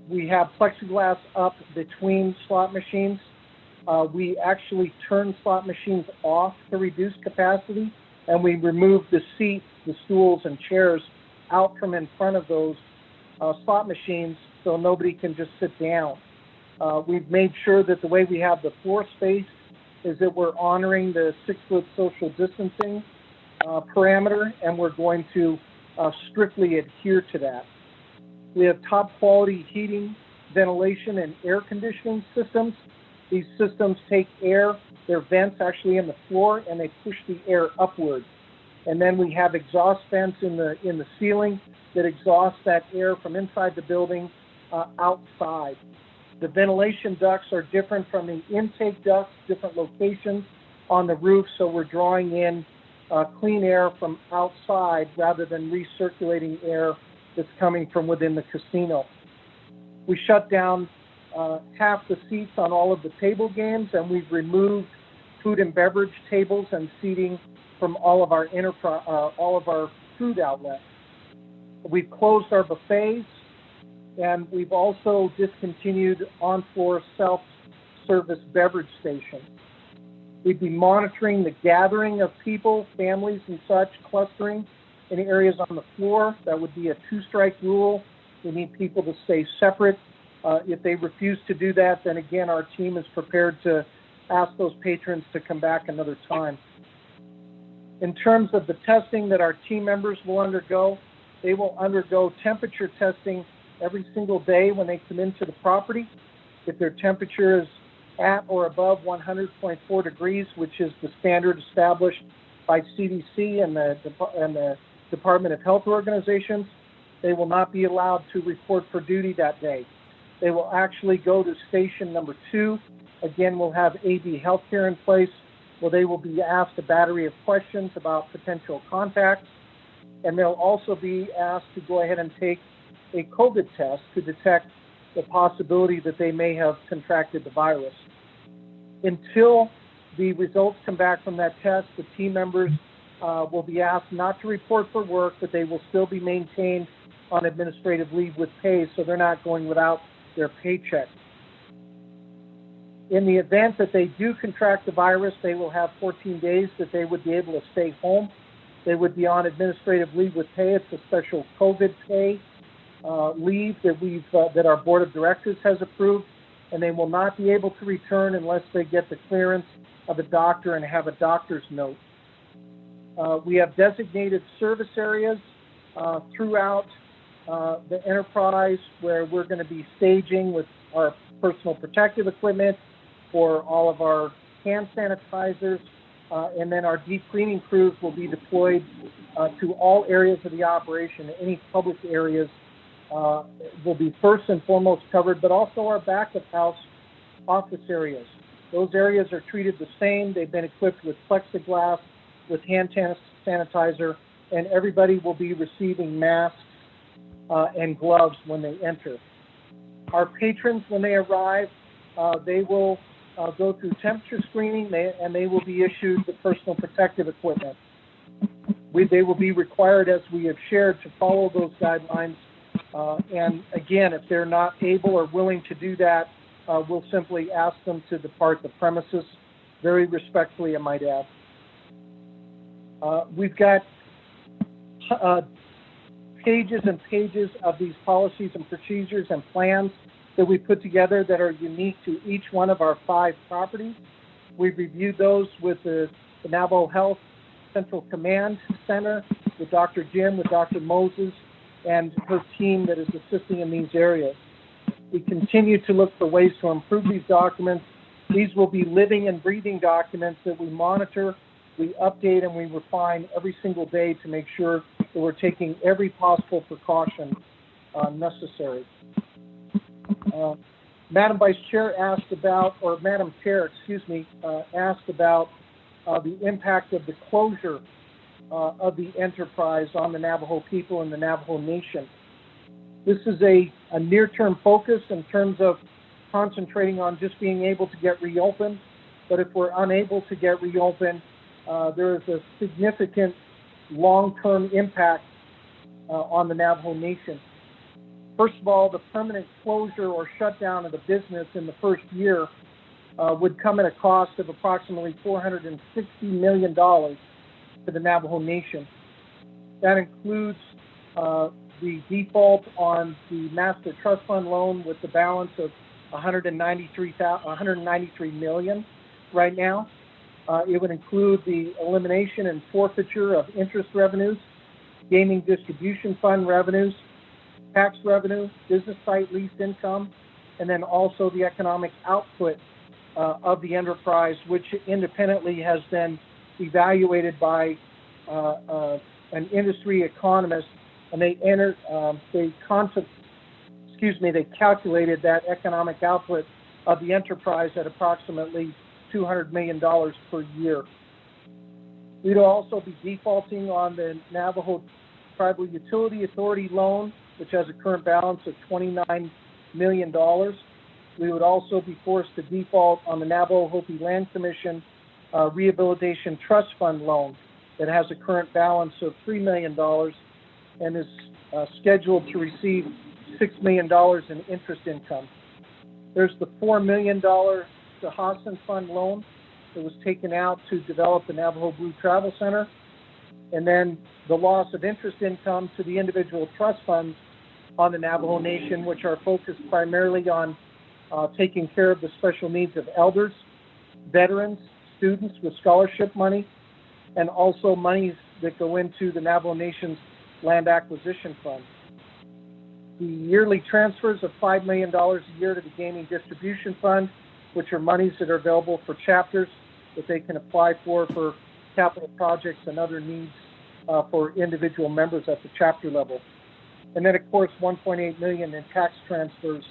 We have plexiglass up between slot machines. We actually turn slot machines off to reduce capacity, and we remove the seats, the stools, and chairs out from in front of those slot machines so nobody can just sit down. We've made sure that the way we have the floor space is that we're honoring the 6-foot social distancing parameter, and we're going to strictly adhere to that. We have top quality heating, ventilation, and air conditioning systems. These systems take air, they're vents actually in the floor, and they push the air upward. And then we have exhaust vents in the ceiling that exhaust that air from inside the building outside. The ventilation ducts are different from the intake ducts, different locations on the roof, so we're drawing in clean air from outside rather than recirculating air that's coming from within the casino. We shut down half the seats on all of the table games, and we've removed food and beverage tables and seating from all of our food outlets. We've closed our buffets, and we've also discontinued on-floor self-service beverage stations. We'd be monitoring the gathering of people, families, and such, clustering in areas on the floor. That would be a 2-strike rule. We need people to stay separate. If they refuse to do that, then again, our team is prepared to ask those patrons to come back another time. In terms of the testing that our team members will undergo, they will undergo temperature testing every single day when they come into the property. If their temperature is at or above 100.4 degrees, which is the standard established by CDC and the Department of Health organizations, they will not be allowed to report for duty that day. They will actually go to station number 2. Again, we'll have AB Healthcare in place, where they will be asked a battery of questions about potential contacts, and they'll also be asked to go ahead and take a COVID test to detect the possibility that they may have contracted the virus. Until the results come back from that test, the team members will be asked not to report for work, but they will still be maintained on administrative leave with pay, so they're not going without their paycheck. In the event that they do contract the virus, they will have 14 days that they would be able to stay home. They would be on administrative leave with pay. It's a special COVID pay leave that our board of directors has approved, and they will not be able to return unless they get the clearance of a doctor and have a doctor's note. We have designated service areas throughout the enterprise where we're going to be staging with our personal protective equipment, for all of our hand sanitizers, and then our deep cleaning crews will be deployed to all areas of the operation. Any public areas will be first and foremost covered, but also our back of house office areas. Those areas are treated the same. They've been equipped with plexiglass, with hand sanitizer, and everybody will be receiving masks and gloves when they enter. Our patrons, when they arrive, they will go through temperature screening, and they will be issued the personal protective equipment. They will be required, as we have shared, to follow those guidelines. And again, if they're not able or willing to do that, we'll simply ask them to depart the premises, very respectfully, I might add. We've got pages and pages of these policies and procedures and plans that we put together that are unique to each one of our 5 properties. We've reviewed those with the Navajo Health Central Command Center, with Dr. Jim, with Dr. Moses, and her team that is assisting in these areas. We continue to look for ways to improve these documents. These will be living and breathing documents that we monitor, we update, and we refine every single day to make sure that we're taking every possible precaution necessary. Madam Vice Chair asked about, or Madam Chair, excuse me, asked about the impact of the closure of the enterprise on the Navajo people and the Navajo Nation. This is a near-term focus in terms of concentrating on just being able to get reopened, but if we're unable to get reopened, there is a significant long-term impact on the Navajo Nation. First of all, the permanent closure or shutdown of the business in the first year would come at a cost of approximately $460 million to the Navajo Nation. That includes the default on the Master Trust Fund loan with the balance of $193 million right now. It would include the elimination and forfeiture of interest revenues, gaming distribution fund revenues, tax revenue, business site lease income, and then also the economic output of the enterprise, which independently has been evaluated by an industry economist, and they calculated that economic output of the enterprise at approximately $200 million per year. We'd also be defaulting on the Navajo Tribal Utility Authority loan, which has a current balance of $29 million. We would also be forced to default on the Navajo Hopi Land Commission Rehabilitation Trust Fund loan that has a current balance of $3 million and is scheduled to receive $6 million in interest income. There's the $4 million Hassan Fund loan that was taken out to develop the Navajo Blue Travel Center, and then the loss of interest income to the individual trust funds on the Navajo Nation, which are focused primarily on taking care of the special needs of elders, veterans, students with scholarship money, and also monies that go into the Navajo Nation's Land Acquisition Fund. The yearly transfers of $5 million a year to the Gaming Distribution Fund, which are monies that are available for chapters that they can apply for capital projects and other needs for individual members at the chapter level. And then, of course, $1.8 million in tax transfers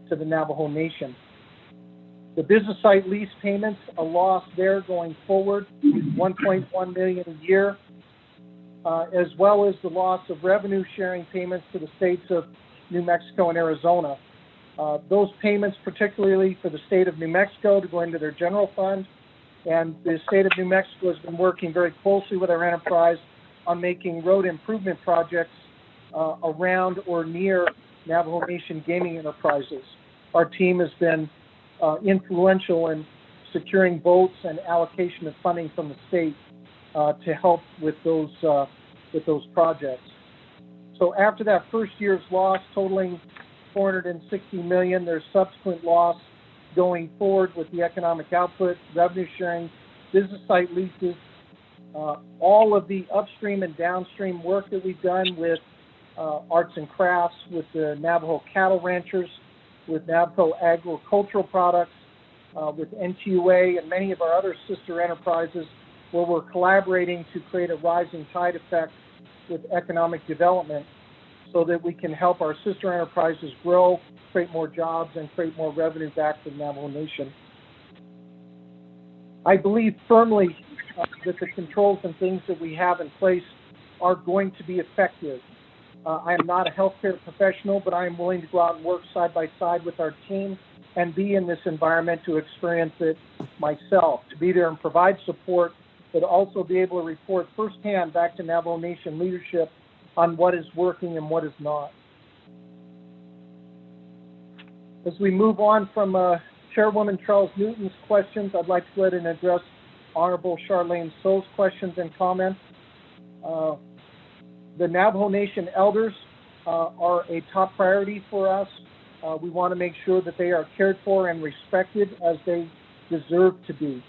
to the Navajo Nation. The business site lease payments, a loss there going forward, $1.1 million a year, as well as the loss of revenue sharing payments to the states of New Mexico and Arizona. Those payments, particularly for the state of New Mexico, to go into their general fund. And the state of New Mexico has been working very closely with our enterprise on making road improvement projects around or near Navajo Nation gaming enterprises. Our team has been influential in securing votes and allocation of funding from the state to help with those projects. So after that first year's loss totaling $460 million, there's subsequent loss going forward with the economic output, revenue sharing, business site leases, all of the upstream and downstream work that we've done with arts and crafts, with the Navajo cattle ranchers, with Navajo agricultural products, with NTUA and many of our other sister enterprises, where we're collaborating to create a rising tide effect with economic development so that we can help our sister enterprises grow, create more jobs, and create more revenue back to the Navajo Nation. I believe firmly that the controls and things that we have in place are going to be effective. I am not a healthcare professional, but I am willing to go out and work side by side with our team and be in this environment to experience it myself, to be there and provide support, but also be able to report firsthand back to Navajo Nation leadership on what is working and what is not. As we move on from Chairwoman Charles Newton's questions, I'd like to go ahead and address Honorable Charlene So's questions and comments. The Navajo Nation elders are a top priority for us. We want to make sure that they are cared for and respected as they deserve to be.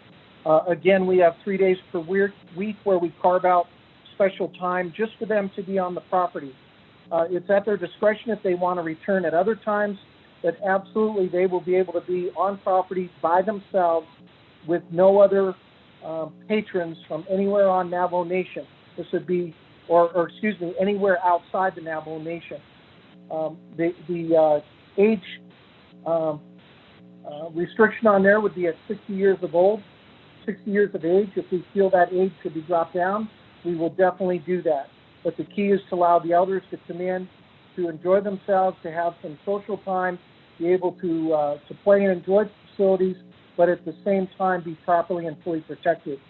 Again, we have 3 days per week where we carve out special time just for them to be on the property. It's at their discretion if they want to return at other times, but absolutely they will be able to be on property by themselves with no other patrons from anywhere on Navajo Nation. This would be, or excuse me, anywhere outside the Navajo Nation. The age restriction on there would be at 60 years of age. If we feel that age should be dropped down, we will definitely do that. But the key is to allow the elders to come in, to enjoy themselves, to have some social time, be able to play and enjoy the facilities, but at the same time be properly and fully protected.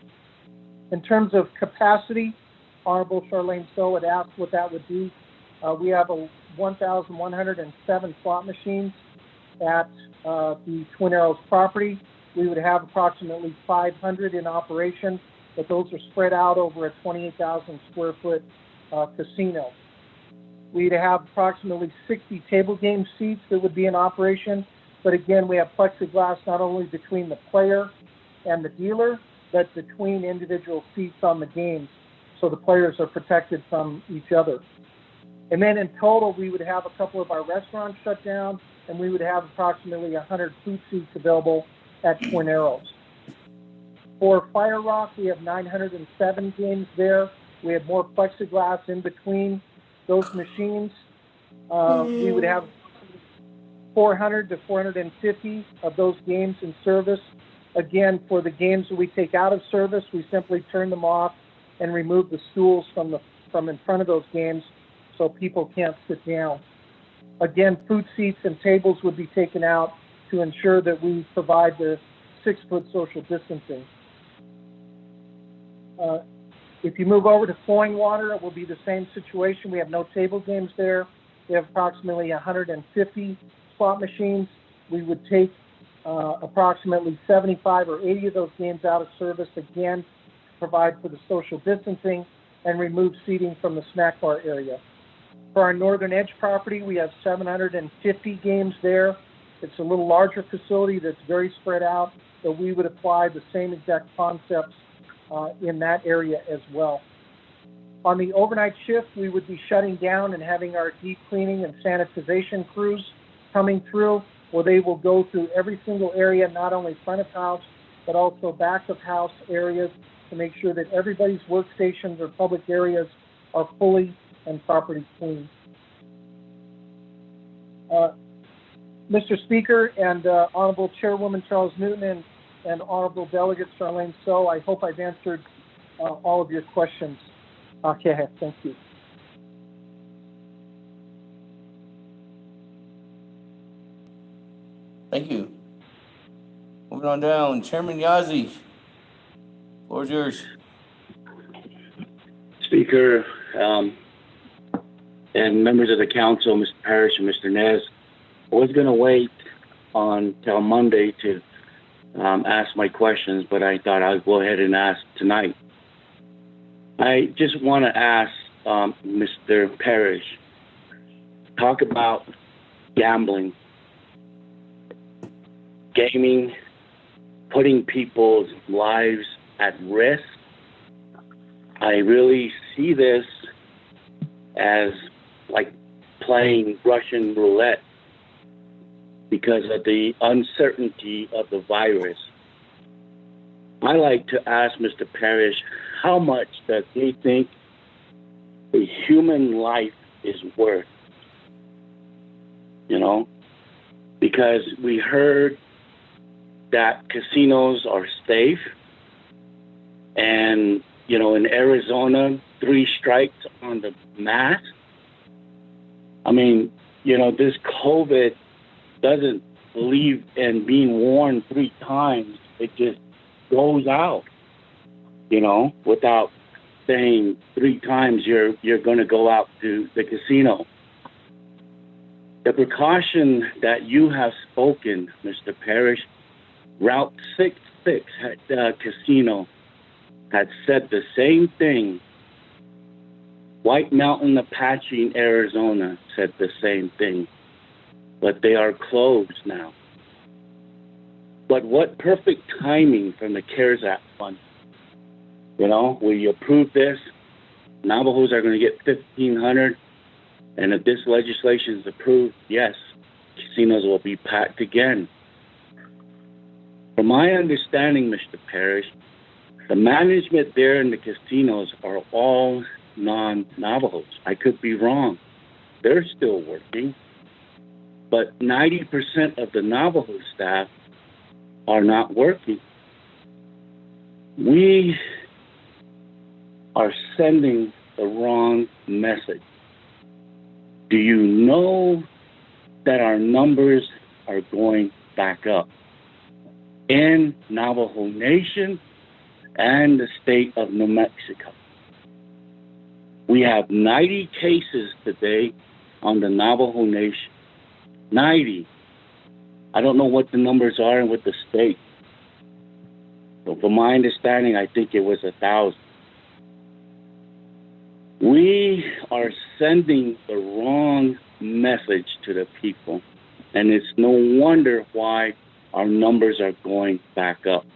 In terms of capacity, Honorable Charlene So had asked what that would be. We have 1,107 slot machines at the Twin Arrows property. We would have approximately 500 in operation, but those are spread out over a 28,000 square foot casino. We'd have approximately 60 table game seats that would be in operation, but again, we have plexiglass not only between the player and the dealer, but between individual seats on the games, so the players are protected from each other. And then in total, we would have a couple of our restaurants shut down, and we would have approximately 100 food seats available at Twin Arrows. For Fire Rock, we have 907 games there. We have more plexiglass in between those machines. We would have 400 to 450 of those games in service. Again, for the games that we take out of service, we simply turn them off and remove the stools from in front of those games so people can't sit down. Again, food seats and tables would be taken out to ensure that we provide the 6-foot social distancing. If you move over to flowing water, it will be the same situation. We have no table games there. We have approximately 150 slot machines. We would take approximately 75 or 80 of those games out of service again to provide for the social distancing and remove seating from the snack bar area. For our Northern Edge property, we have 750 games there. It's a little larger facility that's very spread out, but we would apply the same exact concepts in that area as well. On the overnight shift, we would be shutting down and having our deep cleaning and sanitization crews coming through, where they will go through every single area, not only front of house, but also back of house areas, to make sure that everybody's workstations or public areas are fully and properly cleaned. Mr. Speaker and Honorable Chairwoman Charles Newton and Honorable Delegate Charlene So, I hope I've answered all of your questions. Okay, thank you. Thank you. Moving on down, Chairman Yazzie, floor is yours. Speaker, and members of the council, Mr. Parrish and Mr. Nez, I was going to wait until Monday to ask my questions, but I thought I'd go ahead and ask tonight. I just want to ask Mr. Parrish, talk about gambling, gaming, putting people's lives at risk. I really see this as like playing Russian roulette because of the uncertainty of the virus. I like to ask Mr. Parrish, how much does he think a human life is worth? You know, because we heard that casinos are safe, and you know, in Arizona, 3 strikes on the mask. I mean, you know, this COVID doesn't believe in being worn 3 times. It just goes out, you know, without saying 3 times you're going to go out to the casino. The precaution that you have spoken, Mr. Parrish, Route 66 casino had said the same thing. White Mountain Apache in Arizona said the same thing, but they are closed now. But what perfect timing from the CARES Act fund. You know, we approve this, Navajos are going to get $1,500, and if this legislation is approved, yes, casinos will be packed again. From my understanding, Mr. Parrish, the management there in the casinos are all non-Navajos. I could be wrong. They're still working. But 90% of the Navajo staff are not working. We are sending the wrong message. Do you know that our numbers are going back up in Navajo Nation and the state of New Mexico? We have 90 cases today on the Navajo Nation. 90. I don't know what the numbers are with the state. But from my understanding, I think it was 1,000. We are sending the wrong message to the people, and it's no wonder why our numbers are going back up.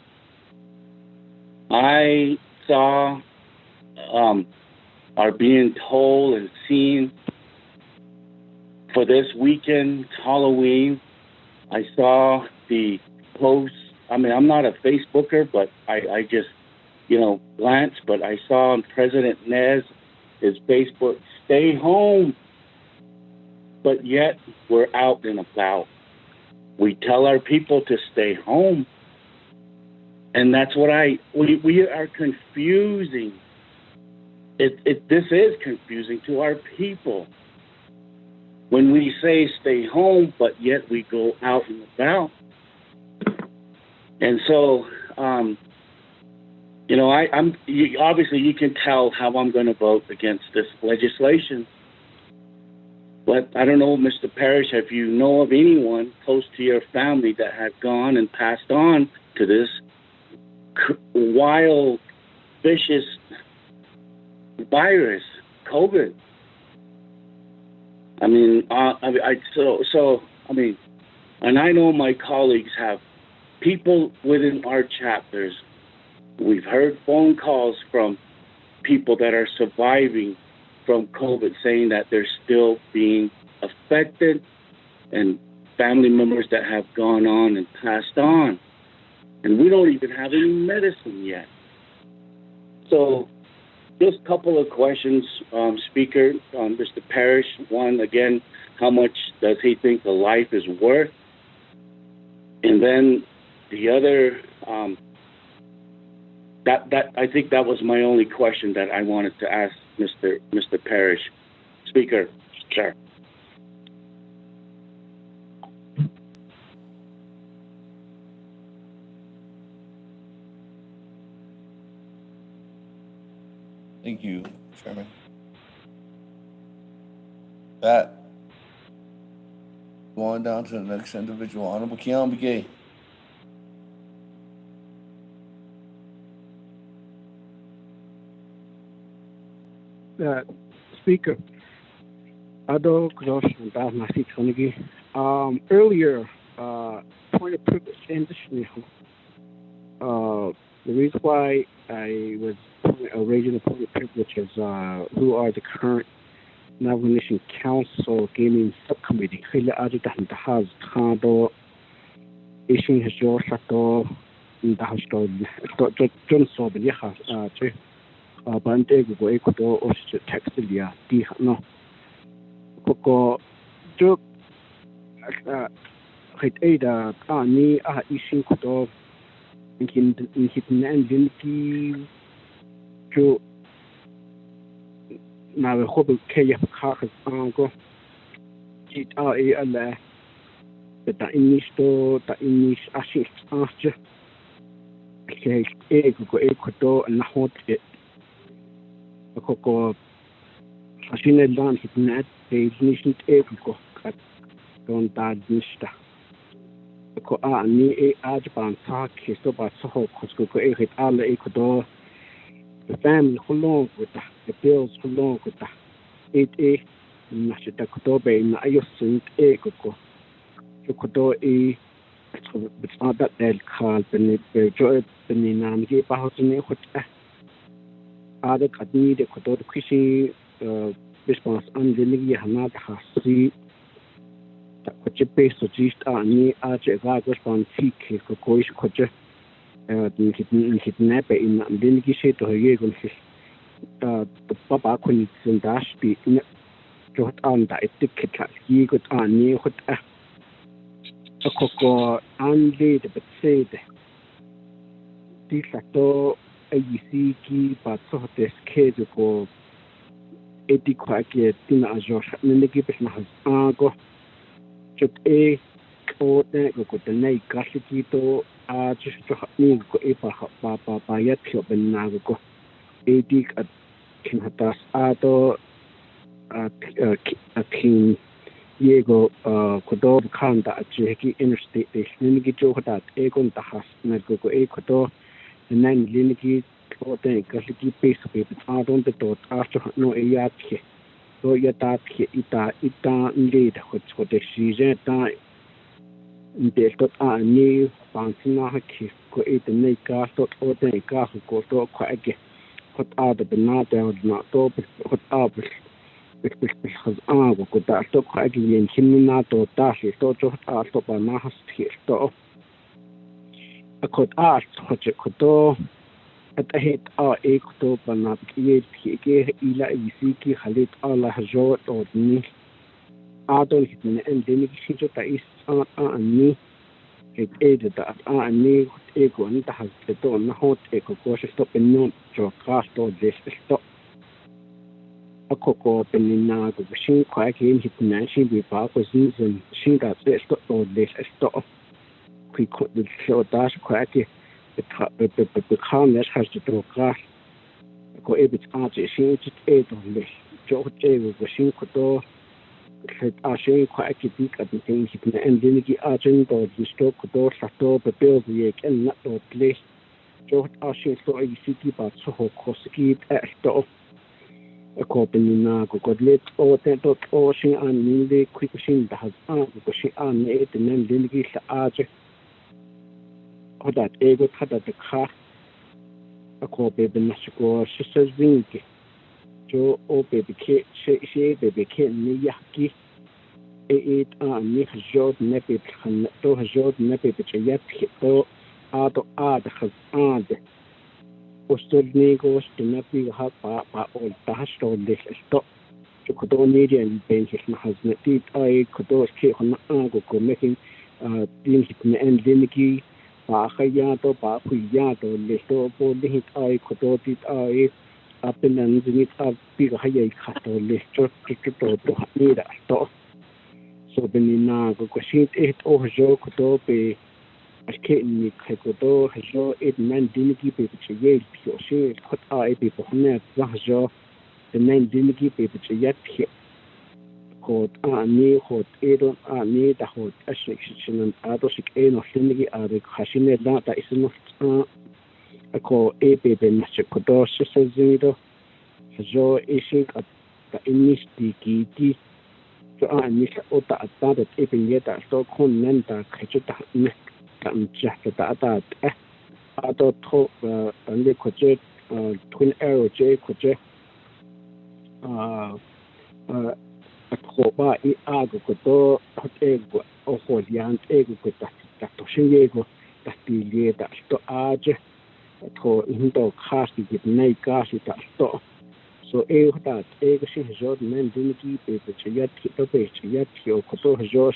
I saw, are being told and seen for this weekend, Halloween. I saw the posts. I mean, I'm not a Facebooker, but I just, you know, glanced, but I saw on President Nez, his Facebook, stay home. But yet we're out and about. We tell our people to stay home. And that's what we are confusing. This is confusing to our people. When we say stay home, but yet we go out and about. And so, you know, obviously you can tell how I'm going to vote against this legislation. But I don't know, Mr. Parrish, if you know of anyone close to your family that had gone and passed on to this wild, vicious virus, COVID. I mean, I mean, and I know my colleagues have people within our chapters. We've heard phone calls from people that are surviving from COVID saying that they're still being affected, and family members that have gone on and passed on. And we don't even have any medicine yet. So just a couple of questions, Speaker, Mr. Parrish. One, again, how much does he think a life is worth? And then the other, I think that was my only question that I wanted to ask Mr. Parrish. Speaker, sir. Thank you, Chairman. That. Go on down to the next individual. Honorable Naabík'íyáti. Speaker, earlier, point of privilege industry. The reason why I was raising the point of privilege is who are the current Navigation Council Gaming Subcommittee. Khila Ajitan Dahaz Kado Ishin Hajor Sato Dahastor Johnson Yaha Bante go Ecuador or Textilia Di no Coco Joke Hit Ada Ani Ishin Kudo in Hitman Linki Jo now we hope Kaya Kakas Ango Jit A the Inisto, the Inish Ashik Asher Ego Ecuador and Nahot it. A coco Hashina Lan Hitnet, the Nation Ego at Don Dad Nista. A co ni Ajaban Talk, his about Soho, Cosco Ehit Ala Ecuador. The family who long with the bills who long with the 8A Nashitakotobe in Ayosin Ego. Yokodo it's not that they'll call Benet Joy Beninam Bahosine what other Kadni, the Kodo Kishi response on the Nigi Hanat Hasi that what you pay so just ni Arjagag response Tiki for Koish Koja. Nepe in the shade to her yegon the Baba Queen and Dash be jot on that ticket like ye got on near what a coco unlaid but said de facto a yiki but so this kid go 80 quacky dinner as your niggy business go jot a or then go the night gassito. Just to need go by yet and now go AD at Kinhatas Ado a king Yego Kodo Kanda at Jeki Interstate, the Linigi Johat, Egon Dahas, Nago Ecuador, and then Linigi or then Gassiki base of it out on the dot after no Ayati. So Yatat Ita indeed, which for the season time. They got new Bantina Haki, go eat the Nika, thought all the gas go to quite again. What are the banana not top, what are because I go that to quite again, Himinato, Dashi, thought you are to bananas here. So I could ask what you could do at the head or a to Naabík'íyáti, Ila Isiki, Halit, Allah Hazot or me. I don't hit me and then it is me. It aided that me ego and has the dawn hot echo goes stop and not to cast all this stop. A cocoa penina go machine quite in hit Nancy with Parkinson's and she got this stop all this stop. We could show dash quacky the calmness has to draw glass. Go able to answer she just ate on this. Joe J machine could do. Ashing quite a big at the things and then the agent or the stock door sato the bills the and not the place. Joe Ashing so a city but so Koski at the according to Godlet or that ocean and nearly quick machine that has because she made and then the agent or that ego cut at the car. A copy of the Nashiko sisters Vinky. Joe O baby kid, she baby kid, Miyaki. It me Jod Nepi, to Jod Nepi, which yet hit to Ado Ad has ad. Posted negos to Nepi have all dash on this stop. To Codonian benches has net it. I could do a on Ango making Din hit and Diniki, Bahayato, Bahuyato, Lesto, boarding hit I could do it I. Up and then it up big high cut or less to need a stop. So Benina go sheet it over joke to be Arcade Kakodo, Hajo, 8 Diniki paper to Yale, Pio, put I people net, Zajo, the 9 Diniki paper to Yet Hot Ani, Hot Edon, Ani, the Hot Ashiction and Adosik Ain of Lindy are the Hashine that is not a call a paper, Mr. Kodo, Sister Zido, Hajo, Ishing at the Inish Diki. So I miss Ota at that even yet I saw Conenda Kajita and just that Ado talk and they could twin arrow J could a coba e ago could do hot egg or Holian egg with that Toshiego that the that to Aje to Indo Kasi with Nay Gasi that store. So that she has your men didn't keep it, yet the page, yet your Koto has your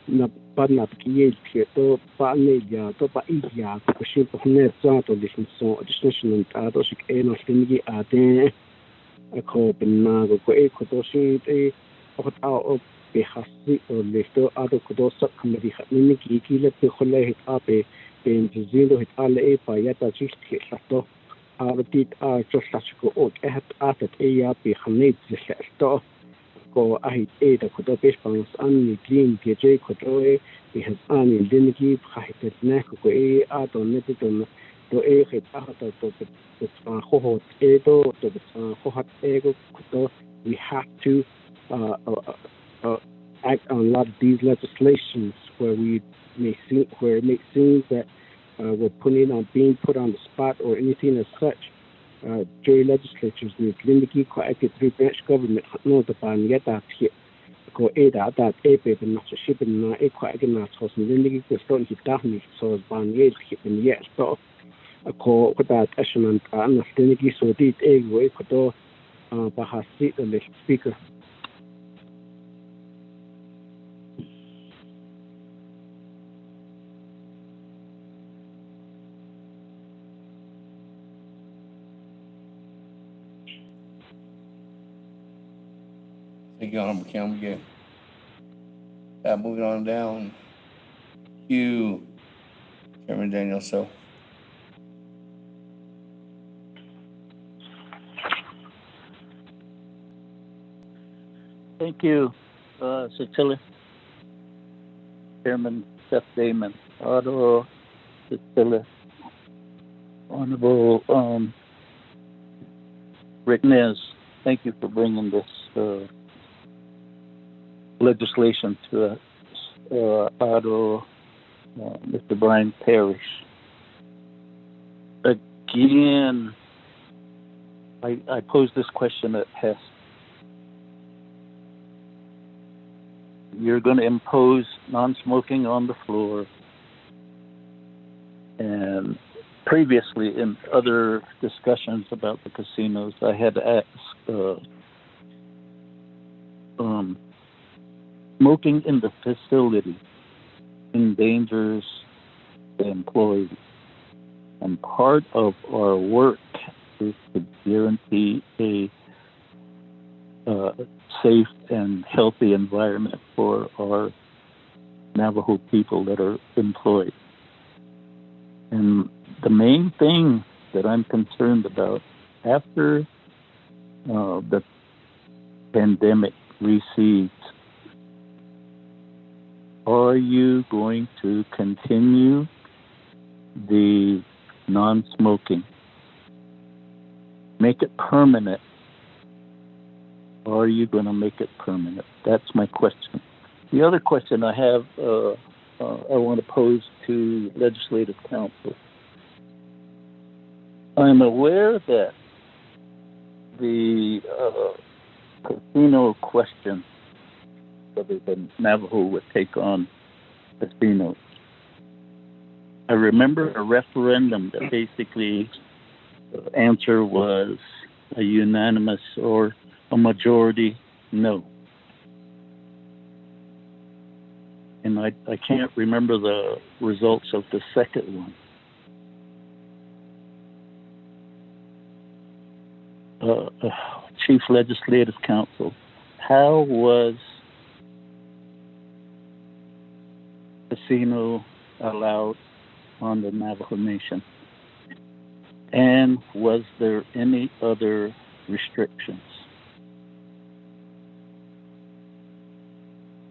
Naabík'íyáti to Panelia, to Paia, the ship of Nets out of this so distinction and Adosik Enos Lingi Ade, a cope and Nago Kotoshi, of out of Behasi or Listo, other Kodo subcommittee, Niki, let the Hole hit up a Ben Zilo hit Ale by Yata Jisto. Did just such go at a behind the store. Go I ate a could base bounce only clean PJ could we have only linky, hit neck away out on it on the a hit out of the hot ego, the hot ego could we have to act on a lot of these legislations where we may see where it may seem that we're being put on the spot or anything as such. Jury legislatures need Lindiki active 3-branch government no the ban yet that here. Go Ada that a baby not a ship in a quite again so Lindiki was don't hit down so as ban yet hit in yet so a call with that Ashman and Lindiki so did a way for door Bahasi the speaker. Thank you, Honorable Council. Moving on down. Chairman Daniel So. Thank you, Cecilia. Chairman Seth Damon, Otto, Cecilia, Honorable Rick Nez. Thank you for bringing this legislation to us. Otto, Mr. Brian Parrish. Again, I posed this question at Hess. You're going to impose non-smoking on the floor. And previously in other discussions about the casinos, I had asked smoking in the facility endangers the employees. And part of our work is to guarantee a safe and healthy environment for our Navajo people that are employed. And the main thing that I'm concerned about after the pandemic recedes, are you going to continue the non-smoking? Make it permanent. Or are you going to make it permanent? That's my question. The other question I have, I want to pose to Legislative Council. I'm aware that the casino question, whether the Navajo would take on casinos. I remember a referendum that basically the answer was a unanimous or a majority no. And I can't remember the results of the second one. Chief Legislative Council, how was casino allowed on the Navajo Nation? And was there any other restrictions?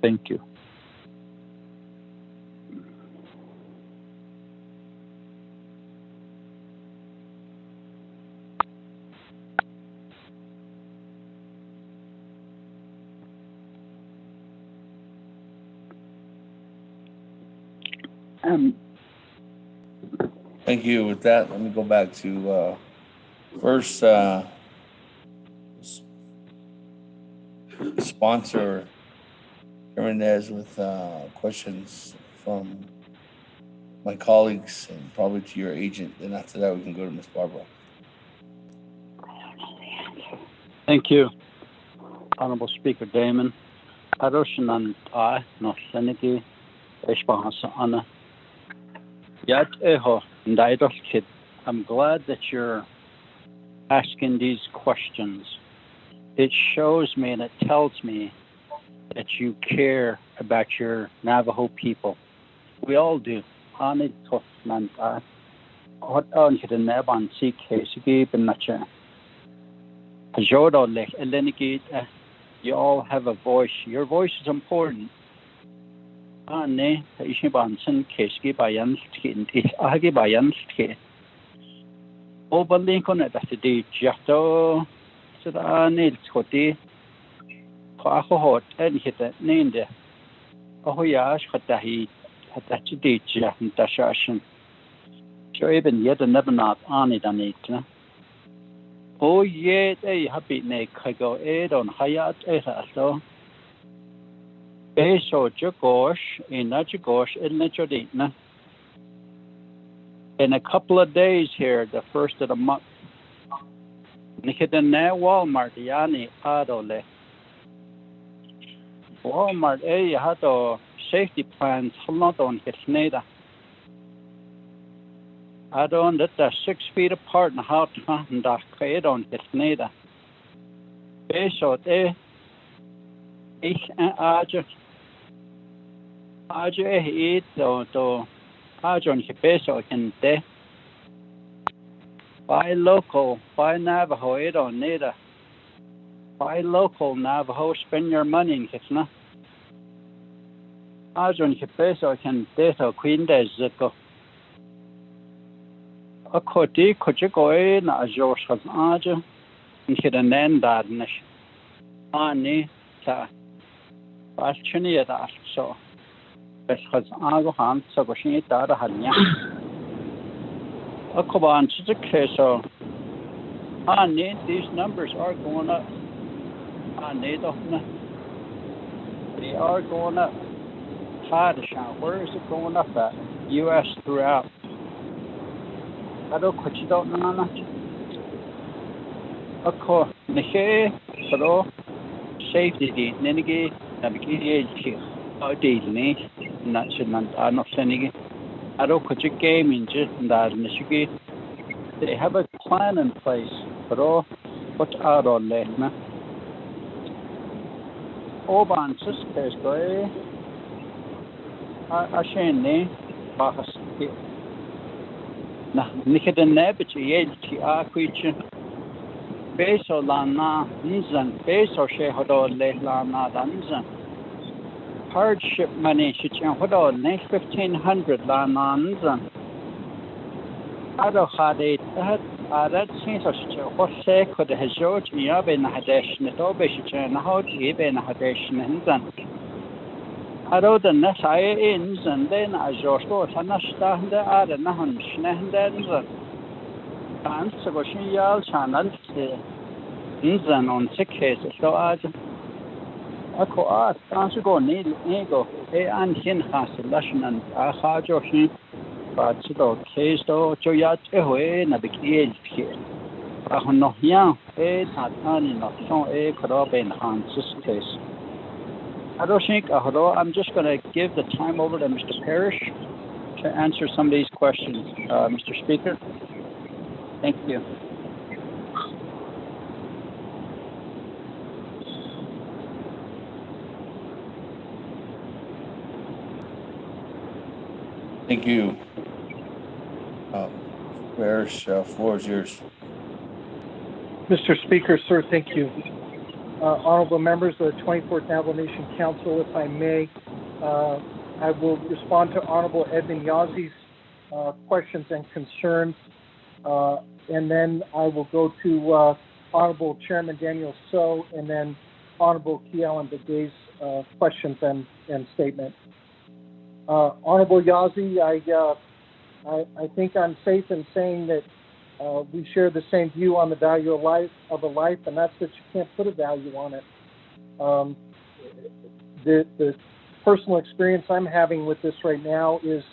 Thank you. Thank you. With that, let me go back to first sponsor Hernandez with questions from my colleagues and probably to your agent. Then after that, we can go to Ms. Barbara. Thank you, Honorable Speaker Damon. Aroshanan I no seniki eshbahasa ana. Yat eho ndaidos kid. I'm glad that you're asking these questions. It shows me and it tells me that you care about your Navajo people. We all do. Ani tosnan I. What on hit in neban see case give in nature. Jodo lech eleniki. You all have a voice. Your voice is important. Ane ishibansen keski bayan skin is agi bayan skin. Oberlinkon at the jato Ane Scotty Quahot and hit that name there. Oh yash hatahi hatachi and dashashin. So even yet a never not on it on it. Oh yet a happy neck I go aid on Hayat so. So Jagosh in Najagosh in Najodina. In a couple of days here, the first of the month. Nikidane Walmart Yani Adole. Walmart had safety plans not on Hisneda. I don't that they're 6 feet apart and how to and that create on Hisneda. So they ich Aja eat to Ajon Hipeso can de. Buy local, buy Navajo, it don't need a. Buy local Navajo, spend your money in Kitna. Ajon Hipeso can data Queen Des Ziko. A Koti, could you go in as yours has Aja? And hit an end that nish. Ani, ta. Bashini at us so. Best has Agohan, so go she data Hanya. A Koban to the Keso. These numbers are going up. They are going up. Where is it going up at? U.S. throughout. I don't put you don't know. A co Nihe, Pro, safety, Nenigi, Naabík'íyáti, Dealney, National, I'm not sending it. I don't put your game in just that Michigan. They have a plan in place, but what are all Lena? Oban sisters go. I shane Bahas. Nikita Naabík'íyáti, Aquichin. Beso Lana, Nzan, Beso Shehodo Lana Danzan. Hardship money, Shichhodo, 1,500 Lana Nzan. Ado had it, that seems what say could have showed me up in Hadesh, Natobish, and how to give in Hadesh Nzan. Ado the Nesai ins and then as your store, Tanashta, the other Nahan Schnendenzan. Answer was she yelled, Channel, Nzan on 6 cases, so I could ask, answer go need ego, and Hin has a lesson and I had your him. But the case though, Joyat away, Naabík'íyáti. I know young, not only not so could have been Hans's case. I don't think I'm just going to give the time over to Mr. Parrish to answer some of these questions, Mr. Speaker. Thank you. Thank you. Parrish, floor is yours. Mr. Speaker, sir, thank you. Honorable members of the 24th Navajo Nation Council, if I may, I will respond to Honorable Edmund Yazi's questions and concerns, and then I will go to Honorable Chairman Daniel So, and then Honorable Kealan Begay's questions and statement. Honorable Yazi, I think I'm safe in saying that we share the same view on the value of a life, and that's that you can't put a value on it. The personal experience I'm having with this right now is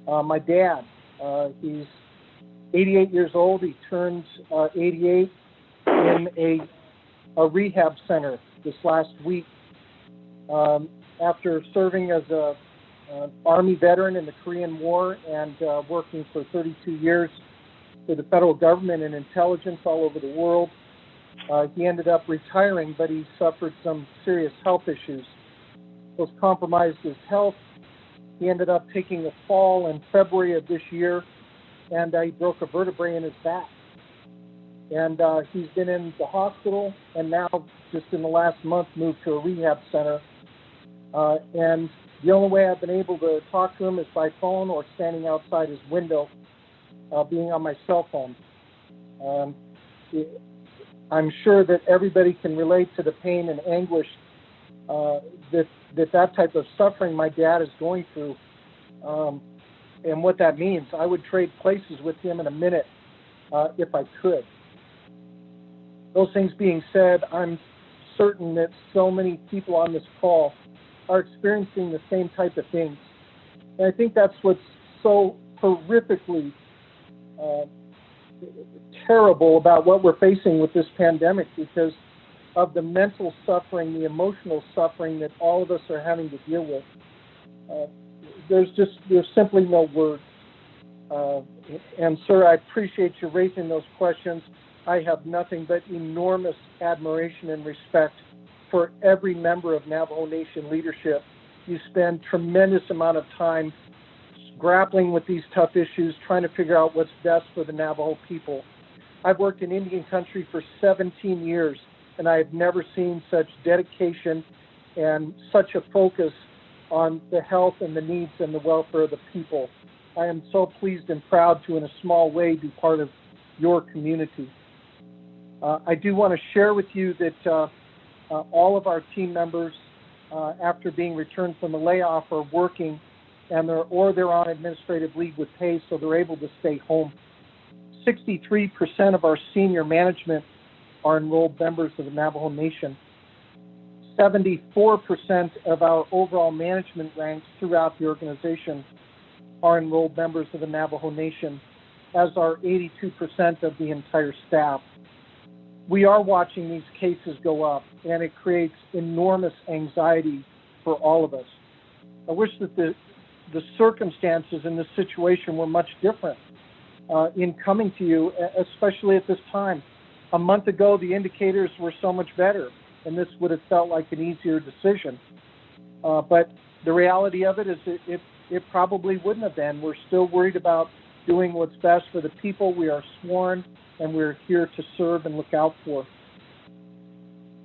my dad. He's 88 years old. He turned 88 in a rehab center this last week. After serving as an Army veteran in the Korean War and working for 32 years for the federal government and intelligence all over the world, he ended up retiring, but he suffered some serious health issues. Those compromised his health. He ended up taking a fall in February of this year, and he broke a vertebrae in his back. And he's been in the hospital, and now, just in the last month, moved to a rehab center. And the only way I've been able to talk to him is by phone or standing outside his window, being on my cell phone. I'm sure that everybody can relate to the pain and anguish that type of suffering my dad is going through, and what that means. I would trade places with him in a minute if I could. Those things being said, I'm certain that so many people on this call are experiencing the same type of things. And I think that's what's so horrifically terrible about what we're facing with this pandemic, because of the mental suffering, the emotional suffering that all of us are having to deal with. There's simply no words. And sir, I appreciate you raising those questions. I have nothing but enormous admiration and respect for every member of Navajo Nation leadership. You spend tremendous amount of time grappling with these tough issues, trying to figure out what's best for the Navajo people. I've worked in Indian country for 17 years, and I have never seen such dedication and such a focus on the health and the needs and the welfare of the people. I am so pleased and proud to, in a small way, be part of your community. I do want to share with you that all of our team members, after being returned from a layoff, are working, and they're on administrative leave with pay, so they're able to stay home. 63% of our senior management are enrolled members of the Navajo Nation. 74% of our overall management ranks throughout the organization are enrolled members of the Navajo Nation, as are 82% of the entire staff. We are watching these cases go up, and it creates enormous anxiety for all of us. I wish that the circumstances in this situation were much different in coming to you, especially at this time. A month ago, the indicators were so much better, and this would have felt like an easier decision. But the reality of it is it probably wouldn't have been. We're still worried about doing what's best for the people we are sworn and we're here to serve and look out for.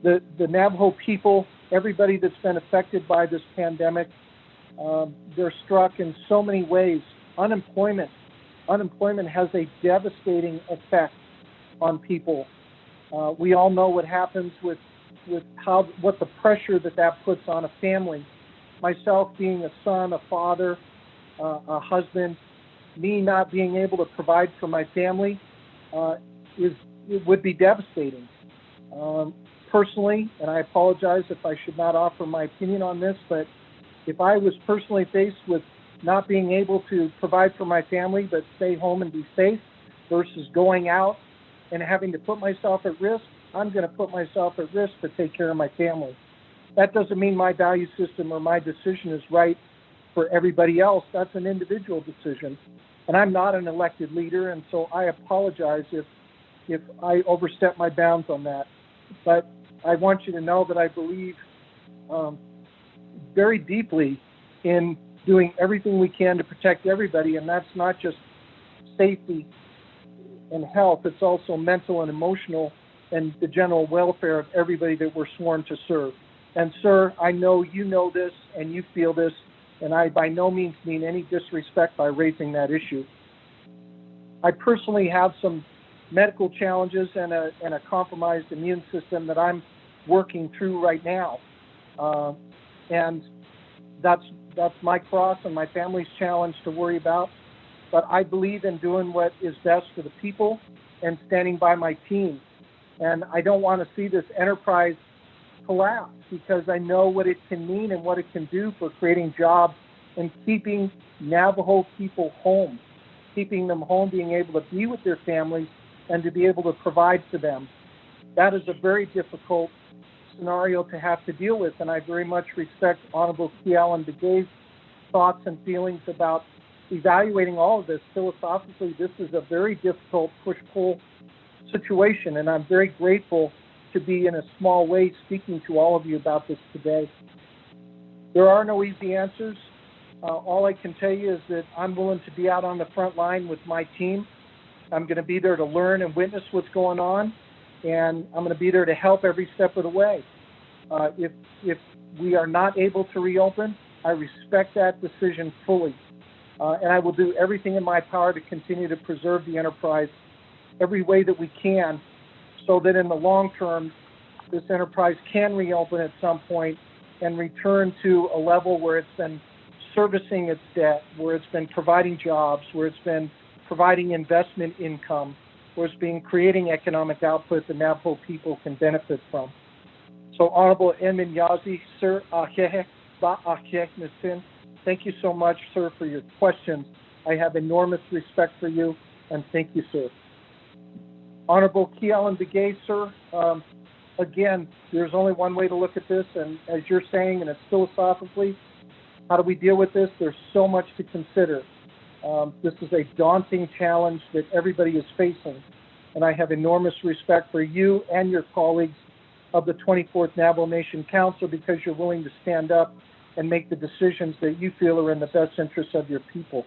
The Navajo people, everybody that's been affected by this pandemic, they're struck in so many ways. Unemployment has a devastating effect on people. We all know what happens with what the pressure that puts on a family. Myself being a son, a father, a husband, me not being able to provide for my family it would be devastating. Personally, and I apologize if I should not offer my opinion on this, but if I was personally faced with not being able to provide for my family but stay home and be safe versus going out and having to put myself at risk, I'm going to put myself at risk to take care of my family. That doesn't mean my value system or my decision is right for everybody else. That's an individual decision. And I'm not an elected leader, and so I apologize if I overstep my bounds on that. But I want you to know that I believe very deeply in doing everything we can to protect everybody, and that's not just safety and health, it's also mental and emotional and the general welfare of everybody that we're sworn to serve. And sir, I know you know this and you feel this, and I by no means mean any disrespect by raising that issue. I personally have some medical challenges and a compromised immune system that I'm working through right now. And that's my cross and my family's challenge to worry about. But I believe in doing what is best for the people and standing by my team. And I don't want to see this enterprise collapse because I know what it can mean and what it can do for creating jobs and keeping Navajo people home, keeping them home, being able to be with their families and to be able to provide for them. That is a very difficult scenario to have to deal with, and I very much respect Honorable Kealan Begay's thoughts and feelings about evaluating all of this. Philosophically, this is a very difficult push-pull situation, and I'm very grateful to be in a small way speaking to all of you about this today. There are no easy answers. All I can tell you is that I'm willing to be out on the front line with my team. I'm going to be there to learn and witness what's going on, and I'm going to be there to help every step of the way. If we are not able to reopen, I respect that decision fully, and I will do everything in my power to continue to preserve the enterprise every way that we can, so that in the long term, this enterprise can reopen at some point and return to a level where it's been servicing its debt, where it's been providing jobs, where it's been providing investment income, where it's been creating economic output the Navajo people can benefit from. So Honorable Naabík'íyáti, sir, thank you so much, sir, for your questions. I have enormous respect for you, and thank you, sir. Honorable Kealan Begay, sir, again, there's only one way to look at this, and as you're saying, and it's philosophically, how do we deal with this? There's so much to consider. This is a daunting challenge that everybody is facing, and I have enormous respect for you and your colleagues of the 24th Navajo Nation Council because you're willing to stand up and make the decisions that you feel are in the best interest of your people.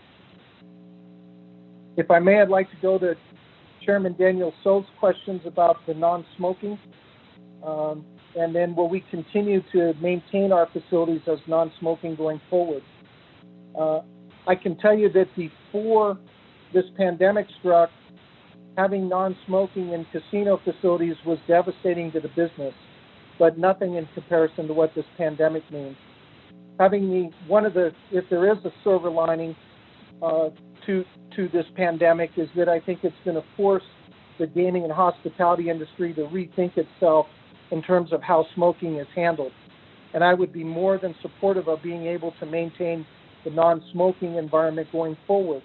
If I may, I'd like to go to Chairman Daniel So's questions about the non-smoking, and then will we continue to maintain our facilities as non-smoking going forward? I can tell you that before this pandemic struck, having non-smoking in casino facilities was devastating to the business, but nothing in comparison to what this pandemic means. Having if there is a silver lining to this pandemic, is that I think it's going to force the gaming and hospitality industry to rethink itself in terms of how smoking is handled. And I would be more than supportive of being able to maintain the non-smoking environment going forward.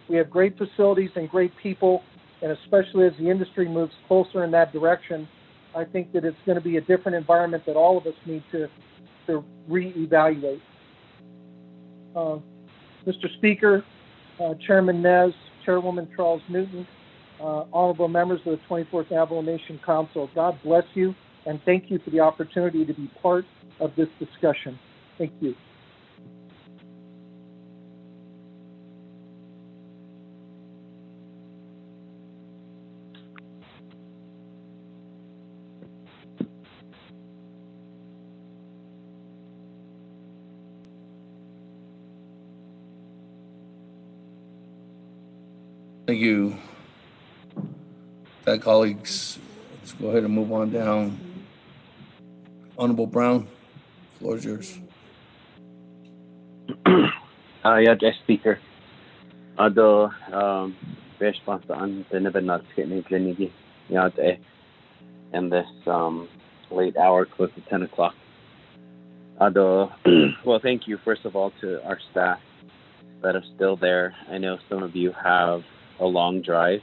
We have great facilities and great people, and especially as the industry moves closer in that direction, I think that it's going to be a different environment that all of us need to reevaluate. Mr. Speaker, Chairman Nez, Chairwoman Charles Newton, honorable members of the 24th Navajo Nation Council, God bless you, and thank you for the opportunity to be part of this discussion. Thank you. Thank you. Colleagues, let's go ahead and move on down. Honorable Brown, the floor is yours. Speaker. Ado response on the Naabík'íyáti clinic in this late hour, close to 10 o'clock. Ado, well, thank you first of all to our staff that are still there. I know some of you have a long drive